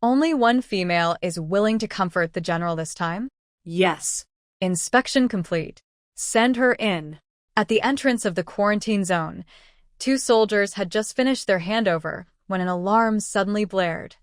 Only one female is willing to comfort the general this time? Yes. Inspection complete. Send her in. At the entrance of the quarantine zone, two soldiers had just finished their handover when an alarm suddenly blared.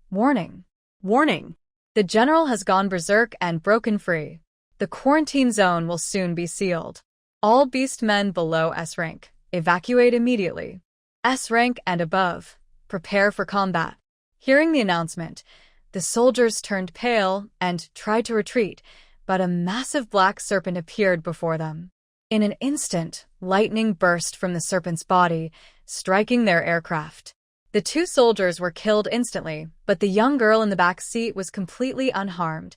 Warning. Warning. The general has gone berserk and broken free. The quarantine zone will soon be sealed. All beast men below S rank, evacuate immediately. S rank and above, prepare for combat. Hearing the announcement, the soldiers turned pale and tried to retreat, but a massive black serpent appeared before them. In an instant, lightning burst from the serpent's body, striking their aircraft. The two soldiers were killed instantly, but the young girl in the back seat was completely unharmed,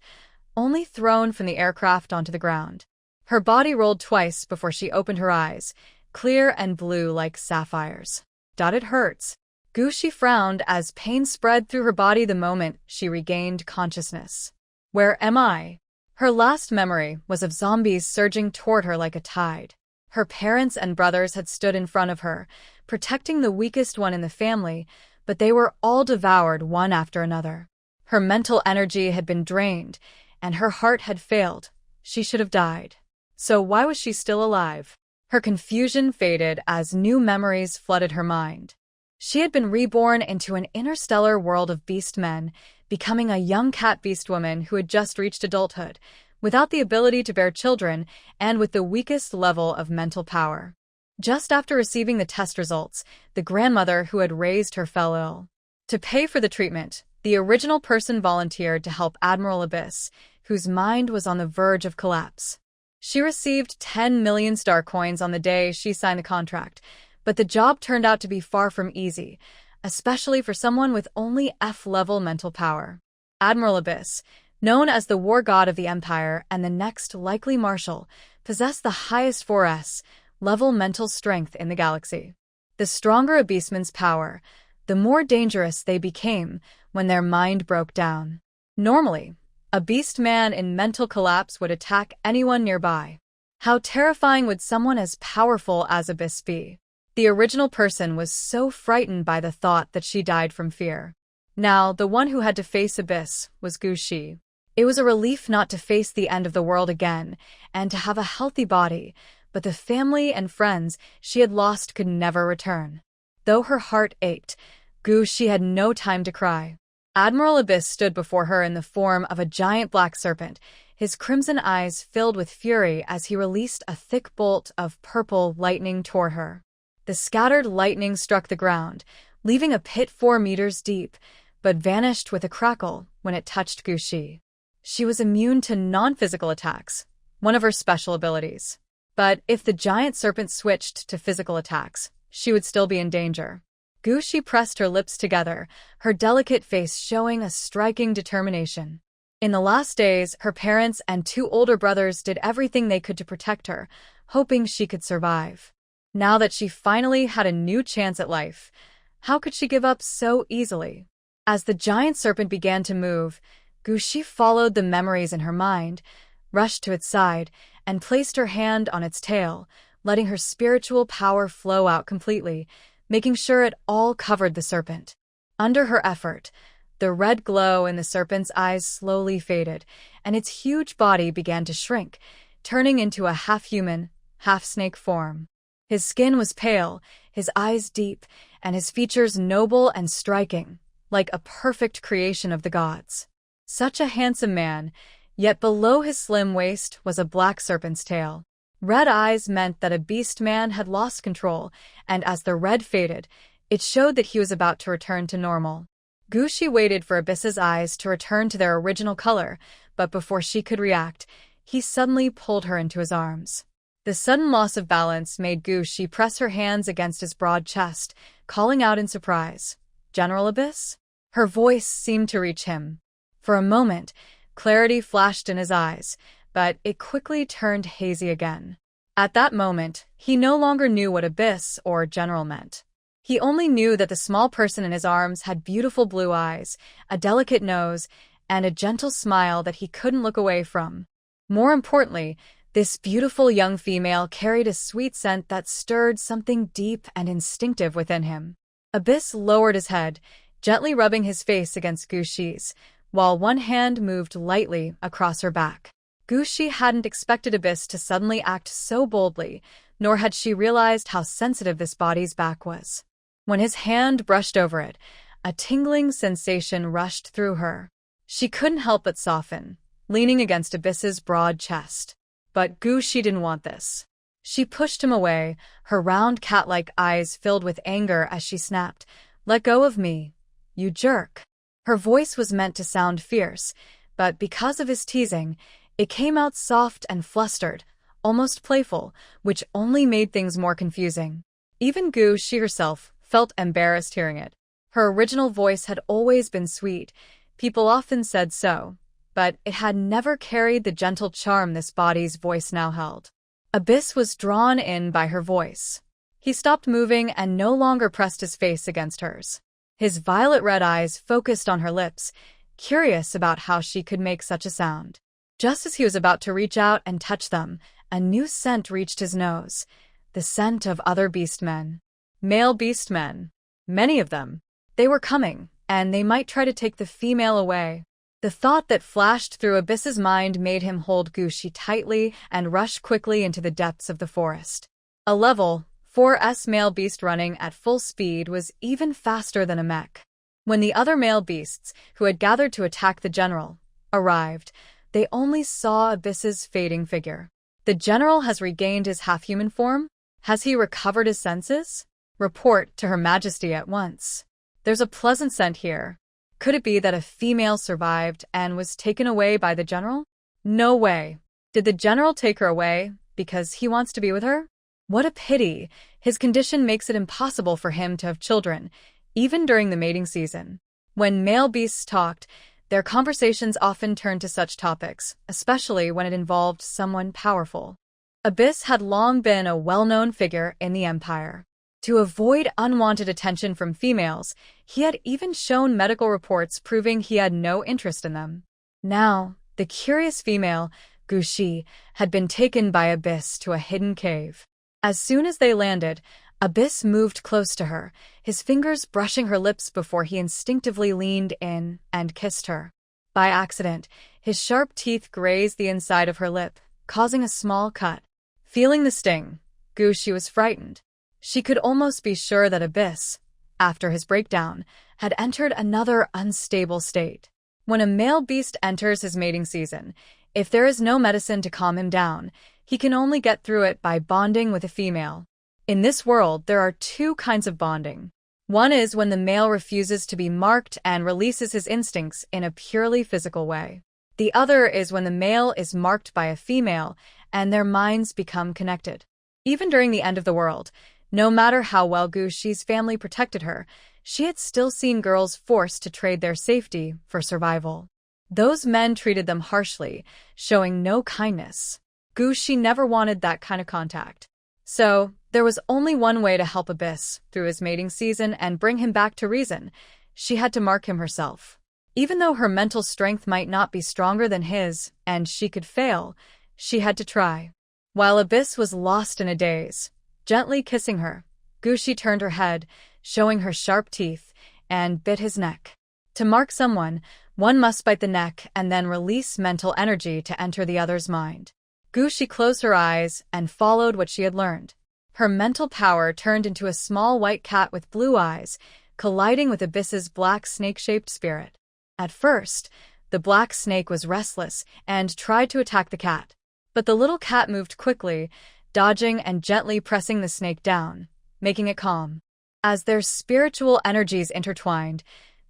only thrown from the aircraft onto the ground. Her body rolled twice before she opened her eyes, clear and blue like sapphires. It hurts. Gushi frowned as pain spread through her body the moment she regained consciousness. Where am I? Her last memory was of zombies surging toward her like a tide. Her parents and brothers had stood in front of her, protecting the weakest one in the family, but they were all devoured one after another. Her mental energy had been drained, and her heart had failed. She should have died. So why was she still alive? Her confusion faded as new memories flooded her mind. She had been reborn into an interstellar world of beast men, becoming a young cat beast woman who had just reached adulthood, without the ability to bear children and with the weakest level of mental power. Just after receiving the test results, the grandmother who had raised her fell ill. To pay for the treatment, the original person volunteered to help Admiral Abyss, whose mind was on the verge of collapse. She received 10 million star coins on the day she signed the contract, but the job turned out to be far from easy, especially for someone with only F-level mental power. Admiral Abyss, known as the war god of the Empire and the next likely Marshal, possessed the highest 4S-level mental strength in the galaxy. The stronger a beastman's power, the more dangerous they became when their mind broke down. Normally, a beast man in mental collapse would attack anyone nearby. How terrifying would someone as powerful as Abyss be? The original person was so frightened by the thought that she died from fear. Now, the one who had to face Abyss was Gushi. It was a relief not to face the end of the world again, and to have a healthy body, but the family and friends she had lost could never return. Though her heart ached, Gushi had no time to cry. Admiral Abyss stood before her in the form of a giant black serpent, his crimson eyes filled with fury as he released a thick bolt of purple lightning toward her. The scattered lightning struck the ground, leaving a pit 4 meters deep, but vanished with a crackle when it touched Gushi. She was immune to non-physical attacks, one of her special abilities. But if the giant serpent switched to physical attacks, she would still be in danger. Gushi pressed her lips together, her delicate face showing a striking determination. In the last days, her parents and 2 older brothers did everything they could to protect her, hoping she could survive. Now that she finally had a new chance at life, how could she give up so easily? As the giant serpent began to move, Gushi followed the memories in her mind, rushed to its side, and placed her hand on its tail, letting her spiritual power flow out completely, making sure it all covered the serpent. Under her effort, the red glow in the serpent's eyes slowly faded, and its huge body began to shrink, turning into a half-human, half-snake form. His skin was pale, his eyes deep, and his features noble and striking, like a perfect creation of the gods. Such a handsome man, yet below his slim waist was a black serpent's tail. Red eyes meant that a beast man had lost control, and as the red faded, it showed that he was about to return to normal. Gushi waited for Abyss's eyes to return to their original color, but before she could react, he suddenly pulled her into his arms. The sudden loss of balance made Gushi press her hands against his broad chest, calling out in surprise, "General Abyss?" Her voice seemed to reach him. For a moment, clarity flashed in his eyes, but it quickly turned hazy again. At that moment, he no longer knew what Abyss or General meant. He only knew that the small person in his arms had beautiful blue eyes, a delicate nose, and a gentle smile that he couldn't look away from. More importantly, this beautiful young female carried a sweet scent that stirred something deep and instinctive within him. Abyss lowered his head, gently rubbing his face against Guxi's, while one hand moved lightly across her back. Guxi hadn't expected Abyss to suddenly act so boldly, nor had she realized how sensitive this body's back was. When his hand brushed over it, a tingling sensation rushed through her. She couldn't help but soften, leaning against Abyss's broad chest. But Guxi didn't want this. She pushed him away, her round cat-like eyes filled with anger as she snapped, "Let go of me, you jerk." Her voice was meant to sound fierce, but because of his teasing, it came out soft and flustered, almost playful, which only made things more confusing. Even Guxi herself felt embarrassed hearing it. Her original voice had always been sweet, people often said so, but it had never carried the gentle charm this body's voice now held. Abyss was drawn in by her voice. He stopped moving and no longer pressed his face against hers. His violet-red eyes focused on her lips, curious about how she could make such a sound. Just as he was about to reach out and touch them, a new scent reached his nose, the scent of other beastmen. Male beastmen. Many of them. They were coming, and they might try to take the female away. The thought that flashed through Abyss's mind made him hold Guxi tightly and rush quickly into the depths of the forest. A level 4's male beast running at full speed was even faster than a mech. When the other male beasts, who had gathered to attack the general, arrived, they only saw Abyss's fading figure. The general has regained his half-human form? Has he recovered his senses? Report to Her Majesty at once. There's a pleasant scent here. Could it be that a female survived and was taken away by the general? No way. Did the general take her away because he wants to be with her? What a pity. His condition makes it impossible for him to have children, even during the mating season. When male beasts talked, their conversations often turned to such topics, especially when it involved someone powerful. Abyss had long been a well-known figure in the Empire. To avoid unwanted attention from females, he had even shown medical reports proving he had no interest in them. Now, the curious female, Guxi, had been taken by Abyss to a hidden cave. As soon as they landed, Abyss moved close to her, his fingers brushing her lips before he instinctively leaned in and kissed her. By accident, his sharp teeth grazed the inside of her lip, causing a small cut. Feeling the sting, Guxi was frightened. She could almost be sure that Abyss, after his breakdown, had entered another unstable state. When a male beast enters his mating season, if there is no medicine to calm him down, he can only get through it by bonding with a female. In this world, there are two kinds of bonding. One is when the male refuses to be marked and releases his instincts in a purely physical way. The other is when the male is marked by a female and their minds become connected. Even during the end of the world, no matter how well Guxi's family protected her, she had still seen girls forced to trade their safety for survival. Those men treated them harshly, showing no kindness. Guxi never wanted that kind of contact. So, there was only one way to help Abyss through his mating season and bring him back to reason. She had to mark him herself. Even though her mental strength might not be stronger than his, and she could fail, she had to try. While Abyss was lost in a daze, gently kissing her, Guxi turned her head, showing her sharp teeth, and bit his neck. To mark someone, one must bite the neck and then release mental energy to enter the other's mind. Guxi closed her eyes and followed what she had learned. Her mental power turned into a small white cat with blue eyes, colliding with Abyss's black snake-shaped spirit. At first, the black snake was restless and tried to attack the cat. But the little cat moved quickly, dodging and gently pressing the snake down, making it calm. As their spiritual energies intertwined,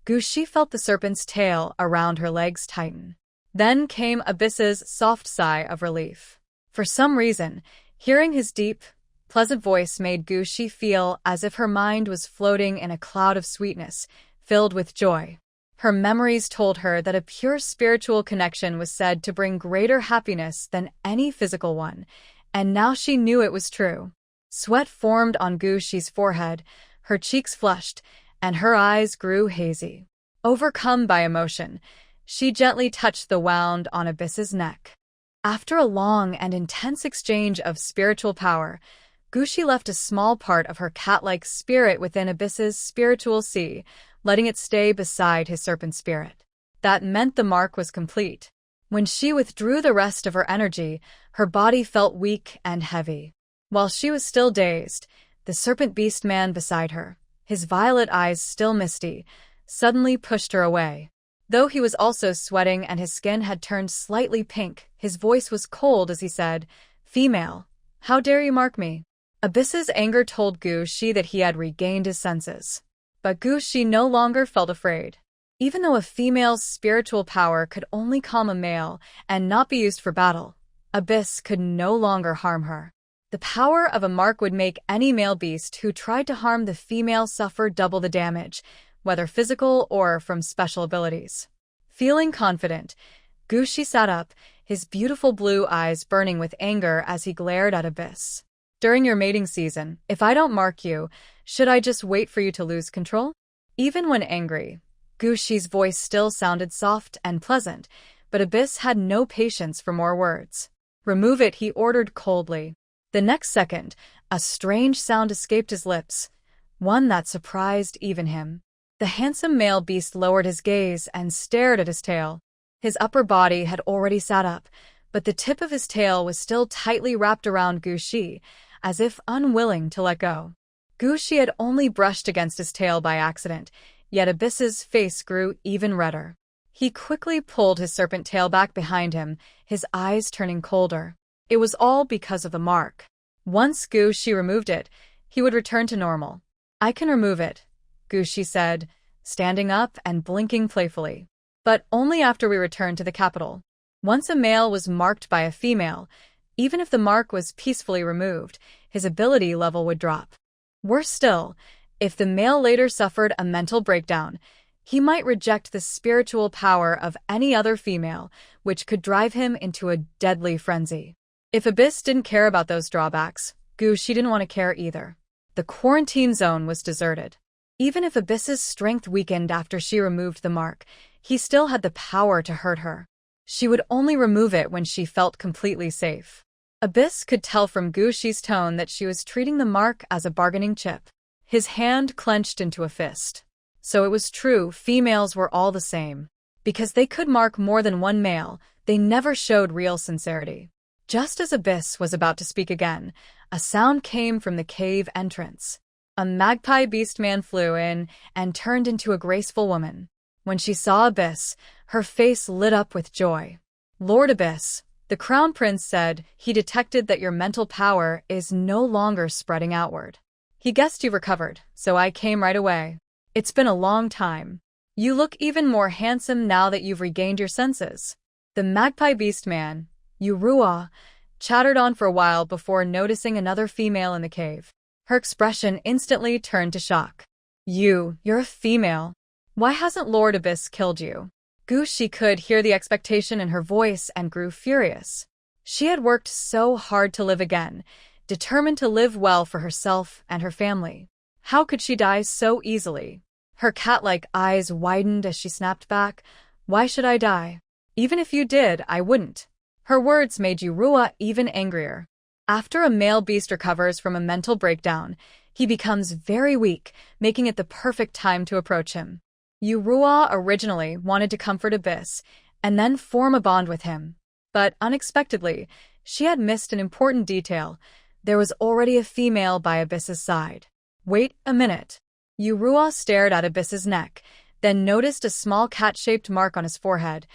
Guxi felt the serpent's tail around her legs tighten. Then came Abyss's soft sigh of relief. For some reason, hearing his deep, pleasant voice made Guxi feel as if her mind was floating in a cloud of sweetness, filled with joy. Her memories told her that a pure spiritual connection was said to bring greater happiness than any physical one, and now she knew it was true. Sweat formed on Guxi's forehead, her cheeks flushed, and her eyes grew hazy. Overcome by emotion, she gently touched the wound on Abyss's neck. After a long and intense exchange of spiritual power, Guxi left a small part of her cat-like spirit within Abyss's spiritual sea, letting it stay beside his serpent spirit. That meant the mark was complete. When she withdrew the rest of her energy, her body felt weak and heavy. While she was still dazed, the serpent beast man beside her, his violet eyes still misty, suddenly pushed her away. Though he was also sweating and his skin had turned slightly pink, his voice was cold as he said, "Female, how dare you mark me?" Abyss's anger told Gu Shi that he had regained his senses. But Gu Shi no longer felt afraid. Even though a female's spiritual power could only calm a male and not be used for battle, Abyss could no longer harm her. The power of a mark would make any male beast who tried to harm the female suffer double the damage, whether physical or from special abilities. Feeling confident, Gu Shi sat up, his beautiful blue eyes burning with anger as he glared at Abyss. "During your mating season, if I don't mark you, should I just wait for you to lose control?" Even when angry, Gu Shi's voice still sounded soft and pleasant, but Abyss had no patience for more words. "Remove it," he ordered coldly. The next second, a strange sound escaped his lips, one that surprised even him. The handsome male beast lowered his gaze and stared at his tail. His upper body had already sat up, but the tip of his tail was still tightly wrapped around Gu Shi, as if unwilling to let go. Gu Shi had only brushed against his tail by accident, yet Abyss's face grew even redder. He quickly pulled his serpent tail back behind him, his eyes turning colder. It was all because of the mark. Once Gu Shi removed it, he would return to normal. "I can remove it," Gu Shi said, standing up and blinking playfully. "But only after we return to the capital." Once a male was marked by a female, even if the mark was peacefully removed, his ability level would drop. Worse still, if the male later suffered a mental breakdown, he might reject the spiritual power of any other female, which could drive him into a deadly frenzy. If Abyss didn't care about those drawbacks, Gu Shi didn't want to care either. The quarantine zone was deserted. Even if Abyss's strength weakened after she removed the mark, he still had the power to hurt her. She would only remove it when she felt completely safe. Abyss could tell from Gu Shi's tone that she was treating the mark as a bargaining chip. His hand clenched into a fist. So it was true, females were all the same. Because they could mark more than one male, they never showed real sincerity. Just as Abyss was about to speak again, a sound came from the cave entrance. A magpie beast man flew in and turned into a graceful woman. When she saw Abyss, her face lit up with joy. "Lord Abyss," the crown prince said, "he detected that your mental power is no longer spreading outward. He guessed you've recovered, so I came right away. It's been a long time. You look even more handsome now that you've regained your senses." The magpie beast man, Yurua, chattered on for a while before noticing another female in the cave. Her expression instantly turned to shock. You're a female. Why hasn't Lord Abyss killed you?" Gu Shi could hear the expectation in her voice and grew furious. She had worked so hard to live again, determined to live well for herself and her family. How could she die so easily? Her cat-like eyes widened as she snapped back, "Why should I die? Even if you did, I wouldn't." Her words made Yurua even angrier. After a male beast recovers from a mental breakdown, he becomes very weak, making it the perfect time to approach him. Yurua originally wanted to comfort Abyss and then form a bond with him. But unexpectedly, she had missed an important detail. There was already a female by Abyss's side. "Wait a minute." Yurua stared at Abyss's neck, then noticed a small cat-shaped mark on his forehead,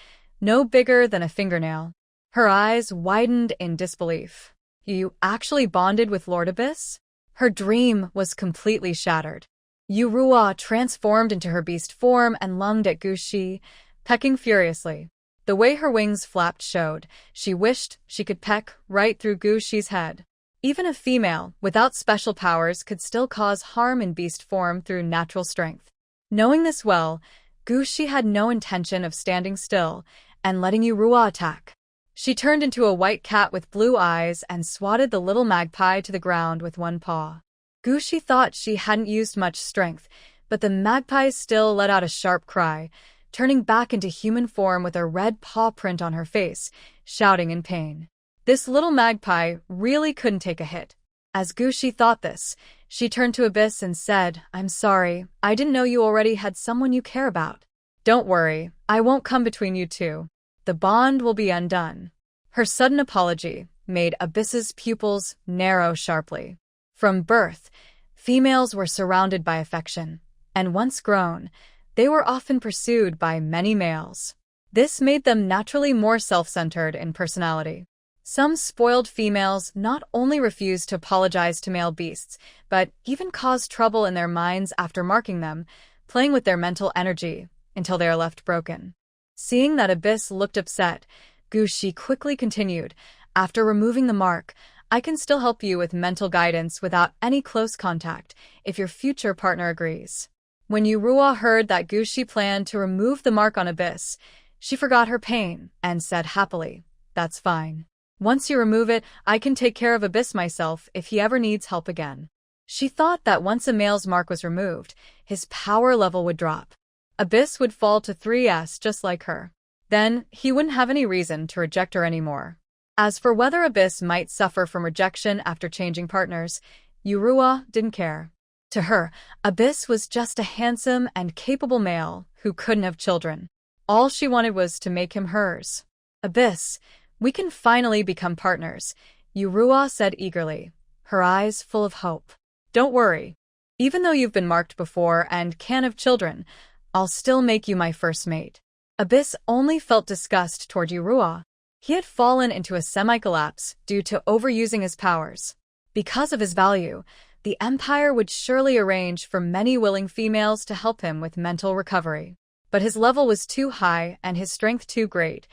no bigger than a fingernail. Her eyes widened in disbelief. "You actually bonded with Lord Abyss?" Her dream was completely shattered. Yurua transformed into her beast form and lunged at Gu Shi, pecking furiously. The way her wings flapped showed she wished she could peck right through Gu Shi's head. Even a female, without special powers, could still cause harm in beast form through natural strength. Knowing this well, Gu Shi had no intention of standing still and letting Yurua attack. She turned into a white cat with blue eyes and swatted the little magpie to the ground with one paw. Gu Shi thought she hadn't used much strength, but the magpie still let out a sharp cry, turning back into human form with a red paw print on her face, shouting in pain. This little magpie really couldn't take a hit. As Gushi thought this, she turned to Abyss and said, "I'm sorry, I didn't know you already had someone you care about. Don't worry, I won't come between you two. The bond will be undone." Her sudden apology made Abyss's pupils narrow sharply. From birth, females were surrounded by affection, and once grown, they were often pursued by many males. This made them naturally more self-centered in personality. Some spoiled females not only refused to apologize to male beasts, but even caused trouble in their minds after marking them, playing with their mental energy until they are left broken. Seeing that Abyss looked upset, Gushi quickly continued, "After removing the mark, I can still help you with mental guidance without any close contact, if your future partner agrees." When Yurua heard that Gushi planned to remove the mark on Abyss, she forgot her pain and said happily, "That's fine. Once you remove it, I can take care of Abyss myself if he ever needs help again." She thought that once a male's mark was removed, his power level would drop. Abyss would fall to 3S just like her. Then, he wouldn't have any reason to reject her anymore. As for whether Abyss might suffer from rejection after changing partners, Yurua didn't care. To her, Abyss was just a handsome and capable male who couldn't have children. All she wanted was to make him hers. "Abyss, we can finally become partners," Yurua said eagerly, her eyes full of hope. "Don't worry. Even though you've been marked before and can't have children, I'll still make you my first mate." Abyss only felt disgust toward Yurua. He had fallen into a semi-collapse due to overusing his powers. Because of his value, the Empire would surely arrange for many willing females to help him with mental recovery. But his level was too high and his strength too great.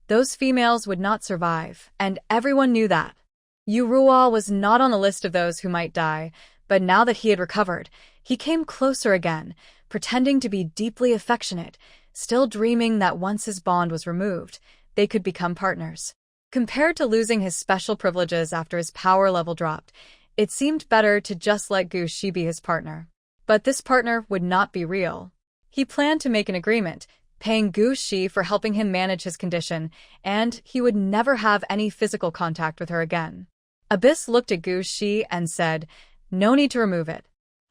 Those females would not survive, and everyone knew that. Yurua was not on the list of those who might die, but now that he had recovered, he came closer again, pretending to be deeply affectionate, still dreaming that once his bond was removed, they could become partners. Compared to losing his special privileges after his power level dropped, it seemed better to just let Gushi be his partner. But this partner would not be real. He planned to make an agreement, paying Gushi for helping him manage his condition, and he would never have any physical contact with her again. Abyss looked at Gushi and said, "No need to remove it.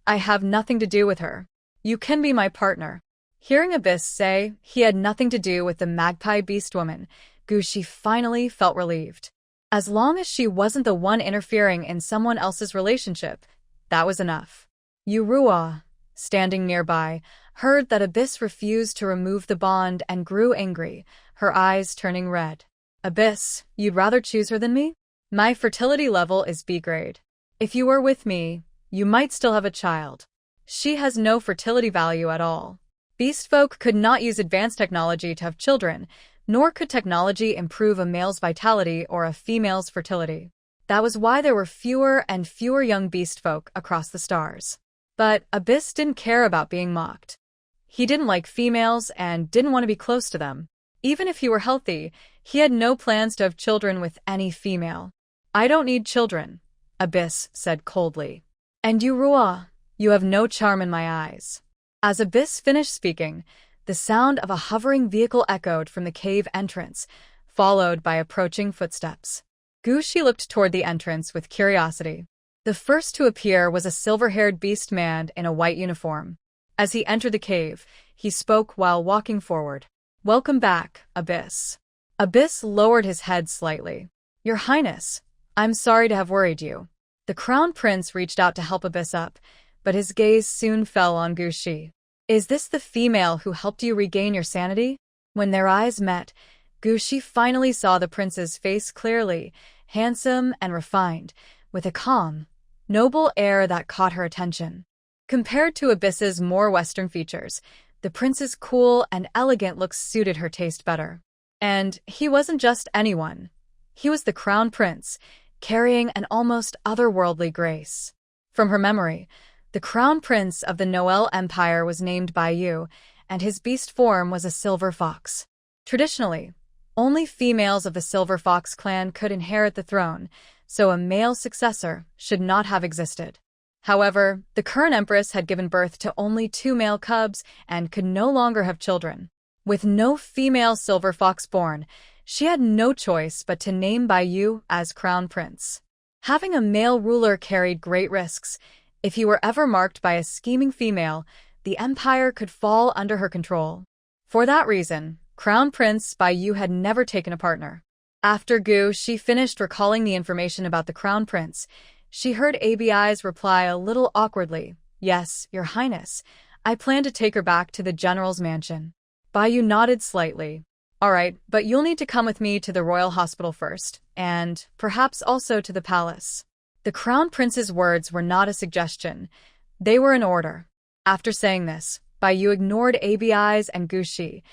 I have nothing to do with her. You can be my partner." Hearing Abyss say he had nothing to do with the magpie beast woman, Gushi finally felt relieved. As long as she wasn't the one interfering in someone else's relationship, that was enough. Yurua, standing nearby, heard that Abyss refused to remove the bond and grew angry, her eyes turning red. "Abyss, you'd rather choose her than me? My fertility level is B grade. If you were with me, you might still have a child. She has no fertility value at all." Beast folk could not use advanced technology to have children, nor could technology improve a male's vitality or a female's fertility. That was why there were fewer and fewer young beast folk across the stars. But Abyss didn't care about being mocked. He didn't like females and didn't want to be close to them. Even if he were healthy, he had no plans to have children with any female. "I don't need children," Abyss said coldly. "And Yurua, you have no charm in my eyes." As Abyss finished speaking, the sound of a hovering vehicle echoed from the cave entrance, followed by approaching footsteps. Gushi looked toward the entrance with curiosity. The first to appear was a silver-haired beast man in a white uniform. As he entered the cave, he spoke while walking forward. "Welcome back, Abyss." Abyss lowered his head slightly. "Your Highness, I'm sorry to have worried you." The Crown Prince reached out to help Abyss up, but his gaze soon fell on Gushi. "Is this the female who helped you regain your sanity?" When their eyes met, Gushi finally saw the prince's face clearly, handsome and refined, with a calm, noble air that caught her attention. Compared to Abyss's more Western features, the prince's cool and elegant looks suited her taste better. And he wasn't just anyone. He was the Crown Prince, carrying an almost otherworldly grace. From her memory, the Crown Prince of the Noel Empire was named Baiyu, and his beast form was a silver fox. Traditionally, only females of the Silver Fox clan could inherit the throne, so a male successor should not have existed. However, the current empress had given birth to only 2 male cubs and could no longer have children. With no female silver fox born, she had no choice but to name Baiyu as Crown Prince. Having a male ruler carried great risks. If he were ever marked by a scheming female, the empire could fall under her control. For that reason, Crown Prince Bai Yu had never taken a partner. After Gu Shi finished recalling the information about the Crown Prince, she heard ABI's reply a little awkwardly. Yes, Your Highness. I plan to take her back to the General's mansion. Bai Yu nodded slightly. All right, but you'll need to come with me to the royal hospital first, and perhaps also to the palace. The Crown Prince's words were not a suggestion. They were an order. After saying this, Bai Yu ignored ABI's and Gu Shi,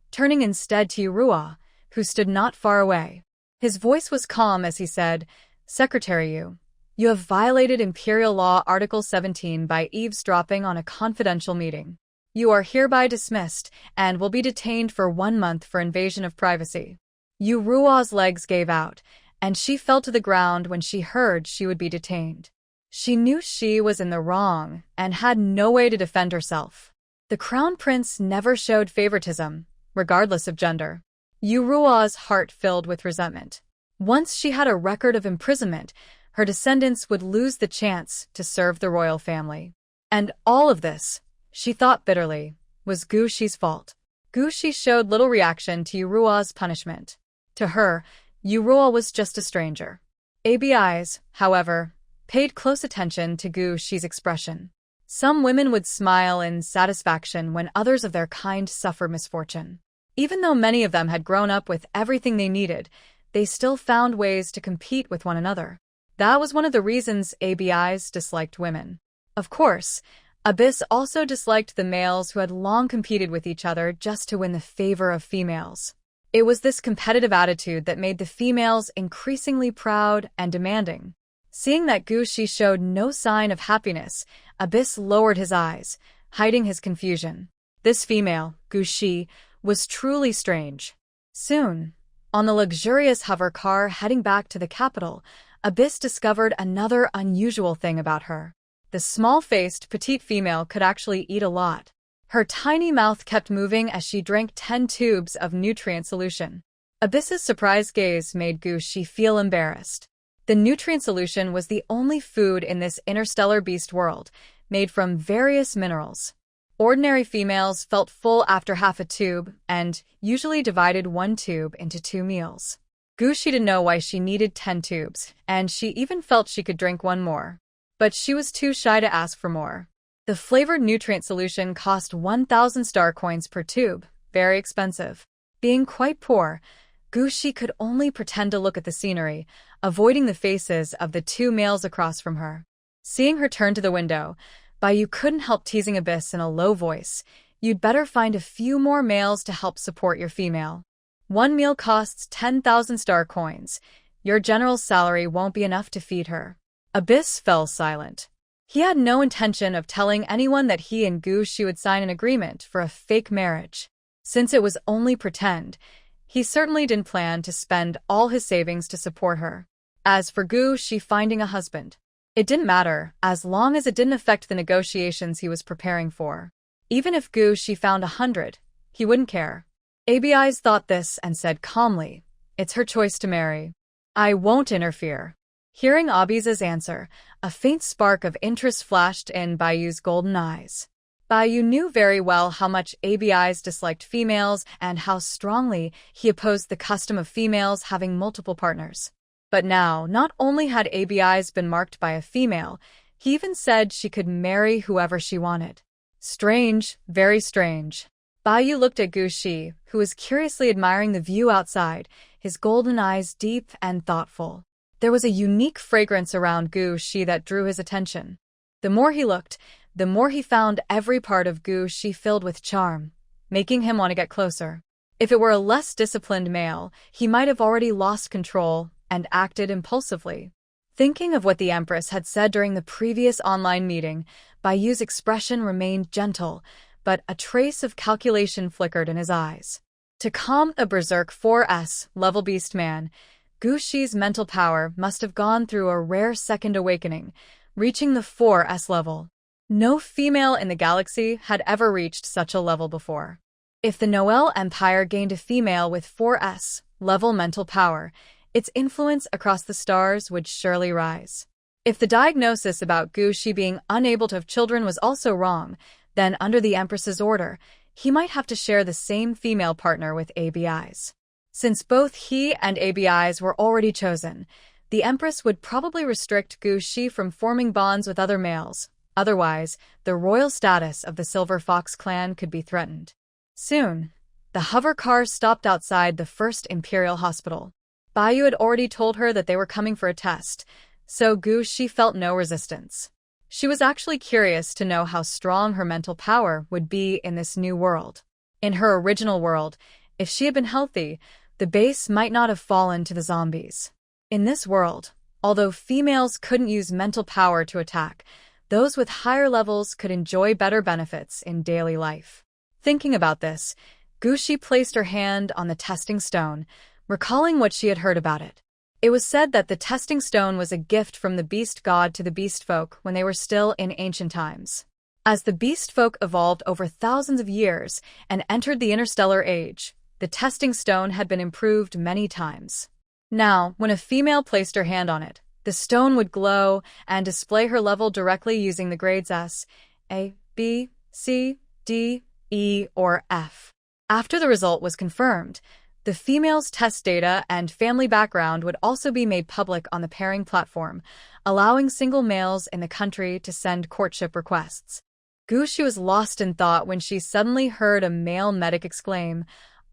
turning instead to Yurua, who stood not far away. His voice was calm as he said, Secretary Yu, you have violated Imperial Law Article 17 by eavesdropping on a confidential meeting. You are hereby dismissed and will be detained for 1 month for invasion of privacy. Yurua's legs gave out, and she fell to the ground when she heard she would be detained. She knew she was in the wrong and had no way to defend herself. The Crown Prince never showed favoritism, regardless of gender. Yurua's heart filled with resentment. Once she had a record of imprisonment, her descendants would lose the chance to serve the royal family. And all of this, she thought bitterly, was Gu Shi's fault. Gu Shi showed little reaction to Yurua's punishment. To her, Yurua was just a stranger. ABI's, however, paid close attention to Gu Shi's expression. Some women would smile in satisfaction when others of their kind suffered misfortune. Even though many of them had grown up with everything they needed, they still found ways to compete with one another. That was one of the reasons ABI's disliked women. Of course, Abyss also disliked the males who had long competed with each other just to win the favor of females. It was this competitive attitude that made the females increasingly proud and demanding. Seeing that Gu Shi showed no sign of happiness, Abyss lowered his eyes, hiding his confusion. This female, Gu Shi, was truly strange. Soon, on the luxurious hover car heading back to the capital, Abyss discovered another unusual thing about her. The small-faced, petite female could actually eat a lot. Her tiny mouth kept moving as she drank 10 tubes of nutrient solution. Abyss's surprised gaze made Gu Shi feel embarrassed. The nutrient solution was the only food in this interstellar beast world, made from various minerals. Ordinary females felt full after half a tube and usually divided 1 tube into 2 meals. Gu Shi didn't know why she needed 10 tubes, and she even felt she could drink 1 more. But she was too shy to ask for more. The flavored nutrient solution cost 1,000 star coins per tube, very expensive. Being quite poor, Gu Shi could only pretend to look at the scenery, avoiding the faces of the 2 males across from her. Seeing her turn to the window, Bai Yu couldn't help teasing Abyss in a low voice. You'd better find a few more males to help support your female. 1 meal costs 10,000 star coins. Your general's salary won't be enough to feed her. Abyss fell silent. He had no intention of telling anyone that he and Gu Shi would sign an agreement for a fake marriage. Since it was only pretend, he certainly didn't plan to spend all his savings to support her. As for Gu Shi finding a husband, it didn't matter as long as it didn't affect the negotiations he was preparing for. Even if Gu Shi found 100, he wouldn't care. ABI's thought this and said calmly, It's her choice to marry. I won't interfere. Hearing Abiza's answer, a faint spark of interest flashed in Bai Yu's golden eyes. Bai Yu knew very well how much ABI's disliked females and how strongly he opposed the custom of females having multiple partners. But now, not only had ABI's been marked by a female, he even said she could marry whoever she wanted. Strange, very strange. Bai Yu looked at Gu Shi, who was curiously admiring the view outside, his golden eyes deep and thoughtful. There was a unique fragrance around Gu Shi that drew his attention. The more he looked, the more he found every part of Gu Shi filled with charm, making him want to get closer. If it were a less disciplined male, he might have already lost control and acted impulsively. Thinking of what the Empress had said during the previous online meeting, Bai Yu's expression remained gentle, but a trace of calculation flickered in his eyes. To calm a Berserk 4S level beast man, Gu Shi's mental power must have gone through a rare second awakening, reaching the 4S level. No female in the galaxy had ever reached such a level before. If the Noel Empire gained a female with 4S level mental power, its influence across the stars would surely rise. If the diagnosis about Gu Shi being unable to have children was also wrong, then under the Empress's order, he might have to share the same female partner with ABIs. Since both he and ABIs were already chosen, the Empress would probably restrict Gu Shi from forming bonds with other males. Otherwise, the royal status of the Silver Fox clan could be threatened. Soon, the hover car stopped outside the first Imperial hospital. Bayu had already told her that they were coming for a test, so Gu Shi felt no resistance. She was actually curious to know how strong her mental power would be in this new world. In her original world, if she had been healthy, the base might not have fallen to the zombies. In this world, although females couldn't use mental power to attack, those with higher levels could enjoy better benefits in daily life. Thinking about this, Gu Shi placed her hand on the testing stone, recalling what she had heard about it. It was said that the testing stone was a gift from the beast god to the beast folk when they were still in ancient times. As the beast folk evolved over thousands of years and entered the interstellar age, the testing stone had been improved many times. Now, when a female placed her hand on it, the stone would glow and display her level directly using the grades S, A, B, C, D, E, or F. After the result was confirmed, the female's test data and family background would also be made public on the pairing platform, allowing single males in the country to send courtship requests. Gu Shi was lost in thought when she suddenly heard a male medic exclaim,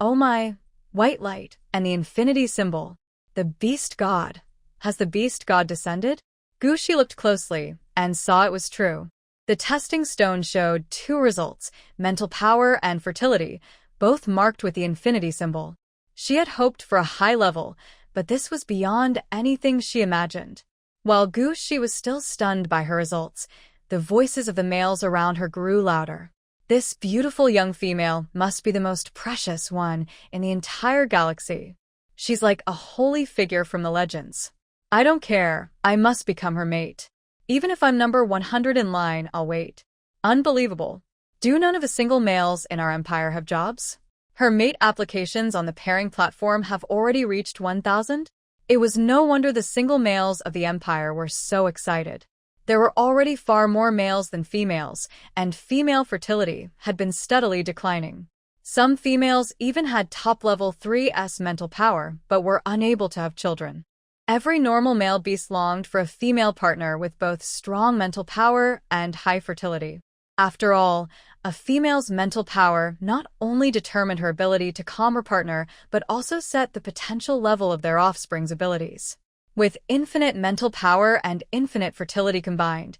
"Oh my, white light, and the infinity symbol. The beast god. Has the beast god descended?" Gu Shi looked closely and saw it was true. The testing stone showed two results, mental power and fertility, both marked with the infinity symbol. She had hoped for a high level, but this was beyond anything she imagined. While Gu Shi was still stunned by her results, the voices of the males around her grew louder. This beautiful young female must be the most precious one in the entire galaxy. She's like a holy figure from the legends. I don't care, I must become her mate. Even if I'm number 100 in line, I'll wait. Unbelievable. Do none of the single males in our empire have jobs? Her mate applications on the pairing platform have already reached 1,000? It was no wonder the single males of the empire were so excited. There were already far more males than females, and female fertility had been steadily declining. Some females even had top-level 3S mental power, but were unable to have children. Every normal male beast longed for a female partner with both strong mental power and high fertility. After all, a female's mental power not only determined her ability to calm her partner, but also set the potential level of their offspring's abilities. With infinite mental power and infinite fertility combined,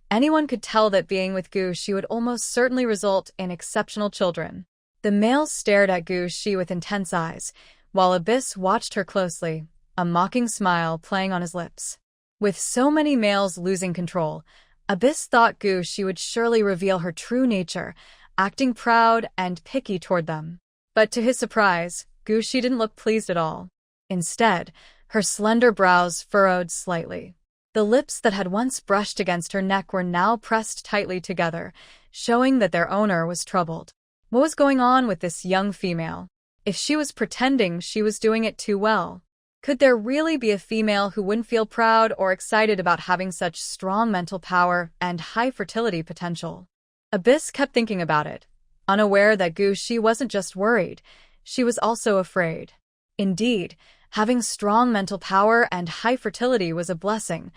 anyone could tell that being with Gu Shi would almost certainly result in exceptional children. The males stared at Gu Shi with intense eyes, while Abyss watched her closely, a mocking smile playing on his lips. With so many males losing control, Abyss thought Gu Shi would surely reveal her true nature, acting proud and picky toward them. But to his surprise, Gu Shi didn't look pleased at all. Instead, her slender brows furrowed slightly. The lips that had once brushed against her neck were now pressed tightly together, showing that their owner was troubled. What was going on with this young female? If she was pretending, she was doing it too well. Could there really be a female who wouldn't feel proud or excited about having such strong mental power and high fertility potential? Abyss kept thinking about it, unaware that Gu Shi wasn't just worried, she was also afraid. Indeed, having strong mental power and high fertility was a blessing,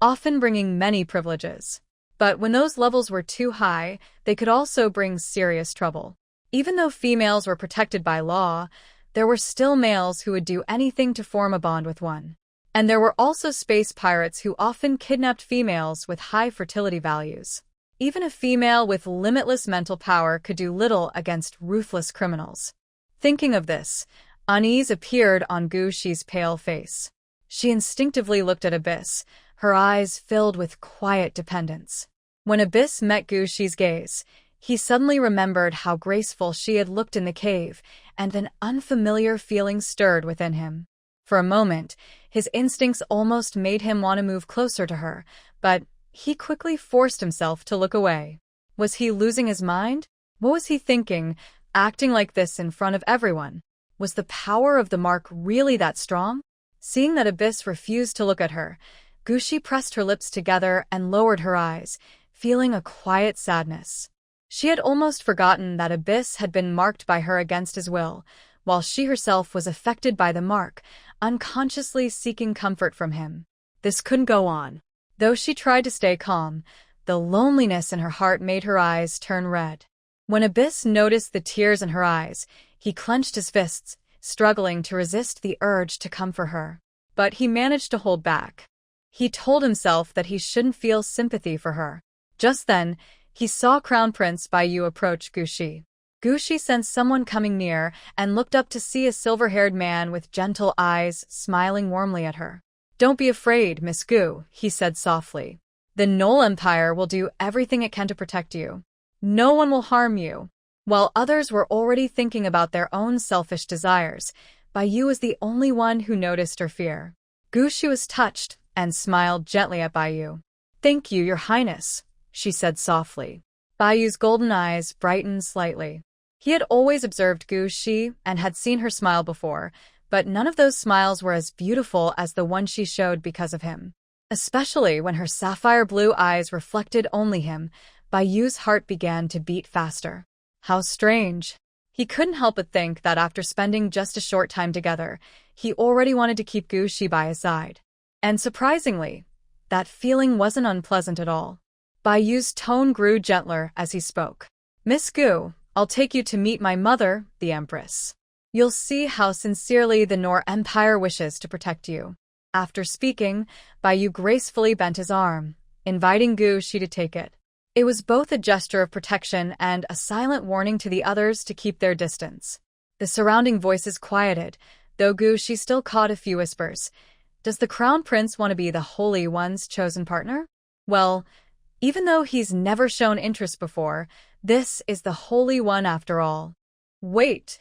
often bringing many privileges. But when those levels were too high, they could also bring serious trouble. Even though females were protected by law, there were still males who would do anything to form a bond with one. And there were also space pirates who often kidnapped females with high fertility values. Even a female with limitless mental power could do little against ruthless criminals. Thinking of this, unease appeared on Gu Shi's pale face. She instinctively looked at Abyss, her eyes filled with quiet dependence. When Abyss met Gu Shi's gaze, he suddenly remembered how graceful she had looked in the cave, and an unfamiliar feeling stirred within him. For a moment, his instincts almost made him want to move closer to her, but he quickly forced himself to look away. Was he losing his mind? What was he thinking, acting like this in front of everyone? Was the power of the mark really that strong? Seeing that Abyss refused to look at her, Gushi pressed her lips together and lowered her eyes, feeling a quiet sadness. She had almost forgotten that Abyss had been marked by her against his will, while she herself was affected by the mark, unconsciously seeking comfort from him. This couldn't go on. Though she tried to stay calm, the loneliness in her heart made her eyes turn red. When Abyss noticed the tears in her eyes, he clenched his fists, struggling to resist the urge to comfort her. But he managed to hold back. He told himself that he shouldn't feel sympathy for her. Just then, he saw Crown Prince Baiyu approach Gushi. Gushi sensed someone coming near and looked up to see a silver-haired man with gentle eyes smiling warmly at her. "Don't be afraid, Miss Gu," he said softly. "The Null Empire will do everything it can to protect you. No one will harm you." While others were already thinking about their own selfish desires, Baiyu was the only one who noticed her fear. Gushi was touched and smiled gently at Baiyu. "Thank you, Your Highness," she said softly. Baiyu's golden eyes brightened slightly. He had always observed Gushi and had seen her smile before, but none of those smiles were as beautiful as the one she showed because of him. Especially when her sapphire blue eyes reflected only him, Baiyu's heart began to beat faster. How strange. He couldn't help but think that after spending just a short time together, he already wanted to keep Gushi by his side. And surprisingly, that feeling wasn't unpleasant at all. Baiyu's tone grew gentler as he spoke. "Miss Gu, I'll take you to meet my mother, the Empress. You'll see how sincerely the Nor Empire wishes to protect you." After speaking, Baiyu gracefully bent his arm, inviting Gushi to take it. It was both a gesture of protection and a silent warning to the others to keep their distance. The surrounding voices quieted, though Gushi still caught a few whispers. Does the Crown Prince want to be the Holy One's chosen partner? Well, even though he's never shown interest before, this is the Holy One after all. Wait,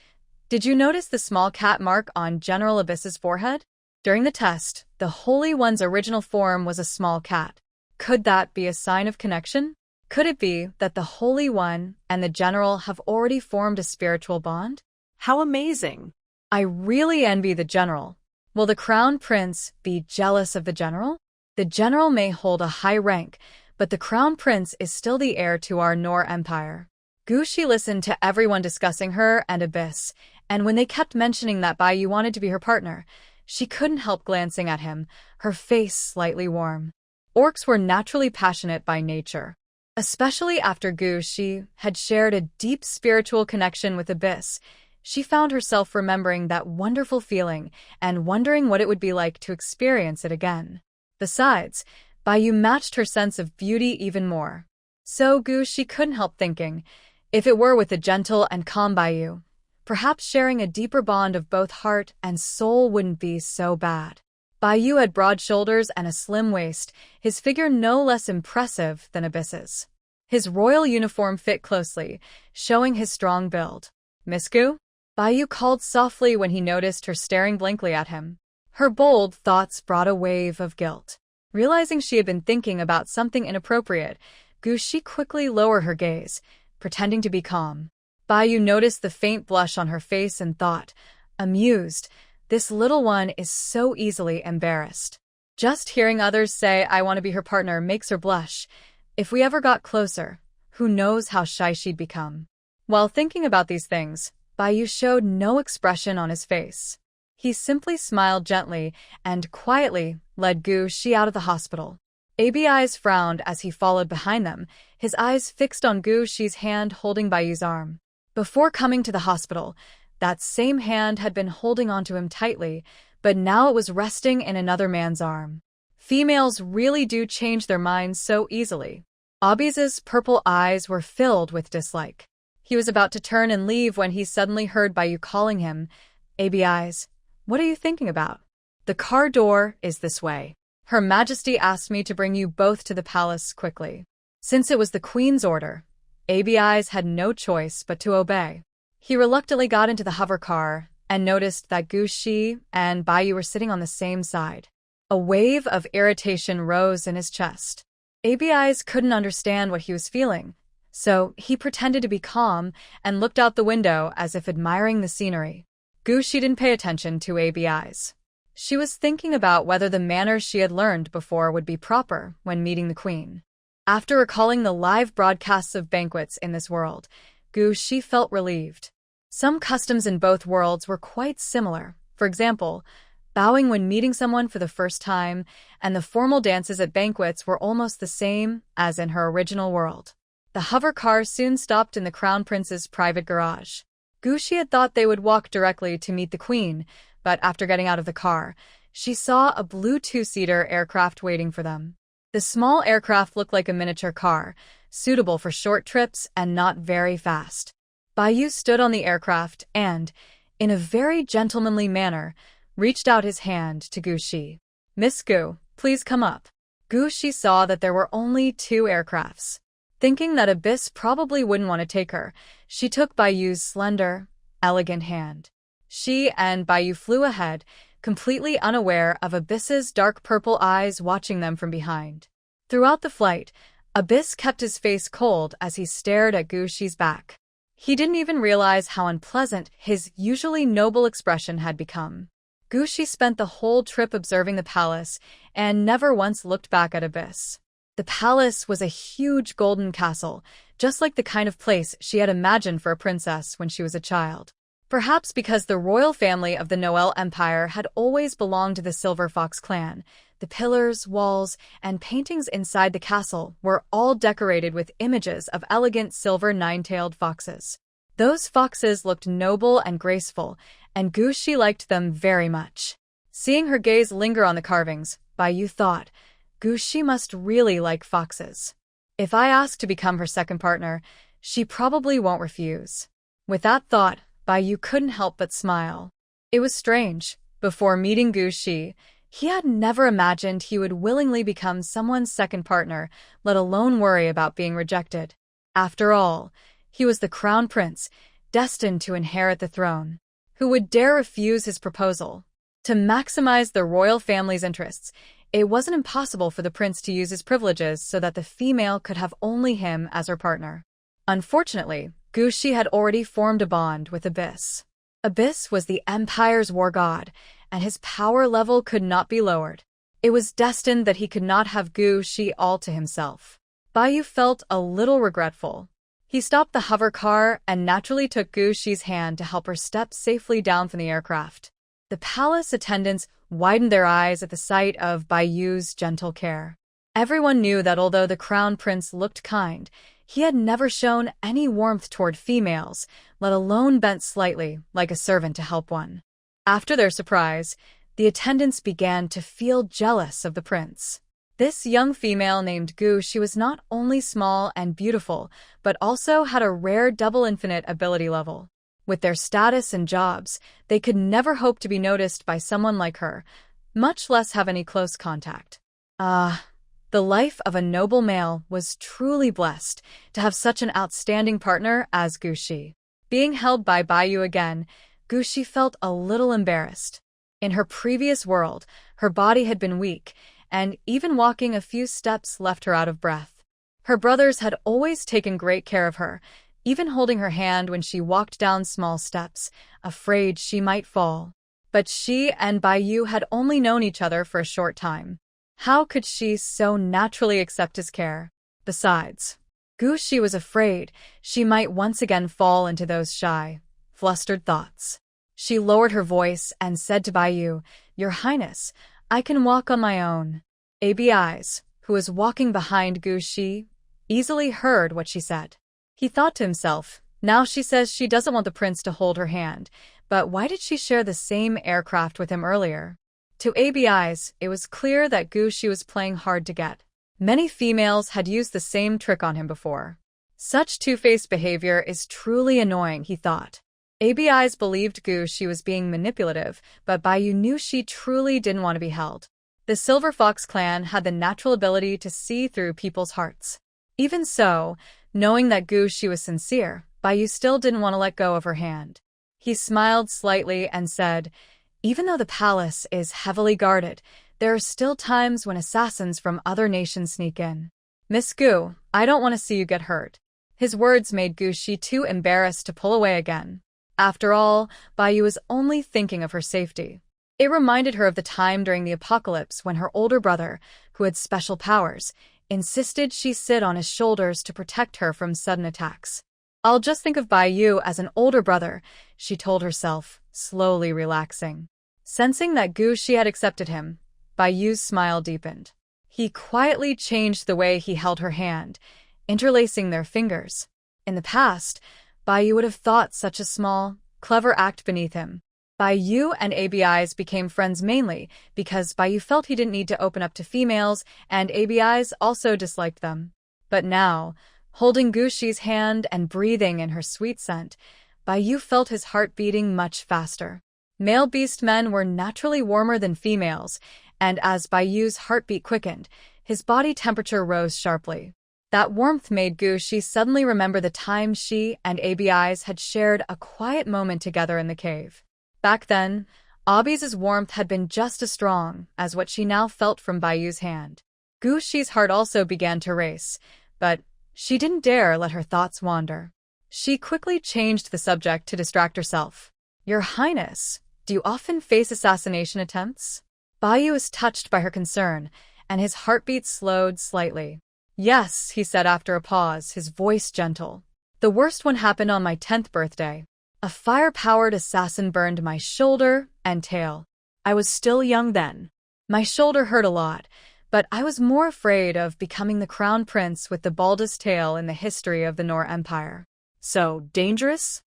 did you notice the small cat mark on General Abyss's forehead? During the test, the Holy One's original form was a small cat. Could that be a sign of connection? Could it be that the Holy One and the General have already formed a spiritual bond? How amazing! I really envy the General. Will the Crown Prince be jealous of the General? The General may hold a high rank, but the Crown Prince is still the heir to our Nor Empire. Gushi listened to everyone discussing her and Abyss, and when they kept mentioning that Baiyu wanted to be her partner, she couldn't help glancing at him, her face slightly warm. Orcs were naturally passionate by nature. Especially after Gushi had shared a deep spiritual connection with Abyss, she found herself remembering that wonderful feeling and wondering what it would be like to experience it again. Besides, Baiyu matched her sense of beauty even more. So Gushi couldn't help thinking, if it were with a gentle and calm Baiyu, perhaps sharing a deeper bond of both heart and soul wouldn't be so bad. Baiyu had broad shoulders and a slim waist, his figure no less impressive than Abyss's. His royal uniform fit closely, showing his strong build. "Miss Gu?" Baiyu called softly when he noticed her staring blankly at him. Her bold thoughts brought a wave of guilt. Realizing she had been thinking about something inappropriate, Gushi quickly lowered her gaze, pretending to be calm. Baiyu noticed the faint blush on her face and thought, amused, this little one is so easily embarrassed. Just hearing others say I want to be her partner makes her blush. If we ever got closer, who knows how shy she'd become. While thinking about these things, Baiyu showed no expression on his face. He simply smiled gently and quietly led Gushi out of the hospital. Abi's frowned as he followed behind them, his eyes fixed on Gushi's hand holding Baiyu's arm. Before coming to the hospital, that same hand had been holding onto him tightly, but now it was resting in another man's arm. Females really do change their minds so easily. Abi's purple eyes were filled with dislike. He was about to turn and leave when he suddenly heard Baiyu calling him. "Abi's, what are you thinking about? The car door is this way. Her Majesty asked me to bring you both to the palace quickly." Since it was the Queen's order, Abi's had no choice but to obey. He reluctantly got into the hover car and noticed that Gushi and Baiyu were sitting on the same side. A wave of irritation rose in his chest. Abi's couldn't understand what he was feeling, so he pretended to be calm and looked out the window as if admiring the scenery. Gushi didn't pay attention to Abi's. She was thinking about whether the manners she had learned before would be proper when meeting the queen. After recalling the live broadcasts of banquets in this world, she felt relieved. Some customs in both worlds were quite similar. For example, bowing when meeting someone for the first time, and the formal dances at banquets were almost the same as in her original world. The hover car soon stopped in the Crown Prince's private garage. She had thought they would walk directly to meet the queen, but after getting out of the car, she saw a blue two-seater aircraft waiting for them. The small aircraft looked like a miniature car, suitable for short trips and not very fast. Bai stood on the aircraft and, in a very gentlemanly manner, reached out his hand to Gushi. "Miss Gu, please come up." Gushi saw that there were only 2 aircrafts. Thinking that Abyss probably wouldn't want to take her, she took Bai's slender, elegant hand. She and Bai flew ahead, completely unaware of Abyss's dark purple eyes watching them from behind. Throughout the flight, Abyss kept his face cold as he stared at Gushi's back. He didn't even realize how unpleasant his usually noble expression had become. Gushi spent the whole trip observing the palace and never once looked back at Abyss. The palace was a huge golden castle, just like the kind of place she had imagined for a princess when she was a child. Perhaps because the royal family of the Noel Empire had always belonged to the Silver Fox clan, the pillars, walls, and paintings inside the castle were all decorated with images of elegant silver nine-tailed foxes. Those foxes looked noble and graceful, and Gushi liked them very much. Seeing her gaze linger on the carvings, Bai thought, Gushi must really like foxes. If I ask to become her second partner, she probably won't refuse. With that thought, Bai couldn't help but smile. It was strange. Before meeting Gushi, he had never imagined he would willingly become someone's second partner, let alone worry about being rejected. After all, he was the crown prince, destined to inherit the throne. Who would dare refuse his proposal? To maximize the royal family's interests, it wasn't impossible for the prince to use his privileges so that the female could have only him as her partner. Unfortunately, Gushi had already formed a bond with Abyss. Abyss was the Empire's war god, and his power level could not be lowered. It was destined that he could not have Gushi all to himself. Bai felt a little regretful. He stopped the hover car and naturally took Gushi's hand to help her step safely down from the aircraft. The palace attendants widened their eyes at the sight of Bai's gentle care. Everyone knew that although the crown prince looked kind, he had never shown any warmth toward females, let alone bent slightly, like a servant to help one. After their surprise, the attendants began to feel jealous of the prince. This young female named Gushi was not only small and beautiful, but also had a rare double infinite ability level. With their status and jobs, they could never hope to be noticed by someone like her, much less have any close contact. The life of a noble male was truly blessed to have such an outstanding partner as Gushi. Being held by Bai again, Gushi felt a little embarrassed. In her previous world, her body had been weak, and even walking a few steps left her out of breath. Her brothers had always taken great care of her, even holding her hand when she walked down small steps, afraid she might fall. But she and Bai had only known each other for a short time. How could she so naturally accept his care? Besides, Gushi was afraid she might once again fall into those shy, flustered thoughts. She lowered her voice and said to Bai, "Your Highness, I can walk on my own." Abis, who was walking behind Gushi, easily heard what she said. He thought to himself, now she says she doesn't want the prince to hold her hand, but why did she share the same aircraft with him earlier? To Abis, it was clear that Gushi was playing hard to get. Many females had used the same trick on him before. Such two-faced behavior is truly annoying, he thought. Abis believed Gushi was being manipulative, but Bai knew she truly didn't want to be held. The Silver Fox clan had the natural ability to see through people's hearts. Even so, knowing that Gushi was sincere, Bai still didn't want to let go of her hand. He smiled slightly and said, "Even though the palace is heavily guarded, there are still times when assassins from other nations sneak in. Miss Gu, I don't want to see you get hurt." His words made Gushi too embarrassed to pull away again. After all, Bai was only thinking of her safety. It reminded her of the time during the apocalypse when her older brother, who had special powers, insisted she sit on his shoulders to protect her from sudden attacks. I'll just think of Bai as an older brother, she told herself, slowly relaxing. Sensing that She had accepted him, Bai's smile deepened. He quietly changed the way he held her hand, interlacing their fingers. In the past, Bai would have thought such a small, clever act beneath him. Bai and ABIs became friends mainly because Bai felt he didn't need to open up to females, and ABIs also disliked them. But now, holding Shi's hand and breathing in her sweet scent, Bai felt his heart beating much faster. Male beast men were naturally warmer than females, and as Bai's heartbeat quickened, his body temperature rose sharply. That warmth made Shi suddenly remember the time she and ABIs had shared a quiet moment together in the cave. Back then, Abi's warmth had been just as strong as what she now felt from Bai's hand. Shi's heart also began to race, but she didn't dare let her thoughts wander. She quickly changed the subject to distract herself. Your Highness, do you often face assassination attempts? Bai was touched by her concern, and his heartbeat slowed slightly. Yes, he said after a pause, his voice gentle. The worst one happened on my 10th birthday. A fire-powered assassin burned my shoulder and tail. I was still young then. My shoulder hurt a lot, but I was more afraid of becoming the crown prince with the baldest tail in the history of the Nor Empire. So, dangerous?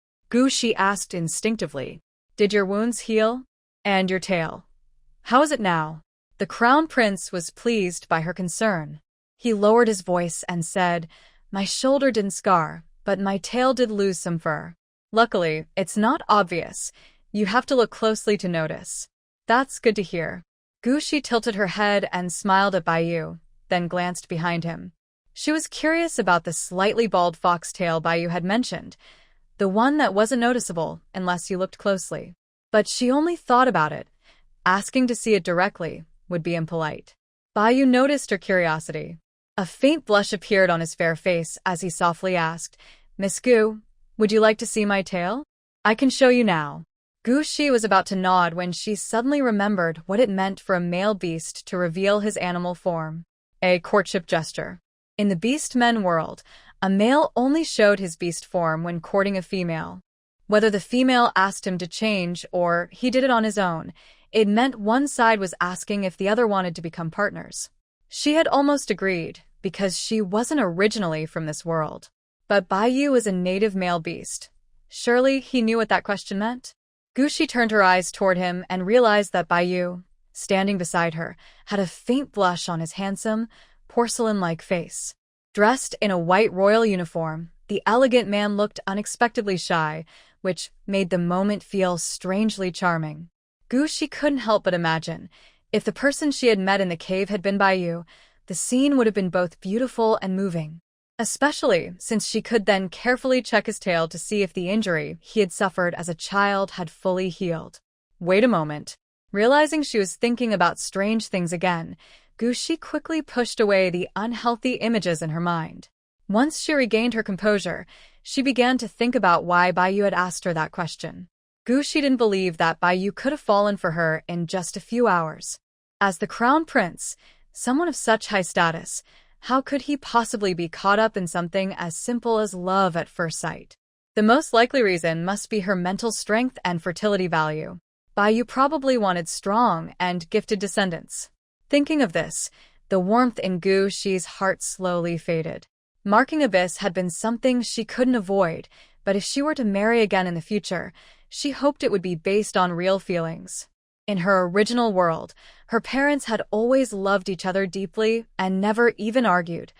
Shi asked instinctively. Did your wounds heal? And your tail? How is it now? The crown prince was pleased by her concern. He lowered his voice and said, My shoulder didn't scar, but my tail did lose some fur. Luckily, it's not obvious. You have to look closely to notice. That's good to hear. Shi tilted her head and smiled at Bai, then glanced behind him. She was curious about the slightly bald foxtail Bai had mentioned, the one that wasn't noticeable unless you looked closely. But she only thought about it. Asking to see it directly would be impolite. Bai noticed her curiosity. A faint blush appeared on his fair face as he softly asked, Miss Gu, would you like to see my tail? I can show you now. Shi was about to nod when she suddenly remembered what it meant for a male beast to reveal his animal form. A courtship gesture. In the beast men world, a male only showed his beast form when courting a female. Whether the female asked him to change or he did it on his own, it meant one side was asking if the other wanted to become partners. She had almost agreed, because she wasn't originally from this world. But Bai was a native male beast. Surely he knew what that question meant? Shi turned her eyes toward him and realized that Bai, standing beside her, had a faint blush on his handsome, porcelain-like face. Dressed in a white royal uniform, the elegant man looked unexpectedly shy, which made the moment feel strangely charming. Shi couldn't help but imagine, if the person she had met in the cave had been Bai, the scene would have been both beautiful and moving. Especially since she could then carefully check his tail to see if the injury he had suffered as a child had fully healed. Wait a moment. Realizing she was thinking about strange things again, Shi quickly pushed away the unhealthy images in her mind. Once she regained her composure, she began to think about why Bai had asked her that question. Shi didn't believe that Bai could have fallen for her in just a few hours. As the crown prince, someone of such high status, how could he possibly be caught up in something as simple as love at first sight? The most likely reason must be her mental strength and fertility value. Bai probably wanted strong and gifted descendants. Thinking of this, the warmth in Shi's heart slowly faded. Marking abyss had been something she couldn't avoid, but if she were to marry again in the future, she hoped it would be based on real feelings. In her original world, her parents had always loved each other deeply and never even argued,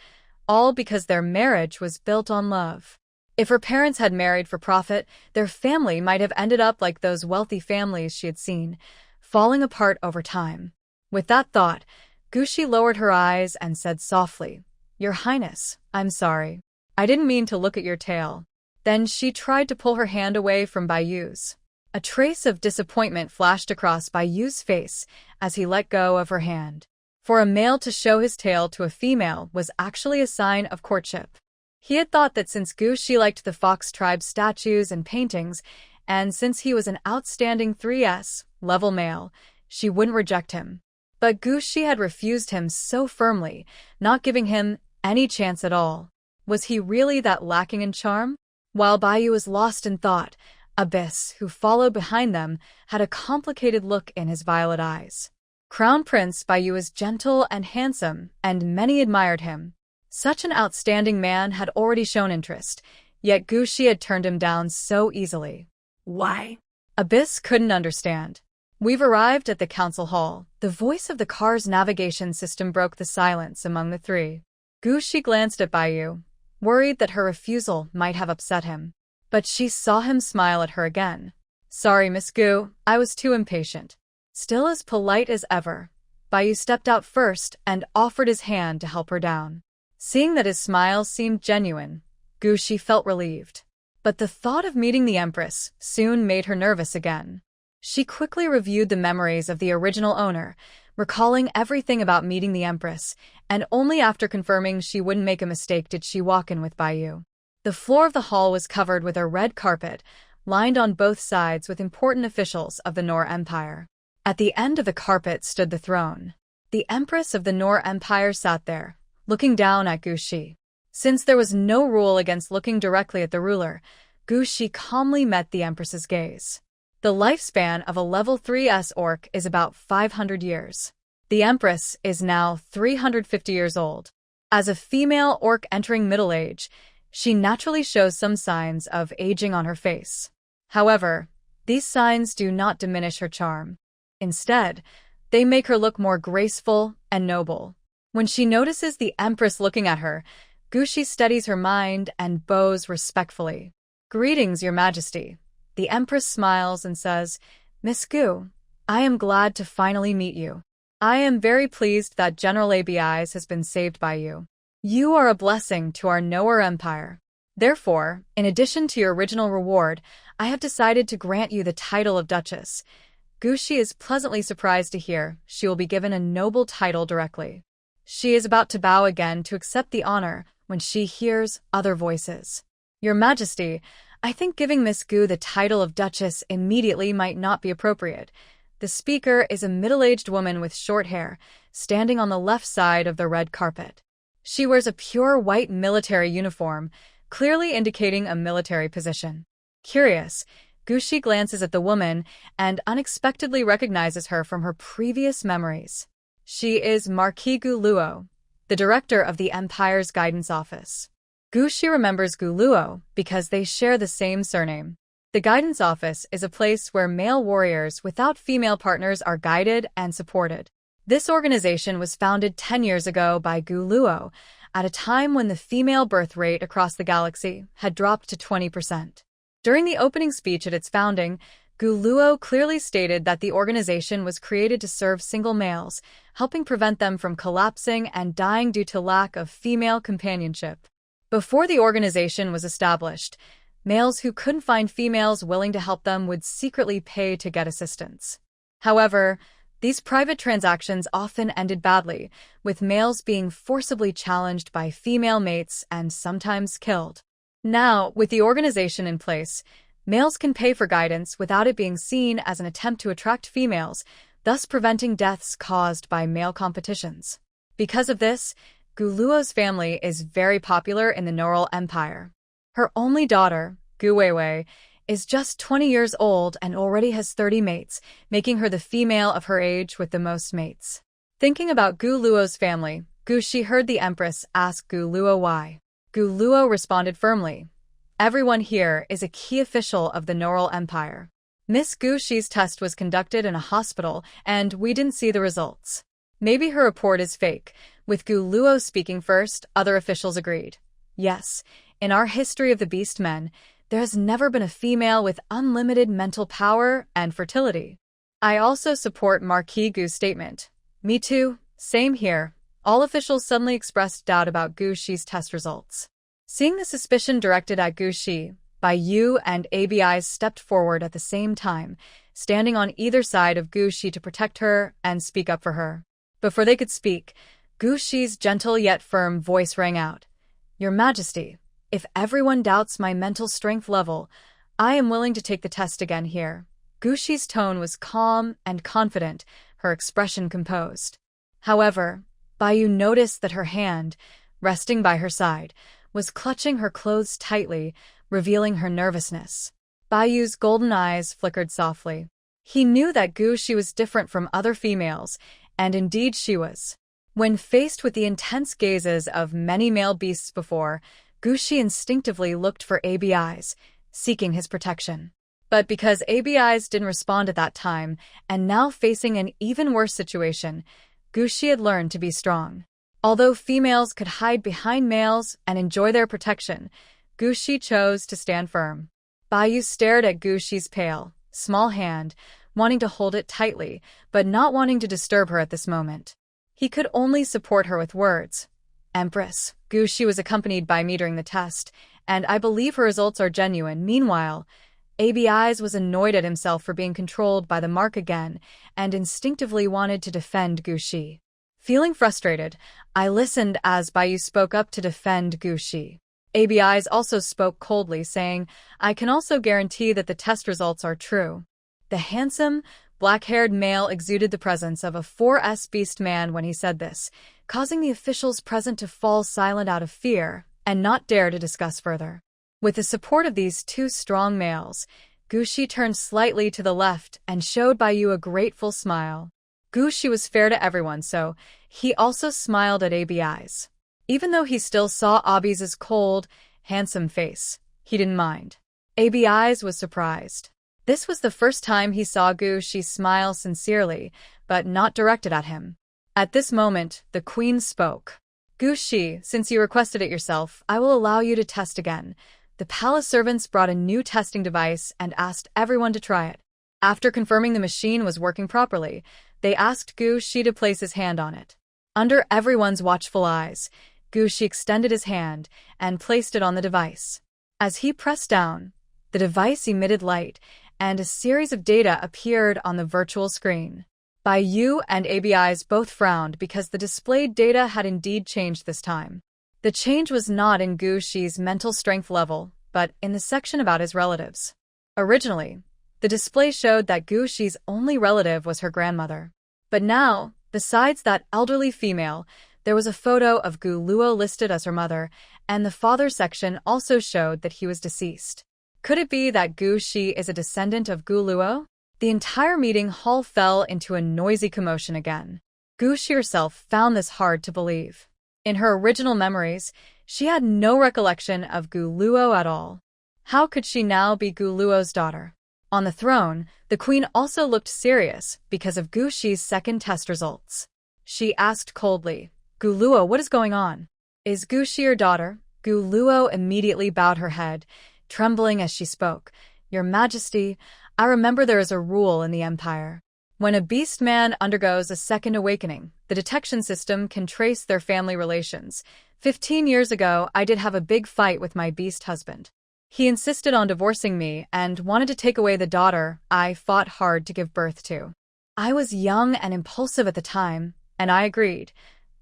all because their marriage was built on love. If her parents had married for profit, their family might have ended up like those wealthy families she had seen, falling apart over time. With that thought, Shi lowered her eyes and said softly, Your Highness, I'm sorry. I didn't mean to look at your tail. Then she tried to pull her hand away from Bai's. A trace of disappointment flashed across Bai's face as he let go of her hand. For a male to show his tail to a female was actually a sign of courtship. He had thought that since Shi liked the Fox tribe's statues and paintings, and since he was an outstanding 3S level male, she wouldn't reject him. But Gu Shi had refused him so firmly, not giving him any chance at all. Was he really that lacking in charm? While Baiyu was lost in thought, Abyss, who followed behind them, had a complicated look in his violet eyes. Crown Prince Baiyu was gentle and handsome, and many admired him. Such an outstanding man had already shown interest, yet Gu Shi had turned him down so easily. Why? Abyss couldn't understand. We've arrived at the council hall. The voice of the car's navigation system broke the silence among the three. Gu Shi glanced at Baiyu, worried that her refusal might have upset him. But she saw him smile at her again. Sorry, Miss Gu, I was too impatient. Still as polite as ever, Baiyu stepped out first and offered his hand to help her down. Seeing that his smile seemed genuine, Gu Shi felt relieved. But the thought of meeting the Empress soon made her nervous again. She quickly reviewed the memories of the original owner, recalling everything about meeting the Empress, and only after confirming she wouldn't make a mistake did she walk in with Baiyu. The floor of the hall was covered with a red carpet, lined on both sides with important officials of the Nor Empire. At the end of the carpet stood the throne. The Empress of the Nor Empire sat there, looking down at Gu Shi. Since there was no rule against looking directly at the ruler, Gu Shi calmly met the Empress's gaze. The lifespan of a level 3S orc is about 500 years. The Empress is now 350 years old. As a female orc entering middle age, she naturally shows some signs of aging on her face. However, these signs do not diminish her charm. Instead, they make her look more graceful and noble. When she notices the Empress looking at her, Gu Shi steadies her mind and bows respectfully. Greetings, Your Majesty. The Empress smiles and says, Miss Gu, I am glad to finally meet you. I am very pleased that General ABI's has been saved by you. You are a blessing to our Noer Empire. Therefore, in addition to your original reward, I have decided to grant you the title of Duchess. Gu Shi is pleasantly surprised to hear she will be given a noble title directly. She is about to bow again to accept the honor when she hears other voices. Your Majesty, I think giving Miss Gu the title of Duchess immediately might not be appropriate. The speaker is a middle-aged woman with short hair, standing on the left side of the red carpet. She wears a pure white military uniform, clearly indicating a military position. Curious, Gu Shi glances at the woman and unexpectedly recognizes her from her previous memories. She is Marquis Gu Luo, the director of the Empire's guidance office. Gu Shi remembers Gu Luo because they share the same surname. The guidance office is a place where male warriors without female partners are guided and supported. This organization was founded 10 years ago by Gu Luo, at a time when the female birth rate across the galaxy had dropped to 20%. During the opening speech at its founding, Gu Luo clearly stated that the organization was created to serve single males, helping prevent them from collapsing and dying due to lack of female companionship. Before the organization was established, males who couldn't find females willing to help them would secretly pay to get assistance. However, these private transactions often ended badly, with males being forcibly challenged by female mates and sometimes killed. Now, with the organization in place, males can pay for guidance without it being seen as an attempt to attract females, thus preventing deaths caused by male competitions. Because of this, Gu Luo's family is very popular in the Noral Empire. Her only daughter, Gu Weiwei, is just 20 years old and already has 30 mates, making her the female of her age with the most mates. Thinking about Gu Luo's family, Gu Shi heard the Empress ask Gu Luo why. Gu Luo responded firmly, Everyone here is a key official of the Noral Empire. Miss Gu Shi's test was conducted in a hospital, and we didn't see the results. Maybe her report is fake. With Gu Luo speaking first, other officials agreed. Yes, in our history of the Beast Men, there has never been a female with unlimited mental power and fertility. I also support Marquis Gu's statement. Me too, same here. All officials suddenly expressed doubt about Gu Shi's test results. Seeing the suspicion directed at Gu Shi, Baiyu and ABI's stepped forward at the same time, standing on either side of Gu Shi to protect her and speak up for her. Before they could speak, Gu Shi's gentle yet firm voice rang out. Your Majesty, if everyone doubts my mental strength level, I am willing to take the test again here. Gushi's tone was calm and confident, her expression composed. However, Bayu noticed that her hand, resting by her side, was clutching her clothes tightly, revealing her nervousness. Bayu's golden eyes flickered softly. He knew that Gushi was different from other females, and indeed she was. When faced with the intense gazes of many male beasts before, Gushi instinctively looked for ABIs, seeking his protection. But because ABIs didn't respond at that time, and now facing an even worse situation, Gushi had learned to be strong. Although females could hide behind males and enjoy their protection, Gushi chose to stand firm. Bayu stared at Gushi's pale, small hand, wanting to hold it tightly, but not wanting to disturb her at this moment. He could only support her with words. Empress, Gushi was accompanied by me during the test, and I believe her results are genuine. Meanwhile, ABIs was annoyed at himself for being controlled by the mark again, and instinctively wanted to defend Gushi. Feeling frustrated, I listened as Bayu spoke up to defend Gushi. ABIs also spoke coldly, saying, I can also guarantee that the test results are true. The handsome, black-haired male exuded the presence of a 4S beast man when he said this, causing the officials present to fall silent out of fear and not dare to discuss further. With the support of these two strong males, Gushi turned slightly to the left and showed Bayu a grateful smile. Gushi was fair to everyone, so he also smiled at ABIs. Even though he still saw Abi's cold, handsome face, he didn't mind. ABIs was surprised. This was the first time he saw Gushi smile sincerely, but not directed at him. At this moment, the queen spoke. Gushi, since you requested it yourself, I will allow you to test again. The palace servants brought a new testing device and asked everyone to try it. After confirming the machine was working properly, they asked Gushi to place his hand on it. Under everyone's watchful eyes, Gushi extended his hand and placed it on the device. As he pressed down, the device emitted light, and a series of data appeared on the virtual screen. Bayu and ABIs both frowned because the displayed data had indeed changed this time. The change was not in Gushi's mental strength level, but in the section about his relatives. Originally, the display showed that Gushi's only relative was her grandmother. But now, besides that elderly female, there was a photo of Gu Luo listed as her mother, and the father section also showed that he was deceased. Could it be that Gushi is a descendant of Gu Luo? The entire meeting hall fell into a noisy commotion again. Gushi herself found this hard to believe. In her original memories, she had no recollection of Gu Luo at all. How could she now be Gu Luo's daughter? On the throne, the queen also looked serious because of Gushi's second test results. She asked coldly, Gu Luo, what is going on? Is Gushi your daughter? Gu Luo immediately bowed her head, trembling as she spoke. Your Majesty, I remember there is a rule in the Empire. When a beast man undergoes a second awakening, the detection system can trace their family relations. 15 years ago, I did have a big fight with my beast husband. He insisted on divorcing me and wanted to take away the daughter I fought hard to give birth to. I was young and impulsive at the time, and I agreed.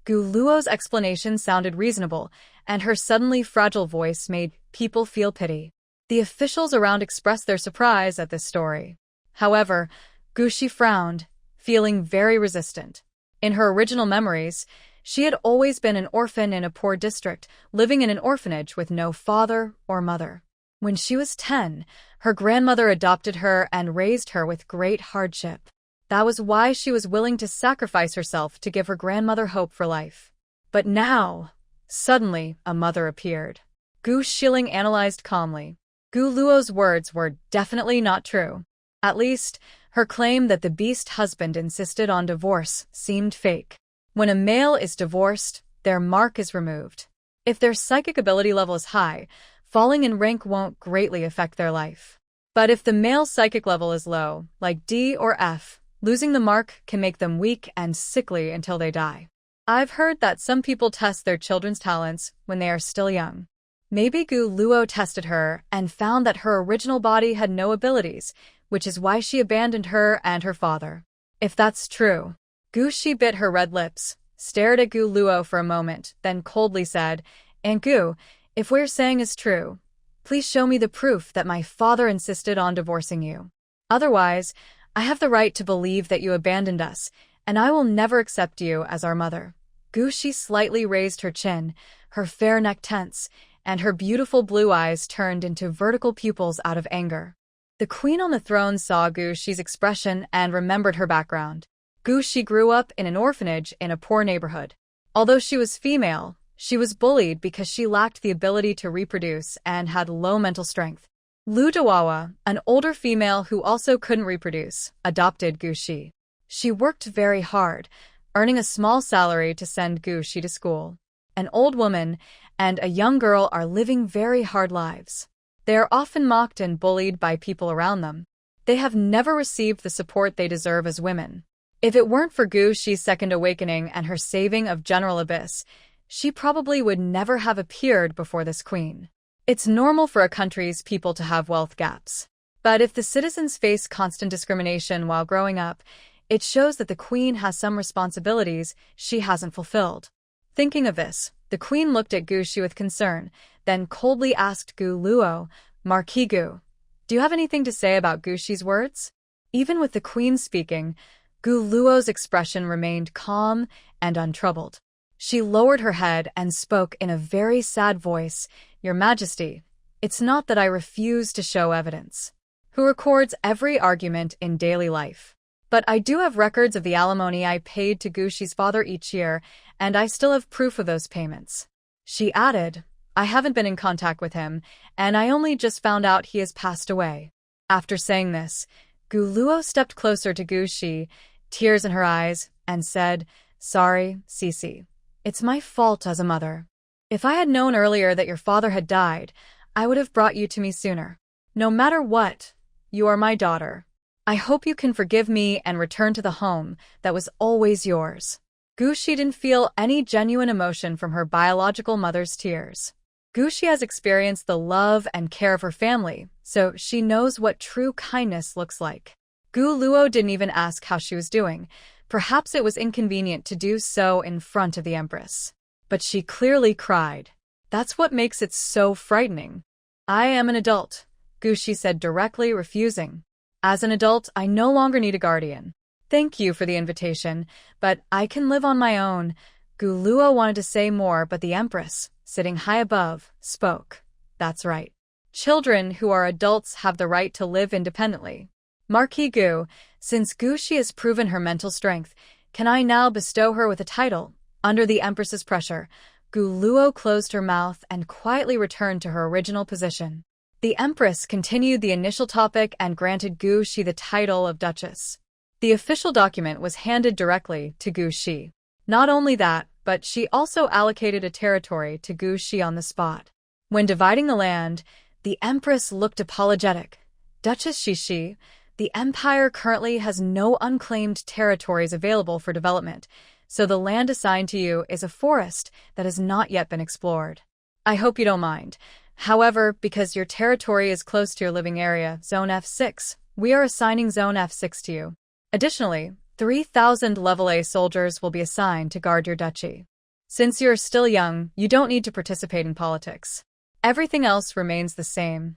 Gu Luo's explanation sounded reasonable, and her suddenly fragile voice made people feel pity. The officials around expressed their surprise at this story. However, Gushi frowned, feeling very resistant. In her original memories, she had always been an orphan in a poor district, living in an orphanage with no father or mother. When she was 10, her grandmother adopted her and raised her with great hardship. That was why she was willing to sacrifice herself to give her grandmother hope for life. But now, suddenly, a mother appeared. Gu Shilling analyzed calmly. Gu Luo's words were definitely not true. At least, her claim that the beast husband insisted on divorce seemed fake. When a male is divorced, their mark is removed. If their psychic ability level is high, falling in rank won't greatly affect their life. But if the male's psychic level is low, like D or F, losing the mark can make them weak and sickly until they die. I've heard that some people test their children's talents when they are still young. Maybe Gu Luo tested her and found that her original body had no abilities, which is why she abandoned her and her father. If that's true, Gushi bit her red lips, stared at Gu Luo for a moment, then coldly said, Aunt Gu, if what you're saying is true, please show me the proof that my father insisted on divorcing you. Otherwise, I have the right to believe that you abandoned us, and I will never accept you as our mother. Gushi slightly raised her chin, her fair neck tense, and her beautiful blue eyes turned into vertical pupils out of anger. The queen on the throne saw Gushi's expression and remembered her background. Gushi grew up in an orphanage in a poor neighborhood. Although she was female, she was bullied because she lacked the ability to reproduce and had low mental strength. Lu Dawawa, an older female who also couldn't reproduce, adopted Gushi. She worked very hard, earning a small salary to send Gushi to school. An old woman and a young girl are living very hard lives. They are often mocked and bullied by people around them. They have never received the support they deserve as women. If it weren't for Gushi's second awakening and her saving of General Abyss, she probably would never have appeared before this queen. It's normal for a country's people to have wealth gaps. But if the citizens face constant discrimination while growing up, it shows that the queen has some responsibilities she hasn't fulfilled. Thinking of this, the queen looked at Gushi with concern, then coldly asked Gu Luo, Marquis Gu, do you have anything to say about Gushi's words? Even with the queen speaking, Gu Luo's expression remained calm and untroubled. She lowered her head and spoke in a very sad voice, Your Majesty, it's not that I refuse to show evidence. Who records every argument in daily life? But I do have records of the alimony I paid to Gushi's father each year, and I still have proof of those payments. She added, I haven't been in contact with him, and I only just found out he has passed away. After saying this, Gu Luo stepped closer to Gushi, tears in her eyes, and said, Sorry, Cece. It's my fault as a mother. If I had known earlier that your father had died, I would have brought you to me sooner. No matter what, you are my daughter. I hope you can forgive me and return to the home that was always yours. Gushi didn't feel any genuine emotion from her biological mother's tears. Gushi has experienced the love and care of her family, so she knows what true kindness looks like. Gu Luo didn't even ask how she was doing. Perhaps it was inconvenient to do so in front of the Empress. But she clearly cried. That's what makes it so frightening. I am an adult, Gushi said directly, refusing. As an adult, I no longer need a guardian. Thank you for the invitation, but I can live on my own. Gu Luo wanted to say more, but the Empress, sitting high above, spoke. That's right. Children who are adults have the right to live independently. Marquis Gu, since Gushi has proven her mental strength, can I now bestow her with a title? Under the Empress's pressure, Gu Luo closed her mouth and quietly returned to her original position. The Empress continued the initial topic and granted Gushi the title of Duchess. The official document was handed directly to Gushi. Not only that, but she also allocated a territory to Gushi on the spot. When dividing the land, the Empress looked apologetic. Duchess Shishi, the Empire currently has no unclaimed territories available for development, so the land assigned to you is a forest that has not yet been explored. I hope you don't mind. However, because your territory is close to your living area, Zone F6, we are assigning Zone F6 to you. Additionally, 3,000 level A soldiers will be assigned to guard your duchy. Since you're still young, you don't need to participate in politics. Everything else remains the same.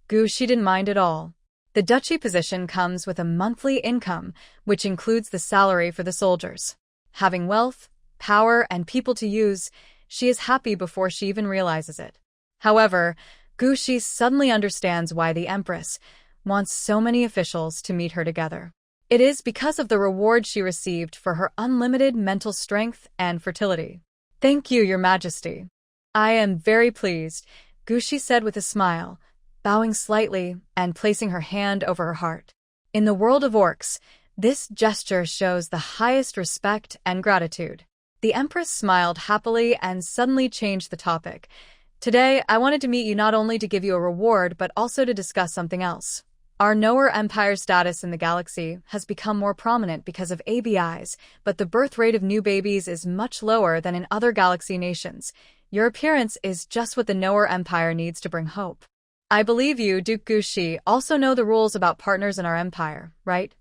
Gushi didn't mind at all. The duchy position comes with a monthly income, which includes the salary for the soldiers. Having wealth, power, and people to use, she is happy before she even realizes it. However, Gushi suddenly understands why the Empress wants so many officials to meet her together. It is because of the reward she received for her unlimited mental strength and fertility. Thank you, Your Majesty. I am very pleased, Gushi said with a smile, bowing slightly and placing her hand over her heart. In the world of orcs, this gesture shows the highest respect and gratitude. The Empress smiled happily and suddenly changed the topic. Today, I wanted to meet you not only to give you a reward, but also to discuss something else. Our Knower Empire status in the galaxy has become more prominent because of ABIs, but the birth rate of new babies is much lower than in other galaxy nations. Your appearance is just what the Knower Empire needs to bring hope. I believe you, Duke Gushi, also know the rules about partners in our empire, right?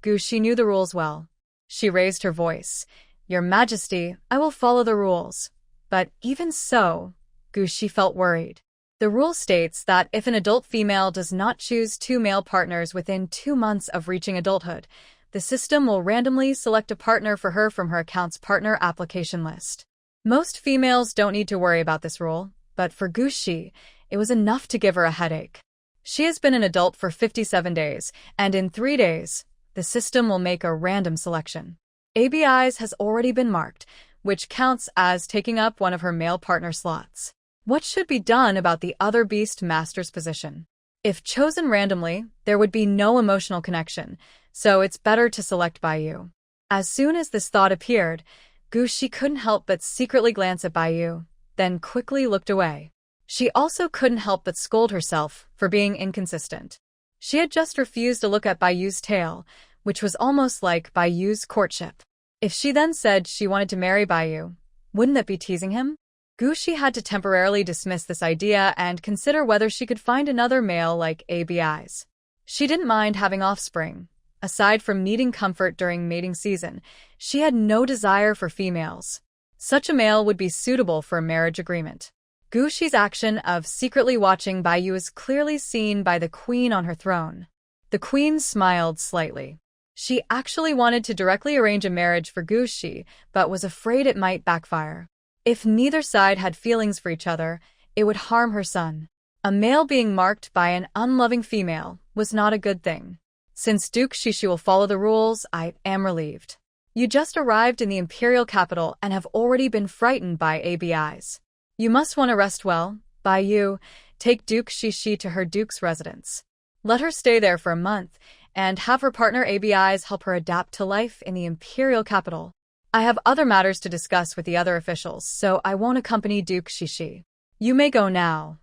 Gushi knew the rules well. She raised her voice. Your Majesty, I will follow the rules. But even so, Gushi felt worried. The rule states that if an adult female does not choose two male partners within 2 months of reaching adulthood, the system will randomly select a partner for her from her account's partner application list. Most females don't need to worry about this rule, but for Gushi, it was enough to give her a headache. She has been an adult for 57 days, and in 3 days, the system will make a random selection. ABIs has already been marked, which counts as taking up one of her male partner slots. What should be done about the other Beast Master's position? If chosen randomly, there would be no emotional connection, so it's better to select Baiyu. As soon as this thought appeared, Gushi couldn't help but secretly glance at Baiyu, then quickly looked away. She also couldn't help but scold herself for being inconsistent. She had just refused to look at Baiyu's tail, which was almost like Baiyu's courtship. If she then said she wanted to marry Baiyu, wouldn't that be teasing him? Gushi had to temporarily dismiss this idea and consider whether she could find another male like ABIs. She didn't mind having offspring. Aside from needing comfort during mating season, she had no desire for females. Such a male would be suitable for a marriage agreement. Gushi's action of secretly watching Baiyu is clearly seen by the queen on her throne. The queen smiled slightly. She actually wanted to directly arrange a marriage for Gushi, but was afraid it might backfire. If neither side had feelings for each other, it would harm her son. A male being marked by an unloving female was not a good thing. Since Duchess will follow the rules, I am relieved. You just arrived in the imperial capital and have already been frightened by ABIs. You must want to rest well. Baiyu, take Duchess to her duke's residence. Let her stay there for a month, and have her partner ABIs help her adapt to life in the imperial capital. I have other matters to discuss with the other officials, so I won't accompany Duke Shishi. You may go now.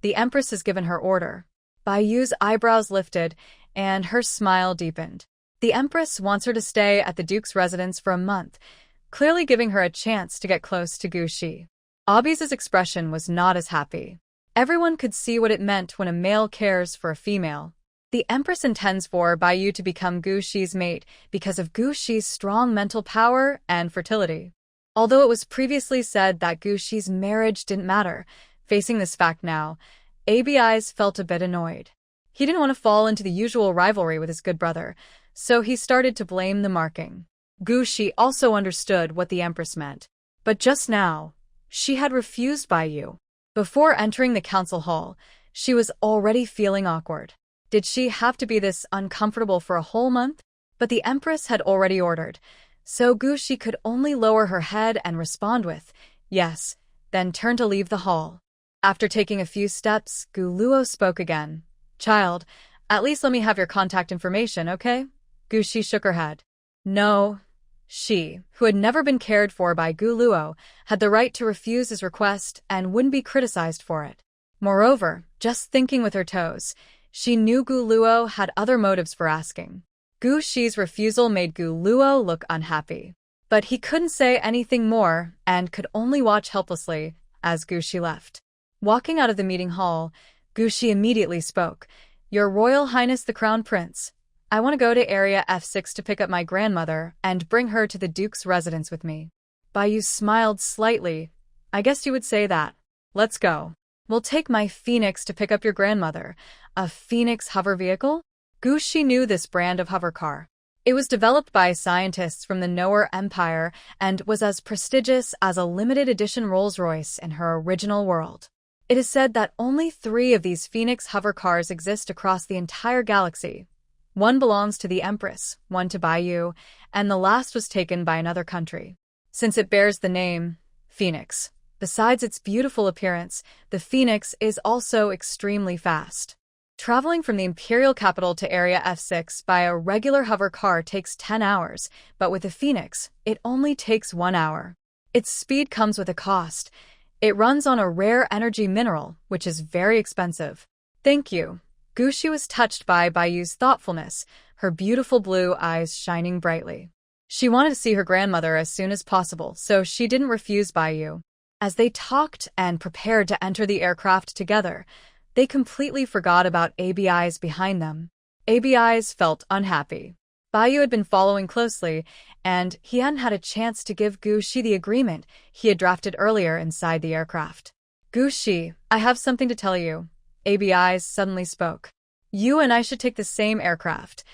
The Empress has given her order. Baiyu's eyebrows lifted, and her smile deepened. The Empress wants her to stay at the Duke's residence for a month, clearly giving her a chance to get close to Gushi. Abi's expression was not as happy. Everyone could see what it meant when a male cares for a female. The Empress intends for Baiyu to become Gushi's mate because of Gushi's strong mental power and fertility. Although it was previously said that Gushi's marriage didn't matter, facing this fact now, ABIs felt a bit annoyed. He didn't want to fall into the usual rivalry with his good brother, so he started to blame the marking. Gushi also understood what the Empress meant. But just now, she had refused Baiyu. Before entering the council hall, she was already feeling awkward. Did she have to be this uncomfortable for a whole month? But the Empress had already ordered, so Gushi could only lower her head and respond with, yes, then turn to leave the hall. After taking a few steps, Guluo spoke again. Child, at least let me have your contact information, okay? Gushi shook her head. No. She, who had never been cared for by Guluo, had the right to refuse his request and wouldn't be criticized for it. Moreover, just thinking with her toes, she knew Guluo had other motives for asking. Gushi's refusal made Guluo look unhappy. But he couldn't say anything more and could only watch helplessly as Gushi left. Walking out of the meeting hall, Gushi immediately spoke. Your Royal Highness the Crown Prince, I want to go to Area F6 to pick up my grandmother and bring her to the Duke's residence with me. Baiyu smiled slightly. I guess you would say that. Let's go. We'll take my Phoenix to pick up your grandmother. A Phoenix hover vehicle? Gushi knew this brand of hover car. It was developed by scientists from the Noer Empire and was as prestigious as a limited edition Rolls-Royce in her original world. It is said that only 3 of these Phoenix hover cars exist across the entire galaxy. One belongs to the Empress, one to Baiyu, and the last was taken by another country. Since it bears the name Phoenix, besides its beautiful appearance, the Phoenix is also extremely fast. Traveling from the imperial capital to Area F6 by a regular hover car takes 10 hours, but with the Phoenix, it only takes 1 hour. Its speed comes with a cost. It runs on a rare energy mineral, which is very expensive. Thank you. Gushi was touched by Baiyu's thoughtfulness, her beautiful blue eyes shining brightly. She wanted to see her grandmother as soon as possible, so she didn't refuse Baiyu. As they talked and prepared to enter the aircraft together, they completely forgot about ABIs behind them. ABIs felt unhappy. Baiyu had been following closely, and he hadn't had a chance to give Gushi the agreement he had drafted earlier inside the aircraft. Gushi, I have something to tell you. ABIs suddenly spoke. You and I should take the same aircraft.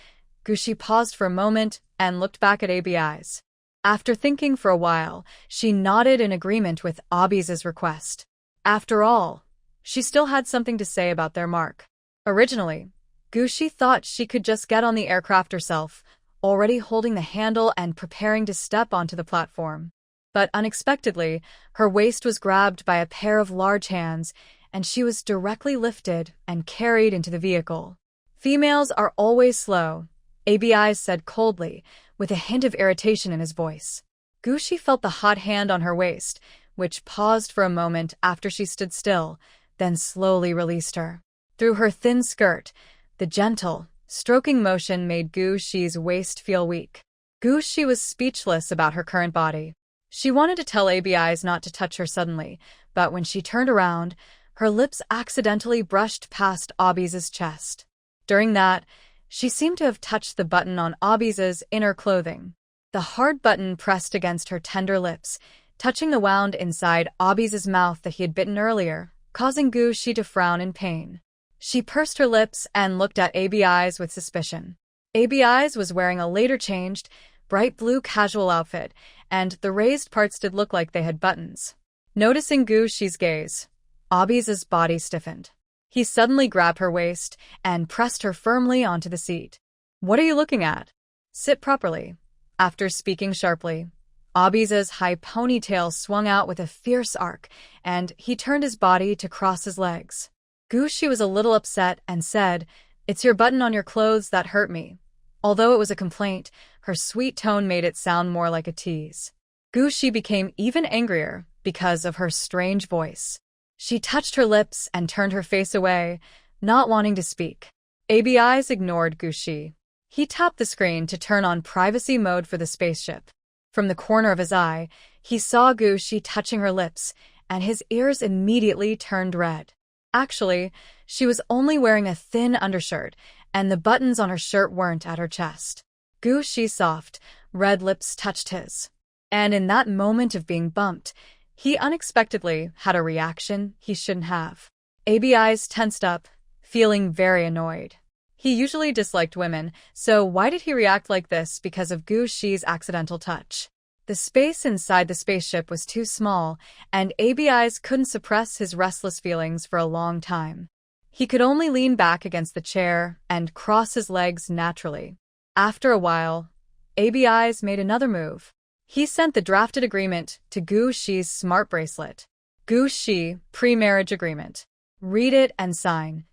Gushi paused for a moment and looked back at ABIs. After thinking for a while, she nodded in agreement with Abi's request. After all, she still had something to say about their mark. Originally, Gushi thought she could just get on the aircraft herself, already holding the handle and preparing to step onto the platform. But unexpectedly, her waist was grabbed by a pair of large hands, and she was directly lifted and carried into the vehicle. Females are always slow, ABIs said coldly, with a hint of irritation in his voice. Gushi felt the hot hand on her waist, which paused for a moment after she stood still, then slowly released her. Through her thin skirt, the gentle, stroking motion made Gushi's waist feel weak. Gushi was speechless about her current body. She wanted to tell ABIs not to touch her suddenly, but when she turned around, her lips accidentally brushed past Abi's chest. During that, she seemed to have touched the button on Abi's inner clothing. The hard button pressed against her tender lips, touching the wound inside Abi's mouth that he had bitten earlier, causing Gushi to frown in pain. She pursed her lips and looked at ABIs with suspicion. ABIs was wearing a later changed, bright blue casual outfit, and the raised parts did look like they had buttons. Noticing Gushi's gaze, Abi's body stiffened. He suddenly grabbed her waist and pressed her firmly onto the seat. What are you looking at? Sit properly. After speaking sharply, Abi's high ponytail swung out with a fierce arc, and he turned his body to cross his legs. Gushi was a little upset and said, "It's your button on your clothes that hurt me." Although it was a complaint, her sweet tone made it sound more like a tease. Gushi became even angrier because of her strange voice. She touched her lips and turned her face away, not wanting to speak. ABIs ignored Gushi. He tapped the screen to turn on privacy mode for the spaceship. From the corner of his eye, he saw Gushi touching her lips, and his ears immediately turned red. Actually, she was only wearing a thin undershirt, and the buttons on her shirt weren't at her chest. Gushi's soft, red lips touched his. And in that moment of being bumped, he unexpectedly had a reaction he shouldn't have. ABIs tensed up, feeling very annoyed. He usually disliked women, so why did he react like this because of Gushi's accidental touch? The space inside the spaceship was too small, and ABIs couldn't suppress his restless feelings for a long time. He could only lean back against the chair and cross his legs naturally. After a while, ABIs made another move. He sent the drafted agreement to Gushi's smart bracelet. Gushi, pre-marriage agreement. Read it and sign.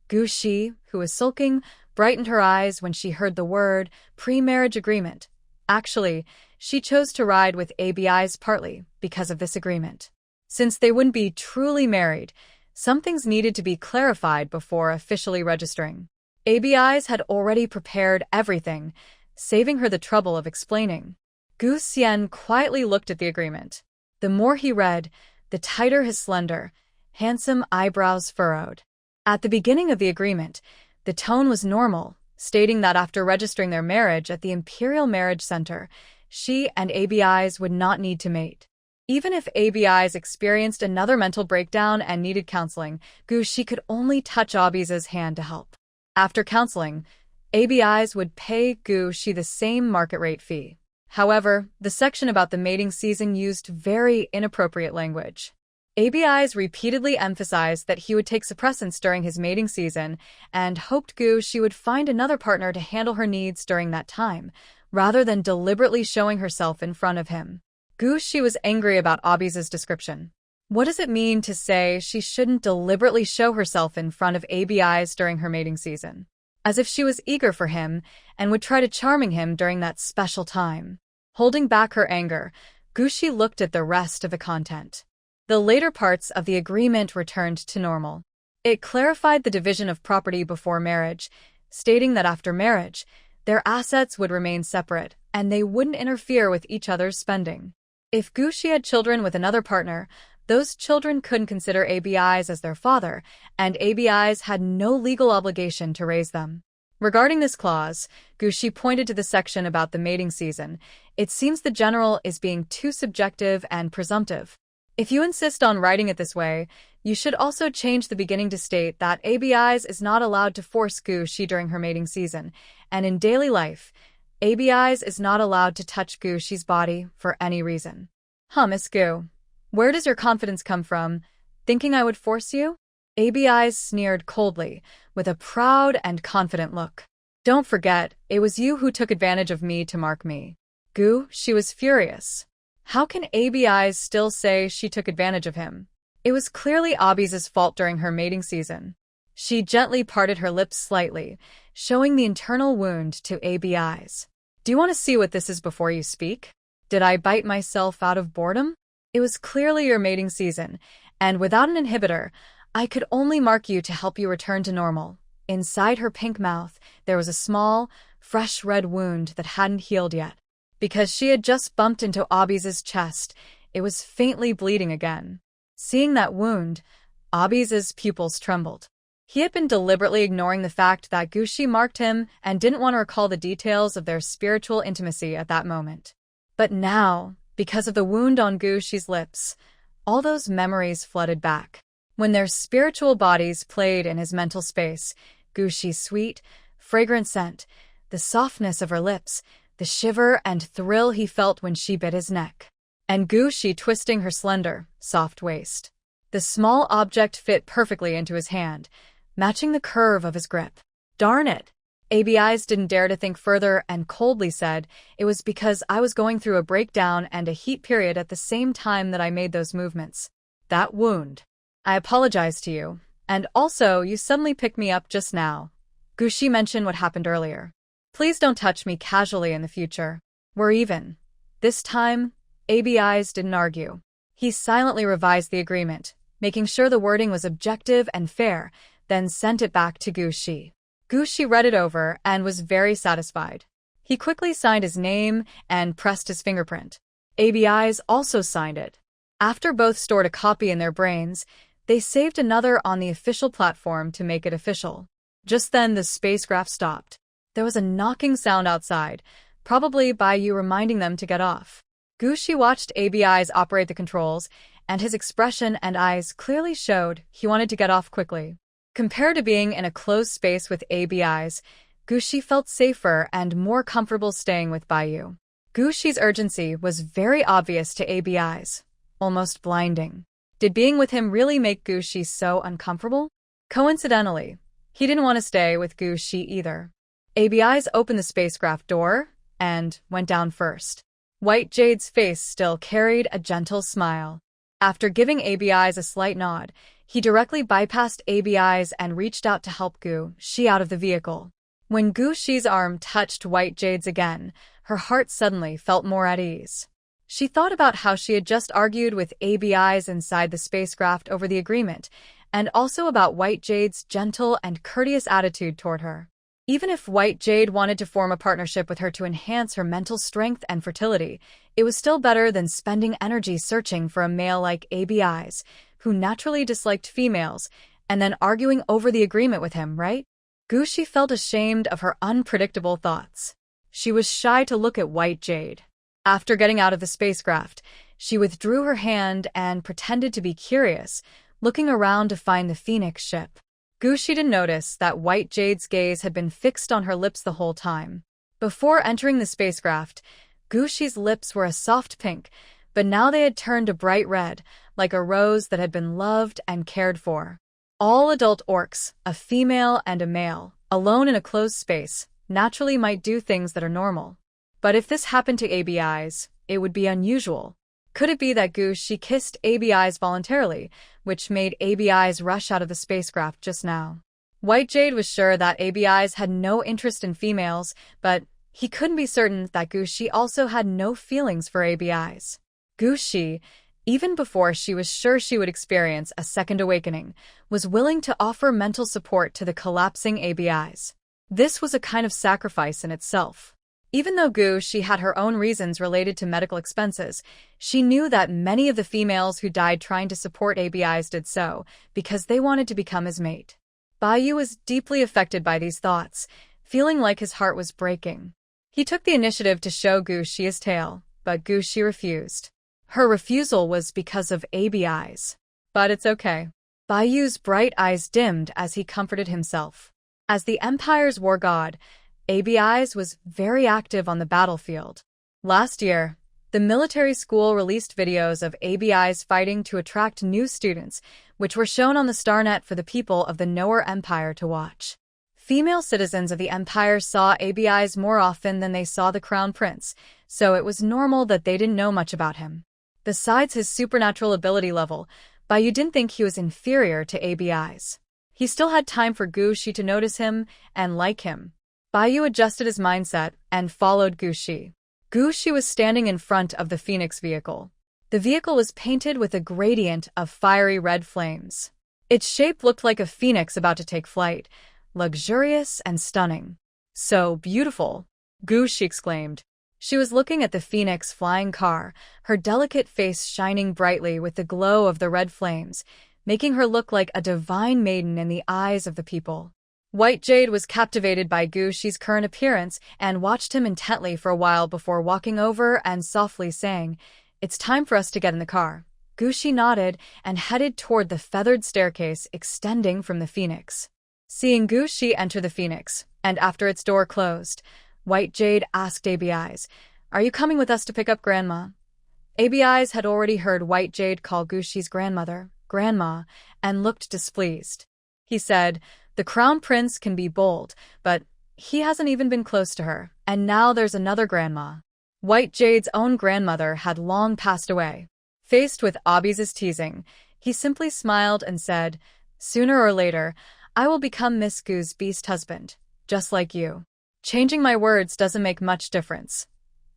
Gushi, who was sulking, brightened her eyes when she heard the word pre-marriage agreement. Actually, she chose to ride with ABIs partly because of this agreement. Since they wouldn't be truly married, some things needed to be clarified before officially registering. ABIs had already prepared everything, saving her the trouble of explaining. Gu Xian quietly looked at the agreement. The more he read, the tighter his slender, handsome eyebrows furrowed. At the beginning of the agreement, the tone was normal, stating that after registering their marriage at the Imperial Marriage Center, she and ABIs would not need to mate. Even if ABIs experienced another mental breakdown and needed counseling, Gushi could only touch Abi's hand to help. After counseling, ABIs would pay Gushi the same market rate fee. However, the section about the mating season used very inappropriate language. ABIs repeatedly emphasized that he would take suppressants during his mating season and hoped Gushi would find another partner to handle her needs during that time, rather than deliberately showing herself in front of him. Gushi was angry about Abi's description. What does it mean to say she shouldn't deliberately show herself in front of ABIs during her mating season? As if she was eager for him and would try to charming him during that special time. Holding back her anger, Gushi looked at the rest of the content. The later parts of the agreement returned to normal. It clarified the division of property before marriage, stating that after marriage, their assets would remain separate and they wouldn't interfere with each other's spending. If Gushi had children with another partner, those children couldn't consider ABIs as their father, and ABIs had no legal obligation to raise them. Regarding this clause, Gushi pointed to the section about the mating season. It seems the general is being too subjective and presumptive. If you insist on writing it this way, you should also change the beginning to state that ABIs is not allowed to force Gushi during her mating season, and in daily life, ABIs is not allowed to touch Gushi's body for any reason. Miss Gu, where does your confidence come from, thinking I would force you? ABIs sneered coldly, with a proud and confident look. Don't forget, it was you who took advantage of me to mark me. Gu, she was furious. How can ABIs still say she took advantage of him? It was clearly Abby's fault during her mating season. She gently parted her lips slightly, showing the internal wound to ABIs. Do you want to see what this is before you speak? Did I bite myself out of boredom? It was clearly your mating season, and without an inhibitor, I could only mark you to help you return to normal. Inside her pink mouth, there was a small, fresh red wound that hadn't healed yet. Because she had just bumped into Abby's chest, it was faintly bleeding again. Seeing that wound, Abby's pupils trembled. He had been deliberately ignoring the fact that Gushi marked him and didn't want to recall the details of their spiritual intimacy at that moment. But now, because of the wound on Gushi's lips, all those memories flooded back. When their spiritual bodies played in his mental space, Gushi's sweet, fragrant scent, the softness of her lips, the shiver and thrill he felt when she bit his neck, and Gushi twisting her slender, soft waist. The small object fit perfectly into his hand, matching the curve of his grip. Darn it! ABIs didn't dare to think further and coldly said, it was because I was going through a breakdown and a heat period at the same time that I made those movements. That wound. I apologize to you, and also you suddenly picked me up just now. Gushi mentioned what happened earlier. Please don't touch me casually in the future. We're even. This time, ABIs didn't argue. He silently revised the agreement, making sure the wording was objective and fair, then sent it back to Gushi. Gushi read it over and was very satisfied. He quickly signed his name and pressed his fingerprint. ABIs also signed it. After both stored a copy in their brains, they saved another on the official platform to make it official. Just then, the spacecraft stopped. There was a knocking sound outside, probably by you reminding them to get off. Gushi watched ABIs operate the controls, and his expression and eyes clearly showed he wanted to get off quickly. Compared to being in a closed space with ABIs, Gushi felt safer and more comfortable staying with Bayu. Gushi's urgency was very obvious to ABIs, almost blinding. Did being with him really make Gushi so uncomfortable? Coincidentally, he didn't want to stay with Gushi either. ABIs opened the spacecraft door and went down first. White Jade's face still carried a gentle smile. After giving ABIs a slight nod, he directly bypassed ABIs and reached out to help Gushi out of the vehicle. When Gushi's arm touched White Jade's again, her heart suddenly felt more at ease. She thought about how she had just argued with ABIs inside the spacecraft over the agreement, and also about White Jade's gentle and courteous attitude toward her. Even if White Jade wanted to form a partnership with her to enhance her mental strength and fertility, it was still better than spending energy searching for a male like ABIs, who naturally disliked females, and then arguing over the agreement with him, right? Gushi felt ashamed of her unpredictable thoughts. She was shy to look at White Jade. After getting out of the spacecraft, she withdrew her hand and pretended to be curious, looking around to find the Phoenix ship. Gushi didn't notice that White Jade's gaze had been fixed on her lips the whole time. Before entering the spacecraft, Gushi's lips were a soft pink, but now they had turned a bright red, like a rose that had been loved and cared for. All adult orcs, a female and a male, alone in a closed space, naturally might do things that are normal. But if this happened to ABIs, it would be unusual. Could it be that Gushi kissed ABIs voluntarily, which made ABIs rush out of the spacecraft just now? White Jade was sure that ABIs had no interest in females, but he couldn't be certain that Gushi also had no feelings for ABIs. Gushi, even before she was sure she would experience a second awakening, was willing to offer mental support to the collapsing ABIs. This was a kind of sacrifice in itself. Even though Gushi had her own reasons related to medical expenses, she knew that many of the females who died trying to support ABIs did so because they wanted to become his mate. Bayu was deeply affected by these thoughts, feeling like his heart was breaking. He took the initiative to show Gushi his tail, but Gushi refused. Her refusal was because of AB eyes. But it's okay. Bayu's bright eyes dimmed as he comforted himself. As the Empire's war god, AB eyes was very active on the battlefield. Last year, the military school released videos of AB eyes fighting to attract new students, which were shown on the Starnet for the people of the Noer Empire to watch. Female citizens of the Empire saw AB eyes more often than they saw the Crown Prince, so it was normal that they didn't know much about him. Besides his supernatural ability level, Bayu didn't think he was inferior to AB eyes. He still had time for Gushi to notice him and like him. Bayu adjusted his mindset and followed Gushi. Gushi was standing in front of the Phoenix vehicle. The vehicle was painted with a gradient of fiery red flames. Its shape looked like a phoenix about to take flight, luxurious and stunning. "So beautiful," Gushi exclaimed. She was looking at the Phoenix flying car, her delicate face shining brightly with the glow of the red flames, making her look like a divine maiden in the eyes of the people. White Jade was captivated by Gushi's current appearance and watched him intently for a while before walking over and softly saying, "It's time for us to get in the car." Gushi nodded and headed toward the feathered staircase extending from the Phoenix. Seeing Gushi enter the Phoenix, and after its door closed, White Jade asked AB Eyes, "Are you coming with us to pick up Grandma?" AB Eyes had already heard White Jade call Gushi's grandmother, Grandma, and looked displeased. He said, "The Crown Prince can be bold, but he hasn't even been close to her, and now there's another grandma." White Jade's own grandmother had long passed away. Faced with Abi's teasing, he simply smiled and said, "Sooner or later, I will become Miss Gu's beast husband, just like you. Changing my words doesn't make much difference."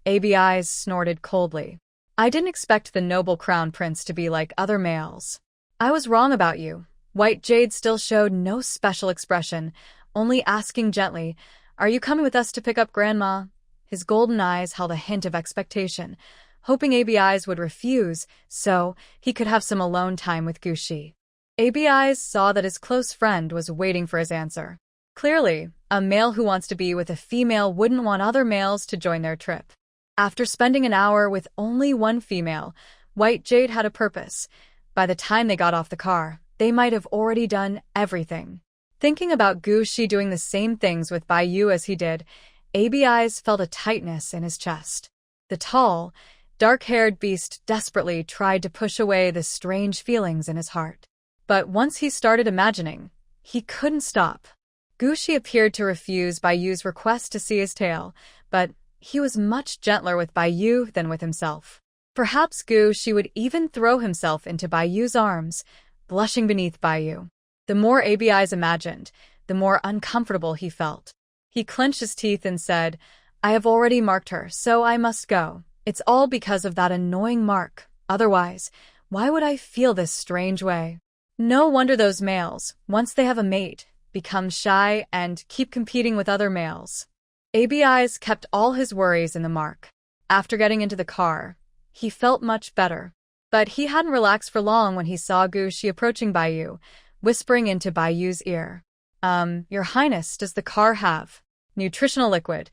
AB Eyes snorted coldly. "I didn't expect the noble Crown Prince to be like other males. I was wrong about you." White Jade still showed no special expression, only asking gently, "Are you coming with us to pick up Grandma?" His golden eyes held a hint of expectation, hoping AB Eyes would refuse so he could have some alone time with Gushi. AB Eyes saw that his close friend was waiting for his answer. Clearly, a male who wants to be with a female wouldn't want other males to join their trip. After spending an hour with only one female, White Jade had a purpose. By the time they got off the car, they might have already done everything. Thinking about Gushi doing the same things with Bayu as he did, AB Eyes felt a tightness in his chest. The tall, dark-haired beast desperately tried to push away the strange feelings in his heart. But once he started imagining, he couldn't stop. Gushi appeared to refuse Bayu's request to see his tail, but he was much gentler with Bayu than with himself. Perhaps Gushi would even throw himself into Bayu's arms, blushing beneath Bayu. The more AB Eyes imagined, the more uncomfortable he felt. He clenched his teeth and said, "I have already marked her, so I must go. It's all because of that annoying mark. Otherwise, why would I feel this strange way?" No wonder those males, once they have a mate, become shy and keep competing with other males. AB Eyes kept all his worries in the mark. After getting into the car, he felt much better. But he hadn't relaxed for long when he saw Gushi approaching Bayu, whispering into Bayu's ear. Your Highness, does the car have nutritional liquid?"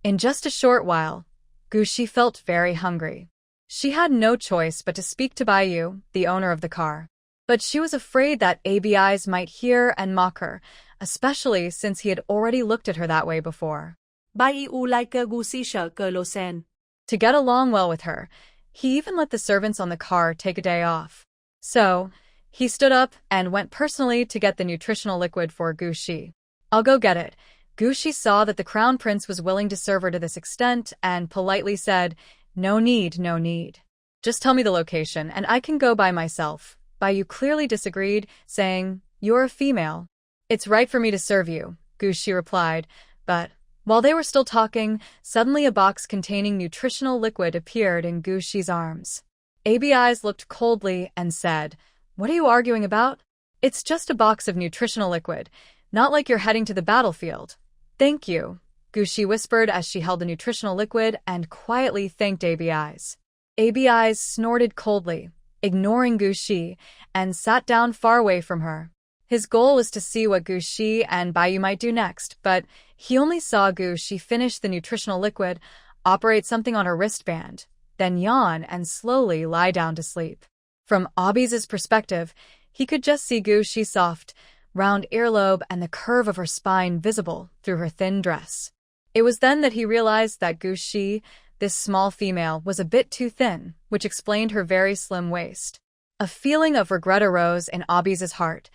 In just a short while, Gushi felt very hungry. She had no choice but to speak to Bayu, the owner of the car. But she was afraid that AB Eyes might hear and mock her, especially since he had already looked at her that way before. Bayu like Gushi sợ cờ lộ sen. To get along well with her, he even let the servants on the car take a day off. So, he stood up and went personally to get the nutritional liquid for Gushi. "I'll go get it." Gushi saw that the Crown Prince was willing to serve her to this extent and politely said, "No need, no need. Just tell me the location and I can go by myself." Bayu clearly disagreed, saying, "You're a female. It's right for me to serve you," Gushi replied, but while they were still talking, suddenly a box containing nutritional liquid appeared in Gushi's arms. AB Eyes looked coldly and said, "What are you arguing about? It's just a box of nutritional liquid, not like you're heading to the battlefield." "Thank you," Gushi whispered as she held the nutritional liquid and quietly thanked AB Eyes. AB Eyes snorted coldly, ignoring Gushi, and sat down far away from her. His goal was to see what Gushi and Bayu might do next, but he only saw Gushi finish the nutritional liquid, operate something on her wristband, then yawn and slowly lie down to sleep. From Abi's perspective, he could just see Guxi's soft, round earlobe and the curve of her spine visible through her thin dress. It was then that he realized that Guxi, this small female, was a bit too thin, which explained her very slim waist. A feeling of regret arose in Abi's heart.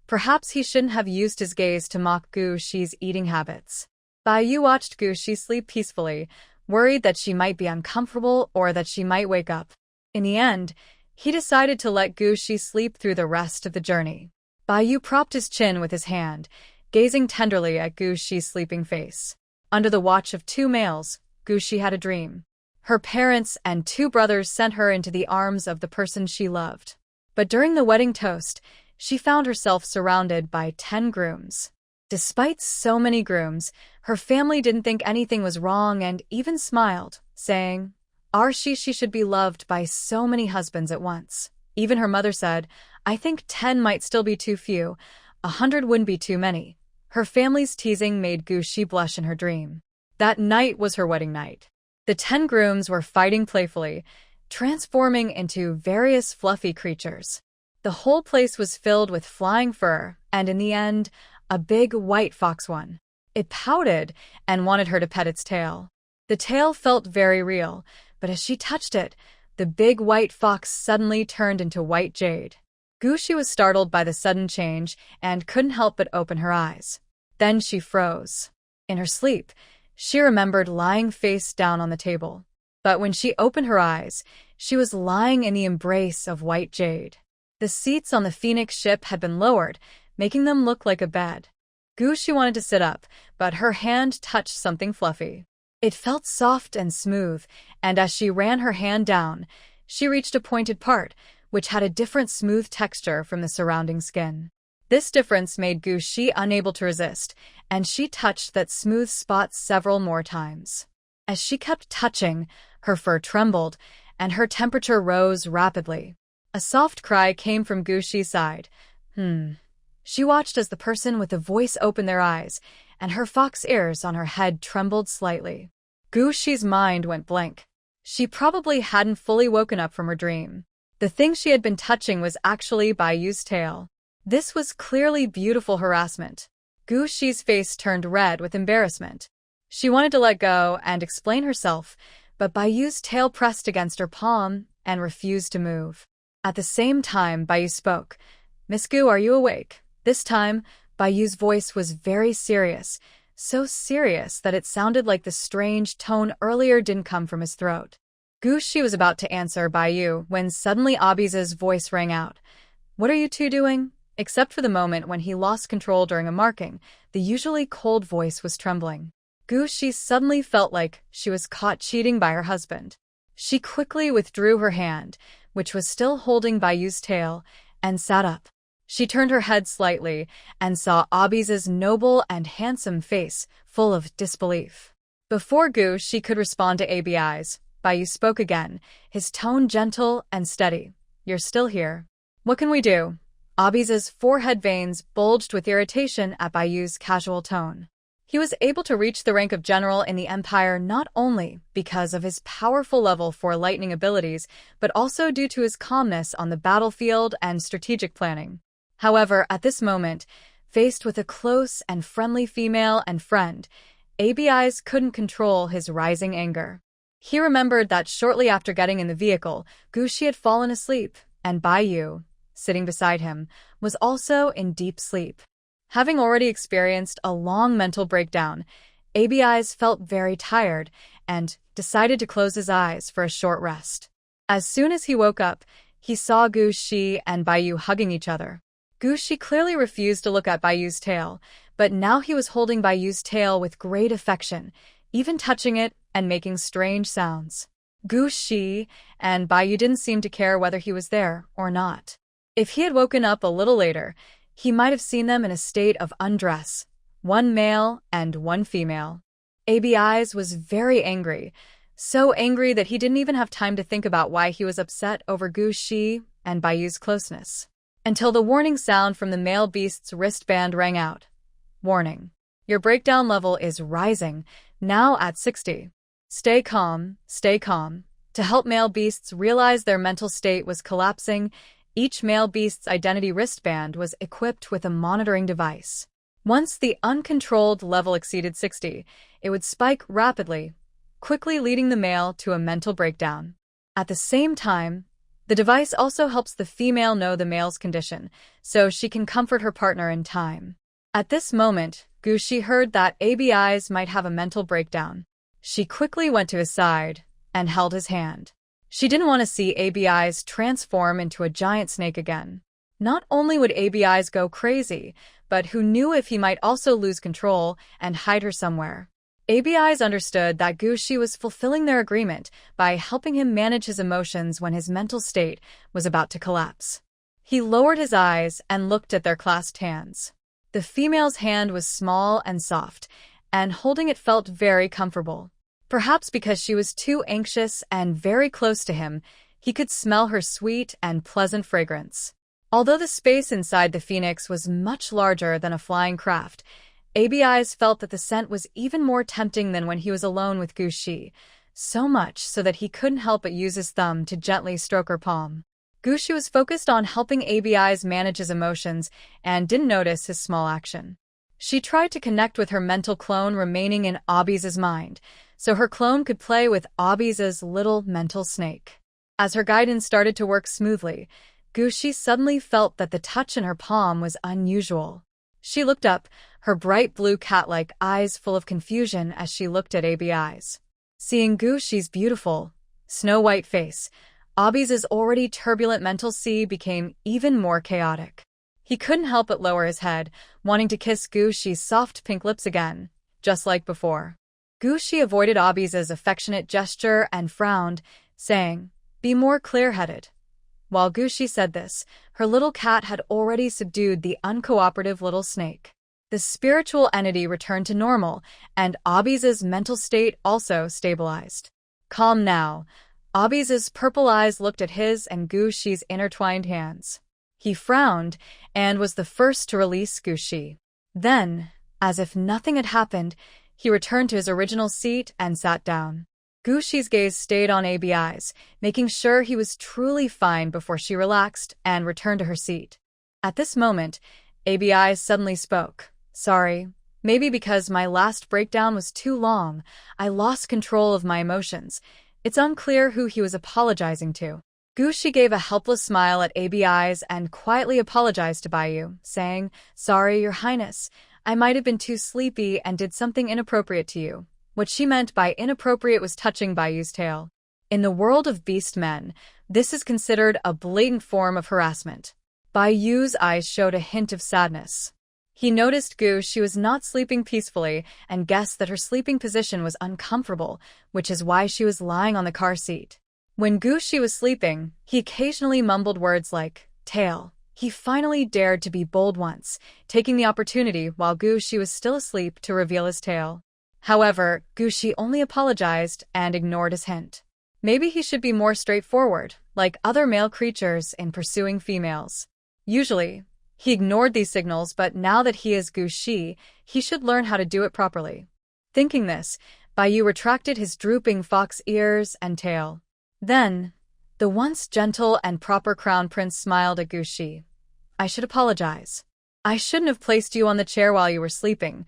Perhaps he shouldn't have used his gaze to mock Guxi's eating habits. Baiyu watched Guxi sleep peacefully, worried that she might be uncomfortable or that she might wake up. In the end, he decided to let Guxi sleep through the rest of the journey. Baiyu propped his chin with his hand, gazing tenderly at Guxi's sleeping face. Under the watch of 2 males, Guxi had a dream. Her parents and 2 brothers sent her into the arms of the person she loved. But during the wedding toast, she found herself surrounded by 10 grooms. Despite so many grooms, her family didn't think anything was wrong and even smiled, saying, she should be loved by so many husbands at once. Even her mother said, I think 10 might still be too few, 100 wouldn't be too many. Her family's teasing made Guxi blush in her dream. That night was her wedding night. The 10 grooms were fighting playfully, transforming into various fluffy creatures. The whole place was filled with flying fur, and in the end, a big white fox won. It pouted and wanted her to pet its tail. The tail felt very real, but as she touched it, the big white fox suddenly turned into white jade. Guxi was startled by the sudden change and couldn't help but open her eyes. Then she froze. In her sleep, she remembered lying face down on the table. But when she opened her eyes, she was lying in the embrace of white jade. The seats on the Phoenix ship had been lowered, making them look like a bed. Guxi wanted to sit up, but her hand touched something fluffy. It felt soft and smooth, and as she ran her hand down, she reached a pointed part, which had a different smooth texture from the surrounding skin. This difference made Guxi unable to resist, and she touched that smooth spot several more times. As she kept touching, her fur trembled, and her temperature rose rapidly. A soft cry came from Guxi's side. She watched as the person with the voice opened their eyes, and her fox ears on her head trembled slightly. Guxi's mind went blank. She probably hadn't fully woken up from her dream. The thing she had been touching was actually Baiyu's tail. This was clearly beautiful harassment. Guxi's face turned red with embarrassment. She wanted to let go and explain herself, but Baiyu's tail pressed against her palm and refused to move. At the same time, Baiyu spoke. Miss Gu, are you awake? This time, Baiyu's voice was very serious, so serious that it sounded like the strange tone earlier didn't come from his throat. Guxi was about to answer Baiyu when suddenly Abi's voice rang out. What are you 2 doing? Except for the moment when he lost control during a marking, the usually cold voice was trembling. Guxi suddenly felt like she was caught cheating by her husband. She quickly withdrew her hand, which was still holding Baiyu's tail, and sat up. She turned her head slightly and saw Abi's noble and handsome face, full of disbelief. Before Guxi could respond to Abi's, Baiyu spoke again, his tone gentle and steady. You're still here. What can we do? Abi's forehead veins bulged with irritation at Baiyu's casual tone. He was able to reach the rank of general in the Empire not only because of his powerful level 4 lightning abilities, but also due to his calmness on the battlefield and strategic planning. However, at this moment, faced with a close and friendly female and friend, Abi's couldn't control his rising anger. He remembered that shortly after getting in the vehicle, Guxi had fallen asleep, and Baiyu, sitting beside him, was also in deep sleep. Having already experienced a long mental breakdown, Abi's felt very tired and decided to close his eyes for a short rest. As soon as he woke up, he saw Guxi and Baiyu hugging each other. Guxi clearly refused to look at Baiyu's tail, but now he was holding Baiyu's tail with great affection, even touching it and making strange sounds. Guxi and Baiyu didn't seem to care whether he was there or not. If he had woken up a little later, he might have seen them in a state of undress, 1 male and 1 female. Abi's was very angry, so angry that he didn't even have time to think about why he was upset over Guxi and Baiyu's closeness. Until the warning sound from the male beast's wristband rang out. Warning. Your breakdown level is rising, now at 60. Stay calm, To help male beasts realize their mental state was collapsing, each male beast's identity wristband was equipped with a monitoring device. Once the uncontrolled level exceeded 60, it would spike rapidly, quickly leading the male to a mental breakdown. At the same time, the device also helps the female know the male's condition, so she can comfort her partner in time. At this moment, Gushi heard that ABI's might have a mental breakdown. She quickly went to his side and held his hand. She didn't want to see ABI's transform into a giant snake again. Not only would ABI's go crazy, but who knew if he might also lose control and hide her somewhere. ABI's understood that Gushi was fulfilling their agreement by helping him manage his emotions when his mental state was about to collapse. He lowered his eyes and looked at their clasped hands. The female's hand was small and soft, and holding it felt very comfortable. Perhaps because she was too anxious and very close to him, he could smell her sweet and pleasant fragrance. Although the space inside the phoenix was much larger than a flying craft, ABI's felt that the scent was even more tempting than when he was alone with Gushi, so much so that he couldn't help but use his thumb to gently stroke her palm. Gushi was focused on helping ABI's manage his emotions and didn't notice his small action. She tried to connect with her mental clone remaining in Abiz's mind, so her clone could play with Abiz's little mental snake. As her guidance started to work smoothly, Gushi suddenly felt that the touch in her palm was unusual. She looked up, her bright blue cat-like eyes full of confusion as she looked at ABI's. Seeing Gushi's beautiful, snow-white face, Abiz's already turbulent mental sea became even more chaotic. He couldn't help but lower his head, wanting to kiss Gushi's soft pink lips again, just like before. Gushi avoided Abiz's affectionate gesture and frowned, saying, "Be more clear-headed." While Gushi said this, her little cat had already subdued the uncooperative little snake. The spiritual entity returned to normal, and Abiz's mental state also stabilized. Calm now, Abiz's purple eyes looked at his and Gushi's intertwined hands. He frowned and was the first to release Gushi. Then, as if nothing had happened, he returned to his original seat and sat down. Gushi's gaze stayed on ABI's, making sure he was truly fine before she relaxed and returned to her seat. At this moment, ABI suddenly spoke. "Sorry, maybe because my last breakdown was too long, I lost control of my emotions. It's unclear who he was apologizing to." Gushi gave a helpless smile at ABI's and quietly apologized to Baiyu, saying, "Sorry, Your Highness, I might have been too sleepy and did something inappropriate to you." What she meant by inappropriate was touching Baiyu's tail. In the world of beast men, this is considered a blatant form of harassment. Baiyu's eyes showed a hint of sadness. He noticed Gushi was not sleeping peacefully and guessed that her sleeping position was uncomfortable, which is why she was lying on the car seat. When Gushi was sleeping, he occasionally mumbled words like, "tail." He finally dared to be bold once, taking the opportunity while Gushi was still asleep to reveal his tail. However, Gushi only apologized and ignored his hint. Maybe he should be more straightforward, like other male creatures in pursuing females. Usually, he ignored these signals, but now that he is Gushi, he should learn how to do it properly. Thinking this, Baiyu retracted his drooping fox ears and tail. Then, the once gentle and proper crown prince smiled at Gushi. "I should apologize. I shouldn't have placed you on the chair while you were sleeping."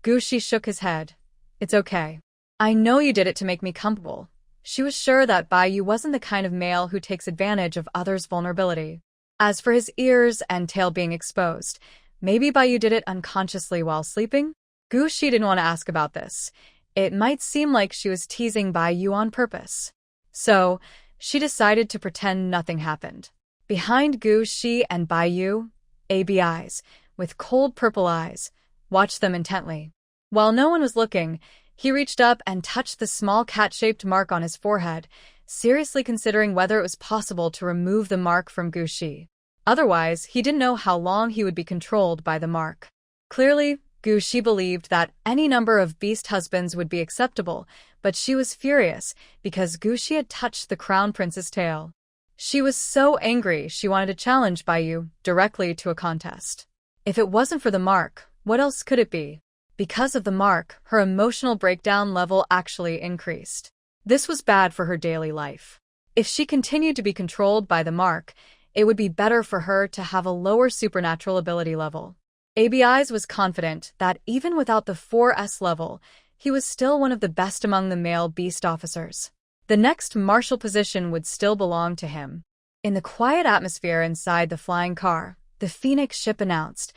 Gushi shook his head. "It's okay. I know you did it to make me comfortable." She was sure that Baiyu wasn't the kind of male who takes advantage of others' vulnerability. As for his ears and tail being exposed, maybe Baiyu did it unconsciously while sleeping? Gushi didn't want to ask about this. It might seem like she was teasing Baiyu on purpose. So, she decided to pretend nothing happened. Behind Gushi and Baiyu, ABI's, with cold purple eyes, watched them intently. While no one was looking, he reached up and touched the small cat-shaped mark on his forehead, seriously considering whether it was possible to remove the mark from Gushi. Otherwise, he didn't know how long he would be controlled by the mark. Clearly, Gushi believed that any number of beast husbands would be acceptable, but she was furious because Gushi had touched the crown prince's tail. She was so angry she wanted to challenge Baiyu directly to a contest. If it wasn't for the mark, what else could it be? Because of the mark, her emotional breakdown level actually increased. This was bad for her daily life. If she continued to be controlled by the mark, it would be better for her to have a lower supernatural ability level. ABI's was confident that even without the 4S level, he was still one of the best among the male beast officers. The next marshal position would still belong to him. In the quiet atmosphere inside the flying car, the Phoenix ship announced,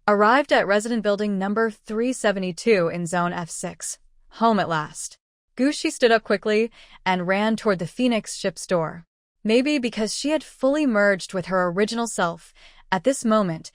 arrived at resident building number 372 in Zone F6. Home at last. Gushi stood up quickly and ran toward the Phoenix ship's door. Maybe because she had fully merged with her original self, at this moment,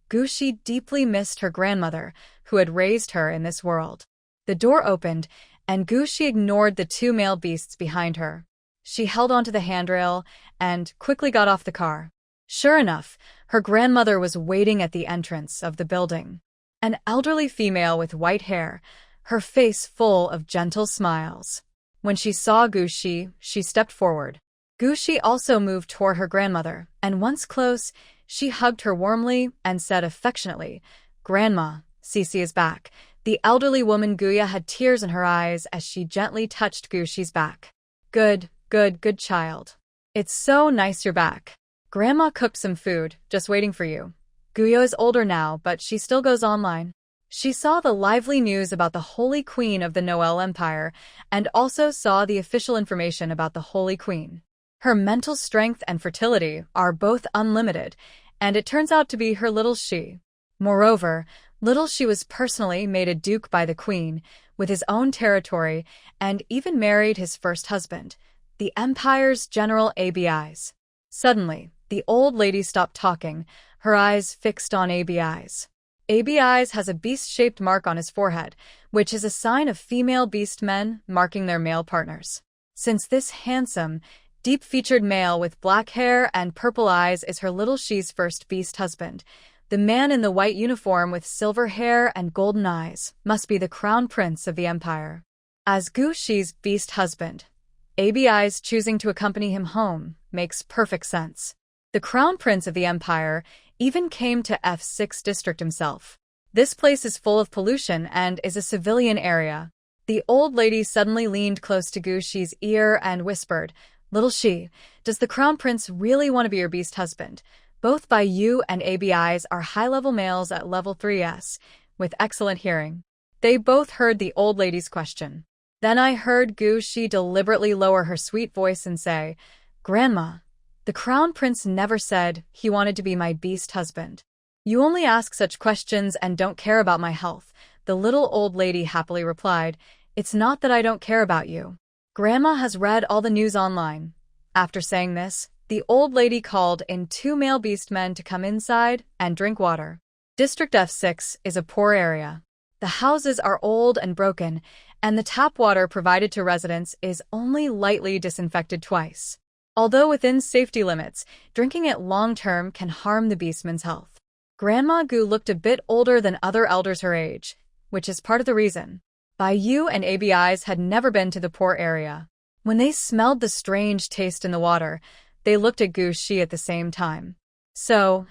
Gushi deeply missed her grandmother, who had raised her in this world. The door opened, and Gushi ignored the two male beasts behind her. She held onto the handrail and quickly got off the car. Sure enough, her grandmother was waiting at the entrance of the building. An elderly female with white hair, her face full of gentle smiles. When she saw Gushi, she stepped forward. Gushi also moved toward her grandmother, and once close, she hugged her warmly and said affectionately, "Grandma, Cece is back." The elderly woman Guya had tears in her eyes as she gently touched Gushi's back. Good child. It's so nice you're back. Grandma cooked some food, just waiting for you. Guya is older now, but she still goes online. She saw the lively news about the Holy Queen of the Noel Empire and also saw the official information about the Holy Queen. Her mental strength and fertility are both unlimited, and it turns out to be her little she. Moreover, little she was personally made a duke by the queen, with his own territory, and even married his first husband, the empire's general ABI's. Suddenly, the old lady stopped talking, her eyes fixed on ABI's. ABI's has a beast-shaped mark on his forehead, which is a sign of female beast men marking their male partners. Since this handsome, deep-featured male with black hair and purple eyes is her little she's first beast husband, the man in the white uniform with silver hair and golden eyes must be the crown prince of the empire. As Gushi's beast husband, ABI's choosing to accompany him home makes perfect sense. The crown prince of the empire even came to F6 district himself. This place is full of pollution and is a civilian area. The old lady suddenly leaned close to Gushi's ear and whispered, "Little she, does the crown prince really want to be your beast husband? Both by you and ABI's are high-level males at level 3S, with excellent hearing." They both heard the old lady's question. Then I heard Gushi deliberately lower her sweet voice and say, "Grandma, the crown prince never said he wanted to be my beast husband. You only ask such questions and don't care about my health," the little old lady happily replied. "It's not that I don't care about you. Grandma has read all the news online." After saying this, the old lady called in two male beast men to come inside and drink water. District F6 is a poor area. The houses are old and broken, and the tap water provided to residents is only lightly disinfected twice. Although within safety limits, drinking it long-term can harm the beastman's health. Grandma Gu looked a bit older than other elders her age, which is part of the reason. Bai and ABI's had never been to the poor area. When they smelled the strange taste in the water, they looked at Gushi at the same time. So,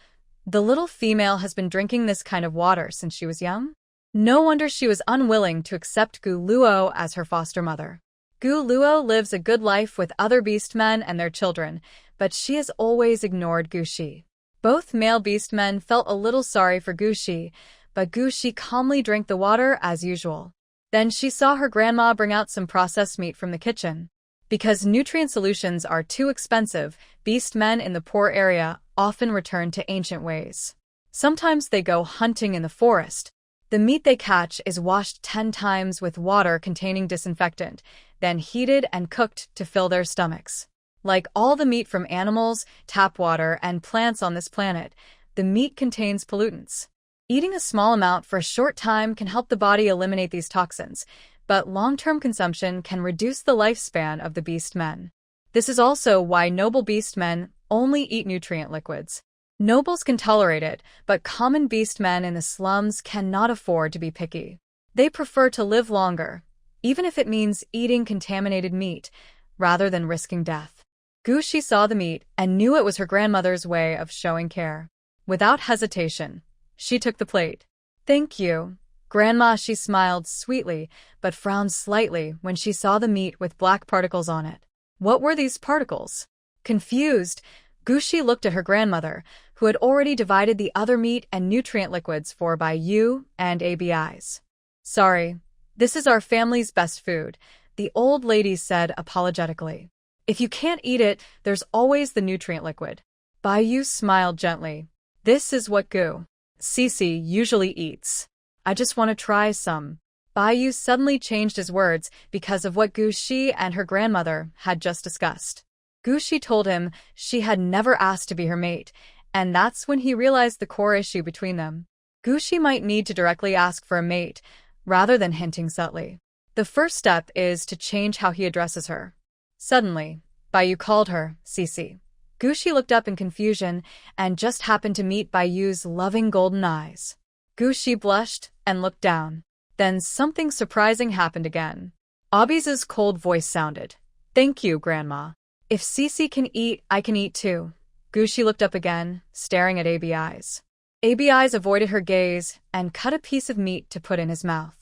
the little female has been drinking this kind of water since she was young? No wonder she was unwilling to accept Gu Luo as her foster mother. Gu Luo lives a good life with other beastmen and their children, but she has always ignored Gushi. Both male beastmen felt a little sorry for Gushi, but Gushi calmly drank the water as usual. Then she saw her grandma bring out some processed meat from the kitchen. Because nutrient solutions are too expensive, beastmen in the poor area often return to ancient ways. Sometimes they go hunting in the forest. The meat they catch is washed 10 times with water containing disinfectant, then heated and cooked to fill their stomachs. Like all the meat from animals, tap water, and plants on this planet, the meat contains pollutants. Eating a small amount for a short time can help the body eliminate these toxins, but long-term consumption can reduce the lifespan of the beast men. This is also why noble beast men only eat nutrient liquids. Nobles can tolerate it, but common beast men in the slums cannot afford to be picky. They prefer to live longer, even if it means eating contaminated meat, rather than risking death. Gushi saw the meat and knew it was her grandmother's way of showing care. Without hesitation, she took the plate. "Thank you, Grandma, she smiled sweetly, but frowned slightly when she saw the meat with black particles on it. What were these particles? Confused, Gushi looked at her grandmother, who had already divided the other meat and nutrient liquids for Baiyu and ABIs. Sorry, this is our family's best food, the old lady said apologetically. If you can't eat it, there's always the nutrient liquid. Baiyu smiled gently. This is what Cici usually eats. I just want to try some. Baiyu suddenly changed his words because of what Gushi and her grandmother had just discussed. Gushi told him she had never asked to be her mate, and that's when he realized the core issue between them. Gushi might need to directly ask for a mate, rather than hinting subtly. The first step is to change how he addresses her. Suddenly, Baiyu called her Cici. Gushi looked up in confusion and just happened to meet Baiyu's loving golden eyes. Gushi blushed and looked down. Then something surprising happened again. Abi's cold voice sounded. Thank you, Grandma. If Cici can eat, I can eat too. Gushi looked up again, staring at ABI's. ABI's avoided her gaze and cut a piece of meat to put in his mouth.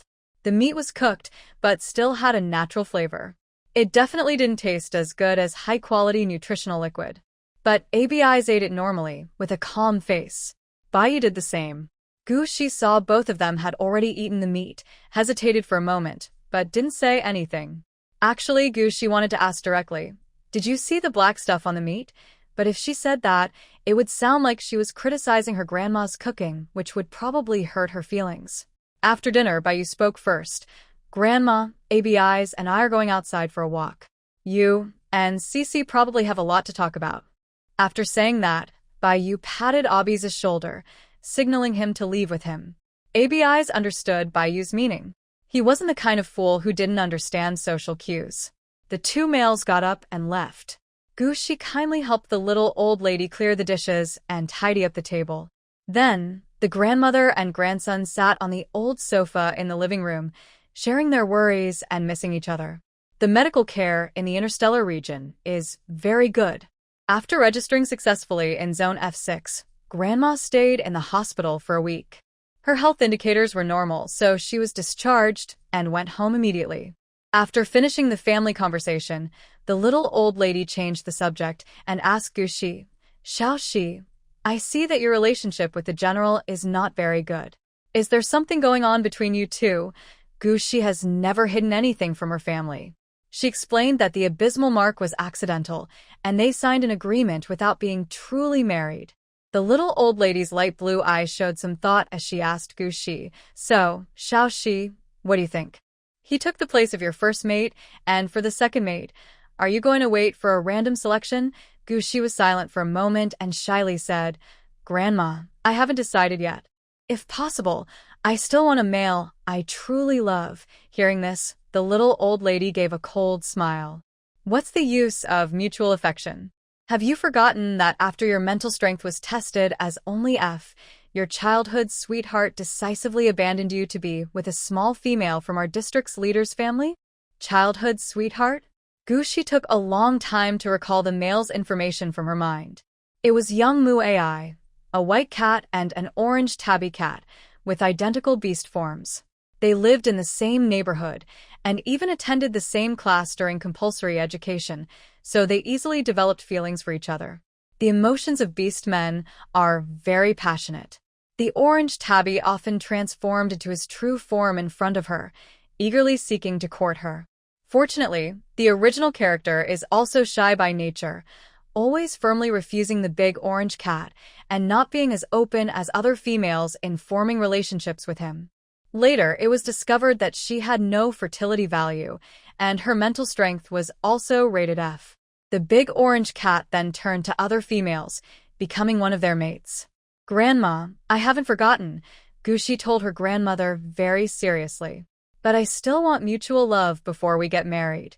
The meat was cooked, but still had a natural flavor. It definitely didn't taste as good as high-quality nutritional liquid. But ABI's ate it normally, with a calm face. Baiyu did the same. Gushi saw both of them had already eaten the meat, hesitated for a moment, but didn't say anything. Actually, Gushi wanted to ask directly, did you see the black stuff on the meat? But if she said that, it would sound like she was criticizing her grandma's cooking, which would probably hurt her feelings. After dinner, Baiyu spoke first. Grandma, ABI's, and I are going outside for a walk. You and Cici probably have a lot to talk about. After saying that, Baiyu patted Abi's shoulder, signaling him to leave with him. ABI's understood Baiyu's meaning. He wasn't the kind of fool who didn't understand social cues. The two males got up and left. Gushi kindly helped the little old lady clear the dishes and tidy up the table. Then, the grandmother and grandson sat on the old sofa in the living room, sharing their worries and missing each other. The medical care in the interstellar region is very good. After registering successfully in Zone F6, Grandma stayed in the hospital for a week. Her health indicators were normal, so she was discharged and went home immediately. After finishing the family conversation, the little old lady changed the subject and asked Gushi, Xiaoxi, I see that your relationship with the general is not very good. Is there something going on between you two? Gushi has never hidden anything from her family. She explained that the abysmal mark was accidental, and they signed an agreement without being truly married. The little old lady's light blue eyes showed some thought as she asked Gushi, So, Xiaoxi, what do you think? He took the place of your first mate, and for the second mate, are you going to wait for a random selection? Gushi was silent for a moment and shyly said, Grandma, I haven't decided yet. If possible, I still want a male I truly love. Hearing this, the little old lady gave a cold smile. What's the use of mutual affection? Have you forgotten that after your mental strength was tested as only F, your childhood sweetheart decisively abandoned you to be with a small female from our district's leader's family? Childhood sweetheart? Gushi took a long time to recall the male's information from her mind. It was young Mu Ai, a white cat and an orange tabby cat, with identical beast forms. They lived in the same neighborhood and even attended the same class during compulsory education, so they easily developed feelings for each other. The emotions of beast men are very passionate. The orange tabby often transformed into his true form in front of her, eagerly seeking to court her. Fortunately, the original character is also shy by nature, always firmly refusing the big orange cat and not being as open as other females in forming relationships with him. Later, it was discovered that she had no fertility value, and her mental strength was also rated F. The big orange cat then turned to other females, becoming one of their mates. Grandma, I haven't forgotten, Gushi told her grandmother very seriously. But I still want mutual love before we get married.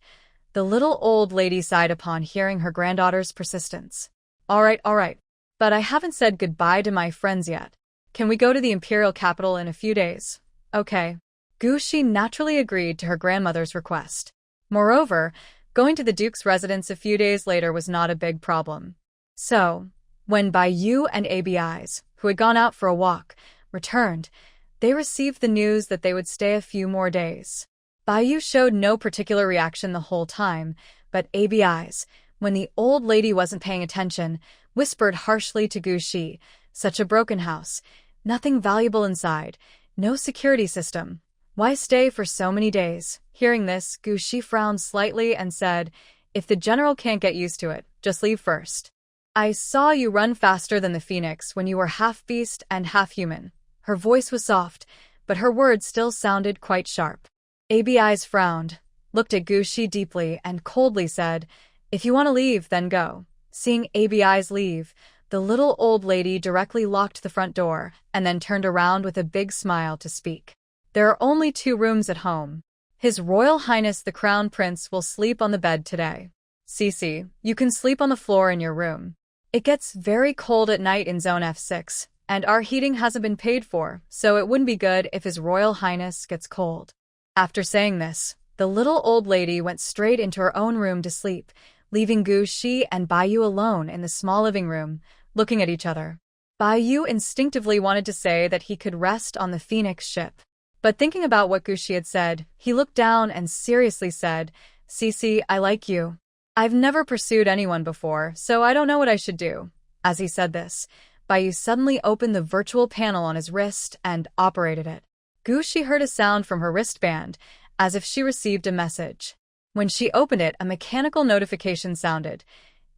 The little old lady sighed upon hearing her granddaughter's persistence. All right, but I haven't said goodbye to my friends yet. Can we go to the imperial capital in a few days? Okay. Gushi naturally agreed to her grandmother's request. Moreover, going to the Duke's residence a few days later was not a big problem. So, when Baiyu and ABI's, who had gone out for a walk, returned, They received the news that they would stay a few more days. Baiyu showed no particular reaction the whole time, but ABI's, when the old lady wasn't paying attention, whispered harshly to Gushi, "Such a broken house. Nothing valuable inside. No security system. Why stay for so many days?" Hearing this, Gushi frowned slightly and said, "If the general can't get used to it, just leave first. I saw you run faster than the phoenix when you were half beast and half human." Her voice was soft, but her words still sounded quite sharp. ABI's frowned, looked at Gushi deeply, and coldly said, "If you want to leave, then go." Seeing ABI's leave, the little old lady directly locked the front door and then turned around with a big smile to speak. "There are only 2 rooms at home. His Royal Highness the Crown Prince will sleep on the bed today. Cece, you can sleep on the floor in your room. It gets very cold at night in Zone F6, and our heating hasn't been paid for, so it wouldn't be good if His Royal Highness gets cold." After saying this, the little old lady went straight into her own room to sleep, leaving Gushi and Baiyu alone in the small living room, looking at each other. Baiyu instinctively wanted to say that he could rest on the Phoenix ship. But thinking about what Gushi had said, he looked down and seriously said, "Cece, I like you. I've never pursued anyone before, so I don't know what I should do." As he said this, Baiyu suddenly opened the virtual panel on his wrist and operated it. Gushi heard a sound from her wristband, as if she received a message. When she opened it, a mechanical notification sounded.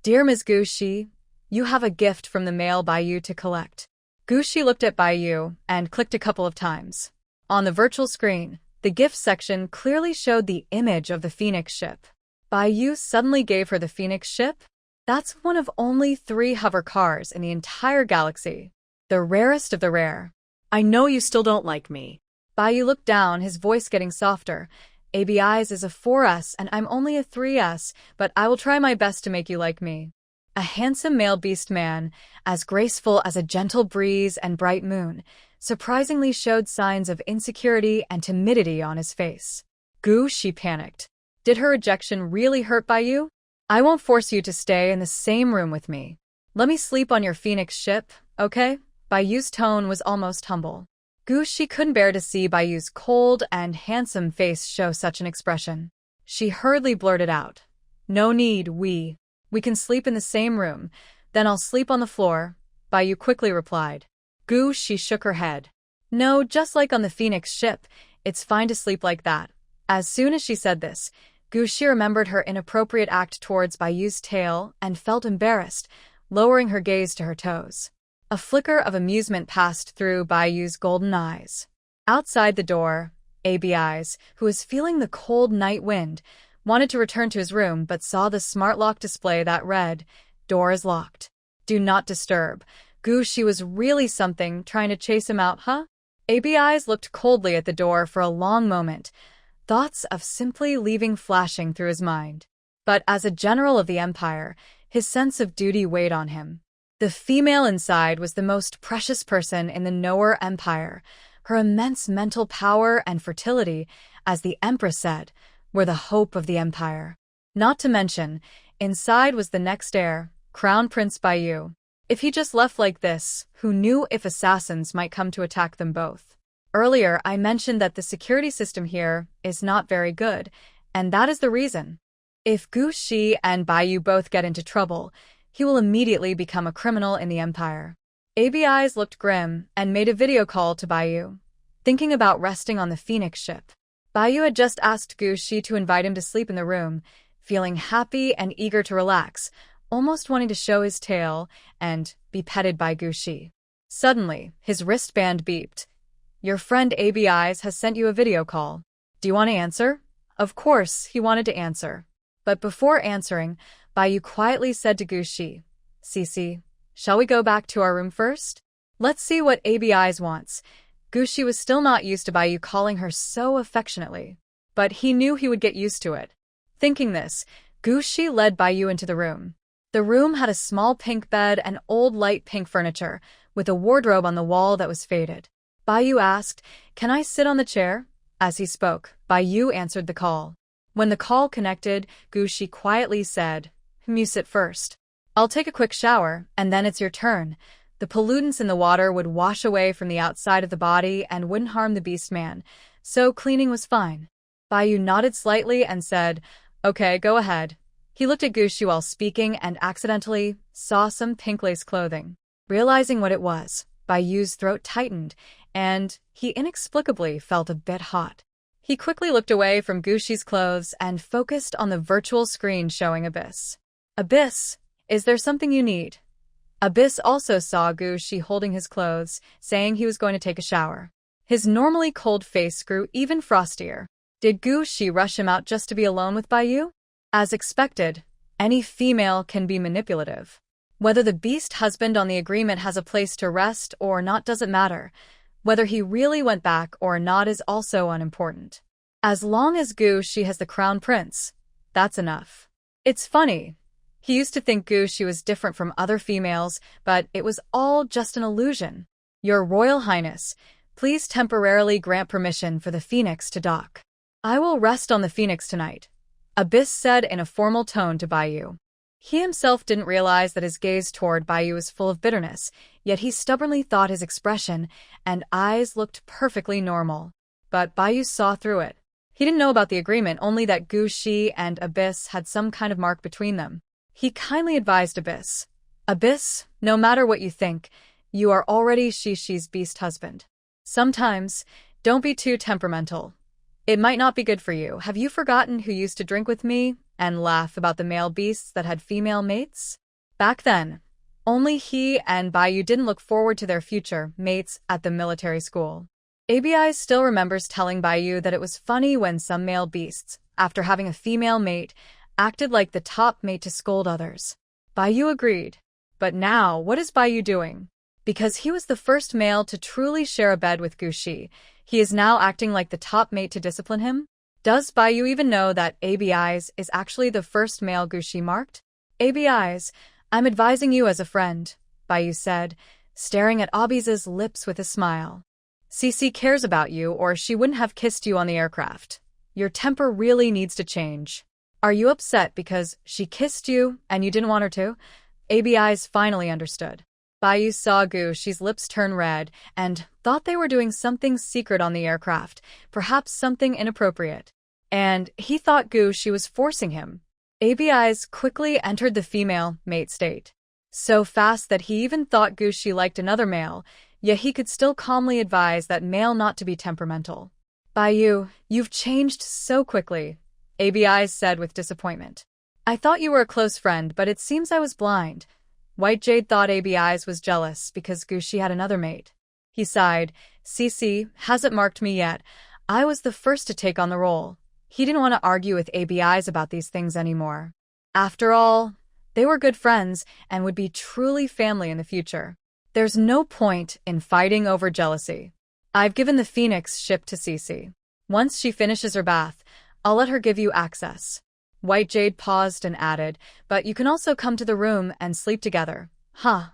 "Dear Ms. Gushi, you have a gift from the male Baiyu to collect." Gushi looked at Baiyu and clicked a couple of times. On the virtual screen, the gift section clearly showed the image of the Phoenix ship. Baiyu suddenly gave her the Phoenix ship? That's one of only 3 hover cars in the entire galaxy. The rarest of the rare. I know you still don't like me. Baiyu looked down, his voice getting softer. "ABI's is a 4S and I'm only a 3S, but I will try my best to make you like me." A handsome male beast man, as graceful as a gentle breeze and bright moon, surprisingly showed signs of insecurity and timidity on his face. Gushi panicked. Did her rejection really hurt Baiyu? "I won't force you to stay in the same room with me. Let me sleep on your Phoenix ship, okay?" Baiyu's tone was almost humble. Gushi couldn't bear to see Baiyu's cold and handsome face show such an expression. She hurriedly blurted out, "No need, we can sleep in the same room, then I'll sleep on the floor," Baiyu quickly replied. Gushi shook her head. "No, just like on the Phoenix ship, it's fine to sleep like that." As soon as she said this, Gushi remembered her inappropriate act towards Baiyu's tail and felt embarrassed, lowering her gaze to her toes. A flicker of amusement passed through Baiyu's golden eyes. Outside the door, ABI's, who was feeling the cold night wind, wanted to return to his room but saw the smart lock display that read, "Door is locked. Do not disturb." Gushi was really something, trying to chase him out, huh? ABI's looked coldly at the door for a long moment, thoughts of simply leaving flashing through his mind. But as a general of the Empire, his sense of duty weighed on him. The female inside was the most precious person in the Knower Empire. Her immense mental power and fertility, as the Empress said, were the hope of the Empire. Not to mention, inside was the next heir, Crown Prince Baiyu. If he just left like this, who knew if assassins might come to attack them both? Earlier, I mentioned that the security system here is not very good, and that is the reason. If Gushi and Baiyu both get into trouble, he will immediately become a criminal in the Empire. ABI's looked grim and made a video call to Baiyu, thinking about resting on the Phoenix ship. Baiyu had just asked Gushi to invite him to sleep in the room, feeling happy and eager to relax, almost wanting to show his tail and be petted by Gushi. Suddenly, his wristband beeped. "Your friend ABI's has sent you a video call. Do you want to answer?" Of course, he wanted to answer. But before answering, Baiyu quietly said to Gushi, "Cece, shall we go back to our room first? Let's see what ABI's wants." Gushi was still not used to Baiyu calling her so affectionately, but he knew he would get used to it. Thinking this, Gushi led Baiyu into the room. The room had a small pink bed and old light pink furniture, with a wardrobe on the wall that was faded. Baiyu asked, "Can I sit on the chair?" As he spoke, Baiyu answered the call. When the call connected, Gushi quietly said, "You sit first. I'll take a quick shower, and then it's your turn." The pollutants in the water would wash away from the outside of the body and wouldn't harm the beast man, so cleaning was fine. Baiyu nodded slightly and said, "Okay, go ahead." He looked at Gushi while speaking and accidentally saw some pink lace clothing. Realizing what it was, Baiyu's throat tightened, and he inexplicably felt a bit hot. He quickly looked away from Gushi's clothes and focused on the virtual screen showing Abyss. "Abyss, is there something you need?" Abyss also saw Gushi holding his clothes, saying he was going to take a shower. His normally cold face grew even frostier. Did Gushi rush him out just to be alone with Baiyu? As expected, any female can be manipulative. Whether the beast husband on the agreement has a place to rest or not doesn't matter. Whether he really went back or not is also unimportant. As long as Gushi has the crown prince, that's enough. It's funny. He used to think Gushi was different from other females, but it was all just an illusion. "Your Royal Highness, please temporarily grant permission for the Phoenix to dock." "I will rest on the Phoenix tonight," Abyss said in a formal tone to Baiyu. He himself didn't realize that his gaze toward Baiyu was full of bitterness, yet he stubbornly thought his expression and eyes looked perfectly normal. But Baiyu saw through it. He didn't know about the agreement, only that Gushi and Abyss had some kind of mark between them. He kindly advised Abyss, "Abyss, no matter what you think, you are already Shishi's beast husband. Sometimes, don't be too temperamental. It might not be good for you. Have you forgotten who used to drink with me and laugh about the male beasts that had female mates?" Back then, only he and Baiyu didn't look forward to their future mates at the military school. Abi still remembers telling Baiyu that it was funny when some male beasts, after having a female mate, acted like the top mate to scold others. Baiyu agreed. But now, what is Baiyu doing? Because he was the first male to truly share a bed with Gushi, he is now acting like the top mate to discipline him? Does Baiyu even know that Abi's is actually the first male Gushi marked? "Abi's, I'm advising you as a friend," Baiyu said, staring at Abi's lips with a smile. "Cece cares about you or she wouldn't have kissed you on the aircraft. Your temper really needs to change. Are you upset because she kissed you and you didn't want her to?" Abi's finally understood. Baiyu saw Gushi's lips turn red and thought they were doing something secret on the aircraft, perhaps something inappropriate. And he thought Gushi was forcing him. Abi's quickly entered the female mate state. So fast that he even thought Gushi liked another male, yet he could still calmly advise that male not to be temperamental. "Baiyu, you've changed so quickly," Abi said with disappointment. "I thought you were a close friend, but it seems I was blind." White Jade thought Abi was jealous because Gushi had another mate. He sighed, "Cece hasn't marked me yet. I was the first to take on the role." He didn't want to argue with Abi about these things anymore. After all, they were good friends and would be truly family in the future. There's no point in fighting over jealousy. I've given the Phoenix ship to Cece. Once she finishes her bath, I'll let her give you access. White Jade paused and added, "But you can also come to the room and sleep together." Huh.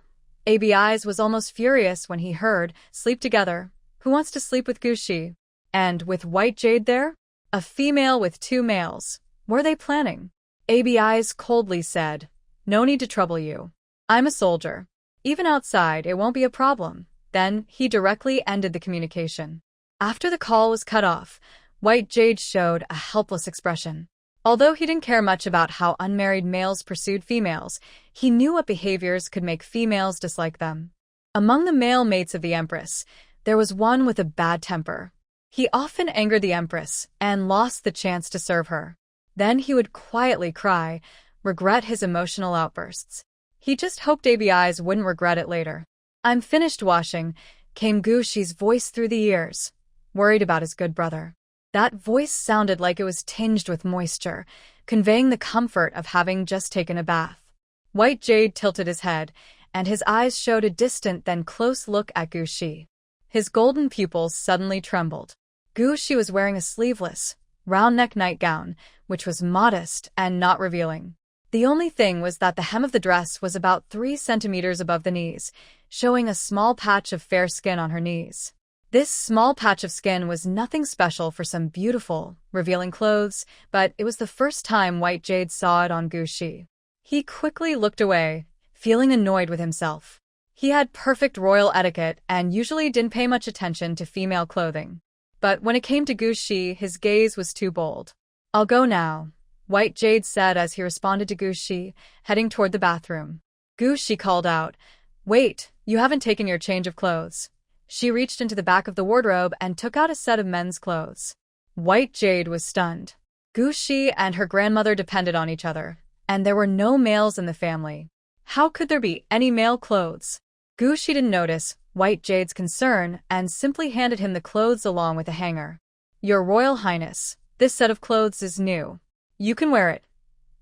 Abi's was almost furious when he heard, "Sleep together? Who wants to sleep with Gushi?" And with White Jade there? A female with two males. Were they planning? Abi's coldly said, "No need to trouble you. I'm a soldier. Even outside, it won't be a problem." Then he directly ended the communication. After the call was cut off, White Jade showed a helpless expression. Although he didn't care much about how unmarried males pursued females, he knew what behaviors could make females dislike them. Among the male mates of the Empress, there was one with a bad temper. He often angered the Empress and lost the chance to serve her. Then he would quietly cry, regret his emotional outbursts. He just hoped Abi's wouldn't regret it later. "I'm finished washing," came Gushi's voice through the ears, worried about his good brother. That voice sounded like it was tinged with moisture, conveying the comfort of having just taken a bath. White Jade tilted his head, and his eyes showed a distant then close look at Gushi. His golden pupils suddenly trembled. Gushi was wearing a sleeveless, round-neck nightgown, which was modest and not revealing. The only thing was that the hem of the dress was about 3 centimeters above the knees, showing a small patch of fair skin on her knees. This small patch of skin was nothing special for some beautiful, revealing clothes, but it was the first time White Jade saw it on Gushi. He quickly looked away, feeling annoyed with himself. He had perfect royal etiquette and usually didn't pay much attention to female clothing. But when it came to Gushi, his gaze was too bold. "I'll go now," White Jade said as he responded to Gushi, heading toward the bathroom. Gushi called out, "Wait, you haven't taken your change of clothes." She reached into the back of the wardrobe and took out a set of men's clothes. White Jade was stunned. Gushi and her grandmother depended on each other, and there were no males in the family. How could there be any male clothes? Gushi didn't notice White Jade's concern and simply handed him the clothes along with a hanger. "Your Royal Highness, this set of clothes is new. You can wear it."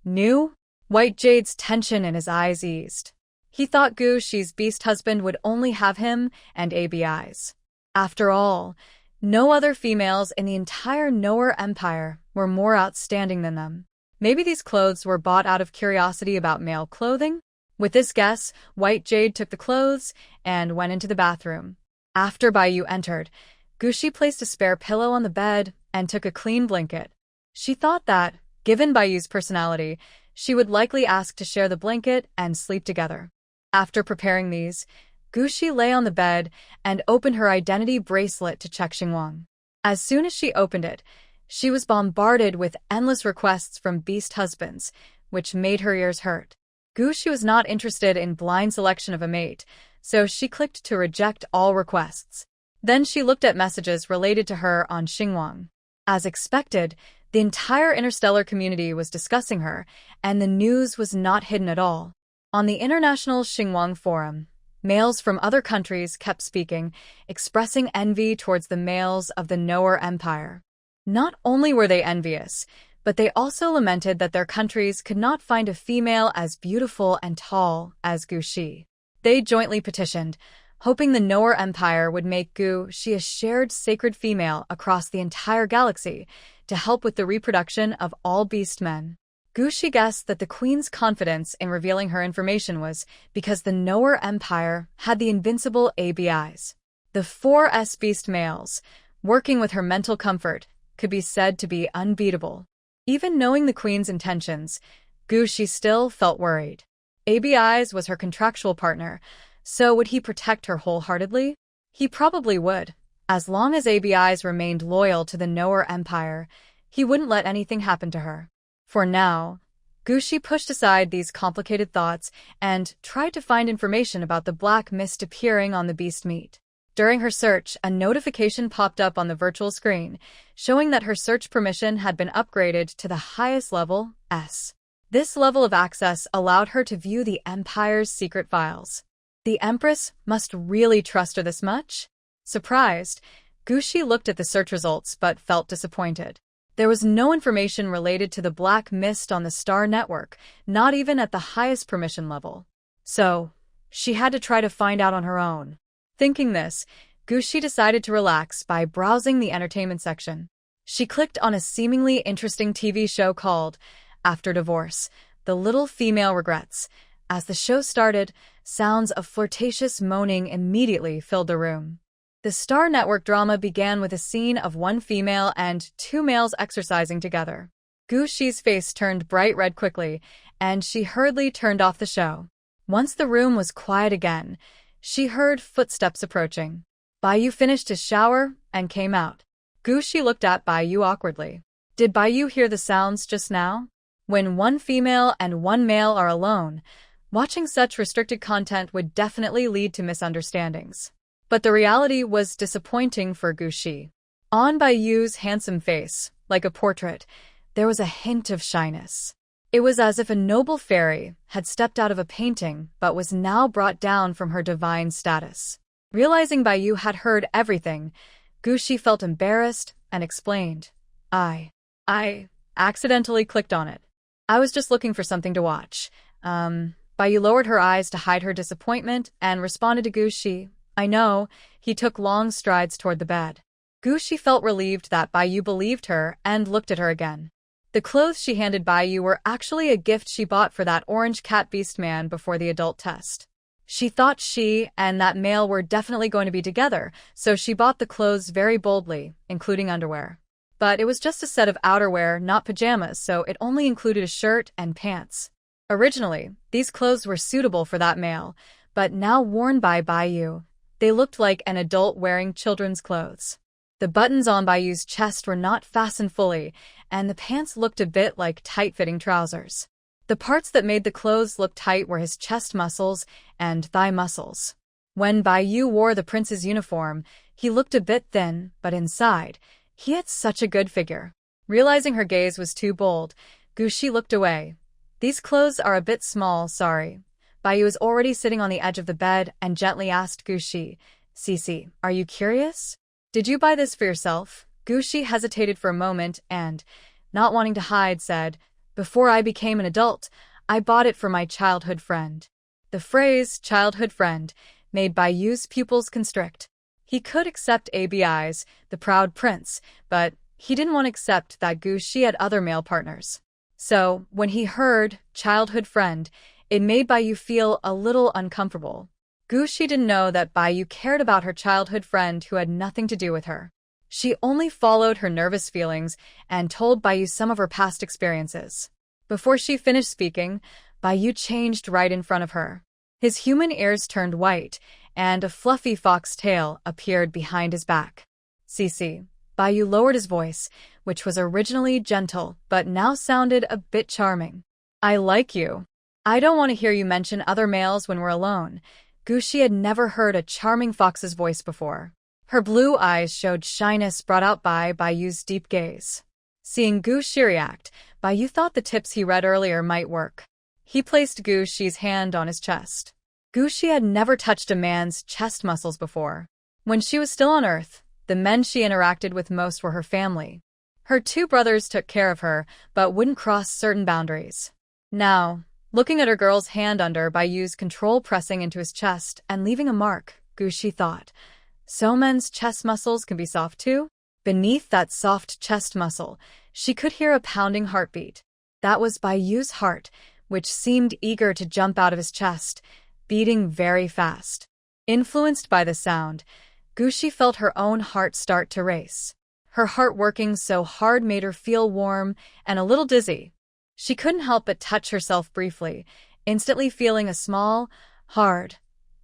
"New?" White Jade's tension in his eyes eased. He thought Gushi's beast husband would only have him and ABIs. After all, no other females in the entire Noer Empire were more outstanding than them. Maybe these clothes were bought out of curiosity about male clothing? With this guess, White Jade took the clothes and went into the bathroom. After Baiyu entered, Gushi placed a spare pillow on the bed and took a clean blanket. She thought that, given Baiyu's personality, she would likely ask to share the blanket and sleep together. After preparing these, Gushi lay on the bed and opened her identity bracelet to check Xinguang. As soon as she opened it, she was bombarded with endless requests from beast husbands, which made her ears hurt. Gushi was not interested in blind selection of a mate, so she clicked to reject all requests. Then she looked at messages related to her on Xinguang. As expected, the entire interstellar community was discussing her, and the news was not hidden at all. On the International Xinguang Forum, males from other countries kept speaking, expressing envy towards the males of the Noer Empire. Not only were they envious, but they also lamented that their countries could not find a female as beautiful and tall as Gushi. They jointly petitioned, hoping the Noer Empire would make Gushi a shared sacred female across the entire galaxy to help with the reproduction of all beast men. Gushi guessed that the Queen's confidence in revealing her information was because the Noer Empire had the invincible ABIs. The 4S beast males, working with her mental comfort, could be said to be unbeatable. Even knowing the Queen's intentions, Gushi still felt worried. ABIs was her contractual partner, so would he protect her wholeheartedly? He probably would. As long as ABIs remained loyal to the Noer Empire, he wouldn't let anything happen to her. For now, Gushi pushed aside these complicated thoughts and tried to find information about the black mist appearing on the beast meat. During her search, a notification popped up on the virtual screen, showing that her search permission had been upgraded to the highest level, S. This level of access allowed her to view the Empire's secret files. The Empress must really trust her this much? Surprised, Gushi looked at the search results but felt disappointed. There was no information related to the black mist on the Star Network, not even at the highest permission level. So, she had to try to find out on her own. Thinking this, Gushi decided to relax by browsing the entertainment section. She clicked on a seemingly interesting TV show called After Divorce, The Little Female Regrets. As the show started, sounds of flirtatious moaning immediately filled the room. The Star Network drama began with a scene of one female and two males exercising together. Gushi's face turned bright red quickly, and she hurriedly turned off the show. Once the room was quiet again, she heard footsteps approaching. Baiyu finished his shower and came out. Gushi looked at Baiyu awkwardly. Did Baiyu hear the sounds just now? When one female and one male are alone, watching such restricted content would definitely lead to misunderstandings. But the reality was disappointing for Gushi. On Baiyu's handsome face, like a portrait, there was a hint of shyness. It was as if a noble fairy had stepped out of a painting but was now brought down from her divine status. Realizing Baiyu had heard everything, Gushi felt embarrassed and explained, I accidentally clicked on it. I was just looking for something to watch. Baiyu lowered her eyes to hide her disappointment and responded to Gushi, I know. He took long strides toward the bed. Gushi felt relieved that Baiyu believed her and looked at her again. The clothes she handed Baiyu were actually a gift she bought for that orange cat beast man before the adult test. She thought she and that male were definitely going to be together, so she bought the clothes very boldly, including underwear. But it was just a set of outerwear, not pajamas, so it only included a shirt and pants. Originally, these clothes were suitable for that male, but now worn by Baiyu. They looked like an adult wearing children's clothes. The buttons on Baiu's chest were not fastened fully, and the pants looked a bit like tight-fitting trousers. The parts that made the clothes look tight were his chest muscles and thigh muscles. When Baiyu wore the prince's uniform, he looked a bit thin, but inside, he had such a good figure. Realizing her gaze was too bold, Gushi looked away. These clothes are a bit small, sorry. Baiyu was already sitting on the edge of the bed and gently asked Gushi, "Cici, are you curious? Did you buy this for yourself?" Gushi hesitated for a moment and, not wanting to hide, said, "Before I became an adult, I bought it for my childhood friend." The phrase, childhood friend, made Baiyu's pupils constrict. He could accept ABI's, the proud prince, but he didn't want to accept that Gushi had other male partners. So, when he heard childhood friend, it made Baiyu feel a little uncomfortable. Gushi didn't know that Baiyu cared about her childhood friend who had nothing to do with her. She only followed her nervous feelings and told Baiyu some of her past experiences. Before she finished speaking, Baiyu changed right in front of her. His human ears turned white, and a fluffy fox tail appeared behind his back. "Cici." Baiyu lowered his voice, which was originally gentle but now sounded a bit charming. "I like you. I don't want to hear you mention other males when we're alone." Gushi had never heard a charming fox's voice before. Her blue eyes showed shyness brought out by Baiyu's deep gaze. Seeing Gushi react, Baiyu thought the tips he read earlier might work. He placed Gushi's hand on his chest. Gushi had never touched a man's chest muscles before. When she was still on Earth, the men she interacted with most were her family. Her two brothers took care of her, but wouldn't cross certain boundaries. Now, looking at her girl's hand under Baiyu's control pressing into his chest and leaving a mark, Gushi thought, so men's chest muscles can be soft too? Beneath that soft chest muscle, she could hear a pounding heartbeat. That was Baiyu's heart, which seemed eager to jump out of his chest, beating very fast. Influenced by the sound, Gushi felt her own heart start to race. Her heart working so hard made her feel warm and a little dizzy. She couldn't help but touch herself briefly, instantly feeling a small, hard,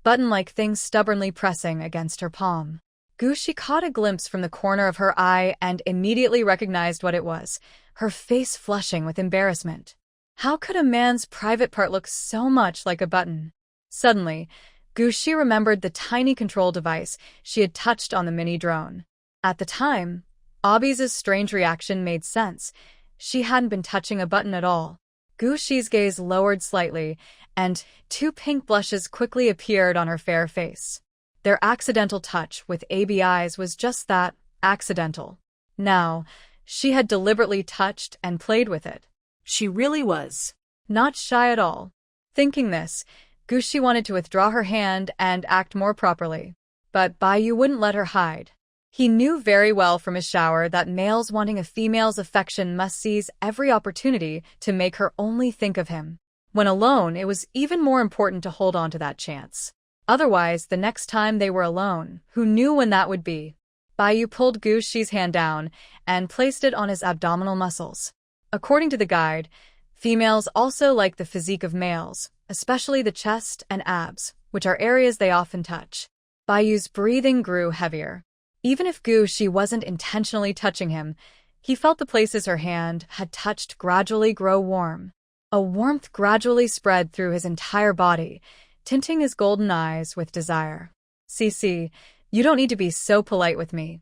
button-like thing stubbornly pressing against her palm. Gushi caught a glimpse from the corner of her eye and immediately recognized what it was, her face flushing with embarrassment. How could a man's private part look so much like a button? Suddenly, Gushi remembered the tiny control device she had touched on the mini drone. At the time, Abi's strange reaction made sense. She hadn't been touching a button at all. Gushi's gaze lowered slightly, and two pink blushes quickly appeared on her fair face. Their accidental touch with ABI's was just that, accidental. Now, she had deliberately touched and played with it. She really was. Not shy at all. Thinking this, Gushi wanted to withdraw her hand and act more properly. But Baiyu wouldn't let her hide. He knew very well from his shower that males wanting a female's affection must seize every opportunity to make her only think of him. When alone, it was even more important to hold on to that chance. Otherwise, the next time they were alone, who knew when that would be? Baiyu pulled Gushi's hand down and placed it on his abdominal muscles. According to the guide, females also like the physique of males, especially the chest and abs, which are areas they often touch. Baiyu's breathing grew heavier. Even if Gushi wasn't intentionally touching him, he felt the places her hand had touched gradually grow warm. A warmth gradually spread through his entire body, tinting his golden eyes with desire. "Cici, you don't need to be so polite with me."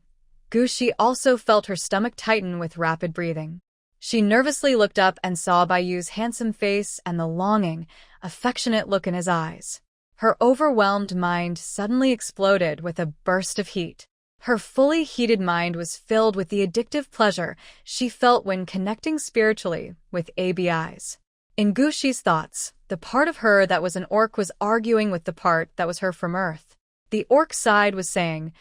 Gushi also felt her stomach tighten with rapid breathing. She nervously looked up and saw Baiyu's handsome face and the longing, affectionate look in his eyes. Her overwhelmed mind suddenly exploded with a burst of heat. Her fully heated mind was filled with the addictive pleasure she felt when connecting spiritually with ABI's. In Gushi's thoughts, the part of her that was an orc was arguing with the part that was her from Earth. The orc side was saying,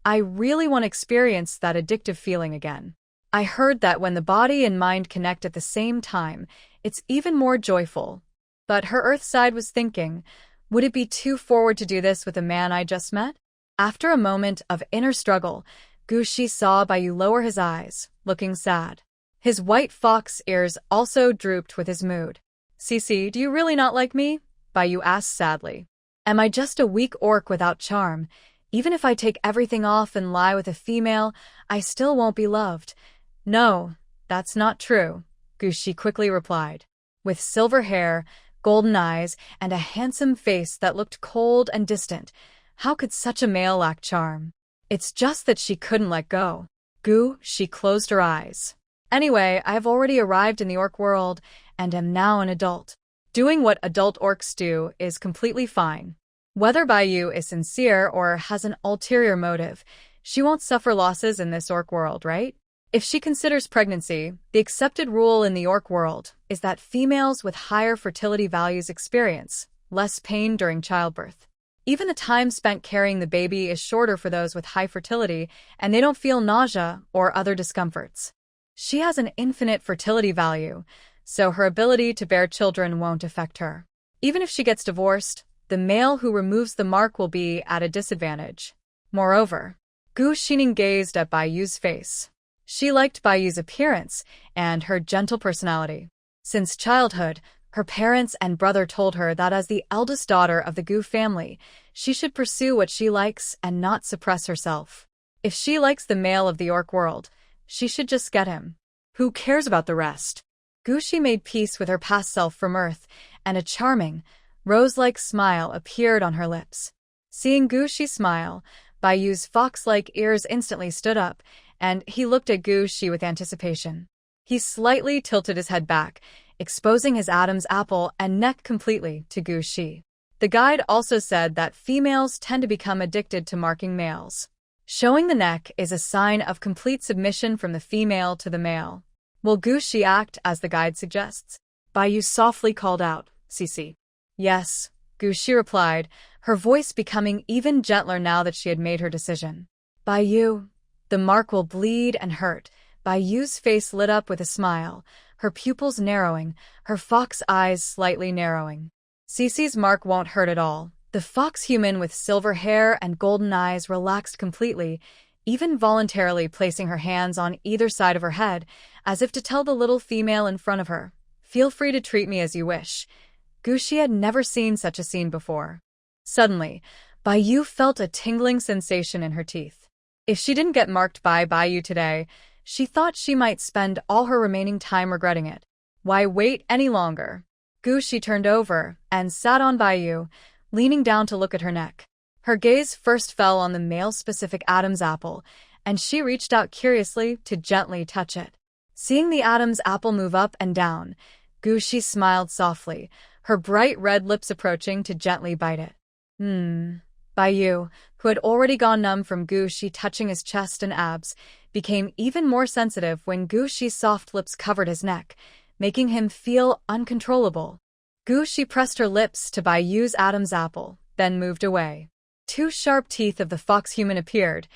"I really want to experience that addictive feeling again. I heard that when the body and mind connect at the same time, it's even more joyful." But her Earth side was thinking, would it be too forward to do this with a man I just met? After a moment of inner struggle, Gushi saw Baiyu lower his eyes, looking sad. His white fox ears also drooped with his mood. "Cici, do you really not like me?" Baiyu asked sadly. Am I just a weak orc without charm? Even if I take everything off and lie with a female, I still won't be loved. No, that's not true, Gushi quickly replied. With silver hair, golden eyes, and a handsome face that looked cold and distant, how could such a male lack charm? It's just that she couldn't let go. She closed her eyes. Anyway, I've already arrived in the orc world and am now an adult. Doing what adult orcs do is completely fine. Whether Baiyu is sincere or has an ulterior motive, she won't suffer losses in this orc world, right? If she considers pregnancy, the accepted rule in the orc world is that females with higher fertility values experience less pain during childbirth. Even the time spent carrying the baby is shorter for those with high fertility, and they don't feel nausea or other discomforts. She has an infinite fertility value, so her ability to bear children won't affect her. Even if she gets divorced, the male who removes the mark will be at a disadvantage. Moreover, Gu Xining gazed at Baiyu's face. She liked Baiyu's appearance and her gentle personality. Since childhood, her parents and brother told her that as the eldest daughter of the Gu family, she should pursue what she likes and not suppress herself. If she likes the male of the orc world, she should just get him. Who cares about the rest? Gushi made peace with her past self from Earth, and a charming, rose-like smile appeared on her lips. Seeing Gushi smile, Baiyu's fox-like ears instantly stood up, and he looked at Gushi with anticipation. He slightly tilted his head back, exposing his Adam's apple and neck completely to Gushi. The guide also said that females tend to become addicted to marking males. Showing the neck is a sign of complete submission from the female to the male. Will Gushi act as the guide suggests? Baiyu softly called out, "Cici." Yes, Gushi replied, her voice becoming even gentler now that she had made her decision. Baiyu, the mark will bleed and hurt. Baiyu's face lit up with a smile, her pupils narrowing, her fox eyes slightly narrowing. Cici's mark won't hurt at all. The fox human with silver hair and golden eyes relaxed completely, even voluntarily placing her hands on either side of her head, as if to tell the little female in front of her, "Feel free to treat me as you wish." Gushi had never seen such a scene before. Suddenly, Baiyu felt a tingling sensation in her teeth. If she didn't get marked by Baiyu today, she thought she might spend all her remaining time regretting it. Why wait any longer? Gushi turned over and sat on Baiyu, leaning down to look at her neck. Her gaze first fell on the male-specific Adam's apple, and she reached out curiously to gently touch it. Seeing the Adam's apple move up and down, Gushi smiled softly, her bright red lips approaching to gently bite it. Baiyu, who had already gone numb from Gushi touching his chest and abs, became even more sensitive when Gushi's soft lips covered his neck, making him feel uncontrollable. Gushi pressed her lips to Baiyu's Adam's apple, then moved away. Two sharp teeth of the fox human appeared,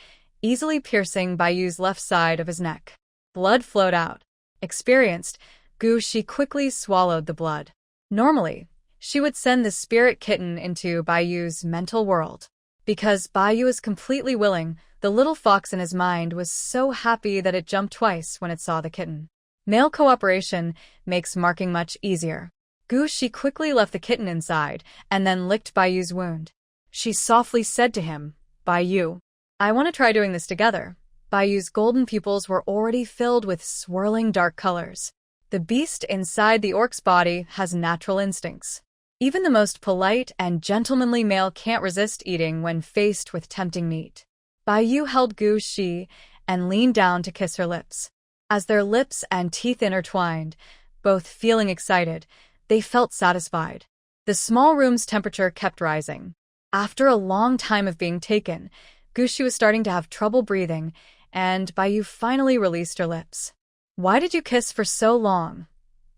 easily piercing Baiyu's left side of his neck. Blood flowed out. Experienced, Gushi quickly swallowed the blood. Normally, she would send the spirit kitten into Baiyu's mental world. Because Baiyu is completely willing, the little fox in his mind was so happy that it jumped twice when it saw the kitten. Male cooperation makes marking much easier. Gushi quickly left the kitten inside and then licked Baiyu's wound. She softly said to him, "Baiyu, I want to try doing this together." Baiyu's golden pupils were already filled with swirling dark colors. The beast inside the orc's body has natural instincts. Even the most polite and gentlemanly male can't resist eating when faced with tempting meat. Baiyu held Gushi and leaned down to kiss her lips. As their lips and teeth intertwined, both feeling excited, they felt satisfied. The small room's temperature kept rising. After a long time of being taken, Gushi was starting to have trouble breathing, and Baiyu finally released her lips. "Why did you kiss for so long?"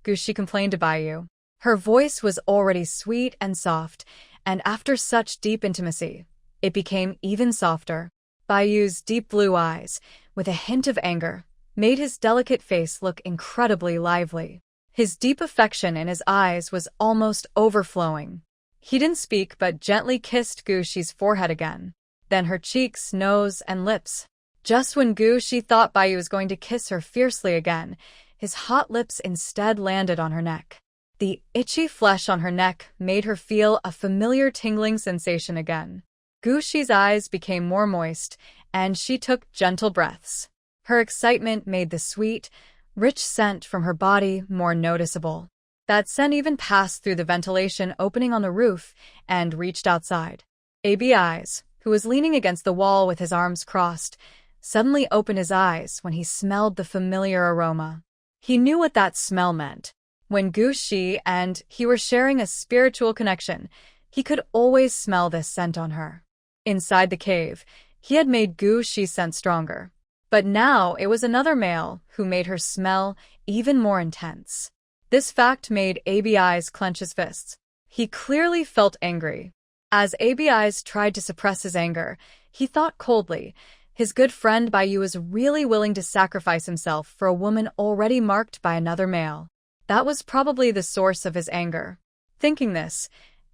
Gushi complained to Baiyu. Her voice was already sweet and soft, and after such deep intimacy, it became even softer. Baiyu's deep blue eyes, with a hint of anger, made his delicate face look incredibly lively. His deep affection in his eyes was almost overflowing. He didn't speak but gently kissed Gushi's forehead again, then her cheeks, nose, and lips. Just when Gushi thought Baiyu was going to kiss her fiercely again, his hot lips instead landed on her neck. The itchy flesh on her neck made her feel a familiar tingling sensation again. Gushi's eyes became more moist, and she took gentle breaths. Her excitement made the sweet, rich scent from her body more noticeable. That scent even passed through the ventilation opening on the roof and reached outside. ABI's, who was leaning against the wall with his arms crossed, suddenly opened his eyes when he smelled the familiar aroma. He knew what that smell meant. When Gushi and he were sharing a spiritual connection, he could always smell this scent on her. Inside the cave, he had made Gushi's scent stronger. But now it was another male who made her smell even more intense. This fact made ABI's clench his fists. He clearly felt angry. As ABI's tried to suppress his anger, he thought coldly, his good friend Baiyu was really willing to sacrifice himself for a woman already marked by another male. That was probably the source of his anger. Thinking this,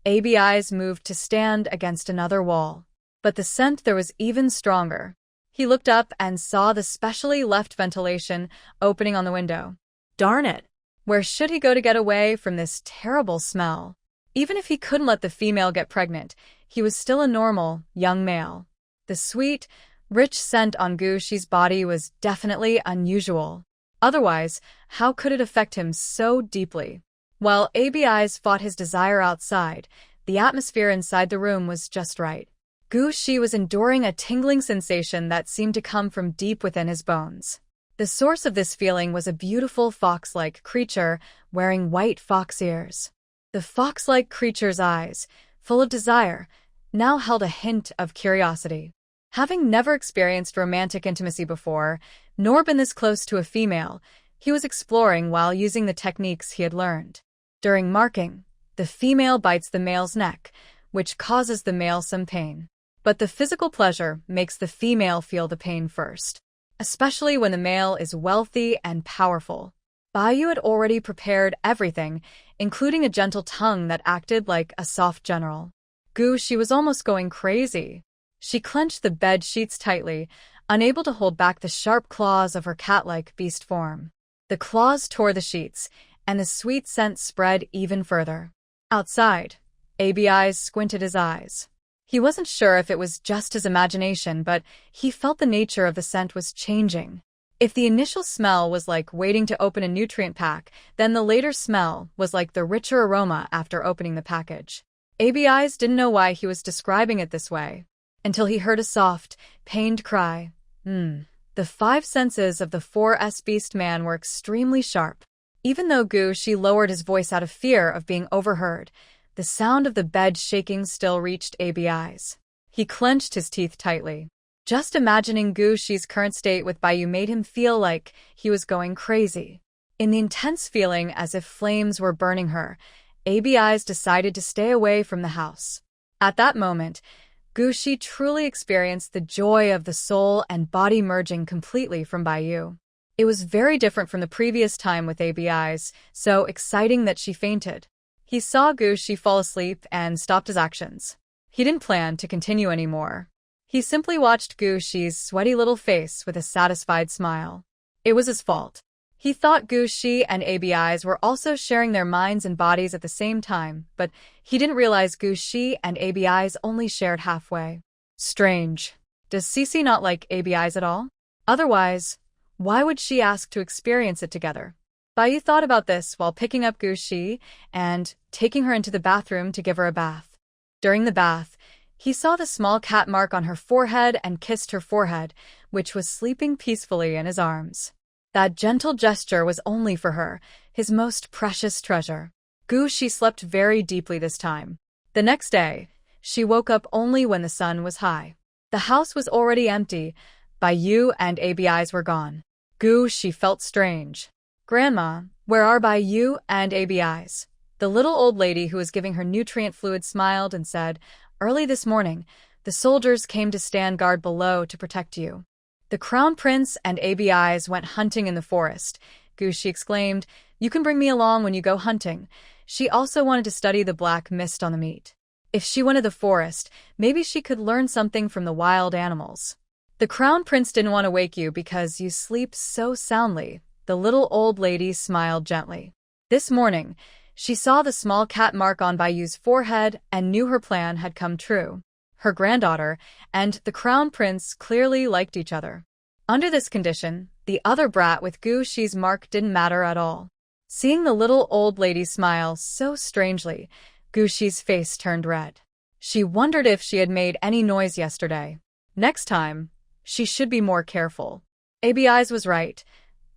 ABI's moved to stand against another wall. But the scent there was even stronger. He looked up and saw the specially left ventilation opening on the window. Darn it! Where should he go to get away from this terrible smell? Even if he couldn't let the female get pregnant, he was still a normal, young male. The sweet, rich scent on Gushi's body was definitely unusual. Otherwise, how could it affect him so deeply? While ABI's fought his desire outside, the atmosphere inside the room was just right. Gushi was enduring a tingling sensation that seemed to come from deep within his bones. The source of this feeling was a beautiful fox-like creature wearing white fox ears. The fox-like creature's eyes, full of desire, now held a hint of curiosity. Having never experienced romantic intimacy before, nor been this close to a female, he was exploring while using the techniques he had learned. During marking, the female bites the male's neck, which causes the male some pain. But the physical pleasure makes the female feel the pain first, especially when the male is wealthy and powerful. Baiyu had already prepared everything, including a gentle tongue that acted like a soft general. Gushi was almost going crazy. She clenched the bed sheets tightly, unable to hold back the sharp claws of her cat-like beast form. The claws tore the sheets, and the sweet scent spread even further. Outside, ABI's squinted his eyes. He wasn't sure if it was just his imagination, but he felt the nature of the scent was changing. If the initial smell was like waiting to open a nutrient pack, then the later smell was like the richer aroma after opening the package. ABI's didn't know why he was describing it this way, until he heard a soft, pained cry. The five senses of the 4S beast man were extremely sharp. Even though Gushi lowered his voice out of fear of being overheard, the sound of the bed shaking still reached ABI's. He clenched his teeth tightly. Just imagining Gushi's current state with Baiyu made him feel like he was going crazy. In the intense feeling as if flames were burning her, ABI's decided to stay away from the house. At that moment, Gushi truly experienced the joy of the soul and body merging completely from Baiyu. It was very different from the previous time with ABI's, so exciting that she fainted. He saw Gushi fall asleep and stopped his actions. He didn't plan to continue anymore. He simply watched Gushi's sweaty little face with a satisfied smile. It was his fault. He thought Gushi and ABI's were also sharing their minds and bodies at the same time, but he didn't realize Gushi and ABI's only shared halfway. Strange. Does Cece not like ABI's at all? Otherwise, why would she ask to experience it together? Baiyu thought about this while picking up Gushi and taking her into the bathroom to give her a bath. During the bath, he saw the small cat mark on her forehead and kissed her forehead, which was sleeping peacefully in his arms. That gentle gesture was only for her, his most precious treasure. Gushi slept very deeply this time. The next day, she woke up only when the sun was high. The house was already empty. Baiyu and ABI's were gone. Gushi felt strange. "Grandma, where are Baiyu and ABI's?" The little old lady who was giving her nutrient fluid smiled and said, "Early this morning, the soldiers came to stand guard below to protect you." The Crown Prince and ABI's went hunting in the forest. Gushi exclaimed, "You can bring me along when you go hunting." She also wanted to study the black mist on the meat. If she went to the forest, maybe she could learn something from the wild animals. "The Crown Prince didn't want to wake you because you sleep so soundly." The little old lady smiled gently. This morning, She saw the small cat mark on Baiyu's forehead and knew her plan had come true. Her granddaughter and the crown prince clearly liked each other. Under this condition, the other brat with Gu Shi's mark didn't matter at all. Seeing the little old lady smile so strangely, Gu Shi's face turned red. She wondered if she had made any noise yesterday. Next time, she should be more careful. ABI's was right.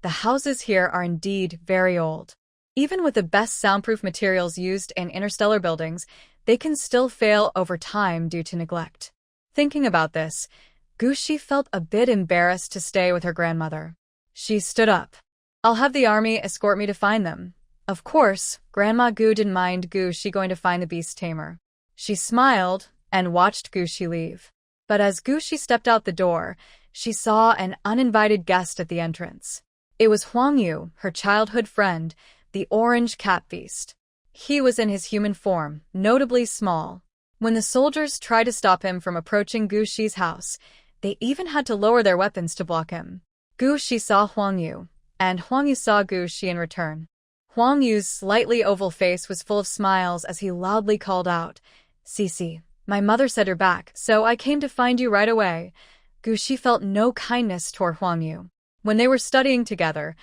The houses here are indeed very old. Even with the best soundproof materials used in interstellar buildings, they can still fail over time due to neglect. Thinking about this, Gu Shi felt a bit embarrassed to stay with her grandmother. She stood up. I'll have the army escort me to find them. Of course, Grandma Gu didn't mind Gu Shi going to find the beast tamer. She smiled and watched Gu Shi leave. But as Gu Shi stepped out the door, she saw an uninvited guest at the entrance. It was Huang Yu, her childhood friend, the orange cat beast. He was in his human form, notably small. When the soldiers tried to stop him from approaching Gu Shi's house, they even had to lower their weapons to block him. Gu Shi saw Huang Yu, and Huang Yu saw Gu Shi in return. Huang Yu's slightly oval face was full of smiles as he loudly called out, "Cici, my mother said you're back, so I came to find you right away." Gu Shi felt no kindness toward Huang Yu. When they were studying together,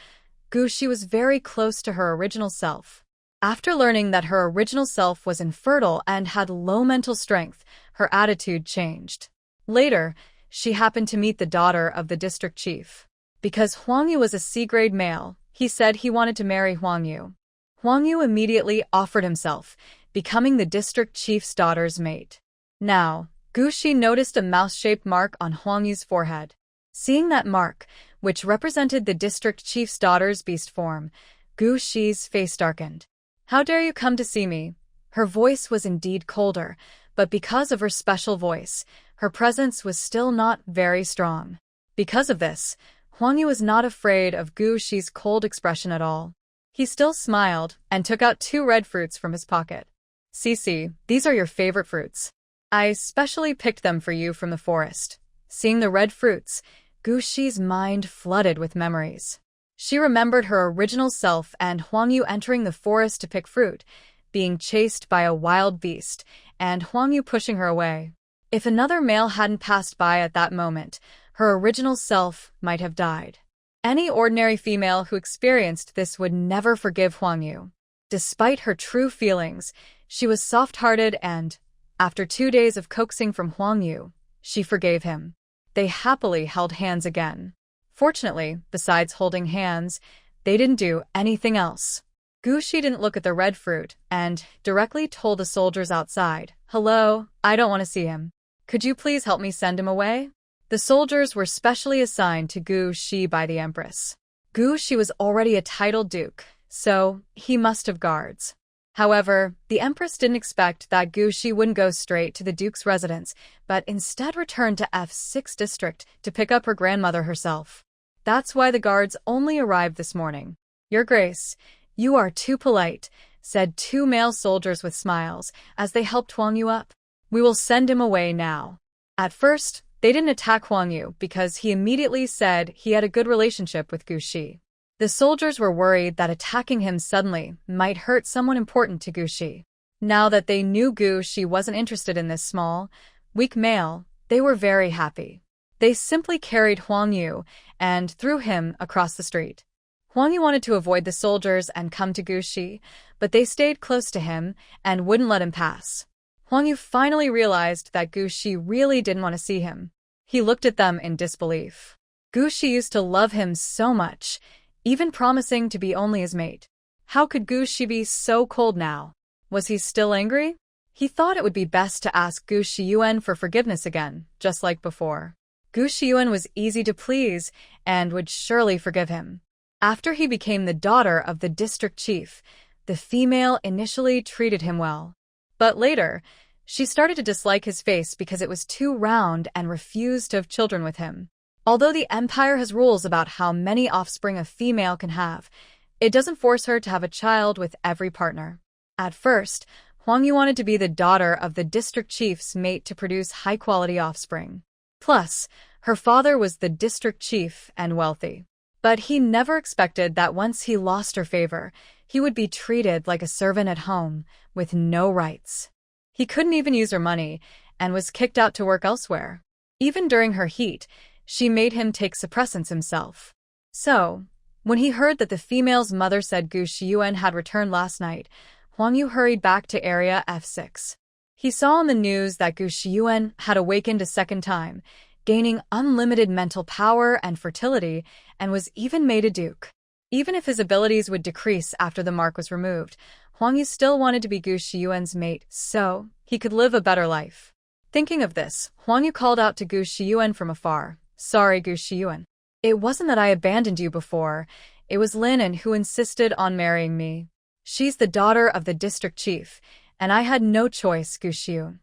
Gu Shi was very close to her original self. After learning that her original self was infertile and had low mental strength, her attitude changed. Later, she happened to meet the daughter of the district chief. Because Huang Yu was a C-grade male, he said he wanted to marry Huang Yu. Huang Yu immediately offered himself, becoming the district chief's daughter's mate. Now, Gu Shi noticed a mouse-shaped mark on Huang Yu's forehead. Seeing that mark, which represented the district chief's daughter's beast form, Gu Shi's face darkened. "How dare you come to see me?" Her voice was indeed colder, but because of her special voice, her presence was still not very strong. Because of this, Huang Yu was not afraid of Gu Shi's cold expression at all. He still smiled and took out 2 red fruits from his pocket. "Cici, these are your favorite fruits. I specially picked them for you from the forest." Seeing the red fruits, Gu Shi's mind flooded with memories. She remembered her original self and Huang Yu entering the forest to pick fruit, being chased by a wild beast, and Huang Yu pushing her away. If another male hadn't passed by at that moment, her original self might have died. Any ordinary female who experienced this would never forgive Huang Yu. Despite her true feelings, she was soft-hearted and, after 2 days of coaxing from Huang Yu, she forgave him. They happily held hands again. Fortunately, besides holding hands, they didn't do anything else. Gu Shi didn't look at the red fruit and directly told the soldiers outside, "Hello, I don't want to see him. Could you please help me send him away?" The soldiers were specially assigned to Gu Shi by the Empress. Gu Shi was already a titled duke, so he must have guards. However, the Empress didn't expect that Gu Shi wouldn't go straight to the Duke's residence, but instead returned to F6 district to pick up her grandmother herself. That's why the guards only arrived this morning. "Your Grace, you are too polite," said 2 male soldiers with smiles as they helped Huang Yu up. "We will send him away now." At first, they didn't attack Huang Yu because he immediately said he had a good relationship with Gu Shi. The soldiers were worried that attacking him suddenly might hurt someone important to Gu Shi. Now that they knew Gu Shi wasn't interested in this small, weak male, they were very happy. They simply carried Huang Yu and threw him across the street. Huang Yu wanted to avoid the soldiers and come to Gu Shi, but they stayed close to him and wouldn't let him pass. Huang Yu finally realized that Gu Shi really didn't want to see him. He looked at them in disbelief. Gu Shi used to love him so much, even promising to be only his mate. How could Gu Shi be so cold now? Was he still angry? He thought it would be best to ask Gu Shiyuan for forgiveness again, just like before. Gu Shiyuan was easy to please and would surely forgive him. After he became the daughter of the district chief, the female initially treated him well. But later, she started to dislike his face because it was too round and refused to have children with him. Although the empire has rules about how many offspring a female can have, it doesn't force her to have a child with every partner. At first, Huang Yu wanted to be the daughter of the district chief's mate to produce high-quality offspring. Plus, her father was the district chief and wealthy. But he never expected that once he lost her favor, He would be treated like a servant at home, with no rights. He couldn't even use her money, and was kicked out to work elsewhere. Even during her heat, she made him take suppressants himself. So, when he heard that the female's mother said Gu Xiuan had returned last night, Huang Yu hurried back to Area F6. He saw on the news that Gu Xiuan had awakened a second time, gaining unlimited mental power and fertility, and was even made a duke. Even if his abilities would decrease after the mark was removed, Huang Yu still wanted to be Gu Xiuan's mate so he could live a better life. Thinking of this, Huang Yu called out to Gu Xiuan from afar, "Sorry, Gu Xiuan. It wasn't that I abandoned you before. It was Linen who insisted on marrying me. She's the daughter of the district chief, and I had no choice, Gu Xiuan."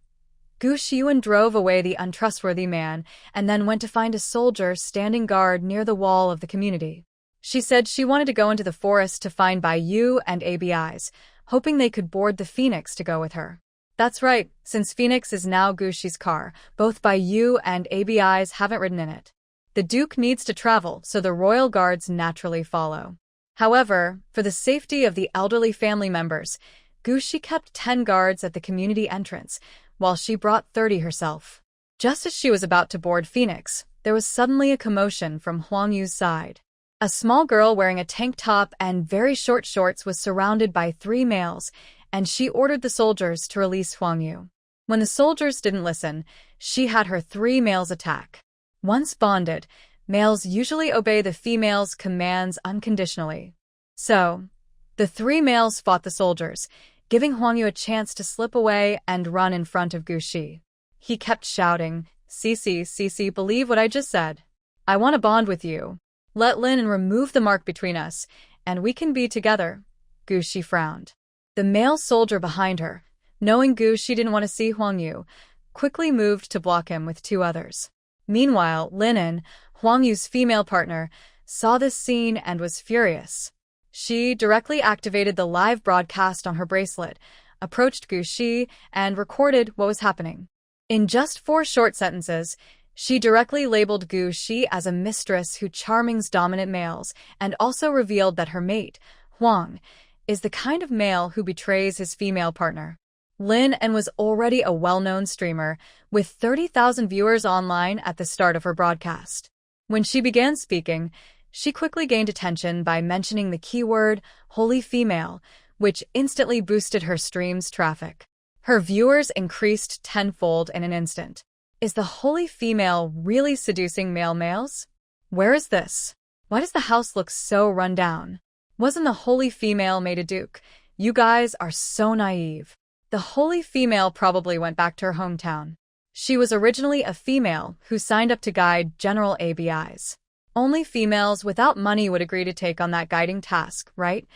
Gu Xiuan drove away the untrustworthy man and then went to find a soldier standing guard near the wall of the community. She said she wanted to go into the forest to find Bai Yu and ABIs, hoping they could board the Phoenix to go with her. That's right, since Phoenix is now Gu Xi's car, both Bai Yu and ABIs haven't ridden in it. The Duke needs to travel, so the royal guards naturally follow. However, for the safety of the elderly family members, Gu Xi kept 10 guards at the community entrance, while she brought 30 herself. Just as she was about to board Phoenix, there was suddenly a commotion from Huang Yu's side. A small girl wearing a tank top and very short shorts was surrounded by 3 males, and she ordered the soldiers to release Huang Yu. When the soldiers didn't listen, she had her 3 males attack. Once bonded, males usually obey the female's commands unconditionally. So, the 3 males fought the soldiers, giving Huang Yu a chance to slip away and run in front of Gu Xi. He kept shouting, Cici, believe what I just said. I want to bond with you. Let Lin and remove the mark between us, and we can be together." Gu Xi frowned. The male soldier behind her, knowing Gu Xi didn't want to see Huang Yu, quickly moved to block him with 2 others. Meanwhile, Linen, Huang Yu's female partner, saw this scene and was furious. She directly activated the live broadcast on her bracelet, approached Gu Xi, and recorded what was happening. In just 4 short sentences, she directly labeled Gu Xi as a mistress who charmings dominant males, and also revealed that her mate, Huang, is the kind of male who betrays his female partner. Lin En was already a well-known streamer, with 30,000 viewers online at the start of her broadcast. When she began speaking, she quickly gained attention by mentioning the keyword, holy female, which instantly boosted her stream's traffic. Her viewers increased tenfold in an instant. Is the holy female really seducing males? Where is this? Why does the house look so run down? Wasn't the holy female made a duke? You guys are so naive. The holy female probably went back to her hometown. She was originally a female who signed up to guide General ABIs. Only females without money would agree to take on that guiding task, right?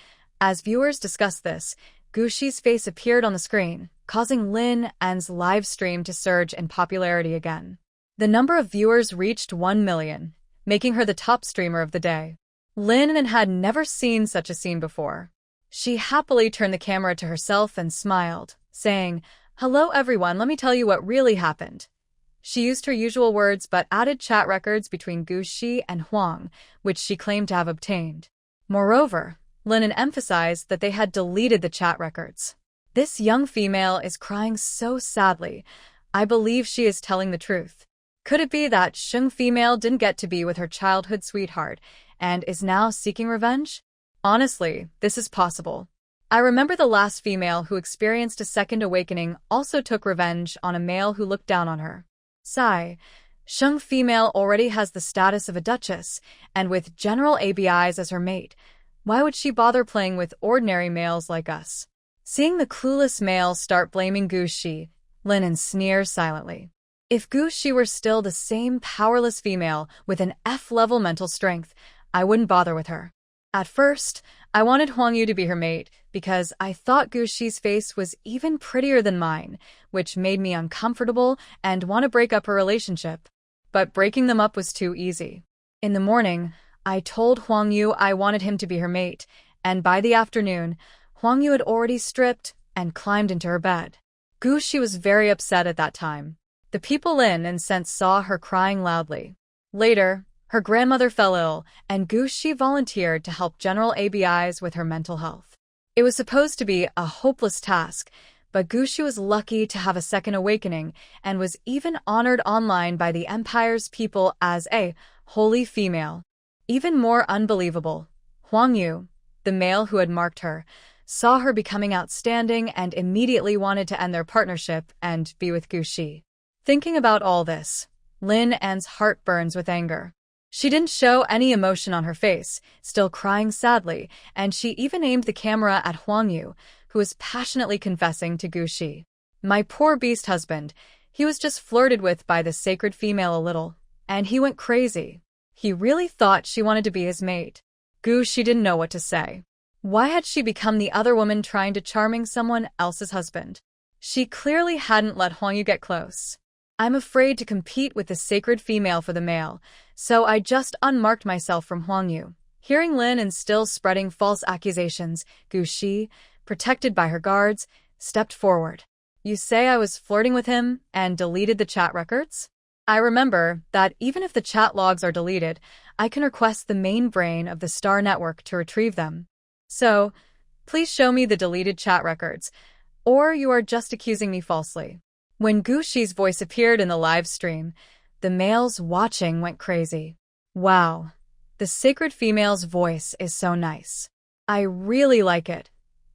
As viewers discussed this, Gu Xi's face appeared on the screen, causing Lin En's live stream to surge in popularity again. The number of viewers reached 1 million, making her the top streamer of the day. Lin En had never seen such a scene before. She happily turned the camera to herself and smiled, saying, "Hello everyone, let me tell you what really happened." She used her usual words but added chat records between Gu Xi and Huang, which she claimed to have obtained. Moreover, Lin En emphasized that they had deleted the chat records. This young female is crying so sadly. I believe she is telling the truth. Could it be that Sheng female didn't get to be with her childhood sweetheart and is now seeking revenge? Honestly, this is possible. I remember the last female who experienced a second awakening also took revenge on a male who looked down on her. Sigh. Sheng female already has the status of a duchess, and with General ABIs as her mate, why would she bother playing with ordinary males like us? Seeing the clueless male start blaming Gu Xi, Lin En sneers silently. If Gu Xi were still the same powerless female with an F-level mental strength, I wouldn't bother with her. At first, I wanted Huang Yu to be her mate because I thought Gu Xi's face was even prettier than mine, which made me uncomfortable and want to break up her relationship. But breaking them up was too easy. In the morning, I told Huang Yu I wanted him to be her mate, and by the afternoon, Huang Yu had already stripped and climbed into her bed. Gu Xi was very upset at that time. The people in and sent saw her crying loudly. Later, her grandmother fell ill, and Gu Xi volunteered to help General ABIs with her mental health. It was supposed to be a hopeless task, but Gushi was lucky to have a second awakening and was even honored online by the Empire's people as a holy female. Even more unbelievable, Huang Yu, the male who had marked her, saw her becoming outstanding and immediately wanted to end their partnership and be with Gushi. Thinking about all this, Lin An's heart burns with anger. She didn't show any emotion on her face, still crying sadly, and she even aimed the camera at Huang Yu, who was passionately confessing to Gushi. My poor beast husband, he was just flirted with by the sacred female a little, and he went crazy. He really thought she wanted to be his mate. Gushi didn't know what to say. Why had she become the other woman trying to charming someone else's husband? She clearly hadn't let Huang Yu get close. I'm afraid to compete with the sacred female for the male, so I just unmarked myself from Huang Yu. Hearing Lin and still spreading false accusations, Gushi, protected by her guards, stepped forward. You say I was flirting with him and deleted the chat records? I remember that even if the chat logs are deleted, I can request the main brain of the Star Network to retrieve them. So, please show me the deleted chat records, or you are just accusing me falsely. When Gushi's voice appeared in the live stream, the males watching went crazy. Wow, the sacred female's voice is so nice. I really like it.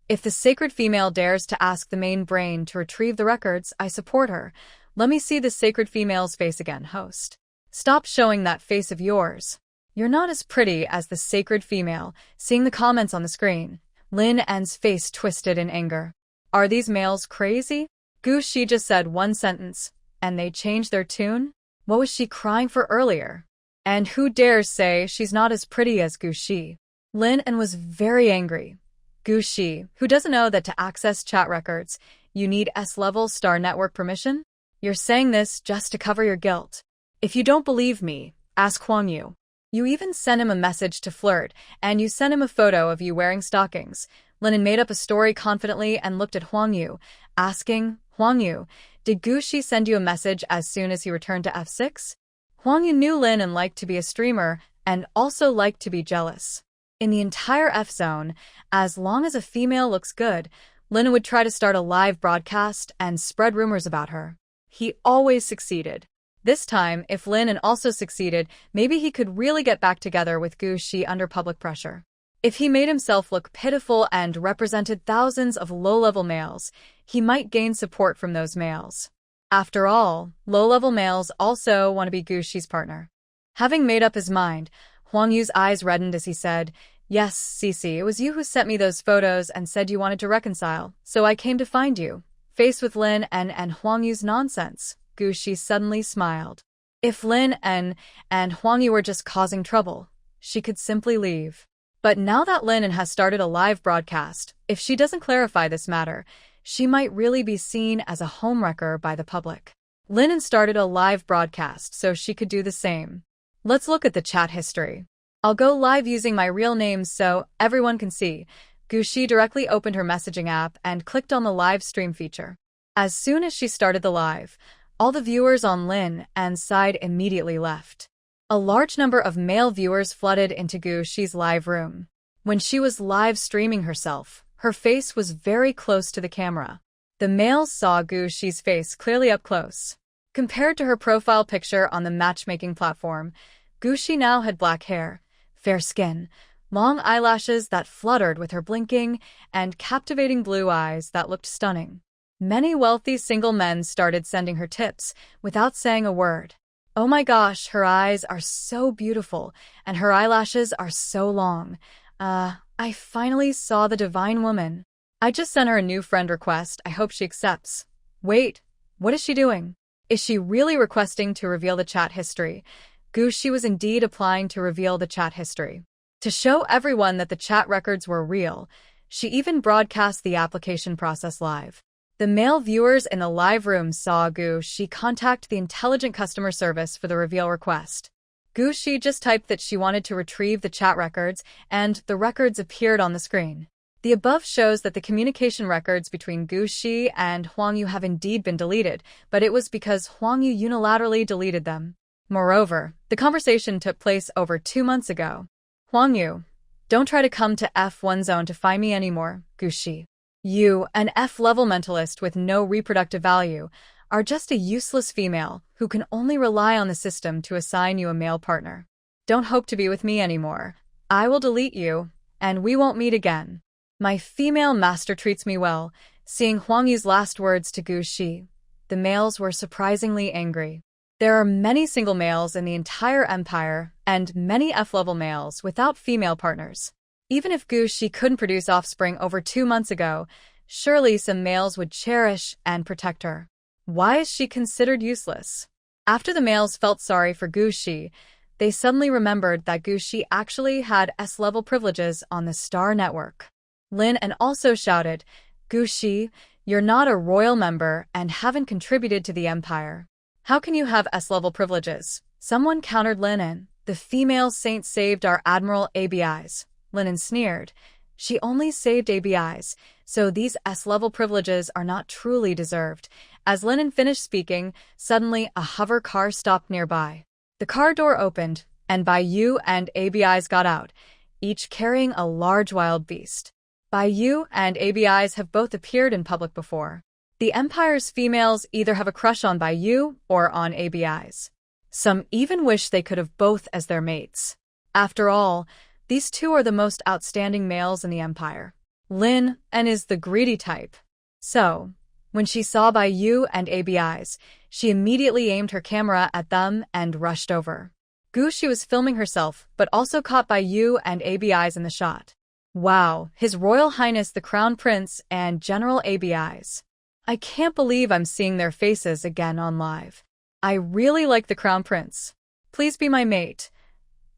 If the sacred female dares to ask the main brain to retrieve the records, I support her. Let me see the sacred female's face again, host. Stop showing that face of yours. You're not as pretty as the sacred female. Seeing the comments on the screen, Lin An's face twisted in anger. Are these males crazy? Gushi just said one sentence, and they changed their tune? What was she crying for earlier? And who dares say she's not as pretty as Gushi? Lin An was very angry. Gushi, who doesn't know that to access chat records, you need S-level Star Network permission? You're saying this just to cover your guilt. If you don't believe me, ask Huang Yu. You even sent him a message to flirt, and you sent him a photo of you wearing stockings. Lin An made up a story confidently and looked at Huang Yu, asking, Huang Yu, did Gushi send you a message as soon as he returned to F6? Huang Yu knew Lin An liked to be a streamer and also liked to be jealous. In the entire F-zone, as long as a female looks good, Lin An would try to start a live broadcast and spread rumors about her. He always succeeded. This time, if Lin An also succeeded, maybe he could really get back together with Gushi under public pressure. If he made himself look pitiful and represented thousands of low-level males, he might gain support from those males. After all, low-level males also want to be Gushi's partner. Having made up his mind, Huang Yu's eyes reddened as he said, Yes, Cece, it was you who sent me those photos and said you wanted to reconcile, so I came to find you. Faced with Lin An and Huang Yu's nonsense, Gushi suddenly smiled. If Lin An and Huang Yu were just causing trouble, she could simply leave. But now that Lin An has started a live broadcast, if she doesn't clarify this matter, she might really be seen as a homewrecker by the public. Lin An started a live broadcast so she could do the same. Let's look at the chat history. I'll go live using my real name so everyone can see. Gushi directly opened her messaging app and clicked on the live stream feature. As soon as she started the live, all the viewers on Lin An's side immediately left. A large number of male viewers flooded into Gushi's live room. When she was live streaming herself, her face was very close to the camera. The males saw Gushi's face clearly up close. Compared to her profile picture on the matchmaking platform, Gushi now had black hair, fair skin, long eyelashes that fluttered with her blinking, and captivating blue eyes that looked stunning. Many wealthy single men started sending her tips without saying a word. Oh my gosh, her eyes are so beautiful, and her eyelashes are so long. I finally saw the divine woman. I just sent her a new friend request. I hope she accepts. Wait, what is she doing? Is she really requesting to reveal the chat history? Gushi was indeed applying to reveal the chat history. To show everyone that the chat records were real, she even broadcast the application process live. The male viewers in the live room saw Gushi contact the intelligent customer service for the reveal request. Gushi just typed that she wanted to retrieve the chat records, and the records appeared on the screen. The above shows that the communication records between Gushi and Huang Yu have indeed been deleted, but it was because Huang Yu unilaterally deleted them. Moreover, the conversation took place over 2 months ago. Huang Yu, Don't try to come to F1 zone to find me anymore, Gushi. You, an F-level mentalist with no reproductive value, are just a useless female who can only rely on the system to assign you a male partner. Don't hope to be with me anymore. I will delete you, and we won't meet again. My female master treats me well. Seeing Huang Yi's last words to Gushi, the males were surprisingly angry. There are many single males in the entire empire, and many F-level males without female partners. Even if Gushi couldn't produce offspring over 2 months ago, surely some males would cherish and protect her. Why is she considered useless? After the males felt sorry for Gushi, they suddenly remembered that Gushi actually had S-level privileges on the Star Network. Lin and also shouted, Gushi, you're not a royal member and haven't contributed to the empire. How can you have S-level privileges? Someone countered Linen. The female saint saved our Admiral ABIs. Linen sneered. She only saved ABIs, so these S-level privileges are not truly deserved. As Linen finished speaking, suddenly a hover car stopped nearby. The car door opened, and Baiyu and ABIs got out, each carrying a large wild beast. Baiyu and ABIs have both appeared in public before. The Empire's females either have a crush on Baiyu or on ABIs. Some even wish they could have both as their mates. After all, these two are the most outstanding males in the Empire. Lin and is the greedy type. So, when she saw Baiyu and ABIs, she immediately aimed her camera at them and rushed over. Gushi was filming herself, but also caught Baiyu and ABIs in the shot. Wow, His Royal Highness the Crown Prince and General ABIs. I can't believe I'm seeing their faces again on live. I really like the Crown Prince. Please be my mate.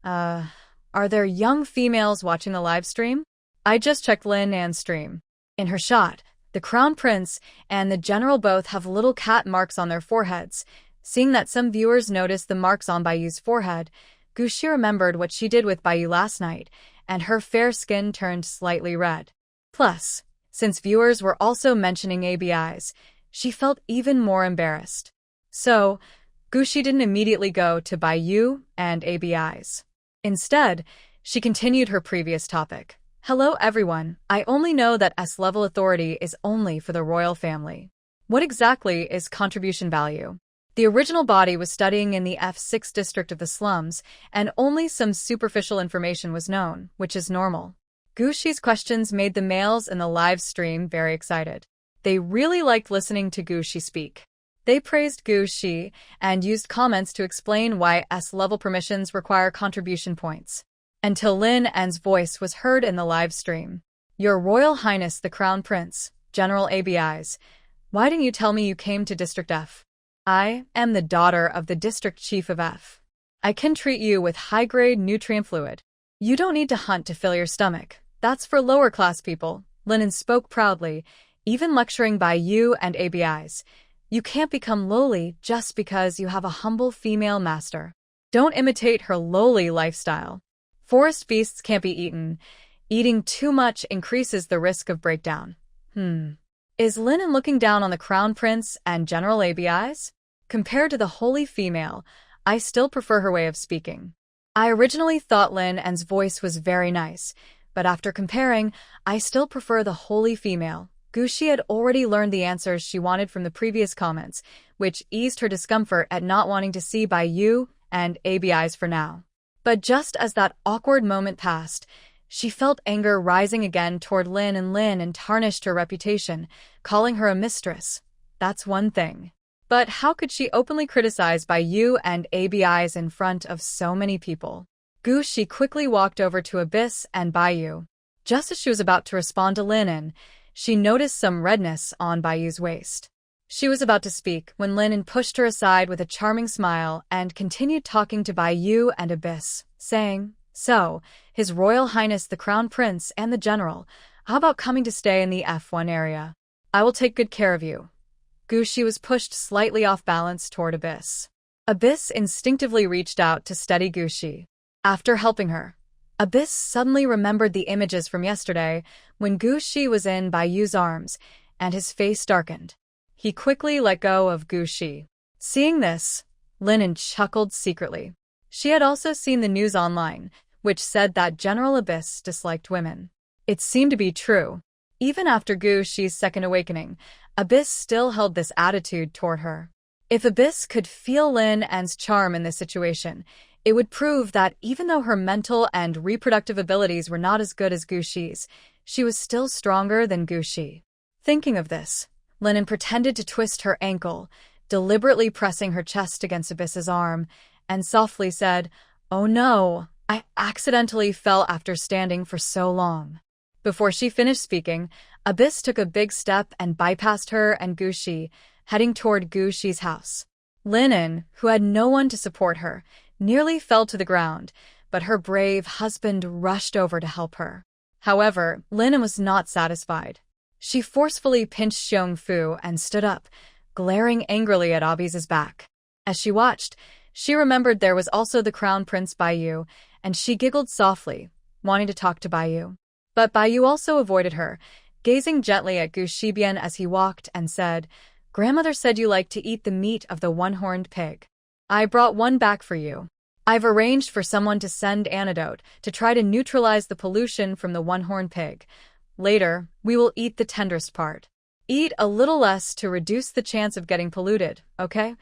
Are there young females watching the live stream? I just checked Lin An's stream. In her shot, the Crown Prince and the General both have little cat marks on their foreheads. Seeing that some viewers noticed the marks on Baiyu's forehead, Gushi remembered what she did with Baiyu last night, and her fair skin turned slightly red. Plus, since viewers were also mentioning ABIs, she felt even more embarrassed. So, Gushi didn't immediately go to Baiyu and ABIs. Instead, she continued her previous topic. Hello everyone, I only know that S-level authority is only for the royal family. What exactly is contribution value? The original body was studying in the F6 district of the slums, and only some superficial information was known, which is normal. Gushi's questions made the males in the live stream very excited. They really liked listening to Gushi speak. They praised Gushi and used comments to explain why S-level permissions require contribution points. Until Lin An's voice was heard in the live stream. Your Royal Highness the Crown Prince, General ABIs, why didn't you tell me you came to District F? I am the daughter of the District Chief of F. I can treat you with high-grade nutrient fluid. You don't need to hunt to fill your stomach. That's for lower-class people, Linen spoke proudly, even lecturing Baiyu and ABIs. You can't become lowly just because you have a humble female master. Don't imitate her lowly lifestyle. Forest beasts can't be eaten. Eating too much increases the risk of breakdown. Is Linen looking down on the Crown Prince and General ABIs? Compared to the holy female, I still prefer her way of speaking. I originally thought Lin An's voice was very nice, but after comparing, I still prefer the holy female. Gushi had already learned the answers she wanted from the previous comments, which eased her discomfort at not wanting to see Baiyu and ABIs for now. But just as that awkward moment passed, she felt anger rising again toward Lin and tarnished her reputation, calling her a mistress. That's one thing. But how could she openly criticize Baiyu and ABIs in front of so many people? Gushi quickly walked over to Abyss and Baiyu. Just as she was about to respond to Lin, she noticed some redness on Baiyu's waist. She was about to speak when Lin pushed her aside with a charming smile and continued talking to Baiyu and Abyss, saying, So, His Royal Highness the Crown Prince and the General, how about coming to stay in the F1 area? I will take good care of you. Gushi was pushed slightly off balance toward Abyss. Abyss instinctively reached out to steady Gushi. After helping her, Abyss suddenly remembered the images from yesterday when Gushi was in Baiyu's arms, and his face darkened. He quickly let go of Gushi. Seeing this, Lin chuckled secretly. She had also seen the news online, which said that General Abyss disliked women. It seemed to be true. Even after Gu Shi's second awakening, Abyss still held this attitude toward her. If Abyss could feel Lin En's charm in this situation, it would prove that even though her mental and reproductive abilities were not as good as Gu Shi's, she was still stronger than Gu Shi. Thinking of this, Lin En pretended to twist her ankle, deliberately pressing her chest against Abyss's arm, and softly said, "Oh no, I accidentally fell after standing for so long." Before she finished speaking, Abyss took a big step and bypassed her and Gu Shi, heading toward Gu Shi's house. Lin En, who had no one to support her, nearly fell to the ground, but her brave husband rushed over to help her. However, Lin En was not satisfied. She forcefully pinched Xiong Fu and stood up, glaring angrily at Abyss's back. As she watched, she remembered there was also the Crown Prince Baiyu, and she giggled softly, wanting to talk to Baiyu. But Baiyu also avoided her, gazing gently at Gu Shibian as he walked and said, "Grandmother said you like to eat the meat of the one-horned pig. I brought one back for you. I've arranged for someone to send antidote to try to neutralize the pollution from the one-horned pig. Later, we will eat the tenderest part. Eat a little less to reduce the chance of getting polluted, okay?"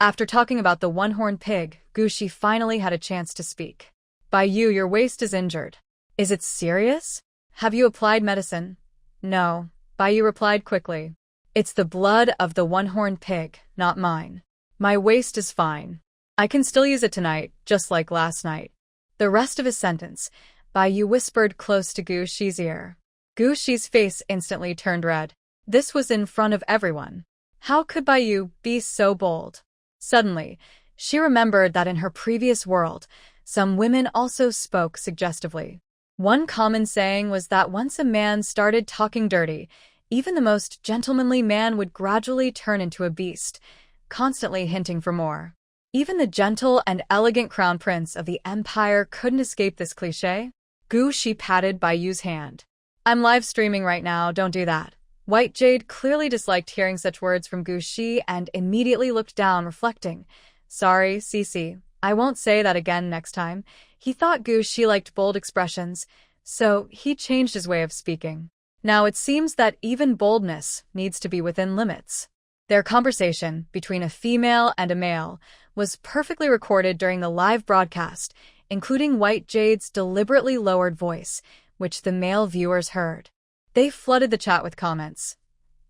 After talking about the one-horned pig, Gu Shi finally had a chance to speak. "Baiyu, your waist is injured. Is it serious? Have you applied medicine?" "No," Baiyu replied quickly. "It's the blood of the one-horned pig, not mine. My waist is fine. I can still use it tonight, just like last night." The rest of his sentence, Baiyu whispered close to Gu Shi's ear. Gu Shi's face instantly turned red. This was in front of everyone. How could Baiyu be so bold? Suddenly, she remembered that in her previous world, some women also spoke suggestively. One common saying was that once a man started talking dirty, even the most gentlemanly man would gradually turn into a beast, constantly hinting for more. Even the gentle and elegant crown prince of the empire couldn't escape this cliché. Gu Shi patted Baiyu's hand. "I'm live streaming right now, don't do that." White Jade clearly disliked hearing such words from Gu Shi and immediately looked down, reflecting, "Sorry, Cece, I won't say that again next time." He thought Gu Shi liked bold expressions, so he changed his way of speaking. Now it seems that even boldness needs to be within limits. Their conversation between a female and a male was perfectly recorded during the live broadcast, including White Jade's deliberately lowered voice, which the male viewers heard. They flooded the chat with comments.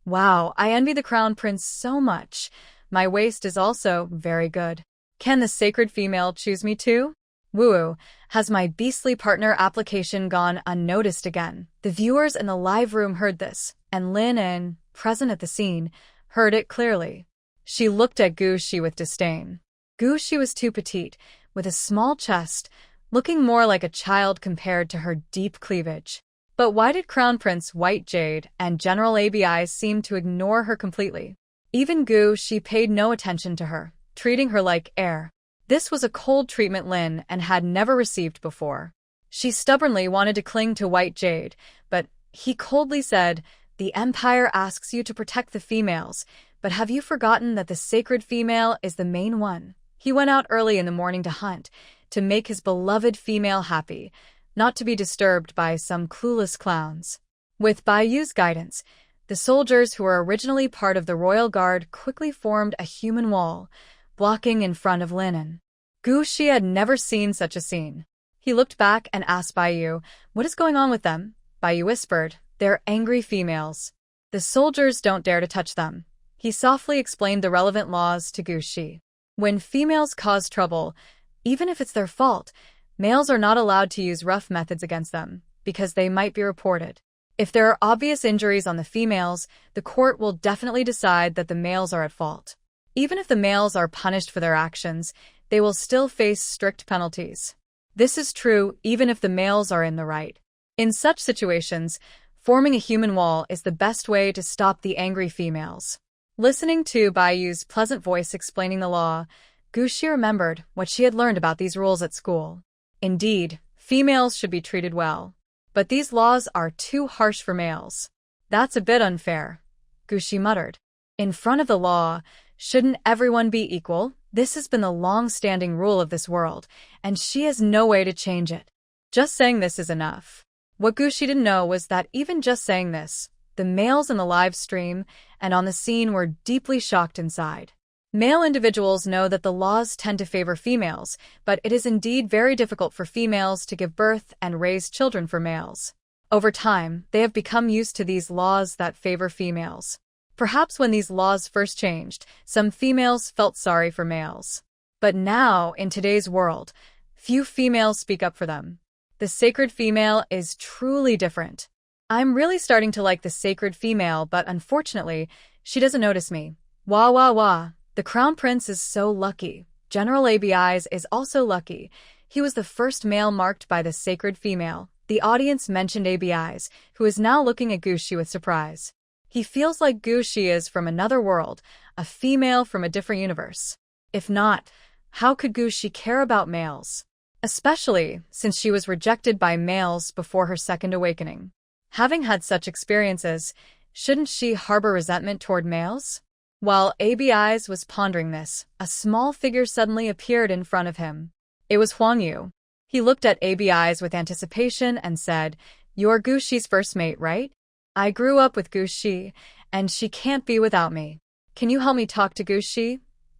"Wow, I envy the crown prince so much. My waist is also very good. Can the sacred female choose me too? Woo, has my beastly partner application gone unnoticed again?" The viewers in the live room heard this, and Lin En, present at the scene, heard it clearly. She looked at Gu Shi with disdain. Gu Shi was too petite, with a small chest, looking more like a child compared to her deep cleavage. But why did Crown Prince White Jade and General Abi seem to ignore her completely? Even Gu Shi paid no attention to her, treating her like air. This was a cold treatment Lin En had never received before. She stubbornly wanted to cling to White Jade, but he coldly said, "The Empire asks you to protect the females, but have you forgotten that the sacred female is the main one?" He went out early in the morning to hunt, to make his beloved female happy, not to be disturbed by some clueless clowns. With Baiyu's guidance, the soldiers who were originally part of the royal guard quickly formed a human wall, blocking in front of Lin En. Gu Shi had never seen such a scene. He looked back and asked Baiyu, "What is going on with them?" Baiyu whispered, "They're angry females. The soldiers don't dare to touch them." He softly explained the relevant laws to Gu Shi. When females cause trouble, even if it's their fault, males are not allowed to use rough methods against them, because they might be reported. If there are obvious injuries on the females, the court will definitely decide that the males are at fault. Even if the males are punished for their actions, they will still face strict penalties. This is true even if the males are in the right. In such situations, forming a human wall is the best way to stop the angry females. Listening to Baiyu's pleasant voice explaining the law, Gu Shi remembered what she had learned about these rules at school. Indeed, females should be treated well. But these laws are too harsh for males. "That's a bit unfair," Gu Shi muttered. "In front of the law, shouldn't everyone be equal? This has been the long-standing rule of this world, and she has no way to change it." Just saying this is enough. What Gushi didn't know was that even just saying this, the males in the live stream and on the scene were deeply shocked inside. Male individuals know that the laws tend to favor females, but it is indeed very difficult for females to give birth and raise children for males. Over time, they have become used to these laws that favor females. Perhaps when these laws first changed, some females felt sorry for males. But now, in today's world, few females speak up for them. The sacred female is truly different. I'm really starting to like the sacred female, but unfortunately, she doesn't notice me. Wah wah wah. The Crown Prince is so lucky. General ABI's is also lucky. He was the first male marked by the sacred female. The audience mentioned ABI's, who is now looking at Gushi with surprise. He feels like Gushi is from another world, a female from a different universe. If not, how could Gushi care about males? Especially since she was rejected by males before her second awakening. Having had such experiences, shouldn't she harbor resentment toward males? While ABI's was pondering this, a small figure suddenly appeared in front of him. It was Huang Yu. He looked at ABI's with anticipation and said, "You're Gushi's first mate, right? I grew up with Gushi, and she can't be without me. Can you help me talk to Gushi?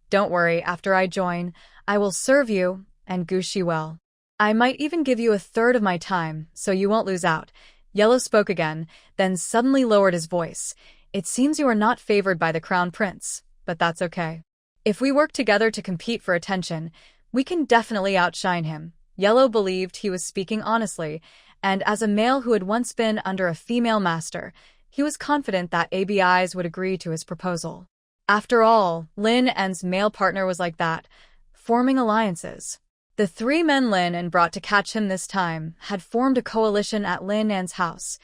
Don't worry, after I join, I will serve you, and Gushi well. I might even give you a third of my time, so you won't lose out." Yellow spoke again, then suddenly lowered his voice. "It seems you are not favored by the Crown Prince, but that's okay. If we work together to compete for attention, we can definitely outshine him." Yellow believed he was speaking honestly, and as a male who had once been under a female master, he was confident that ABI's would agree to his proposal. After all, Lin En's male partner was like that, forming alliances. The three men Lin En brought to catch him this time had formed a coalition at Lin En's house,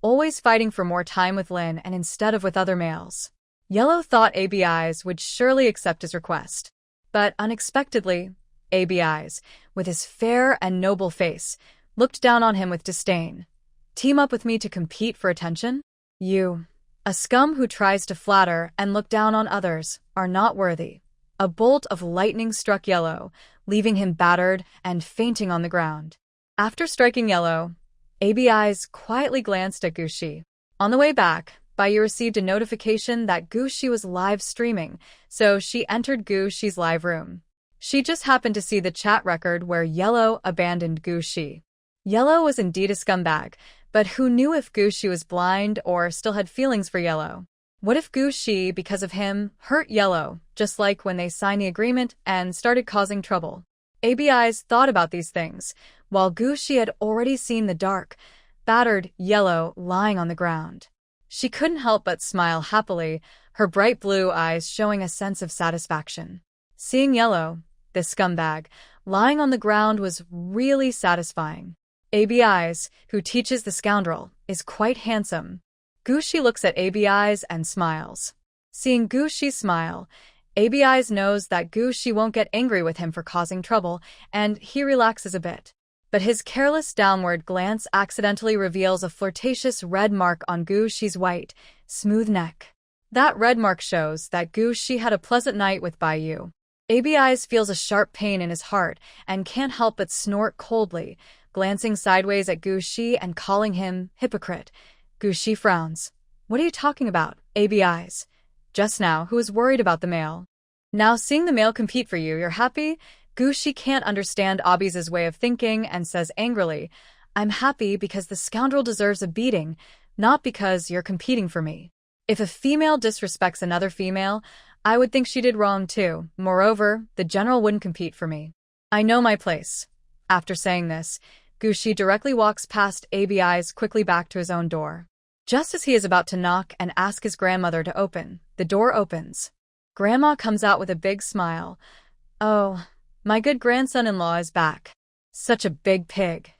always fighting for more time with Lin and instead of with other males. Yellow thought ABI's would surely accept his request. But unexpectedly, ABI's, with his fair and noble face, looked down on him with disdain. "Team up with me to compete for attention? You, a scum who tries to flatter and look down on others, are not worthy." A bolt of lightning struck Yellow, leaving him battered and fainting on the ground. After striking Yellow, ABI's quietly glanced at Gushi. On the way back, Baiyu received a notification that Gushi was live streaming, so she entered Gushi's live room. She just happened to see the chat record where Yellow abandoned Gushi. Yellow was indeed a scumbag, but who knew if Gushi was blind or still had feelings for Yellow? What if Gushi, because of him, hurt Yellow, just like when they signed the agreement and started causing trouble? ABI's thought about these things, while Gushi had already seen the dark, battered Yellow lying on the ground. She couldn't help but smile happily, her bright blue eyes showing a sense of satisfaction. Seeing Yellow, this scumbag, lying on the ground was really satisfying. ABI's, who teaches the scoundrel, is quite handsome. Gushi looks at ABI's and smiles. Seeing Gushi smile, ABI's knows that Gushi won't get angry with him for causing trouble, and he relaxes a bit. But his careless downward glance accidentally reveals a flirtatious red mark on Gushi's white, smooth neck. That red mark shows that Gushi had a pleasant night with Baiyu. ABI's feels a sharp pain in his heart and can't help but snort coldly, glancing sideways at Gushi and calling him hypocrite. Gushi frowns. "What are you talking about, ABI's? Just now, who was worried about the male? Now seeing the male compete for you, you're happy?" Gushi can't understand ABI's way of thinking and says angrily, "I'm happy because the scoundrel deserves a beating, not because you're competing for me. If a female disrespects another female, I would think she did wrong too. Moreover, the general wouldn't compete for me. I know my place." After saying this, Gushi directly walks past ABI's quickly back to his own door. Just as he is about to knock and ask his grandmother to open, the door opens. Grandma comes out with a big smile. "Oh, my good grandson-in-law is back. Such a big pig.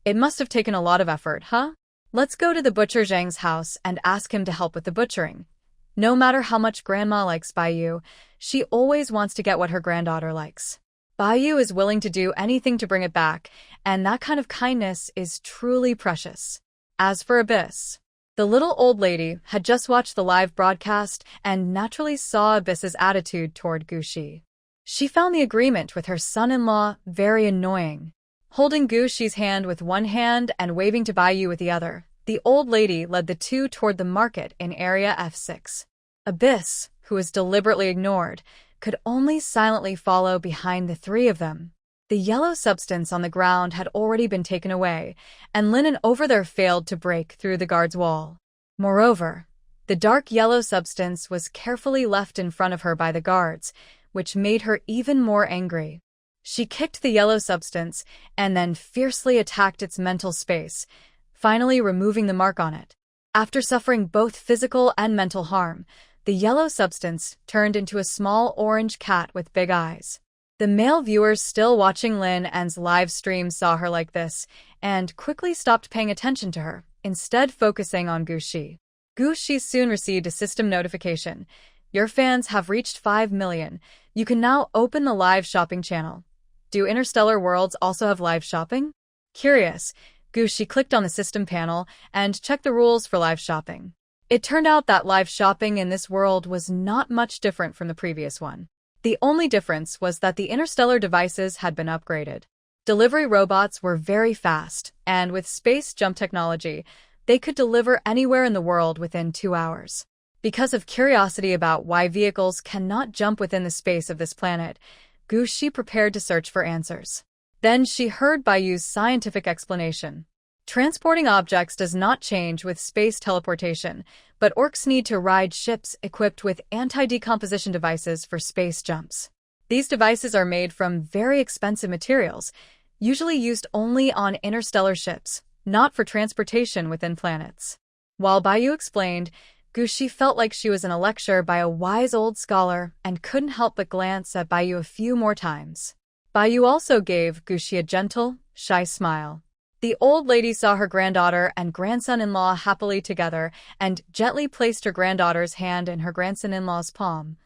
It must have taken a lot of effort, huh? Let's go to the butcher Zhang's house and ask him to help with the butchering." No matter how much Grandma likes Baiyu, she always wants to get what her granddaughter likes. Baiyu is willing to do anything to bring it back, and that kind of kindness is truly precious. As for Abyss, the little old lady had just watched the live broadcast and naturally saw Abyss's attitude toward Gushi. She found the agreement with her son-in-law very annoying. Holding Guxi's hand with one hand and waving to Baiyu with the other, the old lady led the two toward the market in Area F6. Abyss, who was deliberately ignored, could only silently follow behind the three of them. The yellow substance on the ground had already been taken away, and linen over there failed to break through the guard's wall. Moreover, the dark yellow substance was carefully left in front of her by the guards, which made her even more angry. She kicked the yellow substance and then fiercely attacked its mental space, finally removing the mark on it. After suffering both physical and mental harm, the yellow substance turned into a small orange cat with big eyes. The male viewers still watching Lin An's live stream saw her like this and quickly stopped paying attention to her, instead focusing on Guxi. Guxi soon received a system notification. Your fans have reached 5 million. You can now open the live shopping channel. Do interstellar worlds also have live shopping? Curious, Guxi clicked on the system panel and checked the rules for live shopping. It turned out that live shopping in this world was not much different from the previous one. The only difference was that the interstellar devices had been upgraded. Delivery robots were very fast, and with space jump technology, they could deliver anywhere in the world within 2 hours. Because of curiosity about why vehicles cannot jump within the space of this planet, Guxi prepared to search for answers. Then she heard Baiyu's scientific explanation. Transporting objects does not change with space teleportation, but orcs need to ride ships equipped with anti-decomposition devices for space jumps. These devices are made from very expensive materials, usually used only on interstellar ships, not for transportation within planets. While Baiyu explained, Guxi felt like she was in a lecture by a wise old scholar and couldn't help but glance at Baiyu a few more times. Baiyu also gave Guxi a gentle, shy smile. The old lady saw her granddaughter and grandson-in-law happily together and gently placed her granddaughter's hand in her grandson-in-law's palm.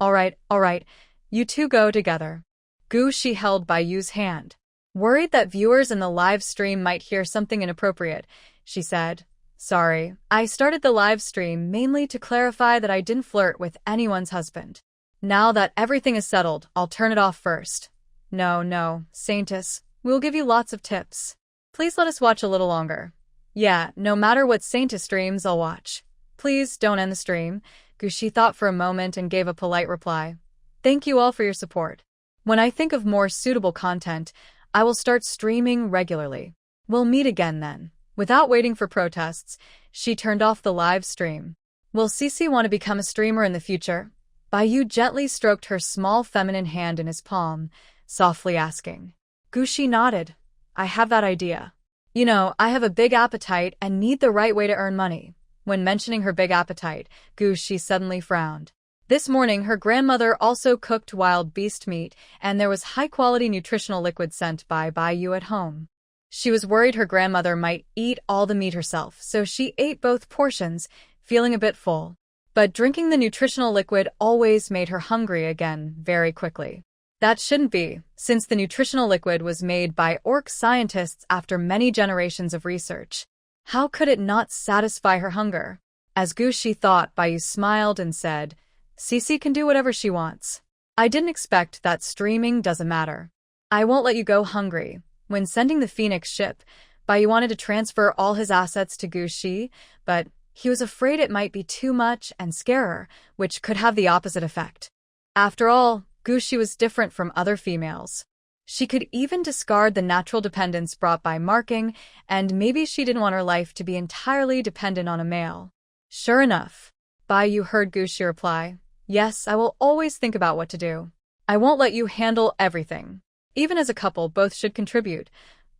All right, you two go together. Guxi held Baiyu's hand. Worried that viewers in the live stream might hear something inappropriate, she said, Sorry, I started the live stream mainly to clarify that I didn't flirt with anyone's husband. Now that everything is settled, I'll turn it off first. No, Saintess, we'll give you lots of tips. Please let us watch a little longer. Yeah, no matter what Saintess streams, I'll watch. Please don't end the stream. Guxi thought for a moment and gave a polite reply. Thank you all for your support. When I think of more suitable content, I will start streaming regularly. We'll meet again then. Without waiting for protests, she turned off the live stream. Will Cici want to become a streamer in the future? Baiyu gently stroked her small feminine hand in his palm, softly asking. Guxi nodded. I have that idea. You know, I have a big appetite and need the right way to earn money. When mentioning her big appetite, Guxi suddenly frowned. This morning, her grandmother also cooked wild beast meat, and there was high-quality nutritional liquid sent by Baiyu at home. She was worried her grandmother might eat all the meat herself, so she ate both portions, feeling a bit full. But drinking the nutritional liquid always made her hungry again very quickly. That shouldn't be, since the nutritional liquid was made by orc scientists after many generations of research. How could it not satisfy her hunger? As Guxi thought, Baiyu smiled and said, Cici can do whatever she wants. I didn't expect that streaming doesn't matter. I won't let you go hungry. When sending the Phoenix ship, Baiyu wanted to transfer all his assets to Guxi, but he was afraid it might be too much and scare her, which could have the opposite effect. After all, Guxi was different from other females. She could even discard the natural dependence brought by marking, and maybe she didn't want her life to be entirely dependent on a male. Sure enough, Baiyu heard Guxi reply, Yes, I will always think about what to do. I won't let you handle everything. Even as a couple, both should contribute.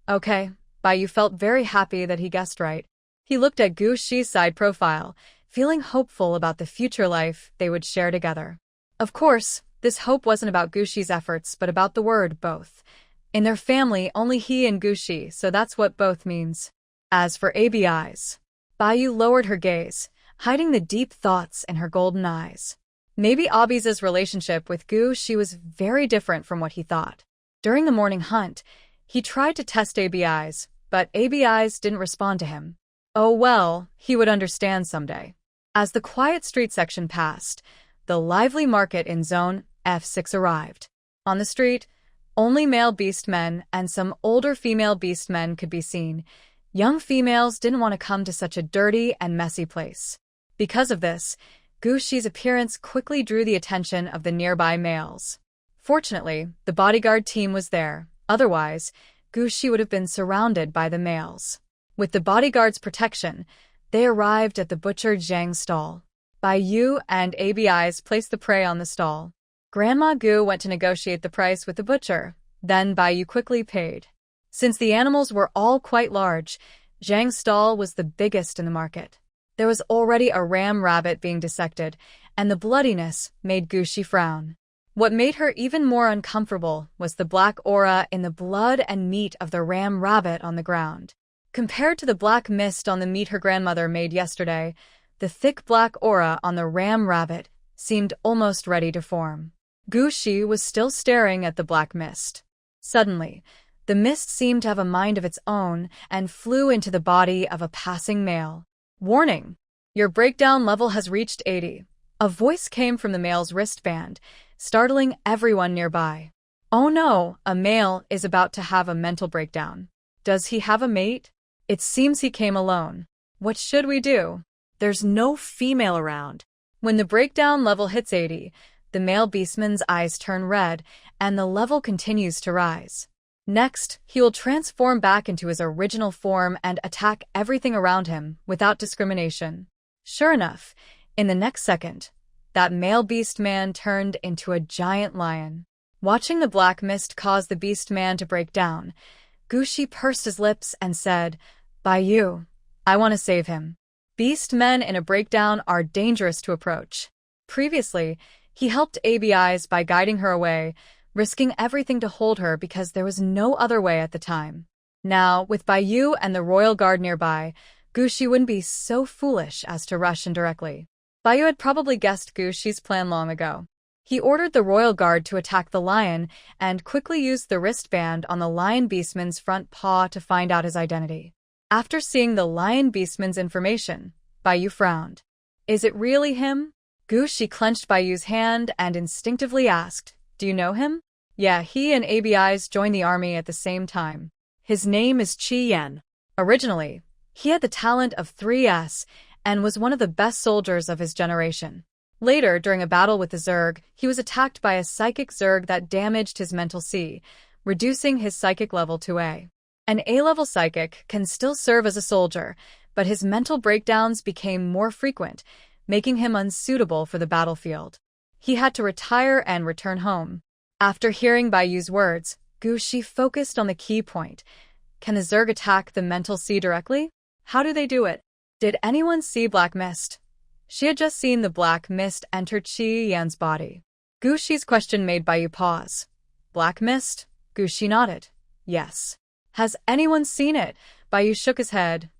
Okay, Baiyu felt very happy that he guessed right. He looked at Guxi's side profile, feeling hopeful about the future life they would share together. Of course, this hope wasn't about Guxi's efforts, but about the word both. In their family, only he and Guxi, so that's what both means. As for ABI's, Baiyu lowered her gaze, hiding the deep thoughts in her golden eyes. Maybe Abi's relationship with Guxi was very different from what he thought. During the morning hunt, he tried to test ABI's, but ABI's didn't respond to him. Oh well, he would understand someday. As the quiet street section passed, the lively market in Zone F6 arrived. On the street, Only male beastmen and some older female beastmen could be seen. Young females didn't want to come to such a dirty and messy place. Because of this, Guxi's appearance quickly drew the attention of the nearby males. Fortunately, the bodyguard team was there. Otherwise, Guxi would have been surrounded by the males. With the bodyguard's protection, they arrived at the butcher Zhang's stall. Bai Yu and ABIs placed the prey on the stall. Grandma Gu went to negotiate the price with the butcher. Then Bai Yu quickly paid. Since the animals were all quite large, Zhang's stall was the biggest in the market. There was already a ram rabbit being dissected, and the bloodiness made Guxi frown. What made her even more uncomfortable was the black aura in the blood and meat of the ram rabbit on the ground. Compared to the black mist on the meat her grandmother made yesterday, the thick black aura on the ram rabbit seemed almost ready to form. Guxi was still staring at the black mist. Suddenly, the mist seemed to have a mind of its own and flew into the body of a passing male. Warning! Your breakdown level has reached 80. A voice came from the male's wristband, startling everyone nearby. Oh no, a male is about to have a mental breakdown. Does he have a mate? It seems he came alone. What should we do? There's no female around. When the breakdown level hits 80, the male beastman's eyes turn red, and the level continues to rise. Next, he will transform back into his original form and attack everything around him without discrimination. Sure enough, in the next second, that male beastman turned into a giant lion. Watching the black mist cause the beastman to break down, Guxi pursed his lips and said, "Bai Yu, I want to save him." Beastmen in a breakdown are dangerous to approach. Previously, he helped ABIs by guiding her away, risking everything to hold her because there was no other way at the time. Now, with Bai Yu and the royal guard nearby, Guxi wouldn't be so foolish as to rush in directly. Bai Yu had probably guessed Guxi's plan long ago. He ordered the royal guard to attack the lion and quickly used the wristband on the lion beastman's front paw to find out his identity. After seeing the lion beastman's information, Bai Yu frowned. Is it really him? Guxi clenched Bai Yu's hand and instinctively asked, "Do you know him?" Yeah, he and ABIs joined the army at the same time. His name is Qi Yan. Originally, he had the talent of 3S and was one of the best soldiers of his generation. Later, during a battle with the Zerg, he was attacked by a psychic Zerg that damaged his mental C, reducing his psychic level to A. An A-level psychic can still serve as a soldier, but his mental breakdowns became more frequent, making him unsuitable for the battlefield. He had to retire and return home. After hearing Bai Yu's words, Guxi focused on the key point. Can the Zerg attack the mental C directly? How do they do it? Did anyone see black mist? She had just seen the black mist enter Qi Yan's body. Guxi's question made Bai Yu pause. Black mist? Guxi nodded. Yes. Has anyone seen it? Bai Yu shook his head.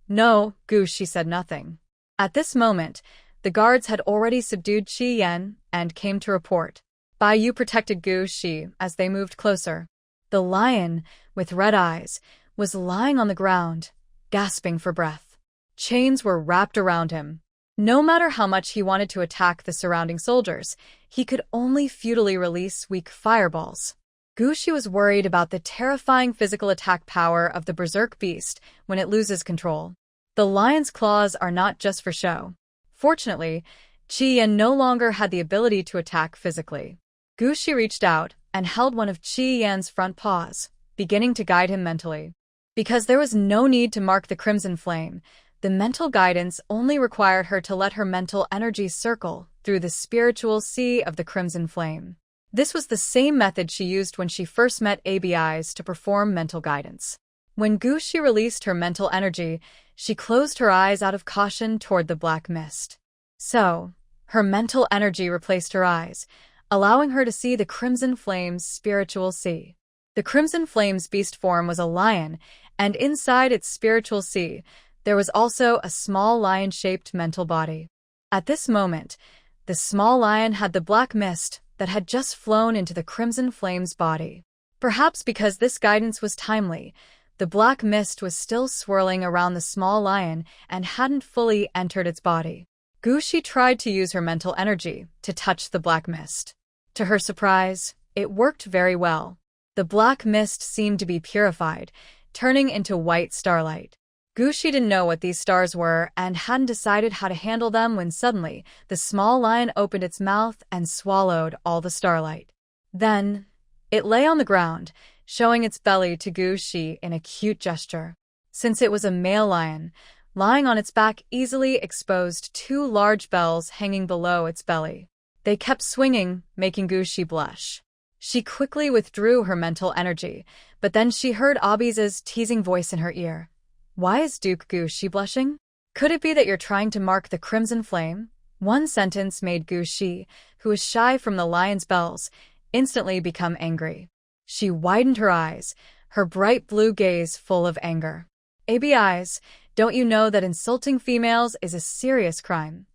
No, Guxi said nothing. At this moment, the guards had already subdued Qi Yan and came to report. Bai Yu protected Guxi as they moved closer. The lion, with red eyes, was lying on the ground, gasping for breath. Chains were wrapped around him. No matter how much he wanted to attack the surrounding soldiers, he could only futilely release weak fireballs. Guxi was worried about the terrifying physical attack power of the berserk beast when it loses control. The lion's claws are not just for show. Fortunately, Qi Yan no longer had the ability to attack physically. Guxi reached out and held one of Qi Yan's front paws, beginning to guide him mentally. Because there was no need to mark the crimson flame, the mental guidance only required her to let her mental energy circle through the spiritual sea of the crimson flame. This was the same method she used when she first met ABIs to perform mental guidance. When Guxi released her mental energy, she closed her eyes out of caution toward the black mist. So, her mental energy replaced her eyes, allowing her to see the Crimson Flame's spiritual sea. The Crimson Flame's beast form was a lion, and inside its spiritual sea, there was also a small lion-shaped mental body. At this moment, the small lion had the black mist that had just flown into the Crimson Flame's body. Perhaps because this guidance was timely, the black mist was still swirling around the small lion and hadn't fully entered its body. Guxi tried to use her mental energy to touch the black mist. To her surprise, it worked very well. The black mist seemed to be purified, turning into white starlight. Gushi didn't know what these stars were and hadn't decided how to handle them when suddenly the small lion opened its mouth and swallowed all the starlight. Then, it lay on the ground, showing its belly to Gushi in a cute gesture. Since it was a male lion, lying on its back easily exposed two large bells hanging below its belly. They kept swinging, making Gushi blush. She quickly withdrew her mental energy, but then she heard Abi's teasing voice in her ear. Why is Duke Gushi blushing? Could it be that you're trying to mark the crimson flame? One sentence made Gushi, who was shy from the lion's bells, instantly become angry. She widened her eyes, her bright blue gaze full of anger. Abis, don't you know that insulting females is a serious crime?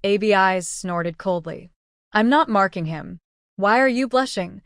Abis snorted coldly. I'm not marking him. Why are you blushing?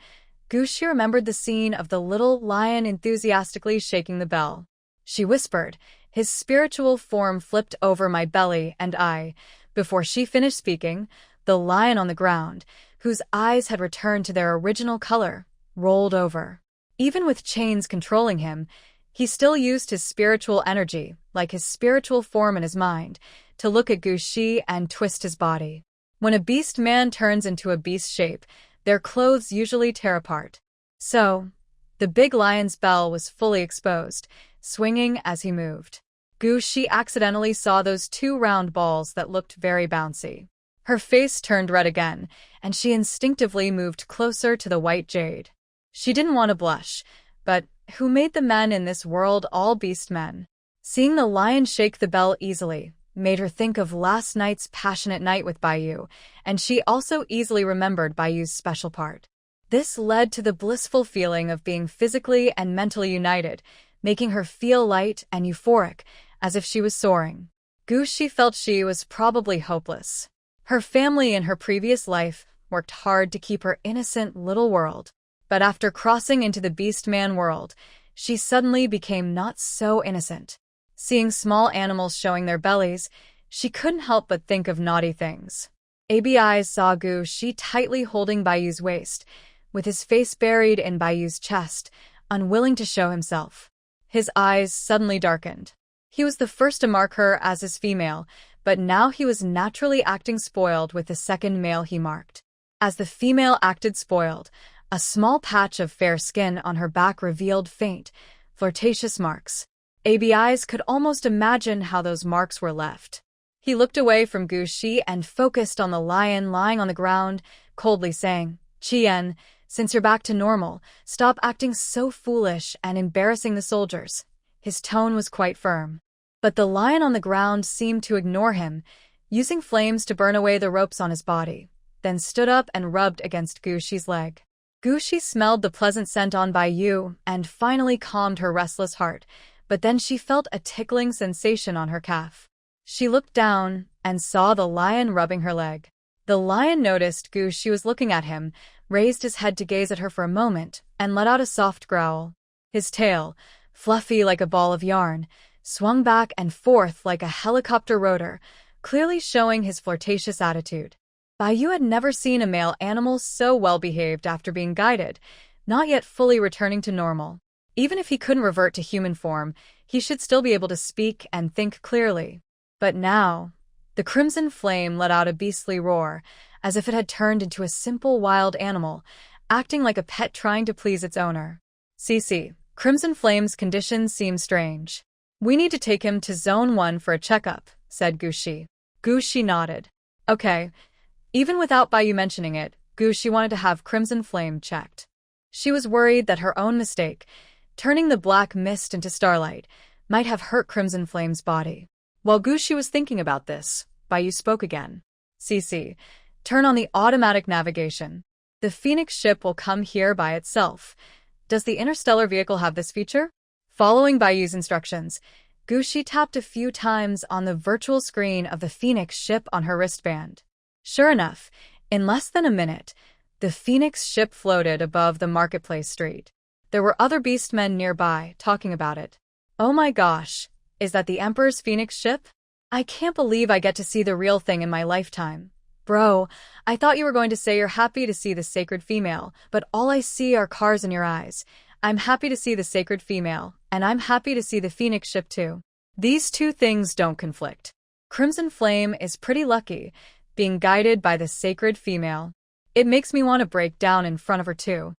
Gushi remembered the scene of the little lion enthusiastically shaking the bell. She whispered, his spiritual form flipped over my belly and I. Before she finished speaking, the lion on the ground, whose eyes had returned to their original color, rolled over. Even with chains controlling him, he still used his spiritual energy, like his spiritual form in his mind, to look at Gushi and twist his body. When a beast man turns into a beast shape, their clothes usually tear apart. So, the big lion's bell was fully exposed, swinging as he moved. Gushi accidentally saw those two round balls that looked very bouncy. Her face turned red again, and she instinctively moved closer to the white jade. She didn't want to blush, but who made the men in this world all beast men? Seeing the lion shake the bell easily made her think of last night's passionate night with Baiyu, and she also easily remembered Baiyu's special part. This led to the blissful feeling of being physically and mentally united, making her feel light and euphoric, as if she was soaring. Gushi felt she was probably hopeless. Her family in her previous life worked hard to keep her innocent little world. But after crossing into the beast man world, she suddenly became not so innocent. Seeing small animals showing their bellies, she couldn't help but think of naughty things. Abi saw Gushi tightly holding Baiyu's waist, with his face buried in Baiyu's chest, unwilling to show himself. His eyes suddenly darkened. He was the first to mark her as his female, but now he was naturally acting spoiled with the second male he marked. As the female acted spoiled, a small patch of fair skin on her back revealed faint, flirtatious marks. Abi's could almost imagine how those marks were left. He looked away from Gushi and focused on the lion lying on the ground, coldly saying, Chien, since you're back to normal, stop acting so foolish and embarrassing the soldiers. His tone was quite firm. But the lion on the ground seemed to ignore him, using flames to burn away the ropes on his body, then stood up and rubbed against Gushi's leg. Gushi smelled the pleasant scent on Baiyu and finally calmed her restless heart, but then she felt a tickling sensation on her calf. She looked down and saw the lion rubbing her leg. The lion noticed Gushi was looking at him, raised his head to gaze at her for a moment, and let out a soft growl. His tail, fluffy like a ball of yarn, swung back and forth like a helicopter rotor, clearly showing his flirtatious attitude. Baiyu had never seen a male animal so well-behaved after being guided, not yet fully returning to normal. Even if he couldn't revert to human form, he should still be able to speak and think clearly. But now, the crimson flame let out a beastly roar, as if it had turned into a simple wild animal, acting like a pet trying to please its owner. CC, Crimson Flame's condition seems strange. We need to take him to Zone 1 for a checkup, said Gushi. Gushi nodded. Okay. Even without Baiyu mentioning it, Gushi wanted to have Crimson Flame checked. She was worried that her own mistake, turning the black mist into starlight, might have hurt Crimson Flame's body. While Gushi was thinking about this, Baiyu spoke again. CC, turn on the automatic navigation. The Phoenix ship will come here by itself. Does the interstellar vehicle have this feature? Following Baiyu's instructions, Gushi tapped a few times on the virtual screen of the Phoenix ship on her wristband. Sure enough, in less than a minute, the Phoenix ship floated above the marketplace street. There were other beastmen nearby, talking about it. Oh my gosh, is that the Emperor's Phoenix ship? I can't believe I get to see the real thing in my lifetime. Bro, I thought you were going to say you're happy to see the sacred female, but all I see are cars in your eyes. I'm happy to see the sacred female, and I'm happy to see the Phoenix ship too. These two things don't conflict. Crimson Flame is pretty lucky, being guided by the sacred female. It makes me want to break down in front of her too.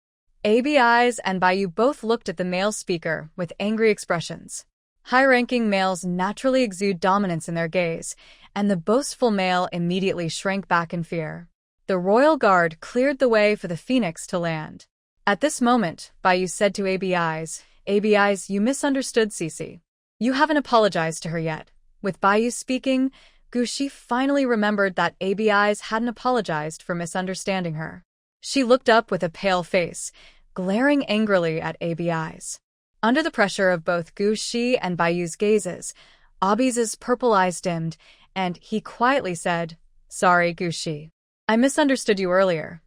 ABIs and Bayu both looked at the male speaker with angry expressions. High-ranking males naturally exude dominance in their gaze, and the boastful male immediately shrank back in fear. The royal guard cleared the way for the Phoenix to land. At this moment, Bayu said to ABIs, "ABIs, you misunderstood Cece. You haven't apologized to her yet." With Bayu speaking, Gushi finally remembered that ABIs hadn't apologized for misunderstanding her. She looked up with a pale face, glaring angrily at ABIs. Under the pressure of both Gushi and Bayu's gazes, Abiz's purple eyes dimmed, and he quietly said, "Sorry, Gushi. I misunderstood you earlier."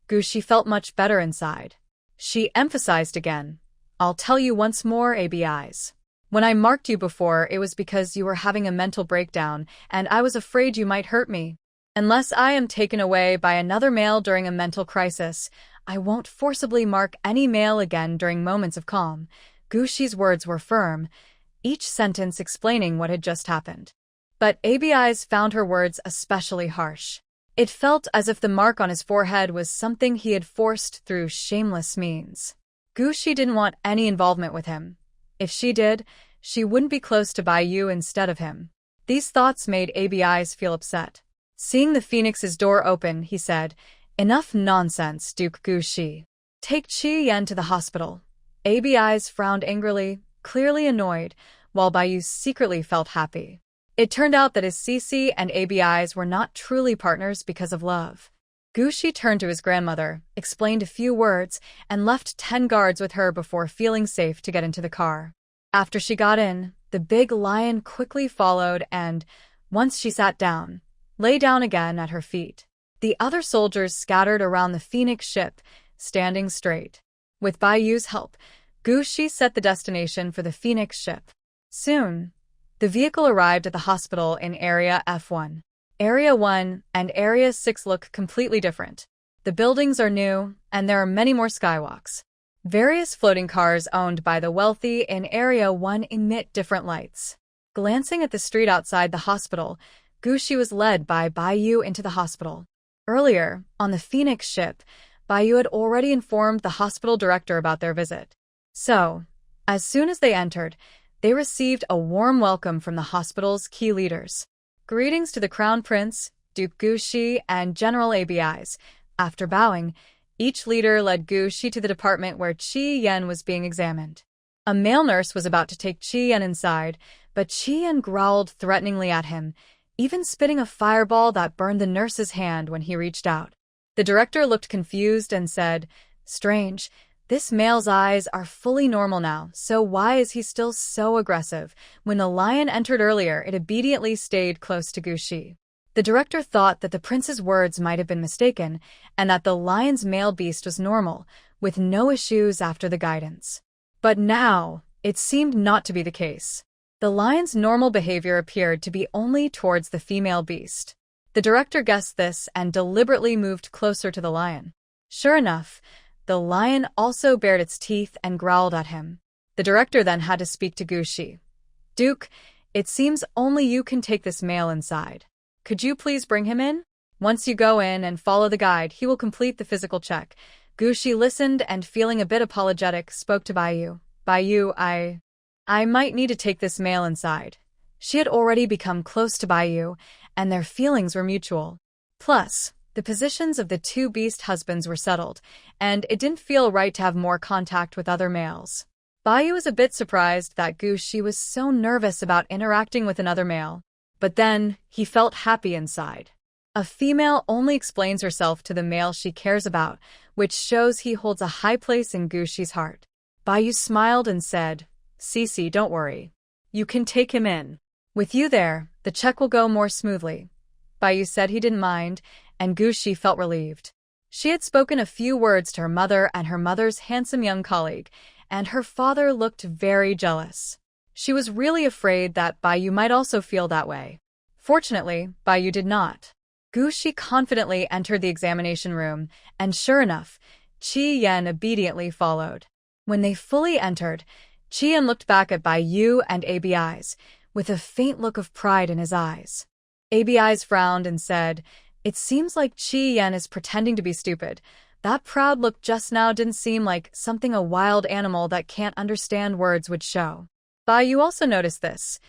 Gushi felt much better inside. She emphasized again, "I'll tell you once more, ABIs. When I marked you before, it was because you were having a mental breakdown, and I was afraid you might hurt me. Unless I am taken away by another male during a mental crisis, I won't forcibly mark any male again during moments of calm." Gushi's words were firm, each sentence explaining what had just happened. But ABIs found her words especially harsh. It felt as if the mark on his forehead was something he had forced through shameless means. Gushi didn't want any involvement with him. If she did, she wouldn't be close to Bayu instead of him. These thoughts made ABIs feel upset. Seeing the Phoenix's door open, he said, "Enough nonsense, Duke Gushi. Take Chi Yen to the hospital." ABIs frowned angrily, clearly annoyed, while Bayu secretly felt happy. It turned out that his Cece and ABIs were not truly partners because of love. Gushi turned to his grandmother, explained a few words, and left 10 guards with her before feeling safe to get into the car. After she got in, the big lion quickly followed and, once she sat down, lay down again at her feet. The other soldiers scattered around the Phoenix ship, standing straight. With Bayu's help, Gushi set the destination for the Phoenix ship. Soon, the vehicle arrived at the hospital in Area F1. Area 1 and Area 6 look completely different. The buildings are new, and there are many more skywalks. Various floating cars owned by the wealthy in Area 1 emit different lights. Glancing at the street outside the hospital, Gushi was led by Bayu into the hospital. Earlier, on the Phoenix ship, Bayu had already informed the hospital director about their visit. So, as soon as they entered, they received a warm welcome from the hospital's key leaders. Greetings to the Crown Prince, Duke Gushi, and General ABIs. After bowing, each leader led Gushi to the department where Chi Yen was being examined. A male nurse was about to take Chi Yen inside, but Chi Yen growled threateningly at him, even spitting a fireball that burned the nurse's hand when he reached out. The director looked confused and said, "Strange, this male's eyes are fully normal now, so why is he still so aggressive?" When the lion entered earlier, it obediently stayed close to Gushi. The director thought that the prince's words might have been mistaken, and that the lion's male beast was normal, with no issues after the guidance. But now, it seemed not to be the case. The lion's normal behavior appeared to be only towards the female beast. The director guessed this and deliberately moved closer to the lion. Sure enough, the lion also bared its teeth and growled at him. The director then had to speak to Gushi. "Duke, it seems only you can take this male inside. Could you please bring him in? Once you go in and follow the guide, he will complete the physical check." Gushi listened and, feeling a bit apologetic, spoke to Bayu. "Bayu, I might need to take this male inside." She had already become close to Bayu, and their feelings were mutual. Plus, the positions of the two beast husbands were settled, and it didn't feel right to have more contact with other males. Bayu was a bit surprised that Gushi was so nervous about interacting with another male, but then he felt happy inside. A female only explains herself to the male she cares about, which shows he holds a high place in Gushi's heart. Bayu smiled and said, "Cece, don't worry. You can take him in. With you there, the check will go more smoothly." Bayu said he didn't mind, and Gushi felt relieved. She had spoken a few words to her mother and her mother's handsome young colleague, and her father looked very jealous. She was really afraid that Bayu might also feel that way. Fortunately, Bayu did not. Gushi confidently entered the examination room, and sure enough, Qi Yan obediently followed. When they fully entered, Qi Yan looked back at Bai Yu and ABI's, with a faint look of pride in his eyes. ABI's frowned and said, "It seems like Qi Yan is pretending to be stupid. That proud look just now didn't seem like something a wild animal that can't understand words would show." Bai Yu also noticed this.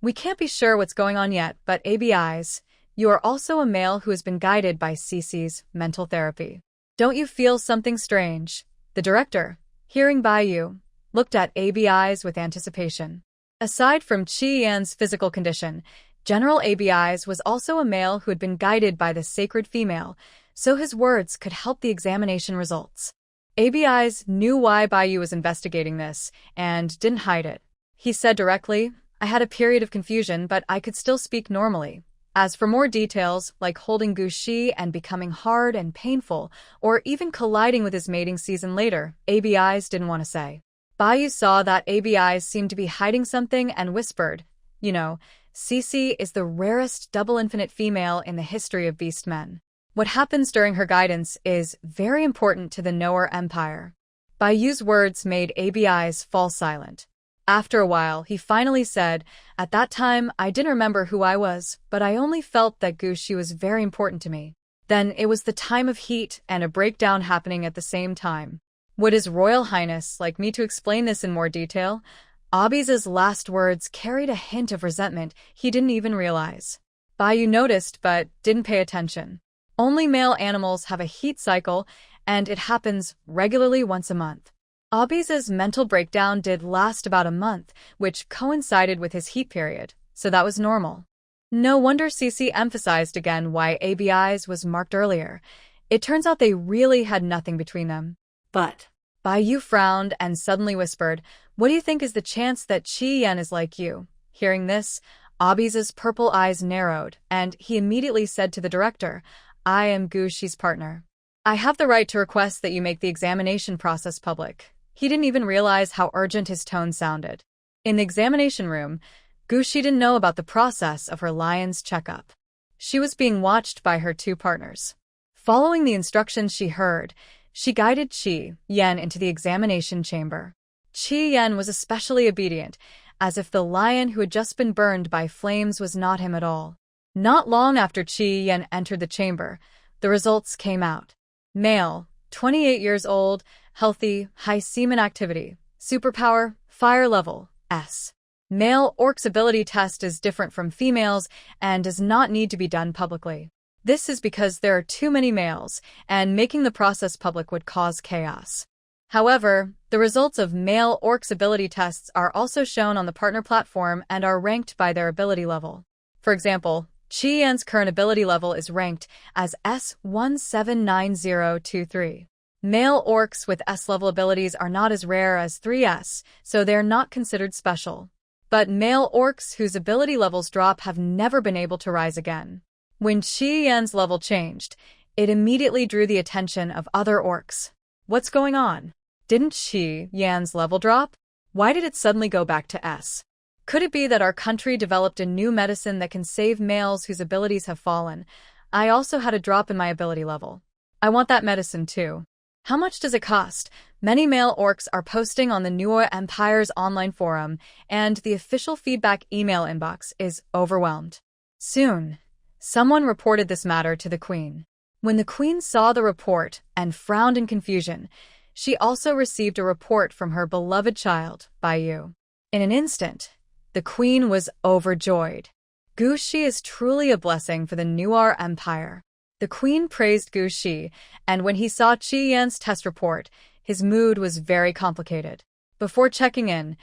"We can't be sure what's going on yet, but ABI's, you are also a male who has been guided by CC's mental therapy. Don't you feel something strange?" The director, hearing Bai Yu, looked at ABI's with anticipation. Aside from Qi Yan's physical condition, General ABI's was also a male who had been guided by the sacred female, so his words could help the examination results. ABI's knew why Bai Yu was investigating this, and didn't hide it. He said directly, "I had a period of confusion, but I could still speak normally. As for more details, like holding Gushi and becoming hard and painful, or even colliding with his mating season later, ABI's didn't want to say." Bai Yu saw that ABI's seemed to be hiding something and whispered, "You know, CC is the rarest double infinite female in the history of beast men. What happens during her guidance is very important to the Noer Empire." Bai Yu's words made ABI's fall silent. After a while, he finally said, "At that time, I didn't remember who I was, but I only felt that Gushi was very important to me. Then it was the time of heat and a breakdown happening at the same time. Would His Royal Highness like me to explain this in more detail?" Abiz's last words carried a hint of resentment he didn't even realize. Bai Yu noticed but didn't pay attention. Only male animals have a heat cycle, and it happens regularly once a month. Abiz's mental breakdown did last about a month, which coincided with his heat period, so that was normal. No wonder CC emphasized again why ABI's was marked earlier. It turns out they really had nothing between them. But Bai Yu frowned and suddenly whispered, "What do you think is the chance that Qi Yan is like you?" Hearing this, Abiz's purple eyes narrowed, and he immediately said to the director, "I am Gushi's partner. I have the right to request that you make the examination process public." He didn't even realize how urgent his tone sounded. In the examination room, Gushi didn't know about the process of her lion's checkup. She was being watched by her two partners. Following the instructions she heard, she guided Qi Yan into the examination chamber. Qi Yan was especially obedient, as if the lion who had just been burned by flames was not him at all. Not long after Qi Yan entered the chamber, the results came out. Male, 28 years old, healthy, high semen activity, superpower, fire level, S. Male orc's ability test is different from females and does not need to be done publicly. This is because there are too many males, and making the process public would cause chaos. However, the results of male orc's ability tests are also shown on the partner platform and are ranked by their ability level. For example, Qi Yan's current ability level is ranked as S179023. Male orcs with S-level abilities are not as rare as 3S, so they're not considered special. But male orcs whose ability levels drop have never been able to rise again. When Qi Yan's level changed, it immediately drew the attention of other orcs. What's going on? Didn't Qi Yan's level drop? Why did it suddenly go back to S? Could it be that our country developed a new medicine that can save males whose abilities have fallen? I also had a drop in my ability level. I want that medicine too. How much does it cost? Many male orcs are posting on the Noer Empire's online forum, and the official feedback email inbox is overwhelmed. Soon, someone reported this matter to the Queen. When the Queen saw the report and frowned in confusion, she also received a report from her beloved child, Bai Yu. In an instant, the Queen was overjoyed. Gushi is truly a blessing for the Noer Empire. The Queen praised Gushi, and when he saw Qi Yan's test report, his mood was very complicated. Before checking in,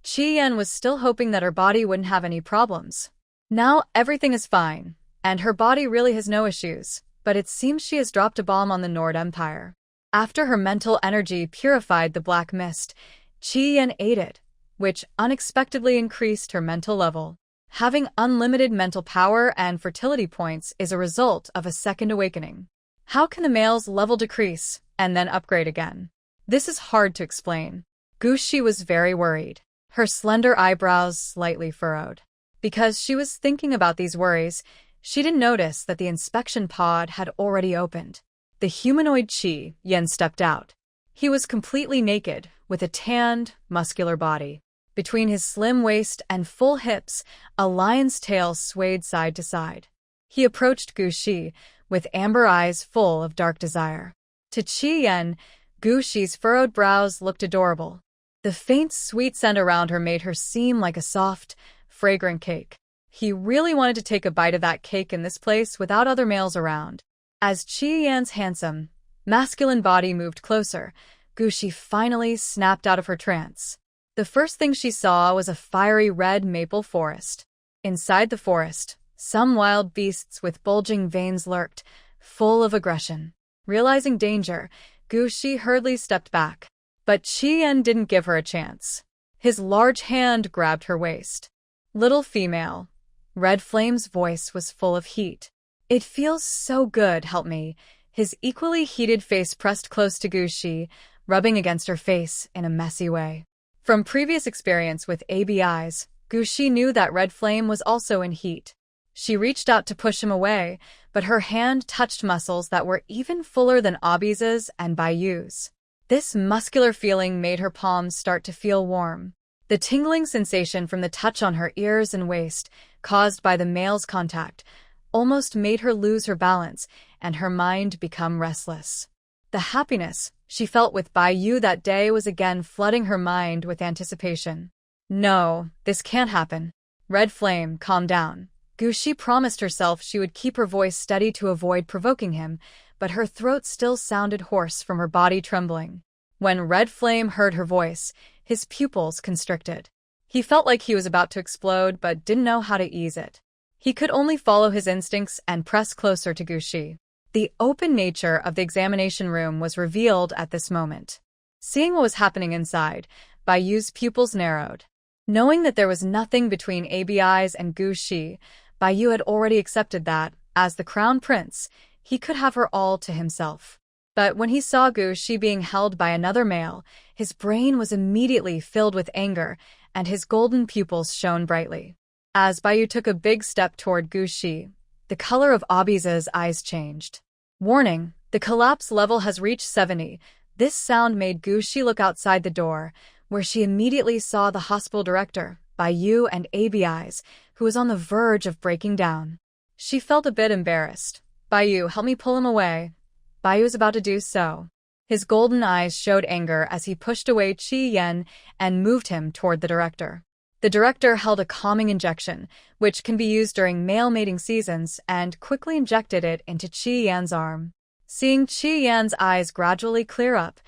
Qi Yan was still hoping that her body wouldn't have any problems. Now everything is fine, and her body really has no issues, but it seems she has dropped a bomb on the Nord Empire. After her mental energy purified the black mist, Qi Yan ate it, which unexpectedly increased her mental level. Having unlimited mental power and fertility points is a result of a second awakening. How can the male's level decrease and then upgrade again? This is hard to explain. Gushi was very worried, her slender eyebrows slightly furrowed. Because she was thinking about these worries, She didn't notice that the inspection pod had already opened. The humanoid Chi Yen stepped out. He was completely naked, with a tanned, muscular body. Between his slim waist and full hips, a lion's tail swayed side to side. He approached Gu Shi, with amber eyes full of dark desire. To Chi Yen, Gu Shi's furrowed brows looked adorable. The faint, sweet scent around her made her seem like a soft, fragrant cake. He really wanted to take a bite of that cake in this place without other males around. As Chi Yan's handsome, masculine body moved closer, Gu Shi finally snapped out of her trance. The first thing she saw was a fiery red maple forest. Inside the forest, some wild beasts with bulging veins lurked, full of aggression. Realizing danger, Gu Shi hurriedly stepped back. But Chi Yan didn't give her a chance. His large hand grabbed her waist. "Little female." Red Flame's voice was full of heat. "It feels so good, help me." His equally heated face pressed close to Gu Shi, rubbing against her face in a messy way. From previous experience with ABIs, Gu Shi knew that Red Flame was also in heat. She reached out to push him away, but her hand touched muscles that were even fuller than Abis's and Baiyu's. This muscular feeling made her palms start to feel warm. The tingling sensation from the touch on her ears and waist, caused by the male's contact, almost made her lose her balance and her mind become restless. The happiness she felt with Baiyu that day was again flooding her mind with anticipation. "No, this can't happen." Red Flame, calm down. Gu Shi promised herself she would keep her voice steady to avoid provoking him, but her throat still sounded hoarse from her body trembling. When Red Flame heard her voice, his pupils constricted. He felt like he was about to explode but didn't know how to ease it. He could only follow his instincts and press closer to Gu Shi. The open nature of the examination room was revealed at this moment. Seeing what was happening inside, Baiyu's pupils narrowed. Knowing that there was nothing between ABIs and Gu Shi, Baiyu had already accepted that, as the crown prince, he could have her all to himself. But when he saw Gu Shi being held by another male, his brain was immediately filled with anger, and his golden pupils shone brightly. As Baiyu took a big step toward Gu Shi, the color of Abiza's eyes changed. "Warning, the collapse level has reached 70. This sound made Gu Shi look outside the door, where she immediately saw the hospital director, Baiyu and ABI's, who was on the verge of breaking down. She felt a bit embarrassed. "Baiyu, help me pull him away." Baiyu was about to do so. His golden eyes showed anger as he pushed away Chi Yen and moved him toward the director. The director held a calming injection, which can be used during male mating seasons, and quickly injected it into Chi Yan's arm. Seeing Chi Yan's eyes gradually clear up,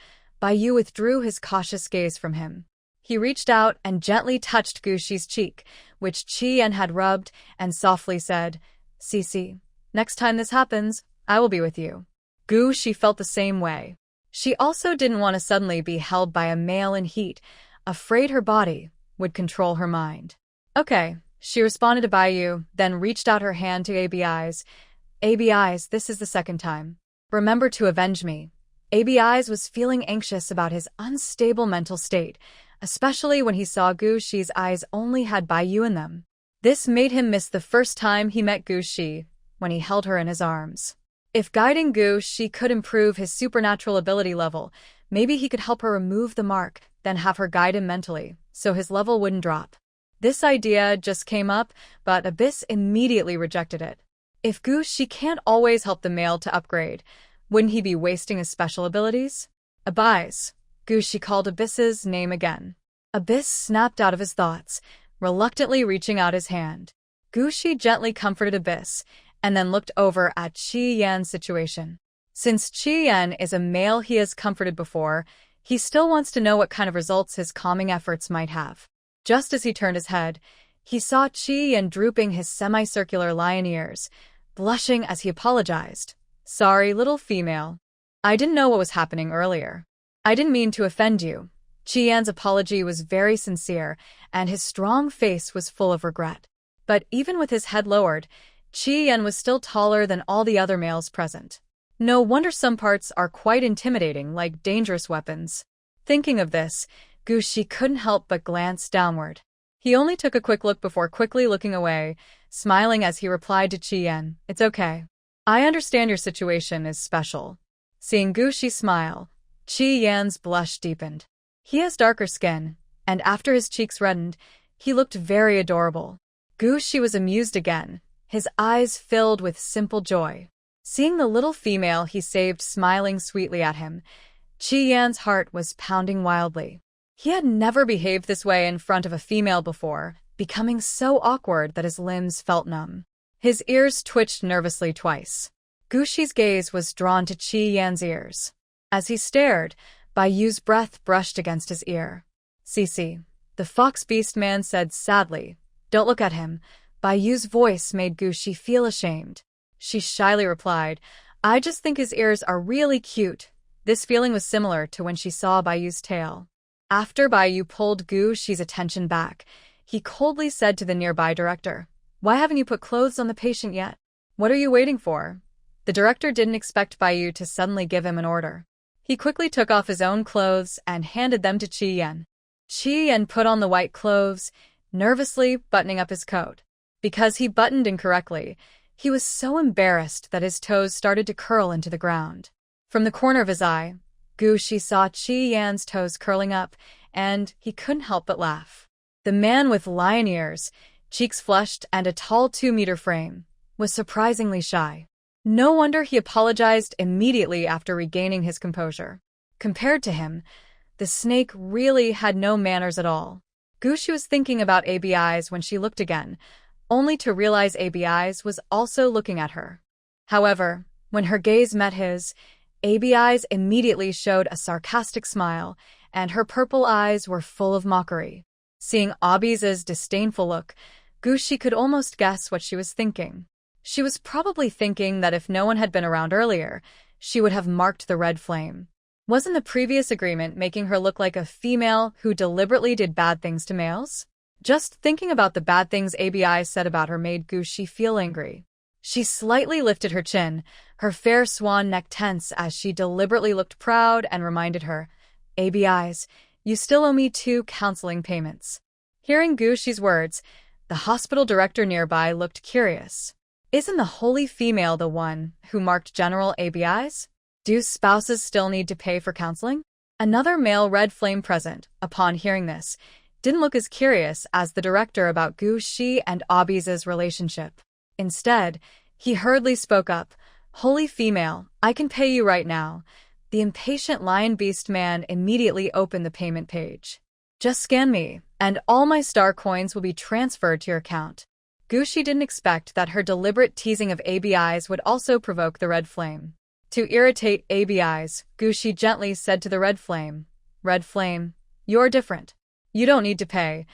Baiyu withdrew his cautious gaze from him. He reached out and gently touched Gu Shi's cheek, which Chi Yan had rubbed, and softly said, "Cici, next time this happens, I will be with you." Gu Shi felt the same way. She also didn't want to suddenly be held by a male in heat, afraid her body would control her mind. "Okay," she responded to Baiyu, then reached out her hand to ABI's. "ABI's, this is the second time. Remember to avenge me." ABI's was feeling anxious about his unstable mental state, especially when he saw Gu Shi's eyes only had Baiyu in them. This made him miss the first time he met Gu Shi, when he held her in his arms. If guiding Gu Shi could improve his supernatural ability level, maybe he could help her remove the mark, then have her guide him mentally, so his level wouldn't drop. This idea just came up, but Abyss immediately rejected it. If Gu Shi can't always help the male to upgrade, wouldn't he be wasting his special abilities? "Abyss." Gu Shi called Abyss's name again. Abyss snapped out of his thoughts, reluctantly reaching out his hand. Gu Shi gently comforted Abyss, and then looked over at Chi Yan's situation. Since Chi Yan is a male he has comforted before, he still wants to know what kind of results his calming efforts might have. Just as he turned his head, he saw Chi Yan drooping his semicircular lion ears, blushing as he apologized. "Sorry, little female. I didn't know what was happening earlier. I didn't mean to offend you." Chi Yan's apology was very sincere, and his strong face was full of regret. But even with his head lowered, Chi Yan was still taller than all the other males present. No wonder some parts are quite intimidating, like dangerous weapons. Thinking of this, Gu Shi couldn't help but glance downward. He only took a quick look before quickly looking away, smiling as he replied to Chi-Yen, "It's okay. I understand your situation is special." Seeing Gu-Shi smile, Chi-Yen's blush deepened. He has darker skin, and after his cheeks reddened, he looked very adorable. Gu-Shi was amused again, his eyes filled with simple joy. Seeing the little female he saved smiling sweetly at him, Chi-Yen's heart was pounding wildly. He had never behaved this way in front of a female before, becoming so awkward that his limbs felt numb. His ears twitched nervously twice. Gu-Shi's gaze was drawn to Chi-Yen's ears. As he stared, Bayu's breath brushed against his ear. "Cece," the fox beast man said sadly. "Don't look at him." Bayu's voice made Gu-Shi feel ashamed. She shyly replied, "I just think his ears are really cute." This feeling was similar to when she saw Bayu's tail. After Bayu pulled Gu-Shi's attention back, he coldly said to the nearby director, "Why haven't you put clothes on the patient yet? What are you waiting for?" The director didn't expect Bayu to suddenly give him an order. He quickly took off his own clothes and handed them to Chi-Yen. Chi-Yen put on the white clothes, nervously buttoning up his coat. Because he buttoned incorrectly, he was so embarrassed that his toes started to curl into the ground. From the corner of his eye, Gu-Shi saw Chi-Yen's toes curling up, and he couldn't help but laugh. The man with lion ears, cheeks flushed, and a tall 2-meter frame was surprisingly shy. No wonder he apologized immediately after regaining his composure. Compared to him, the snake really had no manners at all. Gu-Shi was thinking about ABI's when she looked again, only to realize ABI's was also looking at her. However, when her gaze met his, ABI's immediately showed a sarcastic smile, and her purple eyes were full of mockery. Seeing Abi's disdainful look, Gu-Shi could almost guess what she was thinking. She was probably thinking that if no one had been around earlier, she would have marked the red flame. Wasn't the previous agreement making her look like a female who deliberately did bad things to males? Just thinking about the bad things ABI said about her made Gu-Shi feel angry. She slightly lifted her chin, her fair swan neck tense as she deliberately looked proud and reminded her, "ABI's, you still owe me 2 counseling payments." Hearing Gu-Shi's words, the hospital director nearby looked curious. Isn't the holy female the one who marked General ABI's? Do spouses still need to pay for counseling? Another male red flame present, upon hearing this, didn't look as curious as the director about Gu-Shi and Abi's relationship. Instead, he hurriedly spoke up, "Holy female, I can pay you right now." The impatient lion beast man immediately opened the payment page. "Just scan me, and all my star coins will be transferred to your account." Gu-Shi didn't expect that her deliberate teasing of ABI's would also provoke the red flame. To irritate ABI's, Gu-Shi gently said to the red flame, "Red flame, you're different. You don't need to pay."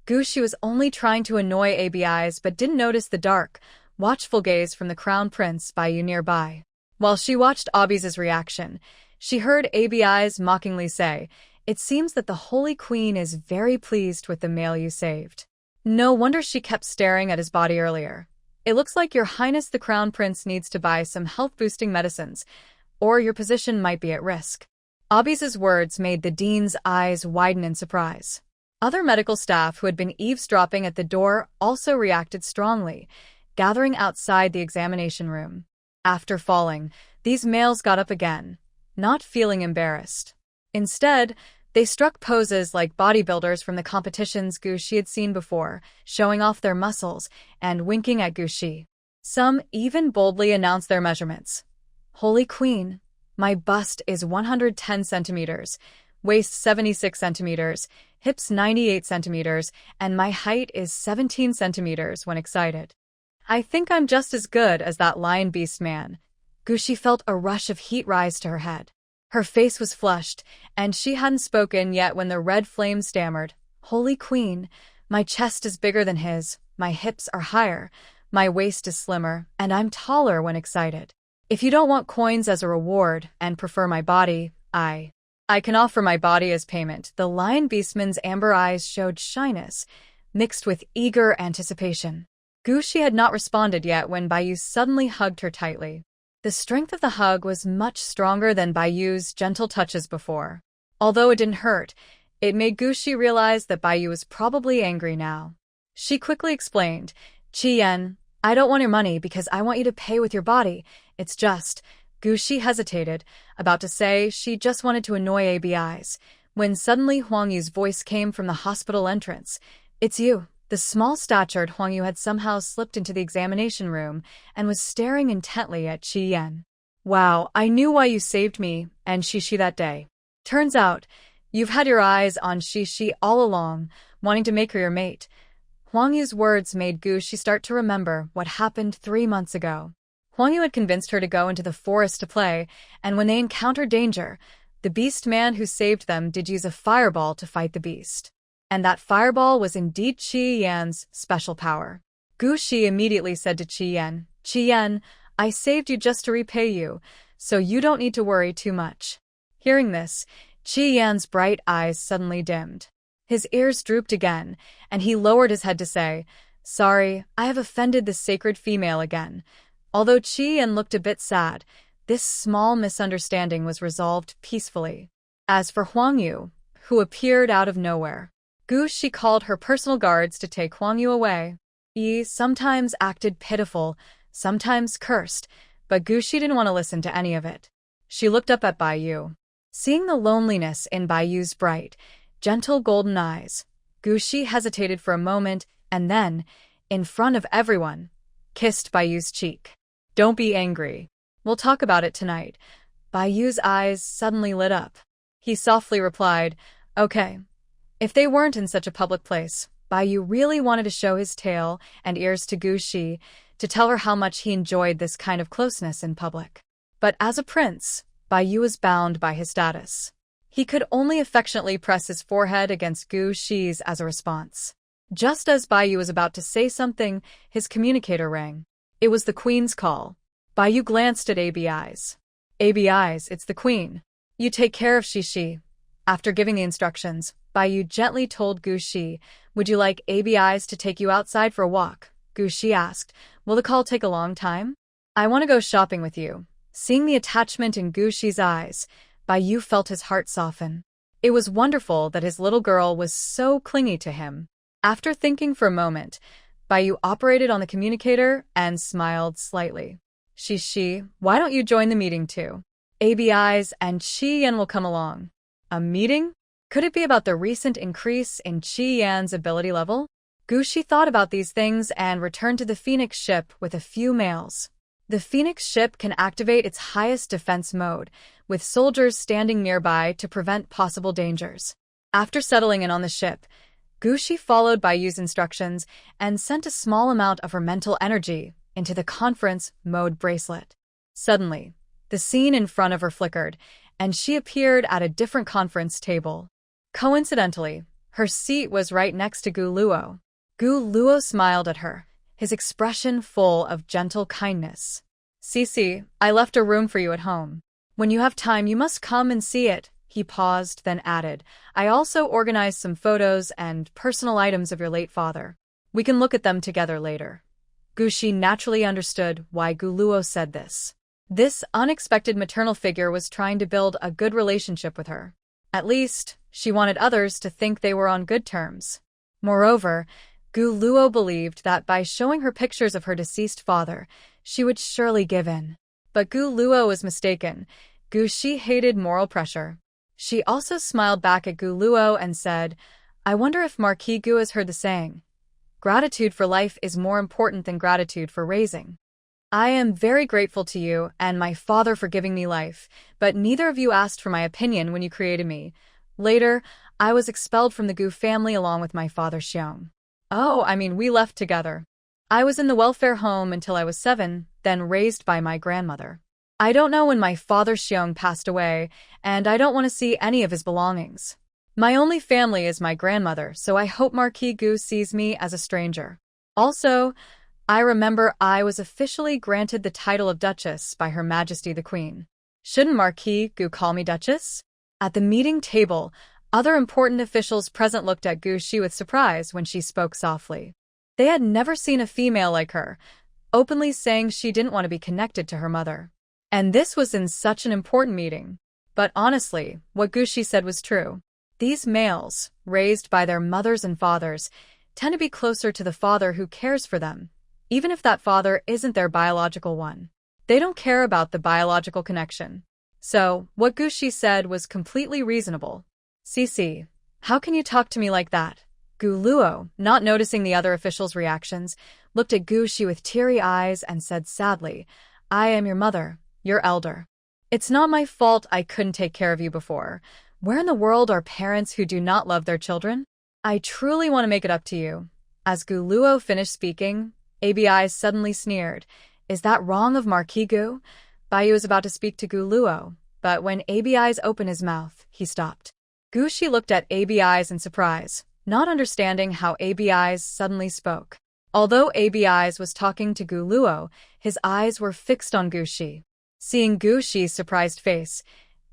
Gu-Shi was only trying to annoy ABI's but didn't notice the dark, watchful gaze from the crown prince Bayu nearby. While she watched Abi's reaction, she heard ABI's mockingly say, "It seems that the Holy Queen is very pleased with the male you saved. No wonder she kept staring at his body earlier. It looks like Your Highness the Crown Prince needs to buy some health-boosting medicines, or your position might be at risk." Abi's words made the dean's eyes widen in surprise. Other medical staff who had been eavesdropping at the door also reacted strongly, gathering outside the examination room. After falling, these males got up again, not feeling embarrassed. Instead, they struck poses like bodybuilders from the competitions Gu-Shi had seen before, showing off their muscles and winking at Gu-Shi. Some even boldly announced their measurements. "Holy Queen, my bust is 110 centimeters, waist 76 centimeters, hips 98 centimeters, and my height is 17 centimeters when excited. I think I'm just as good as that lion beast man." Gu-Shi felt a rush of heat rise to her head. Her face was flushed, and she hadn't spoken yet when the red flame stammered, "Holy Queen, my chest is bigger than his, my hips are higher, my waist is slimmer, and I'm taller when excited. If you don't want coins as a reward and prefer my body, I can offer my body as payment." The lion beastman's amber eyes showed shyness, mixed with eager anticipation. Gu-Shi had not responded yet when Bayu suddenly hugged her tightly. The strength of the hug was much stronger than Bayu's gentle touches before. Although it didn't hurt, It made Gushi realize that Baiyu was probably angry now. She quickly explained, Chi-yen, I don't want your money because I want you to pay with your body. It's just… Gushi hesitated, about to say she just wanted to annoy ABIs, when suddenly Huang Yu's voice came from the hospital entrance. It's you. The small-statured Huang Yu had somehow slipped into the examination room and was staring intently at Chi-yen. Wow, I knew why you saved me and Shishi that day. Turns out, you've had your eyes on Shishi all along, wanting to make her your mate. Huang Yu's words made Gushi start to remember what happened 3 months ago. Huang Yu had convinced her to go into the forest to play, and when they encountered danger, the beast man who saved them did use a fireball to fight the beast. And that fireball was indeed Chi-yen's special power. Gushi immediately said to Chi-yen, Chi-yen, I saved you just to repay you, so you don't need to worry too much. Hearing this, Chi-yen's bright eyes suddenly dimmed. His ears drooped again, and he lowered his head to say, Sorry, I have offended the sacred female again. Although Chi-yen looked a bit sad, this small misunderstanding was resolved peacefully. As for Huang Yu, who appeared out of nowhere, Gushi called her personal guards to take Huang Yu away. He sometimes acted pitiful, sometimes cursed, but Gushi didn't want to listen to any of it. She looked up at Baiyu. Seeing the loneliness in Baiyu's bright, gentle golden eyes, Gushi hesitated for a moment and then, in front of everyone, kissed Baiyu's cheek. Don't be angry. We'll talk about it tonight. Baiyu's eyes suddenly lit up. He softly replied, Okay. If they weren't in such a public place, Baiyu really wanted to show his tail and ears to Gushi to tell her how much he enjoyed this kind of closeness in public. But as a prince, Baiyu was bound by his status. He could only affectionately press his forehead against Gushi's as a response. Just as Baiyu was about to say something, his communicator rang. It was the Queen's call. Baiyu glanced at ABIs. ABIs, it's the Queen. You take care of Shishi. After giving the instructions, Baiyu gently told Gushi, Would you like ABIs to take you outside for a walk? Gushi asked, Will the call take a long time? I want to go shopping with you. Seeing the attachment in Gushi's eyes, Baiyu felt his heart soften. It was wonderful that his little girl was so clingy to him. After thinking for a moment, Baiyu operated on the communicator and smiled slightly. Shishi, why don't you join the meeting too? ABIs and Chi-yen will come along. A meeting? Could it be about the recent increase in Chi-yen's ability level? Gushi thought about these things and returned to the Phoenix ship with a few mails. The Phoenix ship can activate its highest defense mode, with soldiers standing nearby to prevent possible dangers. After settling in on the ship, Gushi followed Baiyu's instructions and sent a small amount of her mental energy into the conference mode bracelet. Suddenly, the scene in front of her flickered, and she appeared at a different conference table. Coincidentally, her seat was right next to Gu Luo. Gu Luo smiled at her, his expression full of gentle kindness. Cici, I left a room for you at home. When you have time, you must come and see it. He paused, then added, I also organized some photos and personal items of your late father. We can look at them together later. Gushi naturally understood why Gu Luo said this. This unexpected maternal figure was trying to build a good relationship with her. At least, she wanted others to think they were on good terms. Moreover, Gu Luo believed that by showing her pictures of her deceased father, she would surely give in. But Gu Luo was mistaken. Gushi hated moral pressure. She also smiled back at Gu Luo and said, I wonder if Marquis Gu has heard the saying, Gratitude for life is more important than gratitude for raising. I am very grateful to you and my father for giving me life, but neither of you asked for my opinion when you created me. Later, I was expelled from the Gu family along with my father Xiong. We left together. I was in the welfare home until I was 7, then raised by my grandmother. I don't know when my father Xiong passed away, and I don't want to see any of his belongings. My only family is my grandmother, so I hope Marquis Gu sees me as a stranger. Also, I remember I was officially granted the title of Duchess by Her Majesty the Queen. Shouldn't Marquis Gu call me Duchess? At the meeting table, other important officials present looked at Gushi with surprise when she spoke softly. They had never seen a female like her, openly saying she didn't want to be connected to her mother. And this was in such an important meeting. But honestly, what Gushi said was true. These males, raised by their mothers and fathers, tend to be closer to the father who cares for them, even if that father isn't their biological one. They don't care about the biological connection. So, what Gushi said was completely reasonable. "Cece, how can you talk to me like that?" Gu Luo, not noticing the other officials' reactions, looked at Gushi with teary eyes and said sadly, "I am your mother, your elder. It's not my fault I couldn't take care of you before. Where in the world are parents who do not love their children? I truly want to make it up to you." As Gu Luo finished speaking, Abi suddenly sneered. "Is that wrong of Marquis Gu?" Baiyu was about to speak to Gu Luo, but when Abi opened his mouth, he stopped. Gushi looked at Abi in surprise, not understanding how Abi suddenly spoke. Although Abi was talking to Gu Luo, his eyes were fixed on Gushi. Seeing Gushi's surprised face,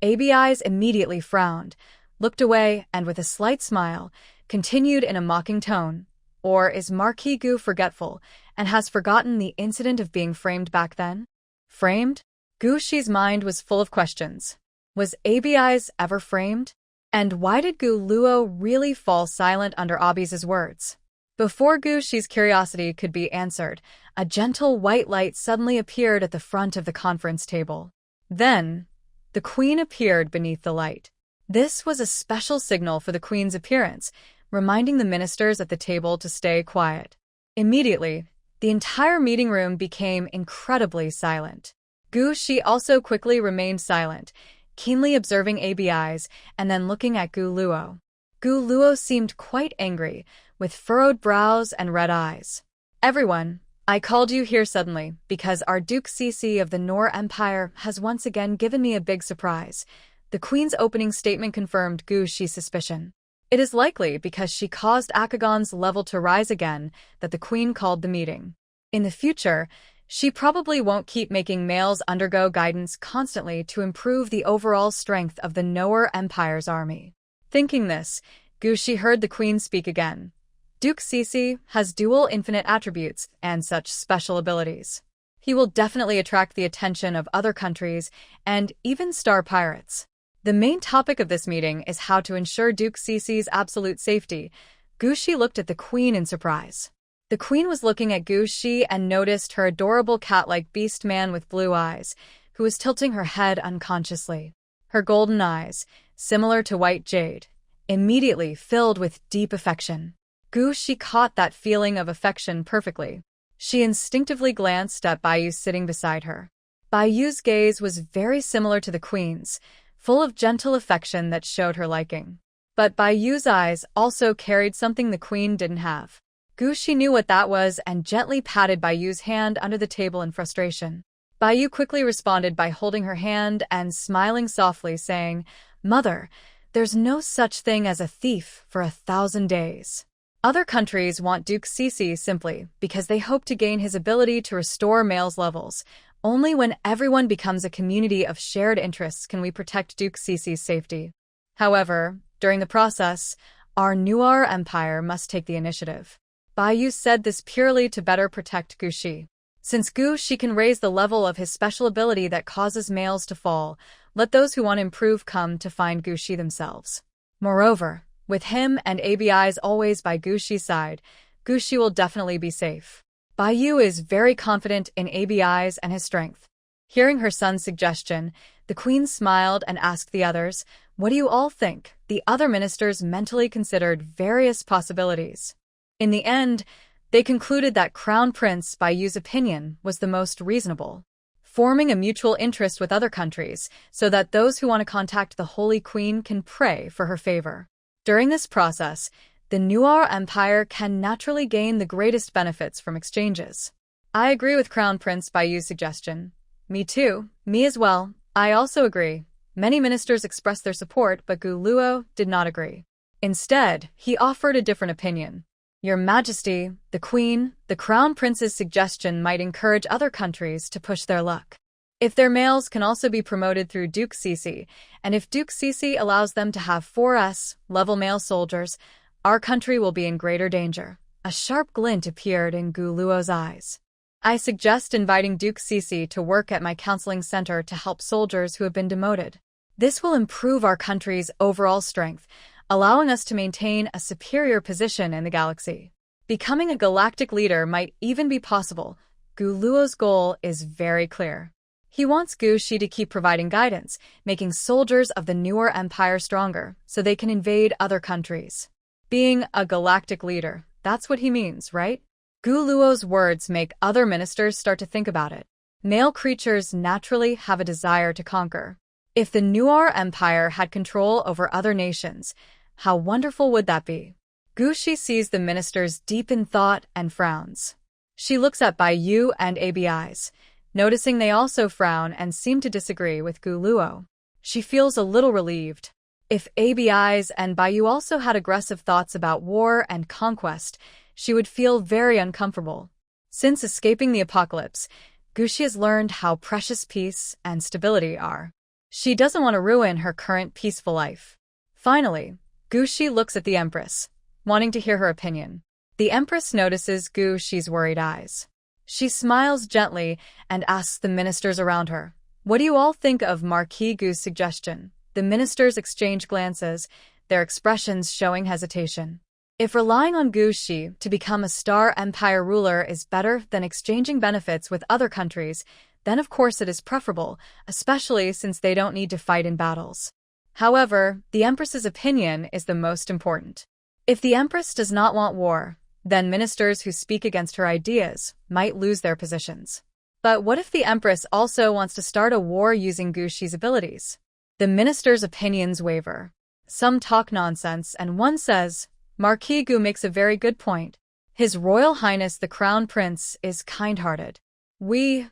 Abi immediately frowned, looked away, and with a slight smile, continued in a mocking tone. Or is Marquis Gu forgetful and has forgotten the incident of being framed back then? Framed? Gushi's mind was full of questions. Was Abi ever framed? And why did Gu Luo really fall silent under Abi's words? Before Gushi's curiosity could be answered, a gentle white light suddenly appeared at the front of the conference table. Then, the queen appeared beneath the light. This was a special signal for the queen's appearance, reminding the ministers at the table to stay quiet. Immediately, the entire meeting room became incredibly silent. Gushi also quickly remained silent, keenly observing Abi's and then looking at Gu Luo. Gu Luo seemed quite angry, with furrowed brows and red eyes. "Everyone, I called you here suddenly because our Duke Cece of the Nor Empire has once again given me a big surprise." The queen's opening statement confirmed Gushi's suspicion. It is likely because she caused Akagon's level to rise again that the queen called the meeting. In the future, she probably won't keep making males undergo guidance constantly to improve the overall strength of the Noer Empire's army. Thinking this, Gushi heard the queen speak again. "Duke Cece has dual infinite attributes and such special abilities. He will definitely attract the attention of other countries and even star pirates. The main topic of this meeting is how to ensure Duke Cece's absolute safety." Gushi looked at the queen in surprise. The queen was looking at Gushi and noticed her adorable cat-like beast man with blue eyes, who was tilting her head unconsciously. Her golden eyes, similar to white jade, immediately filled with deep affection. Gushi caught that feeling of affection perfectly. She instinctively glanced at Baiyu sitting beside her. Baiyu's gaze was very similar to the queen's, full of gentle affection that showed her liking. But Baiyu's eyes also carried something the queen didn't have. Gushi knew what that was and gently patted Baiyu's hand under the table in frustration. Baiyu quickly responded by holding her hand and smiling softly, saying, "Mother, there's no such thing as a thief for 1,000 days. Other countries want Duke Cece simply because they hope to gain his ability to restore males' levels. Only when everyone becomes a community of shared interests can we protect Duke Cece's safety. However, during the process, our Noer Empire must take the initiative." Baiyu said this purely to better protect Gushi. Since Gushi can raise the level of his special ability that causes males to fall, let those who want to improve come to find Gushi themselves. Moreover, with him and Abi's always by Gushi's side, Gushi will definitely be safe. Baiyu is very confident in Abi's and his strength. Hearing her son's suggestion, the queen smiled and asked the others, "What do you all think?" The other ministers mentally considered various possibilities. In the end, they concluded that Crown Prince Baiyu's opinion was the most reasonable, forming a mutual interest with other countries so that those who want to contact the Holy Queen can pray for her favor. During this process, the Noer Empire can naturally gain the greatest benefits from exchanges. I agree with Crown Prince Baiyu's suggestion. Me too, me as well. I also agree. Many ministers expressed their support, but Gu Luo did not agree. Instead, he offered a different opinion. Your Majesty, the Queen, the Crown Prince's suggestion might encourage other countries to push their luck. If their males can also be promoted through Duke Cece, and if Duke Cece allows them to have 4S level male soldiers, our country will be in greater danger. A sharp glint appeared in Gu Luo's eyes. I suggest inviting Duke Cece to work at my counseling center to help soldiers who have been demoted. This will improve our country's overall strength. allowing us to maintain a superior position in the galaxy. Becoming a galactic leader might even be possible. Gu Luo's goal is very clear. He wants Gu Shi to keep providing guidance, making soldiers of the newer empire stronger so they can invade other countries. Being a galactic leader, that's what he means, right? Gu Luo's words make other ministers start to think about it. Male creatures naturally have a desire to conquer. If the Nuar Empire had control over other nations, how wonderful would that be? Gu Shi sees the ministers deep in thought and frowns. She looks at Bai Yu and ABIs, noticing they also frown and seem to disagree with Gu Luo. She feels a little relieved. If ABIs and Bai Yu also had aggressive thoughts about war and conquest, she would feel very uncomfortable. Since escaping the apocalypse, Gu Shi has learned how precious peace and stability are. She doesn't want to ruin her current peaceful life. Finally, Gu Shi looks at the Empress, wanting to hear her opinion. The Empress notices Gu Shi's worried eyes. She smiles gently and asks the ministers around her, "What do you all think of Marquis Gu's suggestion?" The ministers exchange glances, their expressions showing hesitation. If relying on Gu Shi to become a star empire ruler is better than exchanging benefits with other countries, then of course it is preferable, especially since they don't need to fight in battles. However, the Empress's opinion is the most important. If the Empress does not want war, then ministers who speak against her ideas might lose their positions. But what if the Empress also wants to start a war using Gu Shi's abilities? The ministers' opinions waver. Some talk nonsense, and one says, "Marquis Gu makes a very good point. His Royal Highness the Crown Prince is kind-hearted. We,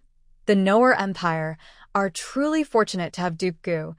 the Noer Empire, are truly fortunate to have Duke Gu."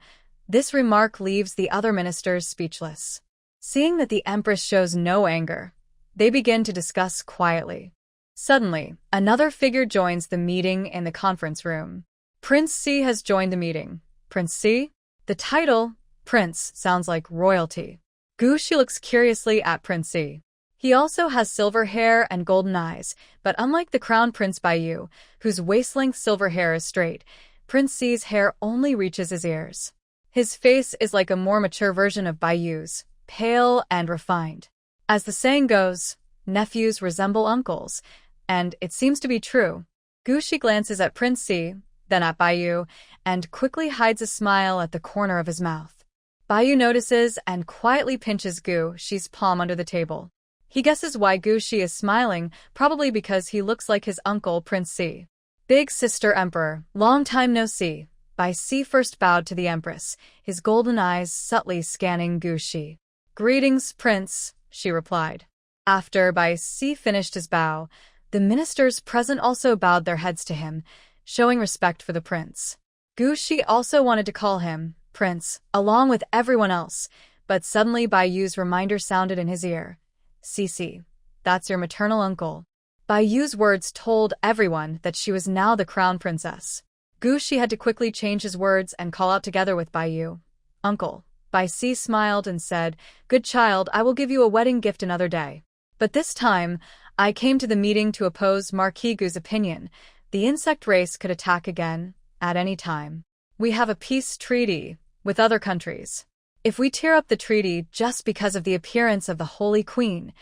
This remark leaves the other ministers speechless. Seeing that the Empress shows no anger, they begin to discuss quietly. Suddenly, another figure joins the meeting in the conference room. Prince C has joined the meeting. Prince C? The title, Prince, sounds like royalty. Gu Shi looks curiously at Prince C. He also has silver hair and golden eyes, but unlike the Crown Prince Bai Yu, whose waist-length silver hair is straight, Prince C's hair only reaches his ears. His face is like a more mature version of Bai Yu's, pale and refined. As the saying goes, nephews resemble uncles, and it seems to be true. Gu Shi glances at Prince C, then at Bai Yu, and quickly hides a smile at the corner of his mouth. Bai Yu notices and quietly pinches Gu Shi's palm under the table. He guesses why Gu Shi is smiling, probably because he looks like his uncle Prince C. Big Sister Emperor, long time no see. Bai C first bowed to the Empress, his golden eyes subtly scanning Gu Shi. "Greetings, Prince," she replied. After Bai C finished his bow, the ministers present also bowed their heads to him, showing respect for the prince. Gu Shi also wanted to call him Prince, along with everyone else, but suddenly Bai Yu's reminder sounded in his ear. "Cici, that's your maternal uncle." Bai Yu's words told everyone that she was now the crown princess. Gu Shi had to quickly change his words and call out together with Bai Yu, "Uncle." Bai C smiled and said, "Good child, I will give you a wedding gift another day. But this time, I came to the meeting to oppose Marquis Gu's opinion. The insect race could attack again, at any time. We have a peace treaty with other countries. If we tear up the treaty just because of the appearance of the Holy Queen,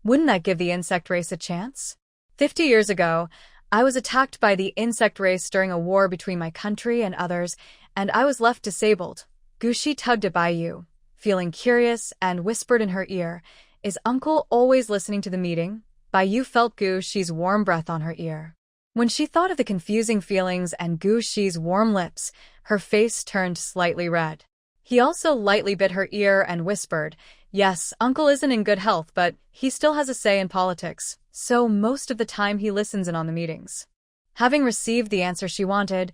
wouldn't that give the insect race a chance? 50 years ago, I was attacked by the insect race during a war between my country and others, and I was left disabled." Gu Shi tugged at Bai Yu, feeling curious, and whispered in her ear, "Is uncle always listening to the meeting?" Bai Yu felt Gu Shi's warm breath on her ear. When she thought of the confusing feelings and Gu Shi's warm lips, her face turned slightly red. He also lightly bit her ear and whispered, "Yes, uncle isn't in good health, but he still has a say in politics, so most of the time he listens in on the meetings." Having received the answer she wanted,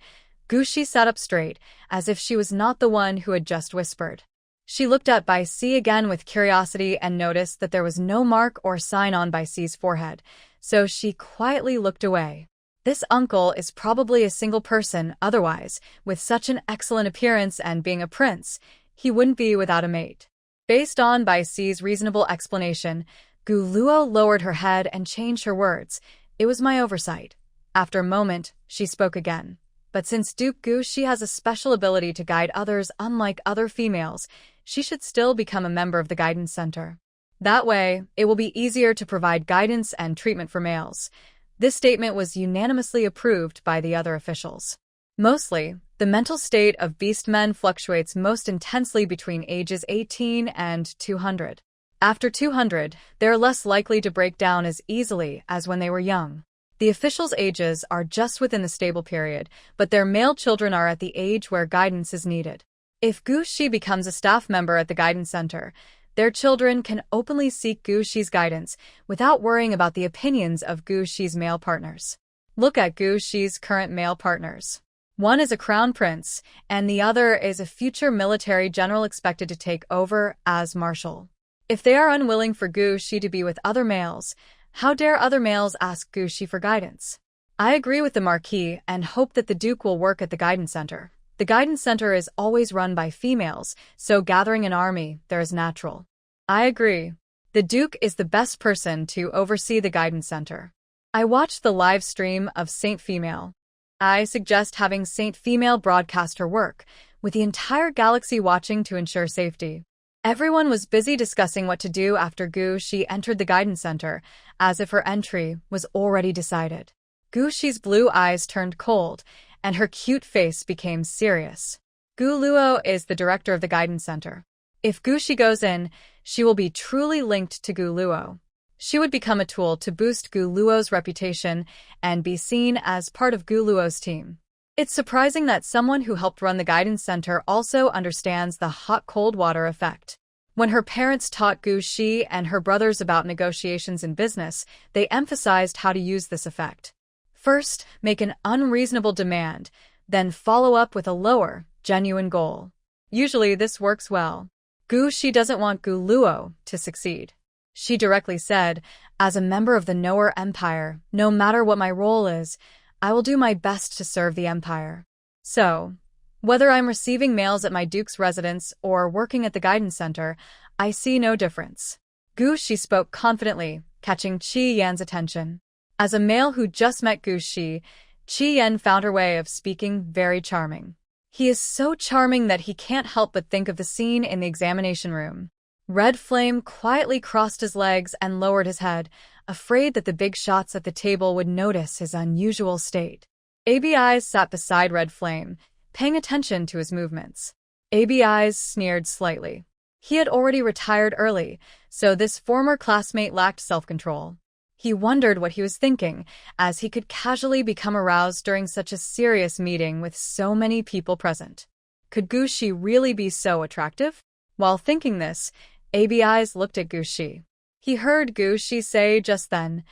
Gu Shi sat up straight, as if she was not the one who had just whispered. She looked at Bai C again with curiosity and noticed that there was no mark or sign on Bai C's forehead, so she quietly looked away. This uncle is probably a single person, otherwise, with such an excellent appearance and being a prince, he wouldn't be without a mate. Based on Bai C's reasonable explanation, Gu Luo lowered her head and changed her words. "It was my oversight." After a moment, she spoke again. "But since Duke Gu Shi has a special ability to guide others unlike other females, she should still become a member of the guidance center. That way, it will be easier to provide guidance and treatment for males. This statement was unanimously approved by the other officials. Mostly, the mental state of beast men fluctuates most intensely between ages 18 and 200. After 200, they are less likely to break down as easily as when they were young. The officials' ages are just within the stable period, but their male children are at the age where guidance is needed. If Gu Shi becomes a staff member at the guidance center, their children can openly seek Gu Shi's guidance without worrying about the opinions of Gu Shi's male partners. Look at Gu Shi's current male partners. One is a crown prince, and the other is a future military general expected to take over as marshal. If they are unwilling for Gu Shi to be with other males, how dare other males ask Gu Shi for guidance? I agree with the Marquis and hope that the Duke will work at the guidance center. The guidance center is always run by females, so gathering an army there is natural. I agree. The Duke is the best person to oversee the guidance center. I watched the live stream of Saint Female. I suggest having Saint Female broadcast her work, with the entire galaxy watching to ensure safety. Everyone was busy discussing what to do after Gu Shi entered the guidance center, as if her entry was already decided. Gu Shi's blue eyes turned cold, and her cute face became serious. Gu Luo is the director of the guidance center. If Gu Shi goes in, she will be truly linked to Gu Luo. She would become a tool to boost Gu Luo's reputation and be seen as part of Gu Luo's team. It's surprising that someone who helped run the guidance center also understands the hot-cold water effect. When her parents taught Gu Shi and her brothers about negotiations in business, they emphasized how to use this effect. First, make an unreasonable demand, then follow up with a lower, genuine goal. Usually this works well. Gu Shi doesn't want Gu Luo to succeed. She directly said, "As a member of the Knower Empire, no matter what my role is, I will do my best to serve the Empire. So, whether I'm receiving mails at my Duke's residence or working at the guidance center, I see no difference." Gu Shi spoke confidently, catching Qi Yan's attention. As a male who just met Gu Shi, Qi Yan found her way of speaking very charming. He is so charming that he can't help but think of the scene in the examination room. Red Flame quietly crossed his legs and lowered his head, afraid that the big shots at the table would notice his unusual state. ABI's sat beside Red Flame, paying attention to his movements. ABI's sneered slightly. He had already retired early, so this former classmate lacked self-control. He wondered what he was thinking, as he could casually become aroused during such a serious meeting with so many people present. Could Gu Shi really be so attractive? While thinking this, ABI's looked at Gu Shi. He heard Gu Shi say just then,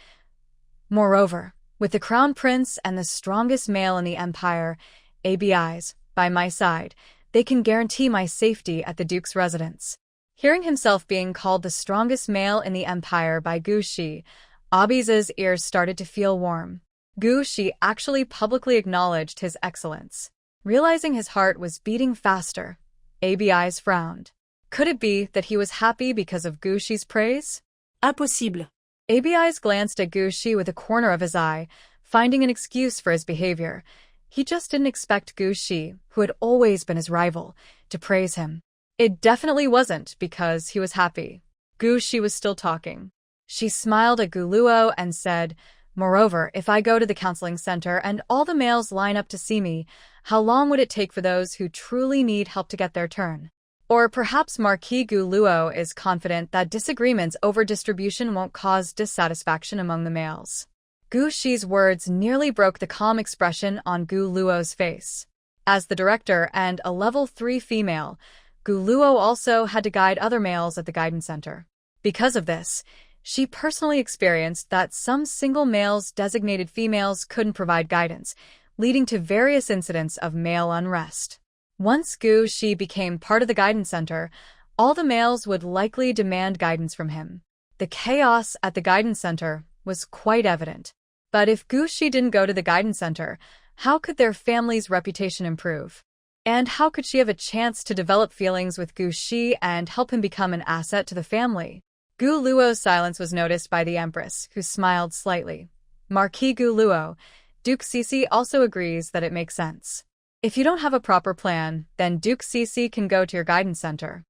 "Moreover, with the Crown Prince and the strongest male in the Empire, ABI's, by my side, they can guarantee my safety at the Duke's residence." Hearing himself being called the strongest male in the Empire by Gu Shi, Abi's ears started to feel warm. Gu Shi actually publicly acknowledged his excellence. Realizing his heart was beating faster, ABI's frowned. Could it be that he was happy because of Gu Shi's praise? Impossible. ABI's glanced at Gu Shi with a corner of his eye, finding an excuse for his behavior. He just didn't expect Gu Shi, who had always been his rival, to praise him. It definitely wasn't because he was happy. Gu Shi was still talking. She smiled at Gu Luo and said, "Moreover, if I go to the counseling center and all the males line up to see me, how long would it take for those who truly need help to get their turn?" Or perhaps Marquis Gu Luo is confident that disagreements over distribution won't cause dissatisfaction among the males. Gu Shi's words nearly broke the calm expression on Gu Luo's face. As the director and a level 3 female, Gu Luo also had to guide other males at the guidance center. Because of this, she personally experienced that some single males designated females couldn't provide guidance, leading to various incidents of male unrest. Once Gu Shi became part of the guidance center, all the males would likely demand guidance from him. The chaos at the guidance center was quite evident. But if Gu Shi didn't go to the guidance center, how could their family's reputation improve? And how could she have a chance to develop feelings with Gu Shi and help him become an asset to the family? Gu Luo's silence was noticed by the Empress, who smiled slightly. Marquis Gu Luo, Duke Cece also agrees that it makes sense. If you don't have a proper plan, then Duke Cece can go to your guidance center.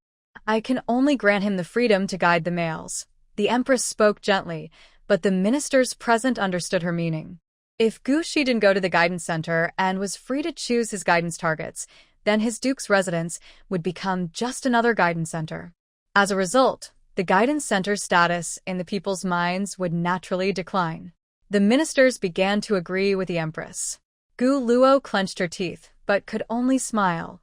I can only grant him the freedom to guide the males. The Empress spoke gently, but the ministers present understood her meaning. If Gu Shi didn't go to the guidance center and was free to choose his guidance targets, then his duke's residence would become just another guidance center. As a result, the guidance center's status in the people's minds would naturally decline. The ministers began to agree with the Empress. Gu Luo clenched her teeth, but could only smile.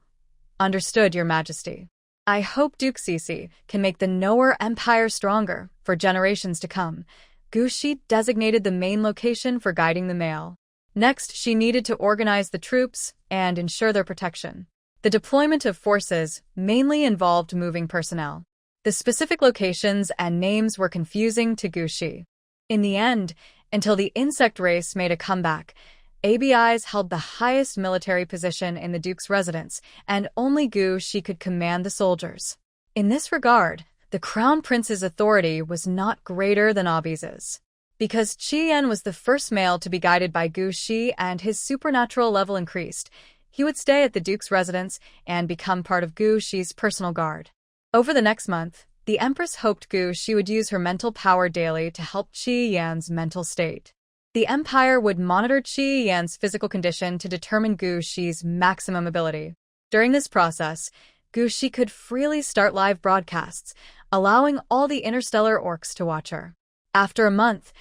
Understood, Your Majesty. I hope Duke Cece can make the Noer Empire stronger for generations to come. Gu Shi designated the main location for guiding the male. Next, she needed to organize the troops and ensure their protection. The deployment of forces mainly involved moving personnel. The specific locations and names were confusing to Gu Shi. In the end, until the insect race made a comeback, ABIs held the highest military position in the Duke's residence, and only Gu Shi could command the soldiers. In this regard, the Crown Prince's authority was not greater than Abi's. Because Qi Yan was the first male to be guided by Gu Shi and his supernatural level increased, he would stay at the Duke's residence and become part of Gu Shi's personal guard. Over the next month, the Empress hoped Gu Shi would use her mental power daily to help Qi Yan's mental state. The Empire would monitor Qi Yan's physical condition to determine Gu Shi's maximum ability. During this process, Gu Shi could freely start live broadcasts, allowing all the interstellar orcs to watch her. After a month,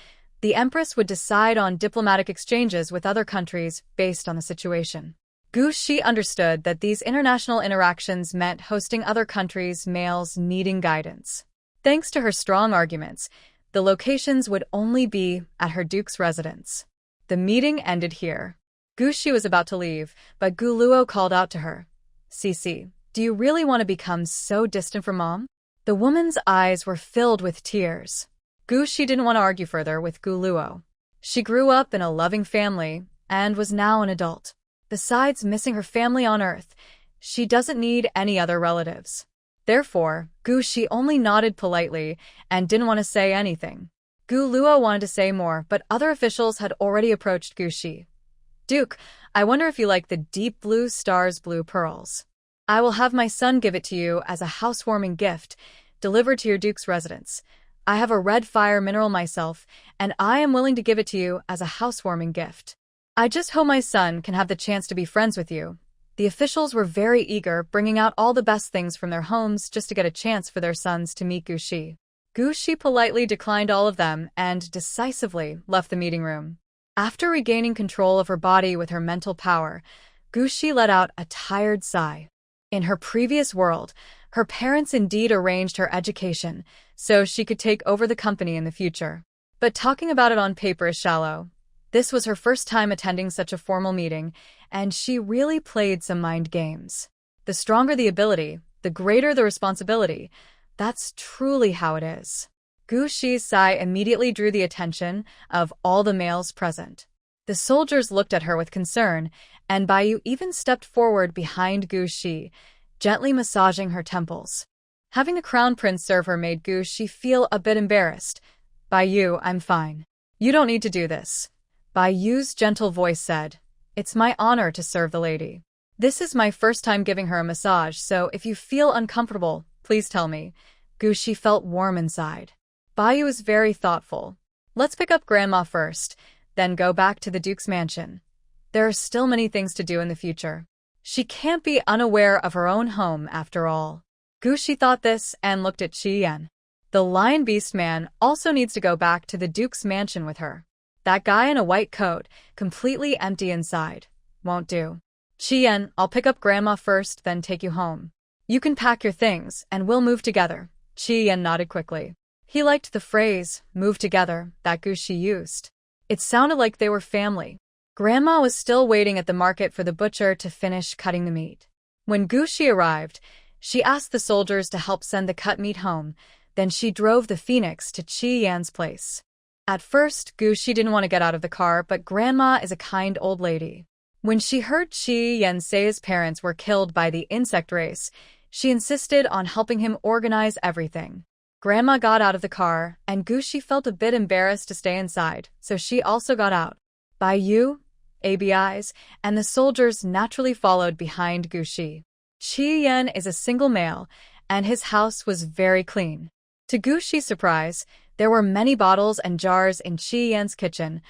the Empress would decide on diplomatic exchanges with other countries based on the situation. Gu Shi understood that these international interactions meant hosting other countries' males needing guidance. Thanks to her strong arguments, the locations would only be at her duke's residence. The meeting ended here. Gu Shi was about to leave, but Gu Luo called out to her. Cece, do you really want to become so distant from Mom? The woman's eyes were filled with tears. Gu Shi didn't want to argue further with Gu Luo. She grew up in a loving family and was now an adult. Besides missing her family on Earth, she doesn't need any other relatives. Therefore, Gu Shi only nodded politely and didn't want to say anything. Gu Luo wanted to say more, but other officials had already approached Gu Shi. Duke, I wonder if you like the deep blue stars blue pearls. I will have my son give it to you as a housewarming gift, delivered to your duke's residence. I have a red fire mineral myself, and I am willing to give it to you as a housewarming gift. I just hope my son can have the chance to be friends with you. The officials were very eager, bringing out all the best things from their homes just to get a chance for their sons to meet Gu Shi. Gu Shi politely declined all of them and decisively left the meeting room. After regaining control of her body with her mental power, Gu Shi let out a tired sigh. In her previous world, her parents indeed arranged her education so she could take over the company in the future. But talking about it on paper is shallow. This was her first time attending such a formal meeting, and she really played some mind games. The stronger the ability, the greater the responsibility. That's truly how it is. Gu Shi's sigh immediately drew the attention of all the males present. The soldiers looked at her with concern, and Baiyu even stepped forward behind Gu Shi, gently massaging her temples. Having the crown prince serve her made Gu Shi feel a bit embarrassed. Baiyu, I'm fine. You don't need to do this. Baiyu's gentle voice said, It's my honor to serve the lady. This is my first time giving her a massage, so if you feel uncomfortable, please tell me. Gu Shi felt warm inside. Baiyu was very thoughtful. Let's pick up Grandma first, then go back to the Duke's mansion. There are still many things to do in the future. She can't be unaware of her own home after all. Gu Shi thought this and looked at Qi Yan. The lion beast man also needs to go back to the Duke's mansion with her. That guy in a white coat, completely empty inside, won't do. Qi Yan, I'll pick up Grandma first, then take you home. You can pack your things, and we'll move together. Qi Yan nodded quickly. He liked the phrase, move together, that Gu Shi used. It sounded like they were family. Grandma was still waiting at the market for the butcher to finish cutting the meat. When Gu Shi arrived, she asked the soldiers to help send the cut meat home, then she drove the phoenix to Qi Yan's place. At first, Gu Shi didn't want to get out of the car, but Grandma is a kind old lady. When she heard Qi Yan say his parents were killed by the insect race, she insisted on helping him organize everything. Grandma got out of the car, and Gu Shi felt a bit embarrassed to stay inside, so she also got out. Baiyu, ABIs, and the soldiers naturally followed behind Gu Shi. Qi Yan is a single male, and his house was very clean. To Guxi's surprise, there were many bottles and jars in Qi Yan's kitchen,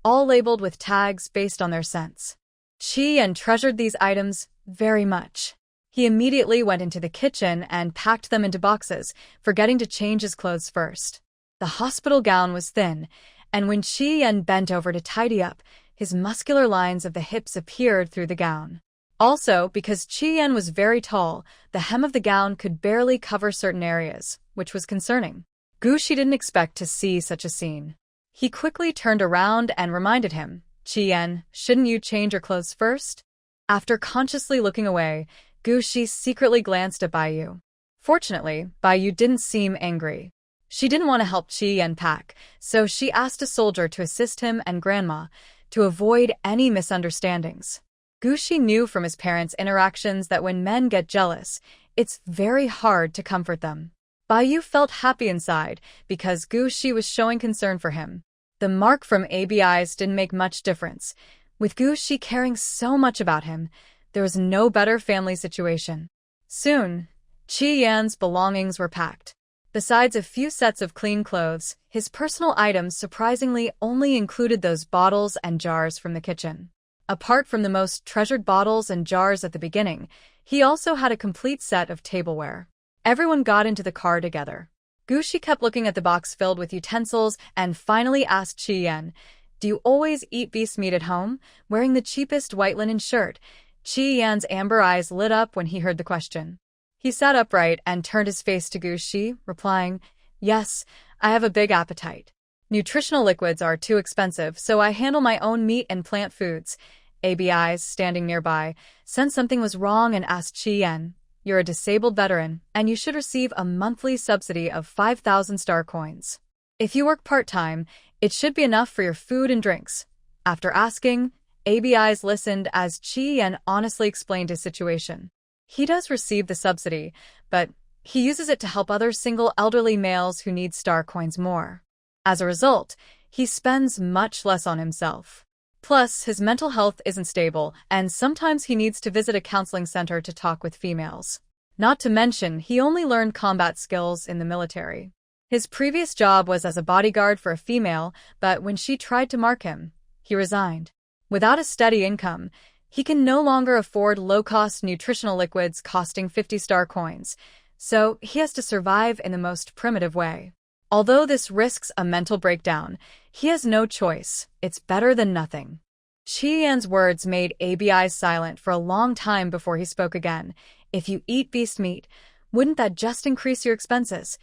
all labeled with tags based on their scents. Qi Yan treasured these items very much. He immediately went into the kitchen and packed them into boxes, forgetting to change his clothes first. The hospital gown was thin, and when Qi Yan bent over to tidy up, his muscular lines of the hips appeared through the gown. Also, because Qi Yan was very tall, the hem of the gown could barely cover certain areas, which was concerning. Guxi didn't expect to see such a scene. He quickly turned around and reminded him, "Qi Yan, shouldn't you change your clothes first?" After consciously looking away, Guxi secretly glanced at Baiyu. Fortunately, Baiyu didn't seem angry. She didn't want to help Qi Yan pack, so she asked a soldier to assist him and Grandma to avoid any misunderstandings. Guxi knew from his parents' interactions that when men get jealous, it's very hard to comfort them. Baiyu felt happy inside because Guxi was showing concern for him. The mark from ABI's didn't make much difference. With Guxi caring so much about him, there was no better family situation. Soon, Qi Yan's belongings were packed. Besides a few sets of clean clothes, his personal items surprisingly only included those bottles and jars from the kitchen. Apart from the most treasured bottles and jars at the beginning, he also had a complete set of tableware. Everyone got into the car together. Guxi kept looking at the box filled with utensils and finally asked Qi Yan, "Do you always eat beast meat at home, wearing the cheapest white linen shirt?" Qi Yan's amber eyes lit up when he heard the question. He sat upright and turned his face to Guxi, replying, "Yes, I have a big appetite. Nutritional liquids are too expensive, so I handle my own meat and plant foods." ABI's, standing nearby, sensed something was wrong and asked Qi Yan, "You're a disabled veteran, and you should receive a monthly subsidy of 5,000 star coins. If you work part-time, it should be enough for your food and drinks." After asking, ABI's listened as Qi Yan honestly explained his situation. He does receive the subsidy, but he uses it to help other single elderly males who need star coins more. As a result, he spends much less on himself. Plus, his mental health isn't stable, and sometimes he needs to visit a counseling center to talk with females. Not to mention, he only learned combat skills in the military. His previous job was as a bodyguard for a female, but when she tried to mark him, he resigned. Without a steady income, he can no longer afford low-cost nutritional liquids costing 50 star coins, so he has to survive in the most primitive way. Although this risks a mental breakdown, he has no choice. It's better than nothing. Qi Yan's words made ABI silent for a long time before he spoke again. "If you eat beast meat, wouldn't that just increase your expenses?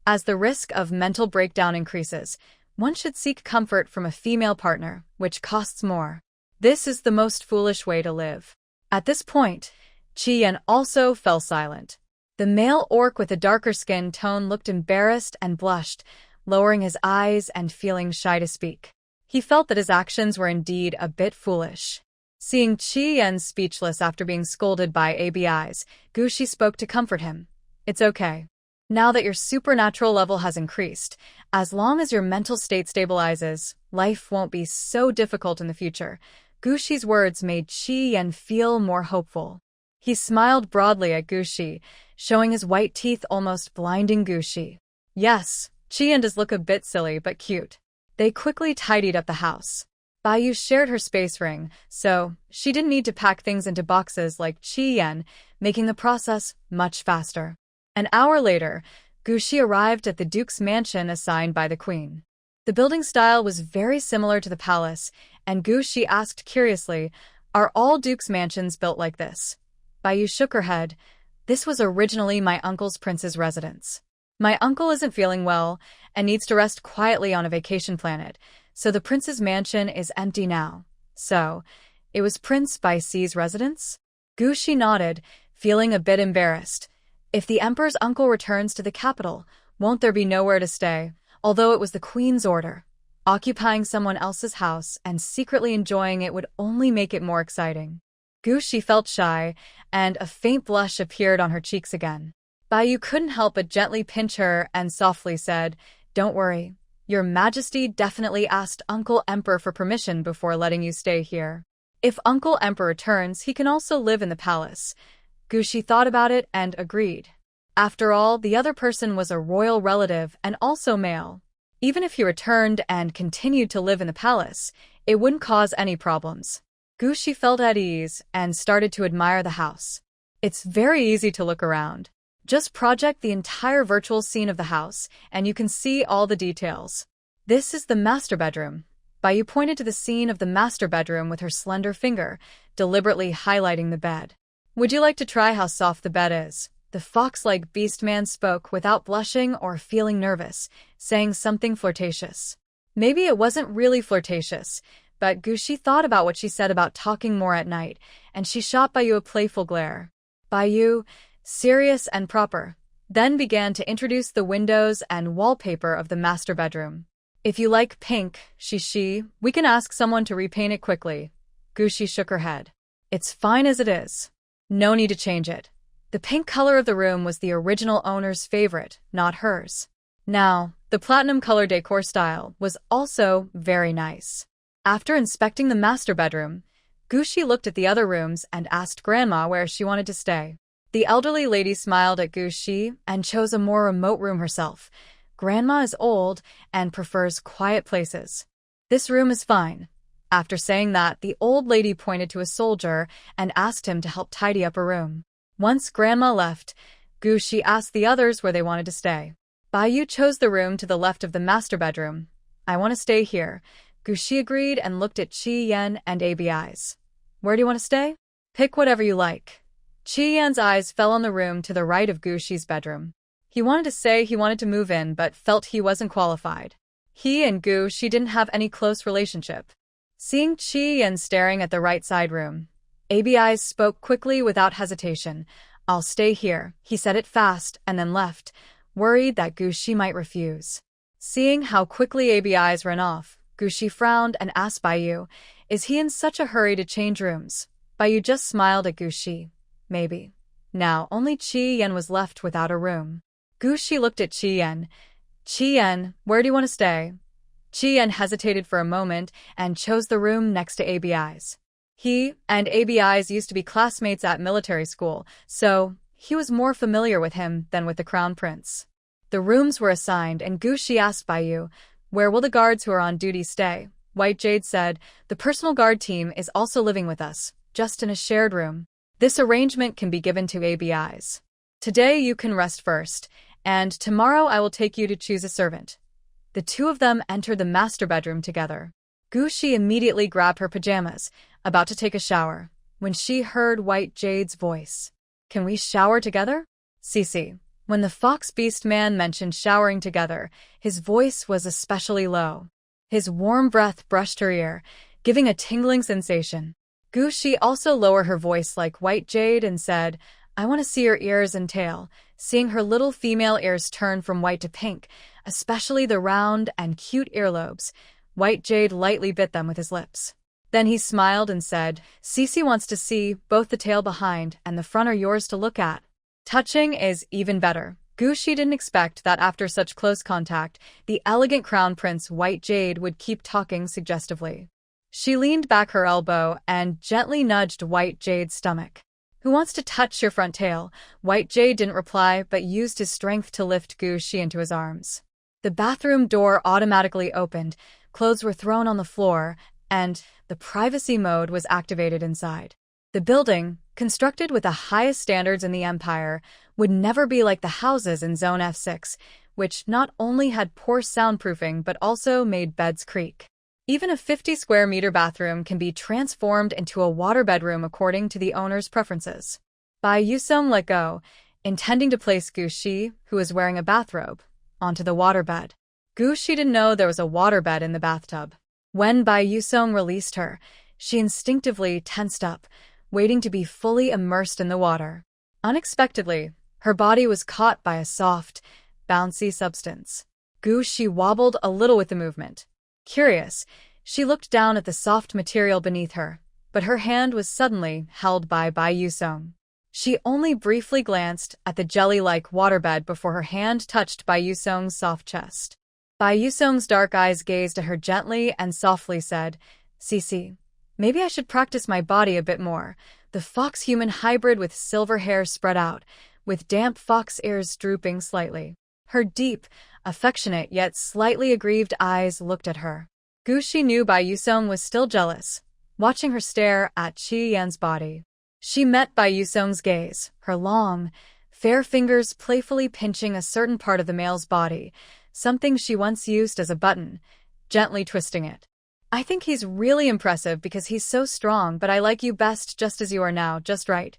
As the risk of mental breakdown increases, one should seek comfort from a female partner, which costs more. This is the most foolish way to live." At this point, Qi Yan also fell silent. The male orc with a darker skin tone looked embarrassed and blushed, lowering his eyes and feeling shy to speak. He felt that his actions were indeed a bit foolish. Seeing Qi Yan speechless after being scolded by ABI's, Guxi spoke to comfort him. "It's okay. Now that your supernatural level has increased, as long as your mental state stabilizes, life won't be so difficult in the future." Guxi's words made Qi Yan feel more hopeful. He smiled broadly at Guxi, showing his white teeth almost blinding Guxi. "Yes, Qi Yan does look a bit silly but cute." They quickly tidied up the house. Baiyu shared her space ring, so she didn't need to pack things into boxes like Qi Yan, making the process much faster. An hour later, Guxi arrived at the Duke's mansion assigned by the Queen. The building style was very similar to the palace, and Guxi asked curiously, "Are all Duke's mansions built like this?" Baiyu shook her head. "This was originally my uncle's prince's residence. My uncle isn't feeling well and needs to rest quietly on a vacation planet, so the prince's mansion is empty now." "So, it was Prince Baixi's residence?" Guxi nodded, feeling a bit embarrassed. "If the emperor's uncle returns to the capital, won't there be nowhere to stay?" Although it was the Queen's order, occupying someone else's house and secretly enjoying it would only make it more exciting. Guxi felt shy, and a faint blush appeared on her cheeks again. Baiyu couldn't help but gently pinch her and softly said, "Don't worry. Your Majesty definitely asked Uncle Emperor for permission before letting you stay here. If Uncle Emperor returns, he can also live in the palace." Guxi thought about it and agreed. After all, the other person was a royal relative and also male. Even if he returned and continued to live in the palace, it wouldn't cause any problems. Gushi felt at ease and started to admire the house. It's very easy to look around. Just project the entire virtual scene of the house, and you can see all the details. This is the master bedroom. Bayu pointed to the scene of the master bedroom with her slender finger, deliberately highlighting the bed. Would you like to try how soft the bed is? The fox-like beast man spoke without blushing or feeling nervous, saying something flirtatious. Maybe it wasn't really flirtatious, but Gushi thought about what she said about talking more at night, and she shot Bayu a playful glare. Bayu, serious and proper, then began to introduce the windows and wallpaper of the master bedroom. If you like pink, she, we can ask someone to repaint it quickly. Gushi shook her head. It's fine as it is. No need to change it. The pink color of the room was the original owner's favorite, not hers. Now, the platinum color decor style was also very nice. After inspecting the master bedroom, Gushi looked at the other rooms and asked Grandma where she wanted to stay. The elderly lady smiled at Gushi and chose a more remote room herself. Grandma is old and prefers quiet places. This room is fine. After saying that, the old lady pointed to a soldier and asked him to help tidy up her room. Once Grandma left, Gushi asked the others where they wanted to stay. Bayu chose the room to the left of the master bedroom. I want to stay here. Gushi agreed and looked at Qi Yan and Abi eyes. Where do you want to stay? Pick whatever you like. Qi Yan's eyes fell on the room to the right of Gushi's bedroom. He wanted to say he wanted to move in but felt he wasn't qualified. He and Gushi didn't have any close relationship. Seeing Qi Yan staring at the right side room, Abi eyes spoke quickly without hesitation. I'll stay here, he said it fast and then left, worried that Gushi might refuse. Seeing how quickly Abi eyes ran off, Gushi frowned and asked Bayu, is he in such a hurry to change rooms? Bayu just smiled at Gushi. Maybe. Now only Qi Yan was left without a room. Gushi looked at Qi Yan. Qi Yan, where do you want to stay? Qi Yan hesitated for a moment and chose the room next to Abi eyes. He and Abi eyes used to be classmates at military school, so he was more familiar with him than with the crown prince. The rooms were assigned and Gushi asked Bayu, where will the guards who are on duty stay? White Jade said, the personal guard team is also living with us, just in a shared room. This arrangement can be given to Abi eyes. Today you can rest first, and tomorrow I will take you to choose a servant. The two of them entered the master bedroom together. Gushi immediately grabbed her pajamas, about to take a shower, when she heard White Jade's voice. Can we shower together? Cece. When the fox beast man mentioned showering together, his voice was especially low. His warm breath brushed her ear, giving a tingling sensation. Gushi also lowered her voice like White Jade and said, I want to see your ears and tail, seeing her little female ears turn from white to pink, especially the round and cute earlobes. White Jade lightly bit them with his lips. Then he smiled and said, Cece wants to see both the tail behind and the front are yours to look at. Touching is even better. Gushi didn't expect that after such close contact, the elegant crown prince White Jade would keep talking suggestively. She leaned back her elbow and gently nudged White Jade's stomach. Who wants to touch your front tail? White Jade didn't reply but used his strength to lift Gushi into his arms. The bathroom door automatically opened, clothes were thrown on the floor, and the privacy mode was activated inside. The building, constructed with the highest standards in the Empire, would never be like the houses in Zone F6, which not only had poor soundproofing but also made beds creak. Even a 50-square-meter bathroom can be transformed into a water bedroom according to the owner's preferences. Bai Yusong let go, intending to place Gushi, who was wearing a bathrobe, onto the waterbed. Gushi didn't know there was a waterbed in the bathtub. When Bai Yusong released her, she instinctively tensed up, waiting to be fully immersed in the water. Unexpectedly, her body was caught by a soft, bouncy substance. Gushi wobbled a little with the movement. Curious, she looked down at the soft material beneath her, but her hand was suddenly held by Bai Yusong. She only briefly glanced at the jelly-like waterbed before her hand touched Bai Yusong's soft chest. Bai Yusong's dark eyes gazed at her gently and softly said, Cece, maybe I should practice my body a bit more. The fox-human hybrid with silver hair spread out, with damp fox ears drooping slightly. Her deep, affectionate yet slightly aggrieved eyes looked at her. Gu Shi knew Bai Yusong was still jealous, watching her stare at Qi Yan's body. She met Bai Yusong's gaze, her long, fair fingers playfully pinching a certain part of the male's body, something she once used as a button, gently twisting it. I think he's really impressive because he's so strong, but I like you best just as you are now, just right.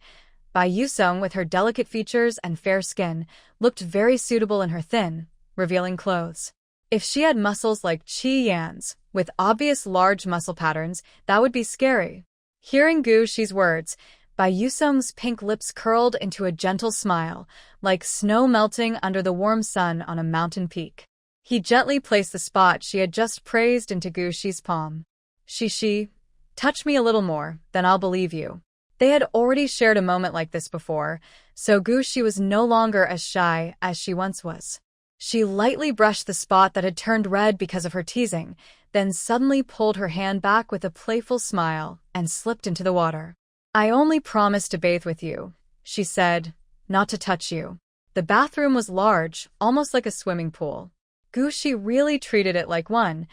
Bai Yusong, with her delicate features and fair skin, looked very suitable in her thin, revealing clothes. If she had muscles like Qi Yan's, with obvious large muscle patterns, that would be scary. Hearing Gu Shi's words, Bai Yusong's pink lips curled into a gentle smile, like snow melting under the warm sun on a mountain peak. He gently placed the spot she had just praised into Gu Shi's palm. Shi, touch me a little more, then I'll believe you. They had already shared a moment like this before, so Gu Shi was no longer as shy as she once was. She lightly brushed the spot that had turned red because of her teasing, then suddenly pulled her hand back with a playful smile and slipped into the water. I only promised to bathe with you, she said, not to touch you. The bathroom was large, almost like a swimming pool. Gu Shi really treated it like one,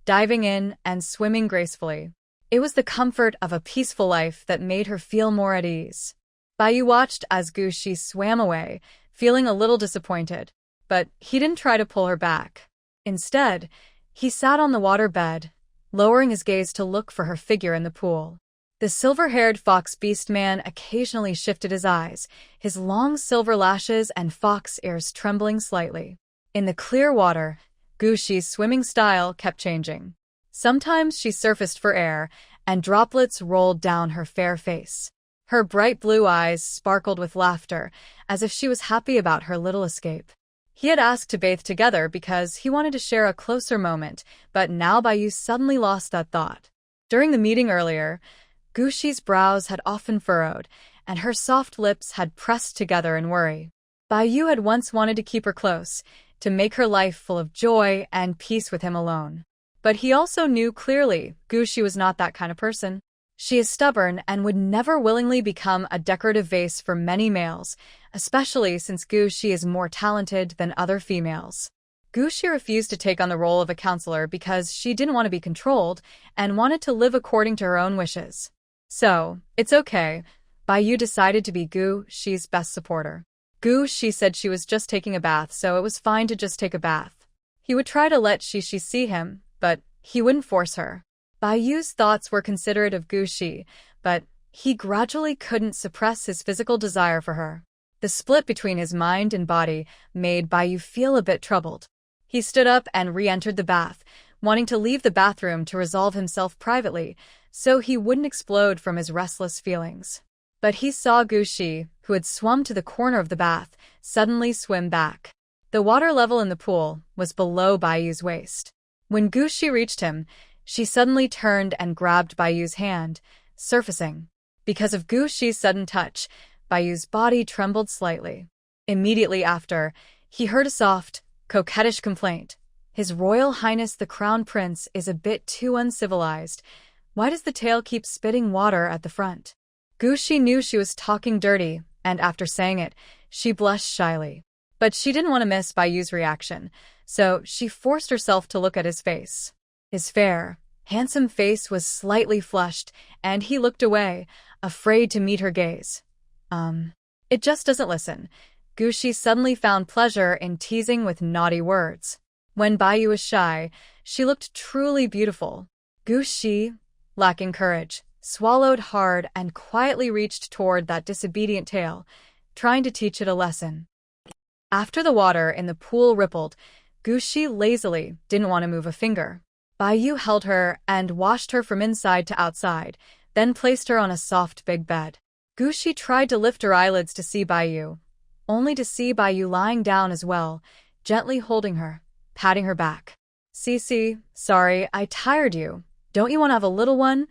diving in and swimming gracefully. It was the comfort of a peaceful life that made her feel more at ease. Bai Yu watched as Gu Shi swam away, feeling a little disappointed, but he didn't try to pull her back. Instead, he sat on the water bed, lowering his gaze to look for her figure in the pool. The silver-haired fox beast man occasionally shifted his eyes, his long silver lashes and fox ears trembling slightly. In the clear water, Gu Shi's swimming style kept changing. Sometimes she surfaced for air, and droplets rolled down her fair face. Her bright blue eyes sparkled with laughter, as if she was happy about her little escape. He had asked to bathe together because he wanted to share a closer moment, but now Bai Yu suddenly lost that thought. During the meeting earlier, Gu Shi's brows had often furrowed, and her soft lips had pressed together in worry. Bai Yu had once wanted to keep her close, to make her life full of joy and peace with him alone. But he also knew clearly Gu Shi was not that kind of person. She is stubborn and would never willingly become a decorative vase for many males, especially since Gu Shi is more talented than other females. Gu Shi refused to take on the role of a counselor because she didn't want to be controlled and wanted to live according to her own wishes. So, it's okay. Bai Yu decided to be Gu Shi's best supporter. Gu Shi said she was just taking a bath, so it was fine to just take a bath. He would try to let Shi see him, but he wouldn't force her. Bai Yu's thoughts were considerate of Gu Shi, but he gradually couldn't suppress his physical desire for her. The split between his mind and body made Bai Yu feel a bit troubled. He stood up and re-entered the bath, wanting to leave the bathroom to resolve himself privately, so he wouldn't explode from his restless feelings. But he saw Gu Shi, who had swum to the corner of the bath, suddenly swim back. The water level in the pool was below Bai Yu's waist. When Gu Shi reached him, she suddenly turned and grabbed Bai Yu's hand, surfacing. Because of Gu Shi's sudden touch, Bai Yu's body trembled slightly. Immediately after, he heard a soft, coquettish complaint. His Royal Highness the Crown Prince is a bit too uncivilized. Why does the tail keep spitting water at the front? Gu Shi knew she was talking dirty, and after saying it, she blushed shyly. But she didn't want to miss Bai Yu's reaction, so she forced herself to look at his face. His fair, handsome face was slightly flushed, and he looked away, afraid to meet her gaze. It just doesn't listen. Gu Shi suddenly found pleasure in teasing with naughty words. When Bai Yu was shy, she looked truly beautiful. Gu Shi, lacking courage, swallowed hard and quietly reached toward that disobedient tail, trying to teach it a lesson. After the water in the pool rippled, Gu Shi lazily didn't want to move a finger. Bai Yu held her and washed her from inside to outside, then placed her on a soft big bed. Gu Shi tried to lift her eyelids to see Bai Yu, only to see Bai Yu lying down as well, gently holding her, patting her back. Cece, sorry, I tired you. Don't you want to have a little one?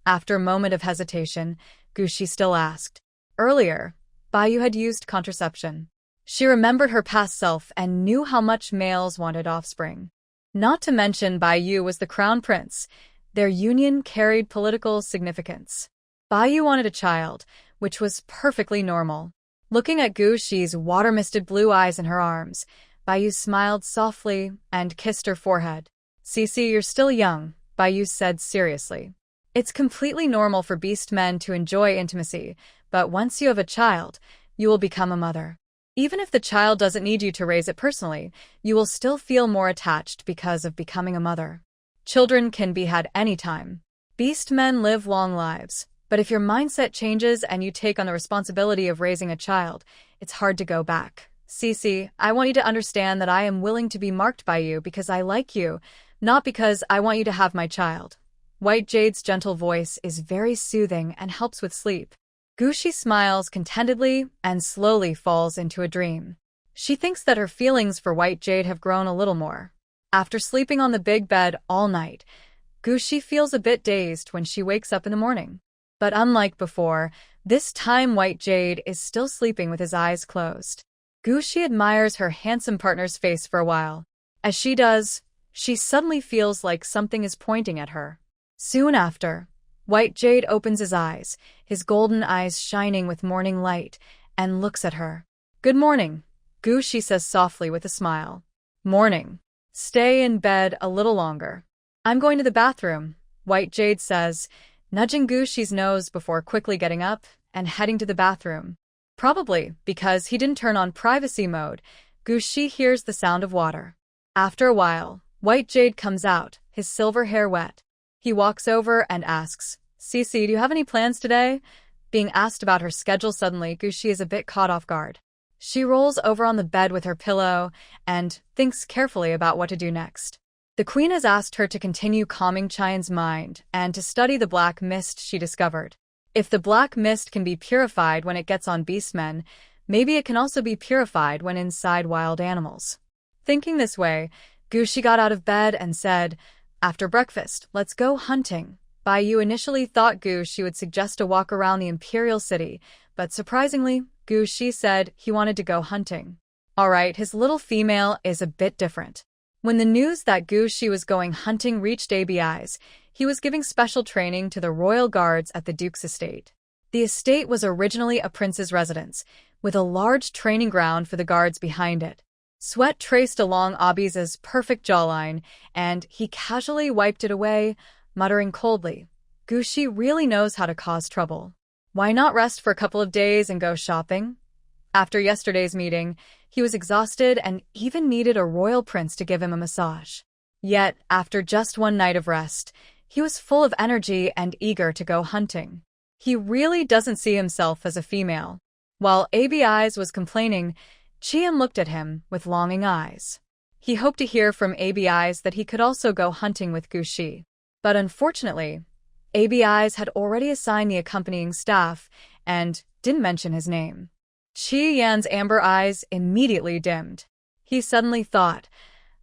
After a moment of hesitation, Gu Shi still asked. Earlier, Bai Yu had used contraception. She remembered her past self and knew how much males wanted offspring. Not to mention Bai Yu was the crown prince. Their union carried political significance. Bai Yu wanted a child, which was perfectly normal. Looking at Gu Shi's water-misted blue eyes in her arms, Baiyu smiled softly and kissed her forehead. "Cece, you're still young," Baiyu said seriously. "It's completely normal for beast men to enjoy intimacy, but once you have a child, you will become a mother. Even if the child doesn't need you to raise it personally, you will still feel more attached because of becoming a mother. Children can be had anytime. Beast men live long lives, but if your mindset changes and you take on the responsibility of raising a child, it's hard to go back. Cece, I want you to understand that I am willing to be marked by you because I like you, not because I want you to have my child." White Jade's gentle voice is very soothing and helps with sleep. Gu Shi smiles contentedly and slowly falls into a dream. She thinks that her feelings for White Jade have grown a little more. After sleeping on the big bed all night, Gu Shi feels a bit dazed when she wakes up in the morning. But unlike before, this time White Jade is still sleeping with his eyes closed. Gu Shi admires her handsome partner's face for a while. As she does, she suddenly feels like something is pointing at her. Soon after, White Jade opens his eyes, his golden eyes shining with morning light, and looks at her. "Good morning," Gu Shi says softly with a smile. "Morning. Stay in bed a little longer." "I'm going to the bathroom," White Jade says, nudging Gu Shi's nose before quickly getting up and heading to the bathroom. Probably because he didn't turn on privacy mode, Gu Shi hears the sound of water. After a while, White Jade comes out, his silver hair wet. He walks over and asks, "Cece, do you have any plans today?" Being asked about her schedule suddenly, Gu Shi is a bit caught off guard. She rolls over on the bed with her pillow and thinks carefully about what to do next. The queen has asked her to continue calming Qian's mind and to study the black mist she discovered. If the black mist can be purified when it gets on beastmen, maybe it can also be purified when inside wild animals. Thinking this way, Gu Shi got out of bed and said, "After breakfast, let's go hunting." Baiyu initially thought Gu Shi would suggest a walk around the imperial city, but surprisingly, Gu Shi said he wanted to go hunting. Alright, his little female is a bit different. When the news that Gu Shi was going hunting reached ABI's, he was giving special training to the royal guards at the Duke's estate. The estate was originally a prince's residence, with a large training ground for the guards behind it. Sweat traced along Abi's perfect jawline, and he casually wiped it away, muttering coldly, "Gu Shi really knows how to cause trouble. Why not rest for a couple of days and go shopping?" After yesterday's meeting, he was exhausted and even needed a royal prince to give him a massage. Yet, after just one night of rest, he was full of energy and eager to go hunting. He really doesn't see himself as a female. While ABI's was complaining, Qian looked at him with longing eyes. He hoped to hear from ABI's that he could also go hunting with Gu Shi. But unfortunately, ABI's had already assigned the accompanying staff and didn't mention his name. Qi Yan's amber eyes immediately dimmed. He suddenly thought,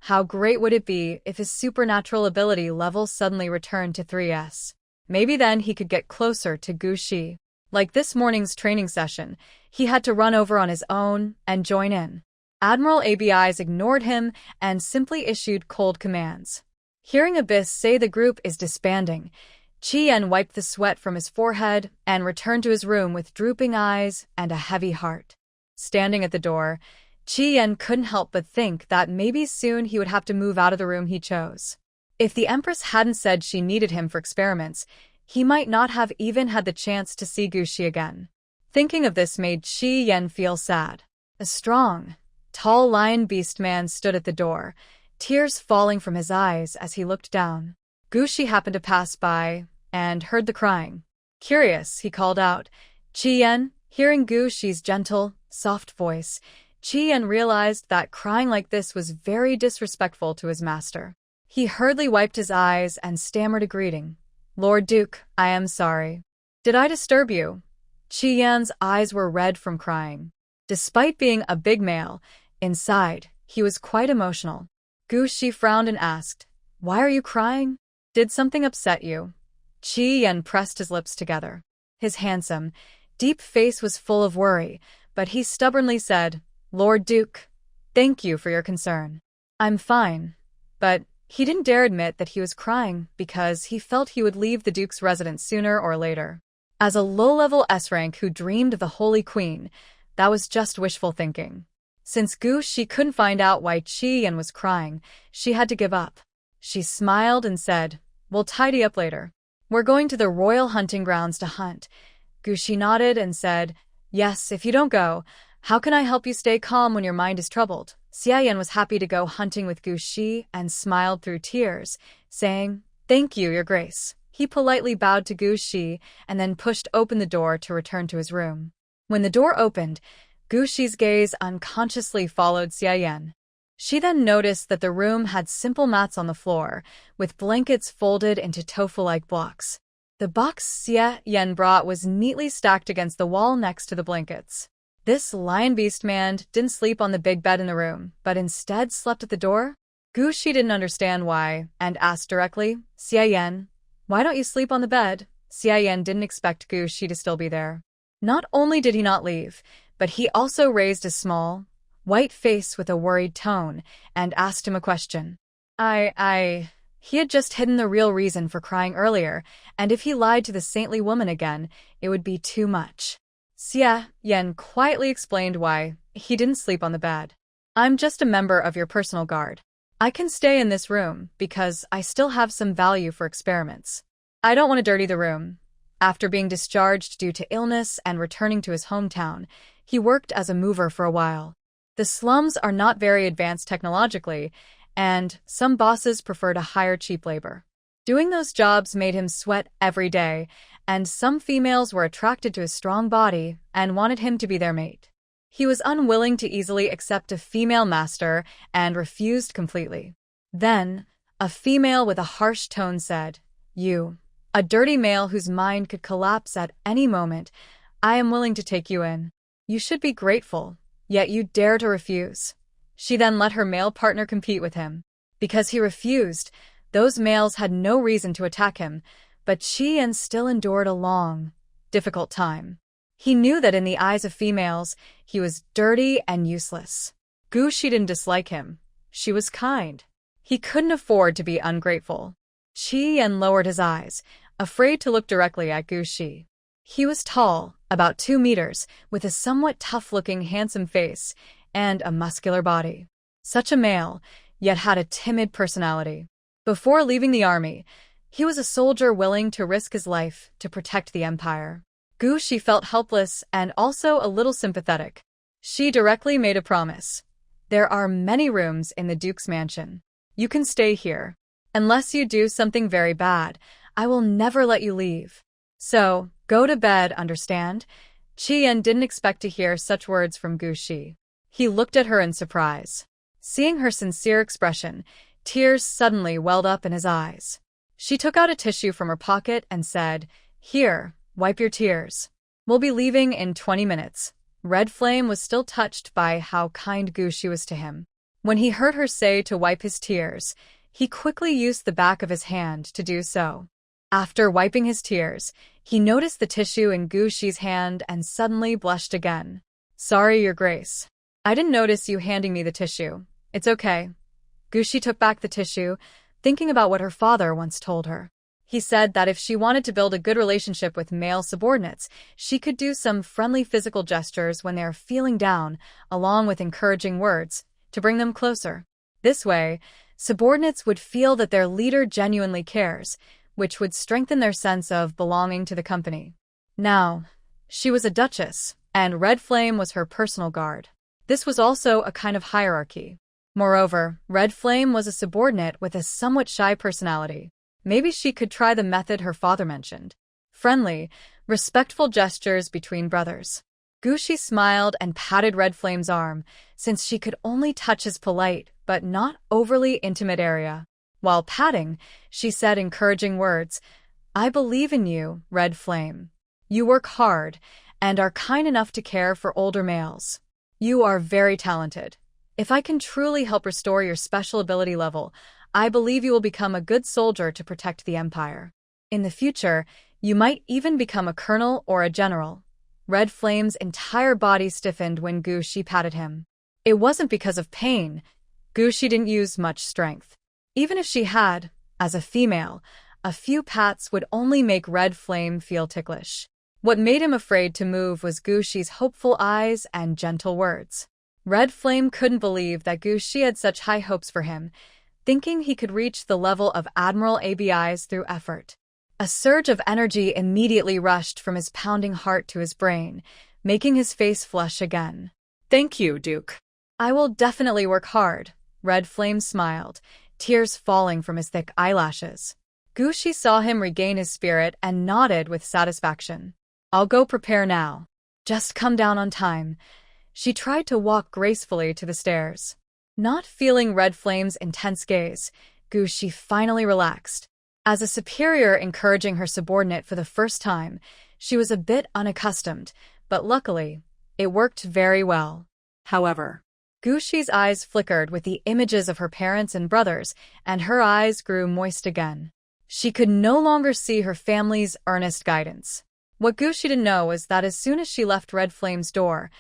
how great would it be if his supernatural ability level suddenly returned to 3S? Maybe then he could get closer to Gu Shi. Like this morning's training session, he had to run over on his own and join in. Admiral ABI's ignored him and simply issued cold commands. Hearing Abyss say the group is disbanding, Qian wiped the sweat from his forehead and returned to his room with drooping eyes and a heavy heart. Standing at the door, Qian couldn't help but think that maybe soon he would have to move out of the room he chose. If the Empress hadn't said she needed him for experiments, he might not have even had the chance to see Gu Shi again. Thinking of this made Qian feel sad. A strong, tall lion beast man stood at the door, tears falling from his eyes as he looked down. Gu Shi happened to pass by and heard the crying. Curious, he called out, "Qian." Hearing Gu Shi's gentle, soft voice, Qian realized that crying like this was very disrespectful to his master. He hurriedly wiped his eyes and stammered a greeting. "Lord Duke, I am sorry. Did I disturb you?" Qian's eyes were red from crying. Despite being a big male, inside, he was quite emotional. Gu Shi frowned and asked, "Why are you crying? Did something upset you?" Qian pressed his lips together. His handsome, deep face was full of worry, but he stubbornly said, "Lord Duke, thank you for your concern. I'm fine." But he didn't dare admit that he was crying because he felt he would leave the Duke's residence sooner or later. As a low-level S-rank who dreamed of the Holy Queen, that was just wishful thinking. Since She couldn't find out why Chi-Yen was crying, she had to give up. She smiled and said, "We'll tidy up later. We're going to the royal hunting grounds to hunt." She nodded and said, "Yes, if you don't go, how can I help you stay calm when your mind is troubled?" Xia was happy to go hunting with Shi and smiled through tears, saying, "Thank you, Your Grace." He politely bowed to Shi and then pushed open the door to return to his room. When the door opened, Shi's gaze unconsciously followed Xia. She then noticed that the room had simple mats on the floor, with blankets folded into tofu-like blocks. The box Xia brought was neatly stacked against the wall next to the blankets. This lion beast man didn't sleep on the big bed in the room, but instead slept at the door. Shi didn't understand why, and asked directly, "Xia, why don't you sleep on the bed?" Xia didn't expect Shi to still be there. Not only did he not leave, but he also raised a small, white face with a worried tone and asked him a question. He had just hidden the real reason for crying earlier, and if he lied to the saintly woman again, it would be too much. Xia quietly explained why he didn't sleep on the bed. "I'm just a member of your personal guard. I can stay in this room because I still have some value for experiments. I don't want to dirty the room." After being discharged due to illness and returning to his hometown, he worked as a mover for a while. The slums are not very advanced technologically, and some bosses prefer to hire cheap labor. Doing those jobs made him sweat every day, and some females were attracted to his strong body and wanted him to be their mate. He was unwilling to easily accept a female master and refused completely. Then, a female with a harsh tone said, "You, a dirty male whose mind could collapse at any moment, I am willing to take you in. You should be grateful, yet you dare to refuse." She then let her male partner compete with him. Because he refused, those males had no reason to attack him, but Chi-Yen still endured a long, difficult time. He knew that in the eyes of females, he was dirty and useless. She didn't dislike him. She was kind. He couldn't afford to be ungrateful. Chi-Yen lowered his eyes, afraid to look directly at Shi. He was tall, about 2 meters, with a somewhat tough-looking handsome face and a muscular body. Such a male, yet had a timid personality. Before leaving the army, he was a soldier willing to risk his life to protect the empire. Shi felt helpless and also a little sympathetic. She directly made a promise. "There are many rooms in the Duke's mansion. You can stay here. Unless you do something very bad, I will never let you leave. So, go to bed, understand?" Chi-Yen didn't expect to hear such words from Shi. He looked at her in surprise. Seeing her sincere expression, tears suddenly welled up in his eyes. She took out a tissue from her pocket and said, "Here, wipe your tears. We'll be leaving in 20 minutes. Red Flame was still touched by how kind Shi was to him. When he heard her say to wipe his tears, he quickly used the back of his hand to do so. After wiping his tears, he noticed the tissue in Shi's hand and suddenly blushed again. "Sorry, Your Grace. I didn't notice you handing me the tissue. It's okay." Shi took back the tissue, thinking about what her father once told her. He said that if she wanted to build a good relationship with male subordinates, she could do some friendly physical gestures when they are feeling down, along with encouraging words, to bring them closer. This way, subordinates would feel that their leader genuinely cares, which would strengthen their sense of belonging to the company. Now, she was a duchess, and Red Flame was her personal guard. This was also a kind of hierarchy. Moreover, Red Flame was a subordinate with a somewhat shy personality. Maybe she could try the method her father mentioned. Friendly, respectful gestures between brothers. Shi smiled and patted Red Flame's arm, since she could only touch his polite but not overly intimate area. While patting, she said encouraging words, "I believe in you, Red Flame. You work hard and are kind enough to care for older males. You are very talented. If I can truly help restore your special ability level, I believe you will become a good soldier to protect the Empire. In the future, you might even become a colonel or a general." Red Flame's entire body stiffened when Shi patted him. It wasn't because of pain. Shi didn't use much strength. Even if she had, as a female, a few pats would only make Red Flame feel ticklish. What made him afraid to move was Gushi's hopeful eyes and gentle words. Red Flame couldn't believe that Gushi had such high hopes for him, thinking he could reach the level of Admiral ABI's through effort. A surge of energy immediately rushed from his pounding heart to his brain, making his face flush again. Thank you, Duke. I will definitely work hard, Red Flame smiled, tears falling from his thick eyelashes. Gushi saw him regain his spirit and nodded with satisfaction. I'll go prepare now. Just come down on time. She tried to walk gracefully to the stairs. Not feeling Red Flame's intense gaze, Gushi finally relaxed. As a superior encouraging her subordinate for the first time, she was a bit unaccustomed, but luckily, it worked very well. However, Gushi's eyes flickered with the images of her parents and brothers, and her eyes grew moist again. She could no longer see her family's earnest guidance. What Gushi didn't know was that as soon as she left Red Flame's door,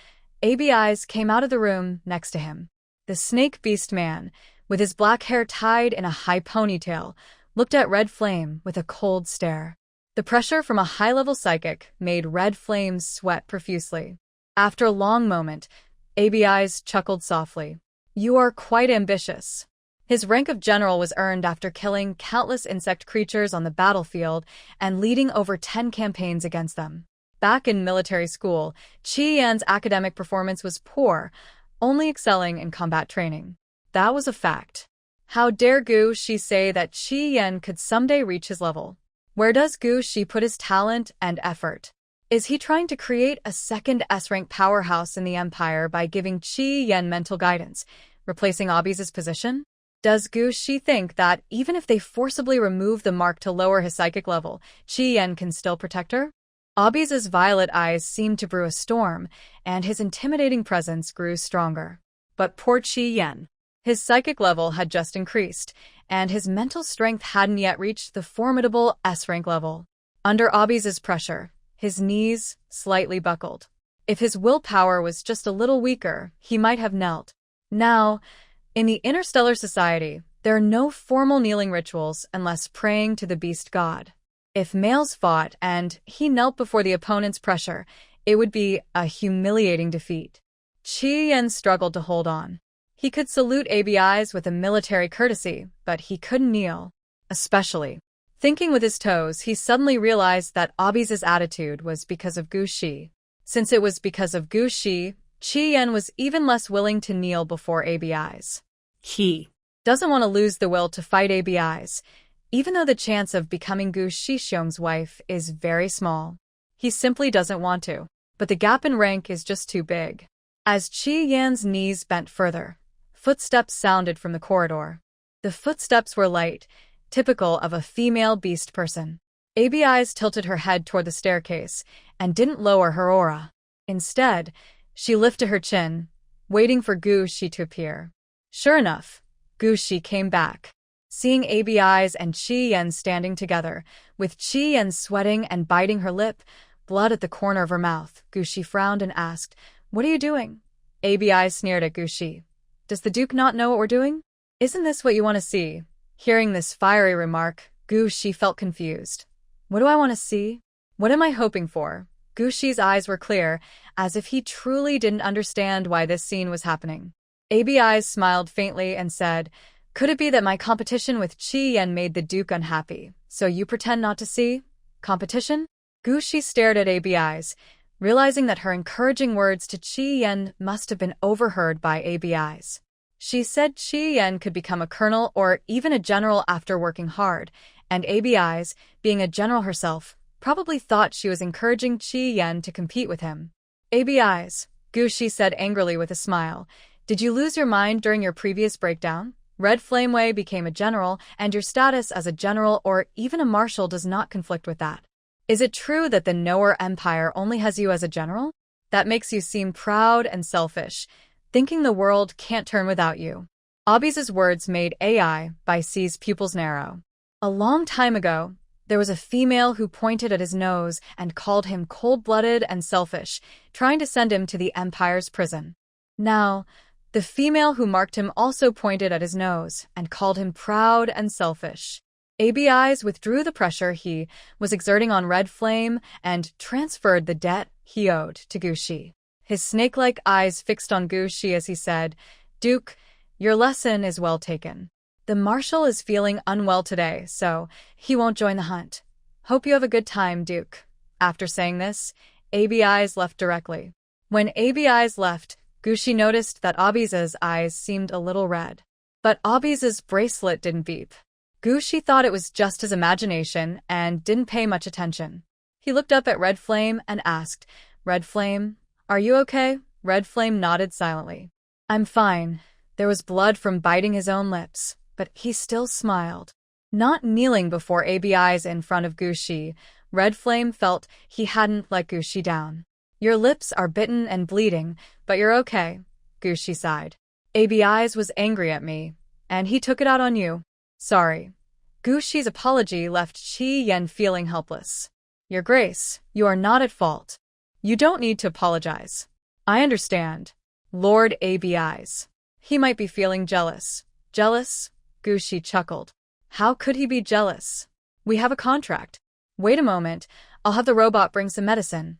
ABI's came out of the room next to him. The snake beast man, with his black hair tied in a high ponytail, looked at Red Flame with a cold stare. The pressure from a high-level psychic made Red Flame sweat profusely. After a long moment, ABI's chuckled softly. You are quite ambitious. His rank of general was earned after killing countless insect creatures on the battlefield and leading over 10 campaigns against them. Back in military school, Qi Yan's academic performance was poor, only excelling in combat training. That was a fact. How dare Gushi say that Qi Yan could someday reach his level? Where does Gushi put his talent and effort? Is he trying to create a second S-rank powerhouse in the Empire by giving Qi Yan mental guidance, replacing Obby's position? Does Gushi think that even if they forcibly remove the mark to lower his psychic level, Qi Yan can still protect her? Obby's violet eyes seemed to brew a storm, and his intimidating presence grew stronger. But poor Qi Yan. His psychic level had just increased, and his mental strength hadn't yet reached the formidable S-rank level. Under Obby's pressure, his knees slightly buckled. If his willpower was just a little weaker, he might have knelt. Now, in the Interstellar Society, there are no formal kneeling rituals unless praying to the beast god. If males fought and he knelt before the opponent's pressure, it would be a humiliating defeat. Qi Yan struggled to hold on. He could salute ABI's with a military courtesy, but he couldn't kneel. Especially. Thinking with his toes, he suddenly realized that Obby's attitude was because of Gushi. Since it was because of Gushi, Qi Yan was even less willing to kneel before ABI's. He doesn't want to lose the will to fight ABI's, even though the chance of becoming Gushi Xiong's wife is very small. He simply doesn't want to, but the gap in rank is just too big. As Qi Yan's knees bent further, footsteps sounded from the corridor. The footsteps were light, typical of a female beast person. ABI's tilted her head toward the staircase and didn't lower her aura. Instead, she lifted her chin, waiting for Gushi to appear. Sure enough, Gushi came back. Seeing ABI's and Qi Yan standing together, with Qi Yan sweating and biting her lip, blood at the corner of her mouth, Gushi frowned and asked, "What are you doing?" ABI's sneered at Gushi. Does the Duke not know what we're doing? Isn't this what you want to see? Hearing this fiery remark, Gushi felt confused. What do I want to see? What am I hoping for? Gushi's eyes were clear, as if he truly didn't understand why this scene was happening. ABI's smiled faintly and said, "Could it be that my competition with Qi Yan made the Duke unhappy, so you pretend not to see? Competition?" Gushi stared at ABI's, realizing that her encouraging words to Qi Yan must have been overheard by ABI's. She said Qi Yan could become a colonel or even a general after working hard, and ABI's, being a general herself, probably thought she was encouraging Qi Yan to compete with him. ABI's, Gushi said angrily with a smile, "Did you lose your mind during your previous breakdown? Red Flameway became a general, and your status as a general or even a marshal does not conflict with that. Is it true that the Knower Empire only has you as a general? That makes you seem proud and selfish, thinking the world can't turn without you." Obby's words made ABI's pupils narrow. A long time ago, there was a female who pointed at his nose and called him cold-blooded and selfish, trying to send him to the Empire's prison. Now, the female who marked him also pointed at his nose and called him proud and selfish. ABIs withdrew the pressure he was exerting on Red Flame and transferred the debt he owed to Gushi. His snake-like eyes fixed on Gushi as he said, "Duke, your lesson is well taken. The Marshal is feeling unwell today, so he won't join the hunt. Hope you have a good time, Duke." After saying this, ABIs left directly. When ABIs left, Gushi noticed that Abiza's eyes seemed a little red. But Abiza's bracelet didn't beep. Gushi thought it was just his imagination and didn't pay much attention. He looked up at Red Flame and asked, "Red Flame, are you okay?" Red Flame nodded silently. "I'm fine." There was blood from biting his own lips, but he still smiled. Not kneeling before ABIs in front of Gushi, Red Flame felt he hadn't let Gushi down. "Your lips are bitten and bleeding, but you're okay," Gushi sighed. "ABIs was angry at me, and he took it out on you. Sorry." Gushi's apology left Qi Yen feeling helpless. "Your Grace, you are not at fault. You don't need to apologize. I understand. Lord ABIs. He might be feeling jealous." "Jealous?" Gushi chuckled. "How could he be jealous? We have a contract. Wait a moment, I'll have the robot bring some medicine."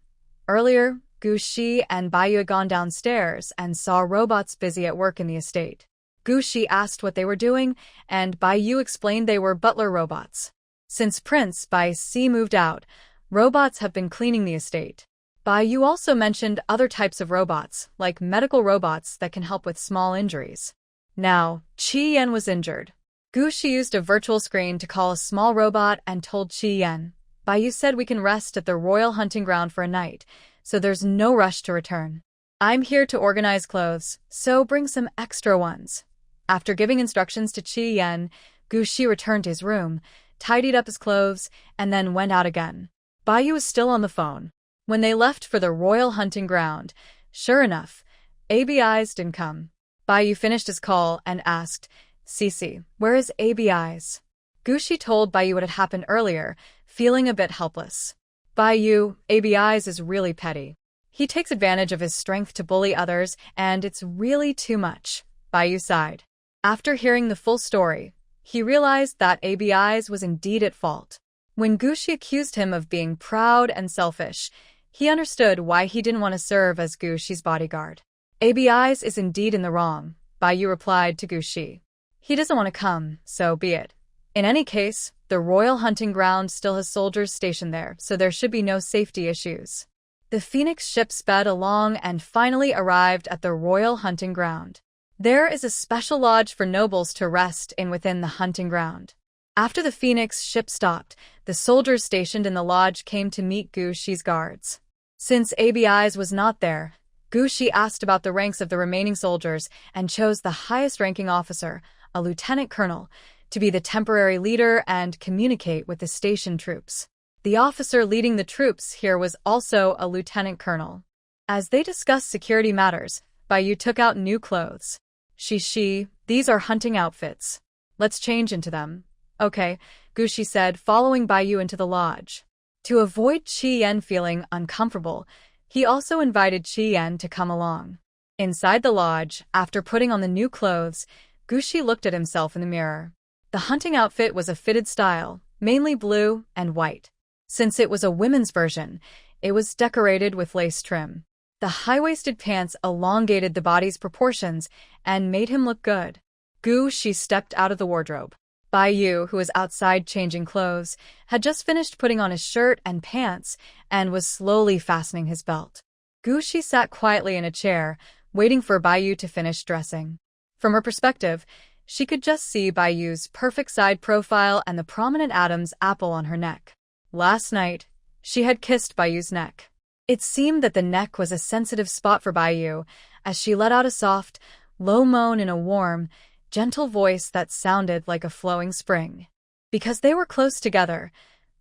Earlier, Gushi and Baiyu had gone downstairs and saw robots busy at work in the estate. Gushi asked what they were doing, and Baiyu explained they were butler robots. Since Prince Bai-Si moved out, robots have been cleaning the estate. Baiyu also mentioned other types of robots, like medical robots that can help with small injuries. Now, Qi Yen was injured. Gushi used a virtual screen to call a small robot and told Qi Yen, "Baiyu said we can rest at the royal hunting ground for a night, so there's no rush to return. I'm here to organize clothes, so bring some extra ones." After giving instructions to Qi Yen, Gushi returned to his room, tidied up his clothes, and then went out again. Baiyu was still on the phone. When they left for the royal hunting ground, sure enough, ABIs didn't come. Baiyu finished his call and asked, "Cece, where is ABIs?" Gushi told Baiyu what had happened earlier, feeling a bit helpless. "Baiyu, ABIs is really petty. He takes advantage of his strength to bully others, and it's really too much." Baiyu sighed. After hearing the full story, he realized that ABIs was indeed at fault. When Gushi accused him of being proud and selfish, he understood why he didn't want to serve as Gushi's bodyguard. "ABIs is indeed in the wrong," Baiyu replied to Gushi. "He doesn't want to come, so be it. In any case, the royal hunting ground still has soldiers stationed there, so there should be no safety issues." The Phoenix ship sped along and finally arrived at the royal hunting ground. There is a special lodge for nobles to rest in within the hunting ground. After the Phoenix ship stopped, the soldiers stationed in the lodge came to meet Gushi's guards. Since ABIs was not there, Gushi asked about the ranks of the remaining soldiers and chose the highest-ranking officer, a lieutenant colonel, to be the temporary leader and communicate with the station troops. The officer leading the troops here was also a lieutenant colonel. As they discussed security matters, Baiyu took out new clothes. "She, these are hunting outfits. Let's change into them." "Okay," Gushi said, following Baiyu into the lodge. To avoid Qi Yen feeling uncomfortable, he also invited Qi Yen to come along. Inside the lodge, after putting on the new clothes, Gushi looked at himself in the mirror. The hunting outfit was a fitted style, mainly blue and white. Since it was a women's version, it was decorated with lace trim. The high-waisted pants elongated the body's proportions and made him look good. Gushi stepped out of the wardrobe. Baiyu, who was outside changing clothes, had just finished putting on his shirt and pants and was slowly fastening his belt. Gushi sat quietly in a chair, waiting for Baiyu to finish dressing. From her perspective, she could just see Baiyu's perfect side profile and the prominent Adam's apple on her neck. Last night, she had kissed Baiyu's neck. It seemed that the neck was a sensitive spot for Baiyu, as she let out a soft, low moan in a warm, gentle voice that sounded like a flowing spring. Because they were close together,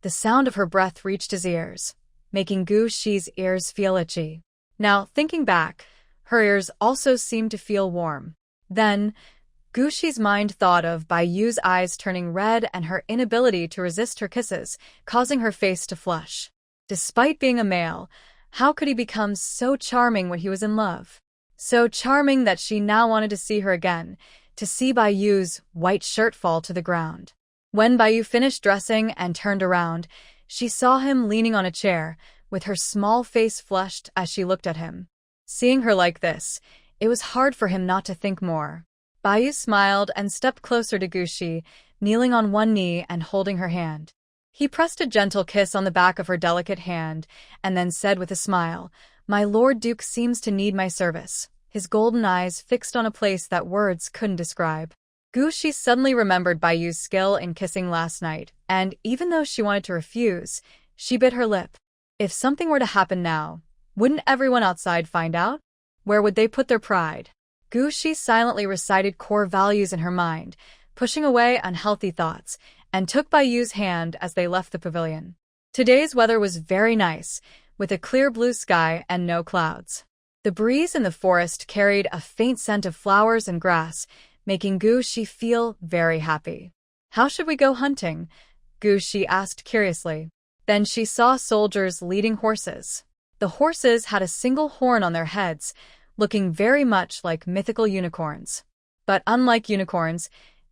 the sound of her breath reached his ears, making Gushi's ears feel itchy. Now, thinking back, her ears also seemed to feel warm. Then, Gushi's mind thought of Baiyu's eyes turning red and her inability to resist her kisses, causing her face to flush. Despite being a male, how could he become so charming when he was in love? So charming that she now wanted to see her again, to see Baiyu's white shirt fall to the ground. When Bayu finished dressing and turned around, she saw him leaning on a chair, with her small face flushed as she looked at him. Seeing her like this, it was hard for him not to think more. Bayu smiled and stepped closer to Gushi, kneeling on one knee and holding her hand. He pressed a gentle kiss on the back of her delicate hand, and then said with a smile, "My Lord Duke seems to need my service," his golden eyes fixed on a place that words couldn't describe. Gushi suddenly remembered Bayu's skill in kissing last night, and even though she wanted to refuse, she bit her lip. If something were to happen now, wouldn't everyone outside find out? Where would they put their pride? Gushi silently recited core values in her mind, pushing away unhealthy thoughts, and took Bayu's hand as they left the pavilion. Today's weather was very nice, with a clear blue sky and no clouds. The breeze in the forest carried a faint scent of flowers and grass, making Gushi feel very happy. "How should we go hunting?" Gushi asked curiously. Then she saw soldiers leading horses. The horses had a single horn on their heads, looking very much like mythical unicorns. But unlike unicorns,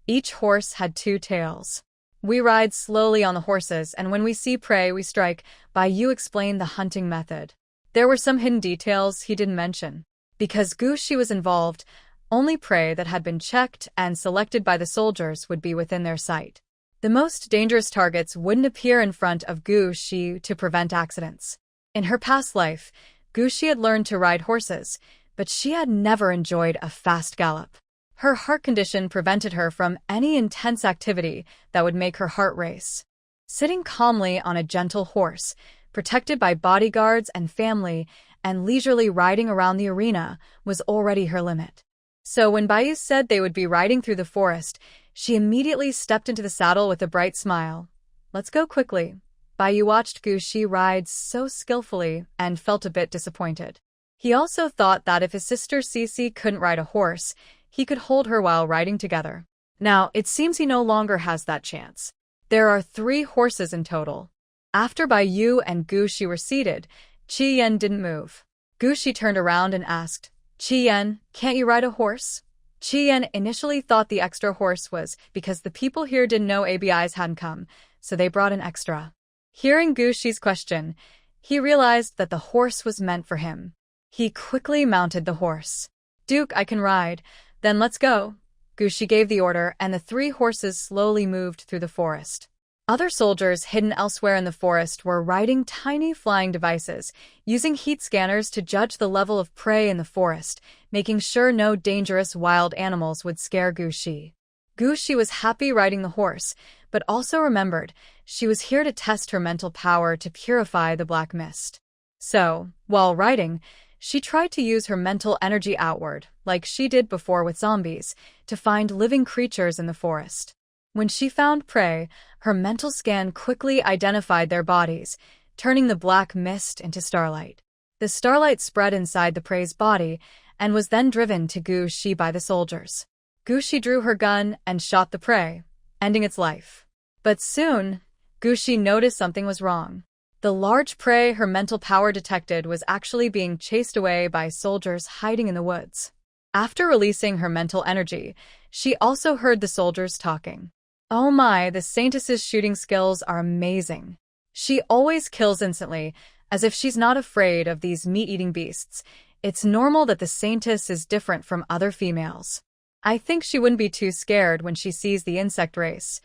each horse had two tails. "We ride slowly on the horses, and when we see prey, we strike," Bayu explained the hunting method. There were some hidden details he didn't mention. Because Gushi was involved, only prey that had been checked and selected by the soldiers would be within their sight. The most dangerous targets wouldn't appear in front of Gushi to prevent accidents. In her past life, Gushi had learned to ride horses, but she had never enjoyed a fast gallop. Her heart condition prevented her from any intense activity that would make her heart race. Sitting calmly on a gentle horse, protected by bodyguards and family, and leisurely riding around the arena was already her limit. So when Bayu said they would be riding through the forest, she immediately stepped into the saddle with a bright smile. "Let's go quickly." Bayu watched Gushi ride so skillfully and felt a bit disappointed. He also thought that if his sister Cece couldn't ride a horse, he could hold her while riding together. Now, it seems he no longer has that chance. There are 3 horses in total. After Bayu and Gushi were seated, Chi-Yen didn't move. Gushi turned around and asked, "Chi-Yen, can't you ride a horse?" Chi-Yen initially thought the extra horse was because the people here didn't know ABIs hadn't come, so they brought an extra. Hearing Gushi's question, he realized that the horse was meant for him. He quickly mounted the horse. "Duke, I can ride. Then let's go." Gushi gave the order, and the 3 horses slowly moved through the forest. Other soldiers hidden elsewhere in the forest were riding tiny flying devices, using heat scanners to judge the level of prey in the forest, making sure no dangerous wild animals would scare Gushi. Gushi was happy riding the horse, but also remembered she was here to test her mental power to purify the black mist. So, while riding, she tried to use her mental energy outward, like she did before with zombies, to find living creatures in the forest. When she found prey, her mental scan quickly identified their bodies, turning the black mist into starlight. The starlight spread inside the prey's body and was then driven to Gushi by the soldiers. Gushi drew her gun and shot the prey, ending its life. But soon, Gushi noticed something was wrong. The large prey her mental power detected was actually being chased away by soldiers hiding in the woods. After releasing her mental energy, she also heard the soldiers talking. "Oh my, the Saintess's shooting skills are amazing. She always kills instantly, as if she's not afraid of these meat-eating beasts. It's normal that the Saintess is different from other females. I think she wouldn't be too scared when she sees the insect race."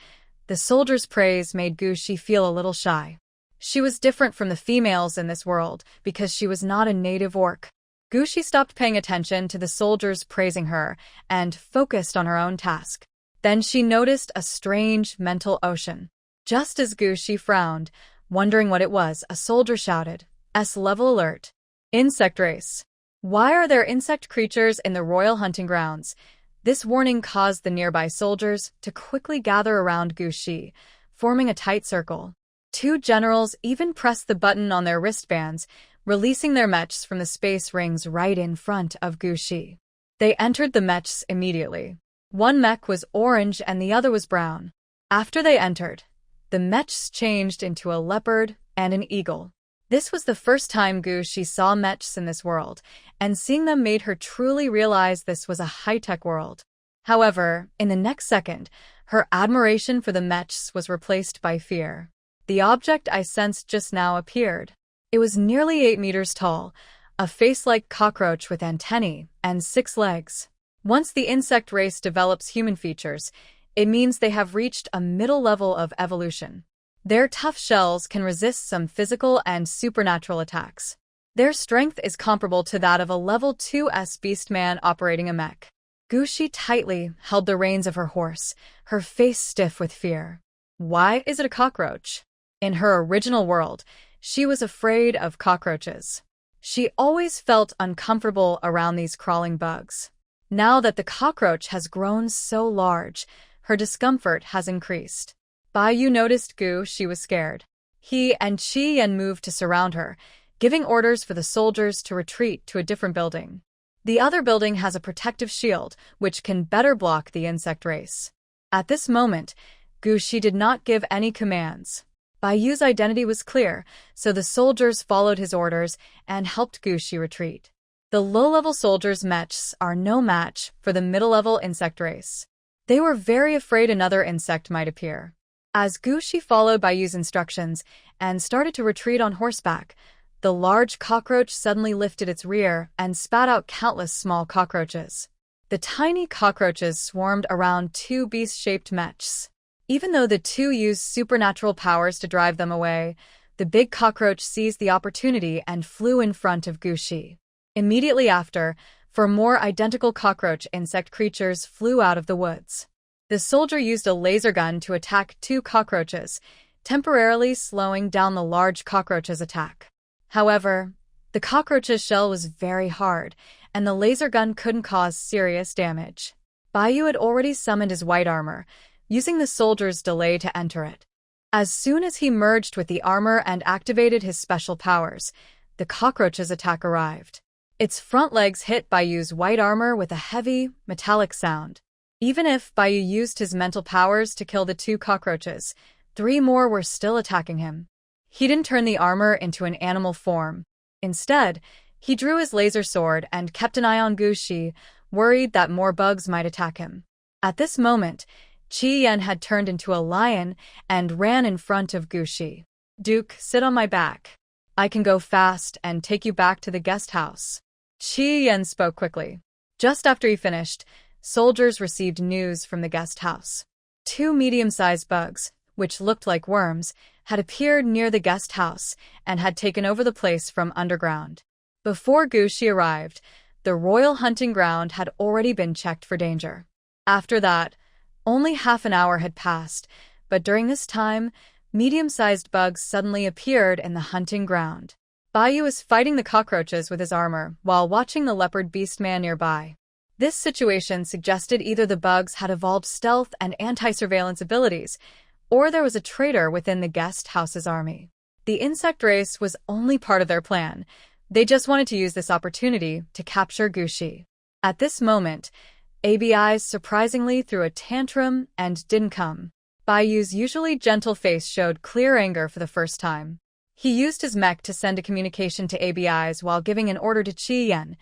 The soldiers' praise made Gushi feel a little shy. She was different from the females in this world because she was not a native orc. Gushi stopped paying attention to the soldiers praising her and focused on her own task. Then she noticed a strange mental ocean. Just as Gushi frowned, wondering what it was, a soldier shouted, "S-level alert. Insect race. Why are there insect creatures in the royal hunting grounds?" This warning caused the nearby soldiers to quickly gather around Gushi, forming a tight circle. 2 generals even pressed the button on their wristbands, releasing their mechs from the space rings right in front of Gushi. They entered the mechs immediately. One mech was orange and the other was brown. After they entered, the mechs changed into a leopard and an eagle. This was the first time Gushi saw mechs in this world, and seeing them made her truly realize this was a high-tech world. However, in the next second, Her admiration for the mechs was replaced by fear. The object I sensed just now appeared. It was nearly 8 meters tall, a face-like cockroach with antennae and 6 legs. Once the insect race develops human features, it means they have reached a middle level of evolution. Their tough shells can resist some physical and supernatural attacks. Their strength is comparable to that of a level 2s beastman operating a mech. Gushi tightly held the reins of her horse, her face stiff with fear. Why is it a cockroach? In her original world, she was afraid of cockroaches. She always felt uncomfortable around these crawling bugs. Now that the cockroach has grown so large, her discomfort has increased. Baiyu noticed she was scared. He and Qi-Yan moved to surround her, giving orders for the soldiers to retreat to a different building. The other building has a protective shield, which can better block the insect race. At this moment, Gushi did not give any commands. Baiyu's identity was clear, so the soldiers followed his orders and helped Gushi retreat. The low-level soldiers' mechs are no match for the middle-level insect race. They were very afraid another insect might appear. As Gushi followed Baiyu's instructions and started to retreat on horseback, the large cockroach suddenly lifted its rear and spat out countless small cockroaches. The tiny cockroaches swarmed around 2 beast-shaped mechs. Even though the 2 used supernatural powers to drive them away, the big cockroach seized the opportunity and flew in front of Gushi. Immediately after, 4 more identical cockroach insect creatures flew out of the woods. The soldier used a laser gun to attack 2 cockroaches, temporarily slowing down the large cockroach's attack. However, the cockroach's shell was very hard, and the laser gun couldn't cause serious damage. Baiyu had already summoned his white armor, using the soldier's delay to enter it. As soon as he merged with the armor and activated his special powers, the cockroach's attack arrived. Its front legs hit Baiyu's white armor with a heavy, metallic sound. Even if Baiyu used his mental powers to kill the 2 cockroaches, 3 more were still attacking him. He didn't turn the armor into an animal form. Instead, he drew his laser sword and kept an eye on Gushi, worried that more bugs might attack him. At this moment, Qi-Yan had turned into a lion and ran in front of Gushi. "Duke, sit on my back. I can go fast and take you back to the guest house." Qi-Yan spoke quickly. Just after he finished, soldiers received news from the guest house. 2 medium-sized bugs, which looked like worms, had appeared near the guest house and had taken over the place from underground. Before Gushi arrived, the royal hunting ground had already been checked for danger. After that, only half an hour had passed, but during this time, medium-sized bugs suddenly appeared in the hunting ground. Baiyu was fighting the cockroaches with his armor while watching the leopard beastman nearby. This situation suggested either the bugs had evolved stealth and anti-surveillance abilities, or there was a traitor within the guest house's army. The insect race was only part of their plan. They just wanted to use this opportunity to capture Gushi. At this moment, ABIs surprisingly threw a tantrum and didn't come. Baiyu's usually gentle face showed clear anger for the first time. He used his mech to send a communication to ABIs while giving an order to Qi-Yan.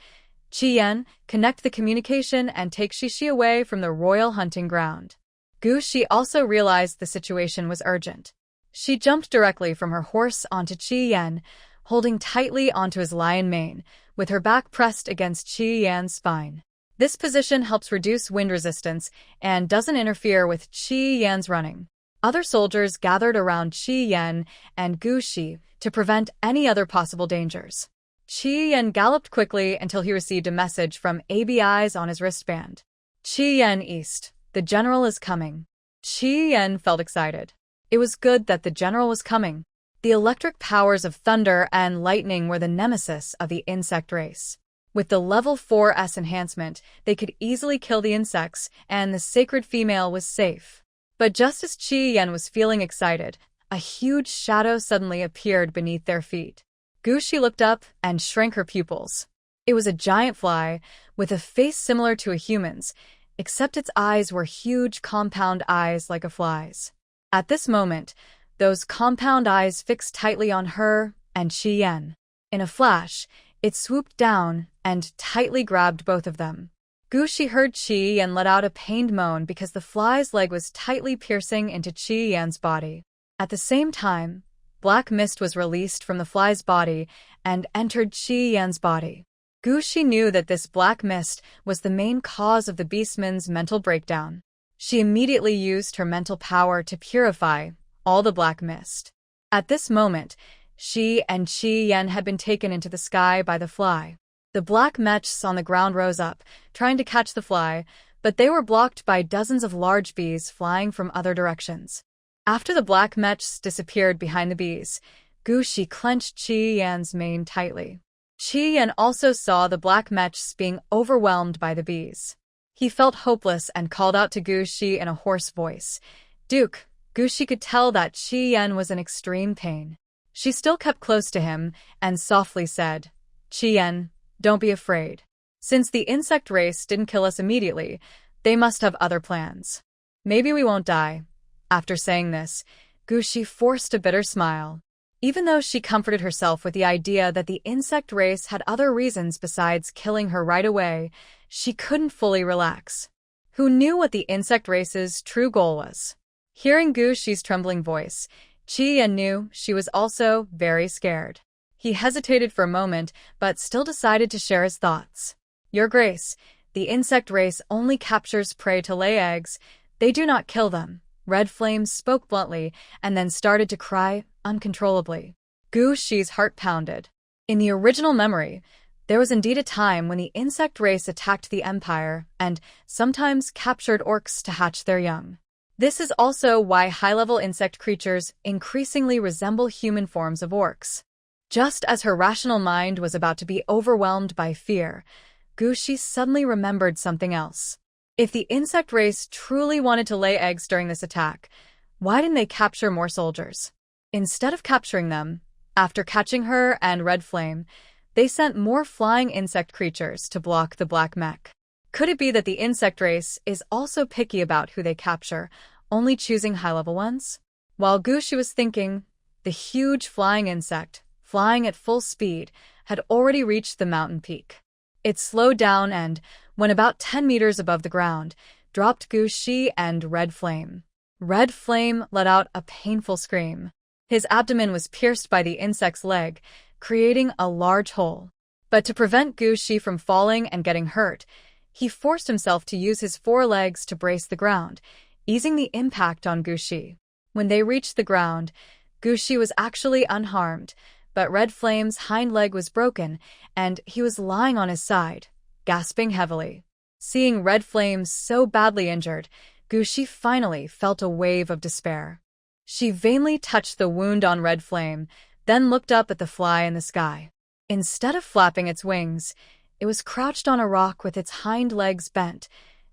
"Qi-Yan, connect the communication and take Shishi away from the royal hunting ground." Gushi also realized the situation was urgent. She jumped directly from her horse onto Qi-Yan, holding tightly onto his lion mane, with her back pressed against Qi-Yan's spine. This position helps reduce wind resistance and doesn't interfere with Qi-Yan's running. Other soldiers gathered around Qi-Yan and Gushi to prevent any other possible dangers. Qi-Yan galloped quickly until he received a message from ABIs on his wristband. "Qi-Yan East, the general is coming." Qi-Yan felt excited. It was good that the general was coming. The electric powers of thunder and lightning were the nemesis of the insect race. With the level 4S enhancement, they could easily kill the insects, and the sacred female was safe. But just as Qi-Yan was feeling excited, a huge shadow suddenly appeared beneath their feet. Gushi looked up and shrank her pupils. It was a giant fly, with a face similar to a human's, except its eyes were huge compound eyes like a fly's. At this moment, those compound eyes fixed tightly on her and Qi-Yan. In a flash, it swooped down and tightly grabbed both of them. Gushi heard Qi Yan let out a pained moan because the fly's leg was tightly piercing into Qi Yan's body. At the same time, black mist was released from the fly's body and entered Qi Yan's body. Gushi knew that this black mist was the main cause of the beastman's mental breakdown. She immediately used her mental power to purify all the black mist. At this moment, Qi and Qi Yan had been taken into the sky by the fly. The black mechs on the ground rose up, trying to catch the fly, but they were blocked by dozens of large bees flying from other directions. After the black mechs disappeared behind the bees, Gushi clenched Qi Yan's mane tightly. Qi Yan also saw the black mechs being overwhelmed by the bees. He felt hopeless and called out to Gushi in a hoarse voice. "Duke." Gushi could tell that Qi Yan was in extreme pain. She still kept close to him and softly said, "Qi Yan, don't be afraid. Since the insect race didn't kill us immediately, they must have other plans. Maybe we won't die." After saying this, Gushi forced a bitter smile. Even though she comforted herself with the idea that the insect race had other reasons besides killing her right away, she couldn't fully relax. Who knew what the insect race's true goal was? Hearing Gushi's trembling voice, Qi Yan knew she was also very scared. He hesitated for a moment, but still decided to share his thoughts. "Your Grace, the insect race only captures prey to lay eggs. They do not kill them." Red Flame spoke bluntly and then started to cry uncontrollably. Gushi's heart pounded. In the original memory, there was indeed a time when the insect race attacked the Empire and sometimes captured orcs to hatch their young. This is also why high-level insect creatures increasingly resemble human forms of orcs. Just as her rational mind was about to be overwhelmed by fear, Gushi suddenly remembered something else. If the insect race truly wanted to lay eggs during this attack, why didn't they capture more soldiers? Instead of capturing them, after catching her and Red Flame, they sent more flying insect creatures to block the black mech. Could it be that the insect race is also picky about who they capture, only choosing high-level ones? While Gushi was thinking, the huge flying insect, flying at full speed, had already reached the mountain peak. It slowed down and, when about 10 meters above the ground, dropped Gushi and Red Flame. Red Flame let out a painful scream. His abdomen was pierced by the insect's leg, creating a large hole. But to prevent Gushi from falling and getting hurt, he forced himself to use his forelegs to brace the ground, easing the impact on Gushi. When they reached the ground, Gushi was actually unharmed, but Red Flame's hind leg was broken, and he was lying on his side, gasping heavily. Seeing Red Flame so badly injured, Gushi finally felt a wave of despair. She vainly touched the wound on Red Flame, then looked up at the fly in the sky. Instead of flapping its wings, it was crouched on a rock with its hind legs bent,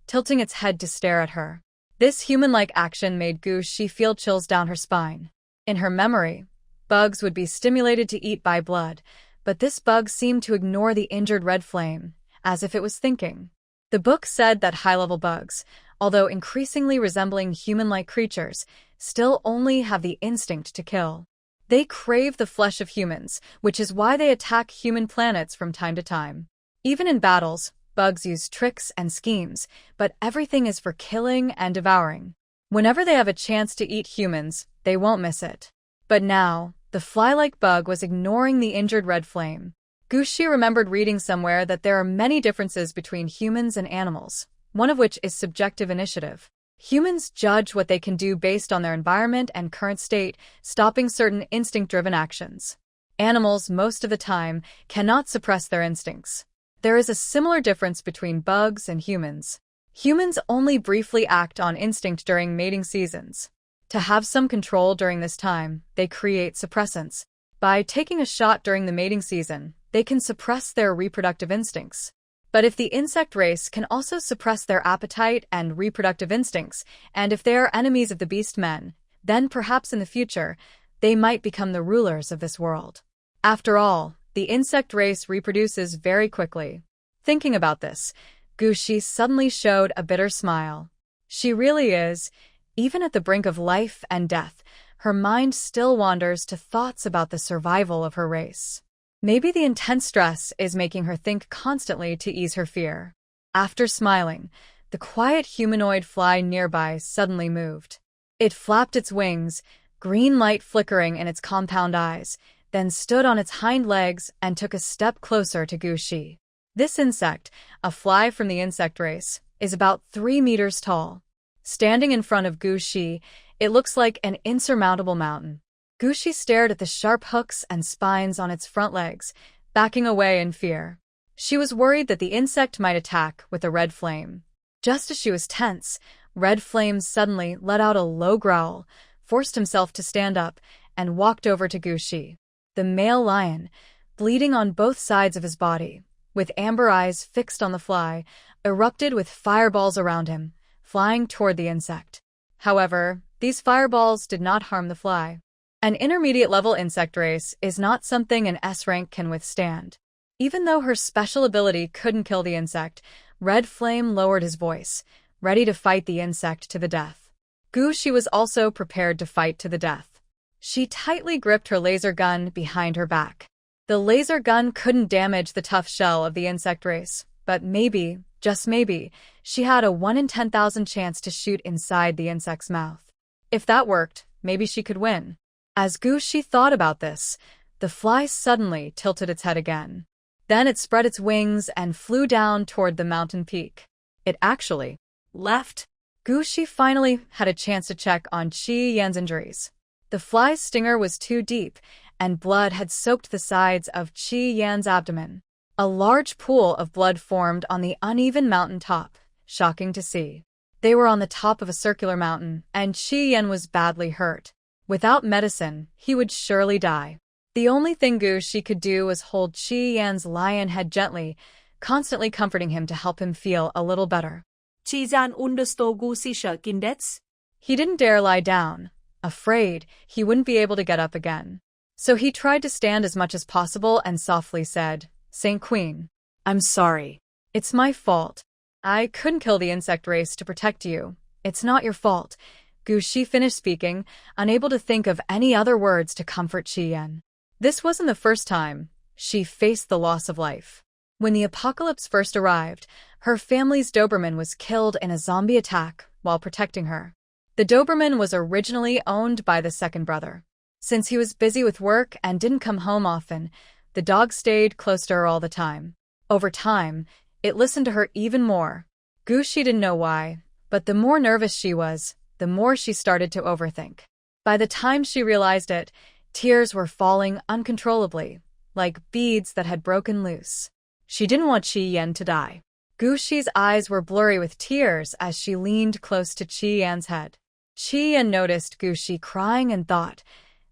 tilting its head to stare at her. This human-like action made Gushi feel chills down her spine. In her memory, bugs would be stimulated to eat by blood, but this bug seemed to ignore the injured Red Flame, as if it was thinking. The book said that high-level bugs, although increasingly resembling human-like creatures, still only have the instinct to kill. They crave the flesh of humans, which is why they attack human planets from time to time. Even in battles, bugs use tricks and schemes, but everything is for killing and devouring. Whenever they have a chance to eat humans, they won't miss it. But now, the fly-like bug was ignoring the injured Red Flame. Gushi remembered reading somewhere that there are many differences between humans and animals, one of which is subjective initiative. Humans judge what they can do based on their environment and current state, stopping certain instinct-driven actions. Animals, most of the time, cannot suppress their instincts. There is a similar difference between bugs and humans. Humans only briefly act on instinct during mating seasons. To have some control during this time, they create suppressants. By taking a shot during the mating season, they can suppress their reproductive instincts. But if the insect race can also suppress their appetite and reproductive instincts, and if they are enemies of the beast men, then perhaps in the future, they might become the rulers of this world. After all, the insect race reproduces very quickly. Thinking about this, Gushi suddenly showed a bitter smile. She really is, even at the brink of life and death, her mind still wanders to thoughts about the survival of her race. Maybe the intense stress is making her think constantly to ease her fear. After smiling, the quiet humanoid fly nearby suddenly moved. It flapped its wings, green light flickering in its compound eyes, then stood on its hind legs and took a step closer to Gu Shi. This insect, a fly from the insect race, is about 3 meters tall. Standing in front of Gu Shi, it looks like an insurmountable mountain. Gu Shi stared at the sharp hooks and spines on its front legs, backing away in fear. She was worried that the insect might attack with a red flame. Just as she was tense, Red Flame suddenly let out a low growl, forced himself to stand up, and walked over to Gu Shi. The male lion, bleeding on both sides of his body, with amber eyes fixed on the fly, erupted with fireballs around him, flying toward the insect. However, these fireballs did not harm the fly. An intermediate-level insect race is not something an S rank can withstand. Even though her special ability couldn't kill the insect, Red Flame lowered his voice, ready to fight the insect to the death. Gu Shi was also prepared to fight to the death. She tightly gripped her laser gun behind her back. The laser gun couldn't damage the tough shell of the insect race, but maybe, just maybe, she had a 1 in 10,000 chance to shoot inside the insect's mouth. If that worked, maybe she could win. As Gu Shi thought about this, the fly suddenly tilted its head again. Then it spread its wings and flew down toward the mountain peak. It actually left. Gu Shi finally had a chance to check on Qi Yan's injuries. The fly's stinger was too deep, and blood had soaked the sides of Qi Yan's abdomen. A large pool of blood formed on the uneven mountain top, shocking to see. They were on the top of a circular mountain, and Qi Yan was badly hurt. Without medicine, he would surely die. The only thing Gu Shi could do was hold Qi Yan's lion head gently, constantly comforting him to help him feel a little better. Chị Gian understood si sợ kindets. He didn't dare lie down, afraid he wouldn't be able to get up again. So he tried to stand as much as possible and softly said, "Saint Queen, I'm sorry. it's my fault. I couldn't kill the insect race to protect you. It's not your fault." Gu Shi finished speaking, unable to think of any other words to comfort Qi Yan. This wasn't the first time she faced the loss of life. When the apocalypse first arrived, her family's Doberman was killed in a zombie attack while protecting her. The Doberman was originally owned by the second brother. Since he was busy with work and didn't come home often, the dog stayed close to her all the time. Over time, it listened to her even more. Gu Shi didn't know why, but the more nervous she was, the more she started to overthink. By the time she realized it, tears were falling uncontrollably, like beads that had broken loose. She didn't want Qi Yan to die. Gu Shi's eyes were blurry with tears as she leaned close to Qi Yan's head. Qi Yan noticed Gu Shi crying and thought,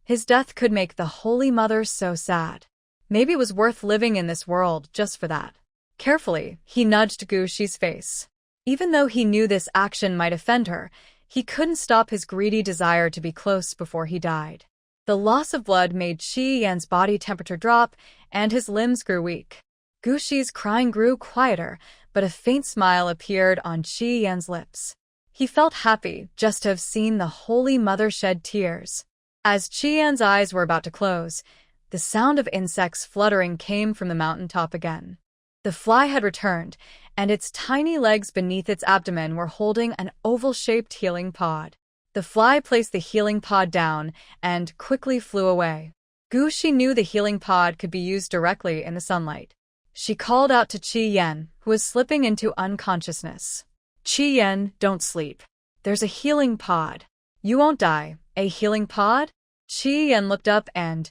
his death could make the Holy Mother so sad. Maybe it was worth living in this world just for that. Carefully, he nudged Gu Shi's face. Even though he knew this action might offend her, he couldn't stop his greedy desire to be close before he died. The loss of blood made Qi Yan's body temperature drop, and his limbs grew weak. Gu Shi's crying grew quieter, but a faint smile appeared on Qi Yan's lips. He felt happy just to have seen the Holy Mother shed tears. As Qi Yan's eyes were about to close, the sound of insects fluttering came from the mountain top again. The fly had returned, and its tiny legs beneath its abdomen were holding an oval-shaped healing pod. The fly placed the healing pod down and quickly flew away. Gu Shi knew the healing pod could be used directly in the sunlight. She called out to Qi Yan, who was slipping into unconsciousness. "Qi Yan, don't sleep. There's a healing pod. You won't die." "A healing pod?" Qi Yan looked up and,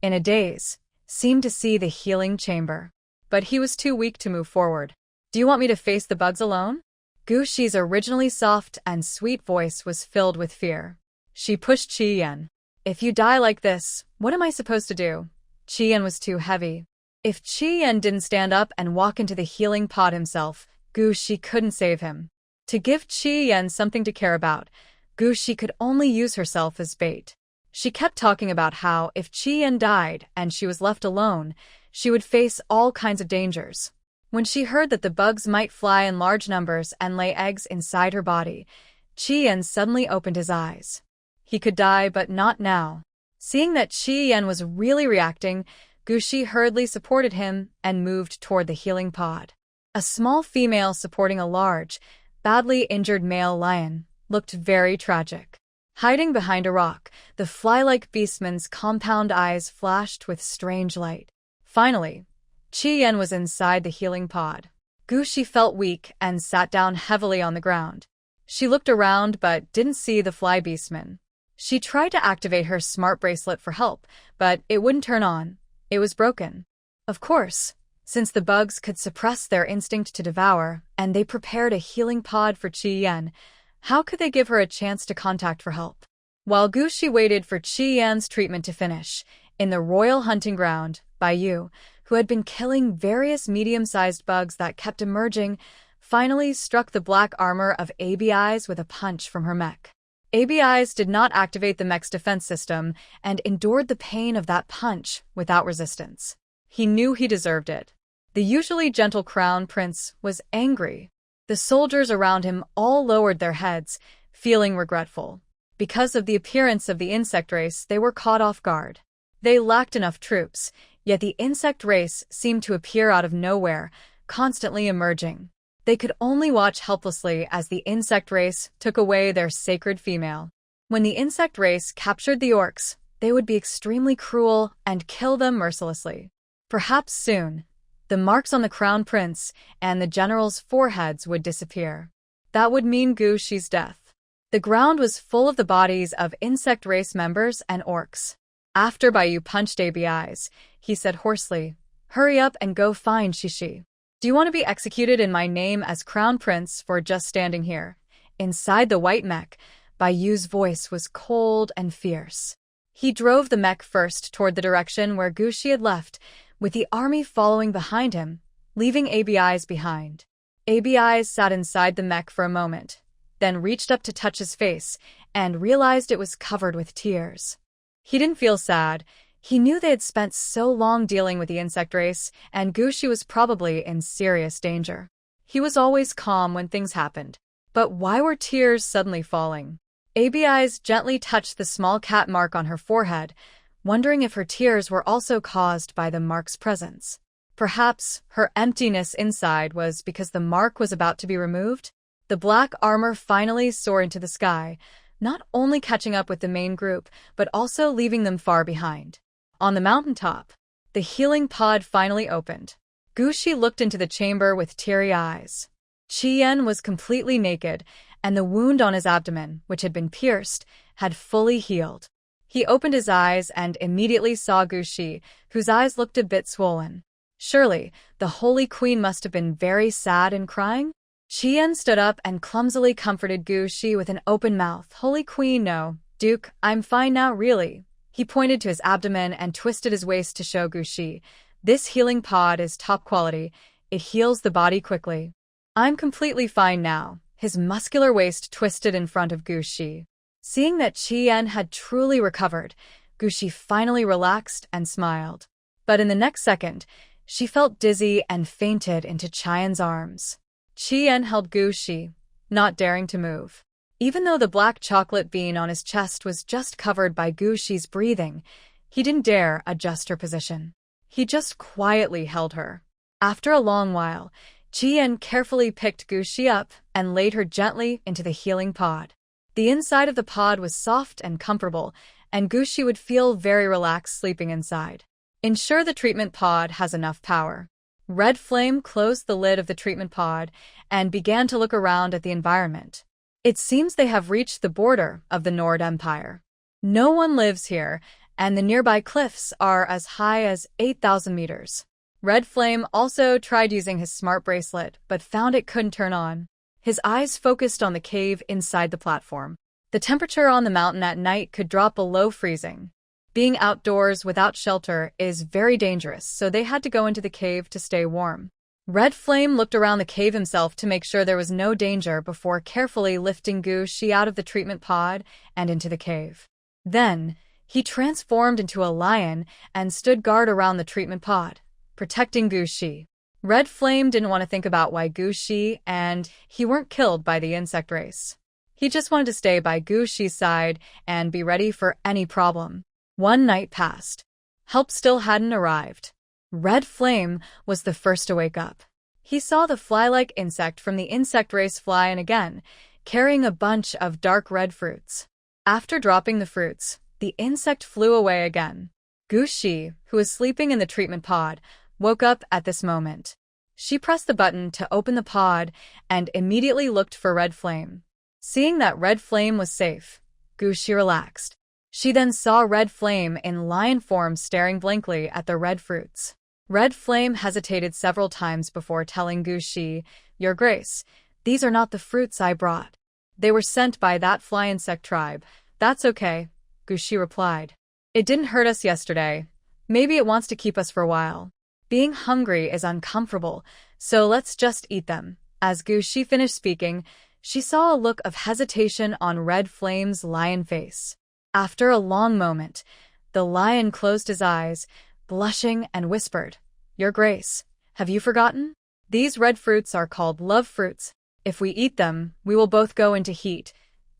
in a daze, seemed to see the healing chamber. But he was too weak to move forward. "Do you want me to face the bugs alone?" Gu Shi's originally soft and sweet voice was filled with fear. She pushed Qi Yan. "If you die like this, what am I supposed to do?" Qi Yan was too heavy. If Qi Yan didn't stand up and walk into the healing pod himself, Gu Shi couldn't save him. To give Qi Yan something to care about, Gu Shi could only use herself as bait. She kept talking about how if Qi Yan died and she was left alone, she would face all kinds of dangers. When she heard that the bugs might fly in large numbers and lay eggs inside her body, Qi Yan suddenly opened his eyes. He could die, but not now. Seeing that Qi Yan was really reacting, Gu Shi hurriedly supported him and moved toward the healing pod. A small female supporting a large, badly injured male lion looked very tragic. Hiding behind a rock, the fly-like beastman's compound eyes flashed with strange light. Finally, Chi-Yen was inside the healing pod. Gushi felt weak and sat down heavily on the ground. She looked around but didn't see the fly beastman. She tried to activate her smart bracelet for help, but it wouldn't turn on. It was broken. Of course, since the bugs could suppress their instinct to devour, and they prepared a healing pod for Chi-Yen, how could they give her a chance to contact for help? While Gushi waited for Chi-Yen's treatment to finish, in the royal hunting ground, Baiyu, who had been killing various medium-sized bugs that kept emerging, finally struck the black armor of ABI's with a punch from her mech. ABI's did not activate the mech's defense system and endured the pain of that punch without resistance. He knew he deserved it. The usually gentle crown prince was angry. The soldiers around him all lowered their heads, feeling regretful. Because of the appearance of the insect race, they were caught off guard. They lacked enough troops, yet the insect race seemed to appear out of nowhere, constantly emerging. They could only watch helplessly as the insect race took away their sacred female. When the insect race captured the orcs, they would be extremely cruel and kill them mercilessly. Perhaps soon, the marks on the crown prince and the general's foreheads would disappear. That would mean Gushi's death. The ground was full of the bodies of insect race members and orcs. After Baiyu punched ABI's, he said hoarsely, "Hurry up and go find Shishi. Do you want to be executed in my name as crown prince for just standing here?" Inside the white mech, Baiyu's voice was cold and fierce. He drove the mech first toward the direction where Gushi had left, with the army following behind him, leaving ABI's behind. ABI's sat inside the mech for a moment, then reached up to touch his face and realized it was covered with tears. He didn't feel sad. He knew they had spent so long dealing with the insect race, and Gushi was probably in serious danger. He was always calm when things happened. But why were tears suddenly falling? ABI's gently touched the small cat mark on her forehead, wondering if her tears were also caused by the mark's presence. Perhaps her emptiness inside was because the mark was about to be removed? The black armor finally soared into the sky, not only catching up with the main group, but also leaving them far behind. On the mountaintop, the healing pod finally opened. Gushi looked into the chamber with teary eyes. Chi-Yen was completely naked, and the wound on his abdomen, which had been pierced, had fully healed. He opened his eyes and immediately saw Gushi, whose eyes looked a bit swollen. Surely, the Holy Queen must have been very sad and crying? Chi-Yen stood up and clumsily comforted Gushi with an open mouth. "Holy Queen, no. Duke, I'm fine now, really." He pointed to his abdomen and twisted his waist to show Gushi. "This healing pod is top quality. It heals the body quickly." "I'm completely fine now." His muscular waist twisted in front of Gushi. Seeing that Chi-Yen had truly recovered, Gushi finally relaxed and smiled. But in the next second, she felt dizzy and fainted into Chi-Yen's arms. Chi-Yen held Gushi, not daring to move. Even though the black chocolate bean on his chest was just covered by Gushi's breathing, he didn't dare adjust her position. He just quietly held her. After a long while, Chi-Yen carefully picked Gushi up and laid her gently into the healing pod. The inside of the pod was soft and comfortable, and Gushi would feel very relaxed sleeping inside. Ensure the treatment pod has enough power. Red Flame closed the lid of the treatment pod and began to look around at the environment. It seems they have reached the border of the Nord Empire. No one lives here, and the nearby cliffs are as high as 8,000 meters. Red Flame also tried using his smart bracelet, but found it couldn't turn on. His eyes focused on the cave inside the platform. The temperature on the mountain at night could drop below freezing. Being outdoors without shelter is very dangerous, so they had to go into the cave to stay warm. Red Flame looked around the cave himself to make sure there was no danger before carefully lifting Gushi out of the treatment pod and into the cave. Then, he transformed into a lion and stood guard around the treatment pod, protecting Gushi. Red Flame didn't want to think about why Gushi and he weren't killed by the insect race. He just wanted to stay by Gushi's side and be ready for any problem. One night passed. Help still hadn't arrived. Red Flame was the first to wake up. He saw the fly-like insect from the insect race fly in again, carrying a bunch of dark red fruits. After dropping the fruits, the insect flew away again. Gushi, who was sleeping in the treatment pod, woke up at this moment. She pressed the button to open the pod and immediately looked for Red Flame. Seeing that Red Flame was safe, Gushi relaxed. She then saw Red Flame in lion form staring blankly at the red fruits. Red Flame hesitated several times before telling Gushi, "Your Grace, these are not the fruits I brought. They were sent by that fly insect tribe." "That's okay," Gushi replied. "It didn't hurt us yesterday. Maybe it wants to keep us for a while. Being hungry is uncomfortable, so let's just eat them." As Gushi finished speaking, she saw a look of hesitation on Red Flame's lion face. After a long moment, the lion closed his eyes, blushing, and whispered, "Your Grace, have you forgotten? These red fruits are called love fruits. If we eat them, we will both go into heat."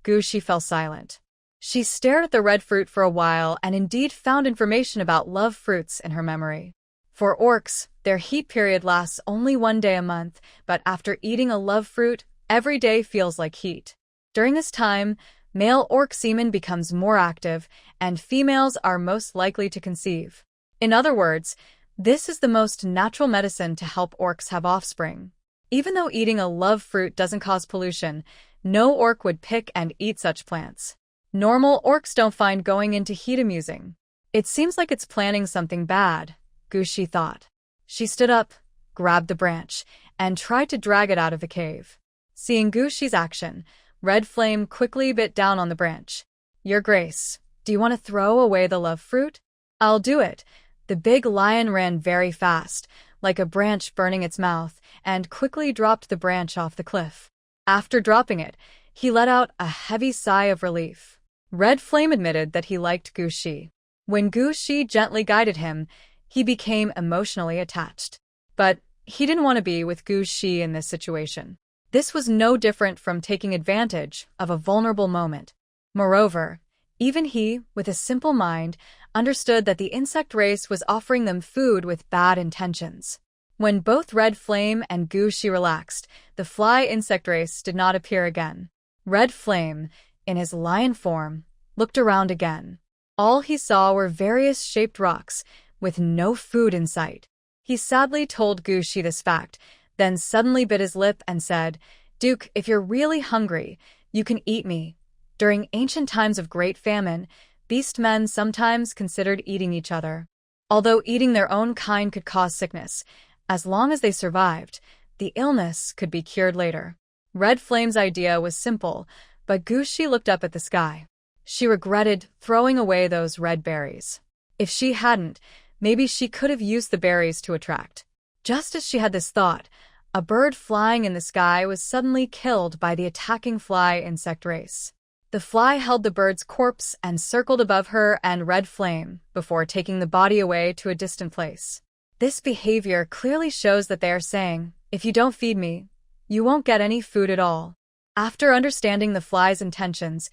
Gushi fell silent. She stared at the red fruit for a while and indeed found information about love fruits in her memory. For orcs, their heat period lasts only 1 day a month, but after eating a love fruit, every day feels like heat. During this time, male orc semen becomes more active, and females are most likely to conceive. In other words, this is the most natural medicine to help orcs have offspring. Even though eating a love fruit doesn't cause pollution, no orc would pick and eat such plants. Normal orcs don't find going into heat amusing. It seems like it's planning something bad, Gushi thought. She stood up, grabbed the branch, and tried to drag it out of the cave. Seeing Gushi's action, Red Flame quickly bit down on the branch. "Your Grace, do you want to throw away the love fruit?" "I'll do it." The big lion ran very fast, like a branch burning its mouth, and quickly dropped the branch off the cliff. After dropping it, he let out a heavy sigh of relief. Red Flame admitted that he liked Gushi. When Gushi gently guided him, he became emotionally attached. But he didn't want to be with Gushi in this situation. This was no different from taking advantage of a vulnerable moment. Moreover, even he, with a simple mind, understood that the insect race was offering them food with bad intentions. When both Red Flame and Gushi relaxed, the fly insect race did not appear again. Red Flame, in his lion form, looked around again. All he saw were various shaped rocks, with no food in sight. He sadly told Gushi this fact, then suddenly bit his lip and said, "Duke, if you're really hungry, you can eat me." During ancient times of great famine, beast men sometimes considered eating each other. Although eating their own kind could cause sickness, as long as they survived, the illness could be cured later. Red Flame's idea was simple, but Gushi looked up at the sky. She regretted throwing away those red berries. If she hadn't, maybe she could have used the berries to attract. Just as she had this thought, a bird flying in the sky was suddenly killed by the attacking fly insect race. The fly held the bird's corpse and circled above her and Red Flame before taking the body away to a distant place. This behavior clearly shows that they are saying, "If you don't feed me, you won't get any food at all." After understanding the fly's intentions,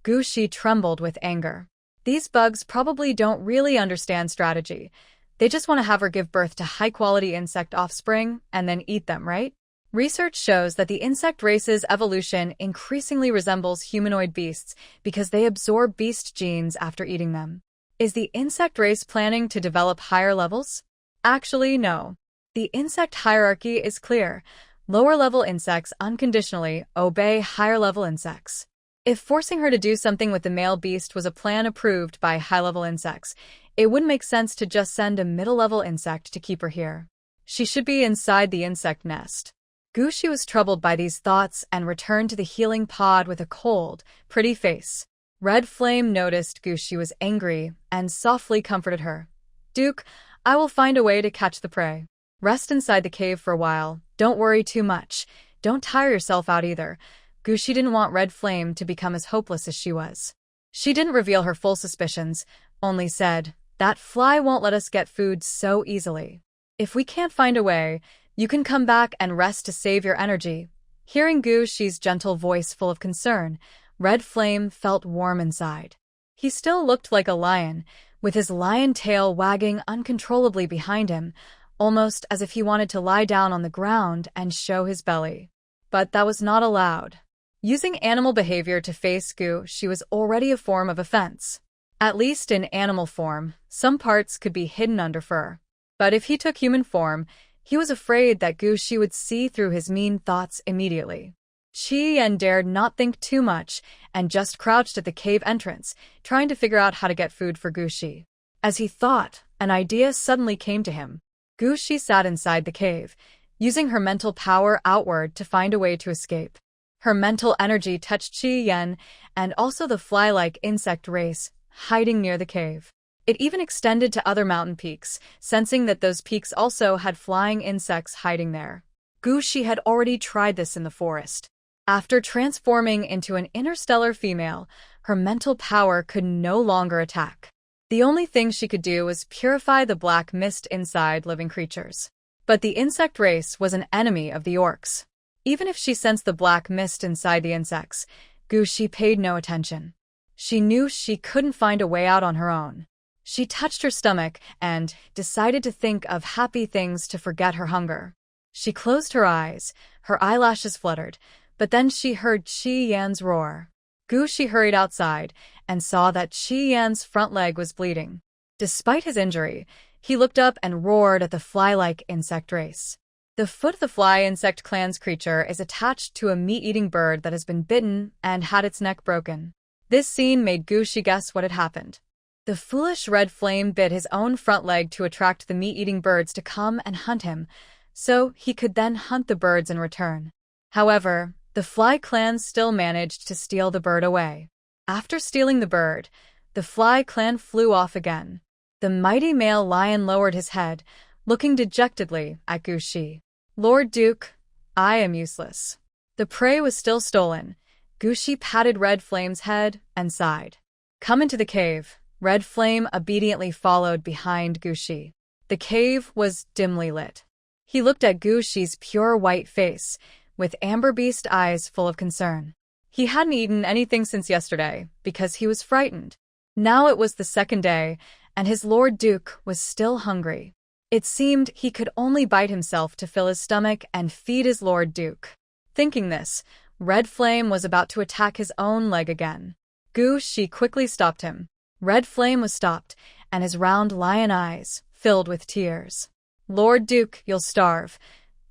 Gushi trembled with anger. These bugs probably don't really understand strategy. They just want to have her give birth to high-quality insect offspring and then eat them, right? Research shows that the insect race's evolution increasingly resembles humanoid beasts because they absorb beast genes after eating them. Is the insect race planning to develop higher levels? Actually, no. The insect hierarchy is clear. Lower-level insects unconditionally obey higher-level insects. If forcing her to do something with the male beast was a plan approved by high-level insects, it wouldn't make sense to just send a middle-level insect to keep her here. She should be inside the insect nest. Gushi was troubled by these thoughts and returned to the healing pod with a cold, pretty face. Red Flame noticed Gushi was angry and softly comforted her. "Duke, I will find a way to catch the prey. Rest inside the cave for a while. Don't worry too much. Don't tire yourself out either." Gushi didn't want Red Flame to become as hopeless as she was. She didn't reveal her full suspicions, only said, "That fly won't let us get food so easily. If we can't find a way, you can come back and rest to save your energy." Hearing Gushi's gentle voice full of concern, Red Flame felt warm inside. He still looked like a lion, with his lion tail wagging uncontrollably behind him, almost as if he wanted to lie down on the ground and show his belly. But that was not allowed. Using animal behavior to face Gushi was already a form of offense. At least in animal form, some parts could be hidden under fur. But if he took human form, he was afraid that Gushi would see through his mean thoughts immediately. Chi-Yen dared not think too much and just crouched at the cave entrance, trying to figure out how to get food for Gushi. As he thought, an idea suddenly came to him. Gushi sat inside the cave, using her mental power outward to find a way to escape. Her mental energy touched Chi-Yen and also the fly-like insect race hiding near the cave. It even extended to other mountain peaks, sensing that those peaks also had flying insects hiding there. Gushi had already tried this in the forest. After transforming into an interstellar female, her mental power could no longer attack. The only thing she could do was purify the black mist inside living creatures. But the insect race was an enemy of the orcs. Even if she sensed the black mist inside the insects, Gushi paid no attention. She knew she couldn't find a way out on her own. She touched her stomach and decided to think of happy things to forget her hunger. She closed her eyes, her eyelashes fluttered, but then she heard Chi-Yan's roar. Gushi hurried outside and saw that Chi-Yan's front leg was bleeding. Despite his injury, he looked up and roared at the fly-like insect race. The foot of the fly insect clan's creature is attached to a meat-eating bird that has been bitten and had its neck broken. This scene made Gushi guess what had happened. The foolish red flame bit his own front leg to attract the meat-eating birds to come and hunt him, so he could then hunt the birds in return. However, the fly clan still managed to steal the bird away. After stealing the bird, the fly clan flew off again. The mighty male lion lowered his head, looking dejectedly at Gushi. "Lord Duke, I am useless." The prey was still stolen. Gushi patted Red Flame's head and sighed. "Come into the cave." Red Flame obediently followed behind Gushi. The cave was dimly lit. He looked at Gushi's pure white face, with amber-beast eyes full of concern. He hadn't eaten anything since yesterday, because he was frightened. Now it was the second day, and his Lord Duke was still hungry. It seemed he could only bite himself to fill his stomach and feed his Lord Duke. Thinking this, Red Flame was about to attack his own leg again. Gushi quickly stopped him. Red Flame was stopped, and his round lion eyes filled with tears. "Lord Duke, you'll starve."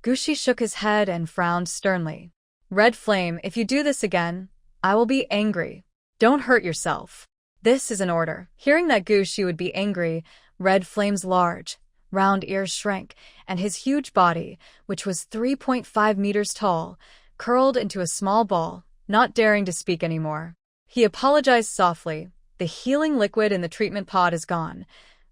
Gushi shook his head and frowned sternly. "Red Flame, if you do this again, I will be angry. Don't hurt yourself. This is an order." Hearing that Gushi would be angry, Red Flame's large, round ears shrank, and his huge body, which was 3.5 meters tall, curled into a small ball, not daring to speak anymore. He apologized softly. "The healing liquid in the treatment pod is gone.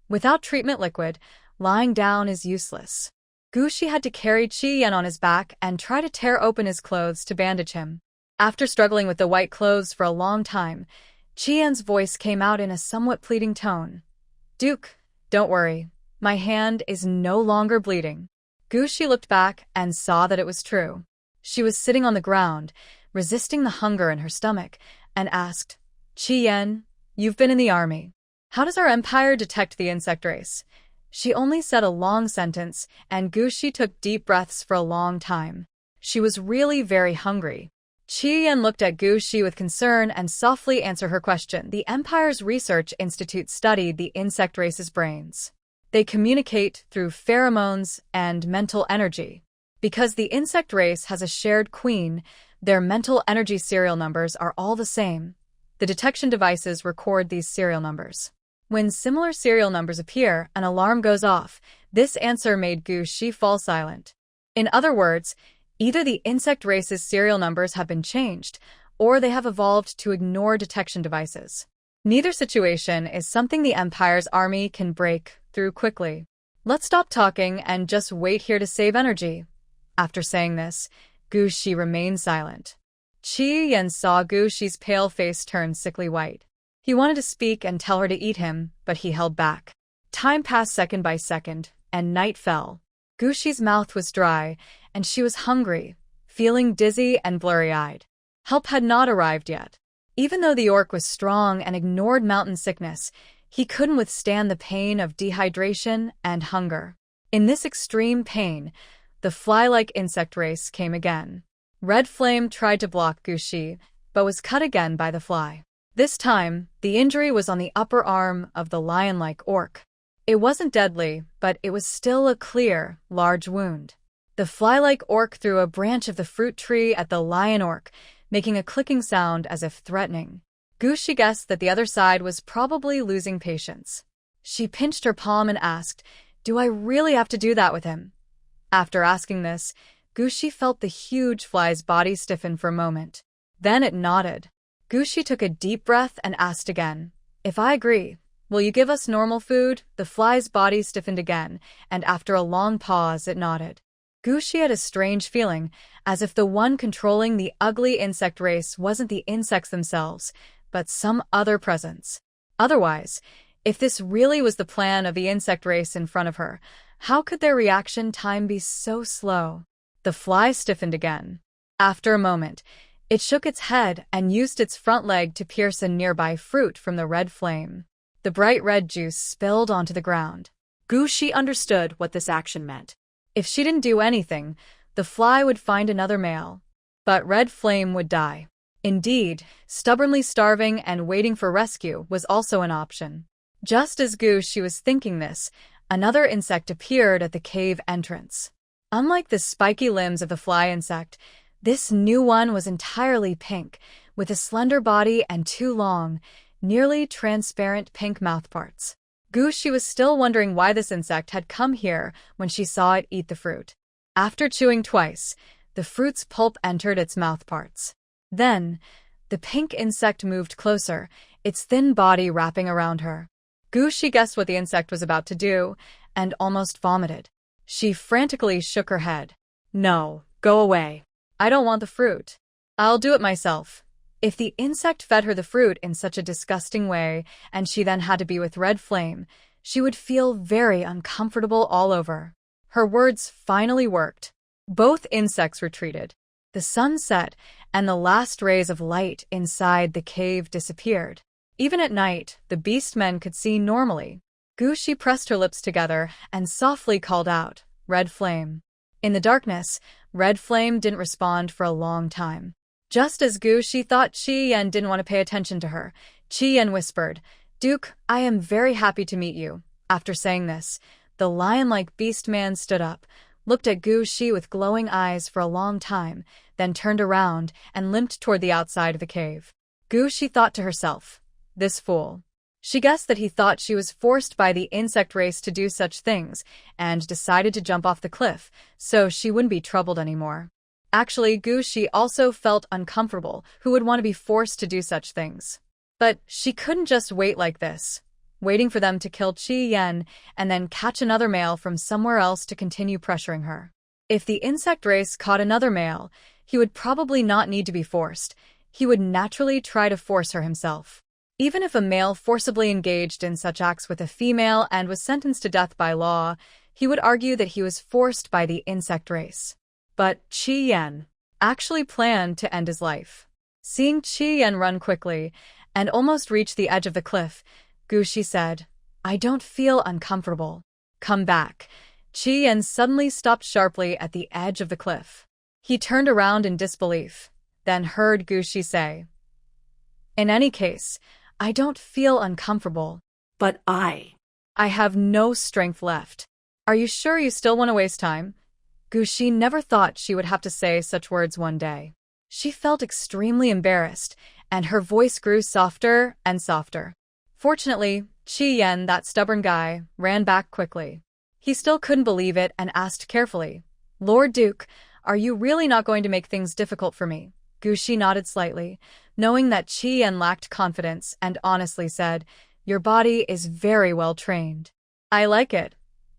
Without treatment liquid, lying down is useless." Gushi had to carry Chi-Yen on his back and try to tear open his clothes to bandage him. After struggling with the white clothes for a long time, Chi-Yen's voice came out in a somewhat pleading tone. "Duke, don't worry. My hand is no longer bleeding." Gushi looked back and saw that it was true. She was sitting on the ground, resisting the hunger in her stomach, and asked, "Chi-Yen, you've been in the army. How does our empire detect the insect race?" She only said a long sentence, and Gushi took deep breaths for a long time. She was really very hungry. Chi-Yen looked at Gushi with concern and softly answered her question. "The Empire's Research Institute studied the insect race's brains. They communicate through pheromones and mental energy. Because the insect race has a shared queen, their mental energy serial numbers are all the same. The detection devices record these serial numbers. When similar serial numbers appear, an alarm goes off." This answer made Gushi fall silent. In other words, either the insect race's serial numbers have been changed, or they have evolved to ignore detection devices. Neither situation is something the Empire's army can break through quickly. "Let's stop talking and just wait here to save energy." After saying this, Gushi remained silent. Chi-Yen saw Gushi's pale face turn sickly white. He wanted to speak and tell her to eat him, but he held back. Time passed second by second, and night fell. Gushi's mouth was dry, and she was hungry, feeling dizzy and blurry-eyed. Help had not arrived yet. Even though the orc was strong and ignored mountain sickness, he couldn't withstand the pain of dehydration and hunger. In this extreme pain, the fly-like insect race came again. Red Flame tried to block Gushi, but was cut again by the fly. This time, the injury was on the upper arm of the lion-like orc. It wasn't deadly, but it was still a clear, large wound. The fly-like orc threw a branch of the fruit tree at the lion orc, making a clicking sound as if threatening. Gushi guessed that the other side was probably losing patience. She pinched her palm and asked, "Do I really have to do that with him?" After asking this, Gushi felt the huge fly's body stiffen for a moment. Then it nodded. Gushi took a deep breath and asked again, "If I agree, will you give us normal food?" The fly's body stiffened again, and after a long pause it nodded. Gushi had a strange feeling, as if the one controlling the ugly insect race wasn't the insects themselves, but some other presence. Otherwise, if this really was the plan of the insect race in front of her, how could their reaction time be so slow? The fly stiffened again. After a moment, it shook its head and used its front leg to pierce a nearby fruit from the red flame. The bright red juice spilled onto the ground. Gushi understood what this action meant. If she didn't do anything, the fly would find another male. But Red Flame would die. Indeed, stubbornly starving and waiting for rescue was also an option. Just as Gushi was thinking this, another insect appeared at the cave entrance. Unlike the spiky limbs of the fly insect, this new one was entirely pink, with a slender body and two long, nearly transparent pink mouthparts. Gushi was still wondering why this insect had come here when she saw it eat the fruit. After chewing twice, the fruit's pulp entered its mouthparts. Then, the pink insect moved closer, its thin body wrapping around her. Gushi guessed what the insect was about to do, and almost vomited. She frantically shook her head. "No, go away. I don't want the fruit. I'll do it myself." If the insect fed her the fruit in such a disgusting way, and she then had to be with Red Flame, she would feel very uncomfortable all over. Her words finally worked. Both insects retreated. The sun set, and the last rays of light inside the cave disappeared. Even at night, the beastmen could see normally. Gushi pressed her lips together and softly called out, "Red Flame." In the darkness, Red Flame didn't respond for a long time. Just as Gushi thought Chi-Yen didn't want to pay attention to her, Chi-Yen whispered, "Duke, I am very happy to meet you." After saying this, the lion-like beast man stood up, looked at Gushi with glowing eyes for a long time, then turned around and limped toward the outside of the cave. Gushi thought to herself, "This fool." She guessed that he thought she was forced by the insect race to do such things, and decided to jump off the cliff, so she wouldn't be troubled anymore. Actually, Gushi also felt uncomfortable. Who would want to be forced to do such things? But she couldn't just wait like this, waiting for them to kill Chi-Yen and then catch another male from somewhere else to continue pressuring her. If the insect race caught another male, he would probably not need to be forced. He would naturally try to force her himself. Even if a male forcibly engaged in such acts with a female and was sentenced to death by law, he would argue that he was forced by the insect race. But Chi-Yen actually planned to end his life. Seeing Chi-Yen run quickly and almost reach the edge of the cliff, Gushi said, "I don't feel uncomfortable. Come back." Chi-Yen suddenly stopped sharply at the edge of the cliff. He turned around in disbelief, then heard Gushi say, "In any case, I don't feel uncomfortable. But I have no strength left. Are you sure you still want to waste time?" Gushi never thought she would have to say such words one day. She felt extremely embarrassed, and her voice grew softer and softer. Fortunately, Chi-Yen, that stubborn guy, ran back quickly. He still couldn't believe it and asked carefully, "Lord Duke, are you really not going to make things difficult for me?" Gushi nodded slightly, knowing that Chi-Yen lacked confidence, and honestly said, "Your body is very well trained. I like it."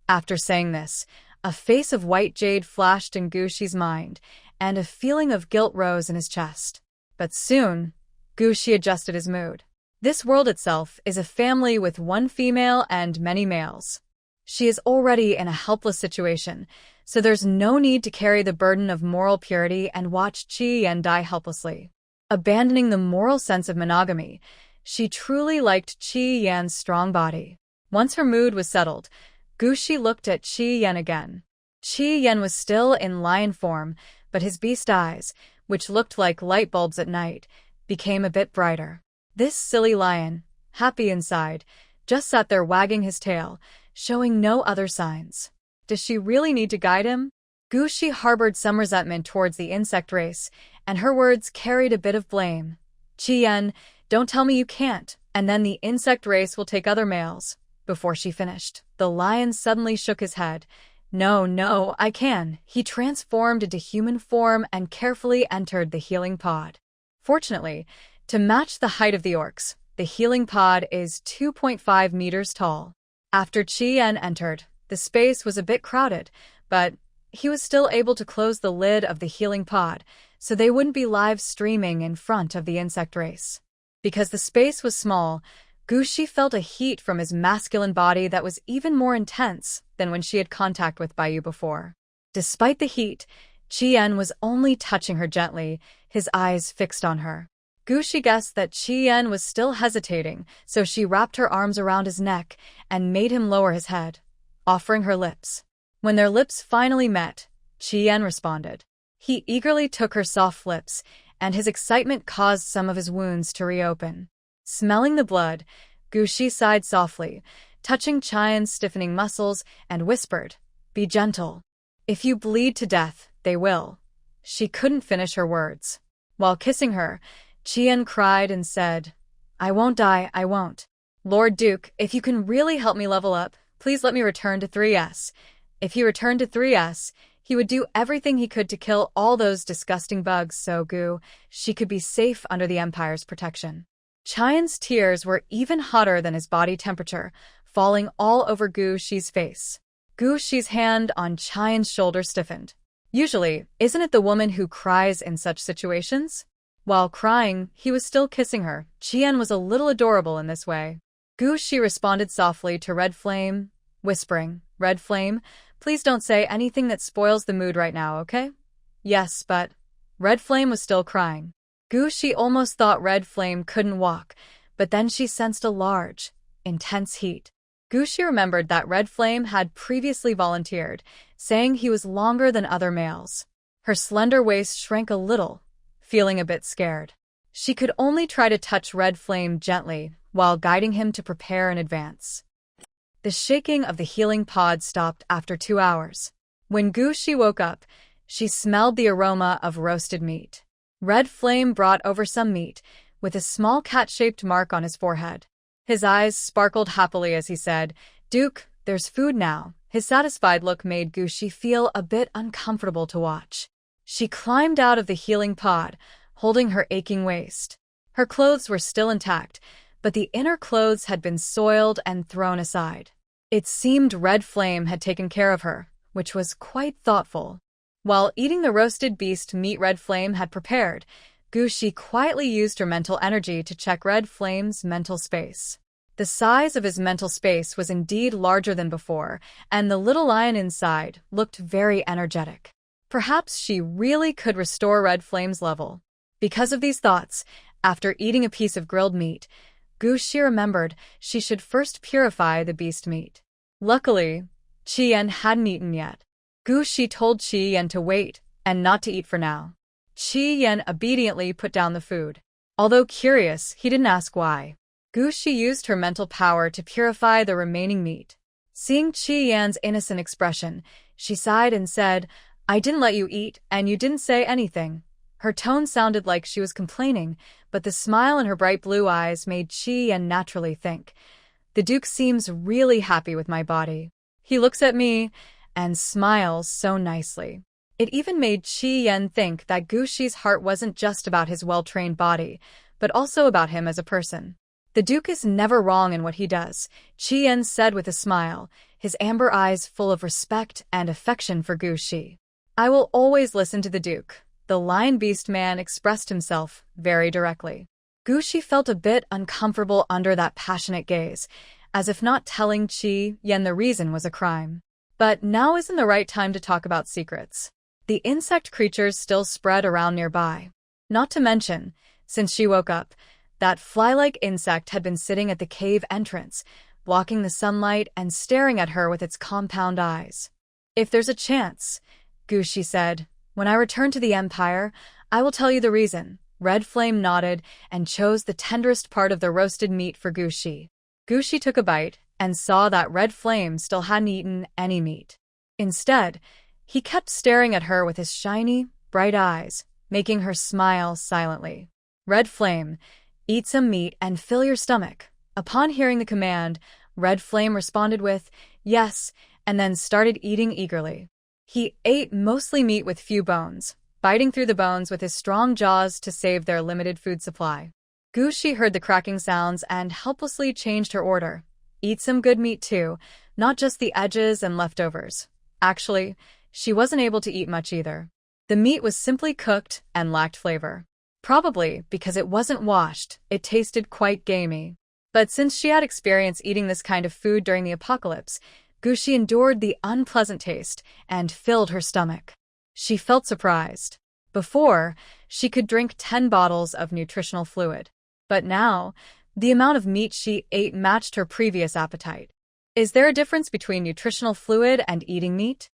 After saying this, a face of white jade flashed in Gushi's mind, and a feeling of guilt rose in his chest. But soon, Gushi adjusted his mood. This world itself is a family with one female and many males. She is already in a helpless situation, so there's no need to carry the burden of moral purity and watch Chi-Yen die helplessly. Abandoning the moral sense of monogamy, she truly liked Chi-Yen's strong body. Once her mood was settled, Gushi looked at Qi Yan again. Qi Yan was still in lion form, but his beast eyes, which looked like light bulbs at night, became a bit brighter. This silly lion, happy inside, just sat there wagging his tail, showing no other signs. Does she really need to guide him? Gushi harbored some resentment towards the insect race, and her words carried a bit of blame. Qi Yan, don't tell me you can't, and then the insect race will take other males. Before she finished, the lion suddenly shook his head. No, I can. He transformed into human form and carefully entered the healing pod. Fortunately, to match the height of the orcs, the healing pod is 2.5 meters tall. After Qi Yan entered, the space was a bit crowded, but he was still able to close the lid of the healing pod so they wouldn't be live streaming in front of the insect race. Because the space was small, Gushi felt a heat from his masculine body that was even more intense than when she had contact with Baiyu before. Despite the heat, Qi Yan was only touching her gently, his eyes fixed on her. Gushi guessed that Qi Yan was still hesitating, so she wrapped her arms around his neck and made him lower his head, offering her lips. When their lips finally met, Qi Yan responded. He eagerly took her soft lips, and his excitement caused some of his wounds to reopen. Smelling the blood, Gushi sighed softly, touching Qi Yan's stiffening muscles, and whispered, "Be gentle. If you bleed to death, they will." She couldn't finish her words. While kissing her, Qi Yan cried and said, "I won't die, I won't. Lord Duke, if you can really help me level up, please let me return to 3S. If he returned to 3S, he would do everything he could to kill all those disgusting bugs so she could be safe under the Empire's protection." Qi Yan's tears were even hotter than his body temperature, falling all over Gushi's face. Gushi's hand on Qi Yan's shoulder stiffened. Usually, isn't it the woman who cries in such situations? While crying, he was still kissing her. Qi Yan was a little adorable in this way. Gushi responded softly to Red Flame, whispering, "Red Flame, please don't say anything that spoils the mood right now, okay?" "Yes, but..." Red Flame was still crying. Gushi almost thought Red Flame couldn't walk, but then she sensed a large, intense heat. Gushi remembered that Red Flame had previously volunteered, saying he was longer than other males. Her slender waist shrank a little, feeling a bit scared. She could only try to touch Red Flame gently while guiding him to prepare in advance. The shaking of the healing pod stopped after 2 hours. When Gushi woke up, she smelled the aroma of roasted meat. Red Flame brought over some meat, with a small cat-shaped mark on his forehead. His eyes sparkled happily as he said, "Duke, there's food now." His satisfied look made Gushi feel a bit uncomfortable to watch. She climbed out of the healing pod, holding her aching waist. Her clothes were still intact, but the inner clothes had been soiled and thrown aside. It seemed Red Flame had taken care of her, which was quite thoughtful. While eating the roasted beast meat Red Flame had prepared, Gushi quietly used her mental energy to check Red Flame's mental space. The size of his mental space was indeed larger than before, and the little lion inside looked very energetic. Perhaps she really could restore Red Flame's level. Because of these thoughts, after eating a piece of grilled meat, Gushi remembered she should first purify the beast meat. Luckily, Qi Yan hadn't eaten yet. Gushi told Qi Yan to wait and not to eat for now. Qi Yan obediently put down the food. Although curious, he didn't ask why. Gushi used her mental power to purify the remaining meat. Seeing Qi Yan's innocent expression, she sighed and said, "I didn't let you eat, and you didn't say anything." Her tone sounded like she was complaining, but the smile in her bright blue eyes made Qi Yan naturally think, "The Duke seems really happy with my body. He looks at me and smiles so nicely." It even made Qi Yan think that Gushi's heart wasn't just about his well-trained body, but also about him as a person. "The Duke is never wrong in what he does," Qi Yan said with a smile, his amber eyes full of respect and affection for Gushi. "I will always listen to the Duke." The lion beast man expressed himself very directly. Gushi felt a bit uncomfortable under that passionate gaze, as if not telling Qi Yan the reason was a crime. But now isn't the right time to talk about secrets. The insect creatures still spread around nearby. Not to mention, since she woke up, that fly-like insect had been sitting at the cave entrance, blocking the sunlight and staring at her with its compound eyes. "If there's a chance," Gushi said, "when I return to the Empire, I will tell you the reason." Red Flame nodded and chose the tenderest part of the roasted meat for Gushi. Gushi took a bite and saw that Red Flame still hadn't eaten any meat. Instead, he kept staring at her with his shiny, bright eyes, making her smile silently. "Red Flame, eat some meat and fill your stomach." Upon hearing the command, Red Flame responded with, "Yes," and then started eating eagerly. He ate mostly meat with few bones, biting through the bones with his strong jaws to save their limited food supply. Gushi heard the cracking sounds and helplessly changed her order. "Eat some good meat too, not just the edges and leftovers." Actually, she wasn't able to eat much either. The meat was simply cooked and lacked flavor. Probably because it wasn't washed, it tasted quite gamey. But since she had experience eating this kind of food during the apocalypse, Gushi endured the unpleasant taste and filled her stomach. She felt surprised. Before, she could drink 10 bottles of nutritional fluid. But now, the amount of meat she ate matched her previous appetite. Is there a difference between nutritional fluid and eating meat?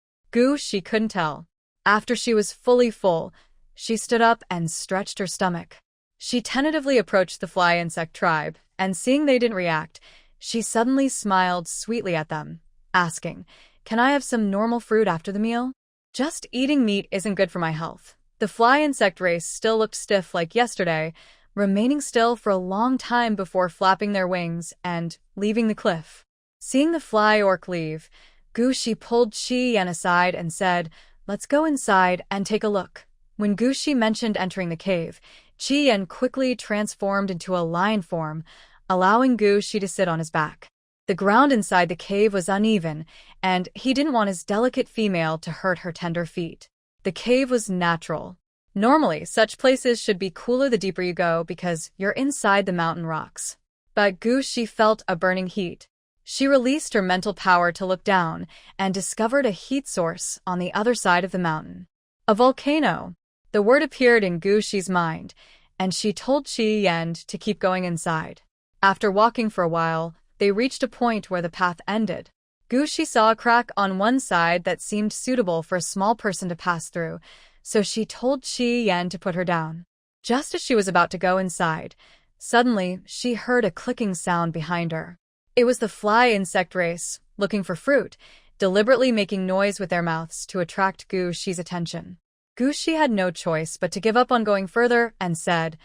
She couldn't tell. After she was fully full, she stood up and stretched her stomach. She tentatively approached the fly insect tribe, and seeing they didn't react, she suddenly smiled sweetly at them, asking, "Can I have some normal fruit after the meal? Just eating meat isn't good for my health." The fly insect race still looked stiff like yesterday, remaining still for a long time before flapping their wings and leaving the cliff. Seeing the fly orc leave, Gushi pulled Chi-Yen aside and said, "Let's go inside and take a look." When Gushi mentioned entering the cave, Chi-Yen quickly transformed into a lion form, allowing Gushi to sit on his back. The ground inside the cave was uneven, and he didn't want his delicate female to hurt her tender feet. The cave was natural. Normally, such places should be cooler the deeper you go because you're inside the mountain rocks. But Gushi felt a burning heat. She released her mental power to look down and discovered a heat source on the other side of the mountain. A volcano. The word appeared in Gushi's mind, and she told Chi-Yen to keep going inside. After walking for a while, they reached a point where the path ended. Gushi saw a crack on one side that seemed suitable for a small person to pass through, so she told Chi-Yen to put her down. Just as she was about to go inside, suddenly she heard a clicking sound behind her. It was the fly insect race, looking for fruit, deliberately making noise with their mouths to attract Gushi's attention. Gushi had no choice but to give up on going further and said,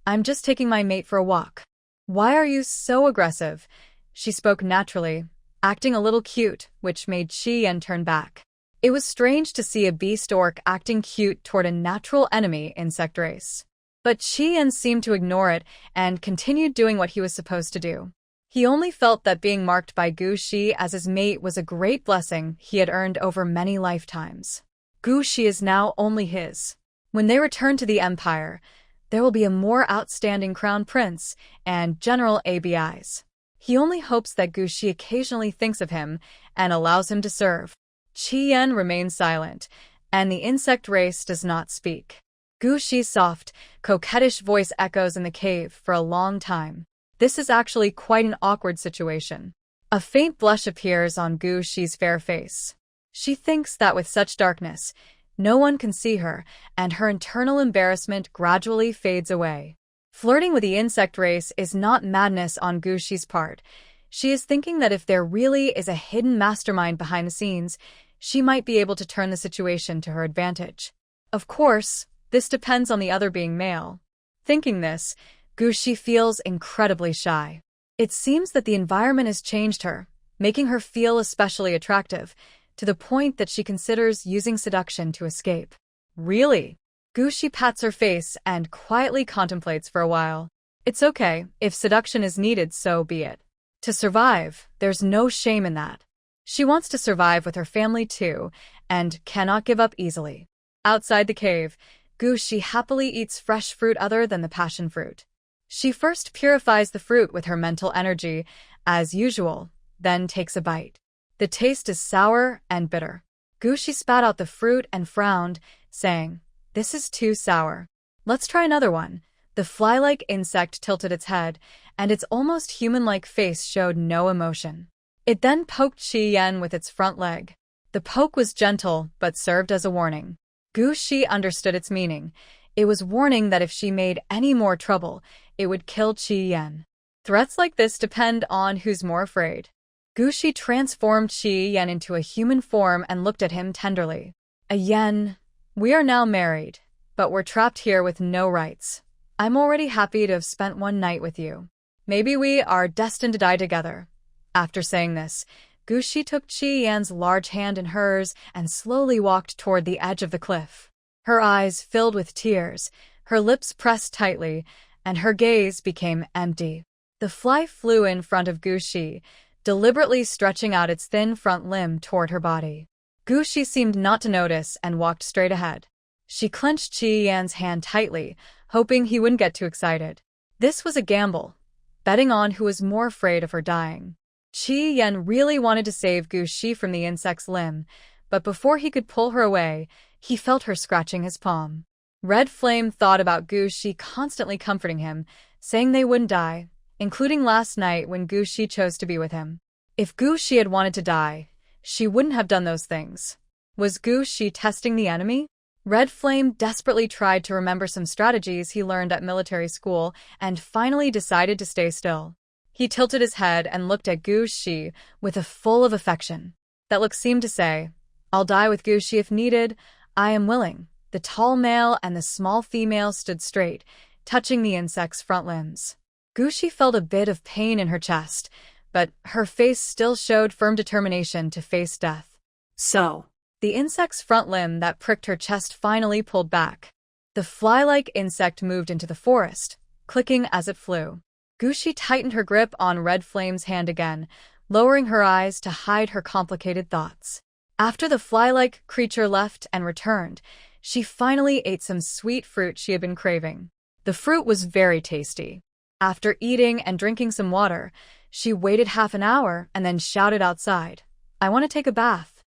"I'm just taking my mate for a walk." "Why are you so aggressive?" She spoke naturally, acting a little cute, which made Chi-Yen turn back. It was strange to see a beast orc acting cute toward a natural enemy insect race. But Chi-Yen seemed to ignore it and continued doing what he was supposed to do. He only felt that being marked by Gushi as his mate was a great blessing he had earned over many lifetimes. Gushi is now only his. When they return to the Empire, there will be a more outstanding crown prince and general ABIs. He only hopes that Gushi occasionally thinks of him and allows him to serve. Chi-Yen remains silent, and the insect race does not speak. Gushi's soft, coquettish voice echoes in the cave for a long time. This is actually quite an awkward situation. A faint blush appears on Gushi's fair face. She thinks that with such darkness, no one can see her, and her internal embarrassment gradually fades away. Flirting with the insect race is not madness on Gushi's part. She is thinking that if there really is a hidden mastermind behind the scenes, she might be able to turn the situation to her advantage. Of course, this depends on the other being male. Thinking this, Gushi feels incredibly shy. It seems that the environment has changed her, making her feel especially attractive, to the point that she considers using seduction to escape. Really? Gushi pats her face and quietly contemplates for a while. It's okay, if seduction is needed, so be it. To survive, there's no shame in that. She wants to survive with her family too, and cannot give up easily. Outside the cave, Gushi happily eats fresh fruit other than the passion fruit. She first purifies the fruit with her mental energy, as usual, then takes a bite. The taste is sour and bitter. Gushi spat out the fruit and frowned, saying, "This is too sour. Let's try another one." The fly-like insect tilted its head, and its almost human-like face showed no emotion. It then poked Qi Yan with its front leg. The poke was gentle, but served as a warning. Gu Shi understood its meaning. It was warning that if she made any more trouble, it would kill Qi Yan. Threats like this depend on who's more afraid. Gu Shi transformed Qi Yan into a human form and looked at him tenderly. Yan, we are now married, but we're trapped here with no rights. I'm already happy to have spent one night with you. Maybe we are destined to die together. After saying this, Gu Shi took Qi Yan's large hand in hers and slowly walked toward the edge of the cliff. Her eyes filled with tears, her lips pressed tightly, and her gaze became empty. The fly flew in front of Gu Shi, deliberately stretching out its thin front limb toward her body. Gu Shi seemed not to notice and walked straight ahead. She clenched Qi Yan's hand tightly, hoping he wouldn't get too excited. This was a gamble, betting on who was more afraid of her dying. Qi Yan really wanted to save Gu Shi from the insect's limb, but before he could pull her away, he felt her scratching his palm. Red Flame thought about Gu Shi constantly comforting him, saying they wouldn't die, including last night when Gu Shi chose to be with him. If Gu Shi had wanted to die, she wouldn't have done those things. Was Gu Shi testing the enemy? Red Flame desperately tried to remember some strategies he learned at military school and finally decided to stay still. He tilted his head and looked at Gu Shi with a full of affection. That look seemed to say, I'll die with Gu Shi if needed. I am willing. The tall male and the small female stood straight, touching the insect's front limbs. Gu Shi felt a bit of pain in her chest, but her face still showed firm determination to face death. So, the insect's front limb that pricked her chest finally pulled back. The fly-like insect moved into the forest, clicking as it flew. Gu Shi tightened her grip on Red Flame's hand again, lowering her eyes to hide her complicated thoughts. After the fly-like creature left and returned, she finally ate some sweet fruit she had been craving. The fruit was very tasty. After eating and drinking some water, she waited half an hour and then shouted outside, I want to take a bath.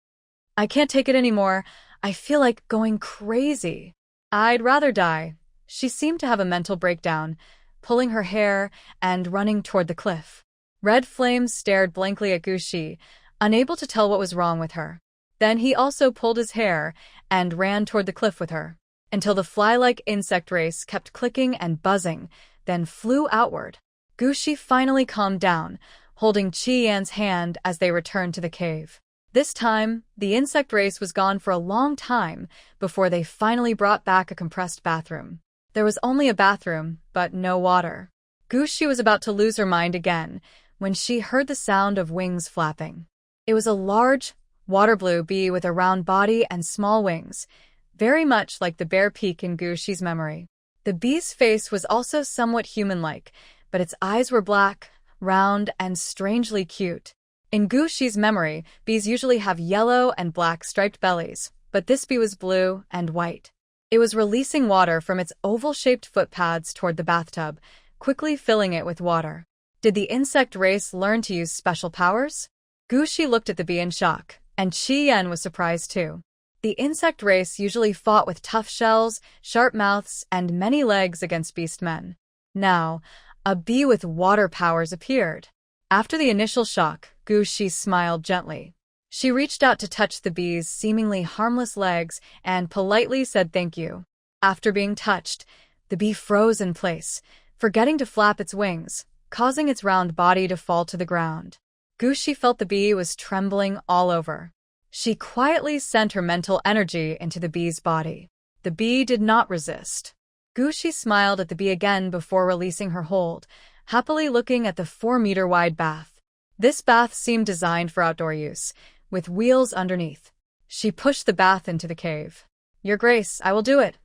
I can't take it anymore. I feel like going crazy. I'd rather die. She seemed to have a mental breakdown, pulling her hair and running toward the cliff. Red Flame stared blankly at Gu Shi, unable to tell what was wrong with her. Then he also pulled his hair and ran toward the cliff with her, until the fly-like insect race kept clicking and buzzing, then flew outward. Gu Shi finally calmed down, holding Qi Yan's hand as they returned to the cave. This time, the insect race was gone for a long time before they finally brought back a compressed bathroom. There was only a bathroom, but no water. Gu Shi was about to lose her mind again when she heard the sound of wings flapping. It was a large, water-blue bee with a round body and small wings, very much like the bare peak in Gu Shi's memory. The bee's face was also somewhat human-like, but its eyes were black, round, and strangely cute. In Gu Shi's memory, bees usually have yellow and black striped bellies, but this bee was blue and white. It was releasing water from its oval-shaped footpads toward the bathtub, quickly filling it with water. Did the insect race learn to use special powers? Gu Shi looked at the bee in shock, and Qi Yan was surprised too. The insect race usually fought with tough shells, sharp mouths, and many legs against beastmen. Now, a bee with water powers appeared. After the initial shock, Gu Shi smiled gently. She reached out to touch the bee's seemingly harmless legs and politely said thank you. After being touched, the bee froze in place, forgetting to flap its wings, causing its round body to fall to the ground. Gu Shi felt the bee was trembling all over. She quietly sent her mental energy into the bee's body. The bee did not resist. Gu Shi smiled at the bee again before releasing her hold, happily looking at the 4-meter-wide bath. This bath seemed designed for outdoor use, with wheels underneath. She pushed the bath into the cave. Your Grace, I will do it.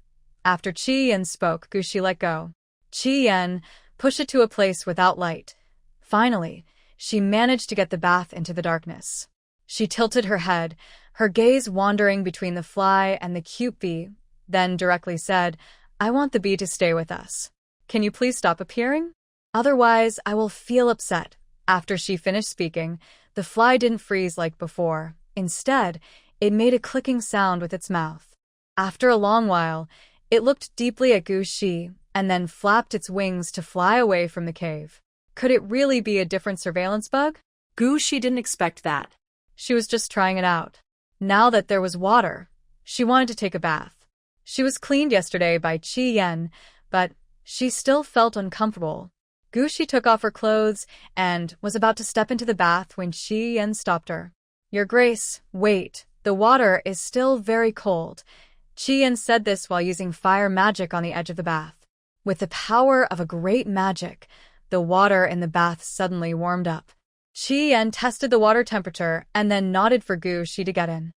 After Qi Yan spoke, Gu Shi let go. Qi Yan pushed it to a place without light. Finally, she managed to get the bath into the darkness. She tilted her head, her gaze wandering between the fly and the cute bee, then directly said, I want the bee to stay with us. Can you please stop appearing? Otherwise, I will feel upset. After she finished speaking, the fly didn't freeze like before. Instead, it made a clicking sound with its mouth. After a long while, it looked deeply at Gu Shi and then flapped its wings to fly away from the cave. Could it really be a different surveillance bug? She didn't expect that. She was just trying it out. Now that there was water, she wanted to take a bath. She was cleaned yesterday by Qi Yan, but she still felt uncomfortable. Shi took off her clothes and was about to step into the bath when Qi Yan stopped her. Your Grace, wait, the water is still very cold. Qi Yan said this while using fire magic on the edge of the bath. With the power of a great magic, the water in the bath suddenly warmed up. Qi Yan tested the water temperature and then nodded for Shi to get in.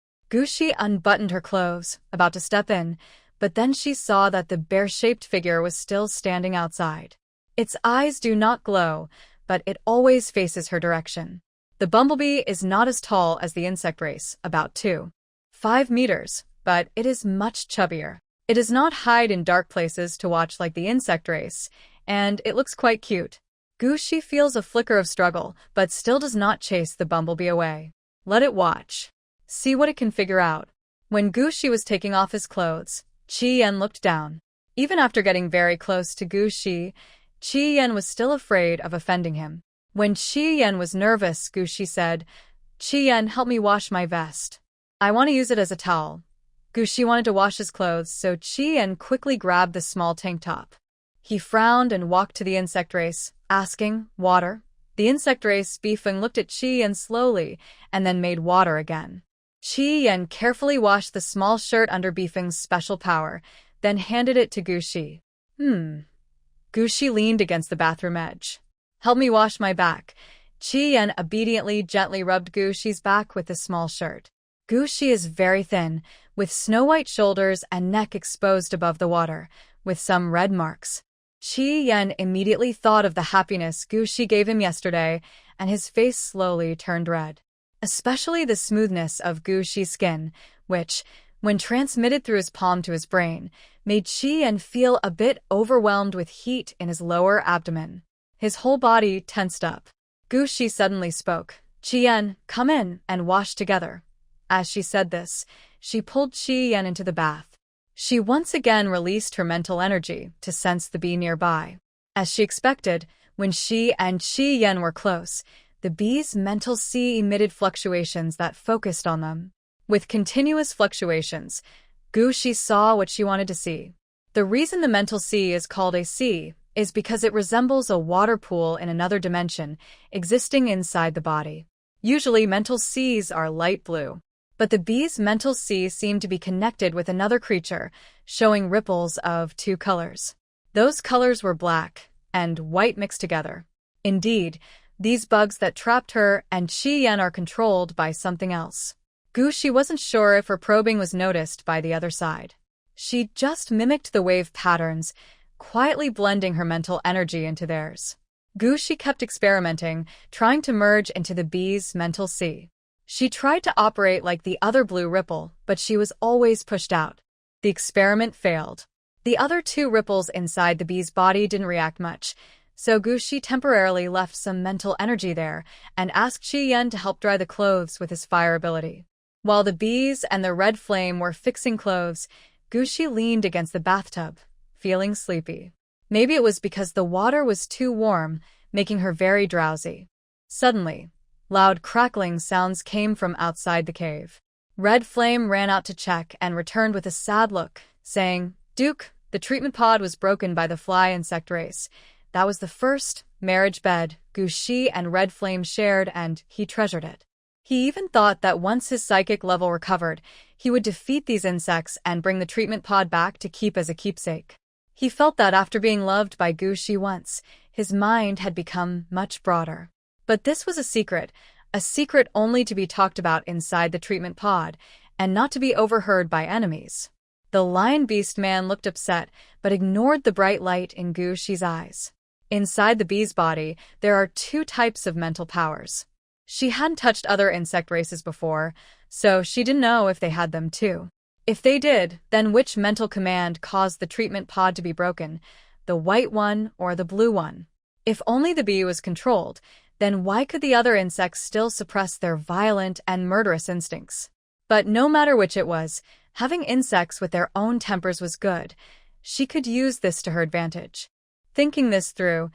Shi unbuttoned her clothes, about to step in, but then she saw that the bear-shaped figure was still standing outside. Its eyes do not glow, but it always faces her direction. The bumblebee is not as tall as the insect race, about 2.5 meters, but it is much chubbier. It does not hide in dark places to watch like the insect race, and it looks quite cute. Shi feels a flicker of struggle, but still does not chase the bumblebee away. Let it watch. See what it can figure out. When Shi was taking off his clothes, Qi Yan looked down. Even after getting very close to Qi Yan was still afraid of offending him. When Qi Yan was nervous, Shi said, Qi Yan, help me wash my vest. I want to use it as a towel. Shi wanted to wash his clothes, so Qi Yan quickly grabbed the small tank top. He frowned and walked to the insect race, asking, water? The insect race Bifeng looked at Qi Yan slowly and then made water again. Qi Yan carefully washed the small shirt under Bifeng's special power, then handed it to Shi. Shi leaned against the bathroom edge. Help me wash my back. Qi Yan obediently gently rubbed Shi's back with the small shirt. Shi is very thin, with snow-white shoulders and neck exposed above the water, with some red marks. Qi Yan immediately thought of the happiness Shi gave him yesterday, and his face slowly turned red. Especially the smoothness of Shi's skin, which, when transmitted through his palm to his brain, made Qi Yan feel a bit overwhelmed with heat in his lower abdomen. His whole body tensed up. Shi suddenly spoke. Qi Yan, come in and wash together. As she said this, she pulled Qi Yan into the bath. She once again released her mental energy to sense the bee nearby. As she expected, when she and Qi Yan were close, the bee's mental sea emitted fluctuations that focused on them. With continuous fluctuations, Shi saw what she wanted to see. The reason the mental sea is called a sea is because it resembles a water pool in another dimension existing inside the body. Usually mental seas are light blue, but the bee's mental sea seemed to be connected with another creature, showing ripples of 2 colors. Those colors were black and white mixed together. Indeed, these bugs that trapped her and Qi Yan are controlled by something else. Shi wasn't sure if her probing was noticed by the other side. She just mimicked the wave patterns, quietly blending her mental energy into theirs. Shi kept experimenting, trying to merge into the bee's mental sea. She tried to operate like the other blue ripple, but she was always pushed out. The experiment failed. The other 2 ripples inside the bee's body didn't react much, so Shi temporarily left some mental energy there and asked Qi Yan to help dry the clothes with his fire ability. While the bees and the red flame were fixing clothes, Shi leaned against the bathtub, feeling sleepy. Maybe it was because the water was too warm, making her very drowsy. Suddenly, loud crackling sounds came from outside the cave. Red Flame ran out to check and returned with a sad look, saying, Duke, the treatment pod was broken by the fly insect race. That was the first marriage bed Shi and Red Flame shared, and he treasured it. He even thought that once his psychic level recovered, he would defeat these insects and bring the treatment pod back to keep as a keepsake. He felt that after being loved by Shi once, his mind had become much broader. But this was a secret only to be talked about inside the treatment pod, and not to be overheard by enemies. The lion beast man looked upset, but ignored the bright light in Shi's eyes. Inside the bee's body, there are 2 types of mental powers. She hadn't touched other insect races before, so she didn't know if they had them too. If they did, then which mental command caused the treatment pod to be broken, the white one or the blue one? If only the bee was controlled, then why could the other insects still suppress their violent and murderous instincts? But no matter which it was, having insects with their own tempers was good. She could use this to her advantage. Thinking this through,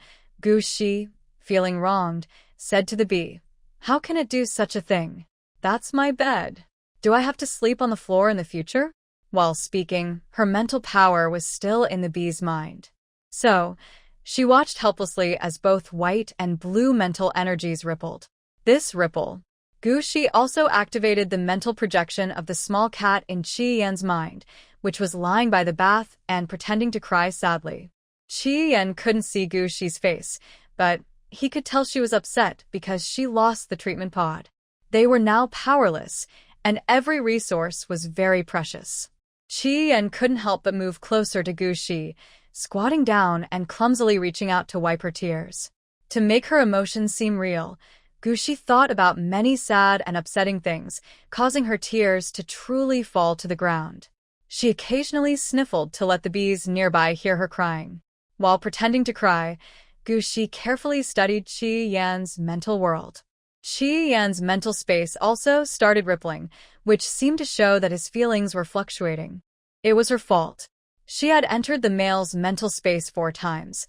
Shi feeling wronged, said to the bee, "How can it do such a thing? That's my bed. Do I have to sleep on the floor in the future?" While speaking, her mental power was still in the bee's mind. So, she watched helplessly as both white and blue mental energies rippled. This ripple, Gushi also activated the mental projection of the small cat in Qi Yan's mind, which was lying by the bath and pretending to cry sadly. Qi Yan couldn't see Gushi's face, but he could tell she was upset because she lost the treatment pod. They were now powerless, and every resource was very precious. Qi Yan couldn't help but move closer to Gushi, squatting down and clumsily reaching out to wipe her tears. To make her emotions seem real, Gushi thought about many sad and upsetting things, causing her tears to truly fall to the ground. She occasionally sniffled to let the bees nearby hear her crying. While pretending to cry, Gushi carefully studied Qi Yan's mental world. Qi Yan's mental space also started rippling, which seemed to show that his feelings were fluctuating. It was her fault. She had entered the male's mental space 4 times,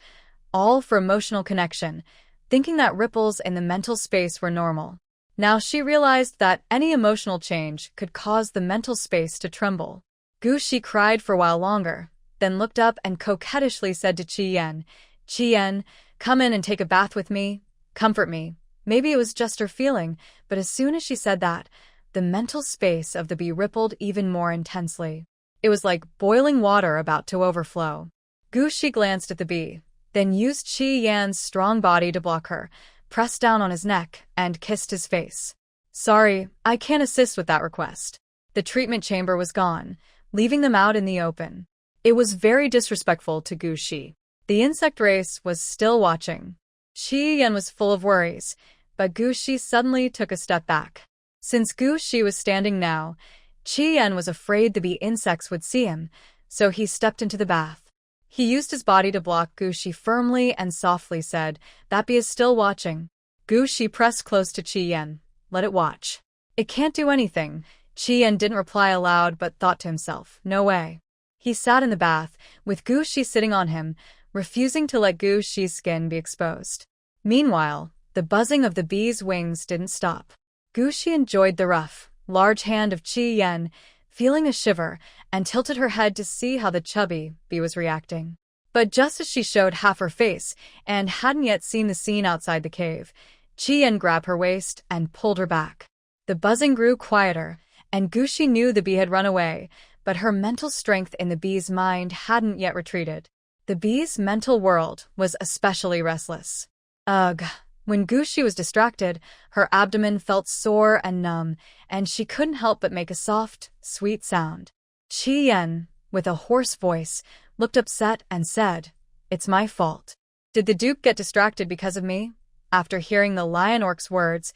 all for emotional connection, thinking that ripples in the mental space were normal. Now she realized that any emotional change could cause the mental space to tremble. Gushi cried for a while longer, then looked up and coquettishly said to Qi Yan, "Qi Yan, come in and take a bath with me. Comfort me." Maybe it was just her feeling, but as soon as she said that, the mental space of the bee rippled even more intensely. It was like boiling water about to overflow. Gushi glanced at the bee, then used Qi Yan's strong body to block her, pressed down on his neck, and kissed his face. "Sorry, I can't assist with that request." The treatment chamber was gone, leaving them out in the open. It was very disrespectful to Gushi. The insect race was still watching. Qi Yan was full of worries, but Gushi suddenly took a step back. Since Gushi was standing now, Qi Yan was afraid the bee insects would see him, so he stepped into the bath. He used his body to block Gushi firmly and softly said, "That bee is still watching." Gushi pressed close to Qi Yan. "Let it watch. It can't do anything." Qi Yan didn't reply aloud but thought to himself, "No way." He sat in the bath, with Gushi sitting on him, refusing to let Gushi's skin be exposed. Meanwhile, the buzzing of the bee's wings didn't stop. Gushi enjoyed the rough, large hand of Qi Yan, feeling a shiver, and tilted her head to see how the chubby bee was reacting. But just as she showed half her face and hadn't yet seen the scene outside the cave, Qi Yan grabbed her waist and pulled her back. The buzzing grew quieter, and Gushi knew the bee had run away, but her mental strength in the bee's mind hadn't yet retreated. The bee's mental world was especially restless. Ugh. When Gushi was distracted, her abdomen felt sore and numb, and she couldn't help but make a soft, sweet sound. Qi Yan, with a hoarse voice, looked upset and said, "It's my fault. Did the Duke get distracted because of me?" After hearing the lion orc's words,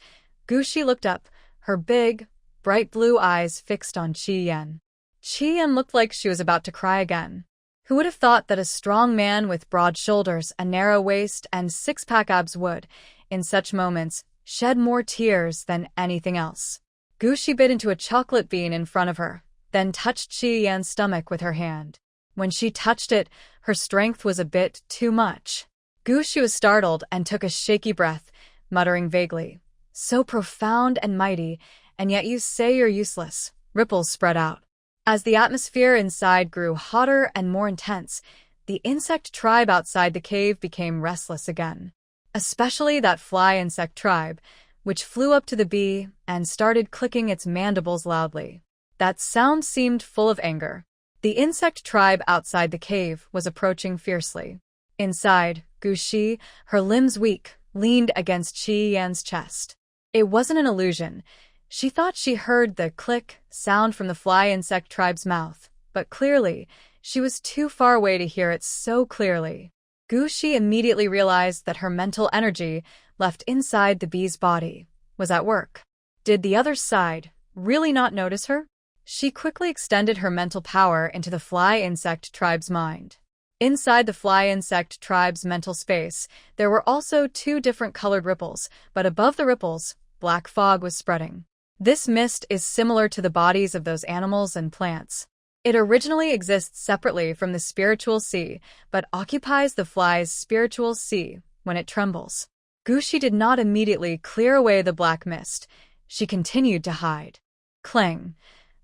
Gushi looked up, her big, bright blue eyes fixed on Qi Yan. Qi Yan looked like she was about to cry again. Who would have thought that a strong man with broad shoulders, a narrow waist, and six-pack abs would, in such moments, shed more tears than anything else? Gushi bit into a chocolate bean in front of her, then touched Qi Yan's stomach with her hand. When she touched it, her strength was a bit too much. Gushi was startled and took a shaky breath, muttering vaguely, "So profound and mighty, and yet you say you're useless." Ripples spread out. As the atmosphere inside grew hotter and more intense, the insect tribe outside the cave became restless again. Especially that fly insect tribe, which flew up to the bee and started clicking its mandibles loudly. That sound seemed full of anger. The insect tribe outside the cave was approaching fiercely. Inside, Gushi, her limbs weak, leaned against Qi Yan's chest. It wasn't an illusion. She thought she heard the click sound from the fly insect tribe's mouth, but clearly, she was too far away to hear it so clearly. Gushi immediately realized that her mental energy, left inside the bee's body, was at work. Did the other side really not notice her? She quickly extended her mental power into the fly insect tribe's mind. Inside the fly insect tribe's mental space, there were also 2 different colored ripples, but above the ripples, black fog was spreading. This mist is similar to the bodies of those animals and plants. It originally exists separately from the spiritual sea, but occupies the fly's spiritual sea when it trembles. Gushi did not immediately clear away the black mist. She continued to hide. Clang.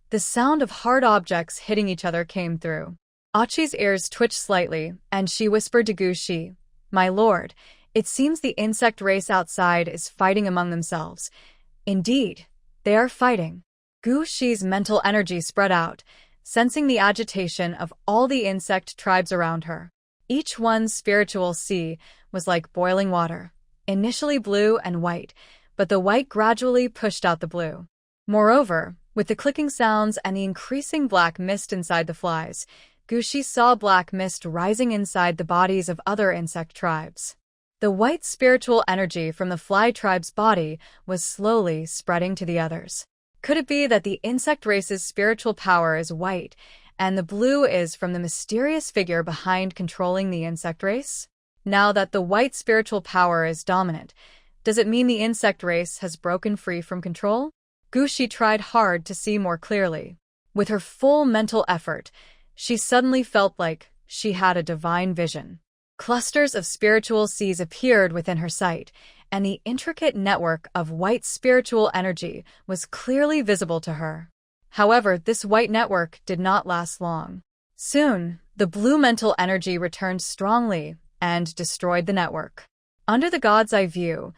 The sound of hard objects hitting each other came through. Achi's ears twitched slightly, and she whispered to Gushi, "My lord, it seems the insect race outside is fighting among themselves." Indeed, they are fighting. Gushi's mental energy spread out, sensing the agitation of all the insect tribes around her. Each one's spiritual sea was like boiling water, initially blue and white, but the white gradually pushed out the blue. Moreover, with the clicking sounds and the increasing black mist inside the flies, Gushi saw black mist rising inside the bodies of other insect tribes. The white spiritual energy from the fly tribe's body was slowly spreading to the others. Could it be that the insect race's spiritual power is white, and the blue is from the mysterious figure behind controlling the insect race? Now that the white spiritual power is dominant, does it mean the insect race has broken free from control? Gushi tried hard to see more clearly. With her full mental effort, she suddenly felt like she had a divine vision. Clusters of spiritual seas appeared within her sight, and the intricate network of white spiritual energy was clearly visible to her. However, this white network did not last long. Soon, the blue mental energy returned strongly and destroyed the network. Under the god's eye view,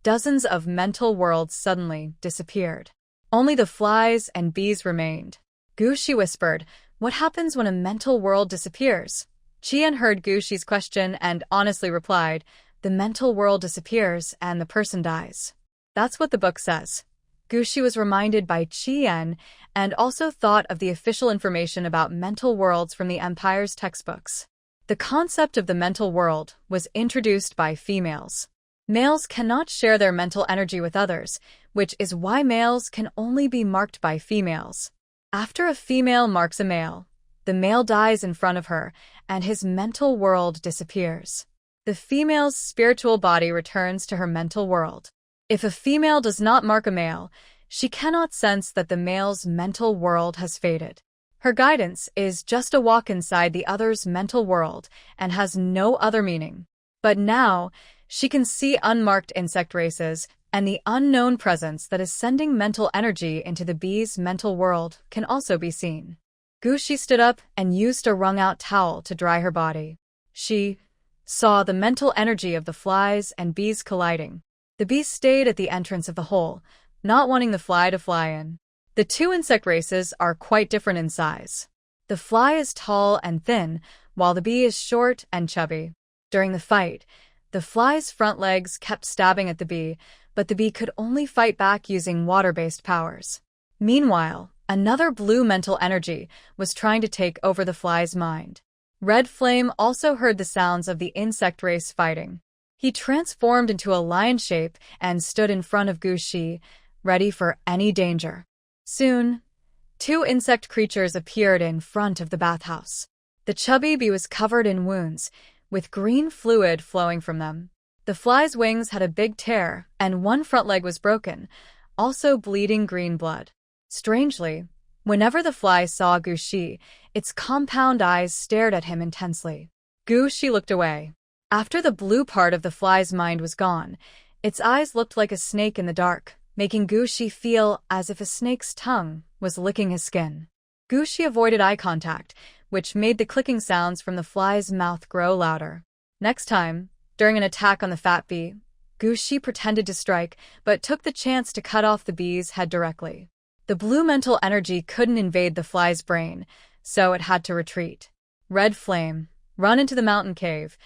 dozens of mental worlds suddenly disappeared. Only the flies and bees remained. Gushi whispered, "What happens when a mental world disappears?" Qian heard Gushi's question and honestly replied, "The mental world disappears and the person dies." That's what the book says. Gushi was reminded by Qian and also thought of the official information about mental worlds from the Empire's textbooks. The concept of the mental world was introduced by females. Males cannot share their mental energy with others, which is why males can only be marked by females. After a female marks a male, the male dies in front of her, and his mental world disappears. The female's spiritual body returns to her mental world. If a female does not mark a male, she cannot sense that the male's mental world has faded. Her guidance is just a walk inside the other's mental world and has no other meaning. But now, she can see unmarked insect races, and the unknown presence that is sending mental energy into the bee's mental world can also be seen. Gushi stood up and used a wrung-out towel to dry her body. She saw the mental energy of the flies and bees colliding. The bee stayed at the entrance of the hole, not wanting the fly to fly in. The two insect races are quite different in size. The fly is tall and thin, while the bee is short and chubby. During the fight, the fly's front legs kept stabbing at the bee, but the bee could only fight back using water-based powers. Meanwhile, another blue mental energy was trying to take over the fly's mind. Red Flame also heard the sounds of the insect race fighting. He transformed into a lion shape and stood in front of Gushi, ready for any danger. Soon, two insect creatures appeared in front of the bathhouse. The chubby bee was covered in wounds, with green fluid flowing from them. The fly's wings had a big tear, and one front leg was broken, also bleeding green blood. Strangely, whenever the fly saw Gushi, its compound eyes stared at him intensely. Gushi looked away. After the blue part of the fly's mind was gone, its eyes looked like a snake in the dark, making Gushi feel as if a snake's tongue was licking his skin. Gushi avoided eye contact, which made the clicking sounds from the fly's mouth grow louder. Next time, during an attack on the fat bee, Gushi pretended to strike, but took the chance to cut off the bee's head directly. The blue mental energy couldn't invade the fly's brain, so it had to retreat. Red Flame, run into the mountain cave.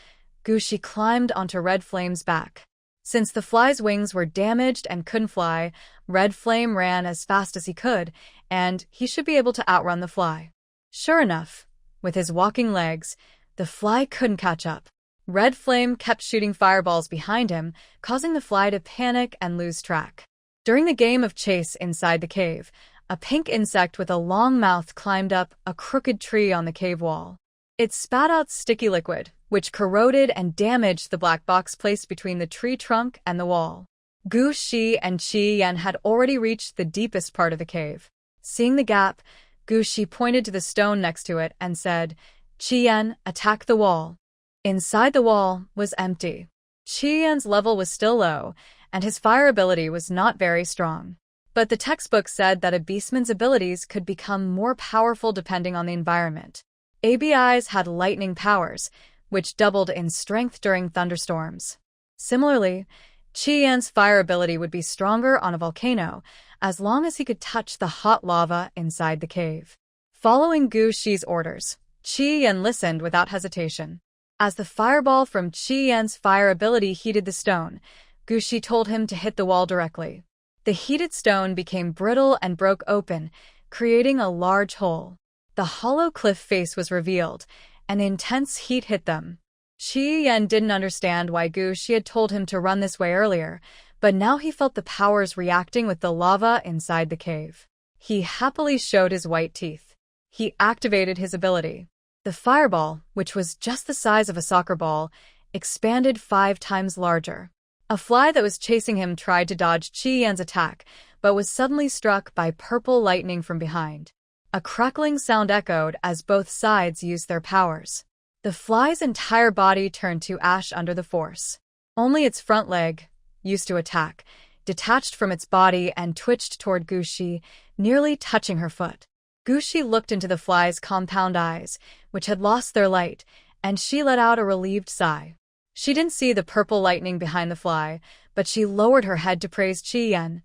Gushi climbed onto Red Flame's back. Since the fly's wings were damaged and couldn't fly, Red Flame ran as fast as he could, and he should be able to outrun the fly. Sure enough, with his walking legs, the fly couldn't catch up. Red Flame kept shooting fireballs behind him, causing the fly to panic and lose track. During the game of chase inside the cave, a pink insect with a long mouth climbed up a crooked tree on the cave wall. It spat out sticky liquid, which corroded and damaged the black box placed between the tree trunk and the wall. Gushi and Qian had already reached the deepest part of the cave. Seeing the gap, Gushi pointed to the stone next to it and said, "Qian, attack the wall." Inside the wall was empty. Qi Yan's level was still low, and his fire ability was not very strong. But the textbook said that a beastman's abilities could become more powerful depending on the environment. ABI's had lightning powers, which doubled in strength during thunderstorms. Similarly, Qi Yan's fire ability would be stronger on a volcano, as long as he could touch the hot lava inside the cave. Following Gu Shi's orders, Qi Yan listened without hesitation. As the fireball from Qi Yan's fire ability heated the stone, Gu Shi told him to hit the wall directly. The heated stone became brittle and broke open, creating a large hole. The hollow cliff face was revealed, and intense heat hit them. Qi Yan didn't understand why Gu Shi had told him to run this way earlier, but now he felt the powers reacting with the lava inside the cave. He happily showed his white teeth. He activated his ability. The fireball, which was just the size of a soccer ball, expanded 5 times larger. A fly that was chasing him tried to dodge Qi Yan's attack, but was suddenly struck by purple lightning from behind. A crackling sound echoed as both sides used their powers. The fly's entire body turned to ash under the force. Only its front leg, used to attack, detached from its body and twitched toward Gu Shi, nearly touching her foot. Gu Shi looked into the fly's compound eyes, which had lost their light, and she let out a relieved sigh. She didn't see the purple lightning behind the fly, but she lowered her head to praise Qi Yan.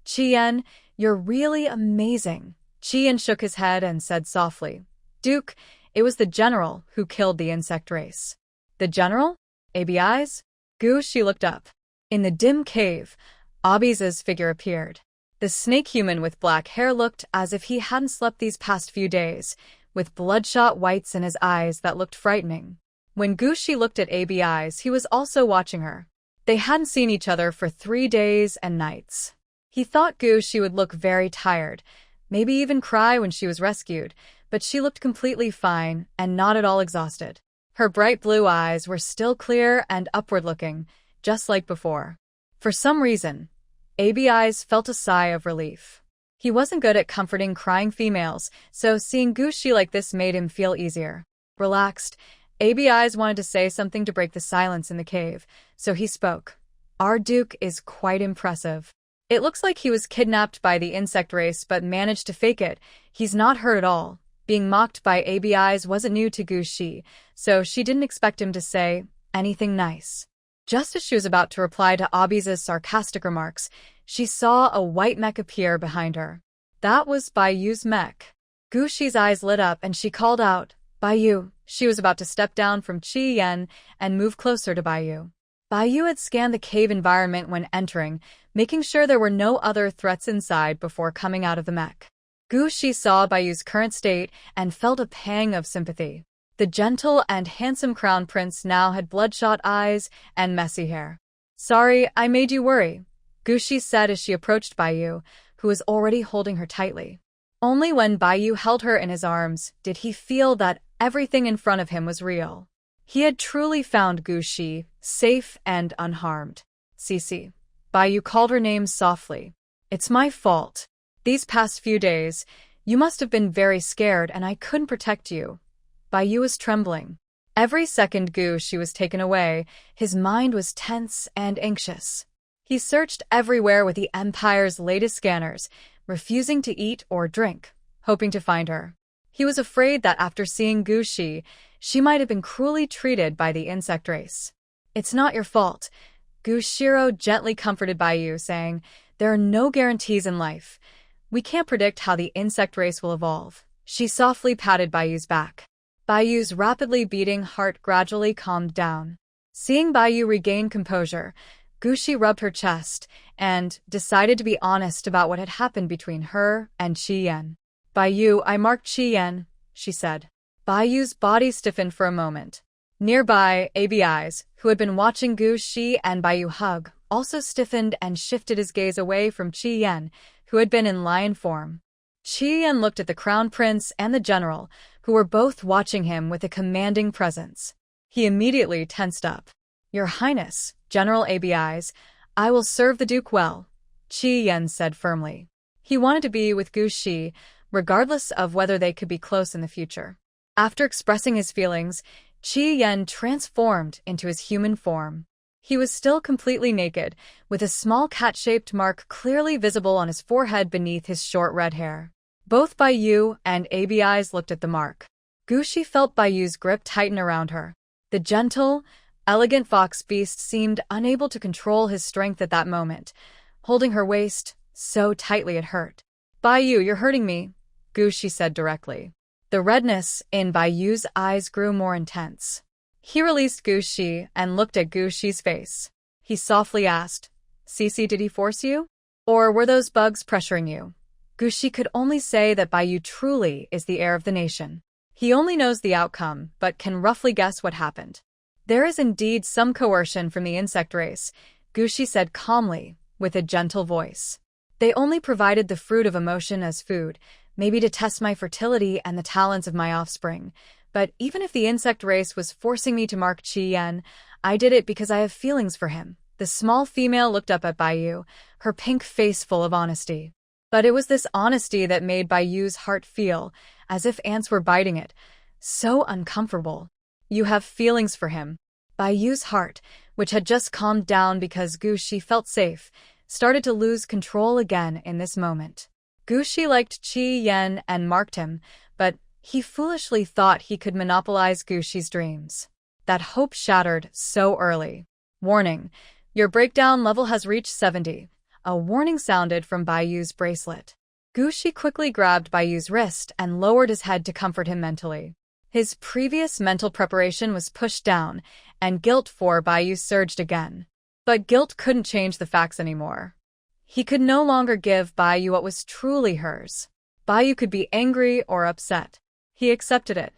"Qi Yan, you're really amazing." Qi Yan shook his head and said softly, "Duke, it was the general who killed the insect race." "The general? ABI's?" Gu Shi looked up. In the dim cave, Abiza's figure appeared. The snake human with black hair looked as if he hadn't slept these past few days, with bloodshot whites in his eyes that looked frightening. When Gu Shi looked at ABI's, he was also watching her. They hadn't seen each other for 3 days and nights. He thought Gu Shi would look very tired, maybe even cry when she was rescued, but she looked completely fine and not at all exhausted. Her bright blue eyes were still clear and upward-looking, just like before. For some reason, ABI's felt a sigh of relief. He wasn't good at comforting crying females, so seeing Gu Shi like this made him feel easier. Relaxed, ABI's wanted to say something to break the silence in the cave, so he spoke. "Our Duke is quite impressive. It looks like he was kidnapped by the insect race but managed to fake it. He's not hurt at all." Being mocked by ABI's wasn't new to Gu Shi, so she didn't expect him to say anything nice. Just as she was about to reply to Abiza's sarcastic remarks, she saw a white mech appear behind her. That was Baiyu's mech. Gu Shi's eyes lit up and she called out, "Baiyu." She was about to step down from Qi Yan and move closer to Baiyu. Baiyu had scanned the cave environment when entering, making sure there were no other threats inside before coming out of the mech. Gu Shi saw Baiyu's current state and felt a pang of sympathy. The gentle and handsome crown prince now had bloodshot eyes and messy hair. "Sorry, I made you worry," Gu Shi said as she approached Baiyu, who was already holding her tightly. Only when Baiyu held her in his arms did he feel that everything in front of him was real. He had truly found Gu Shi safe and unharmed. "Cici." Baiyu called her name softly. "It's my fault. These past few days, you must have been very scared and I couldn't protect you." Baiyu was trembling. Every second Gu Shi was taken away, his mind was tense and anxious. He searched everywhere with the Empire's latest scanners, refusing to eat or drink, hoping to find her. He was afraid that after seeing Gu Shi, she might have been cruelly treated by the insect race. "It's not your fault," Gu Shiro gently comforted Baiyu, saying, "There are no guarantees in life. We can't predict how the insect race will evolve." She softly patted Baiyu's back. Baiyu's rapidly beating heart gradually calmed down. Seeing Baiyu regain composure, Gu Shi rubbed her chest and decided to be honest about what had happened between her and Qi Yan. "Baiyu, I marked Qi Yan," she said. Baiyu's body stiffened for a moment. Nearby, ABI's, who had been watching Gu Shi and Baiyu hug, also stiffened and shifted his gaze away from Qi Yan, who had been in lion form. Qi Yan looked at the crown prince and the general, who were both watching him with a commanding presence. He immediately tensed up. "Your Highness, General ABI's, I will serve the Duke well," Qi Yan said firmly. He wanted to be with Gu Shi, regardless of whether they could be close in the future. After expressing his feelings, Qi Yan transformed into his human form. He was still completely naked, with a small cat-shaped mark clearly visible on his forehead beneath his short red hair. Both Baiyu and ABI's looked at the mark. Gushi felt Baiyu's grip tighten around her. The gentle, elegant fox beast seemed unable to control his strength at that moment, holding her waist so tightly it hurt. "Baiyu, you're hurting me," Gushi said directly. The redness in Baiyu's eyes grew more intense. He released Gushi and looked at Gushi's face. He softly asked, "Cece, did he force you? Or were those bugs pressuring you?" Gushi could only say that Baiyu truly is the heir of the nation. He only knows the outcome, but can roughly guess what happened. "There is indeed some coercion from the insect race," Gushi said calmly, with a gentle voice. "They only provided the fruit of emotion as food, maybe to test my fertility and the talents of my offspring. But even if the insect race was forcing me to mark Qi Yan, I did it because I have feelings for him." The small female looked up at Baiyu, her pink face full of honesty. But it was this honesty that made Baiyu's heart feel as if ants were biting it, so uncomfortable. "You have feelings for him." Baiyu's heart, which had just calmed down because Gushi felt safe, started to lose control again in this moment. Gushi liked Qi Yan and marked him, but he foolishly thought he could monopolize Gushi's dreams. That hope shattered so early. "Warning, your breakdown level has reached 70. A warning sounded from Baiyu's bracelet. Gushi quickly grabbed Baiyu's wrist and lowered his head to comfort him mentally. His previous mental preparation was pushed down, and guilt for Baiyu surged again. But guilt couldn't change the facts anymore. He could no longer give Baiyu what was truly hers. Baiyu could be angry or upset. He accepted it.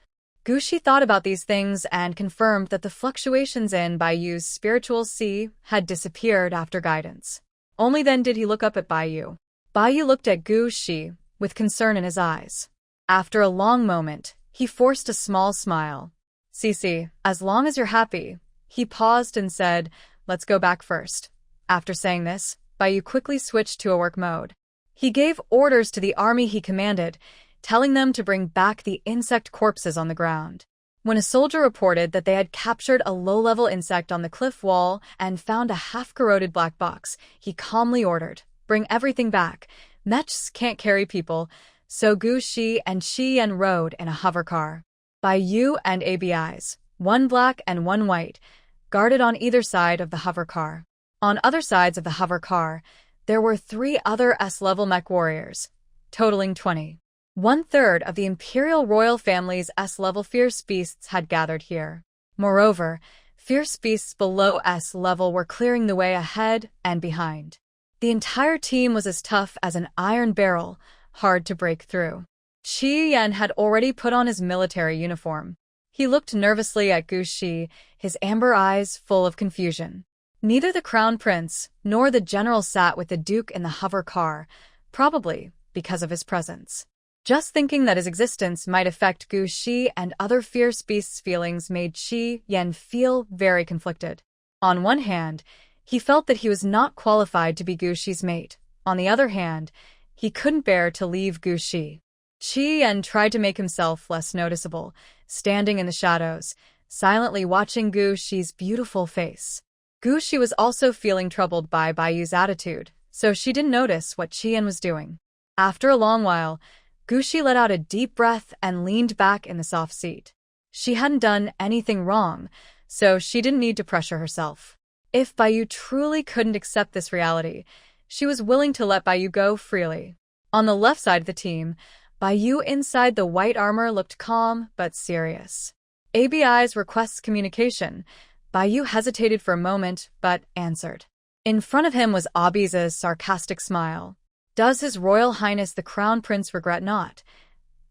Gushi thought about these things and confirmed that the fluctuations in Baiyu's spiritual sea had disappeared after guidance. Only then did he look up at Baiyu. Baiyu looked at Gushi with concern in his eyes. After a long moment, he forced a small smile. "Cece, as long as you're happy." He paused and said, "Let's go back first." After saying this, Baiyu quickly switched to a work mode. He gave orders to the army he commanded, telling them to bring back the insect corpses on the ground. When a soldier reported that they had captured a low-level insect on the cliff wall and found a half-corroded black box, he calmly ordered, "Bring everything back. Mechs can't carry people." So Gushi and Qi Yan rode in a hovercar. Baiyu and ABI's, one black and one white, guarded on either side of the hovercar. On other sides of the hovercar, there were 3 other S-level mech warriors, totaling 20. 1/3 of the Imperial royal family's S-level fierce beasts had gathered here. Moreover, fierce beasts below S-level were clearing the way ahead and behind. The entire team was as tough as an iron barrel, hard to break through. Qi Yan had already put on his military uniform. He looked nervously at Gushi, his amber eyes full of confusion. Neither the crown prince nor the general sat with the duke in the hover car, probably because of his presence. Just thinking that his existence might affect Gushi and other fierce beasts' feelings made Qi Yan feel very conflicted. On one hand, he felt that he was not qualified to be Gushi's mate. On the other hand, he couldn't bear to leave Gushi. Qi Yan tried to make himself less noticeable, standing in the shadows, silently watching Gushi's beautiful face. Gushi was also feeling troubled by Baiyu's attitude, so she didn't notice what Qi Yan was doing. After a long while, Gushi let out a deep breath and leaned back in the soft seat. She hadn't done anything wrong, so she didn't need to pressure herself. If Baiyu truly couldn't accept this reality, she was willing to let Baiyu go freely. On the left side of the team, Baiyu inside the white armor looked calm but serious. ABI's requests communication. Baiyu hesitated for a moment but answered. In front of him was Abiza's sarcastic smile. "Does His Royal Highness the Crown Prince regret not?"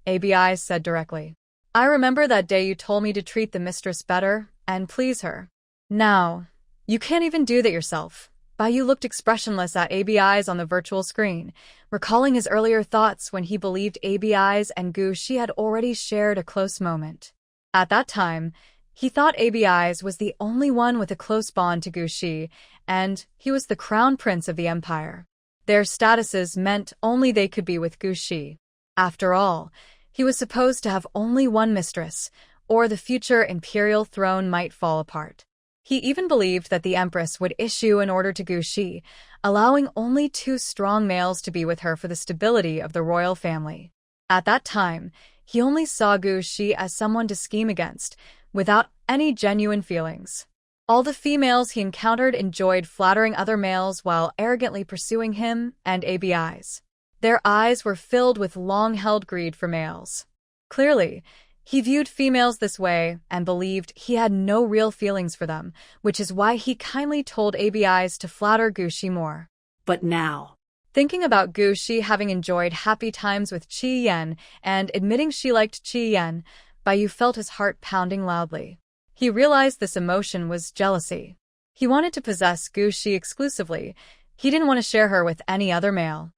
ABI said directly. "I remember that day you told me to treat the mistress better and please her. Now, you can't even do that yourself." Baiyu looked expressionless at ABI's on the virtual screen, recalling his earlier thoughts when he believed ABI's and Gushi had already shared a close moment. At that time, he thought ABI's was the only one with a close bond to Gushi, and he was the crown prince of the empire. Their statuses meant only they could be with Gushi. After all, he was supposed to have only one mistress, or the future imperial throne might fall apart. He even believed that the Empress would issue an order to Gu Shi, allowing only 2 strong males to be with her for the stability of the royal family. At that time, he only saw Gu Shi as someone to scheme against, without any genuine feelings. All the females he encountered enjoyed flattering other males while arrogantly pursuing him and ABIs. Their eyes were filled with long-held greed for males. Clearly, he viewed females this way and believed he had no real feelings for them, which is why he kindly told ABIs to flatter Gu Shi more. But now, thinking about Gu Shi having enjoyed happy times with Qi Yan and admitting she liked Qi Yan, Baiyu felt his heart pounding loudly. He realized this emotion was jealousy. He wanted to possess Gu Shi exclusively. He didn't want to share her with any other male.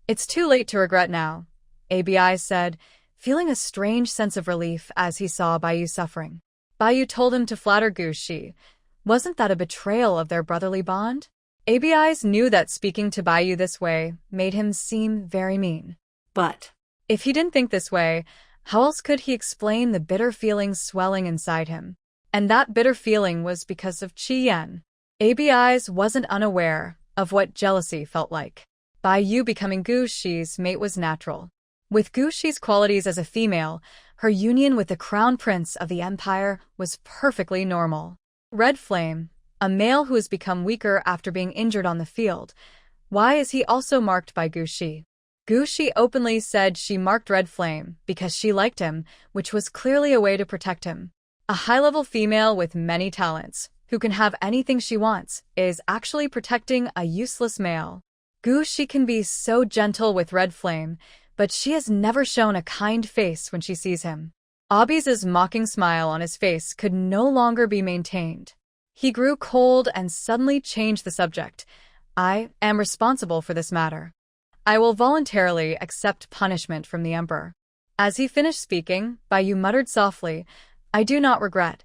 It's too late to regret now, ABI said, feeling a strange sense of relief as he saw Baiyu suffering. Baiyu told him to flatter Gu Shi. Wasn't that a betrayal of their brotherly bond? ABIs knew that speaking to Baiyu this way made him seem very mean. But if he didn't think this way, how else could he explain the bitter feelings swelling inside him? And that bitter feeling was because of Qi Yan. ABIs wasn't unaware of what jealousy felt like. Baiyu becoming Gu Shi's mate was natural. With Gu Shi's qualities as a female, her union with the crown prince of the empire was perfectly normal. Red Flame, a male who has become weaker after being injured on the field. Why is he also marked by Gu Shi? Gu Shi openly said she marked Red Flame because she liked him, which was clearly a way to protect him. A high-level female with many talents, who can have anything she wants, is actually protecting a useless male. Gu Shi can be so gentle with Red Flame, but she has never shown a kind face when she sees him. Abiz's mocking smile on his face could no longer be maintained. He grew cold and suddenly changed the subject. I am responsible for this matter. I will voluntarily accept punishment from the Emperor. As he finished speaking, Baiyu muttered softly, I do not regret.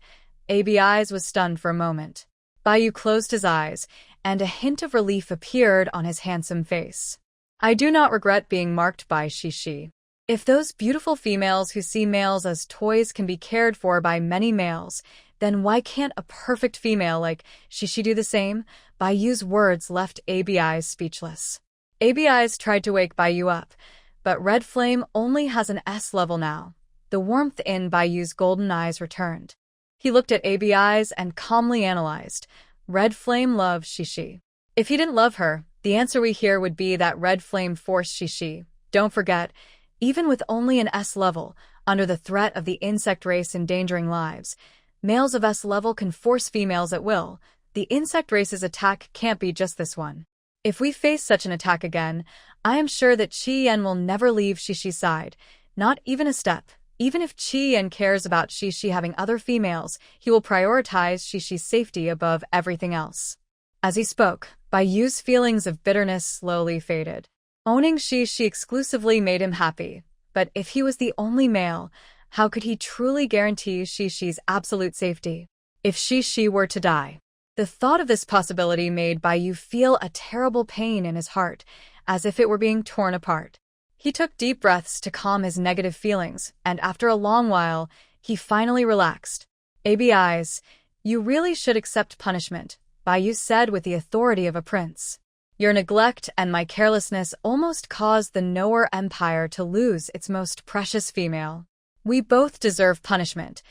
ABIs was stunned for a moment. Baiyu closed his eyes, and a hint of relief appeared on his handsome face. I do not regret being marked by Shishi. If those beautiful females who see males as toys can be cared for by many males, then why can't a perfect female like Shishi do the same? Baiyu's words left ABIs speechless. ABIs tried to wake Baiyu up, but Red Flame only has an S level now. The warmth in Baiyu's golden eyes returned. He looked at ABIs and calmly analyzed. Red Flame loves Shishi. If he didn't love her, the answer we hear would be that Red Flame forced Shishi. Don't forget, even with only an S level, under the threat of the insect race endangering lives, males of S level can force females at will. The insect race's attack can't be just this one. If we face such an attack again, I am sure that Qi Yan will never leave Shishi's side, not even a step. Even if Qi Yan cares about Shishi having other females, he will prioritize Shishi's safety above everything else. As he spoke, Baiyu's feelings of bitterness slowly faded. Owning Shishi exclusively made him happy, but if he was the only male, how could he truly guarantee Shishi's absolute safety? If Shishi were to die, the thought of this possibility made Baiyu feel a terrible pain in his heart, as if it were being torn apart. He took deep breaths to calm his negative feelings, and after a long while, he finally relaxed. ABIs, you really should accept punishment, Baiyu said with the authority of a prince. Your neglect and my carelessness almost caused the Noer Empire to lose its most precious female. We both deserve punishment.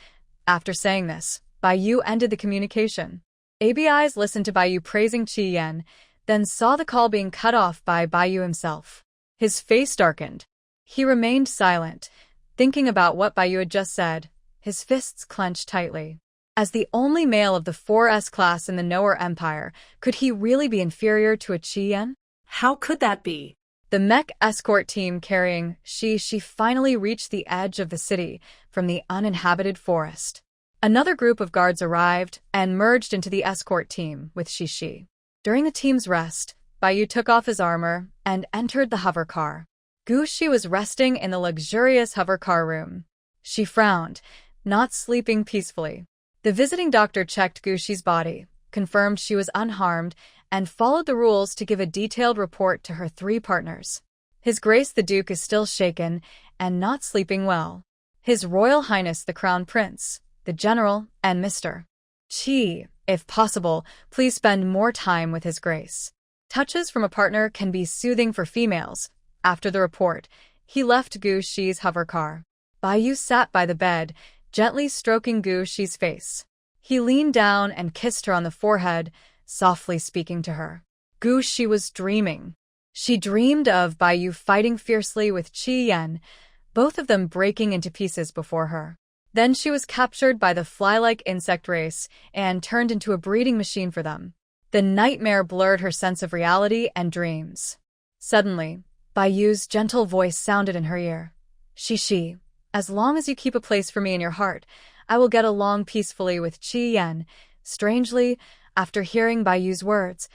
After saying this, Baiyu ended the communication. ABIs listened to Baiyu praising Qi Yan, then saw the call being cut off by Baiyu himself. His face darkened. He remained silent, thinking about what Baiyu had just said, his fists clenched tightly. As the only male of the 4S class in the Noer Empire, could he really be inferior to a Qi Yan? How could that be? The mech escort team carrying Shishi finally reached the edge of the city from the uninhabited forest. Another group of guards arrived and merged into the escort team with Shishi. During the team's rest, Baiyu took off his armor and entered the hover car. Gu Shi was resting in the luxurious hover car room. She frowned, not sleeping peacefully. The visiting doctor checked Gu Shi's body, confirmed she was unharmed, and followed the rules to give a detailed report to her 3 partners. His Grace the Duke is still shaken and not sleeping well. His Royal Highness the Crown Prince, the General, and Mr. Qi, if possible, please spend more time with His Grace. Touches from a partner can be soothing for females. After the report, he left Gu Shi's hover car. Baiyu sat by the bed, gently stroking Gu Shi's face. He leaned down and kissed her on the forehead, softly speaking to her. Gu Shi was dreaming. She dreamed of Baiyu fighting fiercely with Qi Yan, both of them breaking into pieces before her. Then she was captured by the fly-like insect race and turned into a breeding machine for them. The nightmare blurred her sense of reality and dreams. Suddenly, Baiyu's gentle voice sounded in her ear. Shi, as long as you keep a place for me in your heart, I will get along peacefully with Qi Yan. Strangely, after hearing Baiyu's words,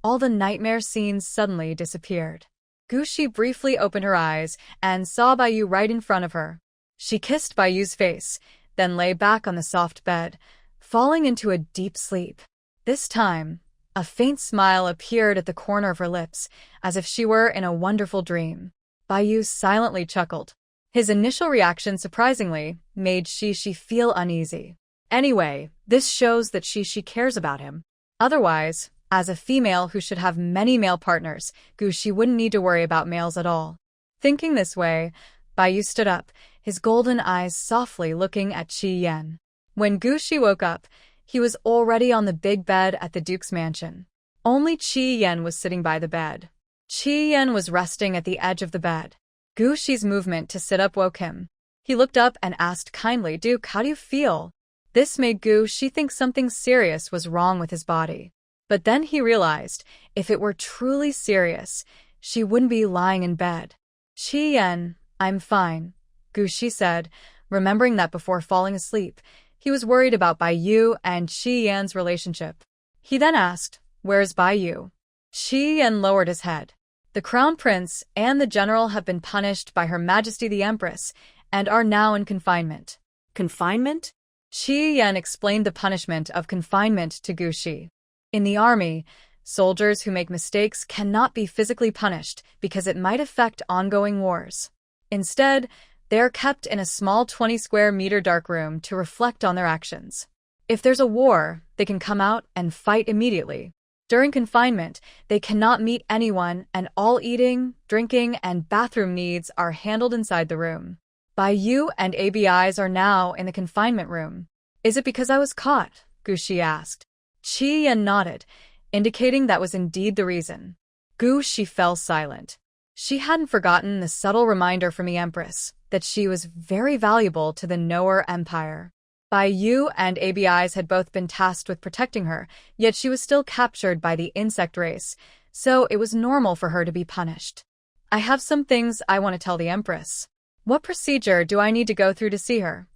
all the nightmare scenes suddenly disappeared. Gu Shi briefly opened her eyes and saw Baiyu right in front of her. She kissed Baiyu's face, then lay back on the soft bed, falling into a deep sleep. This time, a faint smile appeared at the corner of her lips, as if she were in a wonderful dream. Baiyu silently chuckled. His initial reaction, surprisingly, made Shi feel uneasy. Anyway, this shows that Shi cares about him. Otherwise, as a female who should have many male partners, Gu Shi wouldn't need to worry about males at all. Thinking this way, Baiyu stood up, his golden eyes softly looking at Qi Yan. When Gu Shi woke up, he was already on the big bed at the Duke's mansion. Only Qi Yan was sitting by the bed. Qi Yan was resting at the edge of the bed. Gu Shi's movement to sit up woke him. He looked up and asked kindly, "Duke, how do you feel?" This made Gu Shi think something serious was wrong with his body. But then he realized, if it were truly serious, she wouldn't be lying in bed. "Qi Yan, I'm fine," Gu Shi said, remembering that before falling asleep, he was worried about Baiyu and Qi Yan's relationship. He then asked, "Where's Baiyu?" Qi Yan lowered his head. "The Crown Prince and the General have been punished by Her Majesty the Empress and are now in confinement." Confinement? Qi Yan explained the punishment of confinement to Gu Shi. In the army, soldiers who make mistakes cannot be physically punished because it might affect ongoing wars. Instead, they are kept in a small 20-square-meter dark room to reflect on their actions. If there's a war, they can come out and fight immediately. During confinement, they cannot meet anyone, and all eating, drinking, and bathroom needs are handled inside the room. Baiyu and ABIs are now in the confinement room. "Is it because I was caught?" Gu Shi asked. Qi Yan nodded, indicating that was indeed the reason. Gu Shi fell silent. She hadn't forgotten the subtle reminder from the Empress that she was very valuable to the Knower Empire. Baiyu and ABIs had both been tasked with protecting her, yet she was still captured by the insect race, so it was normal for her to be punished. "I have some things I want to tell the Empress. What procedure do I need to go through to see her?"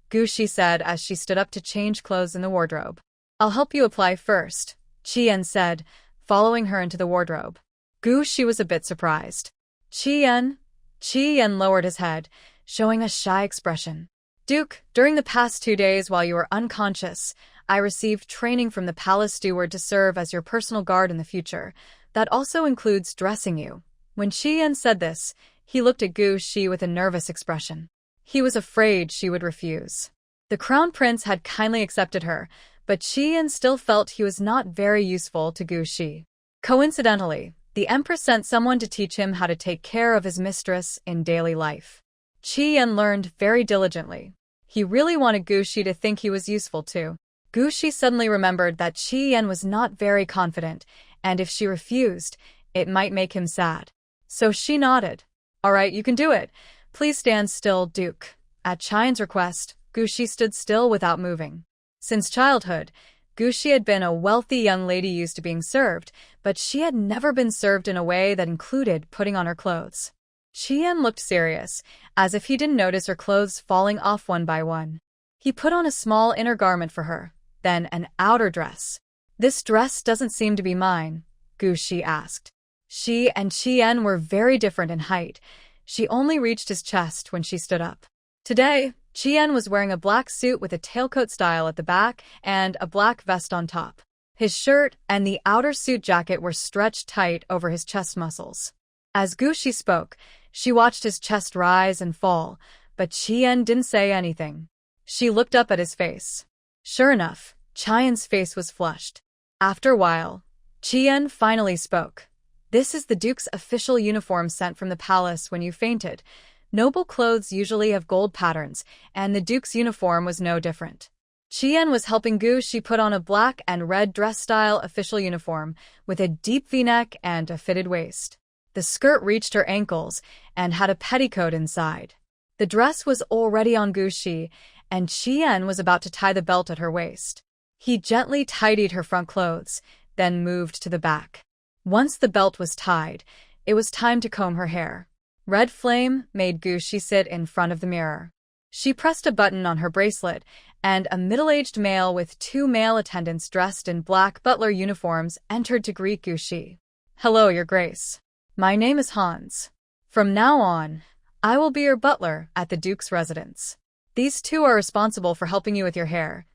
Gu Shi said as she stood up to change clothes in the wardrobe. "I'll help you apply first," Qi Yan said, following her into the wardrobe. Gu Shi was a bit surprised. Qi Yan lowered his head, showing a shy expression. "Duke, during the past 2 days while you were unconscious, I received training from the palace steward to serve as your personal guard in the future. That also includes dressing you." When Qi Yan said this, he looked at Gu Shi with a nervous expression. He was afraid she would refuse. The Crown Prince had kindly accepted her, but Qi Yan still felt he was not very useful to Gu Shi. Coincidentally, the Empress sent someone to teach him how to take care of his mistress in daily life. Qi Yan learned very diligently. He really wanted Gu Shi to think he was useful too. Gu Shi suddenly remembered that Qi Yan was not very confident, and if she refused, it might make him sad. So she nodded. "All right, you can do it. Please stand still, Duke." At Qi Yan's request, Gu Shi stood still without moving. Since childhood, Gu Shi had been a wealthy young lady used to being served, but she had never been served in a way that included putting on her clothes. Qi Yan looked serious, as if he didn't notice her clothes falling off one by one. He put on a small inner garment for her, then an outer dress. "This dress doesn't seem to be mine," Gu Shi asked. She and Qi Yan were very different in height. She only reached his chest when she stood up. Today, Qi Yan was wearing a black suit with a tailcoat style at the back and a black vest on top. His shirt and the outer suit jacket were stretched tight over his chest muscles. As Gu Shi spoke, she watched his chest rise and fall, but Qi Yan didn't say anything. She looked up at his face. Sure enough, Qian's face was flushed. After a while, Qian finally spoke. This is the Duke's official uniform sent from the palace when you fainted. Noble clothes usually have gold patterns, and the Duke's uniform was no different. Qian was helping Gu Shi put on a black and red dress-style official uniform with a deep V-neck and a fitted waist. The skirt reached her ankles and had a petticoat inside. The dress was already on Gu Shi, and Qian was about to tie the belt at her waist. He gently tidied her front clothes, then moved to the back. Once the belt was tied, it was time to comb her hair. Red Flame made Gu Shi sit in front of the mirror. She pressed a button on her bracelet, and a middle-aged male with 2 male attendants dressed in black butler uniforms entered to greet Gu Shi. "Hello, Your Grace. My name is Hans. From now on, I will be your butler at the Duke's residence. These 2 are responsible for helping you with your hair.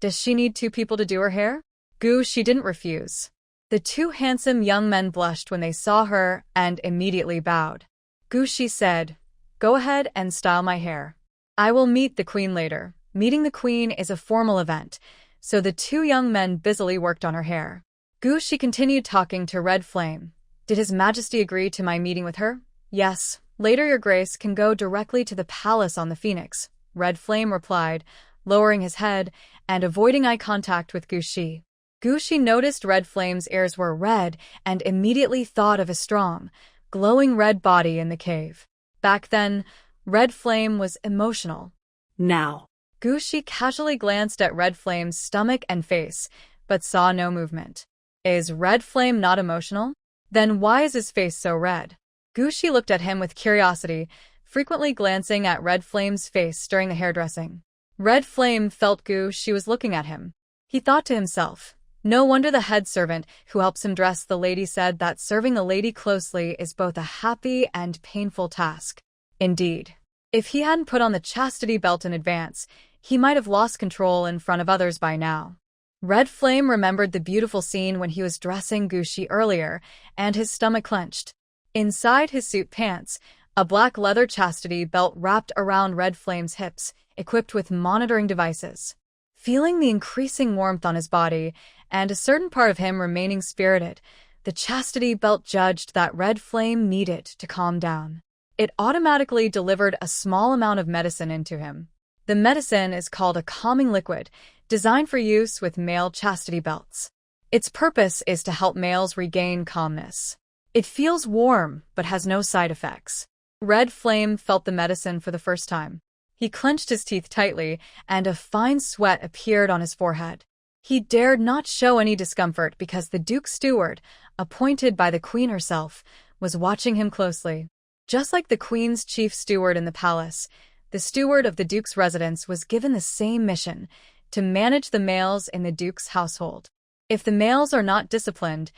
Does she need 2 people to do her hair?" Gu Shi didn't refuse. The 2 handsome young men blushed when they saw her and immediately bowed. Gu Shi said, "Go ahead and style my hair. I will meet the Queen later." Meeting the Queen is a formal event, so the 2 young men busily worked on her hair. Gu Shi continued talking to Red Flame. "Did His Majesty agree to my meeting with her?" "Yes. Later Your Grace can go directly to the palace on the Phoenix," Red Flame replied, lowering his head and avoiding eye contact with Gu Shi. Gu Shi noticed Red Flame's ears were red and immediately thought of a strong, glowing red body in the cave. Back then, Red Flame was emotional. Now. Gu Shi casually glanced at Red Flame's stomach and face, but saw no movement. Is Red Flame not emotional? Then why is his face so red? Gu Shi looked at him with curiosity, frequently glancing at Red Flame's face during the hairdressing. Red Flame felt Gu Shi was looking at him. He thought to himself, no wonder the head servant who helps him dress the lady said that serving the lady closely is both a happy and painful task. Indeed, if he hadn't put on the chastity belt in advance, he might have lost control in front of others by now. Red Flame remembered the beautiful scene when he was dressing Gu Shi earlier, and his stomach clenched. Inside his suit pants, a black leather chastity belt wrapped around Red Flame's hips, equipped with monitoring devices. Feeling the increasing warmth on his body, and a certain part of him remaining spirited, the chastity belt judged that Red Flame needed to calm down. It automatically delivered a small amount of medicine into him. The medicine is called a calming liquid, designed for use with male chastity belts. Its purpose is to help males regain calmness. It feels warm, but has no side effects. Red Flame felt the medicine for the first time. He clenched his teeth tightly, and a fine sweat appeared on his forehead. He dared not show any discomfort because the Duke's steward, appointed by the Queen herself, was watching him closely. Just like the Queen's chief steward in the palace, the steward of the Duke's residence was given the same mission, to manage the males in the Duke's household. If the males are not disciplined,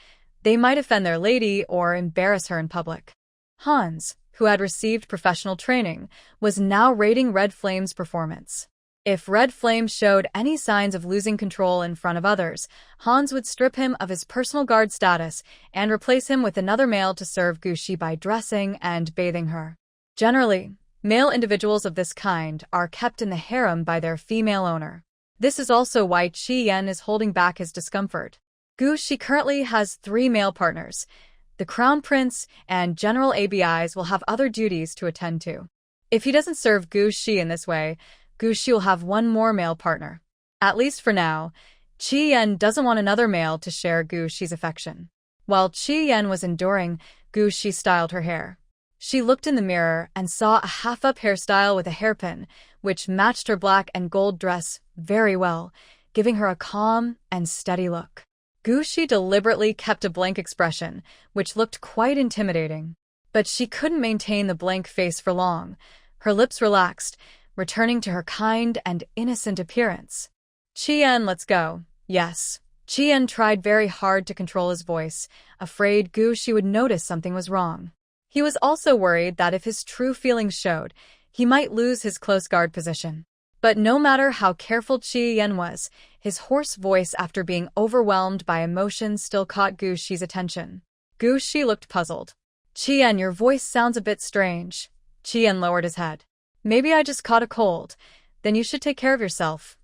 they might offend their lady or embarrass her in public. Hans, who had received professional training, was now rating Red Flame's performance. If Red Flame showed any signs of losing control in front of others, Hans would strip him of his personal guard status and replace him with another male to serve Gu Shi by dressing and bathing her. Generally, male individuals of this kind are kept in the harem by their female owner. This is also why Qi Yan is holding back his discomfort. Gu Shi currently has 3 male partners. The Crown Prince and General ABIs will have other duties to attend to. If he doesn't serve Gu Shi in this way, Gu Shi will have 1 more male partner. At least for now, Qi Yan doesn't want another male to share Gu Shi's affection. While Qi Yan was enduring, Gu Shi styled her hair. She looked in the mirror and saw a half-up hairstyle with a hairpin, which matched her black and gold dress very well, giving her a calm and steady look. Gu Shi deliberately kept a blank expression, which looked quite intimidating. But she couldn't maintain the blank face for long. Her lips relaxed, returning to her kind and innocent appearance. "Qian, let's go." "Yes." Qian tried very hard to control his voice, afraid Gu Shi would notice something was wrong. He was also worried that if his true feelings showed, he might lose his close guard position. But no matter how careful Qi Yan was, his hoarse voice after being overwhelmed by emotion still caught Gu Shi's attention. Gu Shi looked puzzled. "Qi Yan, your voice sounds a bit strange." Qi Yan lowered his head. "Maybe I just caught a cold. Then you should take care of yourself."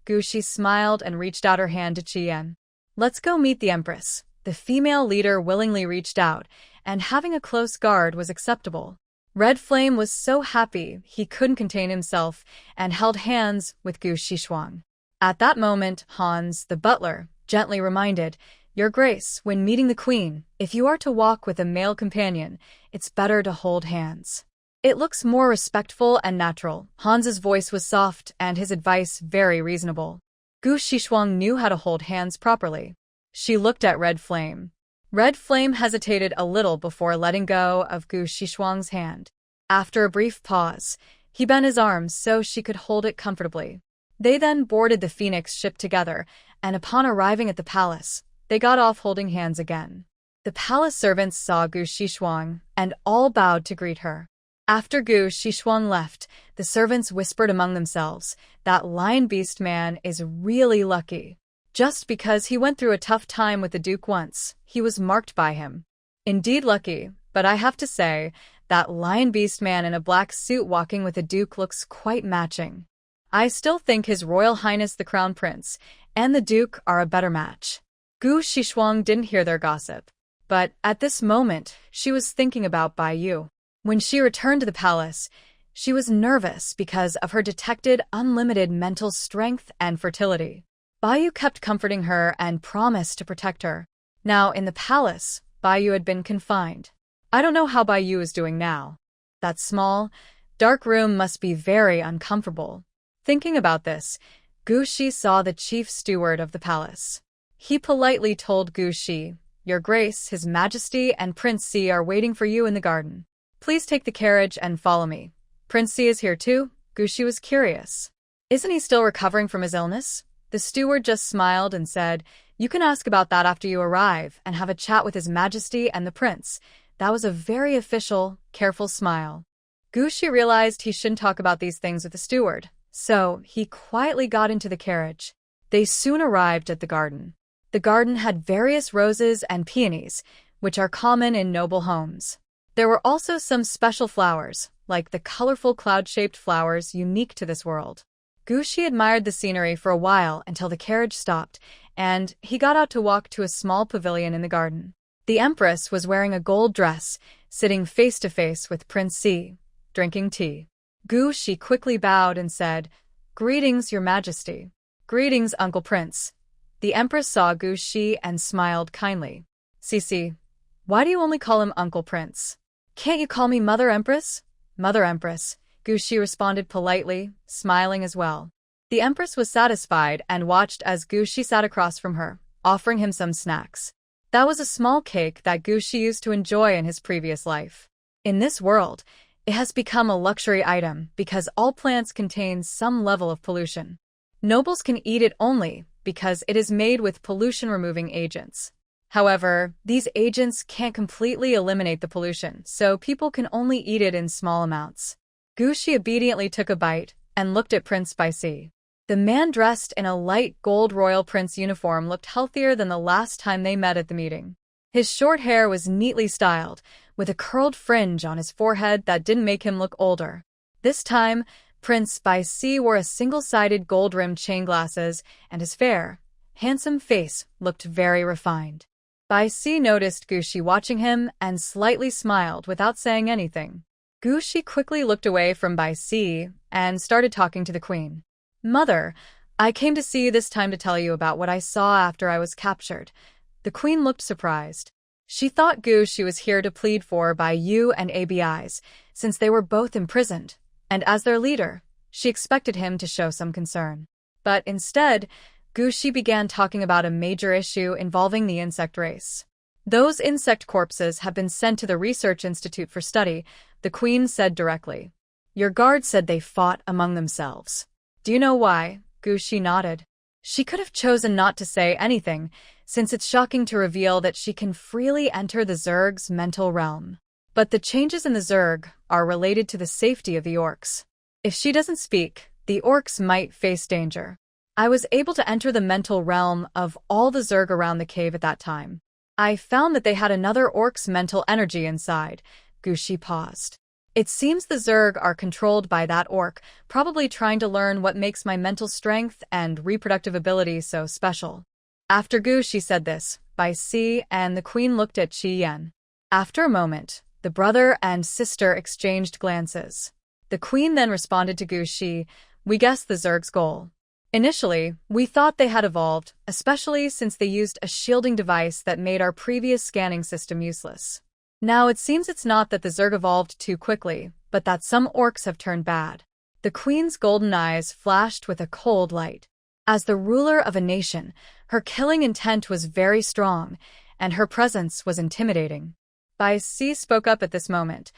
Gu Shi smiled and reached out her hand to Qian. Let's go meet the Empress. The female leader willingly reached out, and having a close guard was acceptable. Red Flame was so happy he couldn't contain himself and held hands with Gu Shixuang. At that moment, Hans, the butler, gently reminded, Your Grace, when meeting the Queen, if you are to walk with a male companion, it's better to hold hands. It looks more respectful and natural. Hans's voice was soft and his advice very reasonable. Gu Shixuang knew how to hold hands properly. She looked at Red Flame. Red Flame hesitated a little before letting go of Gu Shixuang's hand. After a brief pause, he bent his arms so she could hold it comfortably. They then boarded the Phoenix ship together, and upon arriving at the palace, they got off holding hands again. The palace servants saw Gu Shixuang, and all bowed to greet her. After Gu Shixuang left, the servants whispered among themselves, that lion beast man is really lucky. Just because he went through a tough time with the Duke once, he was marked by him. Indeed lucky, but I have to say, that lion beast man in a black suit walking with a Duke looks quite matching. I still think His Royal Highness the Crown Prince and the Duke are a better match. Gu Shixuang didn't hear their gossip, but at this moment, she was thinking about Bai Yu. When she returned to the palace, she was nervous because of her detected unlimited mental strength and fertility. Bai Yu kept comforting her and promised to protect her. Now, in the palace, Bai Yu had been confined. I don't know how Bai Yu is doing now. That small, dark room must be very uncomfortable. Thinking about this, Gu Shi saw the chief steward of the palace. He politely told Gu Shi, Your Grace, His Majesty, and Prince Si are waiting for you in the garden. Please take the carriage and follow me. Prince Si is here too? Gu Shi was curious. Isn't he still recovering from his illness? The steward just smiled and said, You can ask about that after you arrive and have a chat with His Majesty and the Prince. That was a very official, careful smile. Gu Shi realized he shouldn't talk about these things with the steward, so he quietly got into the carriage. They soon arrived at the garden. The garden had various roses and peonies, which are common in noble homes. There were also some special flowers, like the colorful cloud-shaped flowers unique to this world. Gu Shi admired the scenery for a while until the carriage stopped, and he got out to walk to a small pavilion in the garden. The Empress was wearing a gold dress, sitting face-to-face with Prince Si, drinking tea. Gu Shi quickly bowed and said, Greetings, Your Majesty. Greetings, Uncle Prince. The Empress saw Gu Shi and smiled kindly. Si, why do you only call him Uncle Prince? Can't you call me Mother Empress? Mother Empress, Gu Shi responded politely, smiling as well. The Empress was satisfied and watched as Gu Shi sat across from her, offering him some snacks. That was a small cake that Gu Shi used to enjoy in his previous life. In this world, it has become a luxury item because all plants contain some level of pollution. Nobles can eat it only because it is made with pollution-removing agents. However, these agents can't completely eliminate the pollution, so people can only eat it in small amounts. Gu Shi obediently took a bite and looked at Prince Bai Si. The man dressed in a light gold royal prince uniform looked healthier than the last time they met at the meeting. His short hair was neatly styled, with a curled fringe on his forehead that didn't make him look older. This time, Prince Bai Si wore a single-sided gold-rimmed chain glasses, and his fair, handsome face looked very refined. Bai Si noticed Gu Shi watching him and slightly smiled without saying anything. Gu Shi quickly looked away from Bai Si and started talking to the queen. Mother, I came to see you this time to tell you about what I saw after I was captured. The queen looked surprised. She thought Gu Shi was here to plead for Bai Yu and ABIs, since they were both imprisoned, and as their leader, she expected him to show some concern. But instead, Gu Shi began talking about a major issue involving the insect race. Those insect corpses have been sent to the Research Institute for study, the queen said directly. Your guard said they fought among themselves. Do you know why? Gu Shi nodded. She could have chosen not to say anything, since it's shocking to reveal that she can freely enter the Zerg's mental realm. But the changes in the Zerg are related to the safety of the orcs. If she doesn't speak, the orcs might face danger. I was able to enter the mental realm of all the Zerg around the cave at that time. I found that they had another orc's mental energy inside. Gu Shi paused. It seems the Zerg are controlled by that orc, probably trying to learn what makes my mental strength and reproductive ability so special. After Gu Shi said this, Bai Si and the queen looked at Qi Yan. After a moment, the brother and sister exchanged glances. The queen then responded to Gu Shi, "We guessed the Zerg's goal. Initially, we thought they had evolved, especially since they used a shielding device that made our previous scanning system useless. Now it seems it's not that the Zerg evolved too quickly, but that some orcs have turned bad." The queen's golden eyes flashed with a cold light. As the ruler of a nation, her killing intent was very strong, and her presence was intimidating. Bai Si spoke up at this moment.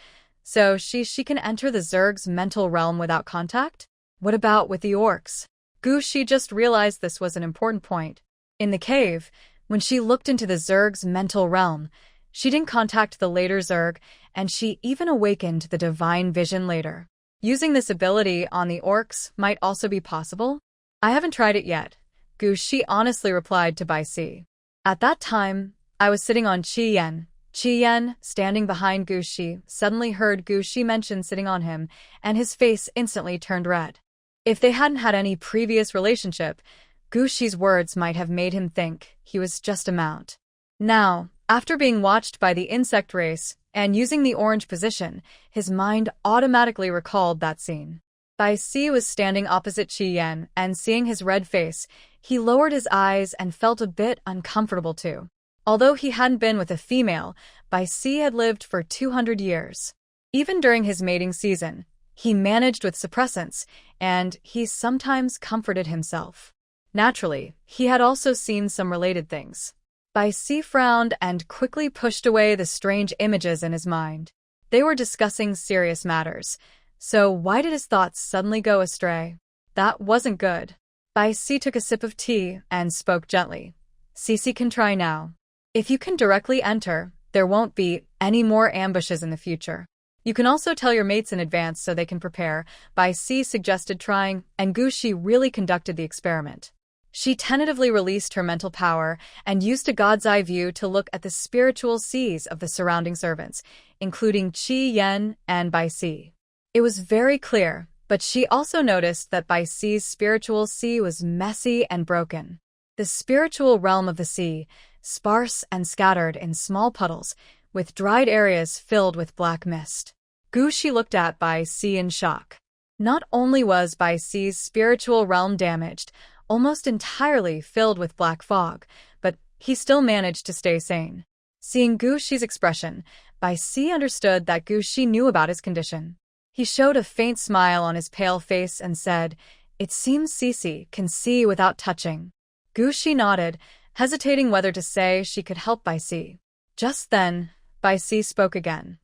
"So she can enter the Zerg's mental realm without contact? What about with the orcs?" Gu Shi just realized this was an important point. In the cave, when she looked into the Zerg's mental realm, she didn't contact the later Zerg, and she even awakened the divine vision later. Using this ability on the orcs might also be possible? "I haven't tried it yet," Gu Shi honestly replied to Bai Si. At that time, I was sitting on Qi Yan. Qi Yan, standing behind Gu Shi, suddenly heard Gu Shi mention sitting on him, and his face instantly turned red. If they hadn't had any previous relationship, Gu Shi's words might have made him think he was just a mount. Now, after being watched by the insect race and using the orange position, his mind automatically recalled that scene. Bai Si was standing opposite Qi Yan, and seeing his red face, he lowered his eyes and felt a bit uncomfortable too. Although he hadn't been with a female, Bai Si had lived for 200 years. Even during his mating season, he managed with suppressants, and he sometimes comforted himself. Naturally, he had also seen some related things. Bai Si frowned and quickly pushed away the strange images in his mind. They were discussing serious matters, so why did his thoughts suddenly go astray? That wasn't good. Bai Si took a sip of tea and spoke gently. "Cece can try now. If you can directly enter, there won't be any more ambushes in the future. You can also tell your mates in advance so they can prepare." Bai Si suggested trying, and Gu Shi really conducted the experiment. She tentatively released her mental power and used a god's eye view to look at the spiritual seas of the surrounding servants, including Qi Yan and Bai Si. It was very clear, but she also noticed that Bai Si's spiritual sea was messy and broken. The spiritual realm of the sea, sparse and scattered in small puddles, with dried areas filled with black mist. Gu Shi looked at Bai Si in shock. Not only was Bai Si's spiritual realm damaged, almost entirely filled with black fog, but he still managed to stay sane. Seeing Gu Shi's expression, Bai Si understood that Gu Shi knew about his condition. He showed a faint smile on his pale face and said, "It seems Cece can see without touching." Gu Shi nodded, hesitating whether to say she could help Bai Si. Just then, Bai Si spoke again.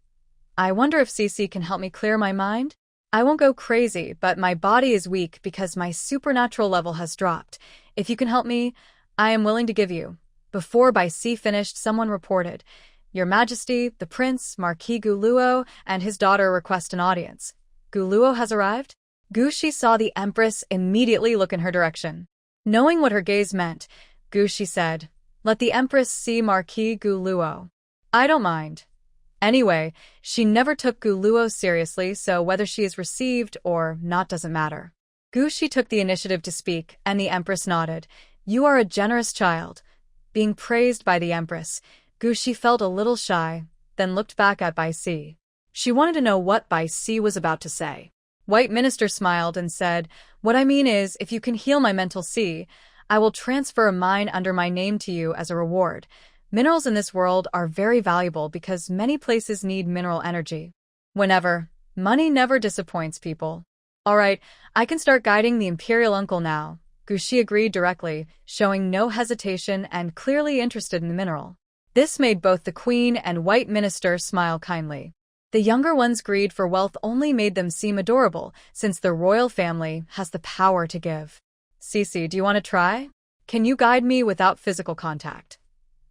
"I wonder if Cece can help me clear my mind? I won't go crazy, but my body is weak because my supernatural level has dropped. If you can help me, I am willing to give you." Before Bai Si finished, someone reported, "Your Majesty, the Prince, Marquis Guluo, and his daughter request an audience." "Guluo has arrived?" Gu Shi saw the Empress immediately look in her direction. Knowing what her gaze meant, Gu Shi said, "Let the Empress see Marquis Guluo." "I don't mind." Anyway, she never took Guluo seriously, so whether she is received or not doesn't matter. Gu Shi took the initiative to speak, and the Empress nodded. "You are a generous child." Being praised by the Empress, Gu Shi felt a little shy, then looked back at Bai Si. She wanted to know what Bai Si was about to say. White Minister smiled and said, "What I mean is, if you can heal my mental sea, I will transfer a mine under my name to you as a reward. Minerals in this world are very valuable because many places need mineral energy. Money never disappoints people." "All right, I can start guiding the Imperial Uncle now." Gu Shi agreed directly, showing no hesitation and clearly interested in the mineral. This made both the Queen and White Minister smile kindly. The younger one's greed for wealth only made them seem adorable, since the royal family has the power to give. "Cece, do you want to try? Can you guide me without physical contact?"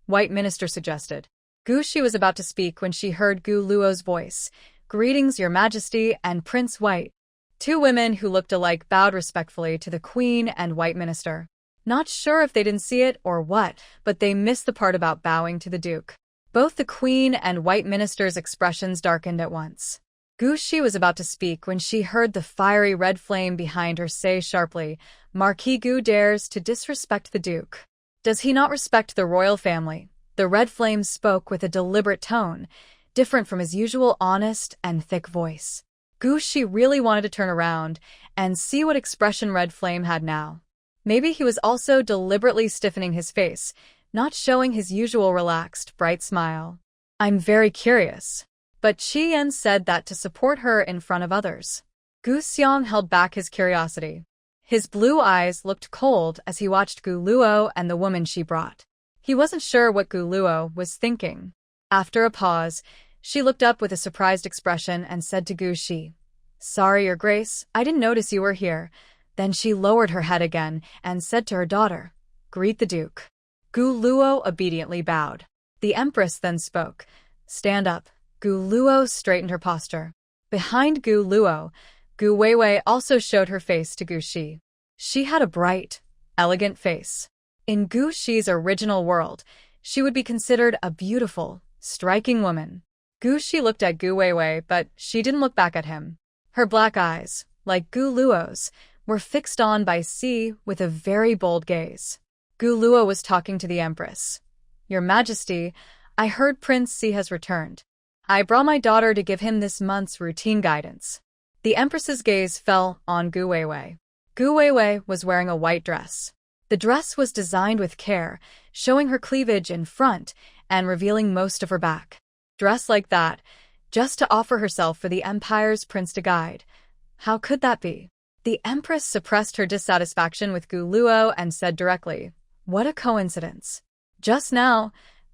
White Minister suggested. Gu Shi was about to speak when she heard Gu Luo's voice. "Greetings, Your Majesty and Prince White." Two women who looked alike bowed respectfully to the Queen and White Minister. Not sure if they didn't see it or what, but they missed the part about bowing to the Duke. Both the Queen and White Minister's expressions darkened at once. Gu Shi was about to speak when she heard the fiery red flame behind her say sharply, "Marquis Gu dares to disrespect the Duke. Does he not respect the royal family?" The red flame spoke with a deliberate tone, different from his usual honest and thick voice. Gu Shi really wanted to turn around and see what expression Red Flame had now. Maybe he was also deliberately stiffening his face, not showing his usual relaxed, bright smile. "I'm very curious." But Qi Yan said that to support her in front of others. Gu Xiong held back his curiosity. His blue eyes looked cold as he watched Gu Luo and the woman she brought. He wasn't sure what Gu Luo was thinking. After a pause, she looked up with a surprised expression and said to Gu Shi, "Sorry, Your Grace, I didn't notice you were here." Then she lowered her head again and said to her daughter, "Greet the Duke." Gu Luo obediently bowed. The Empress then spoke. "Stand up." Gu Luo straightened her posture. Behind Gu Luo, Gu Weiwei also showed her face to Gu Shi. She had a bright, elegant face. In Gu Shi's original world, she would be considered a beautiful, striking woman. Gu Shi looked at Gu Weiwei, but she didn't look back at him. Her black eyes, like Gu Luo's, were fixed on by Si with a very bold gaze. Gu Luo was talking to the Empress. "Your Majesty, I heard Prince Si has returned. I brought my daughter to give him this month's routine guidance." The Empress's gaze fell on Gu Weiwei. Gu Weiwei was wearing a white dress. The dress was designed with care, showing her cleavage in front and revealing most of her back. Dressed like that, just to offer herself for the Empire's prince to guide. How could that be? The Empress suppressed her dissatisfaction with Gu Luo and said directly, "What a coincidence. Just now,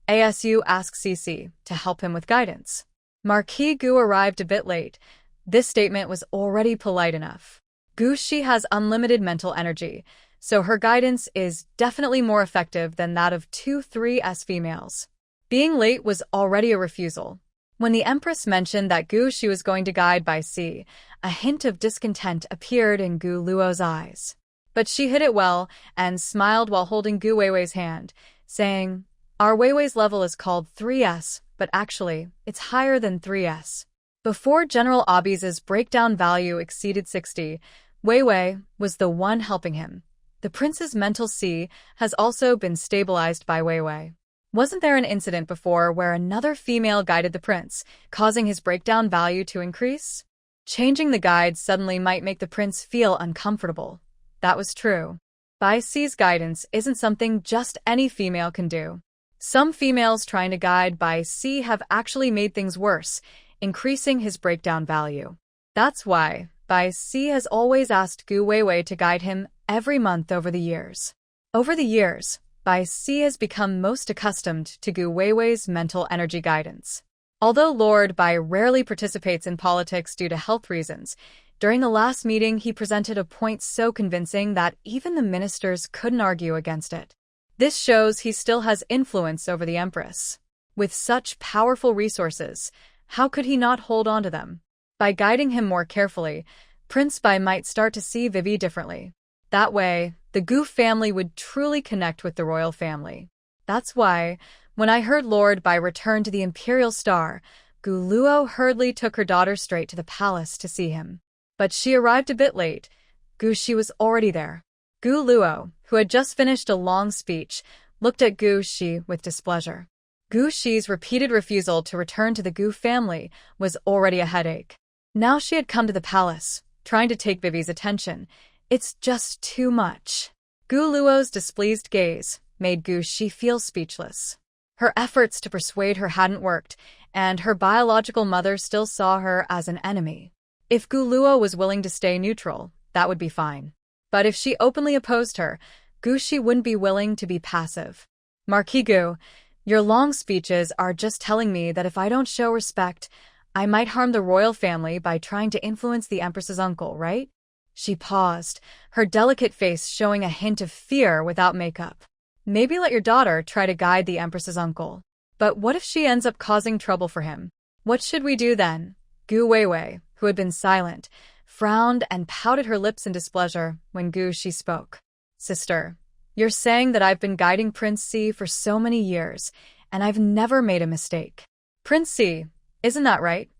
ASU asked Cici to help him with guidance." Marquis Gu arrived a bit late. This statement was already polite enough. Gu Shi has unlimited mental energy, so her guidance is definitely more effective than that of 2-3S females. Being late was already a refusal. When the Empress mentioned that Gu Shi was going to guide by Si, a hint of discontent appeared in Gu Luo's eyes. But she hid it well and smiled while holding Gu Weiwei's hand, saying, "Our Weiwei's level is called 3S, but actually, it's higher than 3S. Before General Abi's breakdown value exceeded 60, Weiwei was the one helping him. The prince's mental C has also been stabilized by Weiwei. Wasn't there an incident before where another female guided the prince, causing his breakdown value to increase? Changing the guide suddenly might make the prince feel uncomfortable. That was true. Bai Si's guidance isn't something just any female can do. Some females trying to guide Bai Si have actually made things worse, increasing his breakdown value. That's why Bai Si has always asked Gu Weiwei to guide him every month over the years. Over the years, Bai Si has become most accustomed to Gu Weiwei's mental energy guidance. Although Lord Bai rarely participates in politics due to health reasons, during the last meeting he presented a point so convincing that even the ministers couldn't argue against it. This shows he still has influence over the Empress. With such powerful resources, how could he not hold on to them? By guiding him more carefully, Prince Bai might start to see Vivi differently. That way, the Gu family would truly connect with the royal family. That's why, when I heard Lord Bai return to the Imperial Star, Gu Luo hurriedly took her daughter straight to the palace to see him. But she arrived a bit late. Gu Shi was already there. Gu Luo, who had just finished a long speech, looked at Gu Shi with displeasure. Gu Shi's repeated refusal to return to the Gu family was already a headache. Now she had come to the palace, trying to take Vivi's attention. It's just too much. Gu Luo's displeased gaze made Gu Shi feel speechless. Her efforts to persuade her hadn't worked, and her biological mother still saw her as an enemy. If Gu Luo was willing to stay neutral, that would be fine. But if she openly opposed her, Gu Shi wouldn't be willing to be passive. "Marquis Gu, your long speeches are just telling me that if I don't show respect, I might harm the royal family by trying to influence the Empress's uncle, right?" She paused, her delicate face showing a hint of fear without makeup. "Maybe let your daughter try to guide the Empress's uncle. But what if she ends up causing trouble for him? What should we do then?" Gu Weiwei, who had been silent, frowned and pouted her lips in displeasure when Gu Shi spoke. "Sister, you're saying that I've been guiding Prince Si for so many years, and I've never made a mistake. Prince Si, isn't that right?"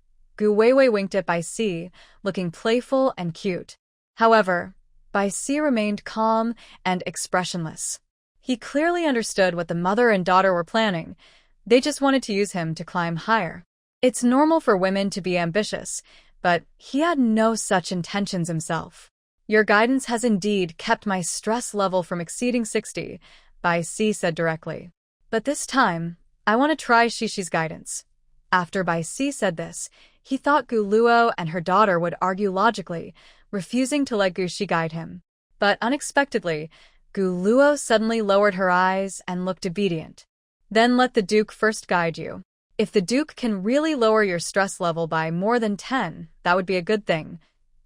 Gu Weiwei winked at Bai Si, looking playful and cute. However, Bai Si remained calm and expressionless. He clearly understood what the mother and daughter were planning. They just wanted to use him to climb higher. It's normal for women to be ambitious, but he had no such intentions himself. Your guidance has indeed kept my stress level from exceeding 60, Bai Si said directly. But this time, I want to try Shishi's guidance. After Bai Si said this, he thought Gu Luo and her daughter would argue logically, refusing to let Gu Shi guide him. But unexpectedly, Gu Luo suddenly lowered her eyes and looked obedient. Then let the Duke first guide you. If the Duke can really lower your stress level by more than 10, that would be a good thing.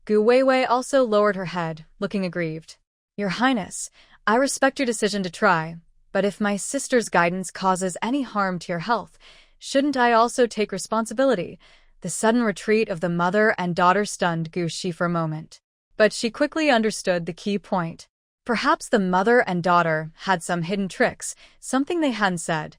Gu Weiwei also lowered her head, looking aggrieved. Your Highness, I respect your decision to try, but if my sister's guidance causes any harm to your health, shouldn't I also take responsibility? The sudden retreat of the mother and daughter stunned Gu Shi for a moment. But she quickly understood the key point. Perhaps the mother and daughter had some hidden tricks, something they hadn't said,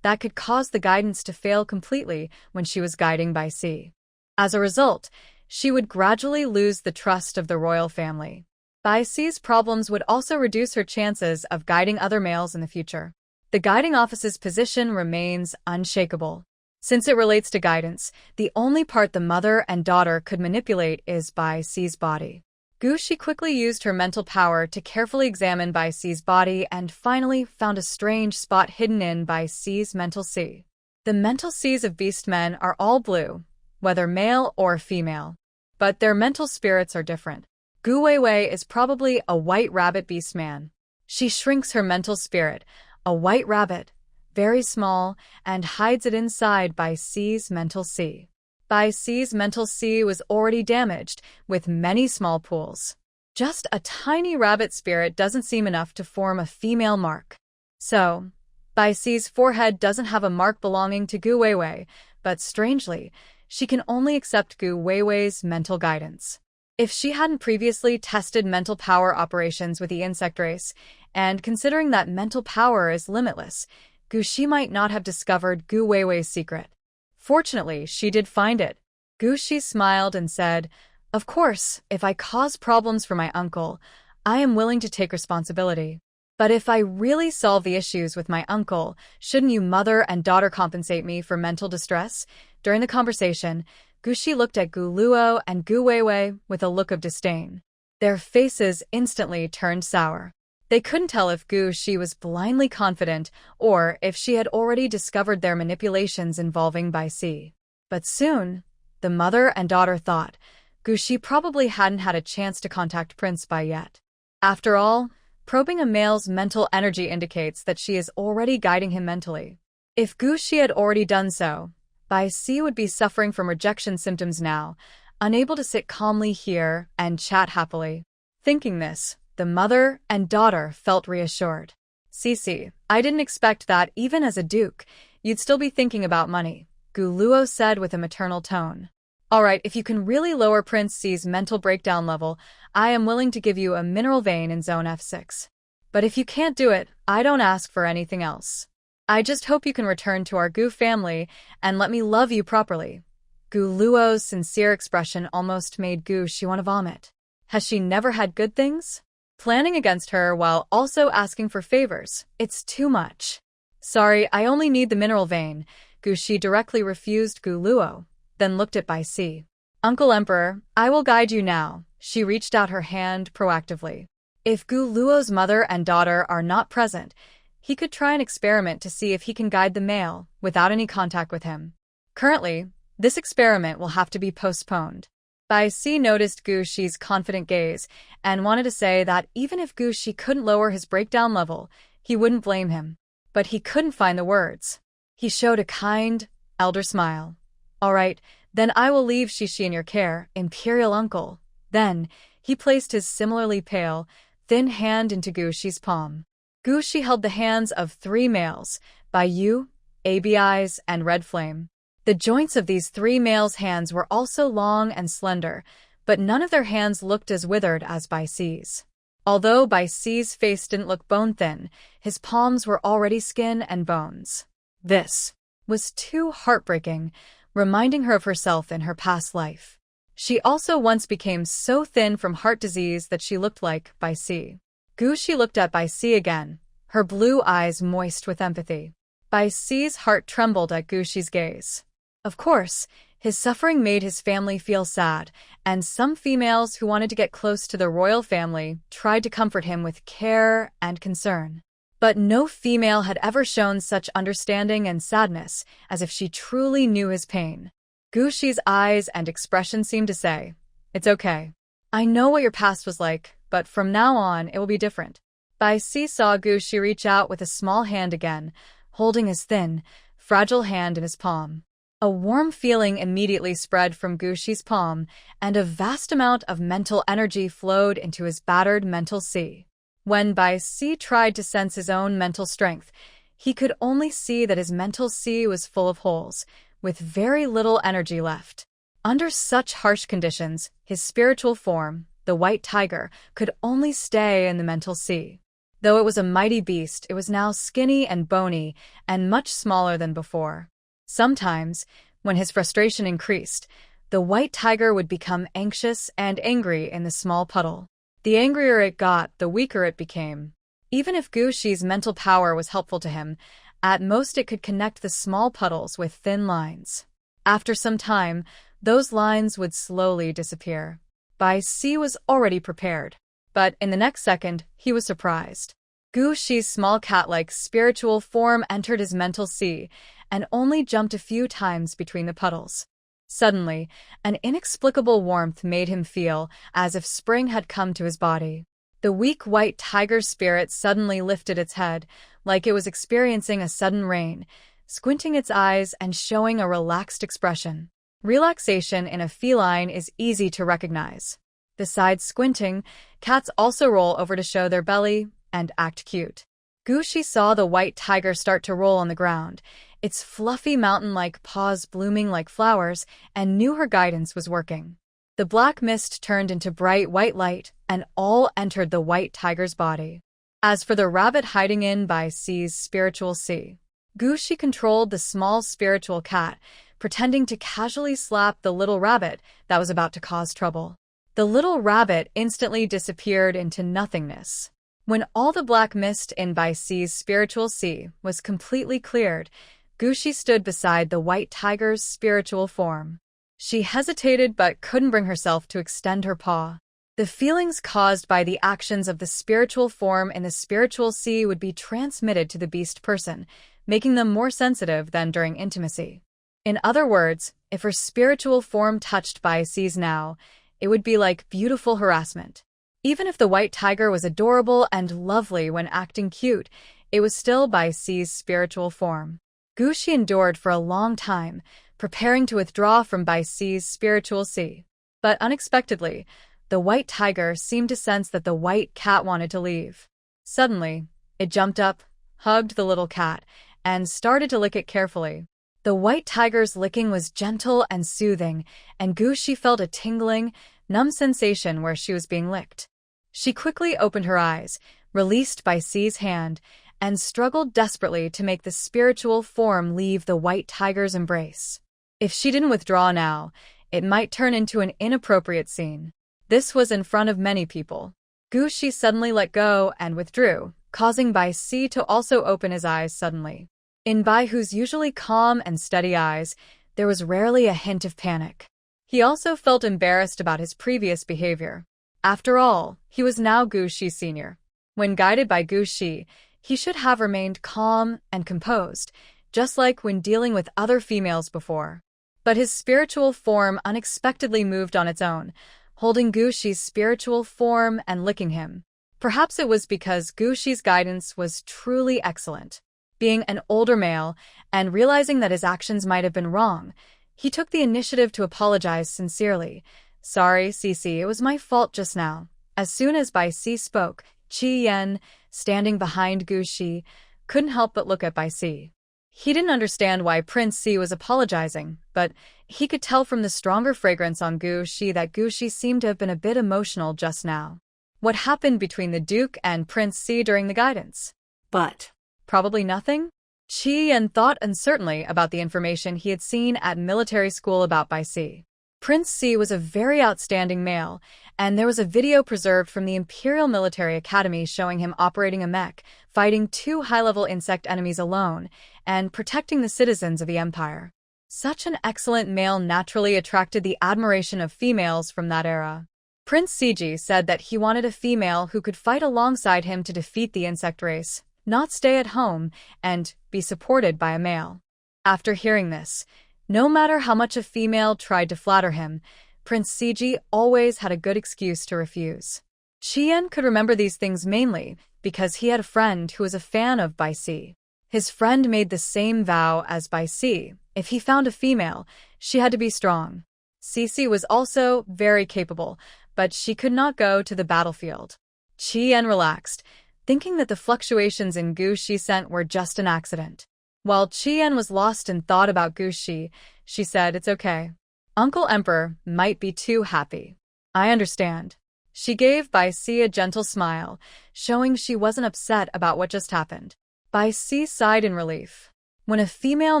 that could cause the guidance to fail completely when she was guiding Bai Si. As a result, she would gradually lose the trust of the royal family. Bai Si's problems would also reduce her chances of guiding other males in the future. The guiding office's position remains unshakable. Since it relates to guidance, the only part the mother and daughter could manipulate is Bai Si's body. Gu Shi quickly used her mental power to carefully examine Bai Si's body and finally found a strange spot hidden in Bai Si's mental sea. The mental seas of beast men are all blue, whether male or female. But their mental spirits are different. Gu Weiwei is probably a white rabbit beast man. She shrinks her mental spirit, a white rabbit, very small, and hides it inside Bai Si's mental sea. Bai Si's mental sea was already damaged, with many small pools. Just a tiny rabbit spirit doesn't seem enough to form a female mark. So, Bai Si's forehead doesn't have a mark belonging to Gu Weiwei, but strangely, she can only accept Gu Weiwei's mental guidance. If she hadn't previously tested mental power operations with the insect race, and considering that mental power is limitless, Gu Shi might not have discovered Gu Weiwei's secret. Fortunately, she did find it. Gu Shi smiled and said, "Of course, if I cause problems for my uncle, I am willing to take responsibility. But if I really solve the issues with my uncle, shouldn't you mother and daughter compensate me for mental distress?" During the conversation, Gu Shi looked at Gu Luo and Gu Weiwei with a look of disdain. Their faces instantly turned sour. They couldn't tell if Gu Shi was blindly confident or if she had already discovered their manipulations involving Bai Si. But soon, the mother and daughter thought, Gu Shi probably hadn't had a chance to contact Prince Bai yet. After all, probing a male's mental energy indicates that she is already guiding him mentally. If Gu Shi had already done so, Bai Si would be suffering from rejection symptoms now, unable to sit calmly here and chat happily. Thinking this, the mother and daughter felt reassured. "Sisi, I didn't expect that even as a duke, you'd still be thinking about money," Gu Luo said with a maternal tone. "Alright, if you can really lower Prince C's mental breakdown level, I am willing to give you a mineral vein in Zone F6. But if you can't do it, I don't ask for anything else. I just hope you can return to our Gu family and let me love you properly." Gu Luo's sincere expression almost made Gu Shi want to vomit. Has she never had good things? Planning against her while also asking for favors, it's too much. "Sorry, I only need the mineral vein," Gu Shi directly refused Gu Luo, then looked at Bai Si. "Uncle Emperor, I will guide you now." She reached out her hand proactively. If Gu Luo's mother and daughter are not present, he could try an experiment to see if he can guide the male without any contact with him. Currently, this experiment will have to be postponed. Bai Si noticed Gu Shi's confident gaze and wanted to say that even if Gu Shi couldn't lower his breakdown level, he wouldn't blame him. But he couldn't find the words. He showed a kind, elder smile. "Alright, then I will leave Shishi in your care, Imperial Uncle." Then, he placed his similarly pale, thin hand into Gu Shi's palm. Gu Shi held the hands of 3 males, Bai Yu, ABI's, and Red Flame. The joints of these 3 males' hands were also long and slender, but none of their hands looked as withered as Bai Si's. Although Bai Si's face didn't look bone-thin, his palms were already skin and bones. This was too heartbreaking. reminding her of herself in her past life. She also once became so thin from heart disease that she looked like Bai Si. Gushi looked at Bai Si again, her blue eyes moist with empathy. Bai Si's heart trembled at Gushi's gaze. Of course, his suffering made his family feel sad, and some females who wanted to get close to the royal family tried to comfort him with care and concern. But no female had ever shown such understanding and sadness, as if she truly knew his pain. Gushi's eyes and expression seemed to say, "It's okay. I know what your past was like, but from now on it will be different." Bai Si saw Gushi reach out with a small hand again, holding his thin, fragile hand in his palm. A warm feeling immediately spread from Gushi's palm, and a vast amount of mental energy flowed into his battered mental sea. When Bai Si tried to sense his own mental strength, he could only see that his mental sea was full of holes, with very little energy left. Under such harsh conditions, his spiritual form, the white tiger, could only stay in the mental sea. Though it was a mighty beast, it was now skinny and bony and much smaller than before. Sometimes, when his frustration increased, the white tiger would become anxious and angry in the small puddle. The angrier it got, the weaker it became. Even if Gushi's mental power was helpful to him, at most it could connect the small puddles with thin lines. After some time, those lines would slowly disappear. Bai Si was already prepared. But in the next second, he was surprised. Gushi's small cat-like spiritual form entered his mental sea and only jumped a few times between the puddles. Suddenly, an inexplicable warmth made him feel as if spring had come to his body. The weak white tiger spirit suddenly lifted its head, like it was experiencing a sudden rain, squinting its eyes and showing a relaxed expression. Relaxation in a feline is easy to recognize. Besides squinting, cats also roll over to show their belly and act cute. Gushi saw the white tiger start to roll on the ground, its fluffy mountain-like paws blooming like flowers, and knew her guidance was working. The black mist turned into bright white light, and all entered the white tiger's body. As for the rabbit hiding in Bai Si's spiritual sea, Gushi controlled the small spiritual cat, pretending to casually slap the little rabbit that was about to cause trouble. The little rabbit instantly disappeared into nothingness. When all the black mist in Bai Si's spiritual sea was completely cleared, Gushi stood beside the white tiger's spiritual form. She hesitated but couldn't bring herself to extend her paw. The feelings caused by the actions of the spiritual form in the spiritual sea would be transmitted to the beast person, making them more sensitive than during intimacy. In other words, if her spiritual form touched Bai Si's now, it would be like beautiful harassment. Even if the white tiger was adorable and lovely when acting cute, it was still Bai Si's spiritual form. Gushi endured for a long time, preparing to withdraw from Bai Si's spiritual sea. But unexpectedly, the white tiger seemed to sense that the white cat wanted to leave. Suddenly, it jumped up, hugged the little cat, and started to lick it carefully. The white tiger's licking was gentle and soothing, and Gushi felt a tingling, numb sensation where she was being licked. She quickly opened her eyes, released Bai Si's hand, and struggled desperately to make the spiritual form leave the white tiger's embrace. If she didn't withdraw now, it might turn into an inappropriate scene. This was in front of many people. Gushi suddenly let go and withdrew, causing Bai Si to also open his eyes suddenly. In Bai Hu's usually calm and steady eyes, there was rarely a hint of panic. He also felt embarrassed about his previous behavior. After all, he was now Gushi Sr. When guided by Gushi, he should have remained calm and composed, just like when dealing with other females before. But his spiritual form unexpectedly moved on its own, holding Gushi's spiritual form and licking him. Perhaps it was because Gushi's guidance was truly excellent. Being an older male and realizing that his actions might have been wrong, he took the initiative to apologize sincerely. "Sorry, Cici, it was my fault just now." As soon as Bai Si spoke, Qi Yen, standing behind Gushi, couldn't help but look at Bai Si. He didn't understand why Prince Si was apologizing, but he could tell from the stronger fragrance on Gushi that Gushi seemed to have been a bit emotional just now. What happened between the Duke and Prince Si during the guidance? But Probably nothing? Qi thought uncertainly about the information he had seen at military school about Bai Si. Prince Si was a very outstanding male, and there was a video preserved from the Imperial Military Academy showing him operating a mech, fighting 2 high-level insect enemies alone, and protecting the citizens of the Empire. Such an excellent male naturally attracted the admiration of females from that era. Prince Siji said that he wanted a female who could fight alongside him to defeat the insect race, not stay at home, and be supported by a male. After hearing this, no matter how much a female tried to flatter him, Prince Siji always had a good excuse to refuse. Qian could remember these things mainly because he had a friend who was a fan of Bai Si. His friend made the same vow as Bai Si. If he found a female, she had to be strong. Cici was also very capable, but she could not go to the battlefield. Qian relaxed, thinking that the fluctuations in Gu Shi scent were just an accident. While Qian was lost in thought about Gu Shi, she said, "It's okay. Uncle Emperor might be too happy. I understand." She gave Bai Si a gentle smile, showing she wasn't upset about what just happened. Bai Si sighed in relief. When a female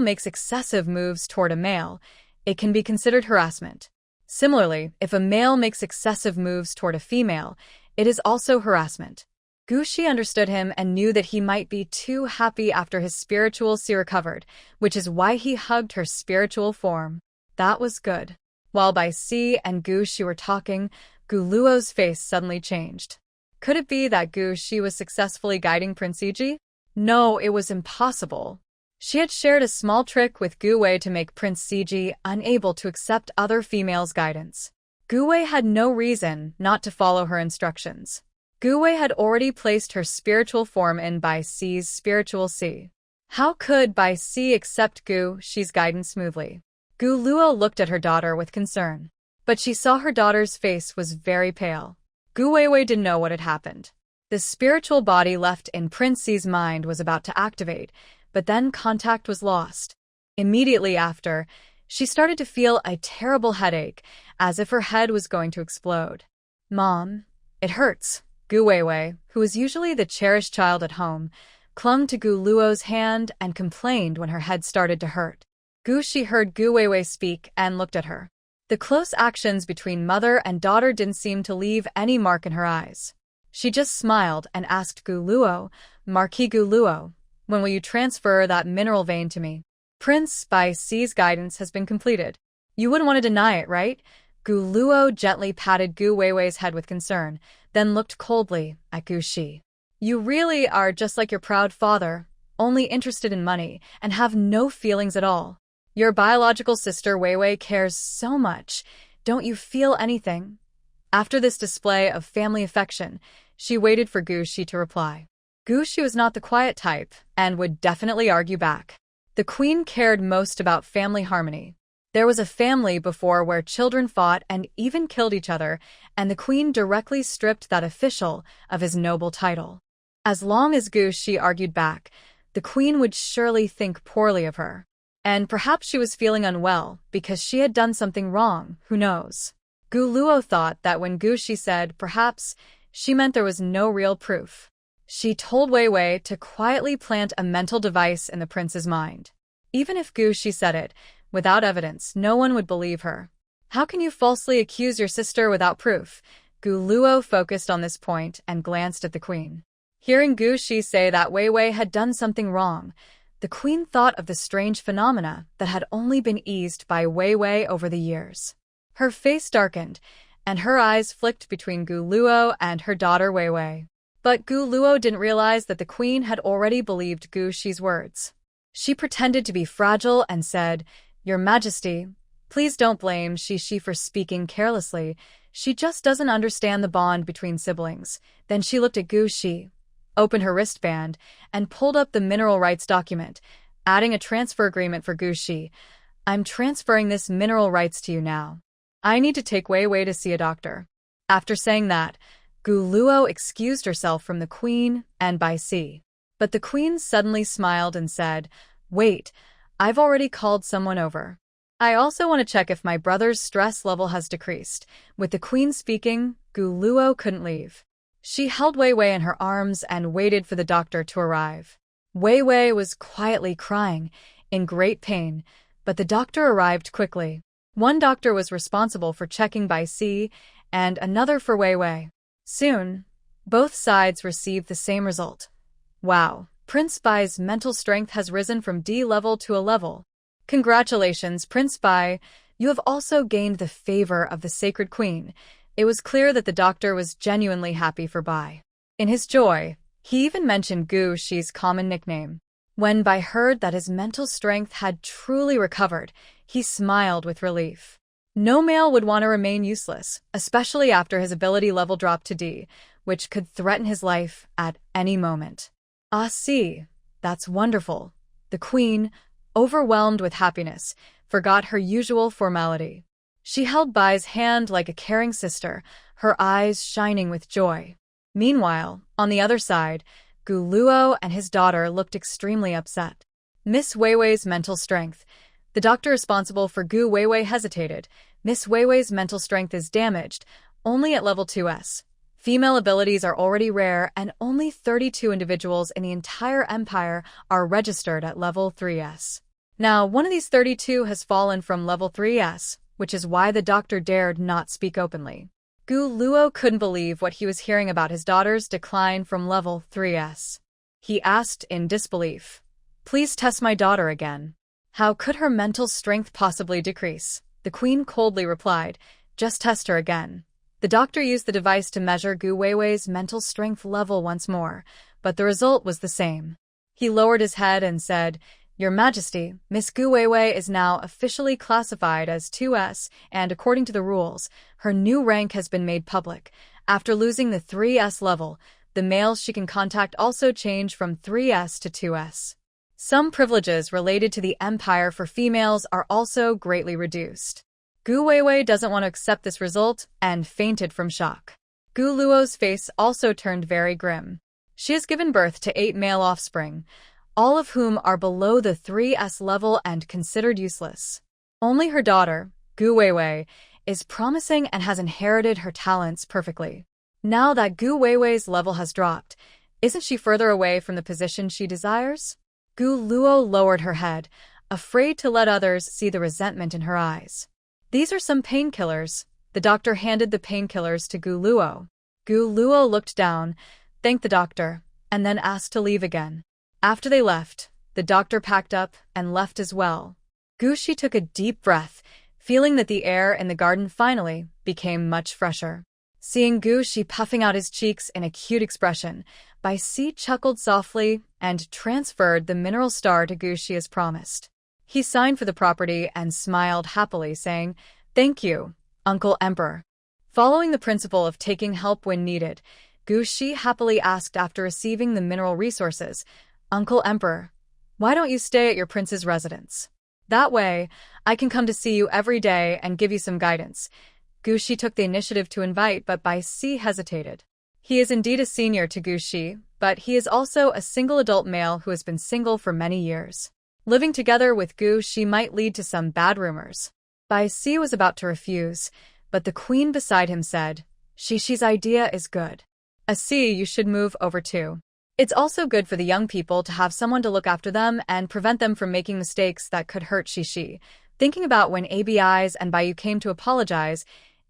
makes excessive moves toward a male, it can be considered harassment. Similarly, if a male makes excessive moves toward a female, it is also harassment. Gu Shi understood him and knew that he might be too happy after his spiritual Si recovered, which is why he hugged her spiritual form. That was good. While Bai Si and Gu Shi were talking, Gu Luo's face suddenly changed. Could it be that Gu Shi was successfully guiding Prince Siji? No, it was impossible. She had shared a small trick with Gu Wei to make Prince Siji unable to accept other females' guidance. Gu Wei had no reason not to follow her instructions. Gu Wei had already placed her spiritual form in Bai Si's spiritual Si. How could Bai Si accept Gu Shi's guidance smoothly? Gu Luo looked at her daughter with concern. But she saw her daughter's face was very pale. Gu Weiwei didn't know what had happened. The spiritual body left in Prince Si's mind was about to activate, but then contact was lost. Immediately after, she started to feel a terrible headache, as if her head was going to explode. "Mom, it hurts." Gu Weiwei, who was usually the cherished child at home, clung to Gu Luo's hand and complained when her head started to hurt. Gu Shi heard Gu Weiwei speak and looked at her. The close actions between mother and daughter didn't seem to leave any mark in her eyes. She just smiled and asked Gu Luo, "Marquis Gu Luo, when will you transfer that mineral vein to me? Prince Bai Si's guidance has been completed. You wouldn't want to deny it, right?" Gu Luo gently patted Gu Weiwei's head with concern, then looked coldly at Gu Shi. "You really are just like your proud father, only interested in money, and have no feelings at all. Your biological sister Weiwei cares so much. Don't you feel anything?" After this display of family affection, she waited for Gu Shi to reply. Gu Shi was not the quiet type, and would definitely argue back. The queen cared most about family harmony. There was a family before where children fought and even killed each other, and the queen directly stripped that official of his noble title. As long as Gu Shi argued back, the queen would surely think poorly of her. And perhaps she was feeling unwell because she had done something wrong, who knows? Gu Luo thought that when Gu Shi said perhaps, she meant there was no real proof. She told Weiwei to quietly plant a mental device in the prince's mind. Even if Gu Shi said it, without evidence, no one would believe her. How can you falsely accuse your sister without proof? Gu Luo focused on this point and glanced at the queen. Hearing Gu Shi say that Weiwei had done something wrong, the queen thought of the strange phenomena that had only been eased by Weiwei over the years. Her face darkened, and her eyes flicked between Gu Luo and her daughter Weiwei. But Gu Luo didn't realize that the queen had already believed Gu Shi's words. She pretended to be fragile and said, "Your Majesty, please don't blame Shi for speaking carelessly. She just doesn't understand the bond between siblings." Then she looked at Gu Shi, opened her wristband, and pulled up the mineral rights document, adding a transfer agreement for Gu Shi. "I'm transferring this mineral rights to you now. I need to take Weiwei to see a doctor." After saying that, Gu Luo excused herself from the queen and Bai Si. But the queen suddenly smiled and said, "Wait, I've already called someone over. I also want to check if my brother's stress level has decreased." With the queen speaking, Gu Luo couldn't leave. She held Weiwei in her arms and waited for the doctor to arrive. Wei Wei was quietly crying, in great pain, but the doctor arrived quickly. One doctor was responsible for checking Bai Si, and another for Wei Wei. Soon, both sides received the same result. Wow, Prince Bai's mental strength has risen from D level to A level. Congratulations, Prince Bai. You have also gained the favor of the Sacred Queen. It was clear that the doctor was genuinely happy for Bai. In his joy, he even mentioned Gu Shi's common nickname. When Bai heard that his mental strength had truly recovered, he smiled with relief. No male would want to remain useless, especially after his ability level dropped to D, which could threaten his life at any moment. Ah, see, that's wonderful. The queen, overwhelmed with happiness, forgot her usual formality. She held Bai's hand like a caring sister, her eyes shining with joy. Meanwhile, on the other side, Gu Luo and his daughter looked extremely upset. Miss Weiwei's mental strength. The doctor responsible for Gu Weiwei hesitated. Miss Weiwei's mental strength is damaged, only at level 2S. Female abilities are already rare, and only 32 individuals in the entire empire are registered at level 3S. Now, one of these 32 has fallen from level 3S, which is why the doctor dared not speak openly. Gu Luo couldn't believe what he was hearing about his daughter's decline from level 3S. He asked in disbelief, "Please test my daughter again." How could her mental strength possibly decrease? The queen coldly replied, "Just test her again." The doctor used the device to measure Gu Weiwei's mental strength level once more, but the result was the same. He lowered his head and said, "Your Majesty, Miss Gu Weiwei is now officially classified as 2S, and according to the rules, her new rank has been made public. After losing the 3S level, the males she can contact also change from 3S to 2S. Some privileges related to the empire for females are also greatly reduced." Gu Weiwei doesn't want to accept this result and fainted from shock. Gu Luo's face also turned very grim. She has given birth to 8 male offspring, all of whom are below the 3S level and considered useless. Only her daughter, Gu Weiwei, is promising and has inherited her talents perfectly. Now that Gu Weiwei's level has dropped, isn't she further away from the position she desires? Gu Luo lowered her head, afraid to let others see the resentment in her eyes. "These are some painkillers." The doctor handed the painkillers to Gu Luo. Gu Luo looked down, thanked the doctor, and then asked to leave again. After they left, the doctor packed up and left as well. Gu Shi took a deep breath, feeling that the air in the garden finally became much fresher. Seeing Gu Shi puffing out his cheeks in a cute expression, Bai Si chuckled softly and transferred the mineral star to Gu Shi as promised. He signed for the property and smiled happily, saying, "Thank you, Uncle Emperor." Following the principle of taking help when needed, Gu Shi happily asked after receiving the mineral resources, "Uncle Emperor, why don't you stay at your prince's residence? That way, I can come to see you every day and give you some guidance." Gu Shi took the initiative to invite, but Bai Si hesitated. He is indeed a senior to Gu Shi, but he is also a single adult male who has been single for many years. Living together with Gu Shi might lead to some bad rumors. Bai Si was about to refuse, but the queen beside him said, "Shishi's idea is good. Si, you should move over too. It's also good for the young people to have someone to look after them and prevent them from making mistakes that could hurt Shishi." Thinking about when ABI's and Baiyu came to apologize,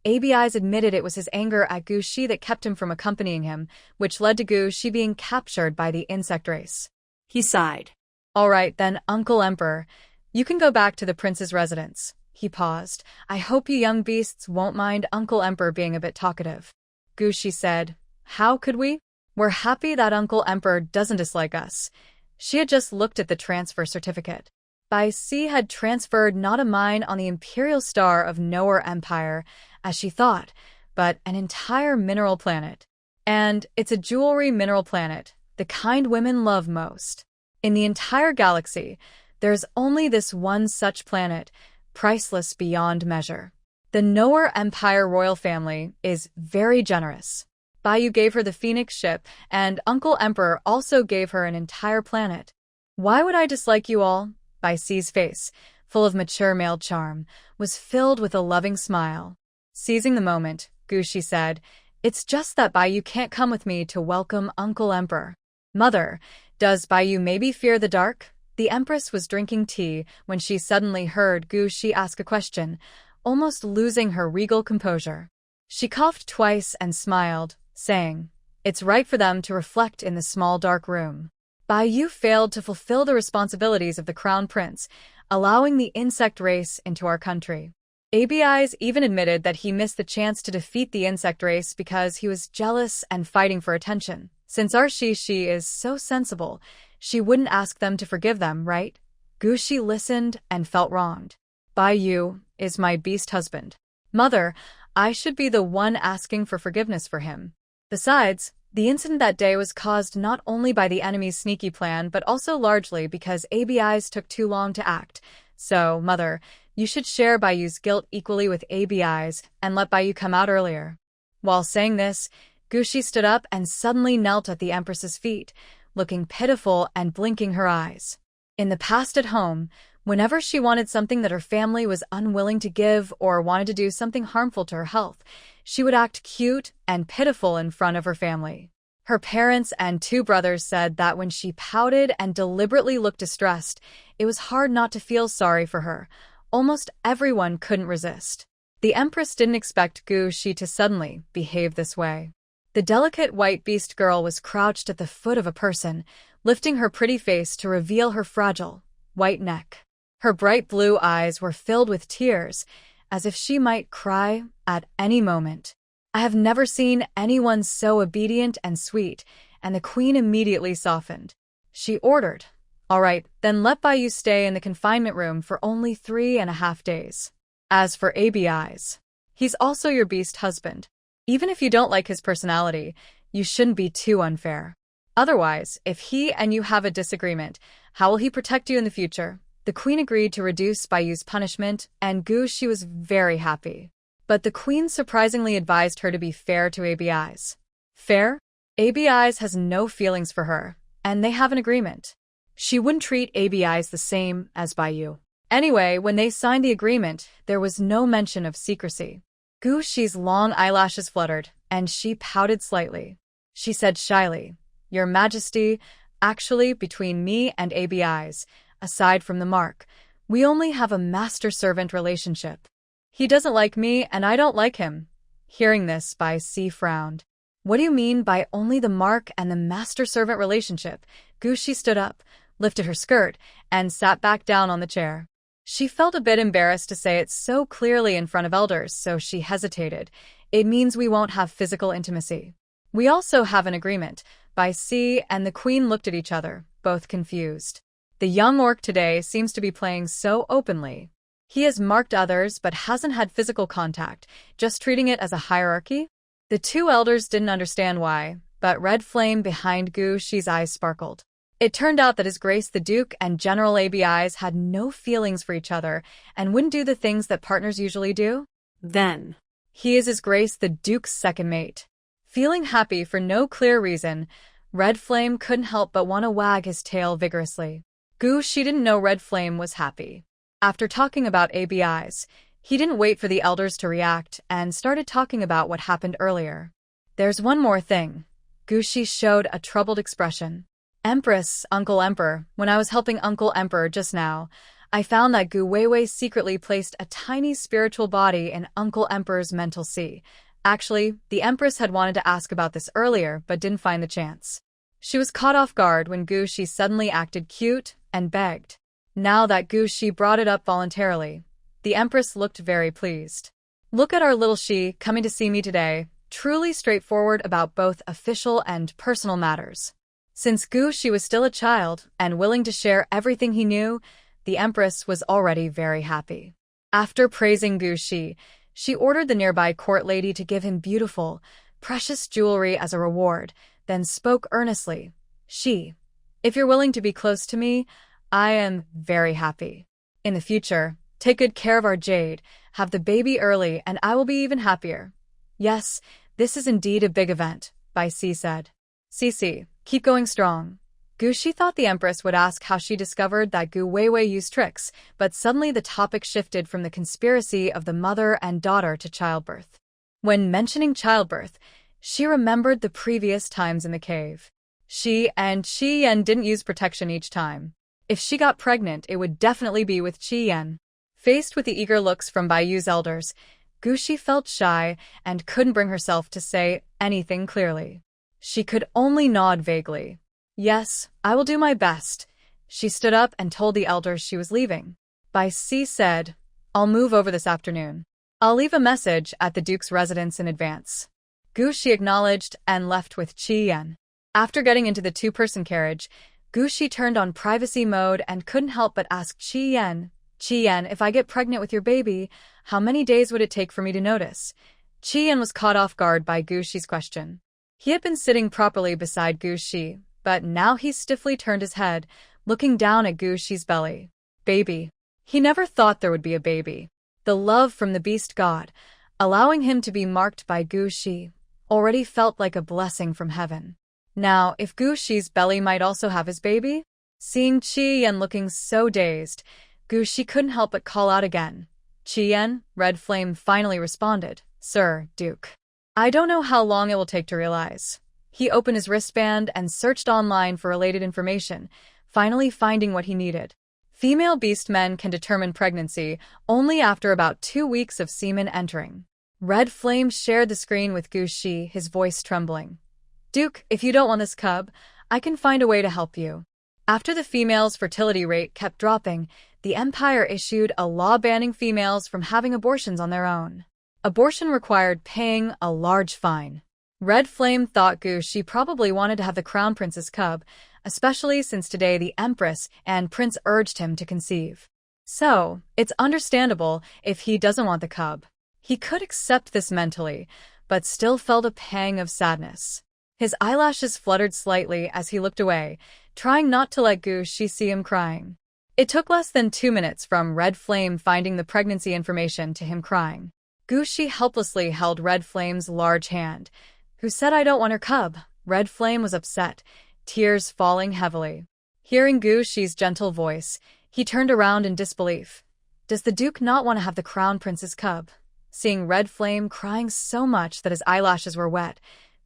ABI's admitted it was his anger at Gu Shi that kept him from accompanying him, which led to Gu Shi being captured by the insect race. He sighed. "All right, then, Uncle Emperor, you can go back to the prince's residence." He paused. "I hope you young beasts won't mind Uncle Emperor being a bit talkative." Gu Shi said, "How could we? We're happy that Uncle Emperor doesn't dislike us." She had just looked at the transfer certificate. Bai Si had transferred not a mine on the imperial star of Noer Empire, as she thought, but an entire mineral planet. And it's a jewelry mineral planet, the kind women love most. In the entire galaxy, there's only this one such planet, priceless beyond measure. The Noer Empire royal family is very generous. Baiyu gave her the Phoenix ship, and Uncle Emperor also gave her an entire planet. "Why would I dislike you all?" Bai Si's face, full of mature male charm, was filled with a loving smile. Seizing the moment, Gu Shi said, "It's just that Baiyu can't come with me to welcome Uncle Emperor." "Mother, Does Baiyu maybe fear the dark? The Empress was drinking tea when she suddenly heard Gu Shi ask a question, almost losing her regal composure. She coughed twice and smiled, saying, "It's right for them to reflect in the small dark room." Baiyu failed to fulfill the responsibilities of the crown prince, allowing the insect race into our country. ABIs even admitted that he missed the chance to defeat the insect race because he was jealous and fighting for attention. Since our Shi is so sensible, she wouldn't ask them to forgive them, right? Gu Shi listened and felt wronged. Baiyu is my beast husband. Mother, I should be the one asking for forgiveness for him. Besides, the incident that day was caused not only by the enemy's sneaky plan but also largely because ABIs took too long to act. So, Mother, you should share Baiyu's guilt equally with ABIs and let Baiyu come out earlier. While saying this, Gu Shi stood up and suddenly knelt at the Empress's feet, looking pitiful and blinking her eyes. In the past at home, whenever she wanted something that her family was unwilling to give or wanted to do something harmful to her health, she would act cute and pitiful in front of her family. Her parents and 2 brothers said that when she pouted and deliberately looked distressed, it was hard not to feel sorry for her. Almost everyone couldn't resist. The Empress didn't expect Gu Shi to suddenly behave this way. The delicate white beast girl was crouched at the foot of a person, lifting her pretty face to reveal her fragile, white neck. Her bright blue eyes were filled with tears, as if she might cry at any moment. I have never seen anyone so obedient and sweet, and the queen immediately softened. She ordered, "All right, then let Baiyu stay in the confinement room for only 3.5 days. As for ABIs, he's also your beast husband. Even if you don't like his personality, you shouldn't be too unfair. Otherwise, if he and you have a disagreement, how will he protect you in the future?" The queen agreed to reduce Baiyu's punishment, and Gu Shi was very happy. But the queen surprisingly advised her to be fair to ABIs. Fair? ABIs has no feelings for her, and they have an agreement. She wouldn't treat ABIs the same as Baiyu. Anyway, when they signed the agreement, there was no mention of secrecy. Gu Shi's long eyelashes fluttered, and she pouted slightly. She said shyly, "Your Majesty, actually, between me and ABIs, aside from the mark, we only have a master-servant relationship. He doesn't like me, and I don't like him." Hearing this, Bai Si frowned. "What do you mean by only the mark and the master-servant relationship?" Gu Shi stood up, lifted her skirt, and sat back down on the chair. She felt a bit embarrassed to say it so clearly in front of elders, so she hesitated. "It means we won't have physical intimacy. We also have an agreement." Bai Si and the queen looked at each other, both confused. The young orc today seems to be playing so openly. He has marked others but hasn't had physical contact, just treating it as a hierarchy? The 2 elders didn't understand why, but red flame behind Gu Shi's eyes sparkled. It turned out that His Grace the Duke and General ABIs had no feelings for each other and wouldn't do the things that partners usually do. Then, he is His Grace the Duke's second mate. Feeling happy for no clear reason, Red Flame couldn't help but want to wag his tail vigorously. Gu Shi didn't know Red Flame was happy. After talking about ABIs, he didn't wait for the elders to react and started talking about what happened earlier. "There's one more thing." Gu Shi showed a troubled expression. "Empress, Uncle Emperor, when I was helping Uncle Emperor just now, I found that Gu Weiwei secretly placed a tiny spiritual body in Uncle Emperor's mental sea. Actually, the Empress had wanted to ask about this earlier but didn't find the chance. She was caught off guard when Gu Shi suddenly acted cute and begged. Now that Gu Shi brought it up voluntarily, the Empress looked very pleased. Look at our little Shi coming to see me today, truly straightforward about both official and personal matters." Since Gu Shi was still a child and willing to share everything he knew, the Empress was already very happy. After praising Gu Shi, she ordered the nearby court lady to give him beautiful, precious jewelry as a reward, then spoke earnestly. "Shi, if you're willing to be close to me, I am very happy. In the future, take good care of our Jade, have the baby early, and I will be even happier." "Yes, this is indeed a big event," Bai Si said. "Cici, keep going strong." Gu Shi thought the Empress would ask how she discovered that Gu Weiwei used tricks, but suddenly the topic shifted from the conspiracy of the mother and daughter to childbirth. When mentioning childbirth, she remembered the previous times in the cave. Qi Yan didn't use protection each time. If she got pregnant, it would definitely be with Qi Yan. Faced with the eager looks from Baiyu's elders, Gushi felt shy and couldn't bring herself to say anything clearly. She could only nod vaguely. Yes, I will do my best. She stood up and told the elders she was leaving. Bai Si said, I'll move over this afternoon. I'll leave a message at the Duke's residence in advance. Gushi acknowledged and left with Qi Yan. After getting into the two-person carriage, Gushi turned on privacy mode and couldn't help but ask Qi Yan, if I get pregnant with your baby, how many days would it take for me to notice? Qi Yan was caught off guard by Gushi's question. He had been sitting properly beside Gushi, but now he stiffly turned his head, looking down at Gushi's belly. Baby. He never thought there would be a baby. The love from the beast god, allowing him to be marked by Gushi, already felt like a blessing from heaven. Now, if Gushi's belly might also have his baby? Seeing Qi Yan looking so dazed, Gushi couldn't help but call out again. Qi Yan, Red Flame finally responded, Sir, Duke. I don't know how long it will take to realize. He opened his wristband and searched online for related information, finally finding what he needed. Female beast men can determine pregnancy only after about 2 weeks of semen entering. Red Flame shared the screen with Gushi, his voice trembling. Duke, if you don't want this cub, I can find a way to help you. After the female's fertility rate kept dropping, the Empire issued a law banning females from having abortions on their own. Abortion required paying a large fine. Red Flame thought Gushi probably wanted to have the Crown Prince's cub, especially since today the Empress and Prince urged him to conceive. So, it's understandable if he doesn't want the cub. He could accept this mentally, but still felt a pang of sadness. His eyelashes fluttered slightly as he looked away, trying not to let Gushi see him crying. It took less than 2 minutes from Red Flame finding the pregnancy information to him crying. Gushi helplessly held Red Flame's large hand. Who said I don't want her cub? Red Flame was upset, tears falling heavily. Hearing Gushi's gentle voice, he turned around in disbelief. Does the Duke not want to have the Crown Prince's cub? Seeing Red Flame crying so much that his eyelashes were wet,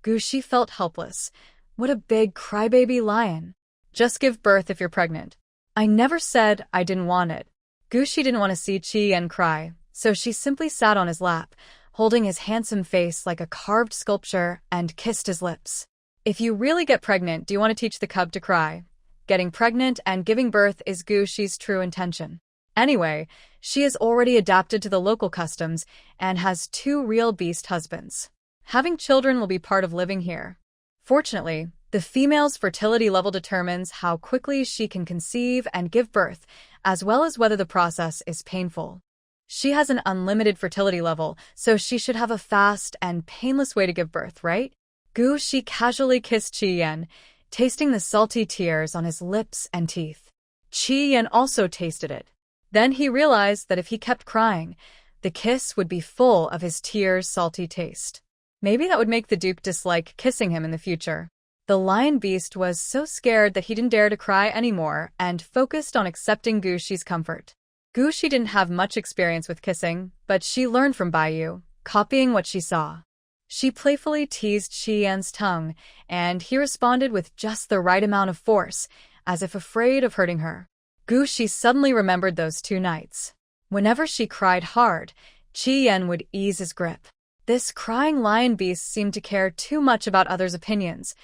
Gushi felt helpless. What a big crybaby lion. Just give birth if you're pregnant. I never said I didn't want it. Gushi didn't want to see Qi Yan cry, so she simply sat on his lap, holding his handsome face like a carved sculpture, and kissed his lips. If you really get pregnant, do you want to teach the cub to cry? Getting pregnant and giving birth is Gushi's true intention. Anyway, she has already adapted to the local customs and has 2 real beast husbands. Having children will be part of living here. Fortunately, the female's fertility level determines how quickly she can conceive and give birth, as well as whether the process is painful. She has an unlimited fertility level, so she should have a fast and painless way to give birth, right? Gushi casually kissed Qi Yan, tasting the salty tears on his lips and teeth. Qi Yan also tasted it. Then he realized that if he kept crying, the kiss would be full of his tears' salty taste. Maybe that would make the Duke dislike kissing him in the future. The lion beast was so scared that he didn't dare to cry anymore and focused on accepting Gushi's comfort. Gushi didn't have much experience with kissing, but she learned from Baiyu, copying what she saw. She playfully teased Qi Yan's tongue, and he responded with just the right amount of force, as if afraid of hurting her. Gushi suddenly remembered those 2 nights. Whenever she cried hard, Qi Yan would ease his grip. This crying lion beast seemed to care too much about others' opinions,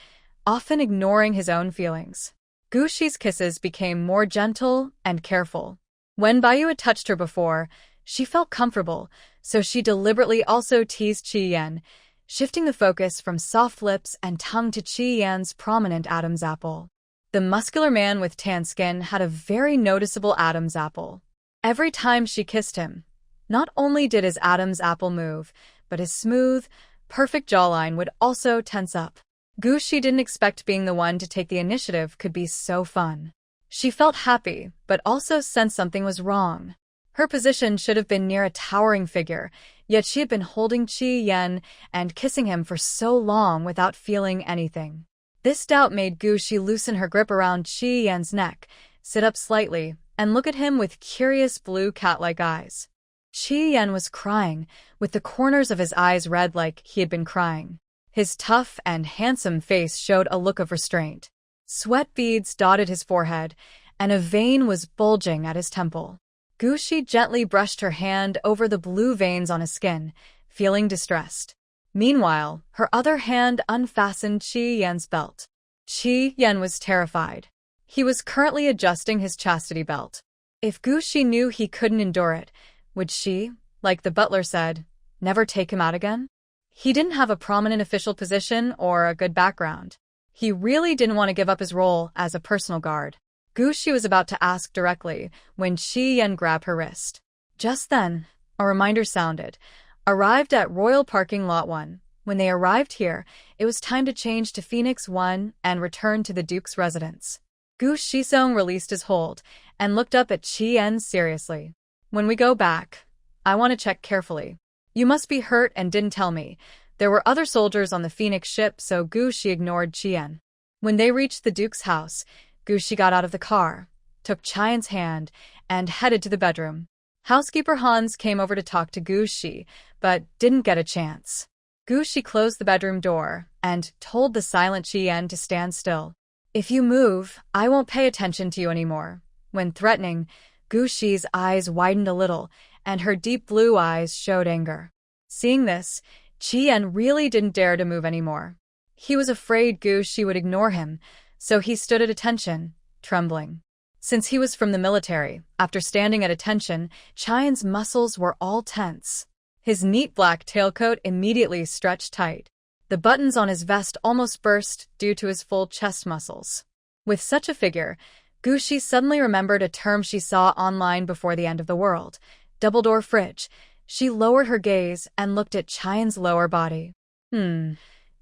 often ignoring his own feelings. Gushi's kisses became more gentle and careful. When Baiyu had touched her before, she felt comfortable, so she deliberately also teased Qi Yan, shifting the focus from soft lips and tongue to Qi Yan's prominent Adam's apple. The muscular man with tan skin had a very noticeable Adam's apple. Every time she kissed him, not only did his Adam's apple move, but his smooth, perfect jawline would also tense up. Gushi didn't expect being the one to take the initiative could be so fun. She felt happy, but also sensed something was wrong. Her position should have been near a towering figure, yet she had been holding Qi Yan and kissing him for so long without feeling anything. This doubt made Gushi loosen her grip around Qi Yan's neck, sit up slightly, and look at him with curious blue cat-like eyes. Qi Yan was crying, with the corners of his eyes red like he had been crying. His tough and handsome face showed a look of restraint. Sweat beads dotted his forehead, and a vein was bulging at his temple. Gushi gently brushed her hand over the blue veins on his skin, feeling distressed. Meanwhile, her other hand unfastened Qi Yan's belt. Qi Yan was terrified. He was currently adjusting his chastity belt. If Gushi knew he couldn't endure it, would she, like the butler said, never take him out again? He didn't have a prominent official position or a good background. He really didn't want to give up his role as a personal guard. Gushi was about to ask directly when Qi Yan grabbed her wrist. Just then, a reminder sounded. Arrived at Royal Parking Lot 1. When they arrived here, it was time to change to Phoenix 1 and return to the Duke's residence. Gu Shizong released his hold and looked up at Qi Yan seriously. When we go back, I want to check carefully. You must be hurt and didn't tell me. There were other soldiers on the Phoenix ship, so Gu Shi ignored Qi Yan. When they reached the Duke's house, Gu Shi got out of the car, took Qi Yan's hand, and headed to the bedroom. Housekeeper Hans came over to talk to Gu Shi, but didn't get a chance. Gu Shi closed the bedroom door and told the silent Qi Yan to stand still. If you move, I won't pay attention to you anymore. When threatening, Gu Shi's eyes widened a little, and her deep blue eyes showed anger. Seeing this, Qi Yan really didn't dare to move anymore. He was afraid Gu Shi would ignore him, so he stood at attention, trembling. Since he was from the military, after standing at attention, Qi Yan's muscles were all tense. His neat black tailcoat immediately stretched tight. The buttons on his vest almost burst due to his full chest muscles. With such a figure, Gu Shi suddenly remembered a term she saw online before the end of the world, double-door fridge. She lowered her gaze and looked at Qi Yan's lower body.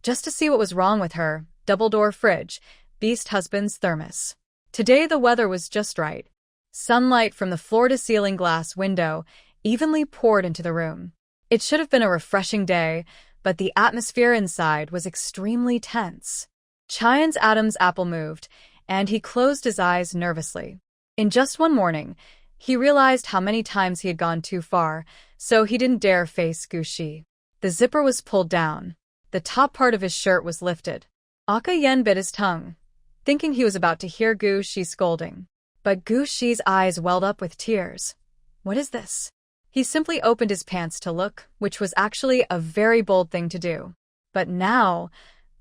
Just to see what was wrong with her, double-door fridge, beast husband's thermos. Today the weather was just right. Sunlight from the floor-to-ceiling glass window evenly poured into the room. It should have been a refreshing day, but the atmosphere inside was extremely tense. Qi Yan's Adam's apple moved, and he closed his eyes nervously. In just one morning, he realized how many times he had gone too far, so he didn't dare face Gu Shi. The zipper was pulled down. The top part of his shirt was lifted. Aka Yen bit his tongue, thinking he was about to hear Gu Shi scolding. But Gu Shi's eyes welled up with tears. What is this? He simply opened his pants to look, which was actually a very bold thing to do. But now,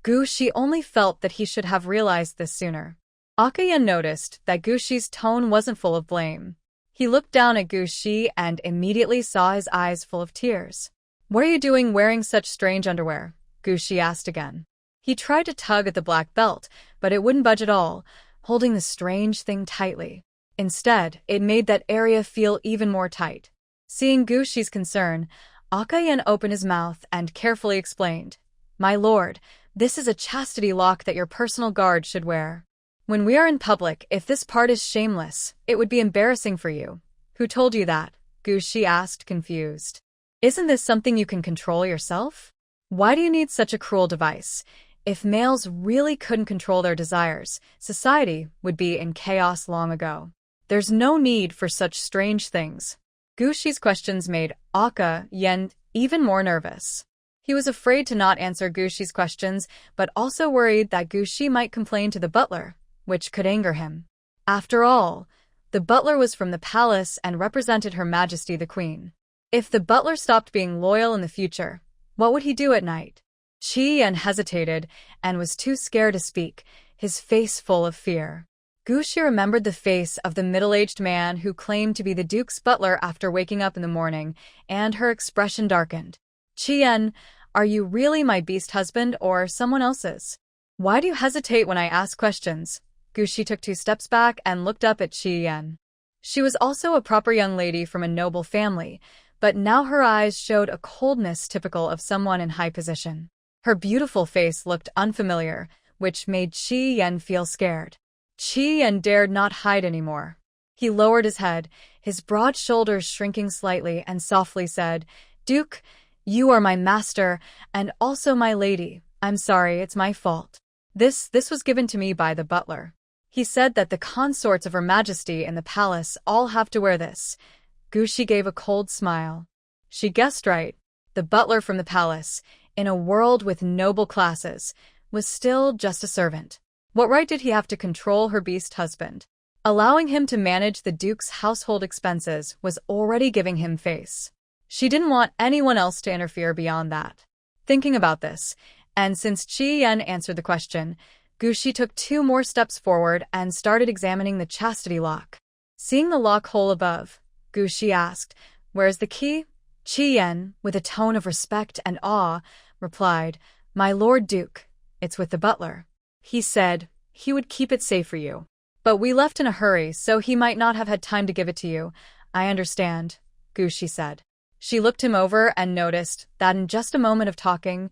Gu Shi only felt that he should have realized this sooner. Aka Yen noticed that Gu Shi's tone wasn't full of blame. He looked down at Gu Shi and immediately saw his eyes full of tears. What are you doing wearing such strange underwear? Gu Shi asked again. He tried to tug at the black belt, but it wouldn't budge at all, holding the strange thing tightly. Instead, it made that area feel even more tight. Seeing Gu Shi's concern, Aka Yen opened his mouth and carefully explained, My lord, this is a chastity lock that your personal guard should wear. When we are in public, if this part is shameless, it would be embarrassing for you. Who told you that? Gu Shi asked, confused. Isn't this something you can control yourself? Why do you need such a cruel device? If males really couldn't control their desires, society would be in chaos long ago. There's no need for such strange things. Gu Shi's questions made Aka Yen even more nervous. He was afraid to not answer Gu Shi's questions, but also worried that Gu Shi might complain to the butler, which could anger him. After all, the butler was from the palace and represented Her Majesty the Queen. If the butler stopped being loyal in the future, what would he do at night? Qi Yan hesitated and was too scared to speak, his face full of fear. Gu Shi remembered the face of the middle-aged man who claimed to be the Duke's butler after waking up in the morning, and her expression darkened. Qi Yan, are you really my beast husband or someone else's? Why do you hesitate when I ask questions? Gu Shi took 2 steps back and looked up at Qi Yan. She was also a proper young lady from a noble family, but now her eyes showed a coldness typical of someone in high position. Her beautiful face looked unfamiliar, which made Qi Yan feel scared. Qi Yan dared not hide anymore. He lowered his head, his broad shoulders shrinking slightly, and softly said, Duke, you are my master, and also my lady. I'm sorry, it's my fault. This was given to me by the butler. He said that the consorts of Her Majesty in the palace all have to wear this. Gu Shi gave a cold smile. She guessed right. The butler from the palace, in a world with noble classes, was still just a servant. What right did he have to control her beast husband? Allowing him to manage the Duke's household expenses was already giving him face. She didn't want anyone else to interfere beyond that. Thinking about this, and since Qi Yan answered the question, Gushi took 2 more steps forward and started examining the chastity lock. Seeing the lock hole above, Gushi asked, "Where's the key?" Qi Yan, with a tone of respect and awe, replied, "My Lord Duke, it's with the butler. He said he would keep it safe for you. But we left in a hurry, so he might not have had time to give it to you." "I understand," Gushi said. She looked him over and noticed that in just a moment of talking,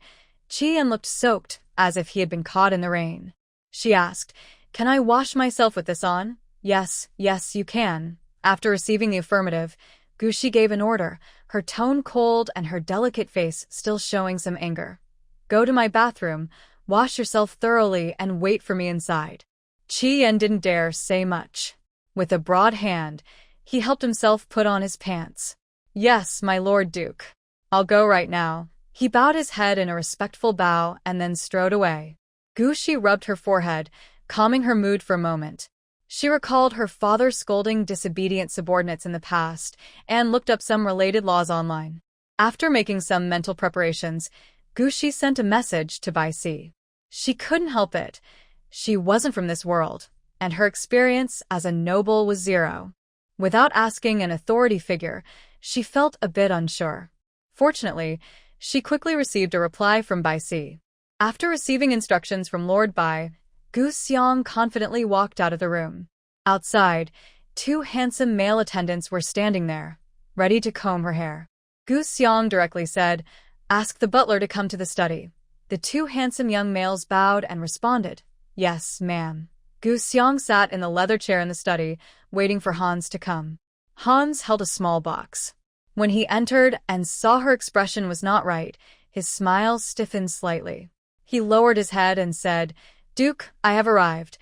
Qi Yan looked soaked, as if he had been caught in the rain. She asked, "Can I wash myself with this on?" Yes, you can." After receiving the affirmative, Gushi gave an order, her tone cold and her delicate face still showing some anger. "Go to my bathroom, wash yourself thoroughly, and wait for me inside." Qi Yan didn't dare say much. With a broad hand, he helped himself put on his pants. "Yes, my Lord Duke. I'll go right now." He bowed his head in a respectful bow and then strode away. Gushi rubbed her forehead, calming her mood for a moment. She recalled her father scolding disobedient subordinates in the past and looked up some related laws online. After making some mental preparations, Gushi sent a message to Bai Si. She couldn't help it. She wasn't from this world, and her experience as a noble was 0. Without asking an authority figure, she felt a bit unsure. Fortunately, she quickly received a reply from Bai Si. After receiving instructions from Lord Bai, Gu Xiang confidently walked out of the room. Outside, 2 handsome male attendants were standing there, ready to comb her hair. Gu Xiang directly said, "Ask the butler to come to the study." The 2 handsome young males bowed and responded, "Yes, ma'am." Gu Xiang sat in the leather chair in the study, waiting for Hans to come. Hans held a small box. When he entered and saw her expression was not right, his smile stiffened slightly. He lowered his head and said, "Duke, I have arrived."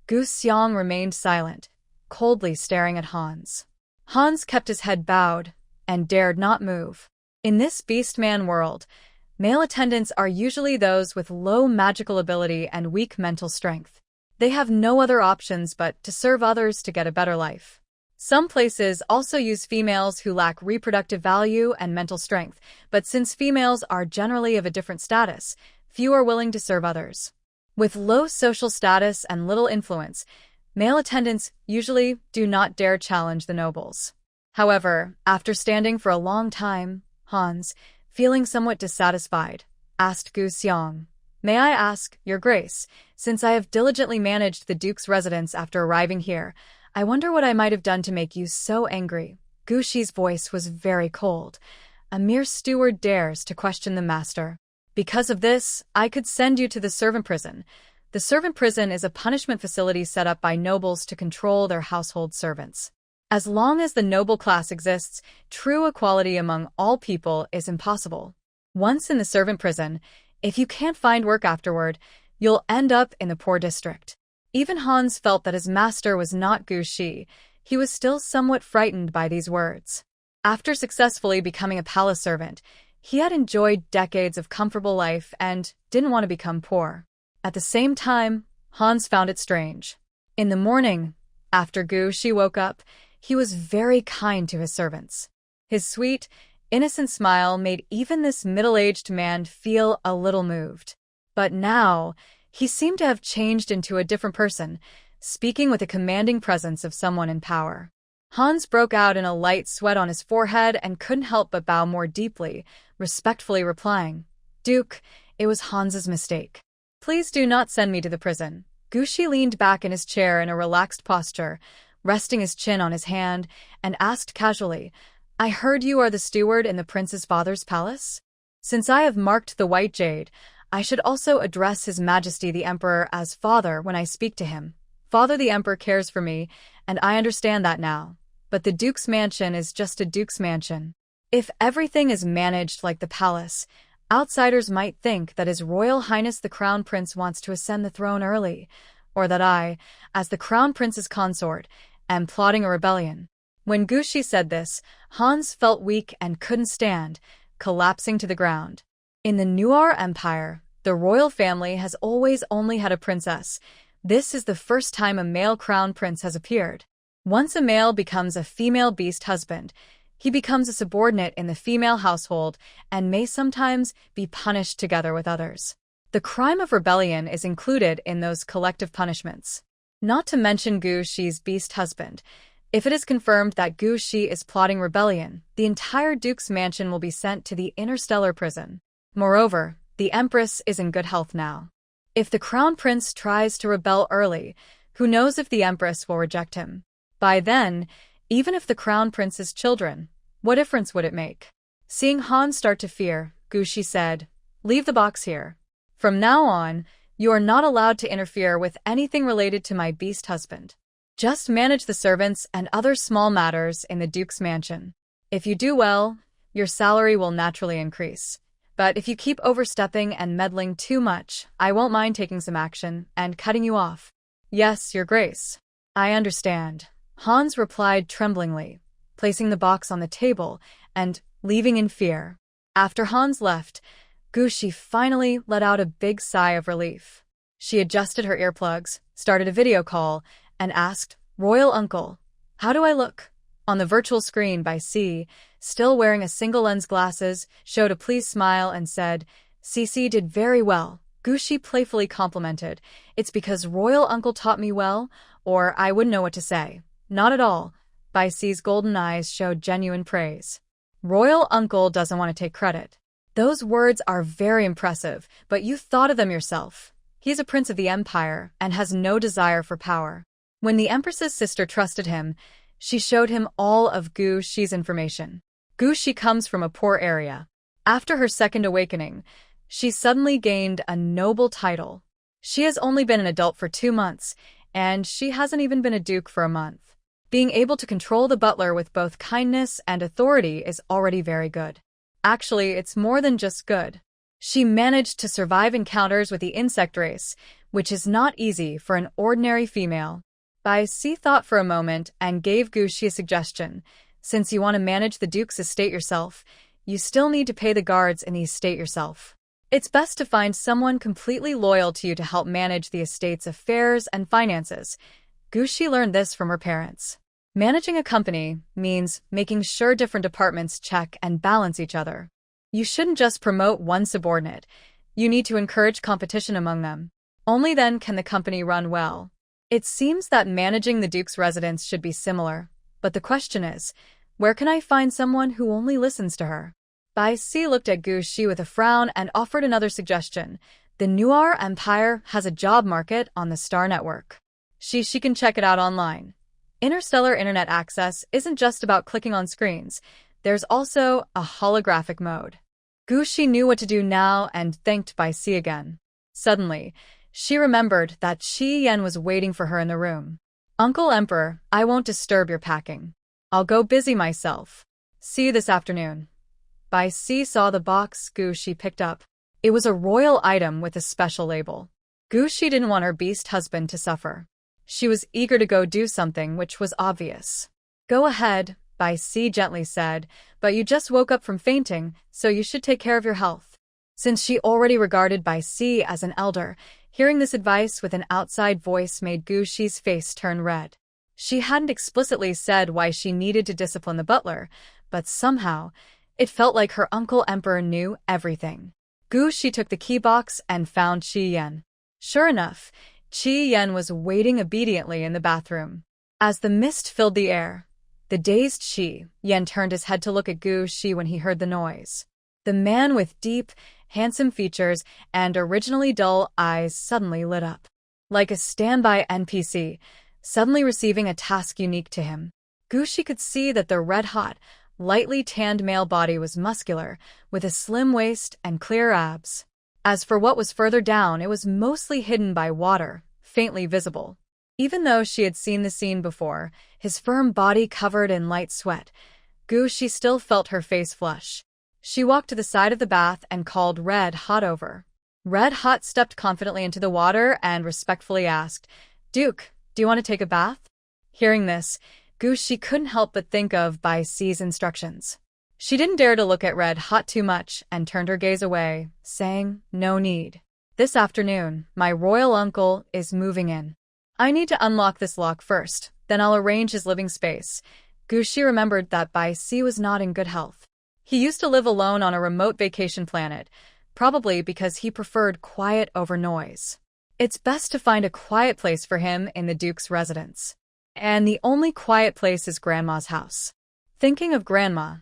Gu Xiang remained silent, coldly staring at Hans. Hans kept his head bowed and dared not move. In this beastman world, male attendants are usually those with low magical ability and weak mental strength. They have no other options but to serve others to get a better life. Some places also use females who lack reproductive value and mental strength, but since females are generally of a different status, few are willing to serve others. With low social status and little influence, male attendants usually do not dare challenge the nobles. However, after standing for a long time, Hans, feeling somewhat dissatisfied, asked Gu Xiang, "May I ask, Your Grace, since I have diligently managed the Duke's residence after arriving here, I wonder what I might have done to make you so angry?" Gushi's voice was very cold. "A mere steward dares to question the master. Because of this, I could send you to the servant prison. The servant prison is a punishment facility set up by nobles to control their household servants. As long as the noble class exists, true equality among all people is impossible. Once in the servant prison, if you can't find work afterward, you'll end up in the poor district." Even Hans felt that his master was not Gu Shi. He was still somewhat frightened by these words. After successfully becoming a palace servant, he had enjoyed decades of comfortable life and didn't want to become poor. At the same time, Hans found it strange. In the morning, after Gu Shi woke up, he was very kind to his servants. His sweet, innocent smile made even this middle-aged man feel a little moved. But now, he seemed to have changed into a different person, speaking with a commanding presence of someone in power. Hans broke out in a light sweat on his forehead and couldn't help but bow more deeply, respectfully replying, "Duke, it was Hans's mistake. Please do not send me to the prison." Gushi leaned back in his chair in a relaxed posture, resting his chin on his hand, and asked casually, "I heard you are the steward in the prince's father's palace? Since I have marked the white jade, I should also address His Majesty the Emperor as father when I speak to him. Father the Emperor cares for me, and I understand that now. But the Duke's mansion is just a Duke's mansion. If everything is managed like the palace, outsiders might think that His Royal Highness the Crown Prince wants to ascend the throne early, or that I, as the Crown Prince's consort, am plotting a rebellion." When Gushi said this, Hans felt weak and couldn't stand, collapsing to the ground. In the Noir Empire, the royal family has always only had a princess. This is the first time a male crown prince has appeared. Once a male becomes a female beast husband, he becomes a subordinate in the female household and may sometimes be punished together with others. The crime of rebellion is included in those collective punishments. Not to mention Gu Shi's beast husband. If it is confirmed that Gu Shi is plotting rebellion, the entire duke's mansion will be sent to the interstellar prison. Moreover, the empress is in good health now. If the crown prince tries to rebel early, who knows if the empress will reject him? By then, even if the crown prince's children, what difference would it make? Seeing Han start to fear, Gu Shi said, "Leave the box here. From now on, you are not allowed to interfere with anything related to my beast husband. Just manage the servants and other small matters in the duke's mansion. If you do well, your salary will naturally increase. But if you keep overstepping and meddling too much, I won't mind taking some action and cutting you off." "Yes, Your Grace. I understand," Hans replied tremblingly, placing the box on the table and leaving in fear. After Hans left, Gu Shi finally let out a big sigh of relief. She adjusted her earplugs, started a video call, and asked, "Royal Uncle, how do I look?" On the virtual screen by C, still wearing a single-lens glasses, showed a pleased smile and said, "CC did very well." Gu Shi playfully complimented, "It's because Royal Uncle taught me well, or I wouldn't know what to say." "Not at all." Bai Si's golden eyes showed genuine praise. "Royal Uncle doesn't want to take credit. Those words are very impressive, but you thought of them yourself. He's a prince of the empire and has no desire for power." When the empress's sister trusted him, she showed him all of Gu Shi's information. Gu Shi comes from a poor area. After her second awakening, she suddenly gained a noble title. She has only been an adult for 2 months, and she hasn't even been a duke for a month. Being able to control the butler with both kindness and authority is already very good. Actually, it's more than just good. She managed to survive encounters with the insect race, which is not easy for an ordinary female. Bai Si thought for a moment and gave Gu Shi a suggestion. "Since you want to manage the duke's estate yourself, you still need to pay the guards in the estate yourself. It's best to find someone completely loyal to you to help manage the estate's affairs and finances." Gu Shi learned this from her parents. Managing a company means making sure different departments check and balance each other. You shouldn't just promote one subordinate. You need to encourage competition among them. Only then can the company run well. It seems that managing the Duke's residence should be similar, but the question is, where can I find someone who only listens to her? Bai Si looked at Gu Shi with a frown and offered another suggestion. The Noir Empire has a job market on the Star Network. She can check it out online. Interstellar internet access isn't just about clicking on screens. There's also a holographic mode. Gu Shi knew what to do now and thanked Bai Si again. Suddenly, she remembered that Qi Yan was waiting for her in the room. "Uncle Emperor, I won't disturb your packing. I'll go busy myself. See you this afternoon." Bai Si saw the box Gu Shi picked up. It was a royal item with a special label. Gu Shi didn't want her beast husband to suffer. She was eager to go do something which was obvious. "Go ahead," Bai Si gently said, "but you just woke up from fainting, so you should take care of your health." Since she already regarded Bai Si as an elder, hearing this advice with an outside voice made Gu Shi's face turn red. She hadn't explicitly said why she needed to discipline the butler, but somehow, it felt like her uncle Emperor knew everything. Gu Shi took the key box and found Qi Yan. Sure enough, Qi Yan was waiting obediently in the bathroom. As the mist filled the air, the dazed Qi Yan turned his head to look at Gu Shi when he heard the noise. The man with deep, handsome features and originally dull eyes suddenly lit up. Like a standby NPC, suddenly receiving a task unique to him. Gu Shi could see that the red-hot, lightly tanned male body was muscular, with a slim waist and clear abs. As for what was further down, it was mostly hidden by water, faintly visible. Even though she had seen the scene before, his firm body covered in light sweat, Gu Shi still felt her face flush. She walked to the side of the bath and called Red Hot over. Red Hot stepped confidently into the water and respectfully asked, "Duke, do you want to take a bath?" Hearing this, Gu Shi couldn't help but think of Bai Si's instructions. She didn't dare to look at Red Hot too much and turned her gaze away, saying, "No need. This afternoon, my royal uncle is moving in. I need to unlock this lock first, then I'll arrange his living space." Gushi remembered that Bai Si was not in good health. He used to live alone on a remote vacation planet, probably because he preferred quiet over noise. It's best to find a quiet place for him in the Duke's residence. And the only quiet place is Grandma's house. Thinking of Grandma,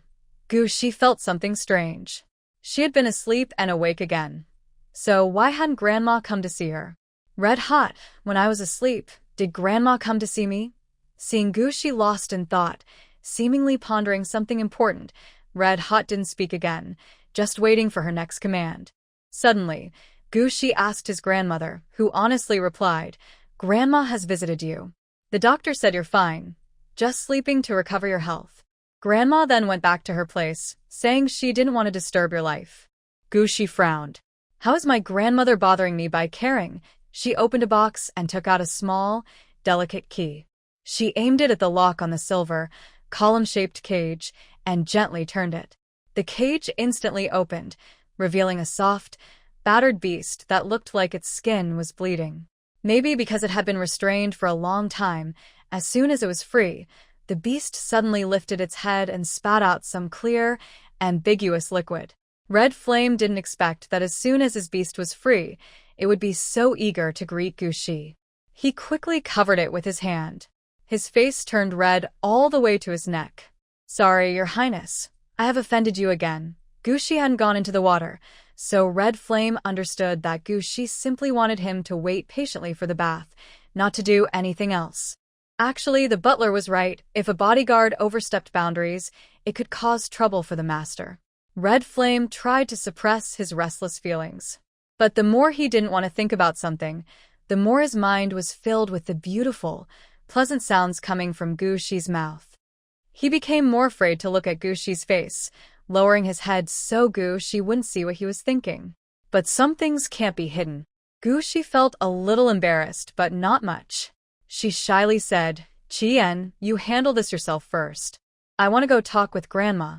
Gushi felt something strange. She had been asleep and awake again. So why hadn't Grandma come to see her? Red Hot, when I was asleep, did Grandma come to see me? Seeing Gushi lost in thought, seemingly pondering something important, Red Hot didn't speak again, just waiting for her next command. Suddenly, Gushi asked his grandmother, who honestly replied, "Grandma has visited you. The doctor said you're fine, just sleeping to recover your health." Grandma then went back to her place, saying she didn't want to disturb your life. Gushi frowned. How is my grandmother bothering me by caring? She opened a box and took out a small, delicate key. She aimed it at the lock on the silver, column-shaped cage and gently turned it. The cage instantly opened, revealing a soft, battered beast that looked like its skin was bleeding. Maybe because it had been restrained for a long time, as soon as it was free, the beast suddenly lifted its head and spat out some clear, ambiguous liquid. Red Flame didn't expect that as soon as his beast was free, it would be so eager to greet Gushi. He quickly covered it with his hand. His face turned red all the way to his neck. "Sorry, Your Highness. I have offended you again." Gushi hadn't gone into the water, so Red Flame understood that Gushi simply wanted him to wait patiently for the bath, not to do anything else. Actually, the butler was right. If a bodyguard overstepped boundaries, it could cause trouble for the master. Red Flame tried to suppress his restless feelings. But the more he didn't want to think about something, the more his mind was filled with the beautiful, pleasant sounds coming from Gushi's mouth. He became more afraid to look at Gushi's face, lowering his head so Gushi wouldn't see what he was thinking. But some things can't be hidden. Gushi felt a little embarrassed, but not much. She shyly said, "Chien, you handle this yourself first. I want to go talk with Grandma."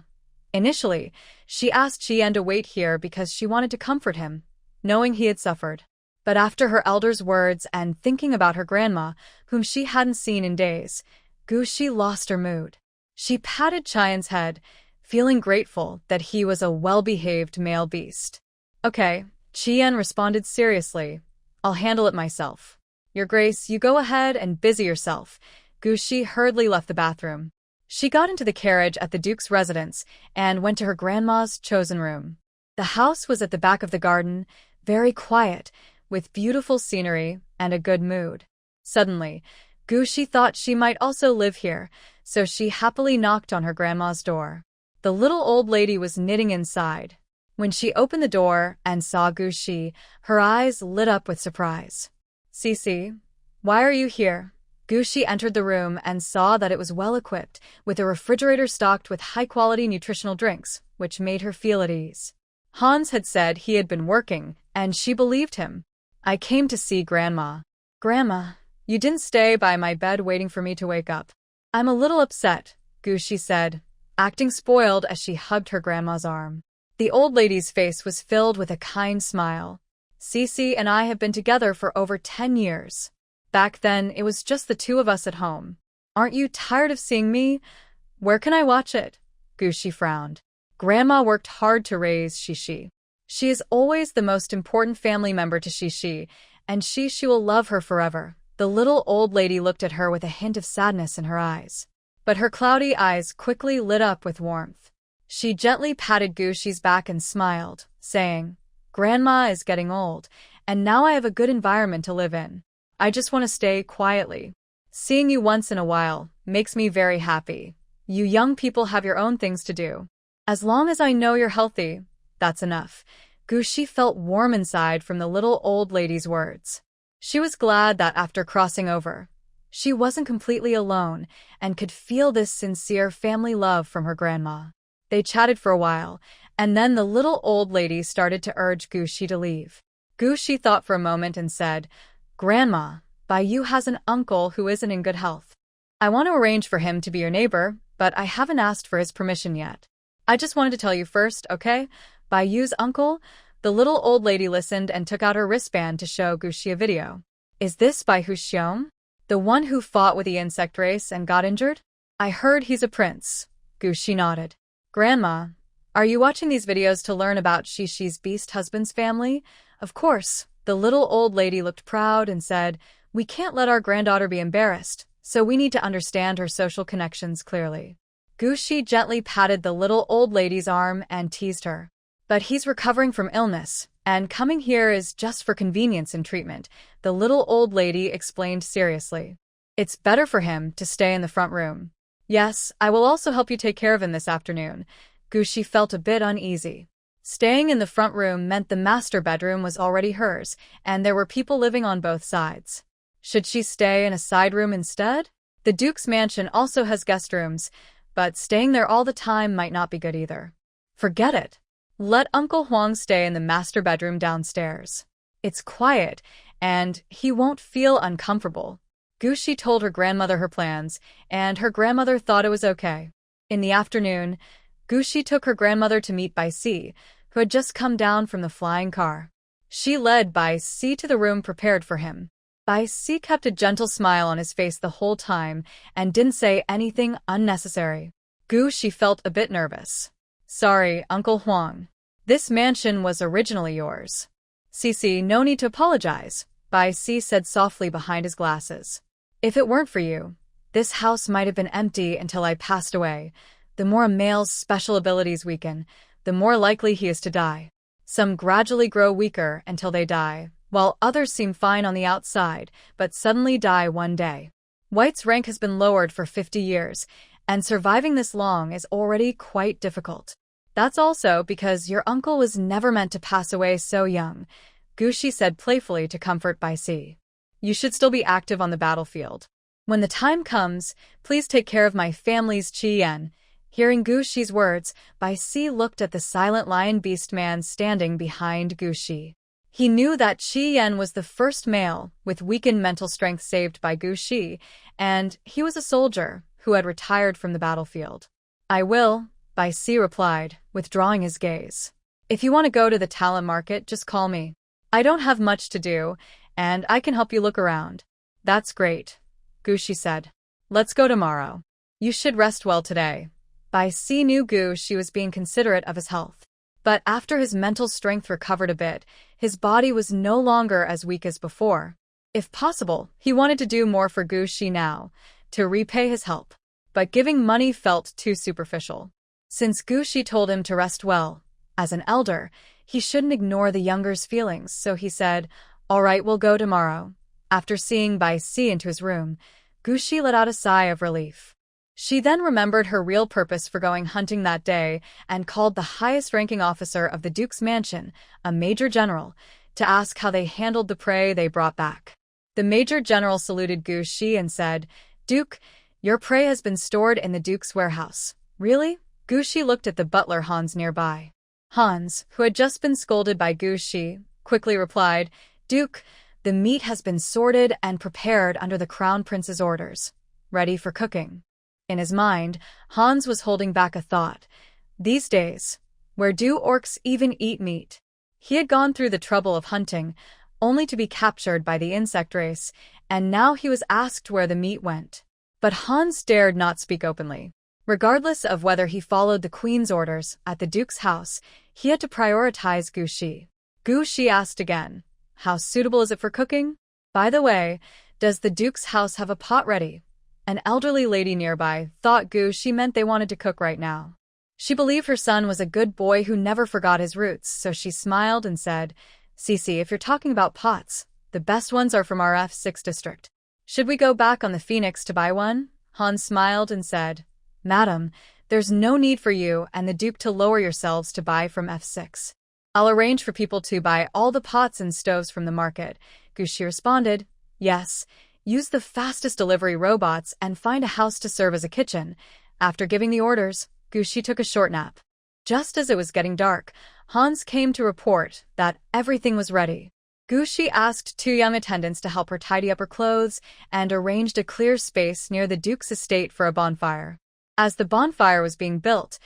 Initially, she asked Chien to wait here because she wanted to comfort him, knowing he had suffered. But after her elder's words and thinking about her grandma, whom she hadn't seen in days, Gushi lost her mood. She patted Chien's head, feeling grateful that he was a well-behaved male beast. "Okay," Chien responded seriously. "I'll handle it myself. Your Grace, you go ahead and busy yourself." Gushi hurriedly left the bathroom. She got into the carriage at the Duke's residence and went to her grandma's chosen room. The house was at the back of the garden, very quiet, with beautiful scenery and a good mood. Suddenly, Gushi thought she might also live here, so she happily knocked on her grandma's door. The little old lady was knitting inside. When she opened the door and saw Gushi, her eyes lit up with surprise. "Cece, why are you here?" Gushi entered the room and saw that it was well-equipped, with a refrigerator stocked with high-quality nutritional drinks, which made her feel at ease. Hans had said he had been working, and she believed him. "I came to see Grandma." "Grandma, you didn't stay by my bed waiting for me to wake up." "I'm a little upset," Gushi said, acting spoiled as she hugged her grandma's arm. The old lady's face was filled with a kind smile. "Cece and I have been together for over 10 years. Back then, it was just the two of us at home. Aren't you tired of seeing me? Where can I watch it?" Gushi frowned. Grandma worked hard to raise Shishi. She is always the most important family member to Shishi, and Shishi will love her forever. The little old lady looked at her with a hint of sadness in her eyes. But her cloudy eyes quickly lit up with warmth. She gently patted Gushi's back and smiled, saying, "Grandma is getting old, and now I have a good environment to live in. I just want to stay quietly. Seeing you once in a while makes me very happy. You young people have your own things to do. As long as I know you're healthy, that's enough." Gushi felt warm inside from the little old lady's words. She was glad that after crossing over, she wasn't completely alone and could feel this sincere family love from her grandma. They chatted for a while, and then the little old lady started to urge Gushi to leave. Gushi thought for a moment and said, "Grandma, Bai has an uncle who isn't in good health. I want to arrange for him to be your neighbor, but I haven't asked for his permission yet." I just wanted to tell you first, okay? By Yu's uncle, the little old lady listened and took out her wristband to show Gushi a video. Is this by Xiong? The one who fought with the insect race and got injured? I heard he's a prince. Gushi nodded. Grandma, are you watching these videos to learn about Shishi's beast husband's family? Of course. The little old lady looked proud and said, we can't let our granddaughter be embarrassed, so we need to understand her social connections clearly. Gushi gently patted the little old lady's arm and teased her. But he's recovering from illness, and coming here is just for convenience and treatment, the little old lady explained seriously. It's better for him to stay in the front room. Yes, I will also help you take care of him this afternoon. Gushi felt a bit uneasy. Staying in the front room meant the master bedroom was already hers, and there were people living on both sides. Should she stay in a side room instead? The Duke's mansion also has guest rooms, but staying there all the time might not be good either. Forget it. Let Uncle Huang stay in the master bedroom downstairs. It's quiet, and he won't feel uncomfortable. Gushi told her grandmother her plans, and her grandmother thought it was okay. In the afternoon, Gushi took her grandmother to meet Bai Si, who had just come down from the flying car. She led Bai Si to the room prepared for him. Bai Si kept a gentle smile on his face the whole time and didn't say anything unnecessary. Gushi felt a bit nervous. Sorry, Uncle Huang. This mansion was originally yours. Cici, no need to apologize, Bai Si said softly behind his glasses. If it weren't for you, this house might have been empty until I passed away. The more a male's special abilities weaken, the more likely he is to die. Some gradually grow weaker until they die, while others seem fine on the outside, but suddenly die one day. White's rank has been lowered for 50 years, and surviving this long is already quite difficult. That's also because your uncle was never meant to pass away so young, Gushi said playfully to comfort Bai Si. You should still be active on the battlefield. When the time comes, please take care of my family's Qi-Yen. Hearing Gushi's words, Bai Si looked at the silent lion beast man standing behind Gushi. He knew that Qi-Yen was the first male with weakened mental strength saved by Gushi, and he was a soldier who had retired from the battlefield. I will, Bai Si replied, withdrawing his gaze. If you want to go to the talent market, just call me. I don't have much to do, and I can help you look around. That's great, Gushi said. Let's go tomorrow. You should rest well today. Bai Si knew Gushi was being considerate of his health. But after his mental strength recovered a bit, his body was no longer as weak as before. If possible, he wanted to do more for Gushi now, to repay his help. But giving money felt too superficial. Since Gushi told him to rest well, as an elder, he shouldn't ignore the younger's feelings, so he said, all right, we'll go tomorrow. After seeing Bai Si into his room, Gushi let out a sigh of relief. She then remembered her real purpose for going hunting that day and called the highest-ranking officer of the Duke's mansion, a major general, to ask how they handled the prey they brought back. The major general saluted Gushi and said, Duke, your prey has been stored in the Duke's warehouse. Really? Gushi looked at the butler Hans nearby. Hans, who had just been scolded by Gushi, quickly replied, Duke, the meat has been sorted and prepared under the Crown Prince's orders, ready for cooking. In his mind, Hans was holding back a thought. These days, where do orcs even eat meat? He had gone through the trouble of hunting, only to be captured by the insect race, and now he was asked where the meat went. But Hans dared not speak openly. Regardless of whether he followed the Queen's orders at the Duke's house, he had to prioritize Gushi. Gushi asked again, how suitable is it for cooking? By the way, does the Duke's house have a pot ready? An elderly lady nearby thought Gushi meant they wanted to cook right now. She believed her son was a good boy who never forgot his roots, so she smiled and said, Cici, if you're talking about pots, the best ones are from our F6 district. Should we go back on the Phoenix to buy one? Hans smiled and said, Madam, there's no need for you and the Duke to lower yourselves to buy from F6. I'll arrange for people to buy all the pots and stoves from the market. Gushi responded, Yes. Use the fastest delivery robots and find a house to serve as a kitchen. After giving the orders, Gushi took a short nap. Just as it was getting dark, Hans came to report that everything was ready. Gushi asked 2 young attendants to help her tidy up her clothes and arranged a clear space near the Duke's estate for a bonfire. As the bonfire was being built,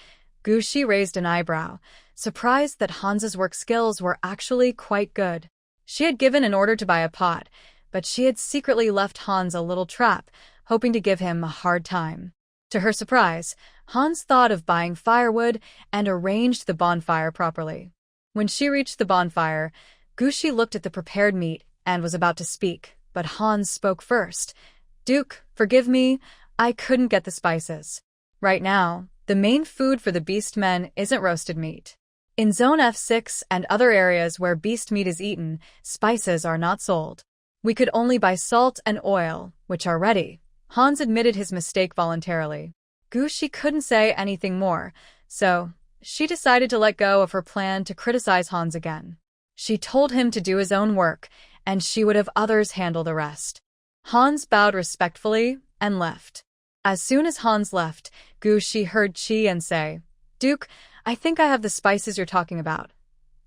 Gushi raised an eyebrow, surprised that Hans's work skills were actually quite good. She had given an order to buy a pot, but she had secretly left Hans a little trap, hoping to give him a hard time. To her surprise, Hans thought of buying firewood and arranged the bonfire properly. When she reached the bonfire, Gushi looked at the prepared meat and was about to speak, but Hans spoke first. "Duke, forgive me, I couldn't get the spices. Right now, the main food for the beast men isn't roasted meat. In Zone F6 and other areas where beast meat is eaten, spices are not sold. We could only buy salt and oil, which are ready." Hans admitted his mistake voluntarily. Gushi couldn't say anything more, so she decided to let go of her plan to criticize Hans again. She told him to do his own work, and she would have others handle the rest. Hans bowed respectfully and left. As soon as Hans left, Gushi heard Chi-Yen say, "Duke, I think I have the spices you're talking about."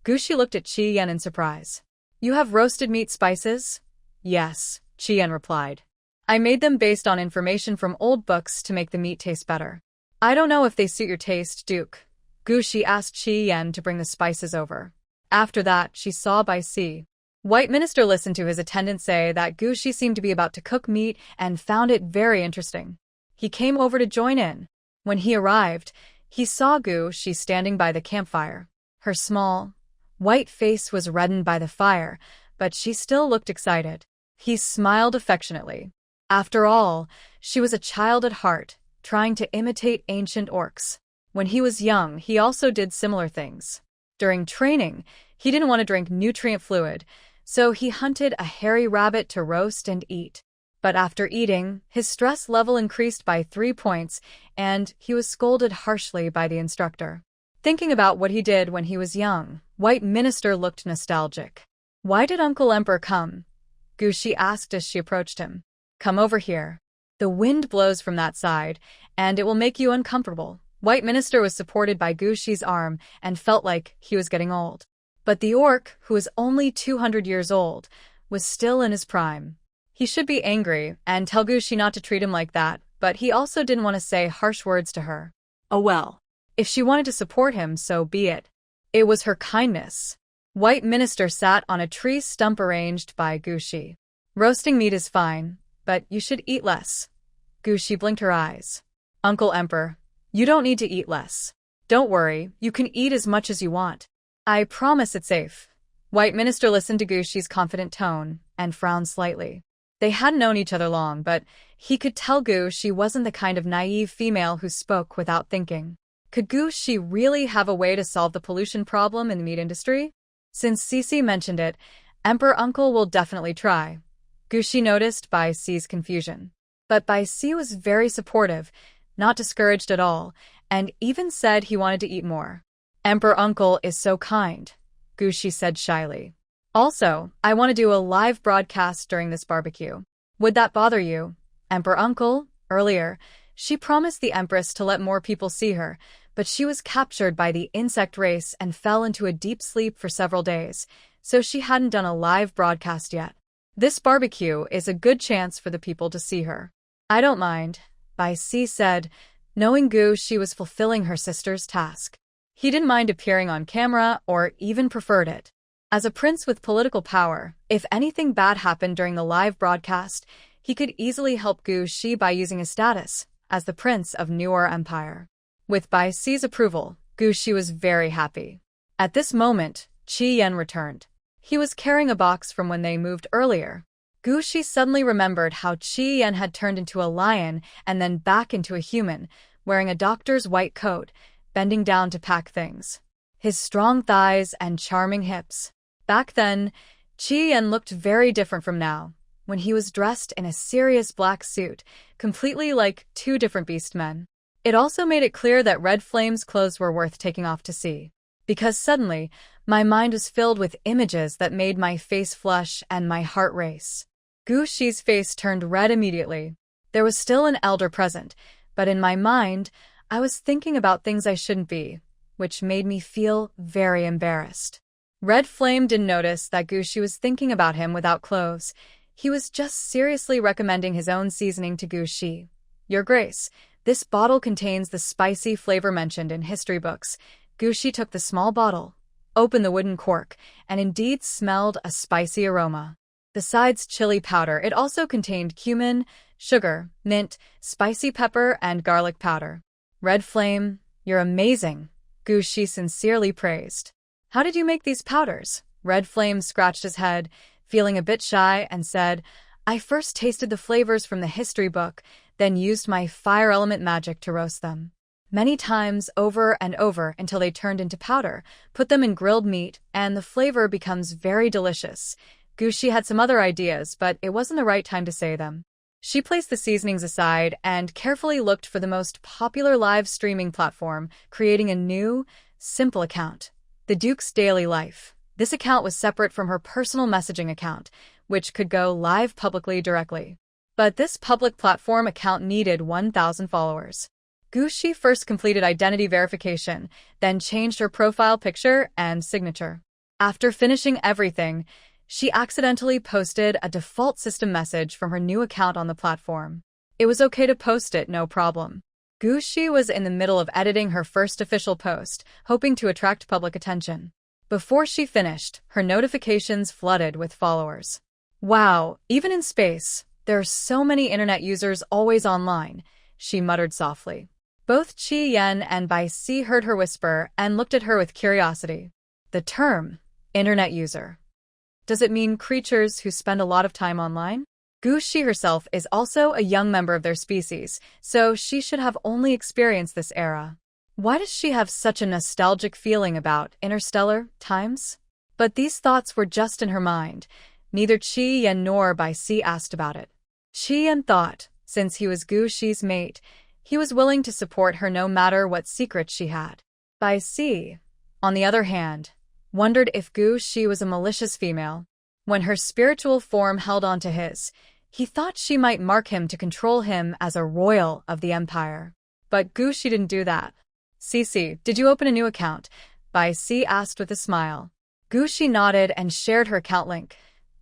Gushi looked at Chi-Yen in surprise. "You have roasted meat spices?" "Yes," Chi-Yen replied. "I made them based on information from old books to make the meat taste better." "I don't know if they suit your taste, Duke." Gushi asked Chi-Yen to bring the spices over. After that, she saw Bai Si. White Minister listened to his attendant say that Gushi seemed to be about to cook meat and found it very interesting. He came over to join in. When he arrived, he saw Gushi standing by the campfire. Her small, white face was reddened by the fire, but she still looked excited. He smiled affectionately. After all, she was a child at heart, trying to imitate ancient orcs. When he was young, he also did similar things. During training, he didn't want to drink nutrient fluid, so he hunted a hairy rabbit to roast and eat. But after eating, his stress level increased by 3 points, and he was scolded harshly by the instructor. Thinking about what he did when he was young, White Minister looked nostalgic. "Why did Uncle Emperor come?" Gushi asked as she approached him. "Come over here. The wind blows from that side, and it will make you uncomfortable." White Minister was supported by Gushi's arm and felt like he was getting old. But the orc, who was only 200 years old, was still in his prime. He should be angry and tell Gushi not to treat him like that, but he also didn't want to say harsh words to her. Oh well. If she wanted to support him, so be it. It was her kindness. White Minister sat on a tree stump arranged by Gushi. "Roasting meat is fine, but you should eat less." Gushi blinked her eyes. "Uncle Emperor, you don't need to eat less. Don't worry, you can eat as much as you want. I promise it's safe." White Minister listened to Gushi's confident tone and frowned slightly. They hadn't known each other long, but he could tell Gushi wasn't the kind of naive female who spoke without thinking. Could Gushi really have a way to solve the pollution problem in the meat industry? Since Cece mentioned it, Emperor Uncle will definitely try. Gushi noticed Bai Si's confusion. But Bai Si was very supportive, not discouraged at all, and even said he wanted to eat more. "Emperor Uncle is so kind," Gushi said shyly. "Also, I want to do a live broadcast during this barbecue. Would that bother you, Emperor Uncle?" Earlier, she promised the Empress to let more people see her, but she was captured by the insect race and fell into a deep sleep for several days, so she hadn't done a live broadcast yet. This barbecue is a good chance for the people to see her. "I don't mind," Bai Si said, knowing Gushi was fulfilling her sister's task. He didn't mind appearing on camera or even preferred it. As a prince with political power, if anything bad happened during the live broadcast, he could easily help Gushi by using his status as the prince of Newer Empire. With Bai Si's approval, Gushi was very happy. At this moment, Chi-Yen returned. He was carrying a box from when they moved earlier. Gushi suddenly remembered how Chi-Yen had turned into a lion and then back into a human, wearing a doctor's white coat, bending down to pack things. His strong thighs and charming hips. Back then, Chi-Yen looked very different from now, when he was dressed in a serious black suit, completely like two different beast men. It also made it clear that Red Flame's clothes were worth taking off to see. Because suddenly, my mind was filled with images that made my face flush and my heart race. Gushi's face turned red immediately. There was still an elder present, but in my mind, I was thinking about things I shouldn't be, which made me feel very embarrassed. Red Flame didn't notice that Gushi was thinking about him without clothes. He was just seriously recommending his own seasoning to Gushi. "Your Grace, This bottle contains the spicy flavor mentioned in history books. Gushi took the small bottle, opened the wooden cork, and indeed smelled a spicy aroma. Besides chili powder, it also contained cumin, sugar, mint, spicy pepper, and garlic powder. Red Flame, you're amazing, Gushi sincerely praised. How did you make these powders? Red Flame scratched his head, feeling a bit shy, and said, I first tasted the flavors from the history book, then used my fire element magic to roast them. Many times over and over until they turned into powder, put them in grilled meat, and the flavor becomes very delicious. Gushi had some other ideas, but it wasn't the right time to say them. She placed the seasonings aside and carefully looked for the most popular live streaming platform, creating a new, simple account. The Duke's Daily Life. This account was separate from her personal messaging account, which could go live publicly directly. But this public platform account needed 1,000 followers. Gushi first completed identity verification, then changed her profile picture and signature. After finishing everything, she accidentally posted a default system message from her new account on the platform. It was okay to post it, no problem. Gushi was in the middle of editing her first official post, hoping to attract public attention. Before she finished, her notifications flooded with followers. Wow, even in space, there are so many internet users always online, she muttered softly. Both Qi Yen and Bai Si heard her whisper and looked at her with curiosity. The term, internet user. Does it mean creatures who spend a lot of time online? Gushi herself is also a young member of their species, so she should have only experienced this era. Why does she have such a nostalgic feeling about interstellar times? But these thoughts were just in her mind. Neither Qi Yen nor Bai Si asked about it. Qi Yen thought, since he was Gushi's mate, he was willing to support her no matter what secrets she had. Bai Si, on the other hand, wondered if Gushi was a malicious female. When her spiritual form held on to his, he thought she might mark him to control him as a royal of the empire. But Gushi didn't do that. Cici, did you open a new account? Bai Si asked with a smile. Gushi nodded and shared her account link.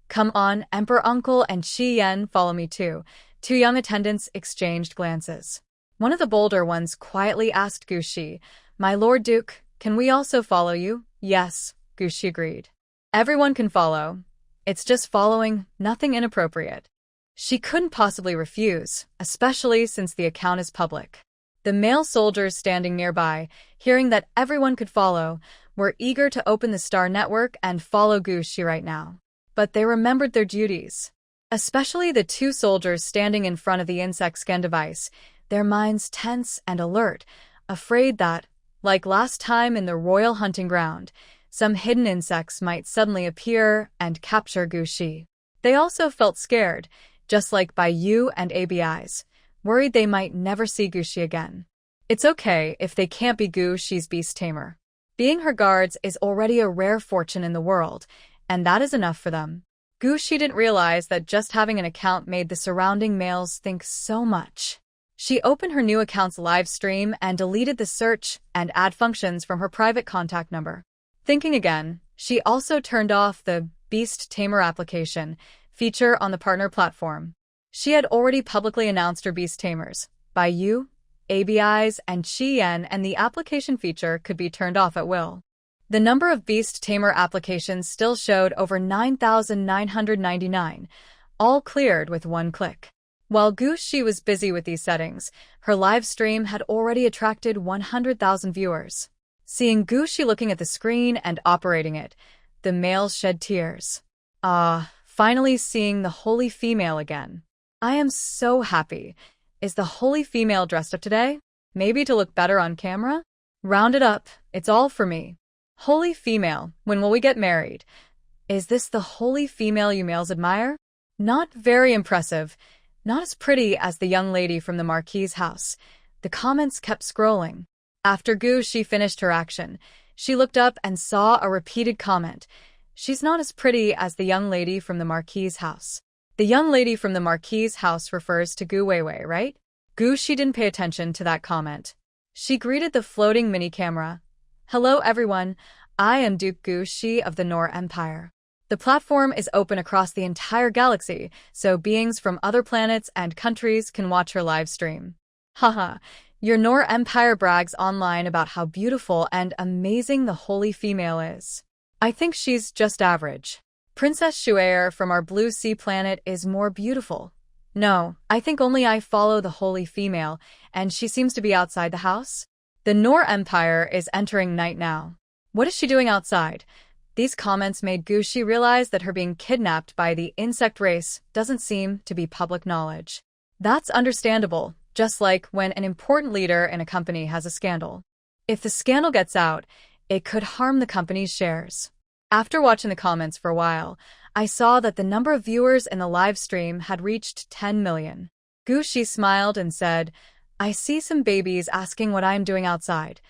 Come on, Emperor Uncle and Qi Yen, follow me too. Two young attendants exchanged glances. One of the bolder ones quietly asked Gushi, My Lord Duke, can we also follow you? Yes, Gushi agreed. Everyone can follow. It's just following, nothing inappropriate. She couldn't possibly refuse, especially since the account is public. The male soldiers standing nearby, hearing that everyone could follow, were eager to open the Star Network and follow Gushi right now. But they remembered their duties. Especially the two soldiers standing in front of the insect scan device, their minds tense and alert, afraid that, like last time in the royal hunting ground, some hidden insects might suddenly appear and capture Gushi. They also felt scared, just like Bai Yu and ABIs, worried they might never see Gushi again. It's okay if they can't be Gushi's beast tamer. Being her guards is already a rare fortune in the world, and that is enough for them. Gushi didn't realize that just having an account made the surrounding males think so much. She opened her new account's live stream and deleted the search and add functions from her private contact number. Thinking again, she also turned off the Beast Tamer application feature on the partner platform. She had already publicly announced her beast tamers, Bai Yu, ABIs, and Qi Yen, and the application feature could be turned off at will. The number of beast tamer applications still showed over 9,999, all cleared with one click. While Gushi was busy with these settings, her live stream had already attracted 100,000 viewers. Seeing Gushi looking at the screen and operating it, the males shed tears. Finally seeing the holy female again. I am so happy. Is the holy female dressed up today? Maybe to look better on camera? Round it up, it's all for me. Holy female, when will we get married? Is this the holy female you males admire? Not very impressive. Not as pretty as the young lady from the Marquis's house. The comments kept scrolling. After Gushi finished her action, she looked up and saw a repeated comment. She's not as pretty as the young lady from the Marquis's house. The young lady from the Marquis's house refers to Gu Weiwei, right? Gushi didn't pay attention to that comment. She greeted the floating mini-camera. Hello everyone, I am Duke Gushi of the Nor Empire. The platform is open across the entire galaxy, so beings from other planets and countries can watch her live stream. Haha, your Nor Empire brags online about how beautiful and amazing the holy female is. I think she's just average. Princess Shuair from our blue sea planet is more beautiful. No, I think only I follow the holy female, and she seems to be outside the house. The Nor Empire is entering night now. What is she doing outside? These comments made Gushi realize that her being kidnapped by the insect race doesn't seem to be public knowledge. That's understandable, just like when an important leader in a company has a scandal. If the scandal gets out, it could harm the company's shares. After watching the comments for a while, I saw that the number of viewers in the live stream had reached 10 million. Gushi smiled and said, I see some babies asking what I'm doing outside.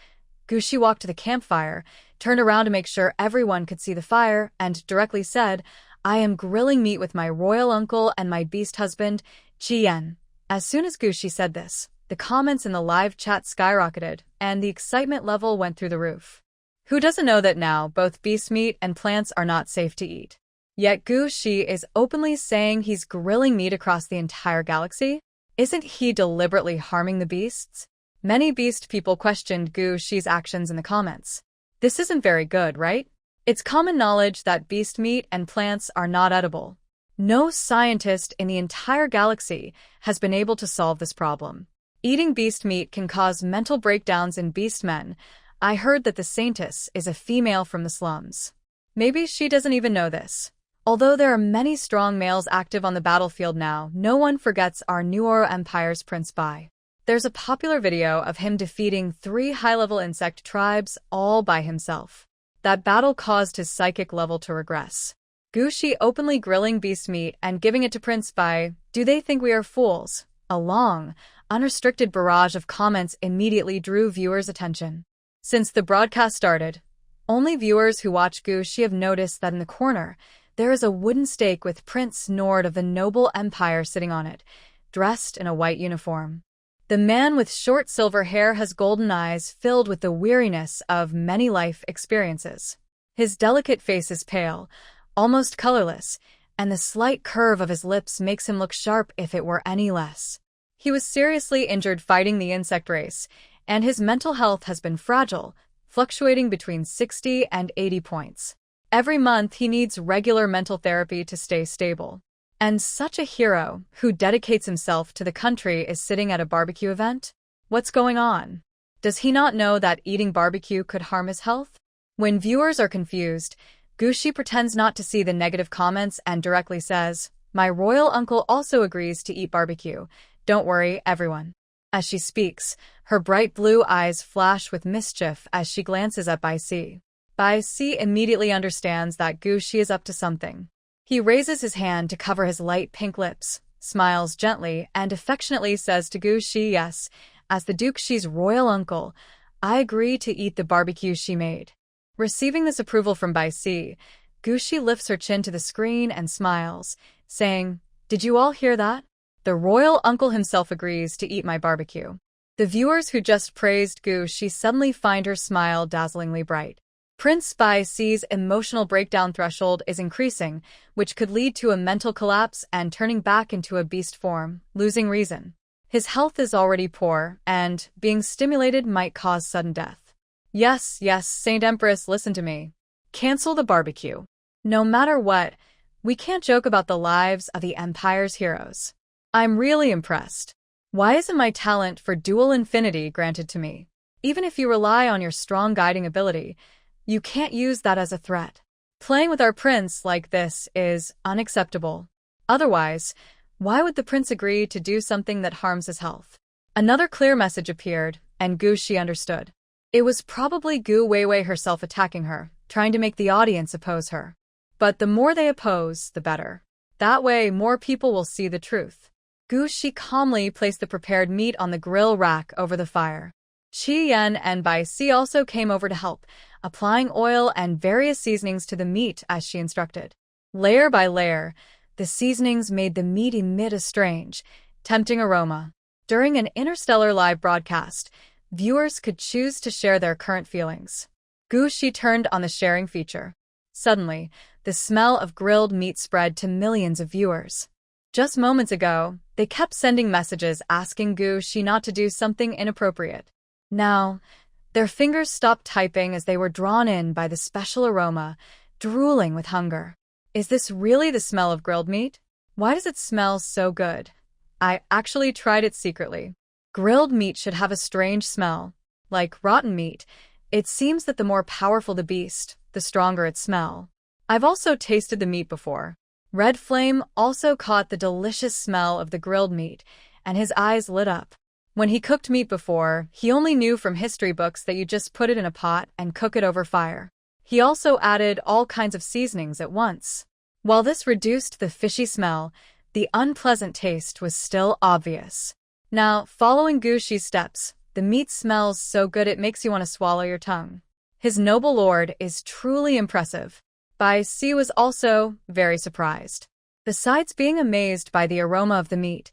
Gushi walked to the campfire, turned around to make sure everyone could see the fire, and directly said, I am grilling meat with my royal uncle and my beast husband, Chien. As soon as Gushi said this, the comments in the live chat skyrocketed, and the excitement level went through the roof. Who doesn't know that now both beast meat and plants are not safe to eat? Yet Gushi is openly saying he's grilling meat across the entire galaxy? Isn't he deliberately harming the beasts? Many beast people questioned Gushi's actions in the comments. This isn't very good, right? It's common knowledge that beast meat and plants are not edible. No scientist in the entire galaxy has been able to solve this problem. Eating beast meat can cause mental breakdowns in beast men. I heard that the Saintess is a female from the slums. Maybe she doesn't even know this. Although there are many strong males active on the battlefield now, no one forgets our Nuoro Empire's Prince Bai. There's a popular video of him defeating 3 high-level insect tribes all by himself. That battle caused his psychic level to regress. Gushi openly grilling beast meat and giving it to Prince Bai. Do they think we are fools? A long, unrestricted barrage of comments immediately drew viewers' attention. Since the broadcast started, only viewers who watch Gushi have noticed that in the corner, there is a wooden stake with Prince Nord of the noble empire sitting on it, dressed in a white uniform. The man with short silver hair has golden eyes filled with the weariness of many life experiences. His delicate face is pale, almost colorless, and the slight curve of his lips makes him look sharp if it were any less. He was seriously injured fighting the insect race, and his mental health has been fragile, fluctuating between 60 and 80 points. Every month he needs regular mental therapy to stay stable. And such a hero who dedicates himself to the country is sitting at a barbecue event? What's going on? Does he not know that eating barbecue could harm his health? When viewers are confused, Gushi pretends not to see the negative comments and directly says, My royal uncle also agrees to eat barbecue. Don't worry, everyone. As she speaks, her bright blue eyes flash with mischief as she glances at Bai Si. Bai Si immediately understands that Gushi is up to something. He raises his hand to cover his light pink lips, smiles gently, and affectionately says to Gushi, Yes, as the Duchess's royal uncle, I agree to eat the barbecue she made. Receiving this approval from Bai Si, Gushi lifts her chin to the screen and smiles, saying, Did you all hear that? The royal uncle himself agrees to eat my barbecue. The viewers who just praised Gushi suddenly find her smile dazzlingly bright. Prince Bai Si's emotional breakdown threshold is increasing, which could lead to a mental collapse and turning back into a beast form, losing reason. His health is already poor, and being stimulated might cause sudden death. Yes, Saint Empress, listen to me. Cancel the barbecue. No matter what, we can't joke about the lives of the Empire's heroes. I'm really impressed. Why isn't my talent for dual infinity granted to me? Even if you rely on your strong guiding ability, you can't use that as a threat. Playing with our prince like this is unacceptable. Otherwise, why would the prince agree to do something that harms his health? Another clear message appeared, and Gushi understood. It was probably Gu Weiwei herself attacking her, trying to make the audience oppose her. But the more they oppose, the better. That way, more people will see the truth. Gushi calmly placed the prepared meat on the grill rack over the fire. Qi Yan and Bai Si also came over to help, applying oil and various seasonings to the meat as she instructed. Layer by layer, the seasonings made the meat emit a strange, tempting aroma. During an interstellar live broadcast, viewers could choose to share their current feelings. Gushi turned on the sharing feature. Suddenly, the smell of grilled meat spread to millions of viewers. Just moments ago, they kept sending messages asking Gushi not to do something inappropriate. Now, their fingers stopped typing as they were drawn in by the special aroma, drooling with hunger. Is this really the smell of grilled meat? Why does it smell so good? I actually tried it secretly. Grilled meat should have a strange smell. Like rotten meat, it seems that the more powerful the beast, the stronger its smell. I've also tasted the meat before. Red Flame also caught the delicious smell of the grilled meat, and his eyes lit up. When he cooked meat before, he only knew from history books that you just put it in a pot and cook it over fire. He also added all kinds of seasonings at once. While this reduced the fishy smell, the unpleasant taste was still obvious. Now, following Gushi's steps, the meat smells so good it makes you want to swallow your tongue. His noble lord is truly impressive. Bai Si was also very surprised. Besides being amazed by the aroma of the meat,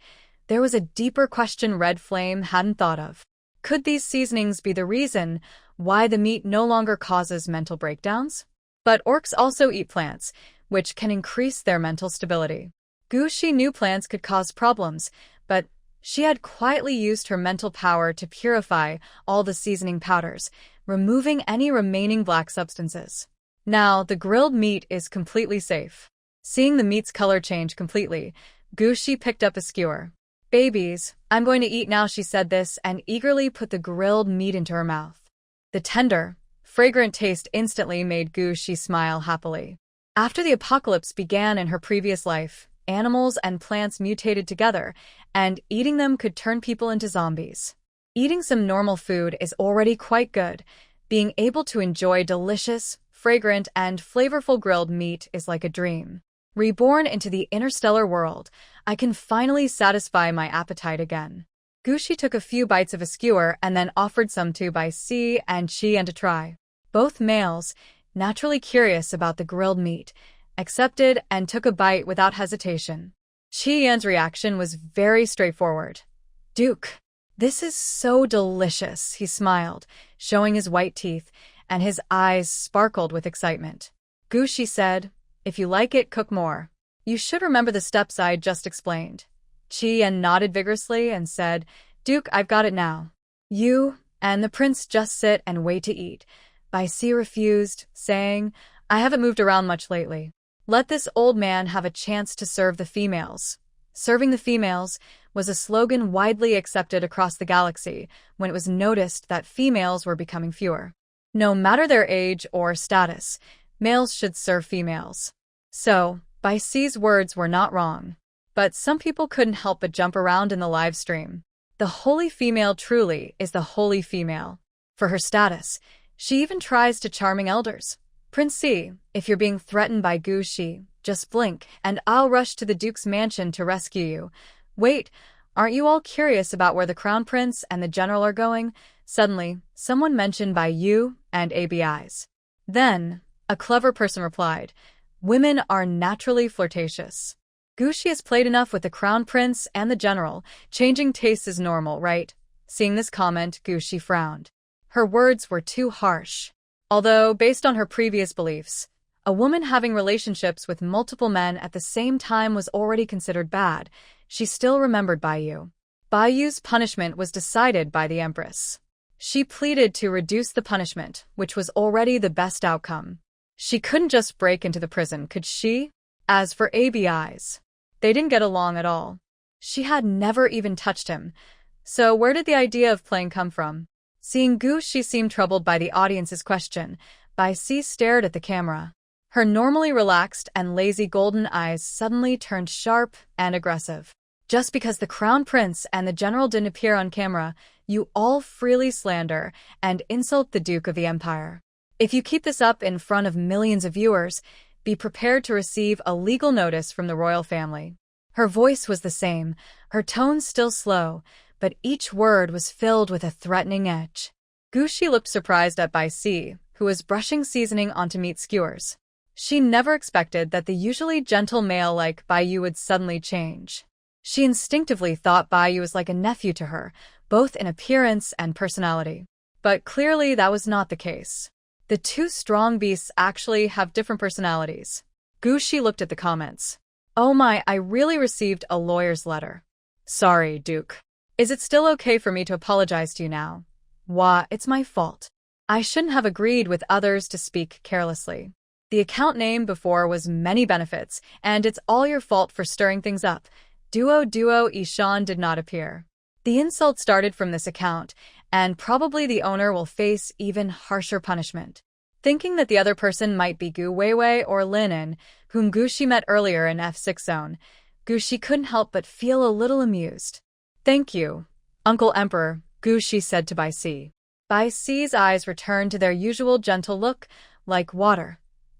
there was a deeper question Red Flame hadn't thought of. Could these seasonings be the reason why the meat no longer causes mental breakdowns? But orcs also eat plants, which can increase their mental stability. Gushi knew plants could cause problems, but she had quietly used her mental power to purify all the seasoning powders, removing any remaining black substances. Now, the grilled meat is completely safe. Seeing the meat's color change completely, Gushi picked up a skewer. "Babies, I'm going to eat now," she said this and eagerly put the grilled meat into her mouth. The tender, fragrant taste instantly made Gushi smile happily. After the apocalypse began in her previous life, animals and plants mutated together, and eating them could turn people into zombies. Eating some normal food is already quite good. Being able to enjoy delicious, fragrant, and flavorful grilled meat is like a dream. Reborn into the interstellar world, I can finally satisfy my appetite again. Gushi took a few bites of a skewer and then offered some to Bai Si and Chi to try. Both males, naturally curious about the grilled meat, accepted and took a bite without hesitation. Chi-Yan's reaction was very straightforward. "Duke, this is so delicious," he smiled, showing his white teeth, and his eyes sparkled with excitement. Gushi said, "If you like it, cook more. You should remember the steps I just explained." Chi-Yan nodded vigorously and said, "Duke, I've got it now. You and the prince just sit and wait to eat." Bai Si refused, saying, "I haven't moved around much lately. Let this old man have a chance to serve the females." Serving the females was a slogan widely accepted across the galaxy when it was noticed that females were becoming fewer. No matter their age or status, males should serve females. So, Bai Si's words were not wrong. But some people couldn't help but jump around in the live stream. The holy female truly is the holy female. For her status, she even tries to charming elders. "Prince C, if you're being threatened by Gushi, just blink, and I'll rush to the Duke's mansion to rescue you. Wait, aren't you all curious about where the Crown Prince and the General are going?" Suddenly, someone mentioned Bai Yu and ABIs. Then, a clever person replied, "Women are naturally flirtatious. Gushi has played enough with the Crown Prince and the General. Changing tastes is normal, right?" Seeing this comment, Gushi frowned. Her words were too harsh. Although, based on her previous beliefs, a woman having relationships with multiple men at the same time was already considered bad, she still remembered Bai Yu. Bai Yu's punishment was decided by the Empress. She pleaded to reduce the punishment, which was already the best outcome. She couldn't just break into the prison, could she? As for ABIs, they didn't get along at all. She had never even touched him. So where did the idea of playing come from? Seeing Gushi seemed troubled by the audience's question, Bai Si stared at the camera. Her normally relaxed and lazy golden eyes suddenly turned sharp and aggressive. "Just because the Crown Prince and the General didn't appear on camera, you all freely slander and insult the Duke of the Empire. If you keep this up in front of millions of viewers, be prepared to receive a legal notice from the royal family." Her voice was the same, her tone still slow, but each word was filled with a threatening edge. Gushi looked surprised at Bai Si, who was brushing seasoning onto meat skewers. She never expected that the usually gentle male like Bai Yu would suddenly change. She instinctively thought Bai Yu was like a nephew to her, both in appearance and personality. But clearly that was not the case. The two strong beasts actually have different personalities. Gushi looked at the comments. Oh my, I really received a lawyer's letter. Sorry, Duke. Is it still okay for me to apologize to you now? Wah, it's my fault. I shouldn't have agreed with others to speak carelessly. The account name before was Many Benefits, and it's all your fault for stirring things up. Duo Ishan did not appear. The insult started from this account, and probably the owner will face even harsher punishment. Thinking that the other person might be Gu Weiwei or Linen, whom Gushi met earlier in F6 zone, Gushi couldn't help but feel a little amused. Thank you, Uncle Emperor, Gushi said to Bai Si. Bai Si's eyes returned to their usual gentle look, like water.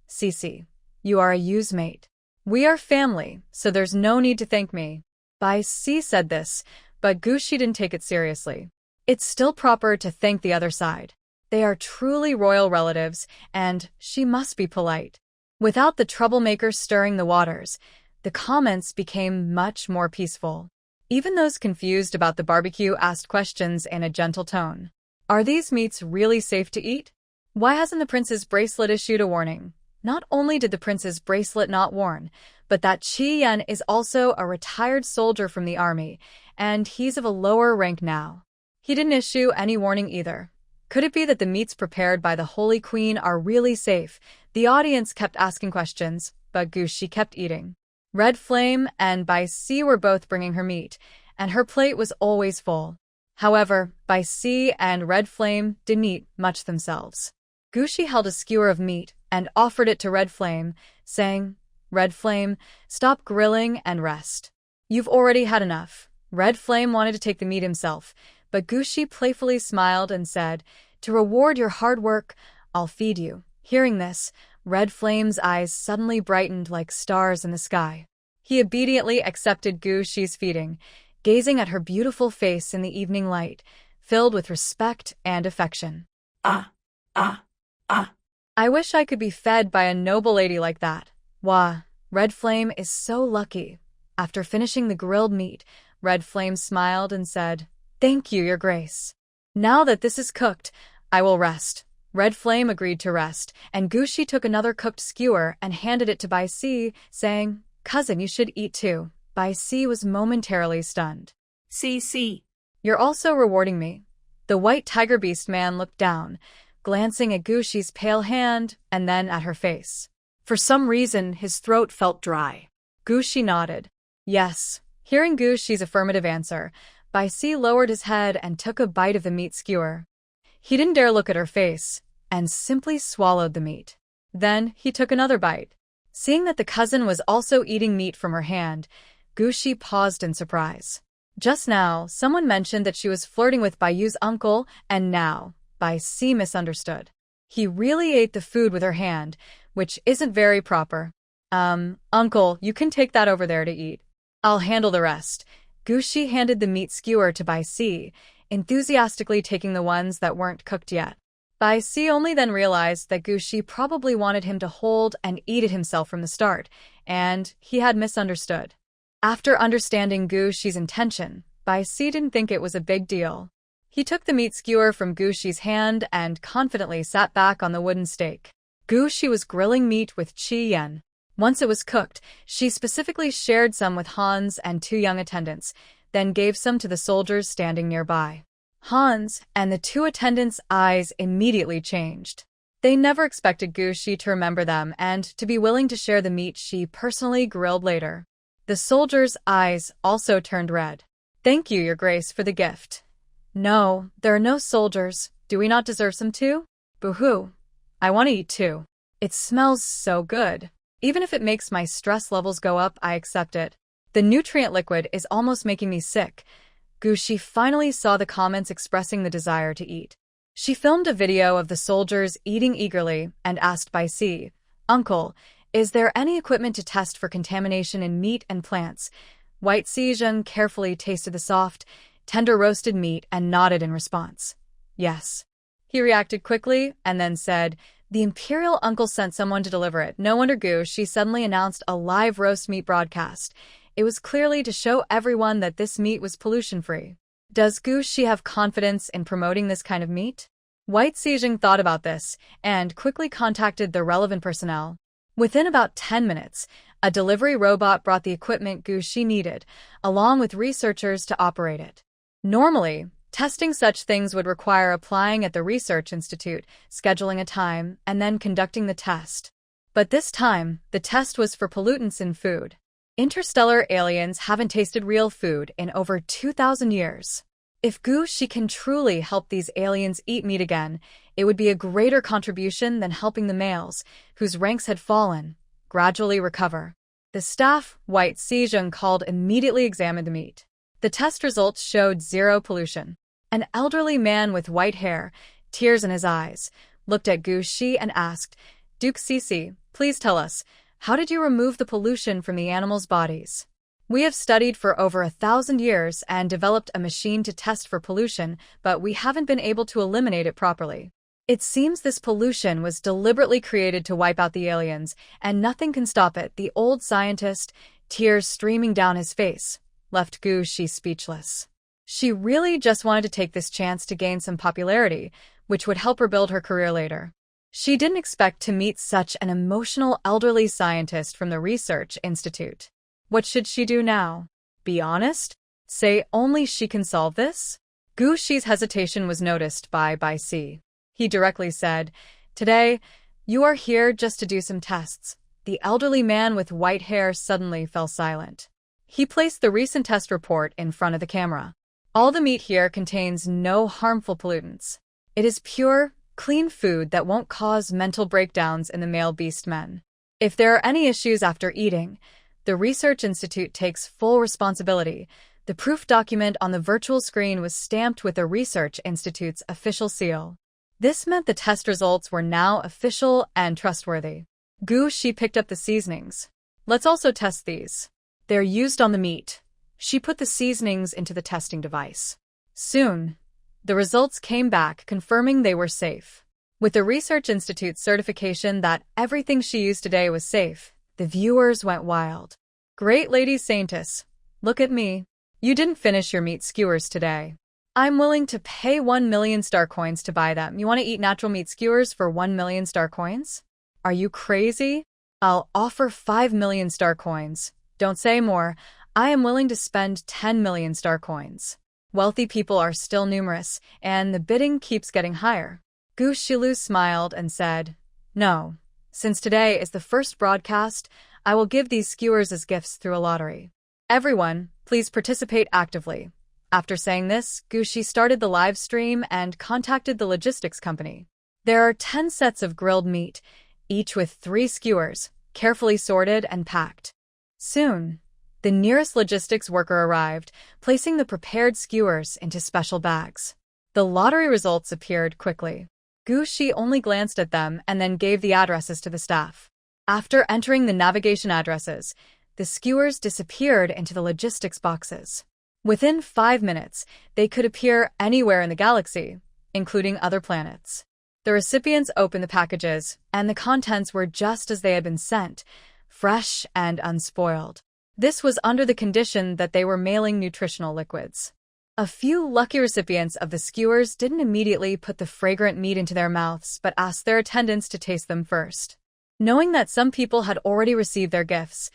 Cici, you are a Yu's mate. We are family, so there's no need to thank me. Bai Si said this, but Gushi didn't take it seriously. It's still proper to thank the other side. They are truly royal relatives, and she must be polite. Without the troublemaker stirring the waters, the comments became much more peaceful. Even those confused about the barbecue asked questions in a gentle tone. Are these meats really safe to eat? Why hasn't the prince's bracelet issued a warning? Not only did the prince's bracelet not warn, but that Qi Yan is also a retired soldier from the army, and he's of a lower rank now. He didn't issue any warning either. Could it be that the meats prepared by the Holy Queen are really safe? The audience kept asking questions, but Gushi kept eating. Red Flame and Bai Si were both bringing her meat, and her plate was always full. However, Bai Si and Red Flame didn't eat much themselves. Gushi held a skewer of meat and offered it to Red Flame, saying, Red Flame, stop grilling and rest. You've already had enough. Red Flame wanted to take the meat himself, but Gushi playfully smiled and said, to reward your hard work, I'll feed you. Hearing this, Red Flame's eyes suddenly brightened like stars in the sky. He obediently accepted Gushi's feeding, gazing at her beautiful face in the evening light, filled with respect and affection. I wish I could be fed by a noble lady like that. Wah, Red Flame is so lucky. After finishing the grilled meat, Red Flame smiled and said, Thank you, Your Grace. Now that this is cooked, I will rest. Red Flame agreed to rest, and Gushi took another cooked skewer and handed it to Bai Si, saying, Cousin, you should eat too. Bai Si was momentarily stunned. See. You're also rewarding me. The white tiger beast man looked down, glancing at Gushi's pale hand and then at her face. For some reason, his throat felt dry. Gushi nodded. Yes. Hearing Gushi's affirmative answer, Bai Si lowered his head and took a bite of the meat skewer. He didn't dare look at her face, and simply swallowed the meat. Then he took another bite. Seeing that the cousin was also eating meat from her hand, Gushi paused in surprise. Just now, someone mentioned that she was flirting with Bai Yu's uncle, and now, Bai Si misunderstood. He really ate the food with her hand, which isn't very proper. Uncle, you can take that over there to eat. I'll handle the rest. Gushi handed the meat skewer to Bai Si, enthusiastically taking the ones that weren't cooked yet. Bai Si only then realized that Gushi probably wanted him to hold and eat it himself from the start, and he had misunderstood. After understanding Gushi's intention, Bai Si didn't think it was a big deal. He took the meat skewer from Gushi's hand and confidently sat back on the wooden stake. Gushi was grilling meat with Qi Yan. Once it was cooked, she specifically shared some with Hans and two young attendants, then gave some to the soldiers standing nearby. Hans and the two attendants' eyes immediately changed. They never expected Gushi to remember them and to be willing to share the meat she personally grilled later. The soldiers' eyes also turned red. Thank you, Your Grace, for the gift. No, there are no soldiers. Do we not deserve some too? Boo-hoo. I want to eat too. It smells so good. Even if it makes my stress levels go up, I accept it. The nutrient liquid is almost making me sick. Gushi finally saw the comments expressing the desire to eat. She filmed a video of the soldiers eating eagerly and asked Bai Si, Uncle, is there any equipment to test for contamination in meat and plants? White Sijun carefully tasted the soft, tender roasted meat and nodded in response. Yes. He reacted quickly and then said, the Imperial uncle sent someone to deliver it. No wonder Gushi suddenly announced a live roast meat broadcast. It was clearly to show everyone that this meat was pollution-free. Does Gushi have confidence in promoting this kind of meat? White Sijing thought about this and quickly contacted the relevant personnel. Within about 10 minutes, a delivery robot brought the equipment Gu Shi needed, along with researchers to operate it. Normally, testing such things would require applying at the research institute, scheduling a time, and then conducting the test. But this time, the test was for pollutants in food. Interstellar aliens haven't tasted real food in over 2,000 years. If Gu Shi can truly help these aliens eat meat again, it would be a greater contribution than helping the males, whose ranks had fallen, gradually recover. The staff, White Sejong called, immediately examined the meat. The test results showed zero pollution. An elderly man with white hair, tears in his eyes, looked at Gu Shi and asked, "Duke Cece, please tell us, how did you remove the pollution from the animals' bodies? We have studied for over 1,000 years and developed a machine to test for pollution, but we haven't been able to eliminate it properly. It seems this pollution was deliberately created to wipe out the aliens, and nothing can stop it." The old scientist, tears streaming down his face, left Gu Shi speechless. She really just wanted to take this chance to gain some popularity, which would help her build her career later. She didn't expect to meet such an emotional elderly scientist from the research institute. What should she do now? Be honest? Say only she can solve this? Gu Shi's hesitation was noticed by C. He directly said, "Today, you are here just to do some tests." The elderly man with white hair suddenly fell silent. He placed the recent test report in front of the camera. "All the meat here contains no harmful pollutants. It is pure, clean food that won't cause mental breakdowns in the male beast men. If there are any issues after eating, the Research Institute takes full responsibility." The proof document on the virtual screen was stamped with the Research Institute's official seal. This meant the test results were now official and trustworthy. Gu Shi picked up the seasonings. "Let's also test these. They're used on the meat." She put the seasonings into the testing device. Soon, the results came back confirming they were safe. With the Research Institute's certification that everything she used today was safe, the viewers went wild. "Great lady Saintess, look at me. You didn't finish your meat skewers today. I'm willing to pay 1 million star coins to buy them. You want to eat natural meat skewers for 1 million star coins? Are you crazy? I'll offer 5 million star coins. Don't say more. I am willing to spend 10 million star coins." Wealthy people are still numerous, and the bidding keeps getting higher. Gu Shilu smiled and said, "No. Since today is the first broadcast, I will give these skewers as gifts through a lottery. Everyone, please participate actively." After saying this, Gu Shi started the live stream and contacted the logistics company. There are 10 sets of grilled meat, each with 3 skewers, carefully sorted and packed. Soon, the nearest logistics worker arrived, placing the prepared skewers into special bags. The lottery results appeared quickly. Gu Shi only glanced at them and then gave the addresses to the staff. After entering the navigation addresses, the skewers disappeared into the logistics boxes. Within 5 minutes, they could appear anywhere in the galaxy, including other planets. The recipients opened the packages, and the contents were just as they had been sent, fresh and unspoiled. This was under the condition that they were mailing nutritional liquids. A few lucky recipients of the skewers didn't immediately put the fragrant meat into their mouths but asked their attendants to taste them first. Knowing that some people had already received their gifts,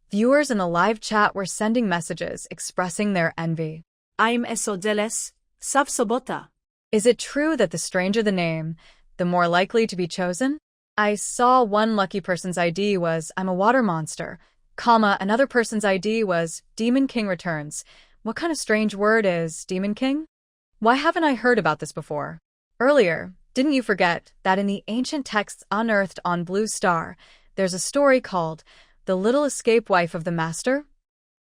viewers in the live chat were sending messages expressing their envy. I'm Esodeles, Savsobota. Is it true that the stranger the name, the more likely to be chosen? I saw one lucky person's ID was "I'm a water monster," another person's ID was "Demon King returns." What kind of strange word is Demon King? Why haven't I heard about this before? Earlier, didn't you forget that in the ancient texts unearthed on Blue Star, there's a story called "The Little Escape Wife of the Master"?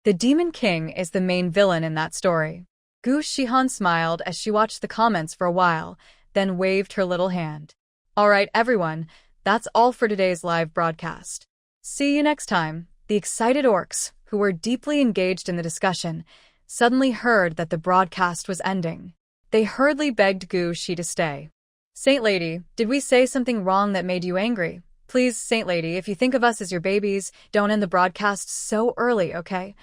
The Demon King is the main villain in that story. Gu Shihan smiled as she watched the comments for a while, then waved her little hand. All right, everyone, that's all for today's live broadcast. See you next time. The excited orcs, who were deeply engaged in the discussion, suddenly heard that the broadcast was ending. They hurriedly begged Gu Shi to stay. Saint Lady, did we say something wrong that made you angry? Please, Saint Lady, if you think of us as your babies, don't end the broadcast so early, okay?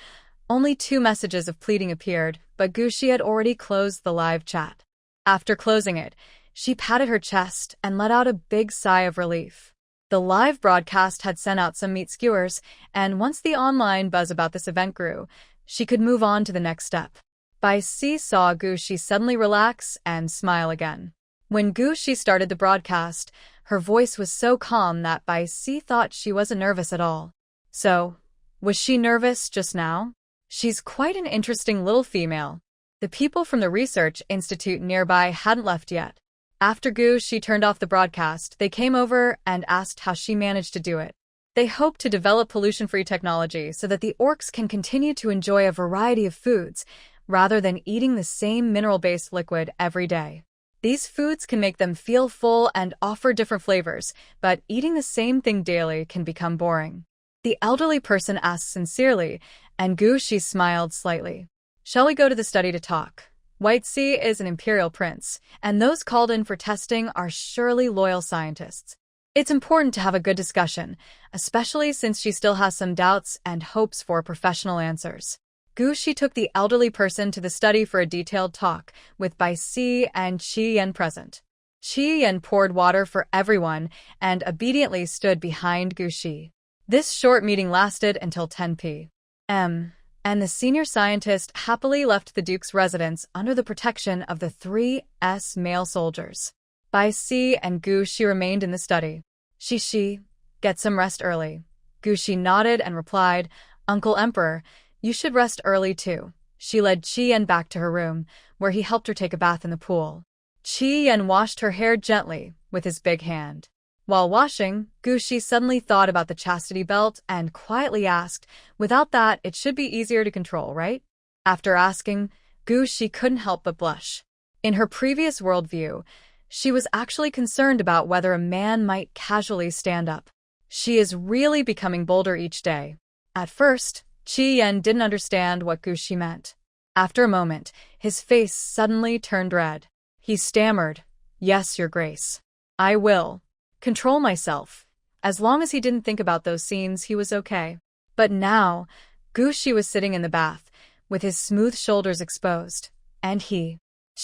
Only 2 messages of pleading appeared, but Gu Shi had already closed the live chat. After closing it, she patted her chest and let out a big sigh of relief. The live broadcast had sent out some meat skewers, and once the online buzz about this event grew, she could move on to the next step. Bai Si saw Gu Shi suddenly relax and smile again. When Gu Shi started the broadcast, her voice was so calm that Bai Si thought she wasn't nervous at all. So, was she nervous just now? She's quite an interesting little female. The people from the research institute nearby hadn't left yet. After Gu Shi turned off the broadcast, they came over and asked how she managed to do it. They hope to develop pollution-free technology so that the orcs can continue to enjoy a variety of foods, rather than eating the same mineral-based liquid every day. These foods can make them feel full and offer different flavors, but eating the same thing daily can become boring. The elderly person asked sincerely, and Gu Shi smiled slightly. Shall we go to the study to talk? White Sea is an imperial prince, and those called in for testing are surely loyal scientists. It's important to have a good discussion, especially since she still has some doubts and hopes for professional answers. Gu Shi took the elderly person to the study for a detailed talk, with Bai Si and Qi Yan present. Qi Yan poured water for everyone and obediently stood behind Gu Shi. This short meeting lasted until 10 p.m. and the senior scientist happily left the Duke's residence under the protection of the 3S male soldiers. Bai Si and Gu Shi remained in the study. Shi, get some rest early. Gu Shi nodded and replied, Uncle Emperor, you should rest early too. She led Qi Yan back to her room, where he helped her take a bath in the pool. Qi Yan washed her hair gently with his big hand. While washing, Gu Shi suddenly thought about the chastity belt and quietly asked, without that, it should be easier to control, right? After asking, Gu Shi couldn't help but blush. In her previous worldview, she was actually concerned about whether a man might casually stand up. She is really becoming bolder each day. At first, Qi Yan didn't understand what Gu Shi meant. After a moment, his face suddenly turned red. He stammered, Yes, Your Grace. I will control myself. As long as he didn't think about those scenes, he was okay. But now, Gu Shi was sitting in the bath, with his smooth shoulders exposed, and Qi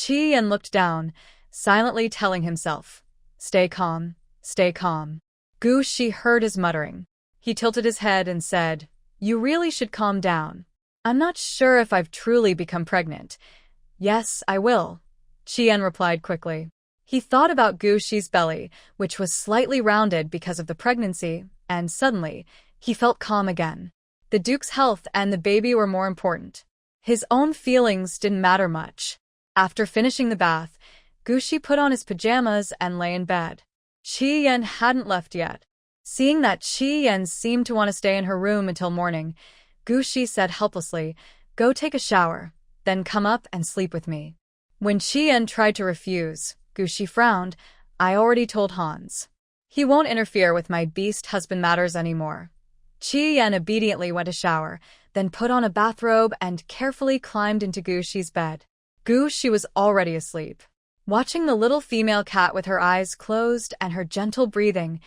Yan looked down, silently telling himself, Stay calm, stay calm. Gu Shi heard his muttering. He tilted his head and said, You really should calm down. I'm not sure if I've truly become pregnant. Yes, I will, Qi Yan replied quickly. He thought about Gu Shi's belly, which was slightly rounded because of the pregnancy, and suddenly, he felt calm again. The Duke's health and the baby were more important. His own feelings didn't matter much. After finishing the bath, Gu Shi put on his pajamas and lay in bed. Qi Yan hadn't left yet. Seeing that Qi Yan seemed to want to stay in her room until morning, Gu Shi said helplessly, Go take a shower, then come up and sleep with me. When Qi Yan tried to refuse, Gu Shi frowned. I already told Hans. He won't interfere with my beast husband matters anymore. Qi Yan obediently went to shower, then put on a bathrobe and carefully climbed into Gu Shi's bed. Gu Shi was already asleep. Watching the little female cat with her eyes closed and her gentle breathing,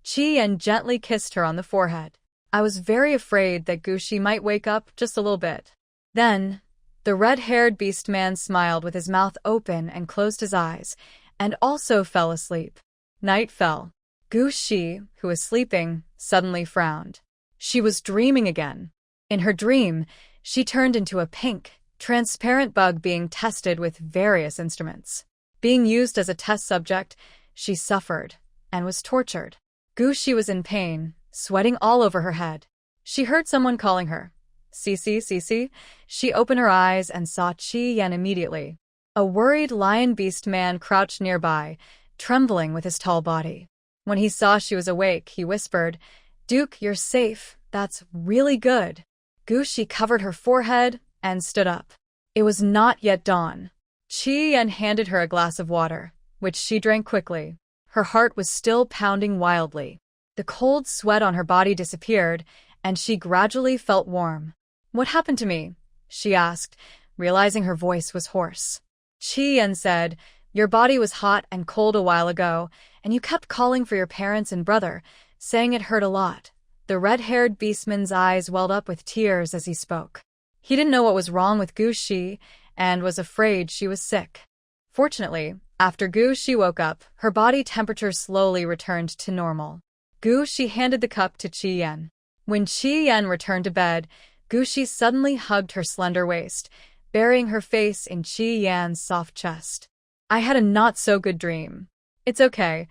Qi Yan gently kissed her on the forehead. I was very afraid that Gu Shi might wake up just a little bit. Then, the red-haired beast man smiled with his mouth open and closed his eyes, and also fell asleep. Night fell. Gu Shi, who was sleeping, suddenly frowned. She was dreaming again. In her dream, she turned into a pink, transparent bug being tested with various instruments. Being used as a test subject, she suffered and was tortured. Gu Shi was in pain, sweating all over her head. She heard someone calling her. Cici. She opened her eyes and saw Qi Yan immediately. A worried lion beast man crouched nearby, trembling with his tall body. When he saw she was awake, he whispered, Duke, you're safe. That's really good. Gu Shi covered her forehead and stood up. It was not yet dawn. Qi Yan handed her a glass of water, which she drank quickly. Her heart was still pounding wildly. The cold sweat on her body disappeared, and she gradually felt warm. What happened to me? She asked, realizing her voice was hoarse. Qi Yan said, Your body was hot and cold a while ago, and you kept calling for your parents and brother, saying it hurt a lot. The red-haired beastman's eyes welled up with tears as he spoke. He didn't know what was wrong with Gu Shi, and was afraid she was sick. Fortunately, after Gu Shi woke up, her body temperature slowly returned to normal. Gushi handed the cup to Qi Yan. When Qi Yan returned to bed, Gushi suddenly hugged her slender waist, burying her face in Qi Yan's soft chest. I had a not-so-good dream. It's okay.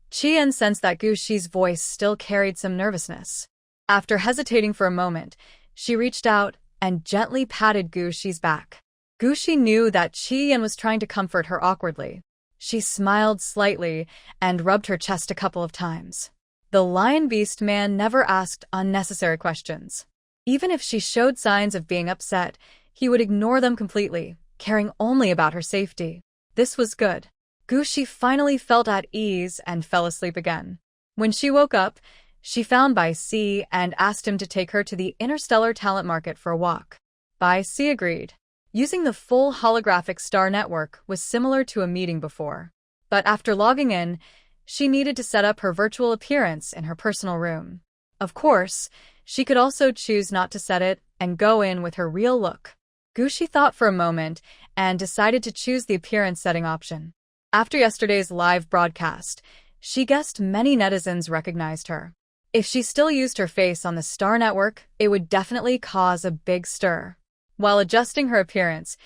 Qi Yan sensed that Gushi's voice still carried some nervousness. After hesitating for a moment, she reached out and gently patted Gushi's back. Gushi knew that Qi Yan was trying to comfort her awkwardly. She smiled slightly and rubbed her chest a couple of times. The lion beast man never asked unnecessary questions. Even if she showed signs of being upset, he would ignore them completely, caring only about her safety. This was good. Gushi finally felt at ease and fell asleep again. When she woke up, she found Bai Si and asked him to take her to the interstellar talent market for a walk. Bai Si agreed. Using the full holographic star network was similar to a meeting before. But after logging in, she needed to set up her virtual appearance in her personal room. Of course, she could also choose not to set it and go in with her real look. Gushi thought for a moment and decided to choose the appearance setting option. After yesterday's live broadcast, she guessed many netizens recognized her. If she still used her face on the Star Network, it would definitely cause a big stir. While adjusting her appearance,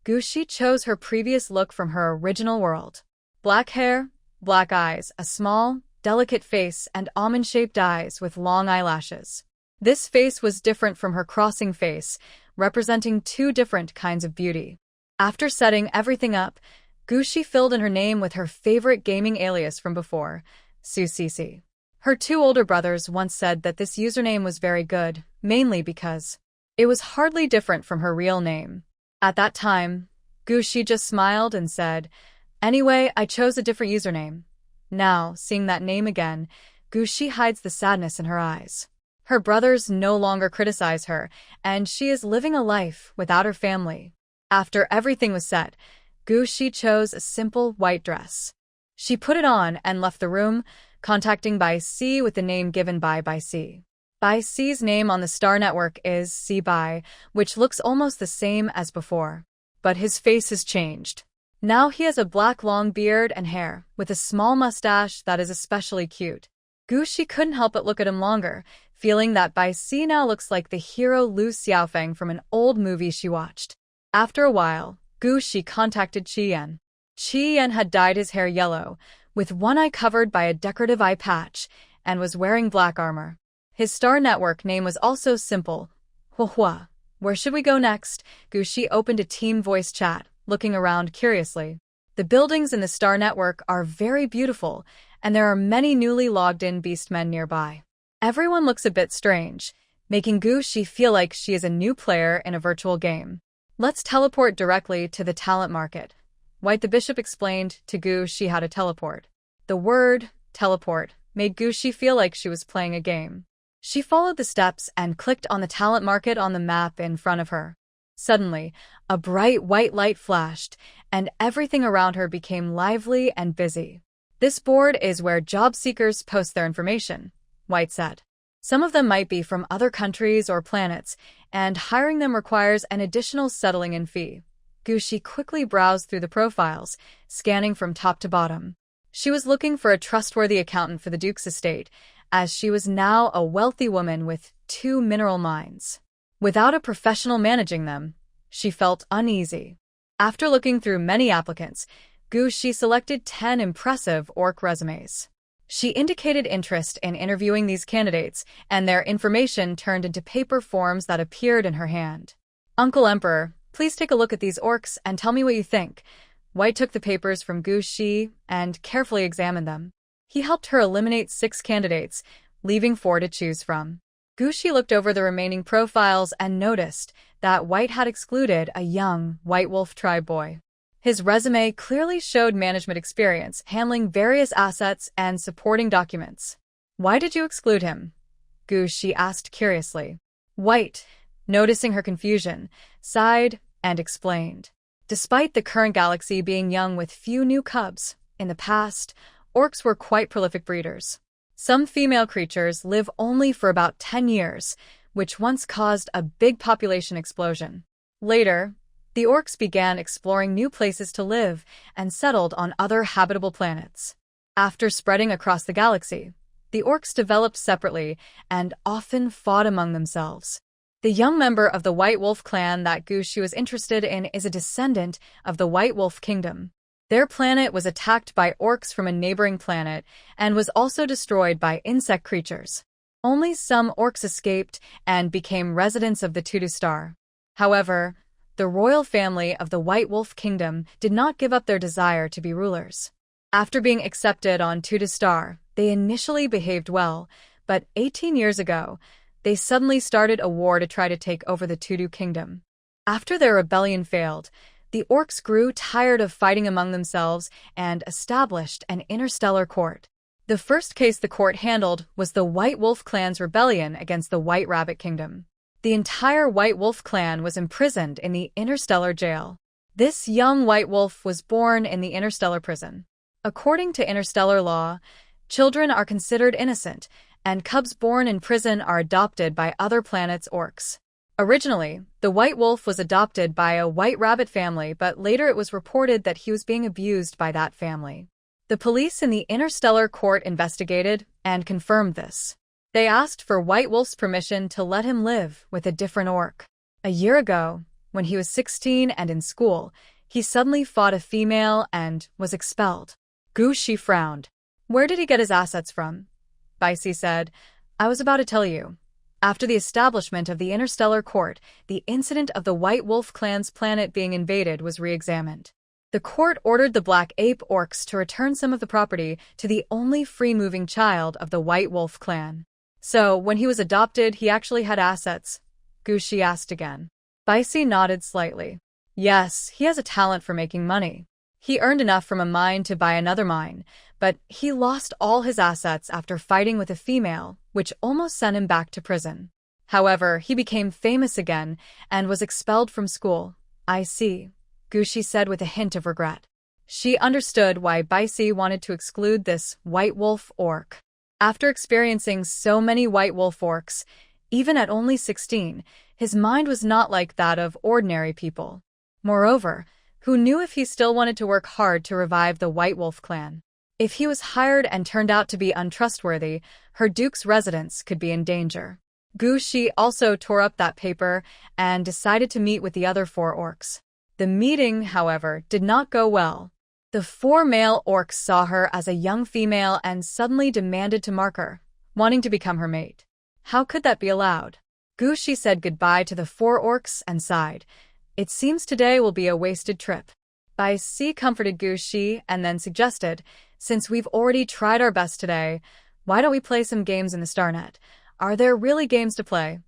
Gushi chose her previous look from her original world. Black hair, black eyes, a small, delicate face, and almond-shaped eyes with long eyelashes. This face was different from her crossing face, representing two different kinds of beauty. After setting everything up, Gushi filled in her name with her favorite gaming alias from before, Su Cici. Her two older brothers once said that this username was very good, mainly because it was hardly different from her real name. At that time, Gushi just smiled and said, "Anyway, I chose a different username." Now, seeing that name again, Gushi hides the sadness in her eyes. Her brothers no longer criticize her, and she is living a life without her family. After everything was set, Gushi chose a simple white dress. She put it on and left the room, contacting Bai Si with the name given by Bai Si. Bai Si's name on the Star Network is Si Bai, which looks almost the same as before. But his face has changed. Now he has a black long beard and hair, with a small mustache that is especially cute. Gushi couldn't help but look at him longer, feeling that Bai Si now looks like the hero Lu Xiaofeng from an old movie she watched. After a while, Gushi contacted Qi Yan. Qi Yan had dyed his hair yellow, with one eye covered by a decorative eye patch, and was wearing black armor. His Star Network name was also simple, Huahua. Where should we go next? Gushi opened a team voice chat, looking around curiously. The buildings in the Star Network are very beautiful, and there are many newly logged-in beastmen nearby. Everyone looks a bit strange, making Gushi feel like she is a new player in a virtual game. Let's teleport directly to the talent market. White the Bishop explained to Gushi how to teleport. The word, teleport, made Gushi feel like she was playing a game. She followed the steps and clicked on the talent market on the map in front of her. Suddenly, a bright white light flashed, and everything around her became lively and busy. This board is where job seekers post their information, White said. Some of them might be from other countries or planets, and hiring them requires an additional settling-in fee. Gushi quickly browsed through the profiles, scanning from top to bottom. She was looking for a trustworthy accountant for the Duke's estate, as she was now a wealthy woman with 2 mineral mines. Without a professional managing them, she felt uneasy. After looking through many applicants, Gushi selected 10 impressive orc resumes. She indicated interest in interviewing these candidates, and their information turned into paper forms that appeared in her hand. Uncle Emperor, please take a look at these orcs and tell me what you think. White took the papers from Gushi and carefully examined them. He helped her eliminate 6 candidates, leaving 4 to choose from. Gushi looked over the remaining profiles and noticed that White had excluded a young White Wolf tribe boy. His resume clearly showed management experience, handling various assets and supporting documents. Why did you exclude him? Gushi asked curiously. White, noticing her confusion, sighed and explained. Despite the current galaxy being young with few new cubs, in the past, orcs were quite prolific breeders. Some female creatures live only for about 10 years, which once caused a big population explosion. Later, the orcs began exploring new places to live and settled on other habitable planets. After spreading across the galaxy, The orcs developed separately and often fought among themselves. The young member of the White Wolf clan that Gushi was interested in is a descendant of the White Wolf Kingdom. Their planet was attacked by orcs from a neighboring planet and was also destroyed by insect creatures. Only some orcs escaped and became residents of the Tudu Star. However, the royal family of the White Wolf Kingdom did not give up their desire to be rulers. After being accepted on Tudu Star, they initially behaved well, but 18 years ago, they suddenly started a war to try to take over the Tudu Kingdom. After their rebellion failed, the orcs grew tired of fighting among themselves and established an interstellar court. The first case the court handled was the White Wolf clan's rebellion against the White Rabbit Kingdom. The entire White Wolf clan was imprisoned in the interstellar jail. This young White Wolf was born in the interstellar prison. According to interstellar law, children are considered innocent, and cubs born in prison are adopted by other planets' orcs. Originally, the White Wolf was adopted by a White Rabbit family, but later it was reported that he was being abused by that family. The police in the interstellar court investigated and confirmed this. They asked for White Wolf's permission to let him live with a different orc. A year ago, when he was 16 and in school, he suddenly fought a female and was expelled. Gushi frowned. Where did he get his assets from? Baici said, I was about to tell you. After the establishment of the interstellar court, the incident of the White Wolf clan's planet being invaded was re-examined. The court ordered the Black Ape orcs to return some of the property to the only free-moving child of the White Wolf clan. So, when he was adopted, he actually had assets? Gushi asked again. Baici nodded slightly. Yes, he has a talent for making money. He earned enough from a mine to buy another mine, but he lost all his assets after fighting with a female, which almost sent him back to prison. However, he became famous again and was expelled from school. I see, Gushi said with a hint of regret. She understood why Baici wanted to exclude this White Wolf orc. After experiencing so many White Wolf orcs, even at only 16, his mind was not like that of ordinary people. Moreover, who knew if he still wanted to work hard to revive the White Wolf clan? If he was hired and turned out to be untrustworthy, her duke's residence could be in danger. Gushi also tore up that paper and decided to meet with the other 4 orcs. The meeting, however, did not go well. The 4 male orcs saw her as a young female and suddenly demanded to mark her, wanting to become her mate. How could that be allowed? Gushi said goodbye to the 4 orcs and sighed. It seems today will be a wasted trip. Baici comforted Gushi and then suggested, since we've already tried our best today, why don't we play some games in the Starnet? Are there really games to play?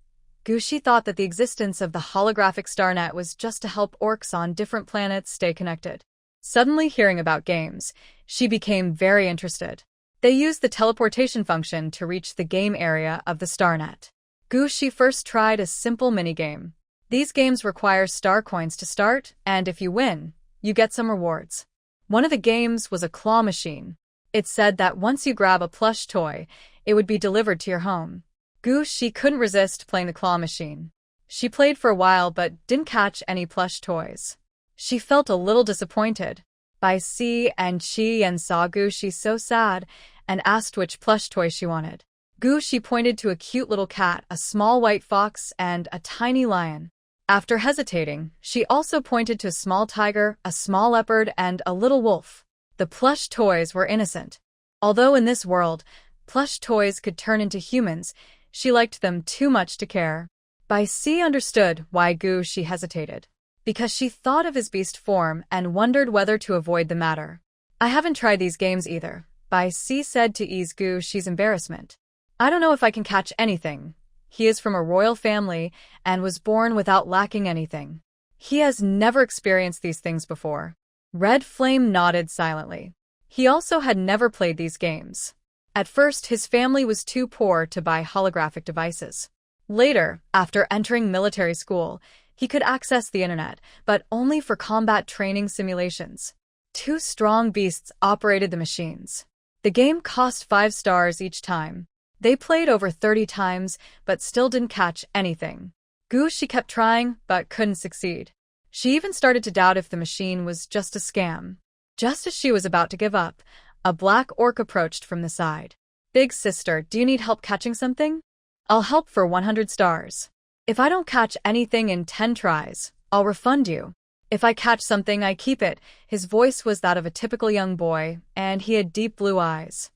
Gushi thought that the existence of the holographic Starnet was just to help orcs on different planets stay connected. Suddenly hearing about games, she became very interested. They used the teleportation function to reach the game area of the Starnet. Gushi first tried a simple minigame. These games require star coins to start, and if you win, you get some rewards. One of the games was a claw machine. It said that once you grab a plush toy, it would be delivered to your home. Gushi couldn't resist playing the claw machine. She played for a while but didn't catch any plush toys. She felt a little disappointed. Baici and Chi saw Gushi so sad and asked which plush toy she wanted. Gushi pointed to a cute little cat, a small white fox, and a tiny lion. After hesitating, she also pointed to a small tiger, a small leopard, and a little wolf. The plush toys were innocent. Although in this world, plush toys could turn into humans, she liked them too much to care. Baici understood why Gushi hesitated. Because she thought of his beast form and wondered whether to avoid the matter. I haven't tried these games either, Baici said to ease Gushi's embarrassment. I don't know if I can catch anything. He is from a royal family and was born without lacking anything. He has never experienced these things before. Red Flame nodded silently. He also had never played these games. At first, his family was too poor to buy holographic devices. Later, after entering military school, he could access the internet, but only for combat training simulations. 2 strong beasts operated the machines. The game cost 5 stars each time. They played over 30 times, but still didn't catch anything. Gushi kept trying, but couldn't succeed. She even started to doubt if the machine was just a scam. Just as she was about to give up, a black orc approached from the side. Big sister, do you need help catching something? I'll help for 100 stars. If I don't catch anything in 10 tries, I'll refund you. If I catch something, I keep it. His voice was that of a typical young boy, and he had deep blue eyes.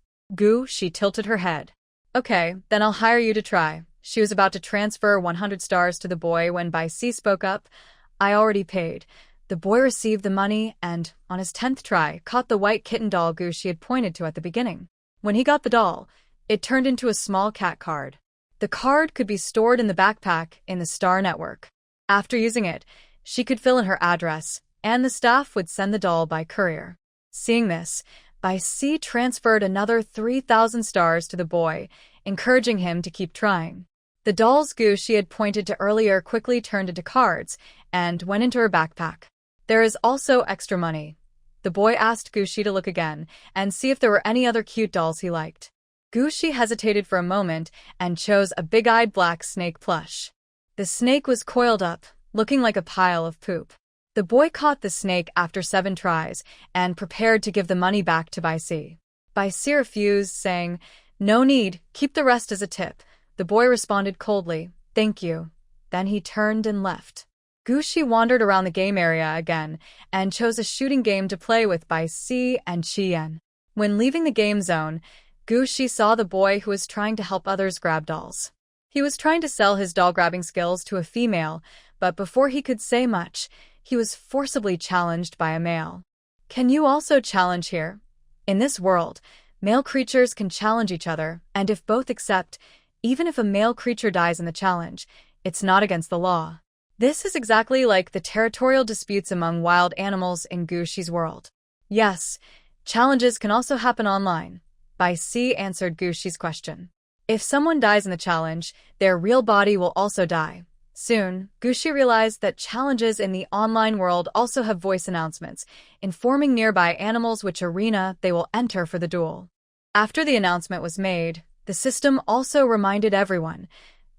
She tilted her head. Okay, then I'll hire you to try. She was about to transfer 100 stars to the boy when Bai Si spoke up. I already paid. The boy received the money and, on his 10th try, caught the white kitten doll she had pointed to at the beginning. When he got the doll, it turned into a small cat card. The card could be stored in the backpack in the Star Network. After using it, she could fill in her address, and the staff would send the doll by courier. Seeing this, Bai Si transferred another 3,000 stars to the boy, encouraging him to keep trying. The doll's she had pointed to earlier quickly turned into cards and went into her backpack. There is also extra money. The boy asked Gushi to look again and see if there were any other cute dolls he liked. Gushi hesitated for a moment and chose a big-eyed black snake plush. The snake was coiled up, looking like a pile of poop. The boy caught the snake after 7 tries and prepared to give the money back to Bai Si. Bai Si refused, saying, "No need, keep the rest as a tip." The boy responded coldly, "Thank you." Then he turned and left. Gushi wandered around the game area again and chose a shooting game to play with Bai Si and Qian. When leaving the game zone, Gushi saw the boy who was trying to help others grab dolls. He was trying to sell his doll-grabbing skills to a female, but before he could say much, he was forcibly challenged by a male. Can you also challenge here? In this world, male creatures can challenge each other, and if both accept, even if a male creature dies in the challenge, it's not against the law. This is exactly like the territorial disputes among wild animals in Gushi's world. Yes, challenges can also happen online. Bai Si answered Gushi's question. If someone dies in the challenge, their real body will also die. Soon, Gushi realized that challenges in the online world also have voice announcements, informing nearby animals which arena they will enter for the duel. After the announcement was made, the system also reminded everyone,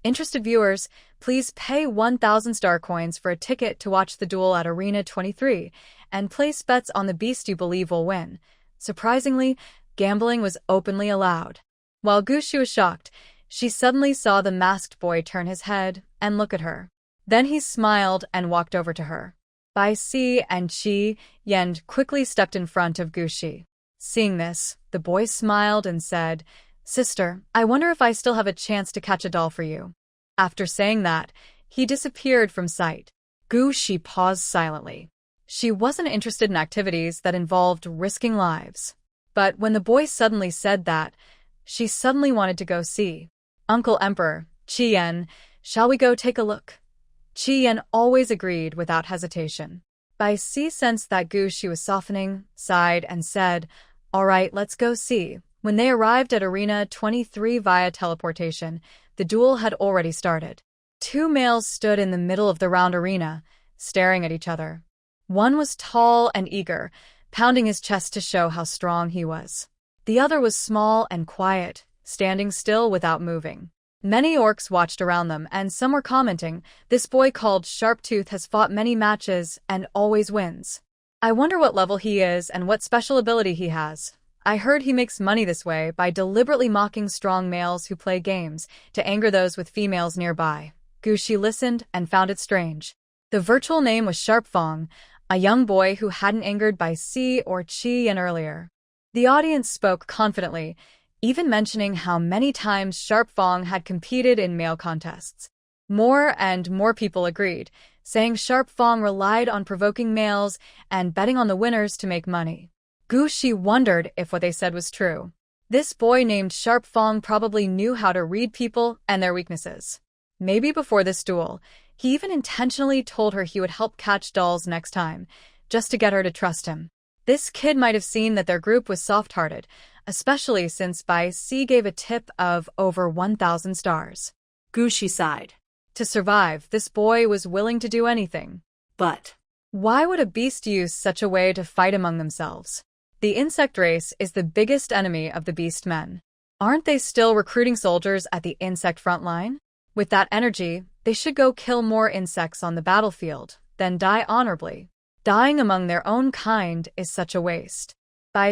interested viewers, please pay 1,000 star coins for a ticket to watch the duel at Arena 23, and place bets on the beast you believe will win. Surprisingly, gambling was openly allowed. While Gushi was shocked, she suddenly saw the masked boy turn his head and look at her. Then he smiled and walked over to her. Bai Si and Qian quickly stepped in front of Gushi. Seeing this, the boy smiled and said, "Sister, I wonder if I still have a chance to catch a doll for you." After saying that, he disappeared from sight. Gushi paused silently. She wasn't interested in activities that involved risking lives. But when the boy suddenly said that, she suddenly wanted to go see. "Uncle Emperor, Qian, shall we go take a look?" Qian always agreed without hesitation. Bai Si sensed that Gushi was softening, sighed, and said, "All right, let's go see." When they arrived at Arena 23 via teleportation, the duel had already started. 2 males stood in the middle of the round arena, staring at each other. One was tall and eager, pounding his chest to show how strong he was. The other was small and quiet, standing still without moving. Many orcs watched around them, and some were commenting, "This boy called Sharptooth has fought many matches and always wins. I wonder what level he is and what special ability he has. I heard he makes money this way by deliberately mocking strong males who play games to anger those with females nearby." Gushi listened and found it strange. The virtual name was Sharpfong, a young boy who hadn't angered Bai Si or Qian earlier. The audience spoke confidently, even mentioning how many times Sharpfong had competed in male contests. More and more people agreed, saying Sharpfong relied on provoking males and betting on the winners to make money. Gushi wondered if what they said was true. This boy named Sharpfong probably knew how to read people and their weaknesses. Maybe before this duel, he even intentionally told her he would help catch dolls next time, just to get her to trust him. This kid might have seen that their group was soft-hearted, especially since Bai Si gave a tip of over 1,000 stars. Gushi sighed. To survive, this boy was willing to do anything. But why would a beast use such a way to fight among themselves? The insect race is the biggest enemy of the beast men. Aren't they still recruiting soldiers at the insect front line? With that energy, they should go kill more insects on the battlefield, then die honorably. Dying among their own kind is such a waste.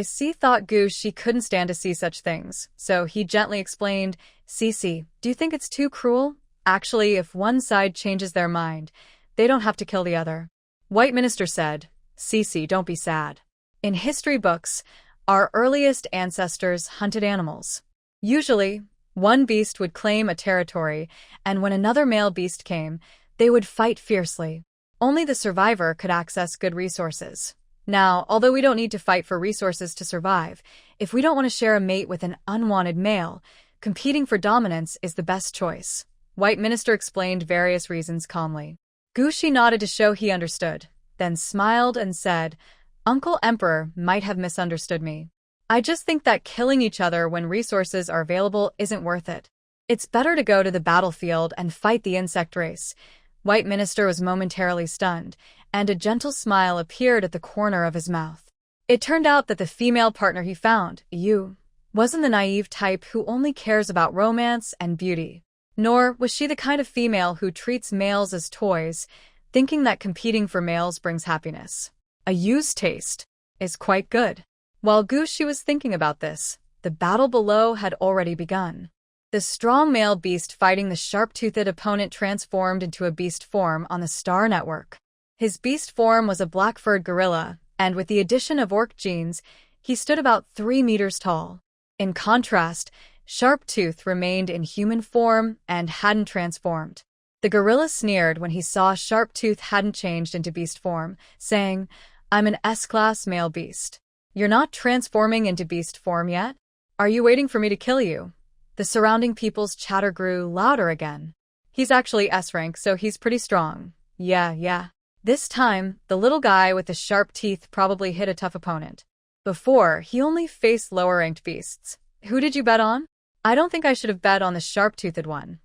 C thought Goose she couldn't stand to see such things, so he gently explained, Cece, do you think it's too cruel? Actually, if one side changes their mind, they don't have to kill the other. White Minister said, Cece, don't be sad. In history books, our earliest ancestors hunted animals. Usually, one beast would claim a territory, and when another male beast came, they would fight fiercely. Only the survivor could access good resources. Now, although we don't need to fight for resources to survive, if we don't want to share a mate with an unwanted male, competing for dominance is the best choice. White Minister explained various reasons calmly. Gushi nodded to show he understood, then smiled and said, Uncle Emperor might have misunderstood me. I just think that killing each other when resources are available isn't worth it. It's better to go to the battlefield and fight the insect race. White Minister was momentarily stunned, and a gentle smile appeared at the corner of his mouth. It turned out that the female partner he found, Yu, wasn't the naive type who only cares about romance and beauty. Nor was she the kind of female who treats males as toys, thinking that competing for males brings happiness. A Yu's taste is quite good. While Gushi was thinking about this, the battle below had already begun. The strong male beast fighting the sharp-toothed opponent transformed into a beast form on the Star Network. His beast form was a black-furred gorilla, and with the addition of orc genes, he stood about 3 meters tall. In contrast, Sharptooth remained in human form and hadn't transformed. The gorilla sneered when he saw Sharptooth hadn't changed into beast form, saying, I'm an S-class male beast. You're not transforming into beast form yet? Are you waiting for me to kill you? The surrounding people's chatter grew louder again. He's actually S-rank, so he's pretty strong. Yeah. This time, the little guy with the sharp teeth probably hit a tough opponent. Before, he only faced lower-ranked beasts. Who did you bet on? I don't think I should have bet on the sharp-toothed one.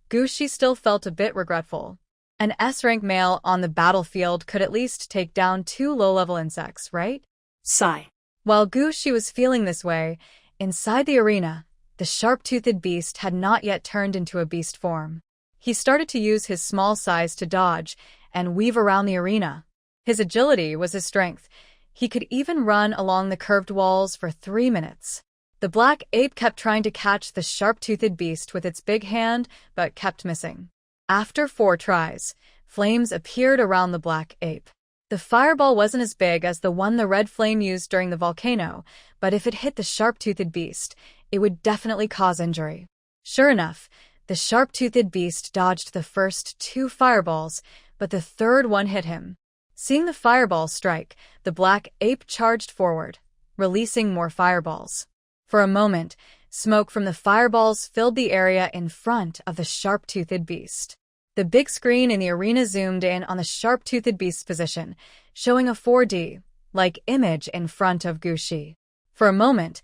Gushi still felt a bit regretful. An S-rank male on the battlefield could at least take down 2 low-level insects, right? Sigh. While Gushi was feeling this way, inside the arena, the sharp-toothed beast had not yet turned into a beast form. He started to use his small size to dodge and weave around the arena. His agility was his strength. He could even run along the curved walls for 3 minutes. The black ape kept trying to catch the sharp-toothed beast with its big hand, but kept missing. After 4 tries, flames appeared around the black ape. The fireball wasn't as big as the one the red flame used during the volcano, but if it hit the sharp-toothed beast, it would definitely cause injury. Sure enough, the sharp-toothed beast dodged the first 2 fireballs, but the third one hit him. Seeing the fireball strike, the black ape charged forward, releasing more fireballs. For a moment, smoke from the fireballs filled the area in front of the sharp-toothed beast. The big screen in the arena zoomed in on the sharp-toothed beast's position, showing a 4D-like image in front of Gushi. For a moment,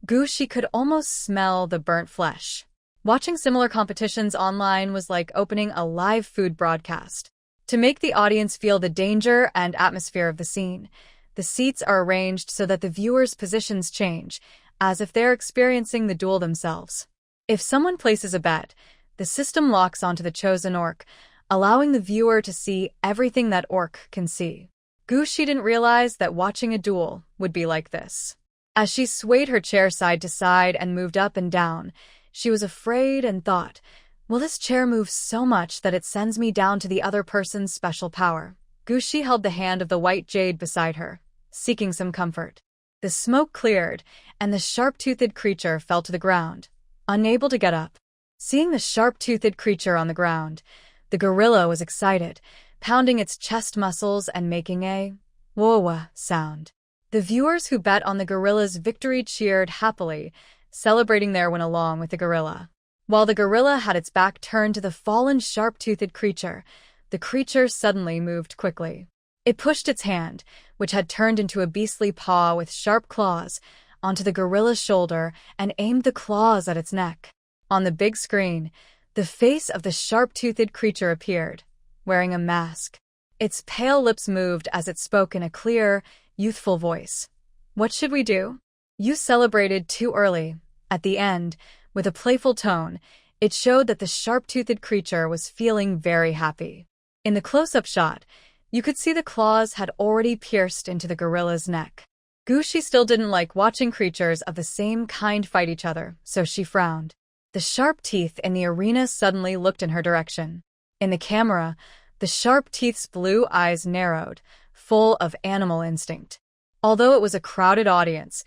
Gushi could almost smell the burnt flesh. Watching similar competitions online was like opening a live food broadcast. To make the audience feel the danger and atmosphere of the scene, the seats are arranged so that the viewers' positions change, as if they're experiencing the duel themselves. If someone places a bet, the system locks onto the chosen orc, allowing the viewer to see everything that orc can see. Gushi didn't realize that watching a duel would be like this. As she swayed her chair side to side and moved up and down, she was afraid and thought, will this chair move so much that it sends me down to the other person's special power? Gushi held the hand of the white jade beside her, seeking some comfort. The smoke cleared, and the sharp-toothed creature fell to the ground, unable to get up. Seeing the sharp-toothed creature on the ground, the gorilla was excited, pounding its chest muscles and making a wah-wah sound. The viewers who bet on the gorilla's victory cheered happily, celebrating their win along with the gorilla. While the gorilla had its back turned to the fallen sharp-toothed creature, the creature suddenly moved quickly. It pushed its hand, which had turned into a beastly paw with sharp claws, onto the gorilla's shoulder and aimed the claws at its neck. On the big screen, the face of the sharp-toothed creature appeared, wearing a mask. Its pale lips moved as it spoke in a clear, youthful voice. What should we do? You celebrated too early. At the end, with a playful tone, it showed that the sharp-toothed creature was feeling very happy. In the close-up shot, you could see the claws had already pierced into the gorilla's neck. Gushi still didn't like watching creatures of the same kind fight each other, so she frowned. The sharp teeth in the arena suddenly looked in her direction. In the camera, the sharp teeth's blue eyes narrowed, full of animal instinct. Although it was a crowded audience,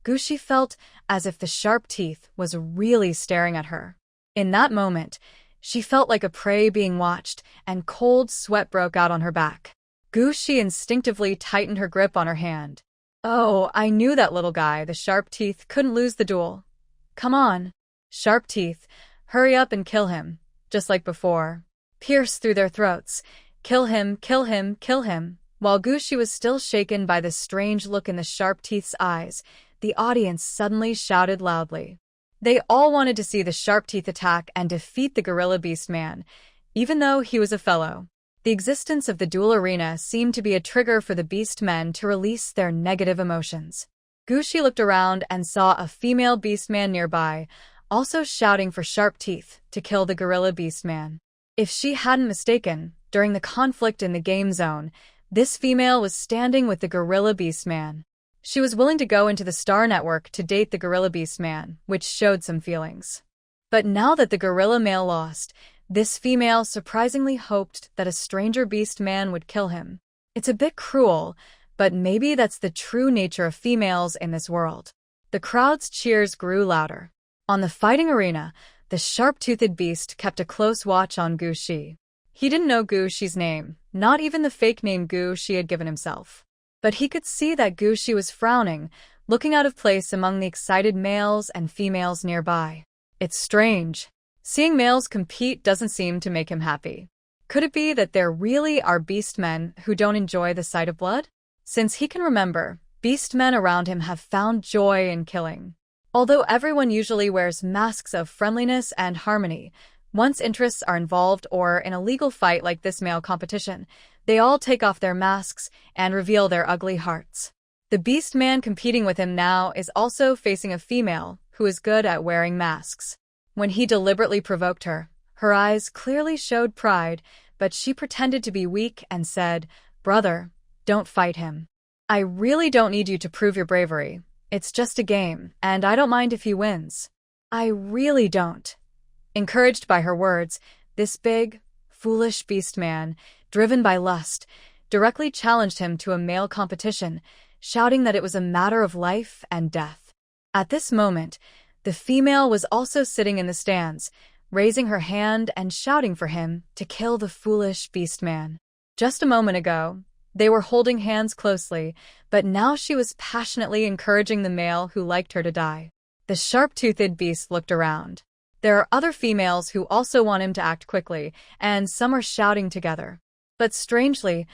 Gushi felt as if the sharp teeth was really staring at her. In that moment, she felt like a prey being watched, and cold sweat broke out on her back. Gushi instinctively tightened her grip on her hand. Oh, I knew that little guy, the sharp teeth, couldn't lose the duel. Come on. Sharp teeth, hurry up and kill him, just like before. Pierce through their throats. Kill him, kill him, kill him. While Gushi was still shaken by the strange look in the sharp teeth's eyes, the audience suddenly shouted loudly. They all wanted to see the sharp teeth attack and defeat the gorilla beast man, even though he was a fellow. The existence of the duel arena seemed to be a trigger for the beast men to release their negative emotions. Gushi looked around and saw a female beast man nearby, also shouting for sharp teeth to kill the gorilla beast man. If she hadn't mistaken, during the conflict in the game zone, this female was standing with the gorilla beast man. She was willing to go into the Star Network to date the gorilla beast man, which showed some feelings. But now that the gorilla male lost, this female surprisingly hoped that a stranger beast man would kill him. It's a bit cruel, but maybe that's the true nature of females in this world. The crowd's cheers grew louder. On the fighting arena, the sharp-toothed beast kept a close watch on Gushi. He didn't know Gushi's name, not even the fake name Gushi had given himself. But he could see that Gushi was frowning, looking out of place among the excited males and females nearby. It's strange. Seeing males compete doesn't seem to make him happy. Could it be that there really are beast men who don't enjoy the sight of blood? Since he can remember, beast men around him have found joy in killing. Although everyone usually wears masks of friendliness and harmony, once interests are involved or in a legal fight like this male competition, they all take off their masks and reveal their ugly hearts. The beast man competing with him now is also facing a female who is good at wearing masks. When he deliberately provoked her, her eyes clearly showed pride, but she pretended to be weak and said, "Brother, don't fight him. I really don't need you to prove your bravery. It's just a game, and I don't mind if he wins. I really don't." Encouraged by her words, this big, foolish beast man, driven by lust, directly challenged him to a male competition, shouting that it was a matter of life and death. At this moment, the female was also sitting in the stands, raising her hand and shouting for him to kill the foolish beast man. Just a moment ago, they were holding hands closely, but now she was passionately encouraging the male who liked her to die. The sharp-toothed beast looked around. There are other females who also want him to act quickly, and some are shouting together. But strangely,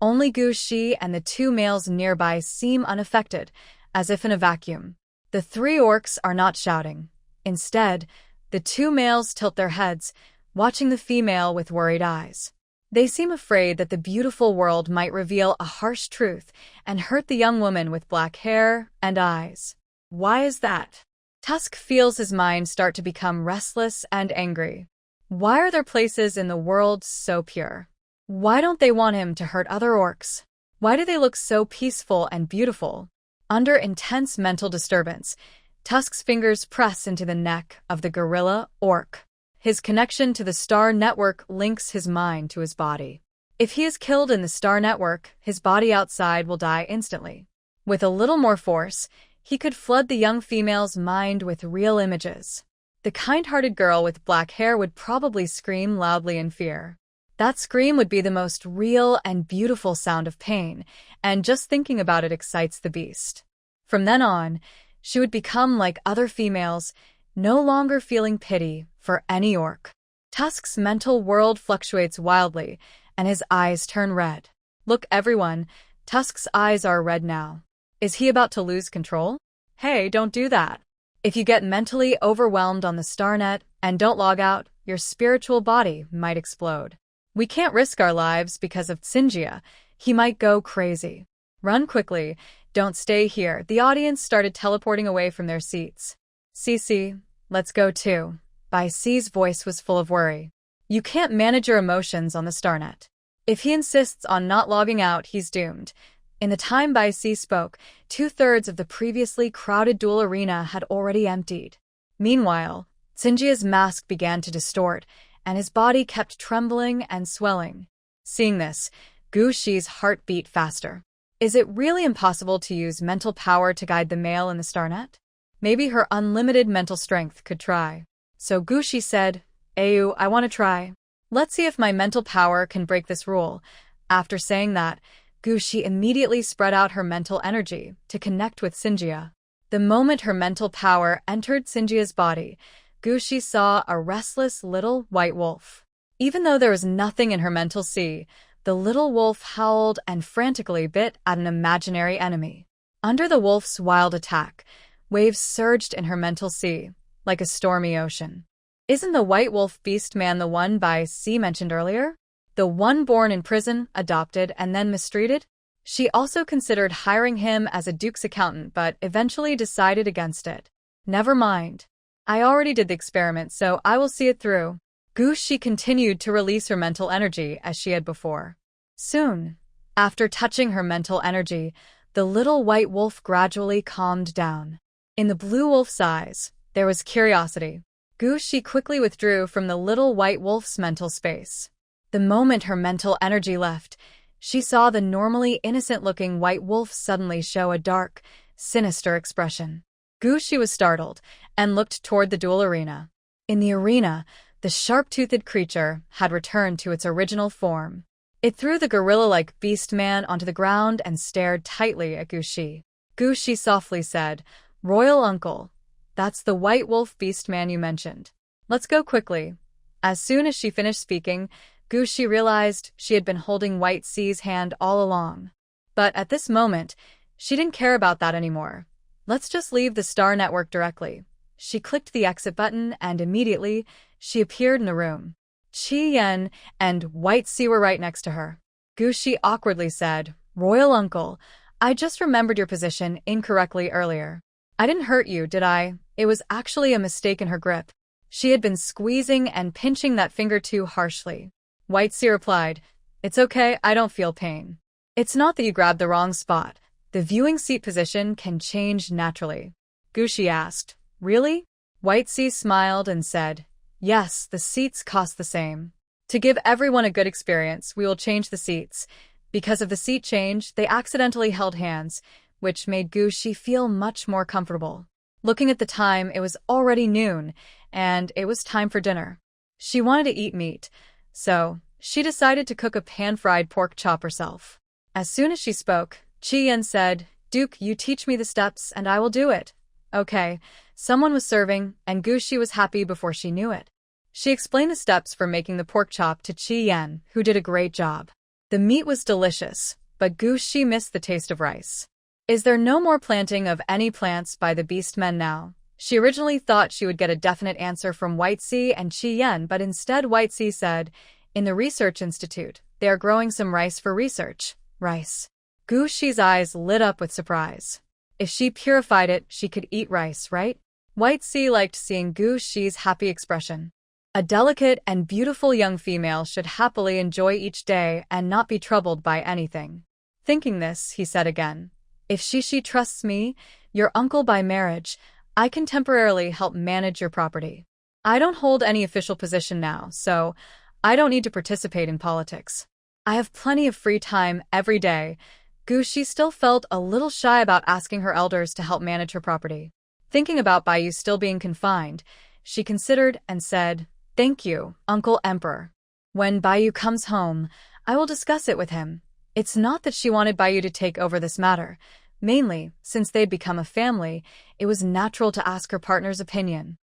only Gushi and the two males nearby seem unaffected, as if in a vacuum. The three orcs are not shouting. Instead, the two males tilt their heads, watching the female with worried eyes. They seem afraid that the beautiful world might reveal a harsh truth and hurt the young woman with black hair and eyes. Why is that? Tusk feels his mind start to become restless and angry. Why are there places in the world so pure? Why don't they want him to hurt other orcs? Why do they look so peaceful and beautiful? Under intense mental disturbance, Tusk's fingers press into the neck of the gorilla orc. His connection to the Star Network links his mind to his body. If he is killed in the Star Network, his body outside will die instantly. With a little more force, he could flood the young female's mind with real images. The kind-hearted girl with black hair would probably scream loudly in fear. That scream would be the most real and beautiful sound of pain, and just thinking about it excites the beast. From then on, she would become like other females, no longer feeling pity for any orc. Tusk's mental world fluctuates wildly, and his eyes turn red. Look, everyone, Tusk's eyes are red now. Is he about to lose control? Hey, don't do that. If you get mentally overwhelmed on the StarNet and don't log out, your spiritual body might explode. We can't risk our lives because of Xinjia. He might go crazy. Run quickly. Don't stay here. The audience started teleporting away from their seats. Cece, let's go too. Bai Ci's voice was full of worry. You can't manage your emotions on the StarNet. If he insists on not logging out, he's doomed. In the time Bai Si spoke, 2/3 of the previously crowded duel arena had already emptied. Meanwhile, Xinjia's mask began to distort, and his body kept trembling and swelling. Seeing this, Gu Shi's heart beat faster. Is it really impossible to use mental power to guide the male in the starnet? Maybe her unlimited mental strength could try. So Gu Shi said, "Ayu, I want to try. Let's see if my mental power can break this rule." After saying that, Gu Shi immediately spread out her mental energy to connect with Xinjia. The moment her mental power entered Xinjia's body, Gu Shi saw a restless little white wolf. Even though there was nothing in her mental sea, the little wolf howled and frantically bit at an imaginary enemy. Under the wolf's wild attack, waves surged in her mental sea, like a stormy ocean. Isn't the white wolf beast man the one Bai Si mentioned earlier? The one born in prison, adopted, and then mistreated? She also considered hiring him as a duke's accountant but eventually decided against it. Never mind. I already did the experiment, so I will see it through. Gu Shi continued to release her mental energy as she had before. Soon, after touching her mental energy, the little white wolf gradually calmed down. In the blue wolf's eyes, there was curiosity. Gu Shi quickly withdrew from the little white wolf's mental space. The moment her mental energy left, she saw the normally innocent-looking white wolf suddenly show a dark, sinister expression. Gu Shi was startled and looked toward the duel arena. In the arena, the sharp-toothed creature had returned to its original form. It threw the gorilla-like beast man onto the ground and stared tightly at Gu Shi. Gu Shi softly said, "Royal uncle, that's the white wolf beast man you mentioned. Let's go quickly." As soon as she finished speaking, Gu Shi realized she had been holding White Sea's hand all along. But at this moment, she didn't care about that anymore. Let's just leave the Star Network directly. She clicked the exit button and immediately, she appeared in the room. Qi Yan and White Sea were right next to her. Gu Shi awkwardly said, "Royal uncle, I just remembered your position incorrectly earlier. I didn't hurt you, did I?" It was actually a mistake in her grip. She had been squeezing and pinching that finger too harshly. White Sea replied, "It's okay, I don't feel pain. It's not that you grabbed the wrong spot. The viewing seat position can change naturally." Gu Shi asked, "Really?" White Sea smiled and said, "Yes, the seats cost the same. To give everyone a good experience, we will change the seats." Because of the seat change, they accidentally held hands, which made Gu Shi feel much more comfortable. Looking at the time, it was already noon, and it was time for dinner. She wanted to eat meat, so she decided to cook a pan-fried pork chop herself. As soon as she spoke, Qi Yan said, "Duke, you teach me the steps and I will do it." Okay, someone was serving, and Gu Shi was happy before she knew it. She explained the steps for making the pork chop to Qi Yan, who did a great job. The meat was delicious, but Gu Shi missed the taste of rice. Is there no more planting of any plants by the beast men now? She originally thought she would get a definite answer from White Sea and Qi Yan, but instead White Sea said, "In the research institute, they are growing some rice for research." Rice. Gu Shi's eyes lit up with surprise. If she purified it, she could eat rice, right? White Sea liked seeing Gu Shi's happy expression. A delicate and beautiful young female should happily enjoy each day and not be troubled by anything. Thinking this, he said again, "If Shishi trusts me, your uncle by marriage, I can temporarily help manage your property. I don't hold any official position now, so I don't need to participate in politics. I have plenty of free time every day." Gu Shi still felt a little shy about asking her elders to help manage her property. Thinking about Baiyu still being confined, she considered and said, "Thank you, Uncle Emperor. When Baiyu comes home, I will discuss it with him." It's not that she wanted Baiyu to take over this matter. Mainly, since they'd become a family, it was natural to ask her partner's opinion.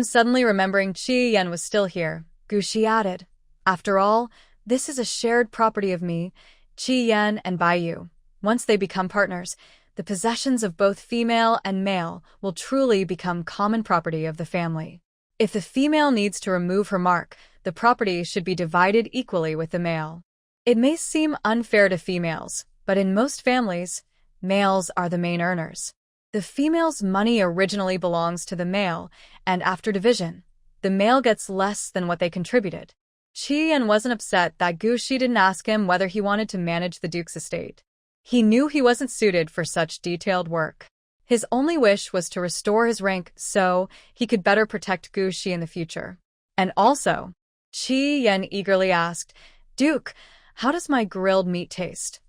Suddenly remembering Qi Yan was still here, Gu Shi added, "After all, this is a shared property of me, Qi Yan and Baiyu. Once they become partners, the possessions of both female and male will truly become common property of the family. If the female needs to remove her mark, the property should be divided equally with the male. It may seem unfair to females, but in most families, males are the main earners. The female's money originally belongs to the male, and after division, the male gets less than what they contributed." Qi Yan wasn't upset that Gu Shi didn't ask him whether he wanted to manage the duke's estate. He knew he wasn't suited for such detailed work. His only wish was to restore his rank so he could better protect Gu Shi in the future. And also, Qi Yan eagerly asked, "Duke, how does my grilled meat taste?"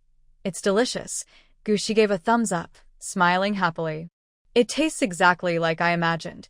"It's delicious." Gu Shi gave a thumbs up, smiling happily. "It tastes exactly like I imagined."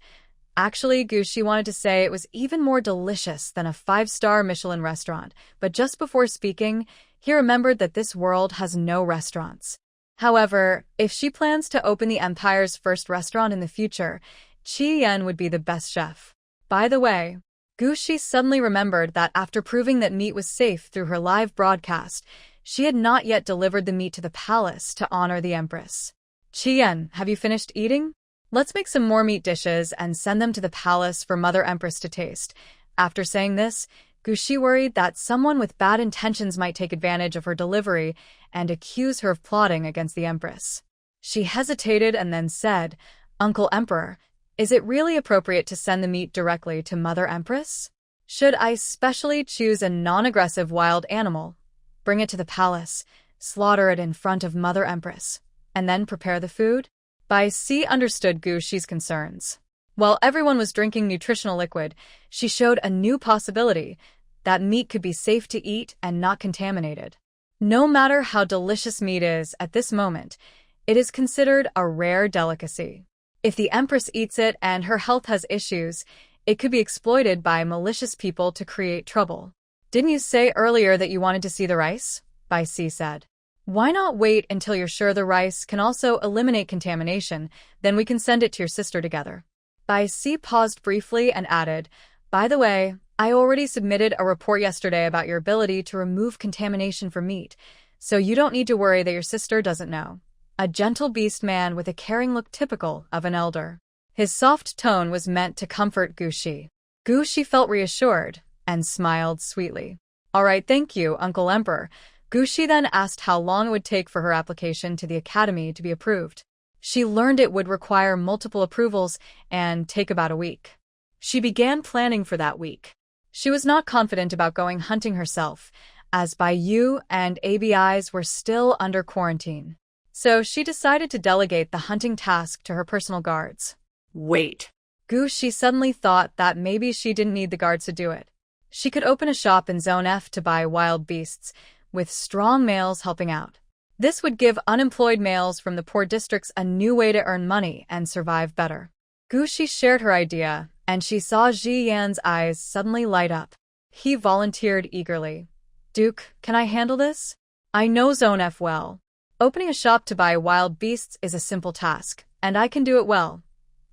Actually, Gu Shi wanted to say it was even more delicious than a 5-star Michelin restaurant, but just before speaking, he remembered that this world has no restaurants. However, if she plans to open the Empire's first restaurant in the future, Qi Yan would be the best chef. By the way, Gu Shi suddenly remembered that after proving that meat was safe through her live broadcast, she had not yet delivered the meat to the palace to honor the Empress. "Qi Yan, have you finished eating? Let's make some more meat dishes and send them to the palace for Mother Empress to taste." After saying this, Gu Shi worried that someone with bad intentions might take advantage of her delivery and accuse her of plotting against the Empress. She hesitated and then said, "Uncle Emperor, is it really appropriate to send the meat directly to Mother Empress? Should I specially choose a non-aggressive wild animal, bring it to the palace, slaughter it in front of Mother Empress, and then prepare the food?" Bai Si understood Gu Shi's concerns. While everyone was drinking nutritional liquid, she showed a new possibility, that meat could be safe to eat and not contaminated. No matter how delicious meat is at this moment, it is considered a rare delicacy. If the Empress eats it and her health has issues, it could be exploited by malicious people to create trouble. "Didn't you say earlier that you wanted to see the rice?" Bai Si said. "Why not wait until you're sure the rice can also eliminate contamination, then we can send it to your sister together." Bai Si paused briefly and added, "By the way, I already submitted a report yesterday about your ability to remove contamination from meat, so you don't need to worry that your sister doesn't know." A gentle beast man with a caring look typical of an elder. His soft tone was meant to comfort Gu Shi. Gu Shi felt reassured and smiled sweetly. "All right, thank you, Uncle Emperor." Gu Shi then asked how long it would take for her application to the academy to be approved. She learned it would require multiple approvals and take about a week. She began planning for that week. She was not confident about going hunting herself, as Bai Yu and ABIs were still under quarantine. So she decided to delegate the hunting task to her personal guards. Wait. Gu Shi suddenly thought that maybe she didn't need the guards to do it. She could open a shop in Zone F to buy wild beasts, with strong males helping out. This would give unemployed males from the poor districts a new way to earn money and survive better. Gu Shi shared her idea, and she saw Ji Yan's eyes suddenly light up. He volunteered eagerly. "Duke, can I handle this? I know Zone F well. Opening a shop to buy wild beasts is a simple task, and I can do it well."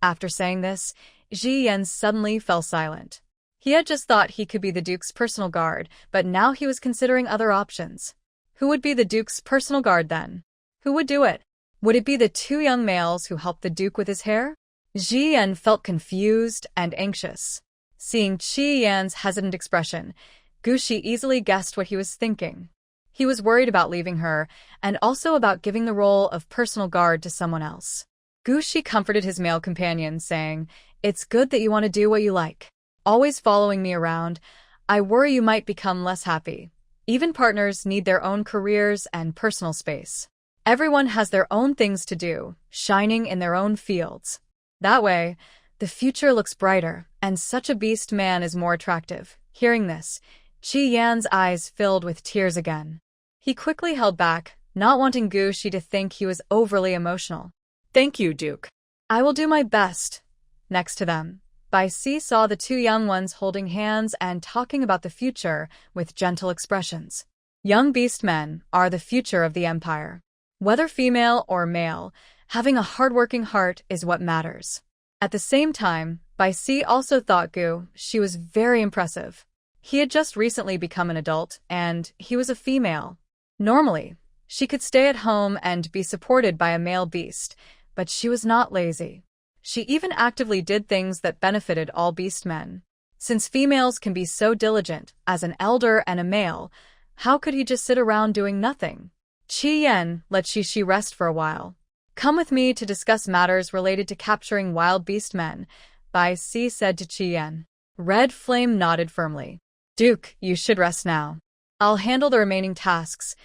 After saying this, Ji Yan suddenly fell silent. He had just thought he could be the Duke's personal guard, but now he was considering other options. Who would be the Duke's personal guard then? Who would do it? Would it be the two young males who helped the Duke with his hair? Ji Yan felt confused and anxious. Seeing Qi Yan's hesitant expression, Gu Shi easily guessed what he was thinking. He was worried about leaving her, and also about giving the role of personal guard to someone else. Gu Shi comforted his male companion, saying, "It's good that you want to do what you like. Always following me around, I worry you might become less happy. Even partners need their own careers and personal space. Everyone has their own things to do, shining in their own fields. That way, the future looks brighter, and such a beast man is more attractive." Hearing this, Qi Yan's eyes filled with tears again. He quickly held back, not wanting Gu Shi to think he was overly emotional. "Thank you, Duke. I will do my best." Next to them, Bai Si saw the two young ones holding hands and talking about the future with gentle expressions. Young beast men are the future of the Empire. Whether female or male, having a hardworking heart is what matters. At the same time, Bai Si also thought Gu Shi was very impressive. He had just recently become an adult, and he was a female. Normally, she could stay at home and be supported by a male beast, but she was not lazy. She even actively did things that benefited all beast men. Since females can be so diligent, as an elder and a male, how could he just sit around doing nothing? Qi Yan let Qi Shi rest for a while. "Come with me to discuss matters related to capturing wild beast men," Bai Si said to Qi Yan. Red Flame nodded firmly. "Duke, you should rest now. I'll handle the remaining tasks."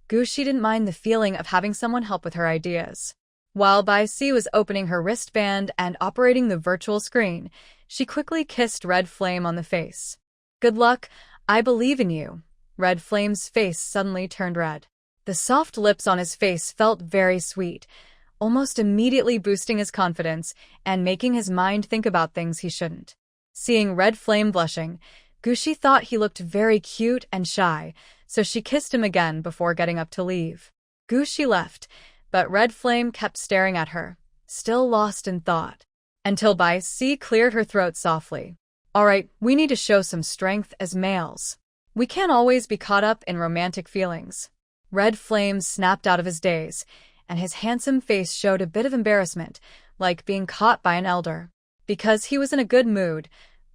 Gushi didn't mind the feeling of having someone help with her ideas. While Bai Si was opening her wristband and operating the virtual screen, she quickly kissed Red Flame on the face. "Good luck, I believe in you." Red Flame's face suddenly turned red. The soft lips on his face felt very sweet, almost immediately boosting his confidence and making his mind think about things he shouldn't. Seeing Red Flame blushing, Gushi thought he looked very cute and shy, so she kissed him again before getting up to leave. Gushi left, but Red Flame kept staring at her, still lost in thought, until Bai Si cleared her throat softly. "All right, we need to show some strength as males. We can't always be caught up in romantic feelings." Red Flame snapped out of his daze, and his handsome face showed a bit of embarrassment, like being caught by an elder. Because he was in a good mood,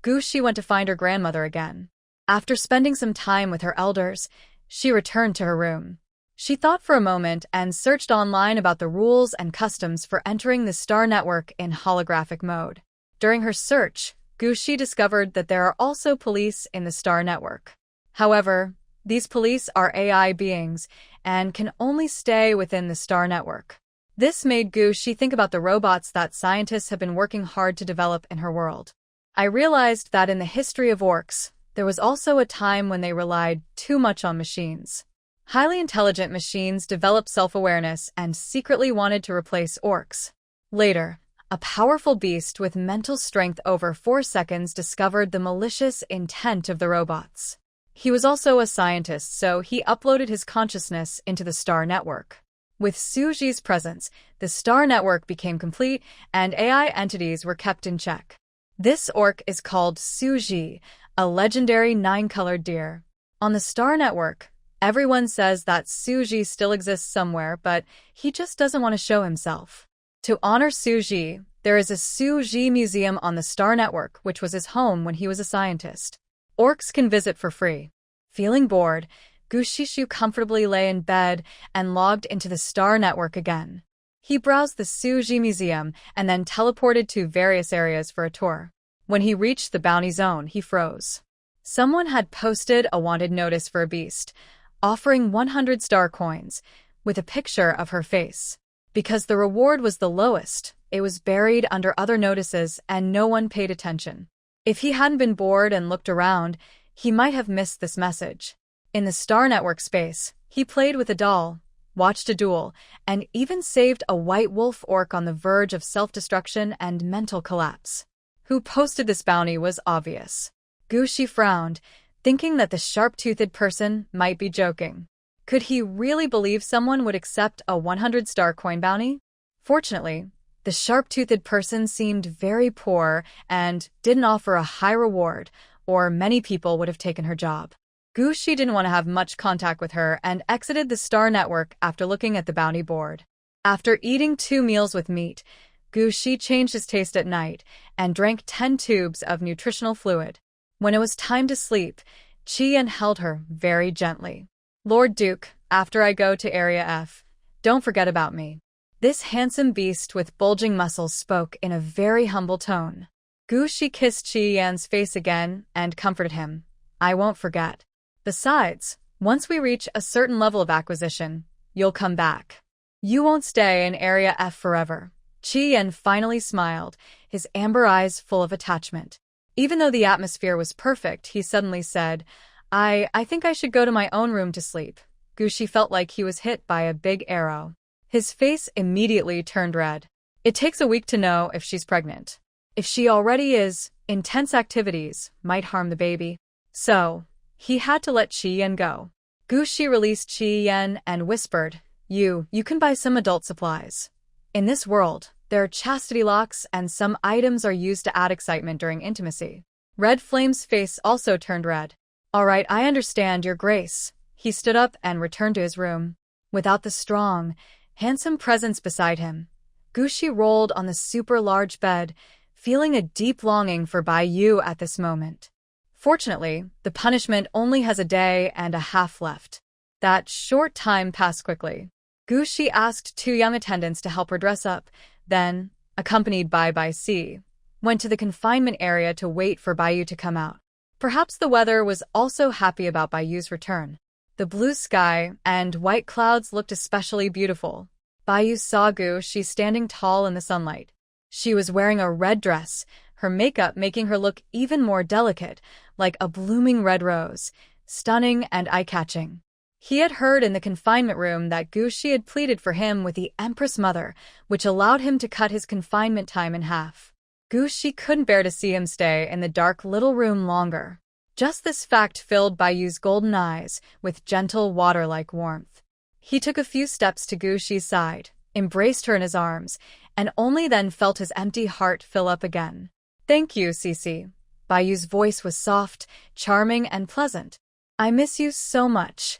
Gushi went to find her grandmother again. After spending some time with her elders, she returned to her room. She thought for a moment and searched online about the rules and customs for entering the Star Network in holographic mode. During her search, Gushi discovered that there are also police in the Star Network. However, these police are AI beings and can only stay within the Star Network. This made Gushi think about the robots that scientists have been working hard to develop in her world. "I realized that in the history of orcs, there was also a time when they relied too much on machines. Highly intelligent machines developed self-awareness and secretly wanted to replace orcs. Later, a powerful beast with mental strength over 4 seconds discovered the malicious intent of the robots. He was also a scientist, so he uploaded his consciousness into the Star Network. With Suji's presence, the Star Network became complete and AI entities were kept in check. This orc is called Suji, a legendary 9-colored deer. On the Star Network, everyone says that Suji still exists somewhere, but he just doesn't want to show himself. To honor Suji, there is a Suji museum on the Star Network, which was his home when he was a scientist. Orcs can visit for free." Feeling bored, Gushishu comfortably lay in bed and logged into the Star Network again. He browsed the Suji Museum and then teleported to various areas for a tour. When he reached the bounty zone, he froze. Someone had posted a wanted notice for a beast, offering 100 star coins, with a picture of her face. Because the reward was the lowest, it was buried under other notices and no one paid attention. If he hadn't been bored and looked around, he might have missed this message. In the Star Network space, he played with a doll, watched a duel, and even saved a white wolf orc on the verge of self-destruction and mental collapse. Who posted this bounty was obvious. Gushi frowned, thinking that the sharp-toothed person might be joking. Could he really believe someone would accept a 100-star coin bounty? Fortunately, the sharp-toothed person seemed very poor and didn't offer a high reward, or many people would have taken her job. Gushi didn't want to have much contact with her and exited the Star Network after looking at the bounty board. After eating 2 meals with meat, Gushi changed his taste at night and drank 10 tubes of nutritional fluid. When it was time to sleep, Chien held her very gently. "Lord Duke, after I go to Area F, don't forget about me." This handsome beast with bulging muscles spoke in a very humble tone. Gushi kissed Chiyan's face again and comforted him. "I won't forget. Besides, once we reach a certain level of acquisition, you'll come back. You won't stay in Area F forever." Chiyan finally smiled, his amber eyes full of attachment. Even though the atmosphere was perfect, he suddenly said, I think I should go to my own room to sleep." Gushi felt like he was hit by a big arrow. His face immediately turned red. It takes a week to know if she's pregnant. If she already is, intense activities might harm the baby. So, he had to let Chi-Yen go. Gushi released Chi-Yen and whispered, You can buy some adult supplies. In this world, there are chastity locks and some items are used to add excitement during intimacy." Red Flame's face also turned red. "All right, I understand, Your Grace." He stood up and returned to his room. Without the strong, handsome presence beside him, Gushi rolled on the super large bed, feeling a deep longing for Bai Yu at this moment. Fortunately, the punishment only has a day and a half left. That short time passed quickly. Gushi asked 2 young attendants to help her dress up, then, accompanied by Bai Si, went to the confinement area to wait for Bai Yu to come out. Perhaps the weather was also happy about Bai Yu's return. The blue sky and white clouds looked especially beautiful. Bayu saw Gushi standing tall in the sunlight. She was wearing a red dress, her makeup making her look even more delicate, like a blooming red rose, stunning and eye-catching. He had heard in the confinement room that Gushi had pleaded for him with the Empress Mother, which allowed him to cut his confinement time in half. Gushi couldn't bear to see him stay in the dark little room longer. Just this fact filled Bayu's golden eyes with gentle water-like warmth. He took a few steps to Gushi's side, embraced her in his arms, and only then felt his empty heart fill up again. "Thank you, Cece." Bayu's voice was soft, charming, and pleasant. "I miss you so much."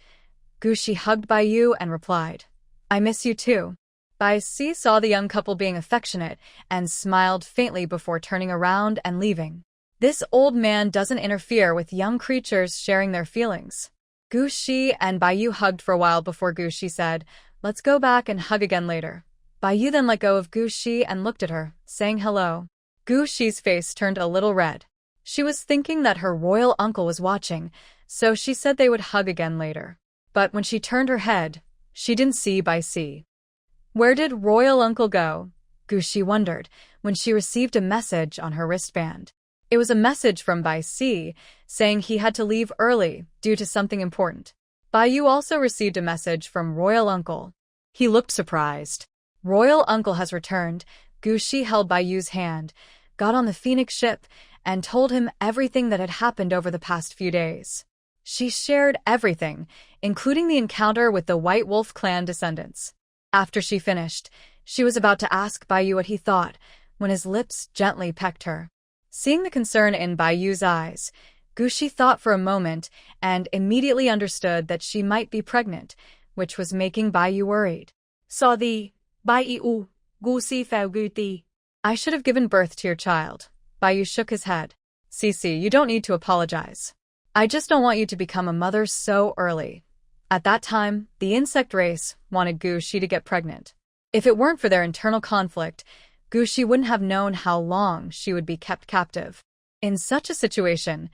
Gushi hugged Bayu and replied, "I miss you too." Bayu saw the young couple being affectionate and smiled faintly before turning around and leaving. This old man doesn't interfere with young creatures sharing their feelings. Gushi and Bayu hugged for a while before Gushi said, "Let's go back and hug again later." Bayu then let go of Gushi and looked at her, saying hello. Gushi's face turned a little red. She was thinking that her royal uncle was watching, so she said they would hug again later. But when she turned her head, she didn't see Bayu. Where did royal uncle go? Gushi wondered when she received a message on her wristband. It was a message from Bayu saying he had to leave early due to something important. Bayu also received a message from royal uncle. He looked surprised. Royal uncle has returned. Gushi held Bayu's hand, got on the Phoenix ship, and told him everything that had happened over the past few days. She shared everything, including the encounter with the White Wolf clan descendants. After she finished, she was about to ask Bayu what he thought, when his lips gently pecked her. Seeing the concern in Bayu's eyes, Gushi thought for a moment and immediately understood that she might be pregnant, which was making Bayu worried. Sorry, Bayu, Gushi forguti. I should have given birth to your child. Bayu shook his head. Cece, you don't need to apologize. I just don't want you to become a mother so early. At that time, the insect race wanted Gushi to get pregnant. If it weren't for their internal conflict, Gushi wouldn't have known how long she would be kept captive. In such a situation,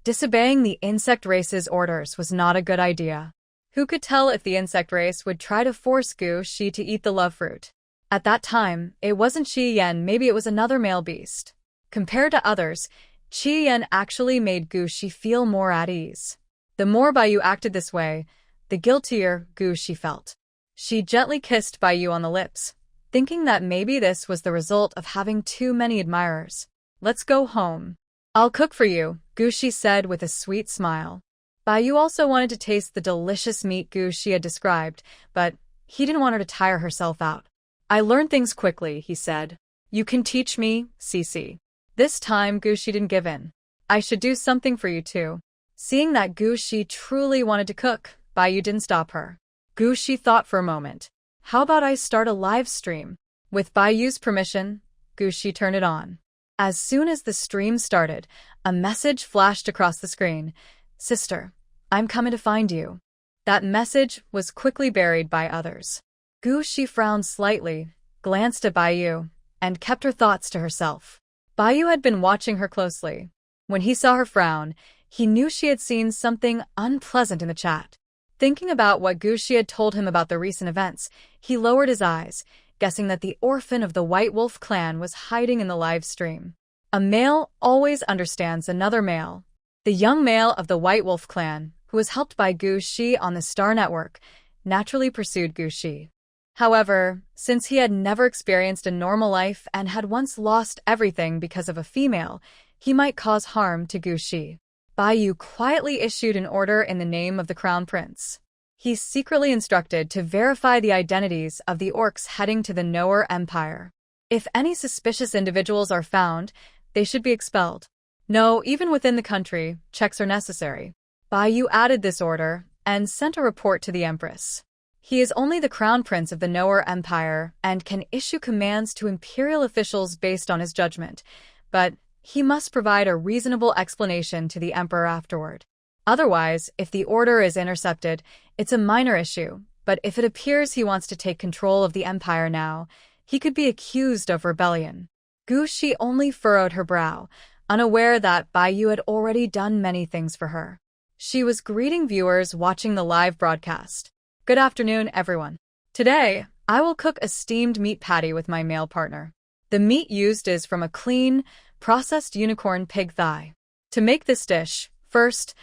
disobeying the insect race's orders was not a good idea. Who could tell if the insect race would try to force Gushi to eat the love fruit? At that time, it wasn't Qi Yen, maybe it was another male beast. Compared to others, Qi Yen actually made Gushi feel more at ease. The more Bayu acted this way, the guiltier Gushi felt. She gently kissed Bayu on the lips, thinking that maybe this was the result of having too many admirers. "Let's go home. I'll cook for you," Gushi said with a sweet smile. Bayu also wanted to taste the delicious meat Gushi had described, but he didn't want her to tire herself out. "I learn things quickly," he said. "You can teach me, Cece." This time, Gushi didn't give in. "I should do something for you too." Seeing that Gushi truly wanted to cook, Bayu didn't stop her. Gushi thought for a moment. "How about I start a live stream?" With Bayu's permission, Gushi turned it on. As soon as the stream started, a message flashed across the screen. "Sister, I'm coming to find you." That message was quickly buried by others. Gushi frowned slightly, glanced at Bayu, and kept her thoughts to herself. Bayu had been watching her closely. When he saw her frown, he knew she had seen something unpleasant in the chat. Thinking about what Gushi had told him about the recent events, he lowered his eyes, guessing that the orphan of the White Wolf clan was hiding in the live stream. A male always understands another male. The young male of the White Wolf clan, who was helped by Gushi on the Star Network, naturally pursued Gushi. However, since he had never experienced a normal life and had once lost everything because of a female, he might cause harm to Gushi. Bayu quietly issued an order in the name of the Crown Prince. He secretly instructed to verify the identities of the orcs heading to the Noer Empire. If any suspicious individuals are found, they should be expelled. No, even within the country, checks are necessary. Bayu added this order and sent a report to the Empress. He is only the Crown Prince of the Noer Empire and can issue commands to imperial officials based on his judgment, but he must provide a reasonable explanation to the Emperor afterward. Otherwise, if the order is intercepted, it's a minor issue, but if it appears he wants to take control of the Empire now, he could be accused of rebellion. Gushi only furrowed her brow, unaware that Bayu had already done many things for her. She was greeting viewers watching the live broadcast. Good afternoon, everyone. Today, I will cook a steamed meat patty with my male partner. The meat used is from a clean, processed unicorn pig thigh. To make this dish, first,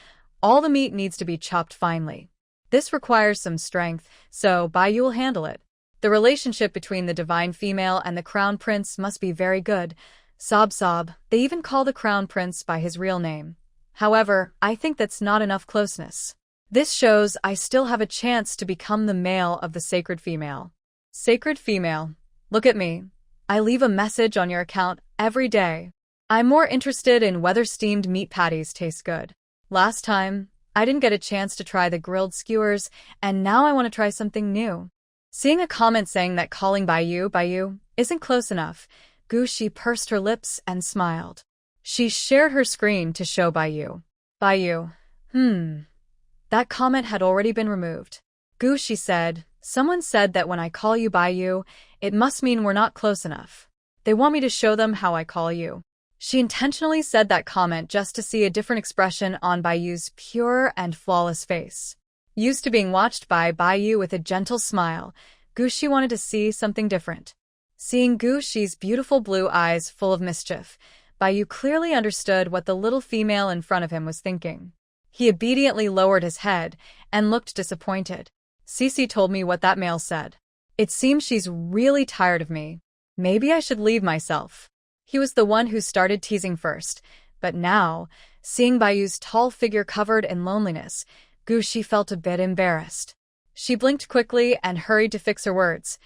all the meat needs to be chopped finely. This requires some strength, so Baiyu will handle it. The relationship between the divine female and the crown prince must be very good. Sob sob, they even call the crown prince by his real name. However, I think that's not enough closeness. This shows I still have a chance to become the male of the sacred female. Sacred female, look at me. I leave a message on your account every day. I'm more interested in whether steamed meat patties taste good. Last time, I didn't get a chance to try the grilled skewers, and now I want to try something new. Seeing a comment saying that calling Baiyu isn't close enough, Gushi pursed her lips and smiled. She shared her screen to show Baiyu. That comment had already been removed. Gushi said, someone said that when I call you Baiyu, it must mean we're not close enough. They want me to show them how I call you. She intentionally said that comment just to see a different expression on Baiyu's pure and flawless face. Used to being watched by Baiyu with a gentle smile, Gushi wanted to see something different. Seeing Gushi's beautiful blue eyes full of mischief, Baiyu clearly understood what the little female in front of him was thinking. He obediently lowered his head and looked disappointed. Cece told me what that male said. It seems she's really tired of me. Maybe I should leave myself. He was the one who started teasing first, but now, seeing Baiyu's tall figure covered in loneliness, Gushi felt a bit embarrassed. She blinked quickly and hurried to fix her words.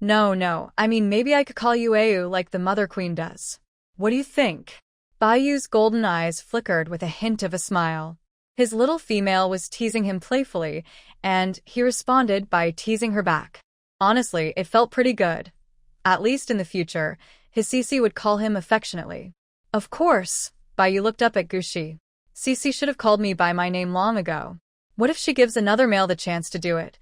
No, I mean maybe I could call you Ayu like the Mother Queen does. What do you think? Baiyu's golden eyes flickered with a hint of a smile. His little female was teasing him playfully, and he responded by teasing her back. Honestly, it felt pretty good. At least in the future, his Cece would call him affectionately. Of course, Baiyu looked up at Gushi. Cece should have called me by my name long ago. What if she gives another male the chance to do it?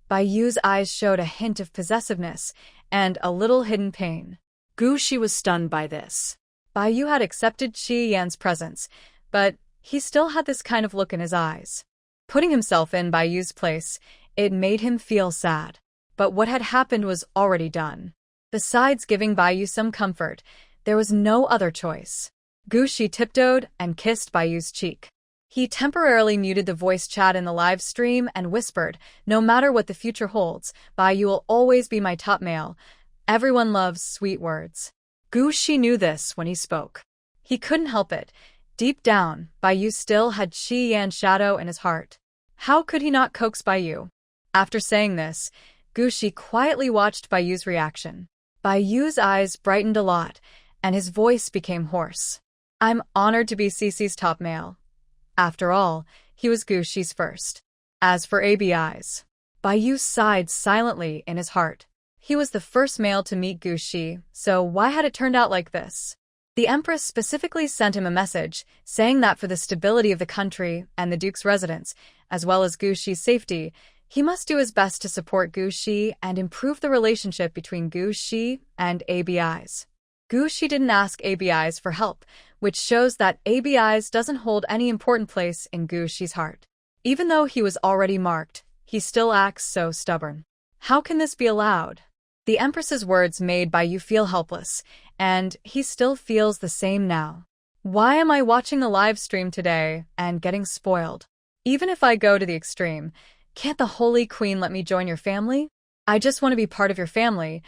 Baiyu's eyes showed a hint of possessiveness and a little hidden pain. Gushi was stunned by this. Baiyu had accepted Qi Yan's presence, but he still had this kind of look in his eyes. Putting himself in Baiyu's place, it made him feel sad. But what had happened was already done. Besides giving Baiyu some comfort, there was no other choice. Gushi tiptoed and kissed Baiyu's cheek. He temporarily muted the voice chat in the live stream and whispered, no matter what the future holds, Baiyu will always be my top male. Everyone loves sweet words. Gushi knew this when he spoke. He couldn't help it. Deep down, Baiyu still had Qi Yan's shadow in his heart. How could he not coax Baiyu? After saying this, Gushi quietly watched Baiyu's reaction. Baiyu's eyes brightened a lot, and his voice became hoarse. I'm honored to be Cece's top male. After all, he was Gushi's first. As for ABI's, Baiyu sighed silently in his heart. He was the first male to meet Gushi, so why had it turned out like this? The Empress specifically sent him a message, saying that for the stability of the country and the Duke's residence, as well as Gushi's safety, he must do his best to support Gushi and improve the relationship between Gushi and ABI's. Gushi didn't ask ABI's for help, which shows that ABI's doesn't hold any important place in Gushi's heart. Even though he was already marked, he still acts so stubborn. How can this be allowed? The Empress's words made Baiyu feel helpless, and he still feels the same now. Why am I watching the live stream today and getting spoiled? Even if I go to the extreme, can't the Holy Queen let me join your family? I just want to be part of your family.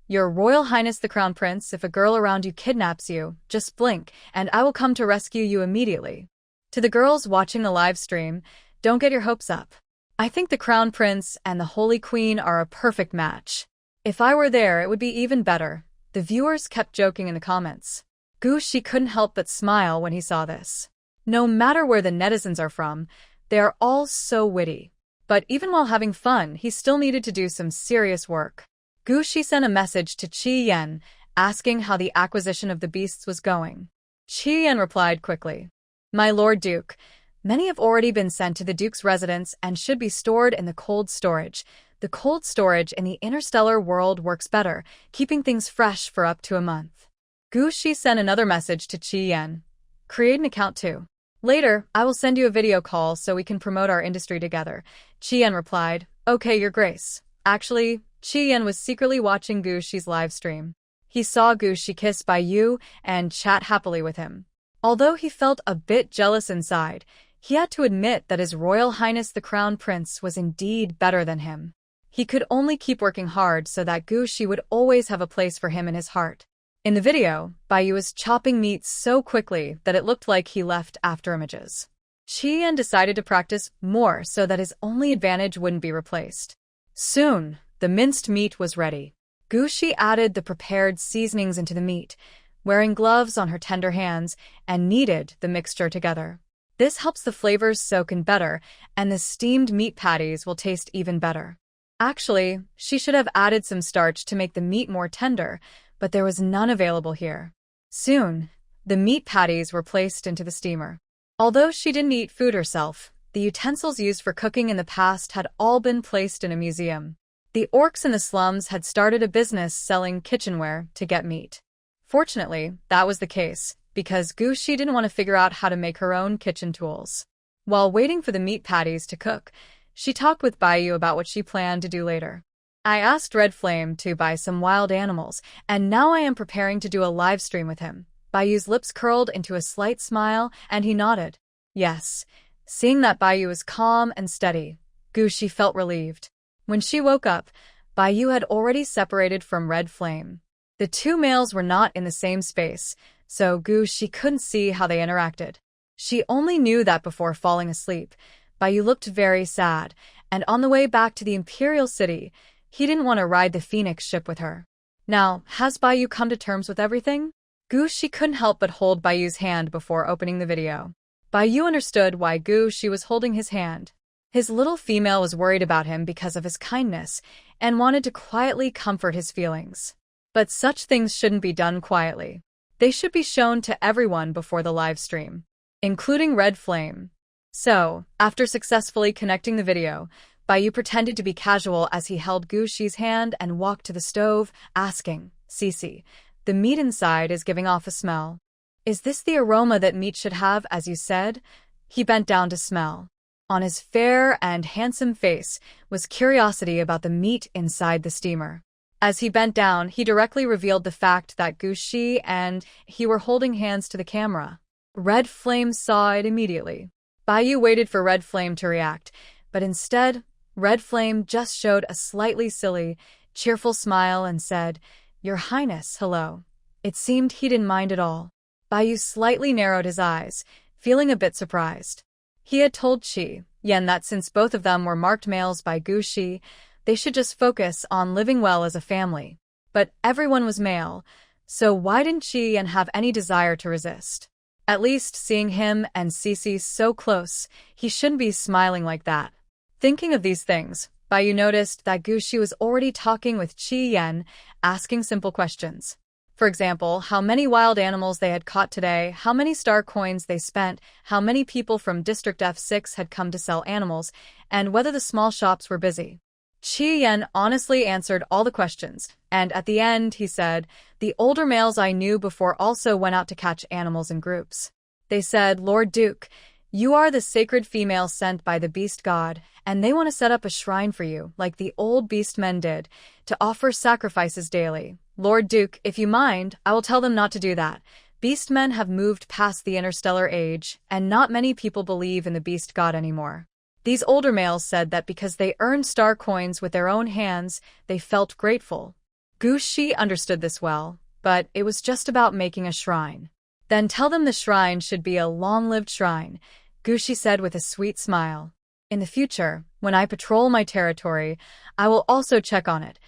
Your Royal Highness the Crown Prince, if a girl around you kidnaps you, just blink, and I will come to rescue you immediately. To the girls watching the live stream, don't get your hopes up. I think the Crown Prince and the Holy Queen are a perfect match. If I were there, it would be even better. The viewers kept joking in the comments. Gushi couldn't help but smile when he saw this. No matter where the netizens are from, they are all so witty. But even while having fun, he still needed to do some serious work. Gushi sent a message to Qi Yan, asking how the acquisition of the beasts was going. Qi Yan replied quickly. My Lord Duke, many have already been sent to the Duke's residence and should be stored in the cold storage. The cold storage in the interstellar world works better, keeping things fresh for up to a month. Gushi sent another message to Qi Yan. Create an account too. Later, I will send you a video call so we can promote our industry together. Qian replied, Okay, Your Grace. Actually, Qian was secretly watching Gu Shi's live stream. He saw Gu Shi kiss Bai Yu and chat happily with him. Although he felt a bit jealous inside, he had to admit that His Royal Highness the Crown Prince was indeed better than him. He could only keep working hard so that Gu Shi would always have a place for him in his heart. In the video, Bai Yu was chopping meat so quickly that it looked like he left after images. Qian decided to practice more so that his only advantage wouldn't be replaced. Soon, the minced meat was ready. Gu Shi added the prepared seasonings into the meat, wearing gloves on her tender hands, and kneaded the mixture together. This helps the flavors soak in better, and the steamed meat patties will taste even better. Actually, she should have added some starch to make the meat more tender, but there was none available here. Soon, the meat patties were placed into the steamer. Although she didn't eat food herself, the utensils used for cooking in the past had all been placed in a museum. The orcs in the slums had started a business selling kitchenware to get meat. Fortunately, that was the case, because Gu Shi didn't want to figure out how to make her own kitchen tools. While waiting for the meat patties to cook, she talked with Bai Yu about what she planned to do later. I asked Red Flame to buy some wild animals, and now I am preparing to do a live stream with him. Bai Yu's lips curled into a slight smile, and he nodded. Yes. Seeing that Bai Yu was calm and steady, Gu Shi felt relieved. When she woke up, Bai Yu had already separated from Red Flame. The two males were not in the same space, so Gu Shi couldn't see how they interacted. She only knew that before falling asleep, Bai Yu looked very sad, and on the way back to the Imperial City, he didn't want to ride the Phoenix ship with her. Now, has Bai Yu come to terms with everything? Gu Shi couldn't help but hold Bai Yu's hand before opening the video. Bai Yu understood why Gu Shi was holding his hand. His little female was worried about him because of his kindness and wanted to quietly comfort his feelings. But such things shouldn't be done quietly. They should be shown to everyone before the live stream, including Red Flame. So, after successfully connecting the video, Bai Yu pretended to be casual as he held Gu Shi's hand and walked to the stove, asking, Cici, the meat inside is giving off a smell. Is this the aroma that meat should have, as you said? He bent down to smell. On his fair and handsome face was curiosity about the meat inside the steamer. As he bent down, he directly revealed the fact that Gu Shi and he were holding hands to the camera. Red Flame saw it immediately. Bai Yu waited for Red Flame to react, but instead, Red Flame just showed a slightly silly, cheerful smile and said, Your Highness, hello. It seemed he didn't mind at all. Bai Yu slightly narrowed his eyes, feeling a bit surprised. He had told Qi Yan that since both of them were marked males by Gu Shi, they should just focus on living well as a family. But everyone was male, so why didn't Qi Yan have any desire to resist? At least seeing him and Cici so close, he shouldn't be smiling like that. Thinking of these things, Bai Yu noticed that Gu Shi was already talking with Qi Yan, asking simple questions. For example, how many wild animals they had caught today, how many star coins they spent, how many people from District F6 had come to sell animals, and whether the small shops were busy. Qi Yan honestly answered all the questions, and at the end he said, The older males I knew before also went out to catch animals in groups. They said, Lord Duke, you are the sacred female sent by the beast god, and they want to set up a shrine for you, like the old beast men did, to offer sacrifices daily. Lord Duke, if you mind, I will tell them not to do that. Beast men have moved past the interstellar age, and not many people believe in the beast god anymore. These older males said that because they earned star coins with their own hands, they felt grateful. Gu Shi understood this well, but it was just about making a shrine. Then tell them the shrine should be a long-lived shrine, Gu Shi said with a sweet smile. In the future, when I patrol my territory, I will also check on it.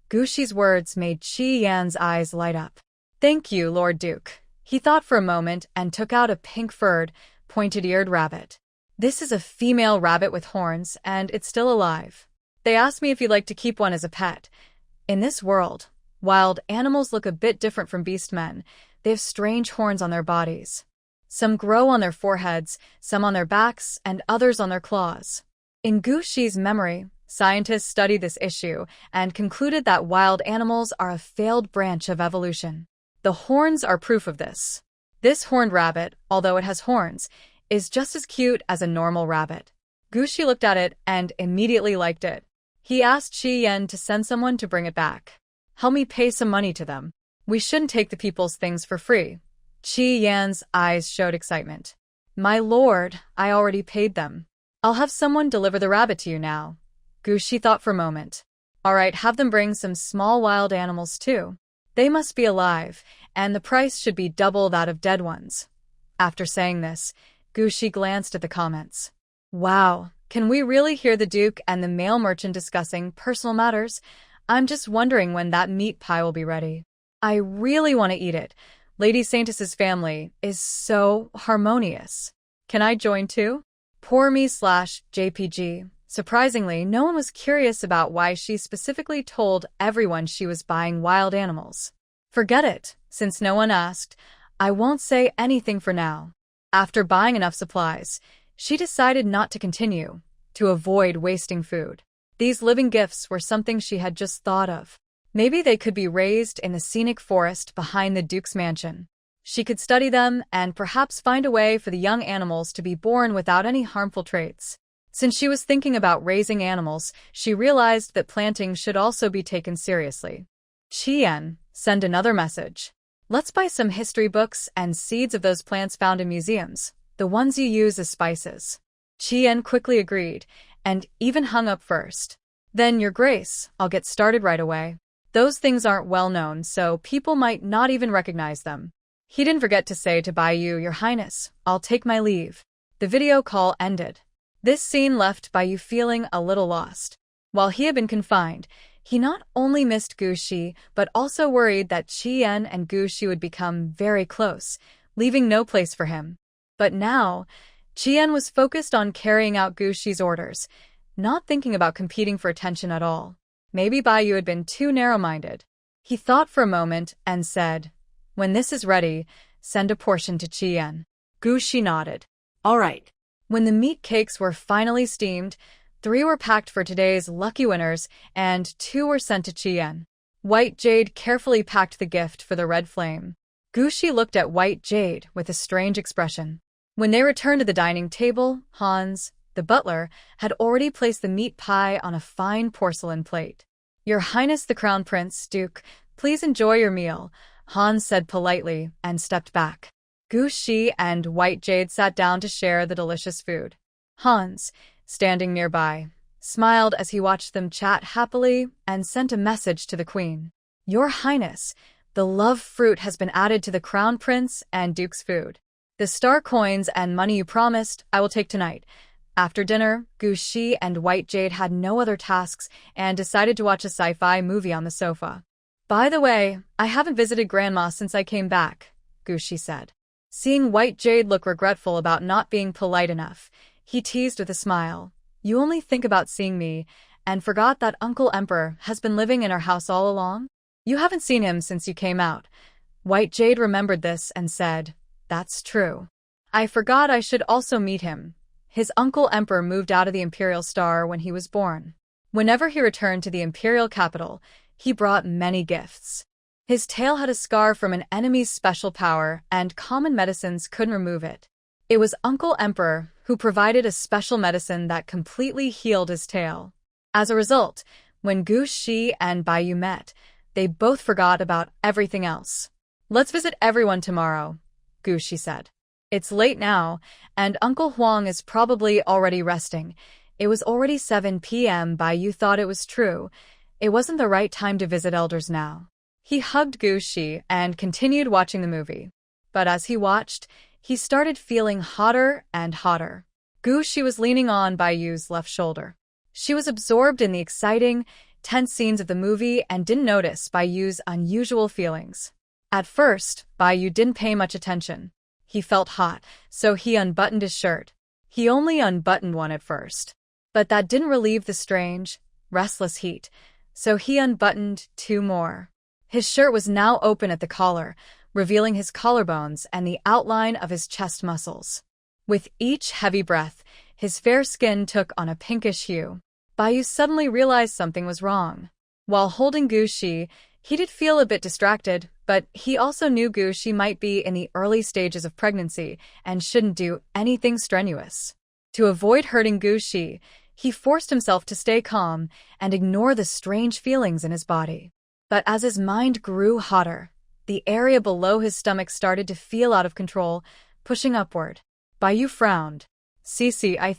Gu Shi's words made Qi Yan's eyes light up. Thank you, Lord Duke. He thought for a moment and took out a pink-furred, pointed-eared rabbit. This is a female rabbit with horns, and it's still alive. They asked me if you'd like to keep one as a pet. In this world, wild animals look a bit different from beast men. They have strange horns on their bodies. Some grow on their foreheads, some on their backs, and others on their claws. In Gu Shi's memory, scientists studied this issue and concluded that wild animals are a failed branch of evolution. The horns are proof of this. This horned rabbit, although it has horns, is just as cute as a normal rabbit. Gushi looked at it and immediately liked it. He asked Qi Yan to send someone to bring it back. Help me pay some money to them. We shouldn't take the people's things for free. Qi Yan's eyes showed excitement. My lord, I already paid them. I'll have someone deliver the rabbit to you now. Gushi thought for a moment. All right, have them bring some small wild animals too. They must be alive, and the price should be double that of dead ones. After saying this, Gushi glanced at the comments. Wow, can we really hear the Duke and the male merchant discussing personal matters? I'm just wondering when that meat pie will be ready. I really want to eat it. Lady Saintess's family is so harmonious. Can I join too? Poor me/JPG. Surprisingly, no one was curious about why she specifically told everyone she was buying wild animals. Forget it, since no one asked. I won't say anything for now. After buying enough supplies, she decided not to continue, to avoid wasting food. These living gifts were something she had just thought of. Maybe they could be raised in the scenic forest behind the Duke's mansion. She could study them and perhaps find a way for the young animals to be born without any harmful traits. Since she was thinking about raising animals, she realized that planting should also be taken seriously. Qi Yan, send another message. Let's buy some history books and seeds of those plants found in museums, the ones you use as spices. Qi Yan quickly agreed, and even hung up first. Then, Your Grace, I'll get started right away. Those things aren't well known, so people might not even recognize them. He didn't forget to say to Baiyu, Your Highness, I'll take my leave. The video call ended. This scene left Baiyu feeling a little lost. While he had been confined, he not only missed Gushi, but also worried that Qi Yan and Gushi would become very close, leaving no place for him. But now, Qi Yan was focused on carrying out Gushi's orders, not thinking about competing for attention at all. Maybe Baiyu had been too narrow-minded. He thought for a moment and said, When this is ready, send a portion to Qi Yan. Gushi nodded. All right. When the meat cakes were finally steamed, 3 were packed for today's lucky winners, and 2 were sent to Qi Yan. White Jade carefully packed the gift for the red flame. Gushi looked at White Jade with a strange expression. When they returned to the dining table, Hans, the butler, had already placed the meat pie on a fine porcelain plate. Your Highness the Crown Prince, Duke, please enjoy your meal, Hans said politely and stepped back. Gushi and White Jade sat down to share the delicious food. Hans, standing nearby, smiled as he watched them chat happily and sent a message to the Queen. Your Highness, the love fruit has been added to the Crown Prince and Duke's food. The star coins and money you promised, I will take tonight. After dinner, Gushi and White Jade had no other tasks and decided to watch a sci-fi movie on the sofa. By the way, I haven't visited Grandma since I came back, Gushi said. Seeing White Jade look regretful about not being polite enough, he teased with a smile. You only think about seeing me, and forgot that Uncle Emperor has been living in our house all along? You haven't seen him since you came out. White Jade remembered this and said, That's true. I forgot I should also meet him. His Uncle Emperor moved out of the Imperial Star when he was born. Whenever he returned to the Imperial capital, he brought many gifts. His tail had a scar from an enemy's special power, and common medicines couldn't remove it. It was Uncle Emperor who provided a special medicine that completely healed his tail. As a result, when Gushi and Baiyu met, they both forgot about everything else. Let's visit everyone tomorrow, Gushi said. It's late now, and Uncle Huang is probably already resting. It was already 7 p.m. Baiyu thought it was true. It wasn't the right time to visit elders now. He hugged Gushi and continued watching the movie. But as he watched, he started feeling hotter and hotter. Gushi was leaning on Baiyu's left shoulder. She was absorbed in the exciting, tense scenes of the movie and didn't notice Baiyu's unusual feelings. At first, Baiyu didn't pay much attention. He felt hot, so he unbuttoned his shirt. He only unbuttoned one at first. But that didn't relieve the strange, restless heat, so he unbuttoned 2 more. His shirt was now open at the collar, revealing his collarbones and the outline of his chest muscles. With each heavy breath, his fair skin took on a pinkish hue. Baiyu suddenly realized something was wrong. While holding Gushi, he did feel a bit distracted, But he also knew Gushi might be in the early stages of pregnancy and shouldn't do anything strenuous. To avoid hurting Gushi, he forced himself to stay calm and ignore the strange feelings in his body. But as his mind grew hotter, the area below his stomach started to feel out of control, pushing upward. Baiyu frowned. "Cece, I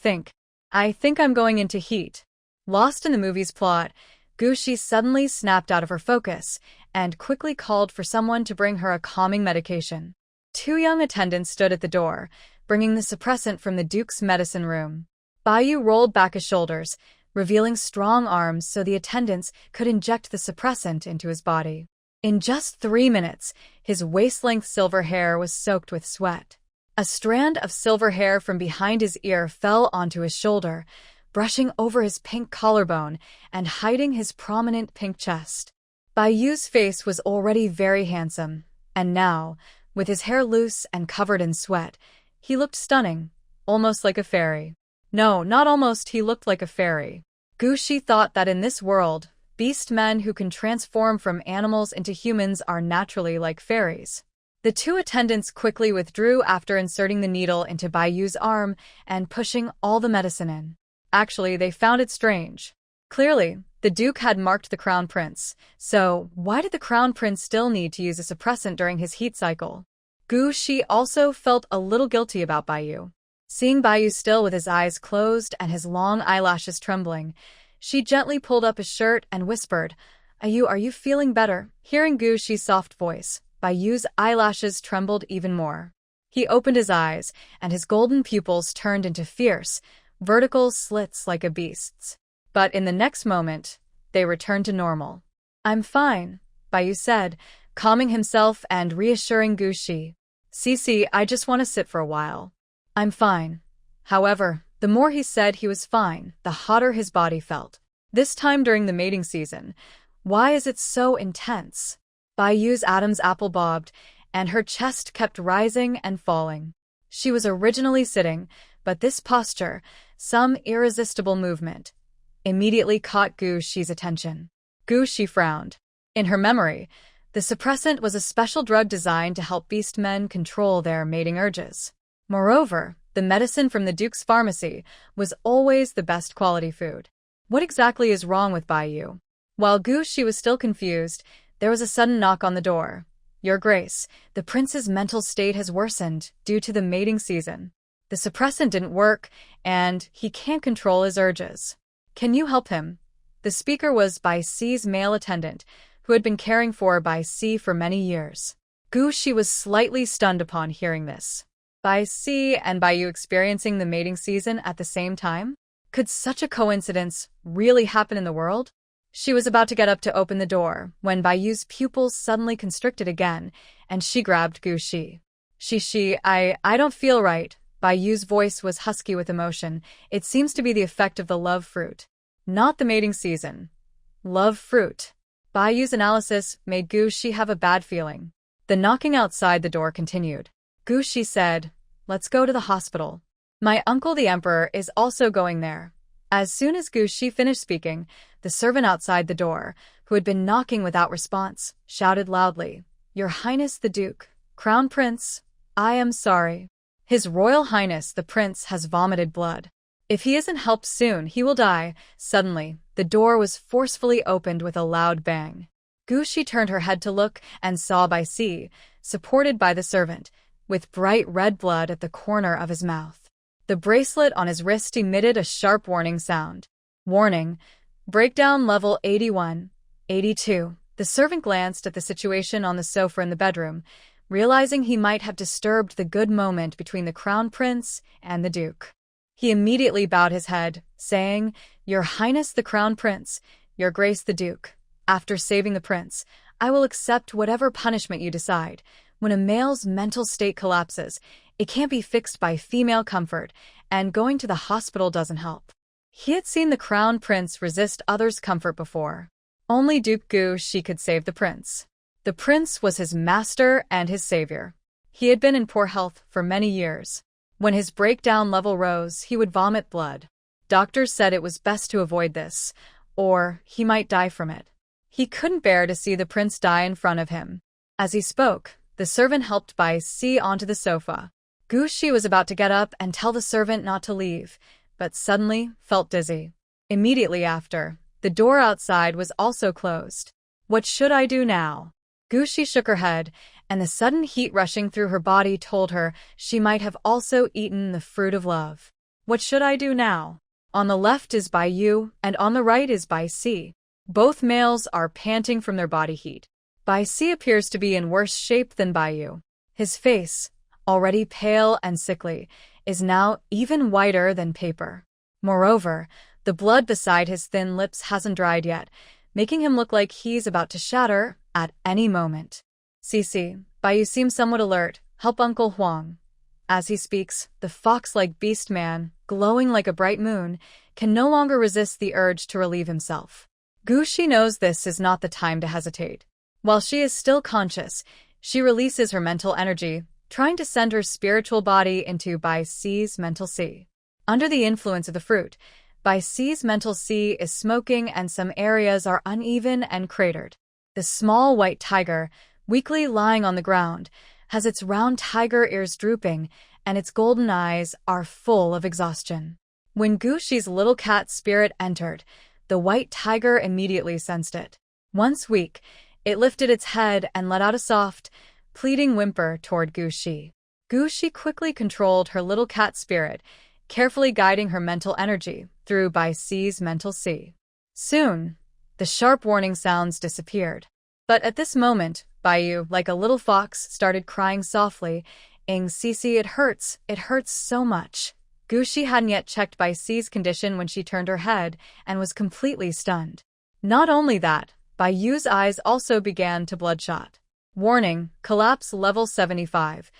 think I'm going into heat." Lost in the movie's plot, Gushi suddenly snapped out of her focus and quickly called for someone to bring her a calming medication. 2 young attendants stood at the door, bringing the suppressant from the Duke's medicine room. Baiyu rolled back his shoulders, revealing strong arms so the attendants could inject the suppressant into his body. In just 3 minutes, his waist-length silver hair was soaked with sweat. A strand of silver hair from behind his ear fell onto his shoulder, brushing over his pink collarbone and hiding his prominent pink chest. Baiyu's face was already very handsome, and now, with his hair loose and covered in sweat, he looked stunning, almost like a fairy. No, not almost, he looked like a fairy. Gushi thought that in this world, beast men who can transform from animals into humans are naturally like fairies. The 2 attendants quickly withdrew after inserting the needle into Baiyu's arm and pushing all the medicine in. Actually, they found it strange. Clearly, the Duke had marked the Crown Prince, so why did the Crown Prince still need to use a suppressant during his heat cycle? Gushi also felt a little guilty about Baiyu. Seeing Baiyu still with his eyes closed and his long eyelashes trembling, she gently pulled up his shirt and whispered, are you feeling better?" Hearing Gushi's soft voice, Baiyu's eyelashes trembled even more. He opened his eyes, and his golden pupils turned into fierce, vertical slits like a beast's. But in the next moment, they returned to normal. "I'm fine," Baiyu said, calming himself and reassuring Gushi. "Cece, I just want to sit for a while." "I'm fine." However, the more he said he was fine, the hotter his body felt. This time during the mating season, why is it so intense? Baiyu's Adam's apple bobbed, and her chest kept rising and falling. She was originally sitting, but this posture, some irresistible movement, immediately caught Gushi's attention. Gushi frowned. In her memory, the suppressant was a special drug designed to help beast men control their mating urges. Moreover, the medicine from the Duke's pharmacy was always the best quality food. What exactly is wrong with Baiyu? While Gushi was still confused, there was a sudden knock on the door. "Your Grace, the prince's mental state has worsened due to the mating season. The suppressant didn't work, and he can't control his urges. Can you help him?" The speaker was Bai Si's male attendant, who had been caring for Bai Si for many years. Gushi was slightly stunned upon hearing this. Bai Si and Baiyu experiencing the mating season at the same time? Could such a coincidence really happen in the world? She was about to get up to open the door when Baiyu's pupils suddenly constricted again, and she grabbed Gushi. I don't feel right." Baiyu's voice was husky with emotion. "It seems to be the effect of the love fruit. Not the mating season. Love fruit." Baiyu's analysis made Gushi have a bad feeling. The knocking outside the door continued. Gushi said, "Let's go to the hospital. My uncle the Emperor is also going there." As soon as Gushi finished speaking, the servant outside the door, who had been knocking without response, shouted loudly, "Your Highness the Duke, Crown Prince, I am sorry. His Royal Highness the Prince has vomited blood. If he isn't helped soon, he will die." Suddenly, the door was forcefully opened with a loud bang. Gushi turned her head to look and saw Bai Si, supported by the servant, with bright red blood at the corner of his mouth. The bracelet on his wrist emitted a sharp warning sound. "Warning. Breakdown level 81, 82. The servant glanced at the situation on the sofa in the bedroom, realizing he might have disturbed the good moment between the Crown Prince and the Duke. He immediately bowed his head, saying, "Your Highness the Crown Prince, Your Grace the Duke, after saving the prince, I will accept whatever punishment you decide. When a male's mental state collapses, it can't be fixed by female comfort, and going to the hospital doesn't help." He had seen the Crown Prince resist others' comfort before. Only Duke Gushi could save the prince. The prince was his master and his savior. He had been in poor health for many years. When his breakdown level rose, he would vomit blood. Doctors said it was best to avoid this, or he might die from it. He couldn't bear to see the prince die in front of him. As he spoke, the servant helped Bai Si onto the sofa. Gu Shi was about to get up and tell the servant not to leave, but suddenly felt dizzy. Immediately after, the door outside was also closed. What should I do now? Gu Shi shook her head, and the sudden heat rushing through her body told her she might have also eaten the fruit of love. What should I do now? On the left is Bai Yu, and on the right is Bai Si. Both males are panting from their body heat. Bai Si appears to be in worse shape than Bai Yu. His face, already pale and sickly, is now even whiter than paper. Moreover, the blood beside his thin lips hasn't dried yet, making him look like he's about to shatter at any moment. Cici, Bai Yu seems somewhat alert. Help Uncle Huang. As he speaks, the fox-like beast man, glowing like a bright moon, can no longer resist the urge to relieve himself. Gu Shi knows this is not the time to hesitate. While she is still conscious, she releases her mental energy, trying to send her spiritual body into Bai Si's mental sea. Under the influence of the fruit, Bai Si's mental sea is smoking and some areas are uneven and cratered. The small white tiger, weakly lying on the ground, has its round tiger ears drooping, and its golden eyes are full of exhaustion. When Gu Shi's little cat spirit entered, the white tiger immediately sensed it. Once weak, it lifted its head and let out a soft, pleading whimper toward Gu Shi. Gu Shi quickly controlled her little cat spirit, carefully guiding her mental energy through Bai Si's mental sea. Soon, the sharp warning sounds disappeared. But at this moment, Bai Yu, like a little fox, started crying softly, "Ing Cici, it hurts so much." Gu Shi hadn't yet checked Bai Si's condition when she turned her head and was completely stunned. Not only that, Bai Yu's eyes also began to bloodshot. Warning, collapse level 75.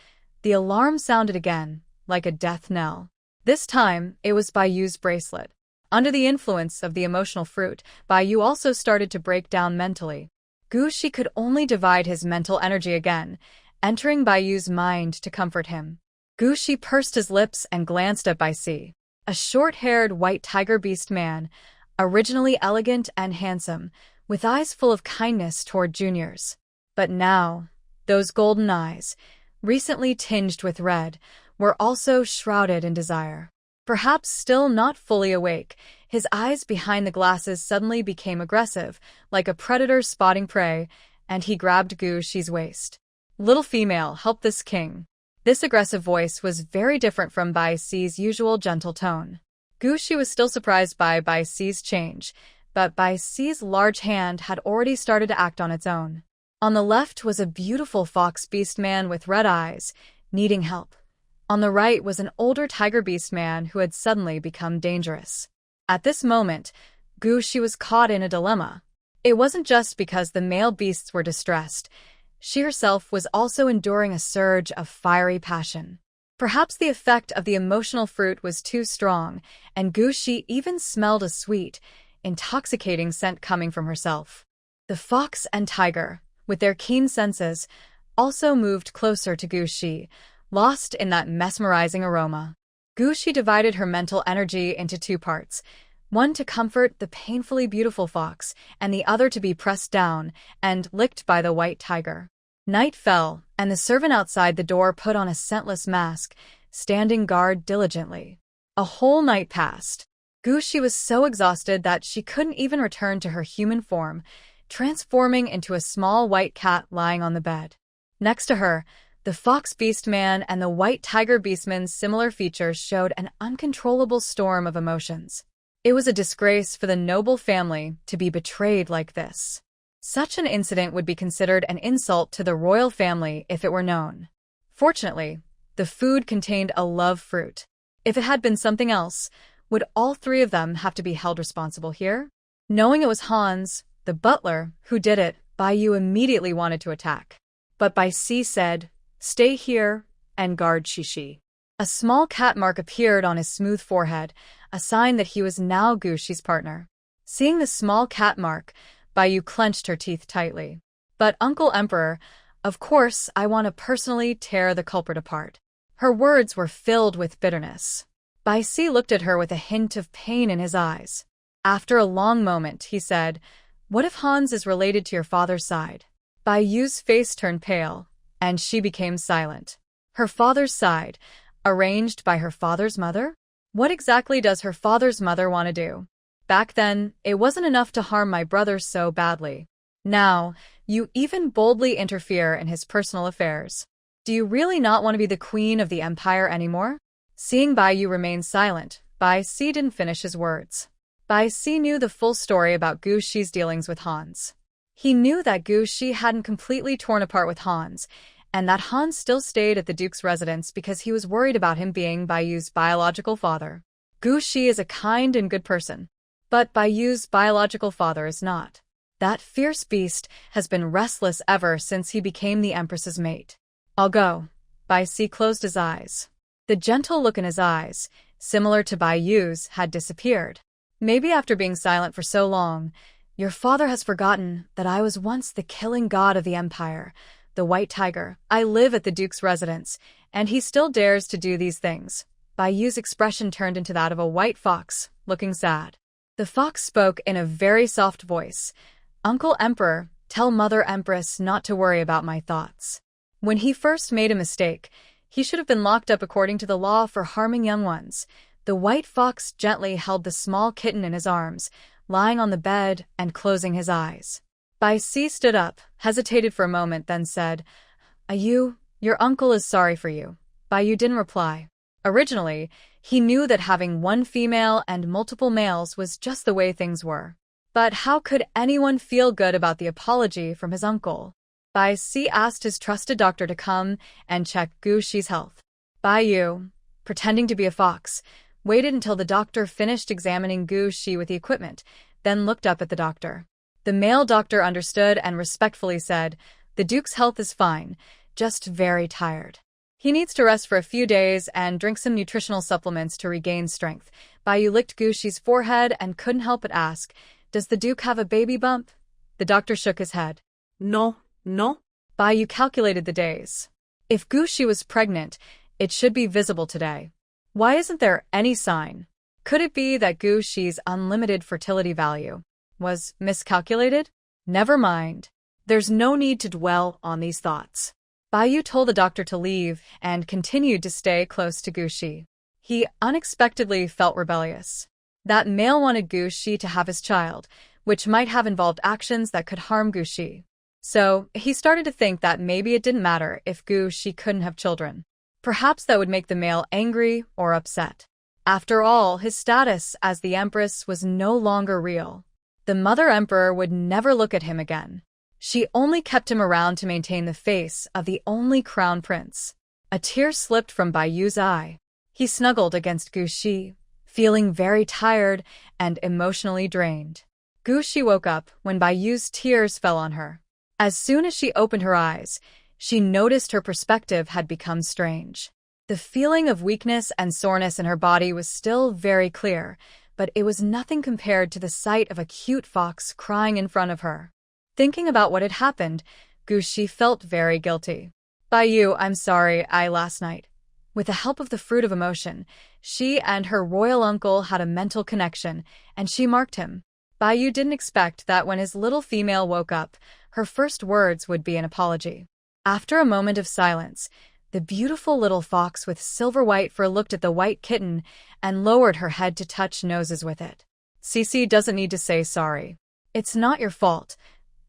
The alarm sounded again, like a death knell. This time, it was Bai Yu's bracelet. Under the influence of the emotional fruit, Bai Yu also started to break down mentally. Gu Shi could only divide his mental energy again, entering Bai Yu's mind to comfort him. Gu Shi pursed his lips and glanced at Bai Si. A short-haired white tiger beast man, originally elegant and handsome, with eyes full of kindness toward juniors. But now, those golden eyes, recently tinged with red, were also shrouded in desire. Perhaps still not fully awake, his eyes behind the glasses suddenly became aggressive, like a predator spotting prey, and he grabbed Gu Shi's waist. "Little female, help this king." This aggressive voice was very different from Bai Si's usual gentle tone. Gu Shi was still surprised by Bai Si's change, but Bai Si's large hand had already started to act on its own. On the left was a beautiful fox beast man with red eyes, needing help. On the right was an older tiger beast man who had suddenly become dangerous. At this moment, Gu Shi was caught in a dilemma. It wasn't just because the male beasts were distressed. She herself was also enduring a surge of fiery passion. Perhaps the effect of the emotional fruit was too strong, and Gu Shi even smelled a sweet, intoxicating scent coming from herself. The fox and tiger, with their keen senses, also moved closer to Gu Shi, lost in that mesmerizing aroma. Gu Shi divided her mental energy into two parts, one to comfort the painfully beautiful fox, and the other to be pressed down and licked by the white tiger. Night fell, and the servant outside the door put on a scentless mask, standing guard diligently. A whole night passed. Gu Shi was so exhausted that she couldn't even return to her human form, transforming into a small white cat lying on the bed. Next to her, the fox beast man and the white tiger beastman's similar features showed an uncontrollable storm of emotions. It was a disgrace for the noble family to be betrayed like this. Such an incident would be considered an insult to the royal family if it were known. Fortunately, the food contained a love fruit. If it had been something else, would all three of them have to be held responsible here? Knowing it was Hans, the butler, who did it, Bai Yu immediately wanted to attack. But Bai Si said, "Stay here and guard Shishi." A small cat mark appeared on his smooth forehead, a sign that he was now Gu Shi's partner. Seeing the small cat mark, Bai Yu clenched her teeth tightly. "But Uncle Emperor, of course I want to personally tear the culprit apart." Her words were filled with bitterness. Bai Si looked at her with a hint of pain in his eyes. After a long moment, he said, "What if Hans is related to your father's side?" Bai Yu's face turned pale, and she became silent. Her father's side, arranged by her father's mother? What exactly does her father's mother want to do? Back then, it wasn't enough to harm my brother so badly. Now, you even boldly interfere in his personal affairs. Do you really not want to be the queen of the empire anymore? Seeing Bai Yu remain silent, Bai Si didn't finish his words. Bai Si knew the full story about Gu Shi's dealings with Hans. He knew that Gu Shi hadn't completely torn apart with Hans, and that Hans still stayed at the Duke's residence because he was worried about him being Bai Yu's biological father. Gu Shi is a kind and good person, but Bai Yu's biological father is not. That fierce beast has been restless ever since he became the Empress's mate. I'll go. Bai Si closed his eyes. The gentle look in his eyes, similar to Bai Yu's, had disappeared. Maybe after being silent for so long, your father has forgotten that I was once the killing god of the empire, the white tiger. I live at the Duke's residence, and he still dares to do these things. Bai Yu's expression turned into that of a white fox, looking sad. The fox spoke in a very soft voice. Uncle Emperor, tell Mother Empress not to worry about my thoughts. When he first made a mistake, he should have been locked up according to the law for harming young ones. The white fox gently held the small kitten in his arms, lying on the bed and closing his eyes. Bai Si stood up, hesitated for a moment, then said, Ayu, your uncle is sorry for you. Bai Yu didn't reply. Originally, he knew that having one female and multiple males was just the way things were. But how could anyone feel good about the apology from his uncle? Bai Si asked his trusted doctor to come and check Gu Shi's health. Bai Yu, pretending to be a fox, waited until the doctor finished examining Gu Shi with the equipment, then looked up at the doctor. The male doctor understood and respectfully said, The Duke's health is fine, just very tired. He needs to rest for a few days and drink some nutritional supplements to regain strength. Bai Yu licked Gu Shi's forehead and couldn't help but ask, Does the Duke have a baby bump? The doctor shook his head. No. Bai Yu calculated the days. If Gu Shi was pregnant, it should be visible today. Why isn't there any sign? Could it be that Gu Shi's unlimited fertility value was miscalculated? Never mind. There's no need to dwell on these thoughts. Bai Yu told the doctor to leave and continued to stay close to Gu Shi. He unexpectedly felt rebellious. That male wanted Gu Shi to have his child, which might have involved actions that could harm Gu Shi. So, he started to think that maybe it didn't matter if Gu Shi couldn't have children. Perhaps that would make the male angry or upset. After all, his status as the Empress was no longer real. The Mother Emperor would never look at him again. She only kept him around to maintain the face of the only crown prince. A tear slipped from Bai Yu's eye. He snuggled against Gu Shi, feeling very tired and emotionally drained. Gu Shi woke up when Bai Yu's tears fell on her. As soon as she opened her eyes, she noticed her perspective had become strange. The feeling of weakness and soreness in her body was still very clear, but it was nothing compared to the sight of a cute fox crying in front of her. Thinking about what had happened, Gu Shi felt very guilty. Bai Yu, I'm sorry, last night. With the help of the fruit of emotion, she and her royal uncle had a mental connection, and she marked him. Bai Yu didn't expect that when his little female woke up, her first words would be an apology. After a moment of silence, the beautiful little fox with silver-white fur looked at the white kitten and lowered her head to touch noses with it. Cece doesn't need to say sorry. It's not your fault.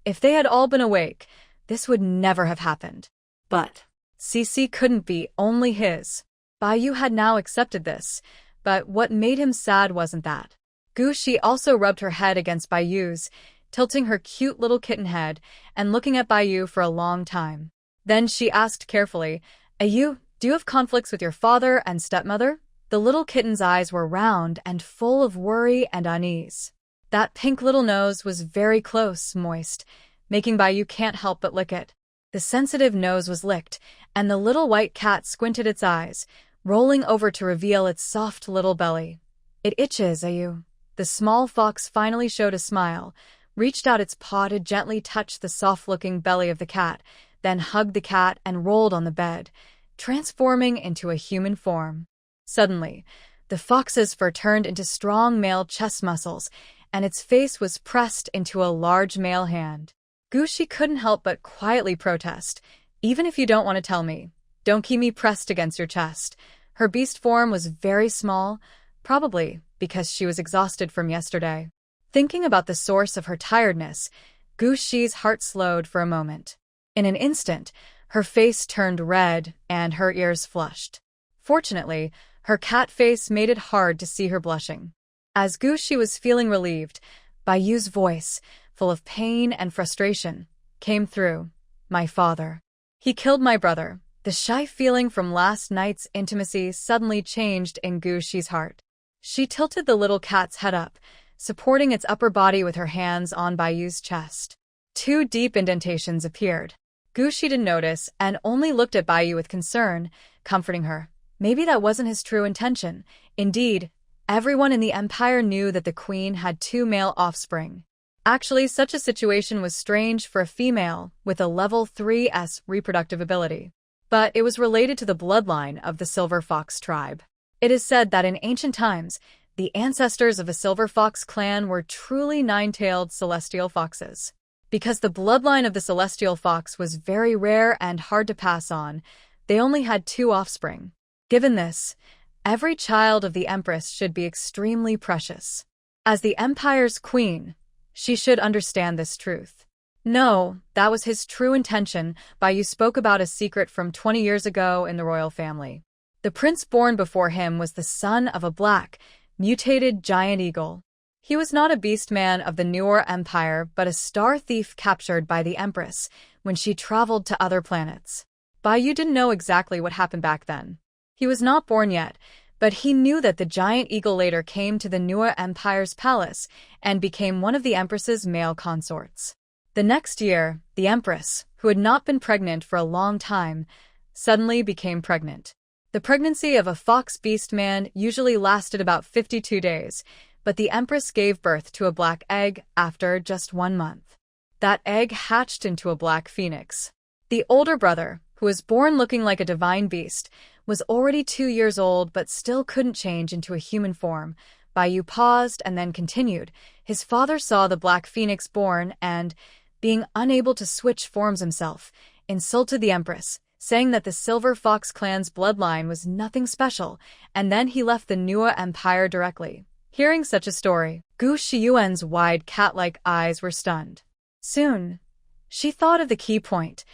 If they had all been awake, this would never have happened. But Cece couldn't be only his. Bai Yu had now accepted this, but what made him sad wasn't that. Gu Shi also rubbed her head against Bai Yu's, tilting her cute little kitten head and looking at Bai Yu for a long time. Then she asked carefully, Ayu, do you have conflicts with your father and stepmother? The little kitten's eyes were round and full of worry and unease. That pink little nose was very close, moist, making Bai Yu can't help but lick it. The sensitive nose was licked, and the little white cat squinted its eyes, rolling over to reveal its soft little belly. It itches, Ayu. The small fox finally showed a smile, reached out its paw to gently touch the soft-looking belly of the cat, then hugged the cat and rolled on the bed, transforming into a human form. Suddenly, the fox's fur turned into strong male chest muscles, and its face was pressed into a large male hand. Gushi couldn't help but quietly protest. Even if you don't want to tell me, don't keep me pressed against your chest. Her beast form was very small, probably because she was exhausted from yesterday. Thinking about the source of her tiredness, Gushi's heart slowed for a moment. In an instant, her face turned red and her ears flushed. Fortunately, her cat face made it hard to see her blushing. As Gushi was feeling relieved, Bayu's voice, full of pain and frustration, came through. My father. He killed my brother. The shy feeling from last night's intimacy suddenly changed in Gushi's heart. She tilted the little cat's head up, supporting its upper body with her hands on Bayu's chest. 2 deep indentations appeared. Gushi didn't notice and only looked at Bayu with concern, comforting her. Maybe that wasn't his true intention. Indeed, everyone in the empire knew that the queen had 2 male offspring. Actually, such a situation was strange for a female with a level 3S reproductive ability. But it was related to the bloodline of the Silver Fox tribe. It is said that in ancient times, the ancestors of the Silver Fox clan were truly 9-tailed celestial foxes. Because the bloodline of the celestial fox was very rare and hard to pass on, they only had 2 offspring. Given this, every child of the Empress should be extremely precious. As the Empire's queen, she should understand this truth. No, that was his true intention. Bayu spoke about a secret from 20 years ago in the royal family. The prince born before him was the son of a black, mutated giant eagle. He was not a beast man of the newer empire, but a star thief captured by the Empress when she traveled to other planets. Bayu didn't know exactly what happened back then. He was not born yet, but he knew that the giant eagle later came to the Nua Empire's palace and became one of the Empress's male consorts. The next year, the Empress, who had not been pregnant for a long time, suddenly became pregnant. The pregnancy of a fox beast man usually lasted about 52 days, but the Empress gave birth to a black egg after just 1 month. That egg hatched into a black phoenix. The older brother, who was born looking like a divine beast, was already 2 years old but still couldn't change into a human form. Bayu paused and then continued. His father saw the black phoenix born and, being unable to switch forms himself, insulted the Empress, saying that the Silver Fox clan's bloodline was nothing special, and then he left the Nua Empire directly. Hearing such a story, Gu Shiyuan's wide cat-like eyes were stunned. Soon, she thought of the key point.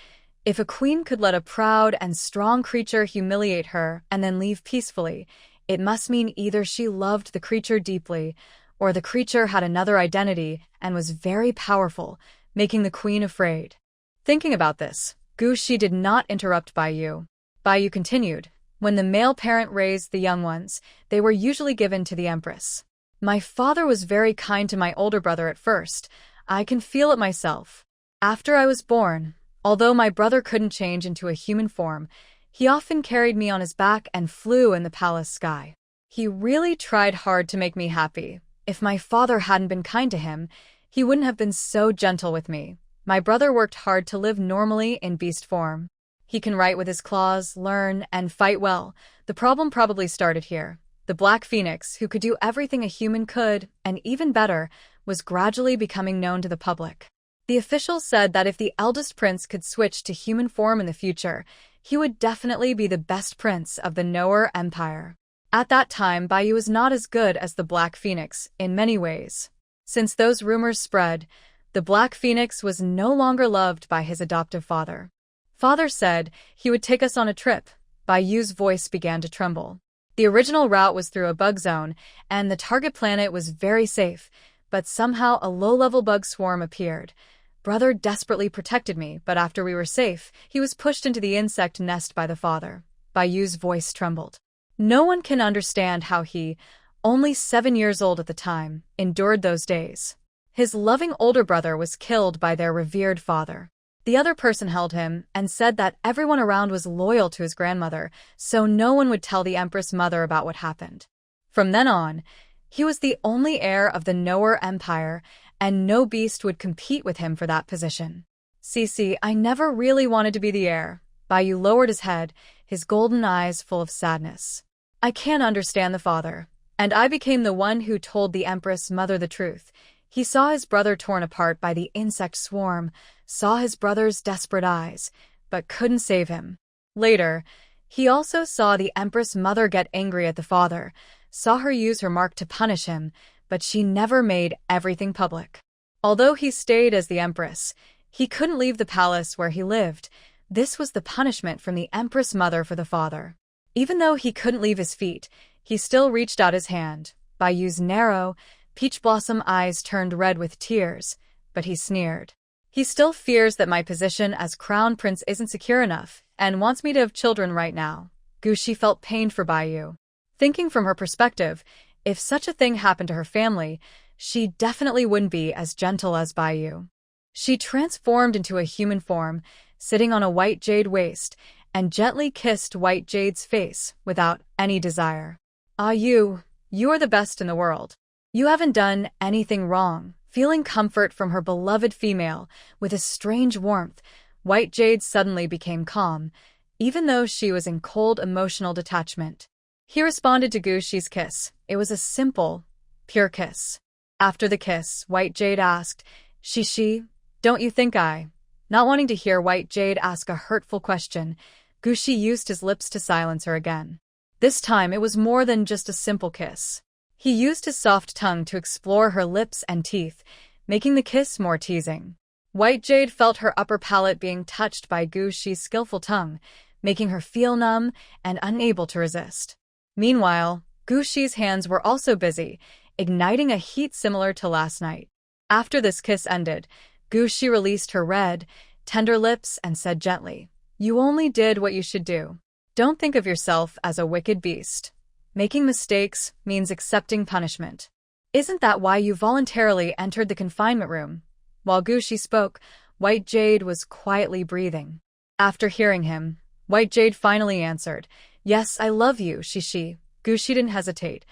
If a queen could let a proud and strong creature humiliate her and then leave peacefully, it must mean either she loved the creature deeply, or the creature had another identity and was very powerful, making the queen afraid. Thinking about this, Gu Shi did not interrupt Bayu. Bayu continued. When the male parent raised the young ones, they were usually given to the Empress. My father was very kind to my older brother at first. I can feel it myself. After I was born, although my brother couldn't change into a human form, he often carried me on his back and flew in the palace sky. He really tried hard to make me happy. If my father hadn't been kind to him, he wouldn't have been so gentle with me. My brother worked hard to live normally in beast form. He can write with his claws, learn, and fight well. The problem probably started here. The Black Phoenix, who could do everything a human could, and even better, was gradually becoming known to the public. The officials said that if the eldest prince could switch to human form in the future, he would definitely be the best prince of the Noer Empire. At that time, Bayu was not as good as the Black Phoenix in many ways. Since those rumors spread, the Black Phoenix was no longer loved by his adoptive father. Father said he would take us on a trip. Bayu's voice began to tremble. The original route was through a bug zone, and the target planet was very safe, but somehow a low-level bug swarm appeared. Brother desperately protected me, but after we were safe, he was pushed into the insect nest by the father. Bayu's voice trembled. No one can understand how he, only 7 years old at the time, endured those days. His loving older brother was killed by their revered father. The other person held him and said that everyone around was loyal to his grandmother, so no one would tell the Empress mother about what happened. From then on, he was the only heir of the Noer Empire, and no beast would compete with him for that position. Cece, I never really wanted to be the heir. Bayu lowered his head, his golden eyes full of sadness. I can't understand the father, and I became the one who told the Empress mother the truth. He saw his brother torn apart by the insect swarm, saw his brother's desperate eyes, but couldn't save him. Later, he also saw the Empress mother get angry at the father, saw her use her mark to punish him, but she never made everything public. Although he stayed as the Empress, he couldn't leave the palace where he lived. This was the punishment from the Empress mother for the father. Even though he couldn't leave his feet, he still reached out his hand. Bayu's narrow, peach blossom eyes turned red with tears, but he sneered. He still fears that my position as crown prince isn't secure enough and wants me to have children right now. Gushi felt pained for Bayu. Thinking from her perspective, if such a thing happened to her family, she definitely wouldn't be as gentle as Bayu. She transformed into a human form, sitting on a white jade waist, and gently kissed White Jade's face without any desire. Ah, you are the best in the world. You haven't done anything wrong. Feeling comfort from her beloved female with a strange warmth, White Jade suddenly became calm, even though she was in cold emotional detachment. He responded to Gushi's kiss. It was a simple, pure kiss. After the kiss, White Jade asked, Shishi, don't you think I... Not wanting to hear White Jade ask a hurtful question, Gushi used his lips to silence her again. This time it was more than just a simple kiss. He used his soft tongue to explore her lips and teeth, making the kiss more teasing. White Jade felt her upper palate being touched by Gushi's skillful tongue, making her feel numb and unable to resist. Meanwhile, Gushi's hands were also busy, igniting a heat similar to last night. After this kiss ended, Gushi released her red, tender lips and said gently, You only did what you should do. Don't think of yourself as a wicked beast. Making mistakes means accepting punishment. Isn't that why you voluntarily entered the confinement room? While Gushi spoke, White Jade was quietly breathing. After hearing him, White Jade finally answered, Yes, I love you, Shishi. Gushi didn't hesitate.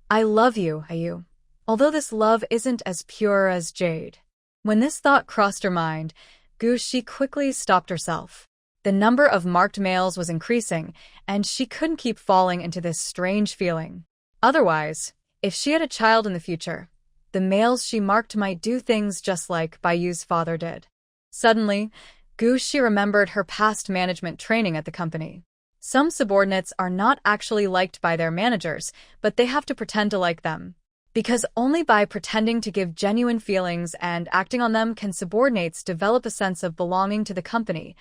I love you, Ayu. Although this love isn't as pure as Jade. When this thought crossed her mind, Gushi quickly stopped herself. The number of marked males was increasing, and she couldn't keep falling into this strange feeling. Otherwise, if she had a child in the future, the males she marked might do things just like Bayu's father did. Suddenly, Gushi remembered her past management training at the company. Some subordinates are not actually liked by their managers, but they have to pretend to like them. Because only by pretending to give genuine feelings and acting on them can subordinates develop a sense of belonging to the company,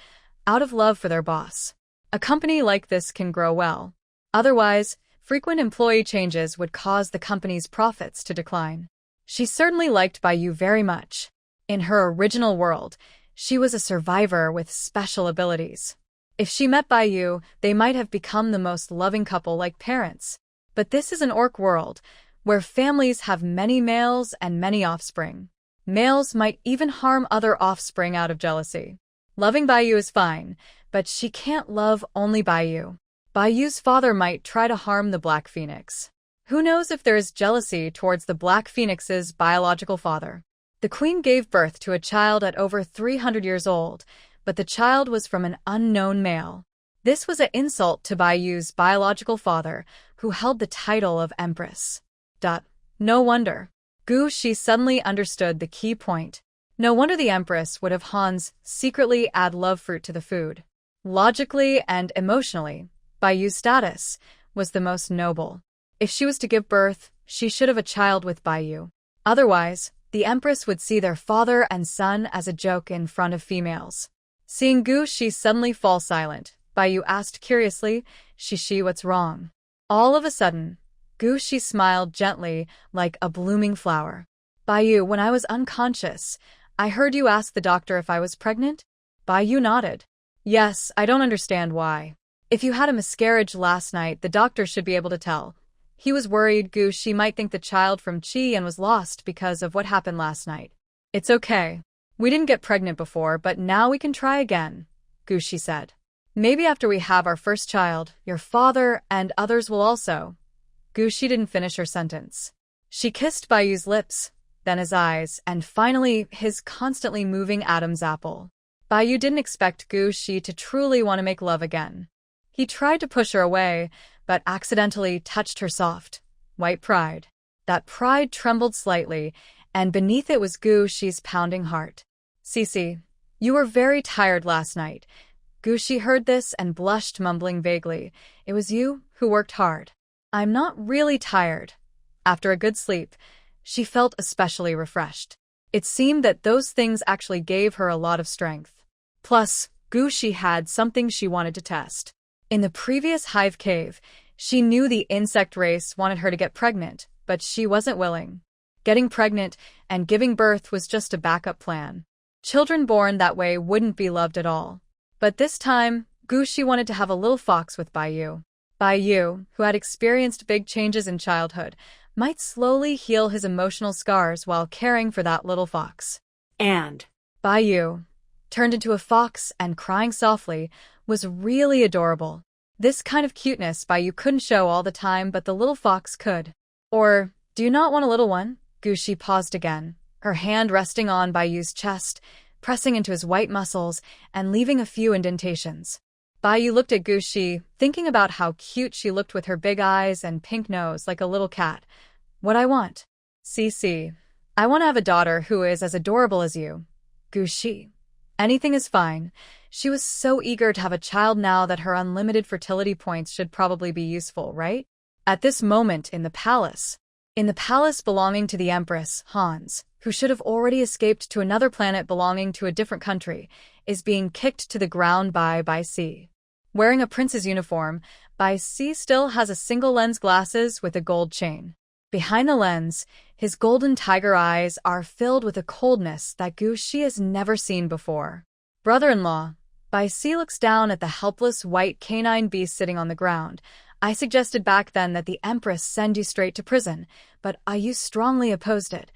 out of love for their boss. A company like this can grow well. Otherwise, frequent employee changes would cause the company's profits to decline. She certainly liked Bayu very much. In her original world, she was a survivor with special abilities. If she met Bayu, they might have become the most loving couple like parents. But this is an orc world, where families have many males and many offspring. Males might even harm other offspring out of jealousy. Loving Bayu is fine, but she can't love only Bayu. Bayu's father might try to harm the Black Phoenix. Who knows if there is jealousy towards the Black Phoenix's biological father? The queen gave birth to a child at over 300 years old, but the child was from an unknown male. This was an insult to Bayu's biological father, who held the title of Empress. No wonder. Gushi suddenly understood the key point. No wonder the Empress would have Hans secretly add love fruit to the food. Logically and emotionally, Bayu's status was the most noble. If she was to give birth, she should have a child with Bayu. Otherwise, the Empress would see their father and son as a joke in front of females. Seeing Gushi suddenly fall silent, Bayu asked curiously, Shishi, what's wrong? All of a sudden, Gushi smiled gently like a blooming flower. Bayu, when I was unconscious, I heard you ask the doctor if I was pregnant? Bayu nodded. Yes, I don't understand why. If you had a miscarriage last night, the doctor should be able to tell. He was worried Gushi might think the child from Chi and was lost because of what happened last night. It's okay. We didn't get pregnant before, but now we can try again, Gushi said. Maybe after we have our first child, your father and others will also. Gushi didn't finish her sentence. She kissed Bayu's lips, then his eyes, and finally his constantly moving Adam's apple. Bayu didn't expect Gushi to truly want to make love again. He tried to push her away, but accidentally touched her soft, white pride. That pride trembled slightly, and beneath it was Gushi's pounding heart. Cece, You were very tired last night. Gushi heard this and blushed, mumbling vaguely. It was you who worked hard. I'm not really tired. After a good sleep, she felt especially refreshed. It seemed that those things actually gave her a lot of strength. Plus, Gushi had something she wanted to test. In the previous hive cave, she knew the insect race wanted her to get pregnant, but she wasn't willing. Getting pregnant and giving birth was just a backup plan. Children born that way wouldn't be loved at all. But this time, Gushi wanted to have a little fox with Baiyu. Baiyu, who had experienced big changes in childhood, might slowly heal his emotional scars while caring for that little fox. And Baiyu, turned into a fox and crying softly, was really adorable. This kind of cuteness Baiyu couldn't show all the time, but the little fox could. Or, do you not want a little one? Gushi paused again, her hand resting on Baiyu's chest, pressing into his white muscles and leaving a few indentations. Baiyu looked at Gushi, thinking about how cute she looked with her big eyes and pink nose like a little cat. What I want? CC. I want to have a daughter who is as adorable as you. Gushi. Anything is fine. She was so eager to have a child now that her unlimited fertility points should probably be useful, right? At this moment in the palace belonging to the Empress, Hans, who should have already escaped to another planet belonging to a different country, is being kicked to the ground by C. Wearing a prince's uniform, C still has a single lens glasses with a gold chain. Behind the lens, his golden tiger eyes are filled with a coldness that Gushi has never seen before. Brother-in-law, C looks down at the helpless white canine beast sitting on the ground. I suggested back then that the Empress send you straight to prison, but you strongly opposed it.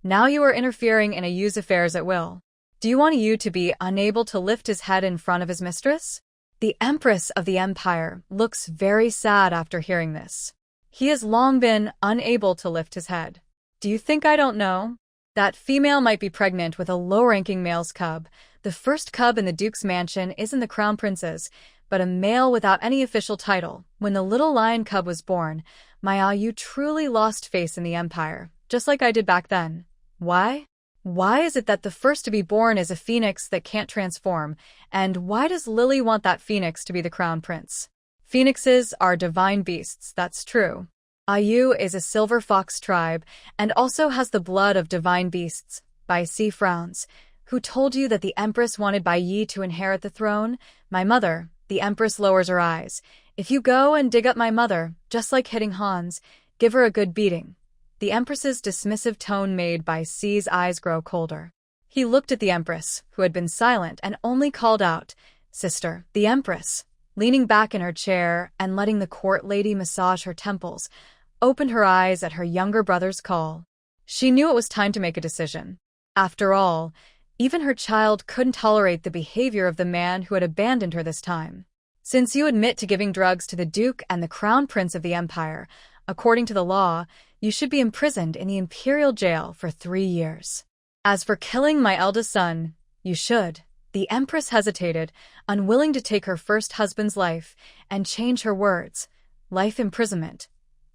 Now you are interfering in Ayu's affairs at will. Do you want Ayu to be unable to lift his head in front of his mistress? The Empress of the Empire looks very sad after hearing this. He has long been unable to lift his head. Do you think I don't know? That female might be pregnant with a low-ranking male's cub. The first cub in the Duke's mansion isn't the Crown Prince's, but a male without any official title. When the little lion cub was born, my Ayu truly lost face in the Empire, just like I did back then. Why? Why is it that the first to be born is a phoenix that can't transform, and why does Lily want that phoenix to be the Crown Prince? Phoenixes are divine beasts, that's true. Ayu is a silver fox tribe and also has the blood of divine beasts. Bai Si frowns. Who told you that the Empress wanted Bai Yi to inherit the throne? My mother. The Empress lowers her eyes. If you go and dig up my mother, just like hitting Hans, give her a good beating. The Empress's dismissive tone made Bai Si's eyes grow colder. He looked at the Empress, who had been silent and only called out, "Sister." The Empress, leaning back in her chair and letting the court lady massage her temples, opened her eyes at her younger brother's call. She knew it was time to make a decision. After all, even her child couldn't tolerate the behavior of the man who had abandoned her this time. Since you admit to giving drugs to the Duke and the Crown Prince of the Empire, according to the law, you should be imprisoned in the Imperial Jail for 3 years. As for killing my eldest son, you should. The Empress hesitated, unwilling to take her first husband's life, and change her words. Life imprisonment.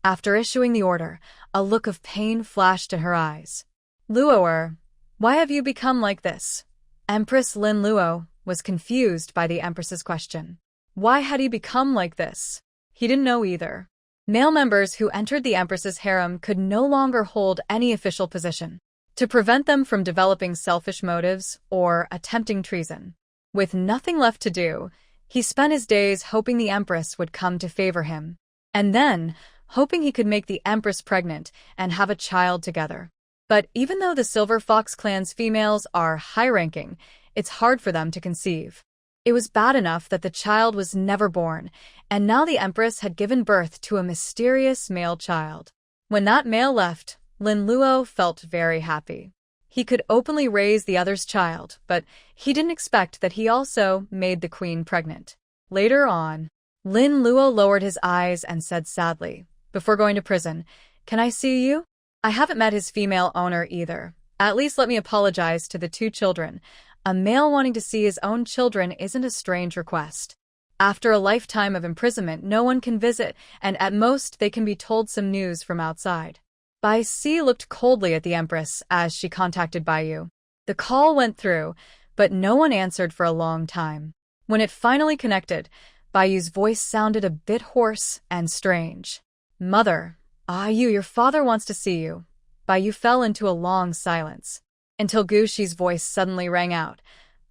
After issuing the order, a look of pain flashed in her eyes. Luo, why have you become like this? Empress Lin Luo was confused by the Empress's question. Why had he become like this? He didn't know either. Male members who entered the Empress's harem could no longer hold any official position, to prevent them from developing selfish motives or attempting treason. With nothing left to do, he spent his days hoping the Empress would come to favor him, and then hoping he could make the Empress pregnant and have a child together. But even though the Silver Fox clan's females are high-ranking, it's hard for them to conceive. It was bad enough that the child was never born, and now the Empress had given birth to a mysterious male child. When that male left, Lin Luo felt very happy. He could openly raise the other's child, but he didn't expect that he also made the queen pregnant. Later on, Lin Luo lowered his eyes and said sadly, "Before going to prison, can I see you?" I haven't met his female owner either. At least let me apologize to the 2 children. A male wanting to see his own children isn't a strange request. After a lifetime of imprisonment, no one can visit, and at most they can be told some news from outside. Bai Si looked coldly at the Empress as she contacted Baiyu. The call went through, but no one answered for a long time. When it finally connected, Bayu's voice sounded a bit hoarse and strange. "Mother, your father wants to see you." Bayu fell into a long silence, until Gushi's voice suddenly rang out.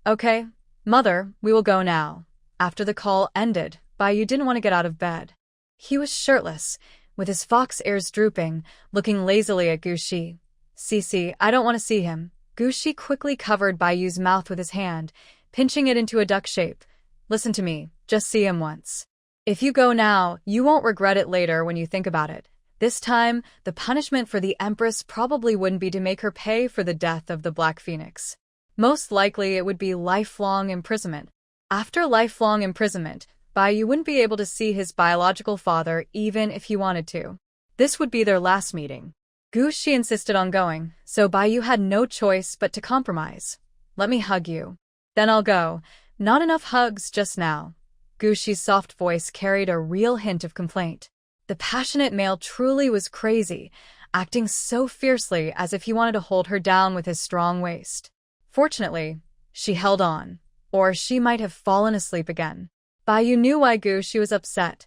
"Okay, Mother, we will go now." After the call ended, Bayu didn't want to get out of bed. He was shirtless, with his fox ears drooping, looking lazily at Gushi. "Cece, I don't want to see him." Gushi quickly covered Bayu's mouth with his hand, pinching it into a duck shape. "Listen to me, just see him once. If you go now, you won't regret it later when you think about it." This time, the punishment for the Empress probably wouldn't be to make her pay for the death of the Black Phoenix. Most likely, it would be lifelong imprisonment. After lifelong imprisonment, Bayu wouldn't be able to see his biological father even if he wanted to. This would be their last meeting. Gushi insisted on going, so Bayu had no choice but to compromise. "Let me hug you. Then I'll go. Not enough hugs just now." Gushi's soft voice carried a real hint of complaint. The passionate male truly was crazy, acting so fiercely as if he wanted to hold her down with his strong waist. Fortunately, she held on, or she might have fallen asleep again. Bayu knew why Gushi was upset.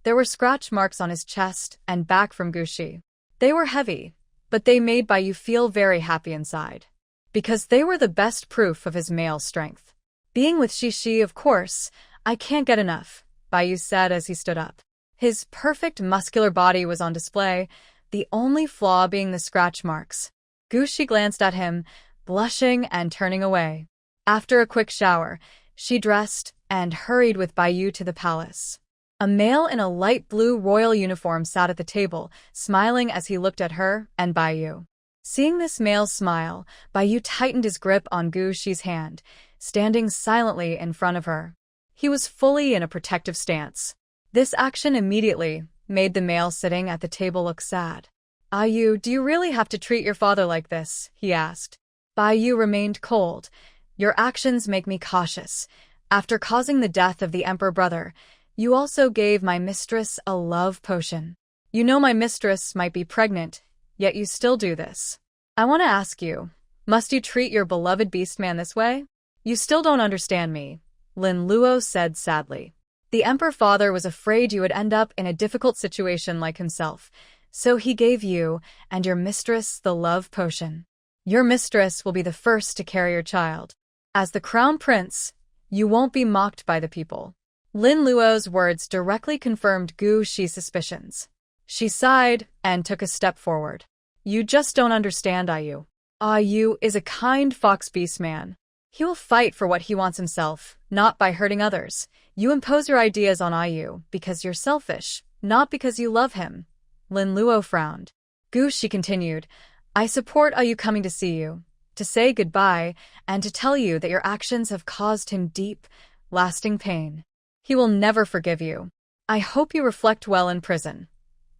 There were scratch marks on his chest and back from Gushi. They were heavy, but they made Bayu feel very happy inside, because they were the best proof of his male strength. "Being with Shishi, of course, I can't get enough," Bayu said as he stood up. His perfect muscular body was on display, the only flaw being the scratch marks. Gushi glanced at him, blushing and turning away. After a quick shower, she dressed and hurried with Bayu to the palace. A male in a light blue royal uniform sat at the table, smiling as he looked at her and Bayu. Seeing this male's smile, Bayu tightened his grip on Gushi's hand, standing silently in front of her. He was fully in a protective stance. This action immediately made the male sitting at the table look sad. "Ayu, do you really have to treat your father like this?" he asked. Bayu remained cold. "Your actions make me cautious. After causing the death of the emperor brother, you also gave my mistress a love potion. You know my mistress might be pregnant, yet you still do this. I want to ask you, must you treat your beloved beastman this way? You still don't understand me," Lin Luo said sadly. "The emperor father was afraid you would end up in a difficult situation like himself, so he gave you and your mistress the love potion. Your mistress will be the first to carry your child. As the crown prince, you won't be mocked by the people." Lin Luo's words directly confirmed Gushi's suspicions. She sighed and took a step forward. "You just don't understand, Ayu. Ayu is a kind fox beast man. He will fight for what he wants himself, not by hurting others. You impose your ideas on Ayu because you're selfish, not because you love him." Lin Luo frowned. Gushi continued, "I support Ayu coming to see you, to say goodbye, and to tell you that your actions have caused him deep, lasting pain. He will never forgive you. I hope you reflect well in prison."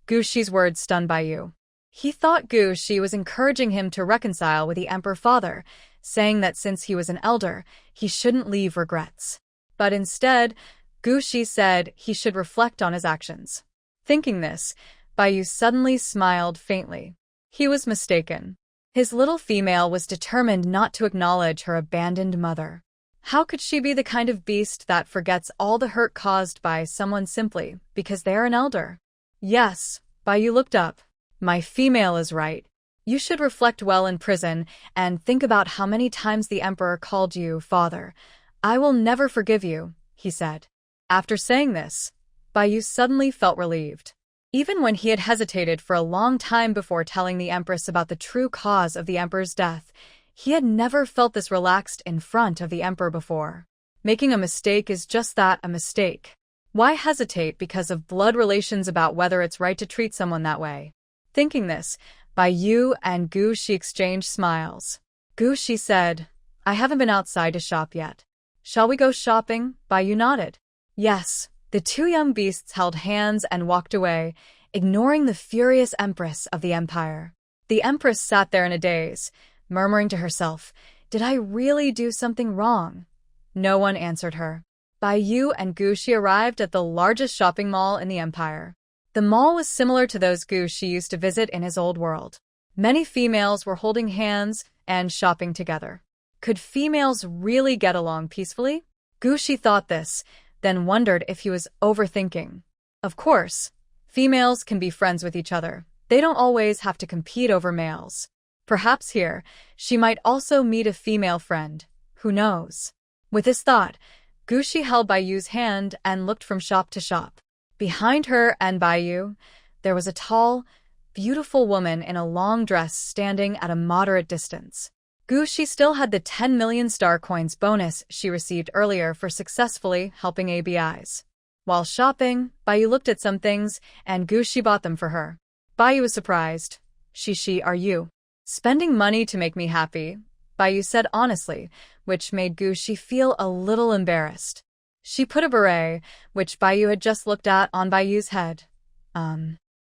Gushi's words stunned Bayu. He thought Gushi was encouraging him to reconcile with the emperor father, saying that since he was an elder, he shouldn't leave regrets. But instead, Gushi said he should reflect on his actions. Thinking this, Bayu suddenly smiled faintly. He was mistaken. His little female was determined not to acknowledge her abandoned mother. How could she be the kind of beast that forgets all the hurt caused by someone simply because they are an elder? "Yes," Bayu looked up. "My female is right. You should reflect well in prison and think about how many times the emperor called you father. I will never forgive you," he said. After saying this, Bayu suddenly felt relieved. Even when he had hesitated for a long time before telling the empress about the true cause of the emperor's death, he had never felt this relaxed in front of the emperor before. Making a mistake is just that, a mistake. Why hesitate because of blood relations about whether it's right to treat someone that way? Thinking this, Bayu and Gushi exchanged smiles. Gushi said, "I haven't been outside to shop yet. Shall we go shopping?" Bayu nodded. Yes. The two young beasts held hands and walked away, ignoring the furious empress of the empire. The empress sat there in a daze, murmuring to herself, "Did I really do something wrong?" No one answered her. Bayu and Gushi arrived at the largest shopping mall in the empire. The mall was similar to those Gushi used to visit in his old world. Many females were holding hands and shopping together. Could females really get along peacefully? Gushi thought this, then wondered if he was overthinking. Of course, females can be friends with each other. They don't always have to compete over males. Perhaps here, she might also meet a female friend. Who knows? With this thought, Gushi held Bayu's hand and looked from shop to shop. Behind her and Bayu, there was a tall, beautiful woman in a long dress standing at a moderate distance. Gushi still had the 10 million star coins bonus she received earlier for successfully helping ABIs. While shopping, Bayu looked at some things, and Gushi bought them for her. Bayu was surprised. Shishi, are you spending money to make me happy? Bayu said honestly, which made Gushi feel a little embarrassed. She put a beret, which Bayu had just looked at, on Bayu's head.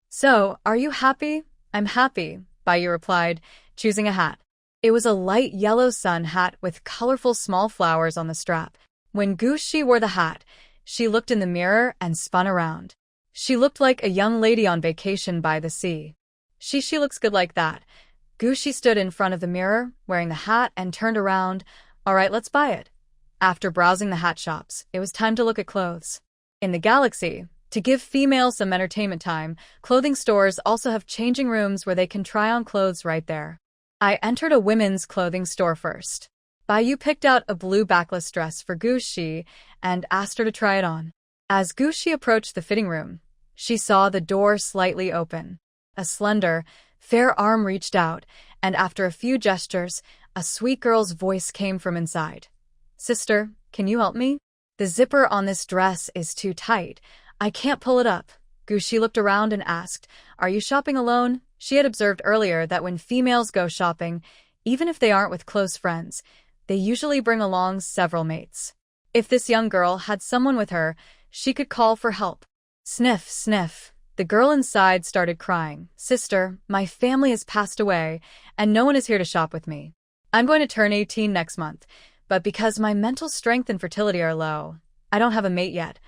So, are you happy? I'm happy, Bayu replied, choosing a hat. It was a light yellow sun hat with colorful small flowers on the strap. When Gushi wore the hat, she looked in the mirror and spun around. She looked like a young lady on vacation by the sea. She looks good like that. Gushi stood in front of the mirror, wearing the hat, and turned around. All right, let's buy it. After browsing the hat shops, it was time to look at clothes. In the galaxy, to give females some entertainment time, clothing stores also have changing rooms where they can try on clothes right there. I entered a women's clothing store first. Bayu picked out a blue backless dress for Gushi and asked her to try it on. As Gushi approached the fitting room, she saw the door slightly open. A slender, fair arm reached out, and after a few gestures, a sweet girl's voice came from inside. Sister, can you help me? The zipper on this dress is too tight. I can't pull it up. Gushi looked around and asked, Are you shopping alone? She had observed earlier that when females go shopping, even if they aren't with close friends, they usually bring along several mates. If this young girl had someone with her, she could call for help. Sniff, sniff. The girl inside started crying. Sister, my family has passed away, and no one is here to shop with me. I'm going to turn 18 next month, but because my mental strength and fertility are low, I don't have a mate yet.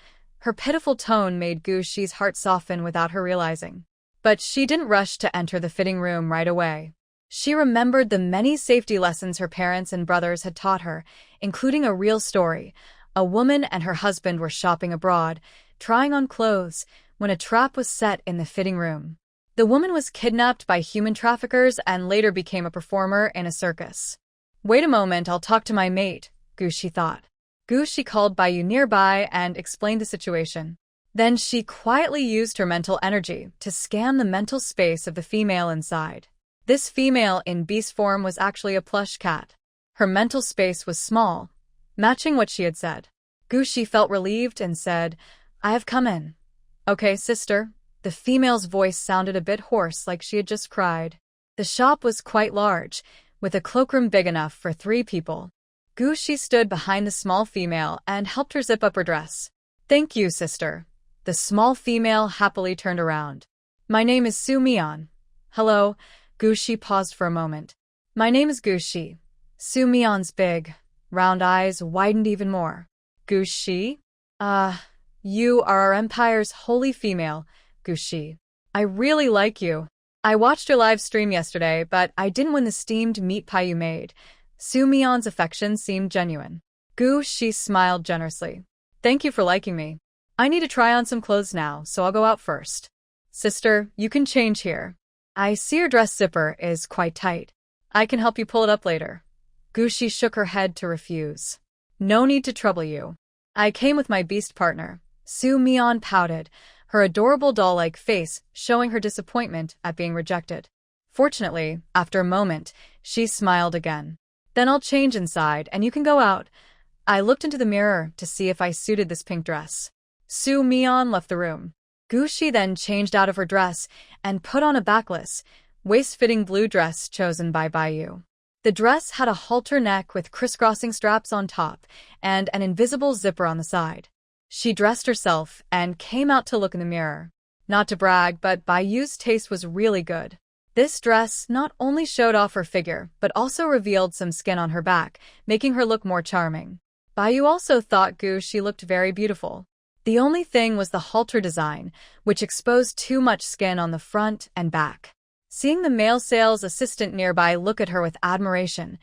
Her pitiful tone made Gushi's heart soften without her realizing. But she didn't rush to enter the fitting room right away. She remembered the many safety lessons her parents and brothers had taught her, including a real story. A woman and her husband were shopping abroad, trying on clothes, when a trap was set in the fitting room. The woman was kidnapped by human traffickers and later became a performer in a circus. Wait a moment, I'll talk to my mate, Gushi thought. Gushi called Bayu nearby and explained the situation. Then she quietly used her mental energy to scan the mental space of the female inside. This female in beast form was actually a plush cat. Her mental space was small, matching what she had said. Gushi felt relieved and said, I have come in. Okay, sister. The female's voice sounded a bit hoarse, like she had just cried. The shop was quite large, with a cloakroom big enough for 3 people. Gushi stood behind the small female and helped her zip up her dress. Thank you, sister. The small female happily turned around. My name is Su Mian. Hello. Gushi paused for a moment. My name is Gushi. Su Mian's big, round eyes widened even more. Gushi? You are our empire's holy female, Gushi. I really like you. I watched your live stream yesterday, but I didn't win the steamed meat pie you made. Su Mian's affection seemed genuine. Gushi smiled generously. Thank you for liking me. I need to try on some clothes now, so I'll go out first. Sister, you can change here. I see your dress zipper is quite tight. I can help you pull it up later. Gushi shook her head to refuse. No need to trouble you. I came with my beast partner. Su Mian pouted, her adorable doll-like face showing her disappointment at being rejected. Fortunately, after a moment, she smiled again. Then I'll change inside and you can go out. I looked into the mirror to see if I suited this pink dress. Su Mian left the room. Gushi then changed out of her dress and put on a backless, waist-fitting blue dress chosen by Bayu. The dress had a halter neck with crisscrossing straps on top and an invisible zipper on the side. She dressed herself and came out to look in the mirror. Not to brag, but Bayu's taste was really good. This dress not only showed off her figure, but also revealed some skin on her back, making her look more charming. Bayu also thought Gushi looked very beautiful. The only thing was the halter design, which exposed too much skin on the front and back. Seeing the male sales assistant nearby look at her with admiration,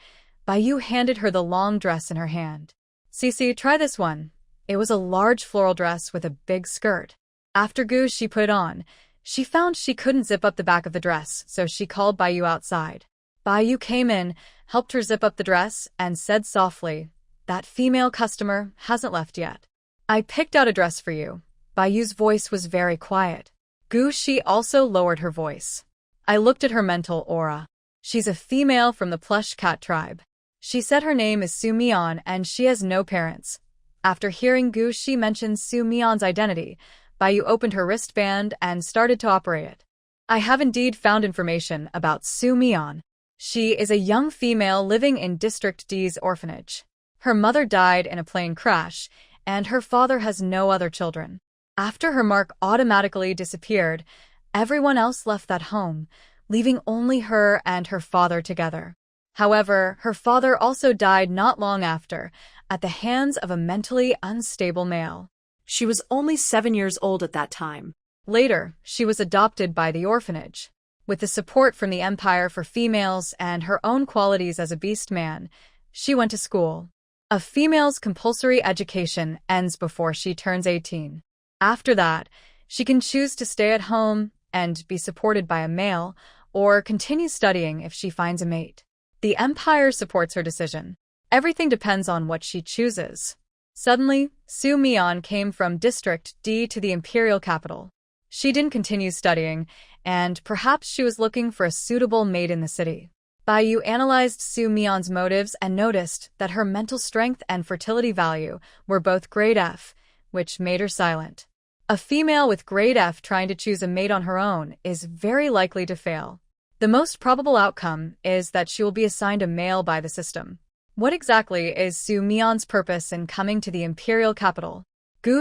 Bai handed her the long dress in her hand. Cece, try this one. It was a large floral dress with a big skirt. After She put it on, she found she couldn't zip up the back of the dress, so she called Bai outside. Bai came in, helped her zip up the dress, and said softly, "That female customer hasn't left yet. I picked out a dress for you." Bai's voice was very quiet. She also lowered her voice. I looked at her mental aura. She's a female from the plush cat tribe. She said her name is Su Mian and she has no parents. After hearing She mention Su Mian's identity, Bai opened her wristband and started to operate it. I have indeed found information about Su Mian. She is a young female living in District D's orphanage. Her mother died in a plane crash, and her father has no other children. After her mark automatically disappeared, everyone else left that home, leaving only her and her father together. However, her father also died not long after, at the hands of a mentally unstable male. She was only 7 years old at that time. Later, she was adopted by the orphanage. With the support from the Empire for females and her own qualities as a beast man, she went to school. A female's compulsory education ends before she turns 18. After that, she can choose to stay at home and be supported by a male, or continue studying if she finds a mate. The Empire supports her decision. Everything depends on what she chooses. Suddenly, Su Mian came from District D to the Imperial capital. She didn't continue studying, and perhaps she was looking for a suitable mate in the city. Bai analyzed Su Mian's motives and noticed that her mental strength and fertility value were both grade F, which made her silent. A female with grade F trying to choose a mate on her own is very likely to fail. The most probable outcome is that she will be assigned a male by the system. What exactly is Su Mian's purpose in coming to the Imperial capital?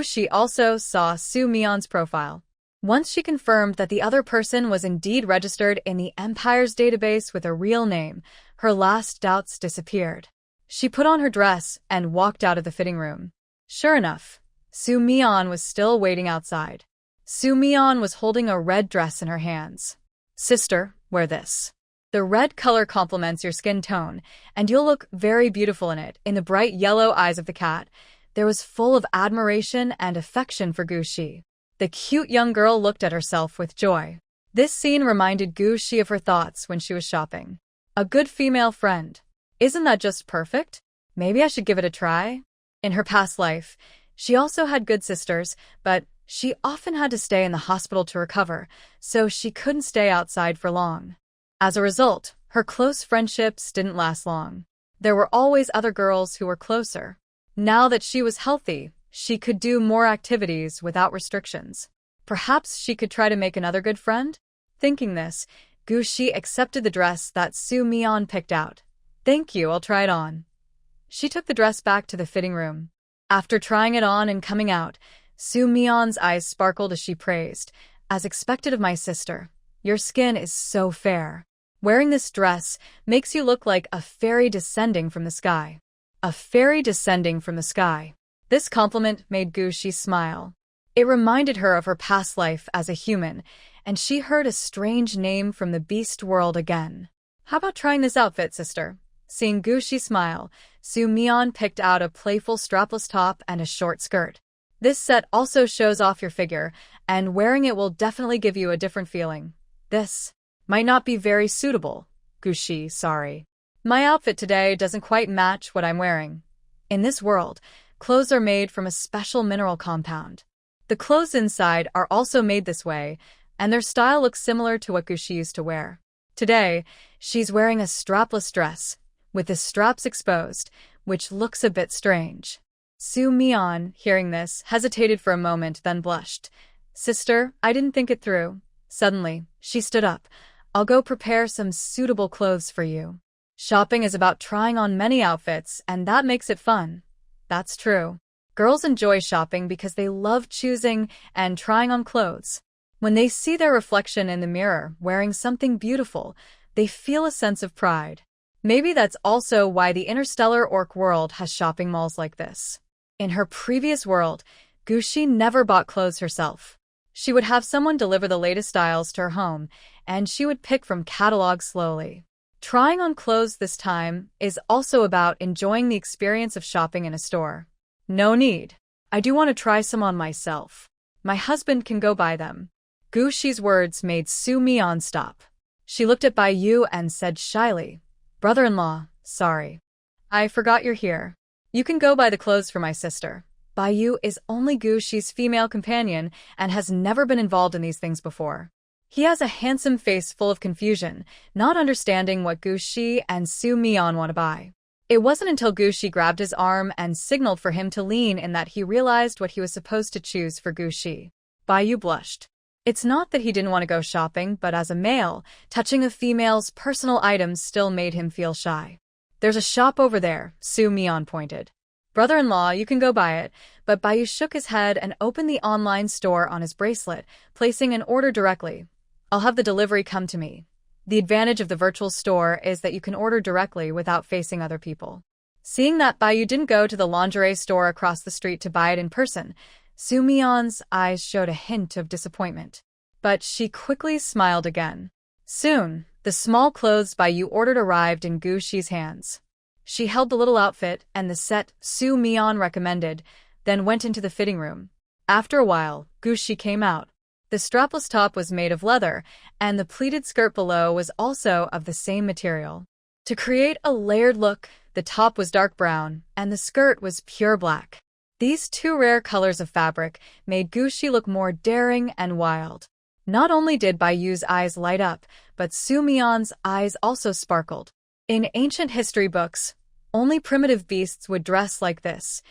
She also saw Su Mian's profile. Once she confirmed that the other person was indeed registered in the Empire's database with a real name, her last doubts disappeared. She put on her dress and walked out of the fitting room. Sure enough, Su Mian was still waiting outside. Su Mian was holding a red dress in her hands. "Sister, wear this. The red color complements your skin tone, and you'll look very beautiful in it." In the bright yellow eyes of the cat, there was full of admiration and affection for Shi. The cute young girl looked at herself with joy. This scene reminded Shi of her thoughts when she was shopping. A good female friend. Isn't that just perfect? Maybe I should give it a try. In her past life, she also had good sisters, but she often had to stay in the hospital to recover, so she couldn't stay outside for long. As a result, her close friendships didn't last long. There were always other girls who were closer. Now that she was healthy, she could do more activities without restrictions. Perhaps she could try to make another good friend? Thinking this, Shi accepted the dress that Su Mian picked out. "Thank you, I'll try it on." She took the dress back to the fitting room. After trying it on and coming out, Su Mian's eyes sparkled as she praised, "As expected of my sister, your skin is so fair. Wearing this dress makes you look like a fairy descending from the sky." A fairy descending from the sky. This compliment made Shi smile. It reminded her of her past life as a human, and she heard a strange name from the beast world again. "How about trying this outfit, sister?" Seeing Shi smile, Su Mian picked out a playful strapless top and a short skirt. "This set also shows off your figure, and wearing it will definitely give you a different feeling." "This might not be very suitable." Shi, sorry. "My outfit today doesn't quite match what I'm wearing." In this world, clothes are made from a special mineral compound. The clothes inside are also made this way, and their style looks similar to what Shi used to wear. Today, she's wearing a strapless dress, with the straps exposed, which looks a bit strange. Su Mian, hearing this, hesitated for a moment, then blushed. "Sister, I didn't think it through." Suddenly, she stood up. "I'll go prepare some suitable clothes for you." Shopping is about trying on many outfits, and that makes it fun. That's true. Girls enjoy shopping because they love choosing and trying on clothes. When they see their reflection in the mirror wearing something beautiful, they feel a sense of pride. Maybe that's also why the interstellar orc world has shopping malls like this. In her previous world, Shi never bought clothes herself. She would have someone deliver the latest styles to her home, and she would pick from catalogs slowly. Trying on clothes this time is also about enjoying the experience of shopping in a store. No need. I do want to try some on myself. My husband can go buy them. Gu Shi's words made Su Mian stop. She looked at Bai Yu and said shyly, "Brother-in-law, sorry. I forgot you're here. You can go buy the clothes for my sister." Bai Yu is only Gu Shi's female companion and has never been involved in these things before. He has a handsome face full of confusion, not understanding what Gu Shi and Su Mian want to buy. It wasn't until Gu Shi grabbed his arm and signaled for him to lean in that he realized what he was supposed to choose for Gu Shi. Bai Yu blushed. It's not that he didn't want to go shopping, but as a male, touching a female's personal items still made him feel shy. "There's a shop over there," Su Mian pointed. "Brother-in-law, you can go buy it," but Bai Yu shook his head and opened the online store on his bracelet, placing an order directly. "I'll have the delivery come to me." The advantage of the virtual store is that you can order directly without facing other people. Seeing that Bai Yu didn't go to the lingerie store across the street to buy it in person, Su Mian's eyes showed a hint of disappointment. But she quickly smiled again. Soon, the small clothes Bai Yu ordered arrived in Gu Shi's hands. She held the little outfit and the set Su Mian recommended, then went into the fitting room. After a while, Gu Shi came out. The strapless top was made of leather, and the pleated skirt below was also of the same material. To create a layered look, the top was dark brown, and the skirt was pure black. These two rare colors of fabric made Gu Shi look more daring and wild. Not only did Bai Yu's eyes light up, but Su Mian's eyes also sparkled. In ancient history books, only primitive beasts would dress like this,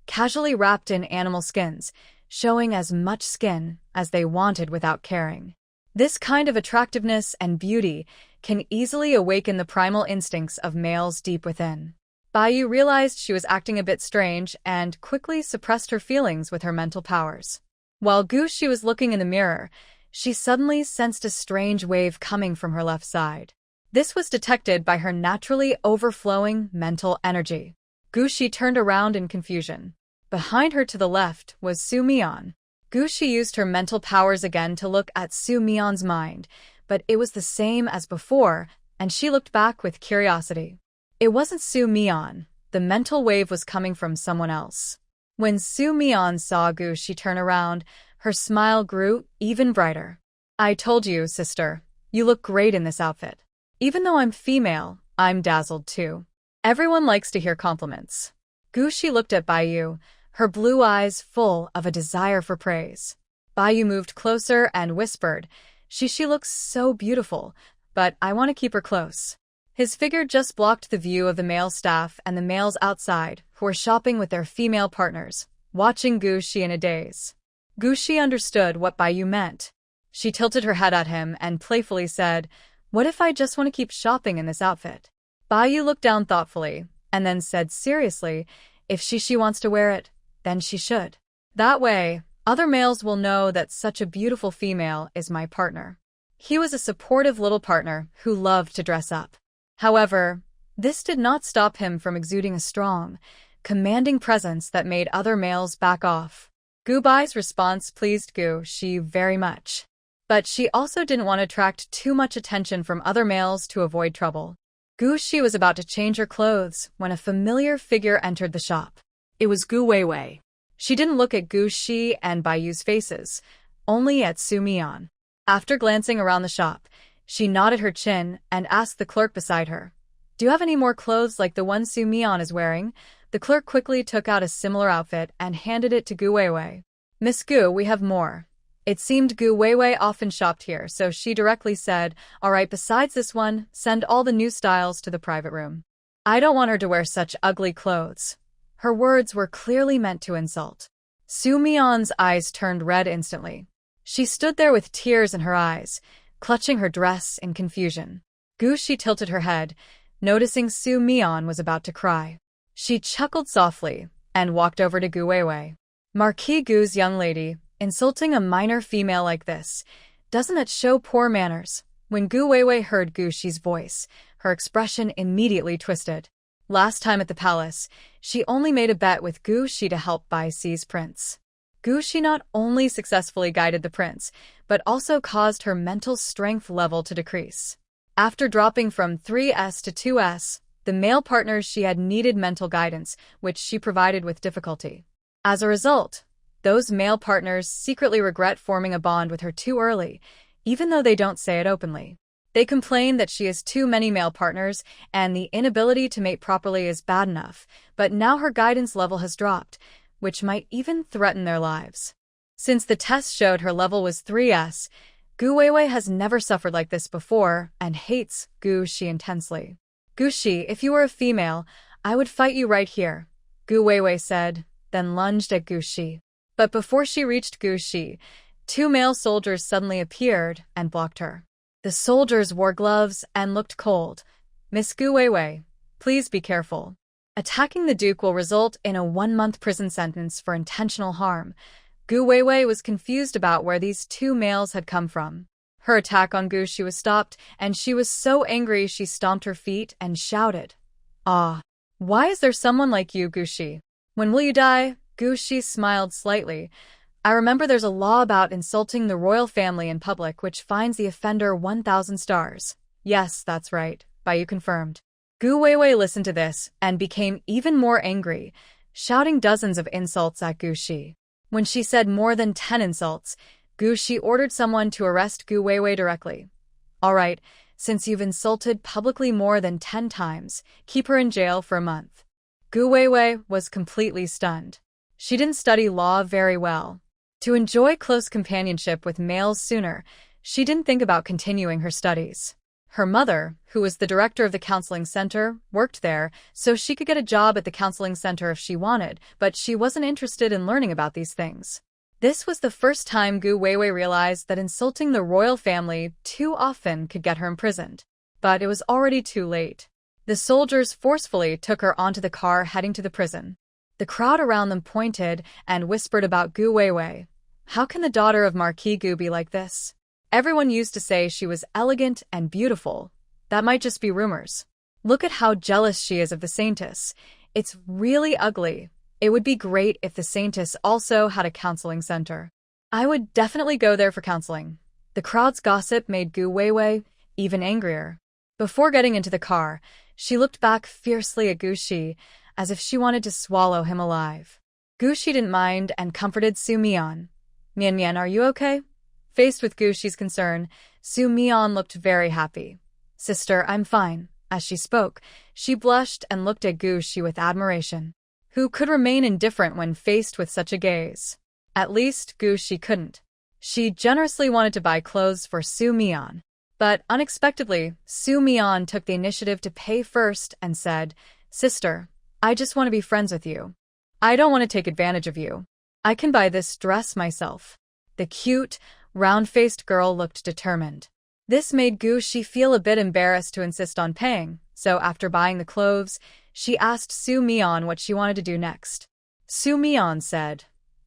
casually wrapped in animal skins, showing as much skin as they wanted without caring. This kind of attractiveness and beauty can easily awaken the primal instincts of males deep within. Bai Yu realized she was acting a bit strange and quickly suppressed her feelings with her mental powers. While Gu Shi was looking in the mirror, she suddenly sensed a strange wave coming from her left side. This was detected by her naturally overflowing mental energy. Gu Shi turned around in confusion. Behind her to the left was Su Mian. Gu Shi used her mental powers again to look at Su Mian's mind, but it was the same as before, and she looked back with curiosity. It wasn't Su Mian. The mental wave was coming from someone else. When Su Mian saw Gu Shi turn around, her smile grew even brighter. "I told you, sister. You look great in this outfit. Even though I'm female, I'm dazzled too." Everyone likes to hear compliments. Gu Shi looked at Bai Yu, her blue eyes full of a desire for praise. Bai Yu moved closer and whispered, She looks so beautiful, but I want to keep her close." His figure just blocked the view of the male staff and the males outside, who were shopping with their female partners, watching Gu Shi in a daze. Gu Shi understood what Bai Yu meant. She tilted her head at him and playfully said, "What if I just want to keep shopping in this outfit?" Bai Yu looked down thoughtfully, and then said seriously, "If she wants to wear it, then she should. That way, other males will know that such a beautiful female is my partner." He was a supportive little partner who loved to dress up. However, this did not stop him from exuding a strong, commanding presence that made other males back off. Gu Bai's response pleased Gu Shi very much. But she also didn't want to attract too much attention from other males to avoid trouble. Gu Shi was about to change her clothes when a familiar figure entered the shop. It was Gu Weiwei. She didn't look at Gu Shi and Bai Yu's faces, only at Su Mian. After glancing around the shop, she nodded her chin and asked the clerk beside her, "Do you have any more clothes like the one Su Mian is wearing?" The clerk quickly took out a similar outfit and handed it to Gu Weiwei. "Miss Gu, we have more." It seemed Gu Weiwei often shopped here, so she directly said, "All right, besides this one, send all the new styles to the private room. I don't want her to wear such ugly clothes." Her words were clearly meant to insult. Su Mian's eyes turned red instantly. She stood there with tears in her eyes, clutching her dress in confusion. Gu Shi tilted her head, noticing Su Mian was about to cry. She chuckled softly and walked over to Gu Weiwei. "Marquis Gu's young lady, insulting a minor female like this, doesn't it show poor manners?" When Gu Weiwei heard Gu Shi's voice, her expression immediately twisted. Last time at the palace, she only made a bet with Gu Shi to help Bai Si's prince. Gu Shi not only successfully guided the prince, but also caused her mental strength level to decrease. After dropping from 3S to 2S, the male partners she had needed mental guidance, which she provided with difficulty. As a result, those male partners secretly regret forming a bond with her too early, even though they don't say it openly. They complain that she has too many male partners and the inability to mate properly is bad enough, but now her guidance level has dropped, which might even threaten their lives. Since the test showed her level was 3S, Gu Weiwei has never suffered like this before and hates Gu Shi intensely. Gu Shi, if you were a female, I would fight you right here, Gu Weiwei said, then lunged at Gu Shi. But before she reached Gu Shi, two male soldiers suddenly appeared and blocked her. The soldiers wore gloves and looked cold. Miss Gu Weiwei, please be careful. Attacking the Duke will result in a 1-month prison sentence for intentional harm. Gu Weiwei was confused about where these two males had come from. Her attack on Gu Shi was stopped, and she was so angry she stomped her feet and shouted, "Ah! Why is there someone like you, Gu Shi? When will you die?" Gu Shi smiled slightly. "I remember there's a law about insulting the royal family in public which fines the offender 1,000 stars. Yes, that's right, Baiyu confirmed. Gu Weiwei listened to this and became even more angry, shouting dozens of insults at Gu Shi. When she said more than 10 insults, Gu Shi ordered someone to arrest Gu Weiwei directly. All right, since you've insulted publicly more than 10 times, keep her in jail for a month. Gu Weiwei was completely stunned. She didn't study law very well. To enjoy close companionship with males sooner, she didn't think about continuing her studies. Her mother, who was the director of the counseling center, worked there, so she could get a job at the counseling center if she wanted, but she wasn't interested in learning about these things. This was the first time Gu Weiwei realized that insulting the royal family too often could get her imprisoned. But it was already too late. The soldiers forcefully took her onto the car heading to the prison. The crowd around them pointed and whispered about Gu Weiwei. How can the daughter of Marquis Gu be like this? Everyone used to say she was elegant and beautiful. That might just be rumors. Look at how jealous she is of the Saintess. It's really ugly. It would be great if the Saintess also had a counseling center. I would definitely go there for counseling. The crowd's gossip made Gu Weiwei even angrier. Before getting into the car, she looked back fiercely at Gu Shi, as if she wanted to swallow him alive. Gu Shi didn't mind and comforted Su Mian. "Mian Mian, are you okay?" Faced with Gu Shi's concern, Su Mian looked very happy. "Sister, I'm fine." As she spoke, she blushed and looked at Gu Shi with admiration. Who could remain indifferent when faced with such a gaze? At least Gu Shi couldn't. She generously wanted to buy clothes for Su Mian. But unexpectedly, Su Mian took the initiative to pay first and said, "Sister, I just want to be friends with you. I don't want to take advantage of you. I can buy this dress myself." The cute, round-faced girl looked determined. This made Gu Shi feel a bit embarrassed to insist on paying, so after buying the clothes, she asked Su Mian what she wanted to do next. Su Mian said,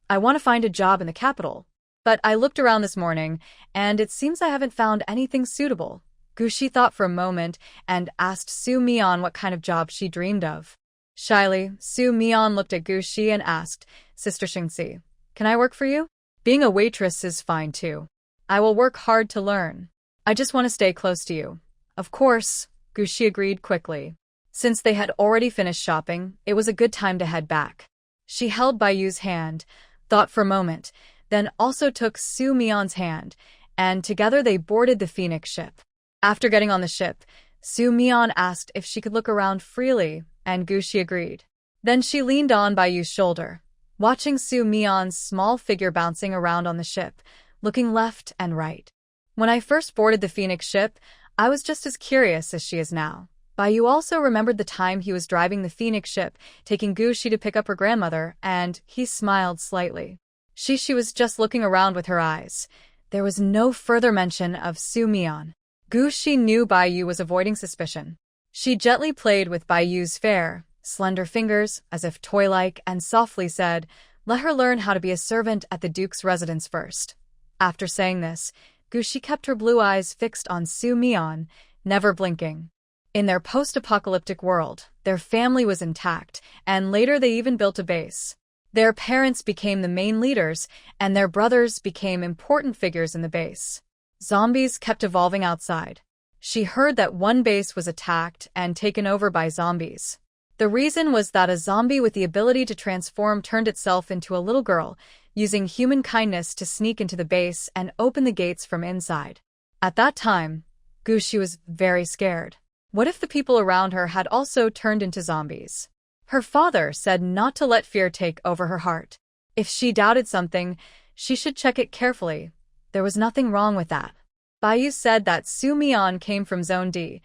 "I want to find a job in the capital. But I looked around this morning, and it seems I haven't found anything suitable." Gu Shi thought for a moment and asked Su Mian what kind of job she dreamed of. Shyly, Su Mian looked at Gu Shi and asked, "Sister Xingxi, can I work for you? Being a waitress is fine too. I will work hard to learn. I just want to stay close to you." Of course, Gu Shi agreed quickly. Since they had already finished shopping, it was a good time to head back. She held Baiyu's hand, thought for a moment, then also took Su Mian's hand, and together they boarded the Phoenix ship. After getting on the ship, Su Mian asked if she could look around freely, and Gu Shi agreed. Then she leaned on Baiyu's shoulder, watching Su Mian's small figure bouncing around on the ship, looking left and right. "When I first boarded the Phoenix ship, I was just as curious as she is now." Baiyu also remembered the time he was driving the Phoenix ship, taking Gu Shi to pick up her grandmother, and he smiled slightly. She was just looking around with her eyes. There was no further mention of Su Mian. Gu Shi knew Baiyu was avoiding suspicion. She gently played with Baiyu's fair, slender fingers, as if toy-like, and softly said, "Let her learn how to be a servant at the Duke's residence first." After saying this, Gu Shi kept her blue eyes fixed on Su Mian, never blinking. In their post-apocalyptic world, their family was intact, and later they even built a base. Their parents became the main leaders, and their brothers became important figures in the base. Zombies kept evolving outside. She heard that one base was attacked and taken over by zombies. The reason was that a zombie with the ability to transform turned itself into a little girl, using human kindness to sneak into the base and open the gates from inside. At that time, Gushi was very scared. What if the people around her had also turned into zombies? Her father said not to let fear take over her heart. If she doubted something, she should check it carefully. There was nothing wrong with that. Baiyu said that Su Mian came from Zone D.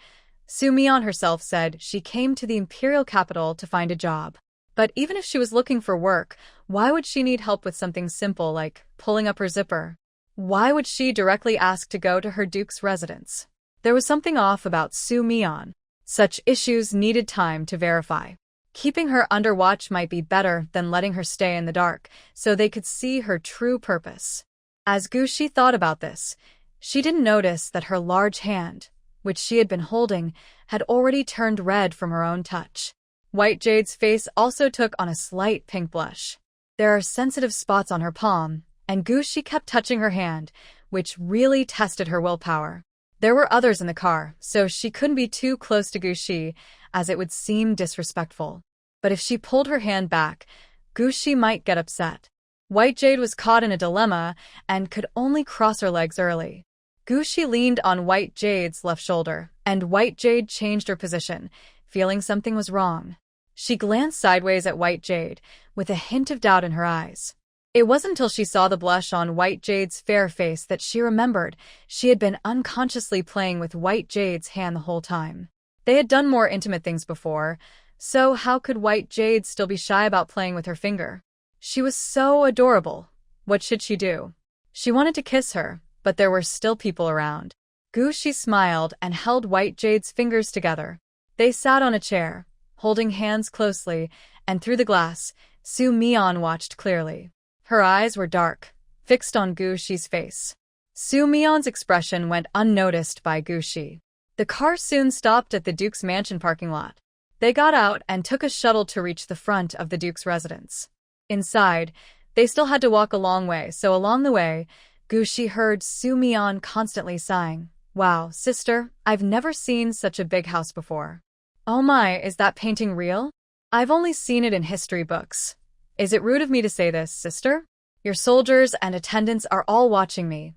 Su Mian herself said she came to the imperial capital to find a job. But even if she was looking for work, why would she need help with something simple like pulling up her zipper? Why would she directly ask to go to her duke's residence? There was something off about Su Mian. Such issues needed time to verify. Keeping her under watch might be better than letting her stay in the dark, so they could see her true purpose. As Gushi thought about this, she didn't notice that her large hand, which she had been holding, had already turned red from her own touch. White Jade's face also took on a slight pink blush. There are sensitive spots on her palm, and Gushi kept touching her hand, which really tested her willpower. There were others in the car, so she couldn't be too close to Gushi, as it would seem disrespectful. But if she pulled her hand back, Gushi might get upset. White Jade was caught in a dilemma and could only cross her legs early. Gushi leaned on White Jade's left shoulder, and White Jade changed her position, feeling something was wrong. She glanced sideways at White Jade, with a hint of doubt in her eyes. It wasn't until she saw the blush on White Jade's fair face that she remembered she had been unconsciously playing with White Jade's hand the whole time. They had done more intimate things before, so how could White Jade still be shy about playing with her finger? She was so adorable. What should she do? She wanted to kiss her, but there were still people around. Gushi smiled and held White Jade's fingers together. They sat on a chair, holding hands closely, and through the glass, Su Mian watched clearly. Her eyes were dark, fixed on Gushi's face. Su Mian's expression went unnoticed by Gushi. The car soon stopped at the Duke's mansion parking lot. They got out and took a shuttle to reach the front of the Duke's residence. Inside, they still had to walk a long way, so along the way, Gushi heard Su Mian constantly sighing. Wow, sister, I've never seen such a big house before. Oh my, is that painting real? I've only seen it in history books. Is it rude of me to say this, sister? Your soldiers and attendants are all watching me.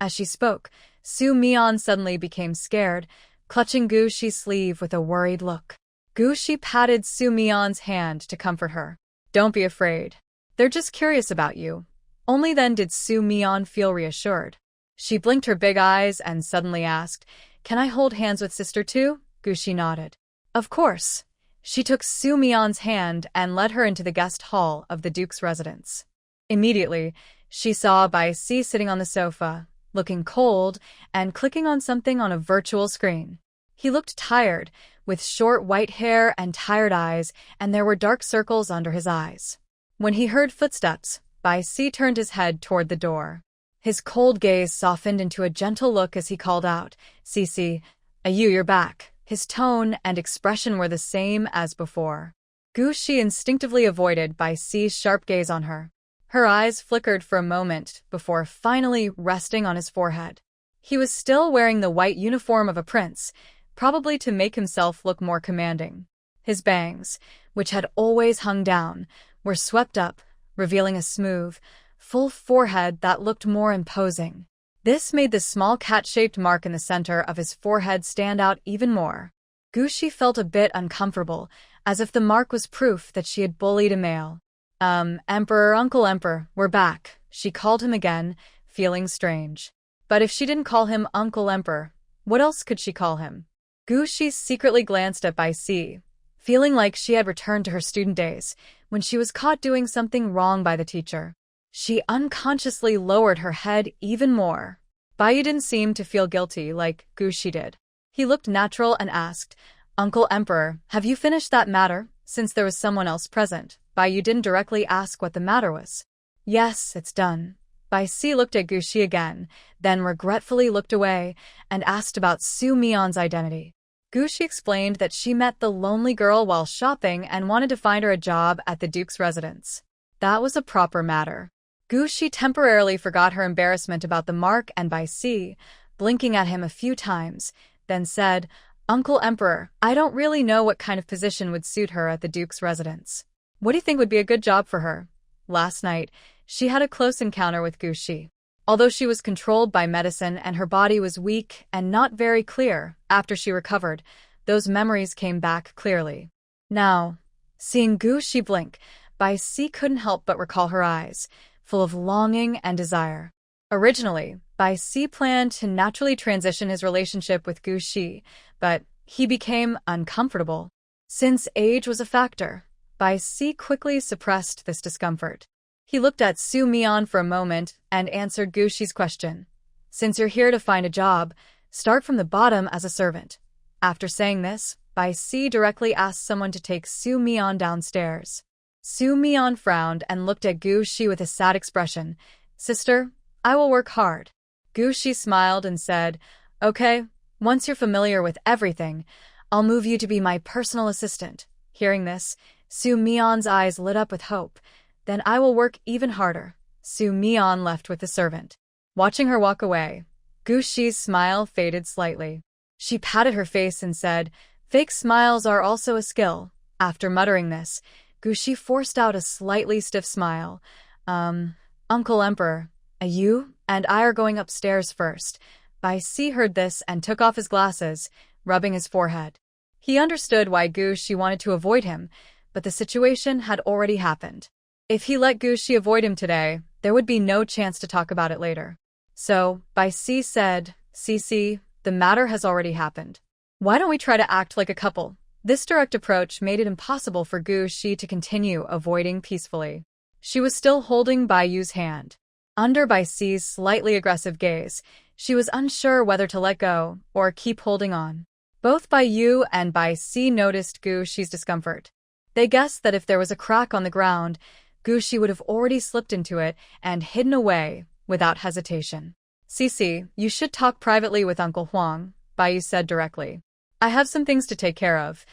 As she spoke, Su Mian suddenly became scared, clutching Gushi's sleeve with a worried look. Gushi patted Su Mian's hand to comfort her. Don't be afraid. They're just curious about you. Only then did Su Mian feel reassured. She blinked her big eyes and suddenly asked, "Can I hold hands with sister too?" Gushi nodded. Of course. She took Su Mian's hand and led her into the guest hall of the Duke's residence. Immediately, she saw Bai Si sitting on the sofa, looking cold and clicking on something on a virtual screen. He looked tired, with short white hair and tired eyes, and there were dark circles under his eyes. When he heard footsteps, Bai Si turned his head toward the door. His cold gaze softened into a gentle look as he called out, "Cici, you're back." His tone and expression were the same as before. Gushi instinctively avoided Bai Si's sharp gaze on her. Her eyes flickered for a moment before finally resting on his forehead. He was still wearing the white uniform of a prince, probably to make himself look more commanding. His bangs, which had always hung down, were swept up, revealing a smooth, full forehead that looked more imposing. This made the small cat-shaped mark in the center of his forehead stand out even more. Gushi felt a bit uncomfortable, as if the mark was proof that she had bullied a male. Emperor, Uncle Emperor, we're back," she called him again, feeling strange. But if she didn't call him Uncle Emperor, what else could she call him? Gushi secretly glanced at Bai Si, feeling like she had returned to her student days, when she was caught doing something wrong by the teacher. She unconsciously lowered her head even more. Baiyu didn't seem to feel guilty like Gushi did. He looked natural and asked, "Uncle Emperor, have you finished that matter?" Since there was someone else present, Baiyu didn't directly ask what the matter was. "Yes, it's done." Bai Si looked at Gushi again, then regretfully looked away and asked about Su Mian's identity. Gushi explained that she met the lonely girl while shopping and wanted to find her a job at the Duke's residence. That was a proper matter. Gushi temporarily forgot her embarrassment about the mark and Bai Si, blinking at him a few times, then said, "Uncle Emperor, I don't really know what kind of position would suit her at the Duke's residence. What do you think would be a good job for her?" Last night, she had a close encounter with Gu Shi. Although she was controlled by medicine and her body was weak and not very clear, after she recovered, those memories came back clearly. Now, seeing Gu Shi blink, Bai Si couldn't help but recall her eyes, full of longing and desire. Originally, Bai Si planned to naturally transition his relationship with Gu Shi, but he became uncomfortable. Since age was a factor, Bai Si quickly suppressed this discomfort. He looked at Su Mian for a moment and answered Gu Shi's question. "Since you're here to find a job, start from the bottom as a servant." After saying this, Bai Si directly asked someone to take Su Mian downstairs. Su Mian frowned and looked at Gu Shi with a sad expression. "Sister, I will work hard." Gu Shi smiled and said, "Okay, once you're familiar with everything, I'll move you to be my personal assistant." Hearing this, Su Mian's eyes lit up with hope. "Then I will work even harder." Su Mian left with the servant. Watching her walk away, Gu Shi's smile faded slightly. She patted her face and said, "Fake smiles are also a skill." After muttering this, Gu Shi forced out a slightly stiff smile. Uncle Emperor, you and I are going upstairs first." Bai Si heard this and took off his glasses, rubbing his forehead. He understood why Gu Shi wanted to avoid him, but the situation had already happened. If he let Gu Shi avoid him today, there would be no chance to talk about it later. So, Bai Si said, "Cici, the matter has already happened. Why don't we try to act like a couple?" This direct approach made it impossible for Gu Shi to continue avoiding peacefully. She was still holding Bai Yu's hand. Under Bai Si's slightly aggressive gaze, she was unsure whether to let go or keep holding on. Both Bai Yu and Bai Si noticed Gu Shi's discomfort. They guessed that if there was a crack on the ground, Gu Shi would have already slipped into it and hidden away without hesitation. "Cici, you should talk privately with Uncle Huang," Bai Yu said directly. "I have some things to take care of."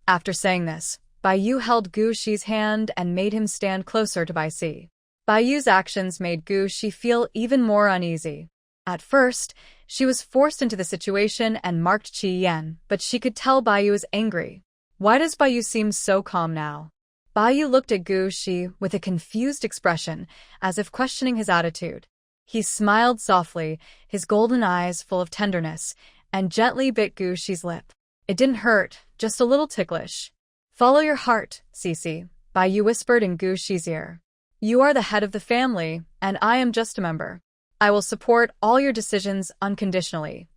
After saying this, Bai Yu held Gu Shi's hand and made him stand closer to Bai Si. Bai Yu's actions made Gu Shi feel even more uneasy. At first, she was forced into the situation and marked Qi Yan, but she could tell Bai Yu was angry. Why does Bai Yu seem so calm now? Bai Yu looked at Gu Shi with a confused expression, as if questioning his attitude. He smiled softly, his golden eyes full of tenderness, and gently bit Gu Shi's lip. It didn't hurt, just a little ticklish. "Follow your heart, Cici," Bai Yu whispered in Gu Shi's ear. "You are the head of the family, and I am just a member. I will support all your decisions unconditionally."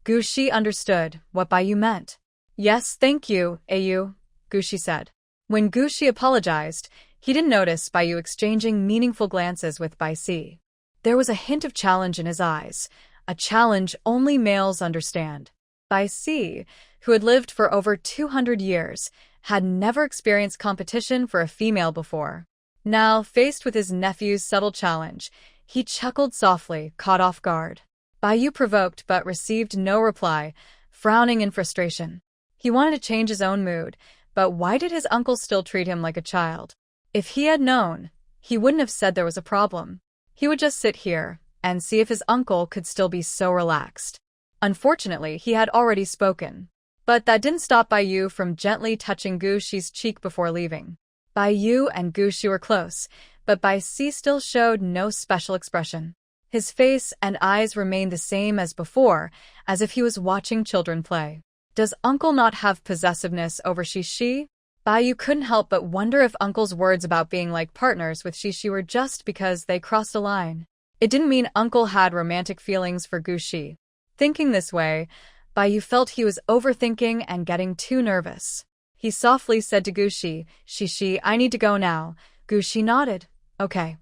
Gu Shi understood what Bai Yu meant. "Yes, thank you, Ayu," Gu Shi said. When Gu Shi apologized, he didn't notice Bai Yu exchanging meaningful glances with Bai Si. There was a hint of challenge in his eyes, a challenge only males understand. Bai Si, who had lived for over 200 years, had never experienced competition for a female before. Now, faced with his nephew's subtle challenge, he chuckled softly, caught off guard. Bai Yu provoked but received no reply, frowning in frustration. He wanted to change his own mood, but why did his uncle still treat him like a child? If he had known, he wouldn't have said there was a problem. He would just sit here and see if his uncle could still be so relaxed. Unfortunately, he had already spoken. But that didn't stop Bai Yu from gently touching Gu Shi's cheek before leaving. Bai Yu and Gu Shi were close, but Bai Si still showed no special expression. His face and eyes remained the same as before, as if he was watching children play. Does Uncle not have possessiveness over Shi? Bai Yu couldn't help but wonder if Uncle's words about being like partners with Shi were just because they crossed a line. It didn't mean Uncle had romantic feelings for Gu Shi. Thinking this way, Bai Yu felt he was overthinking and getting too nervous. He softly said to Gu Shi, "Shi, I need to go now." Gu Shi nodded. "Okay."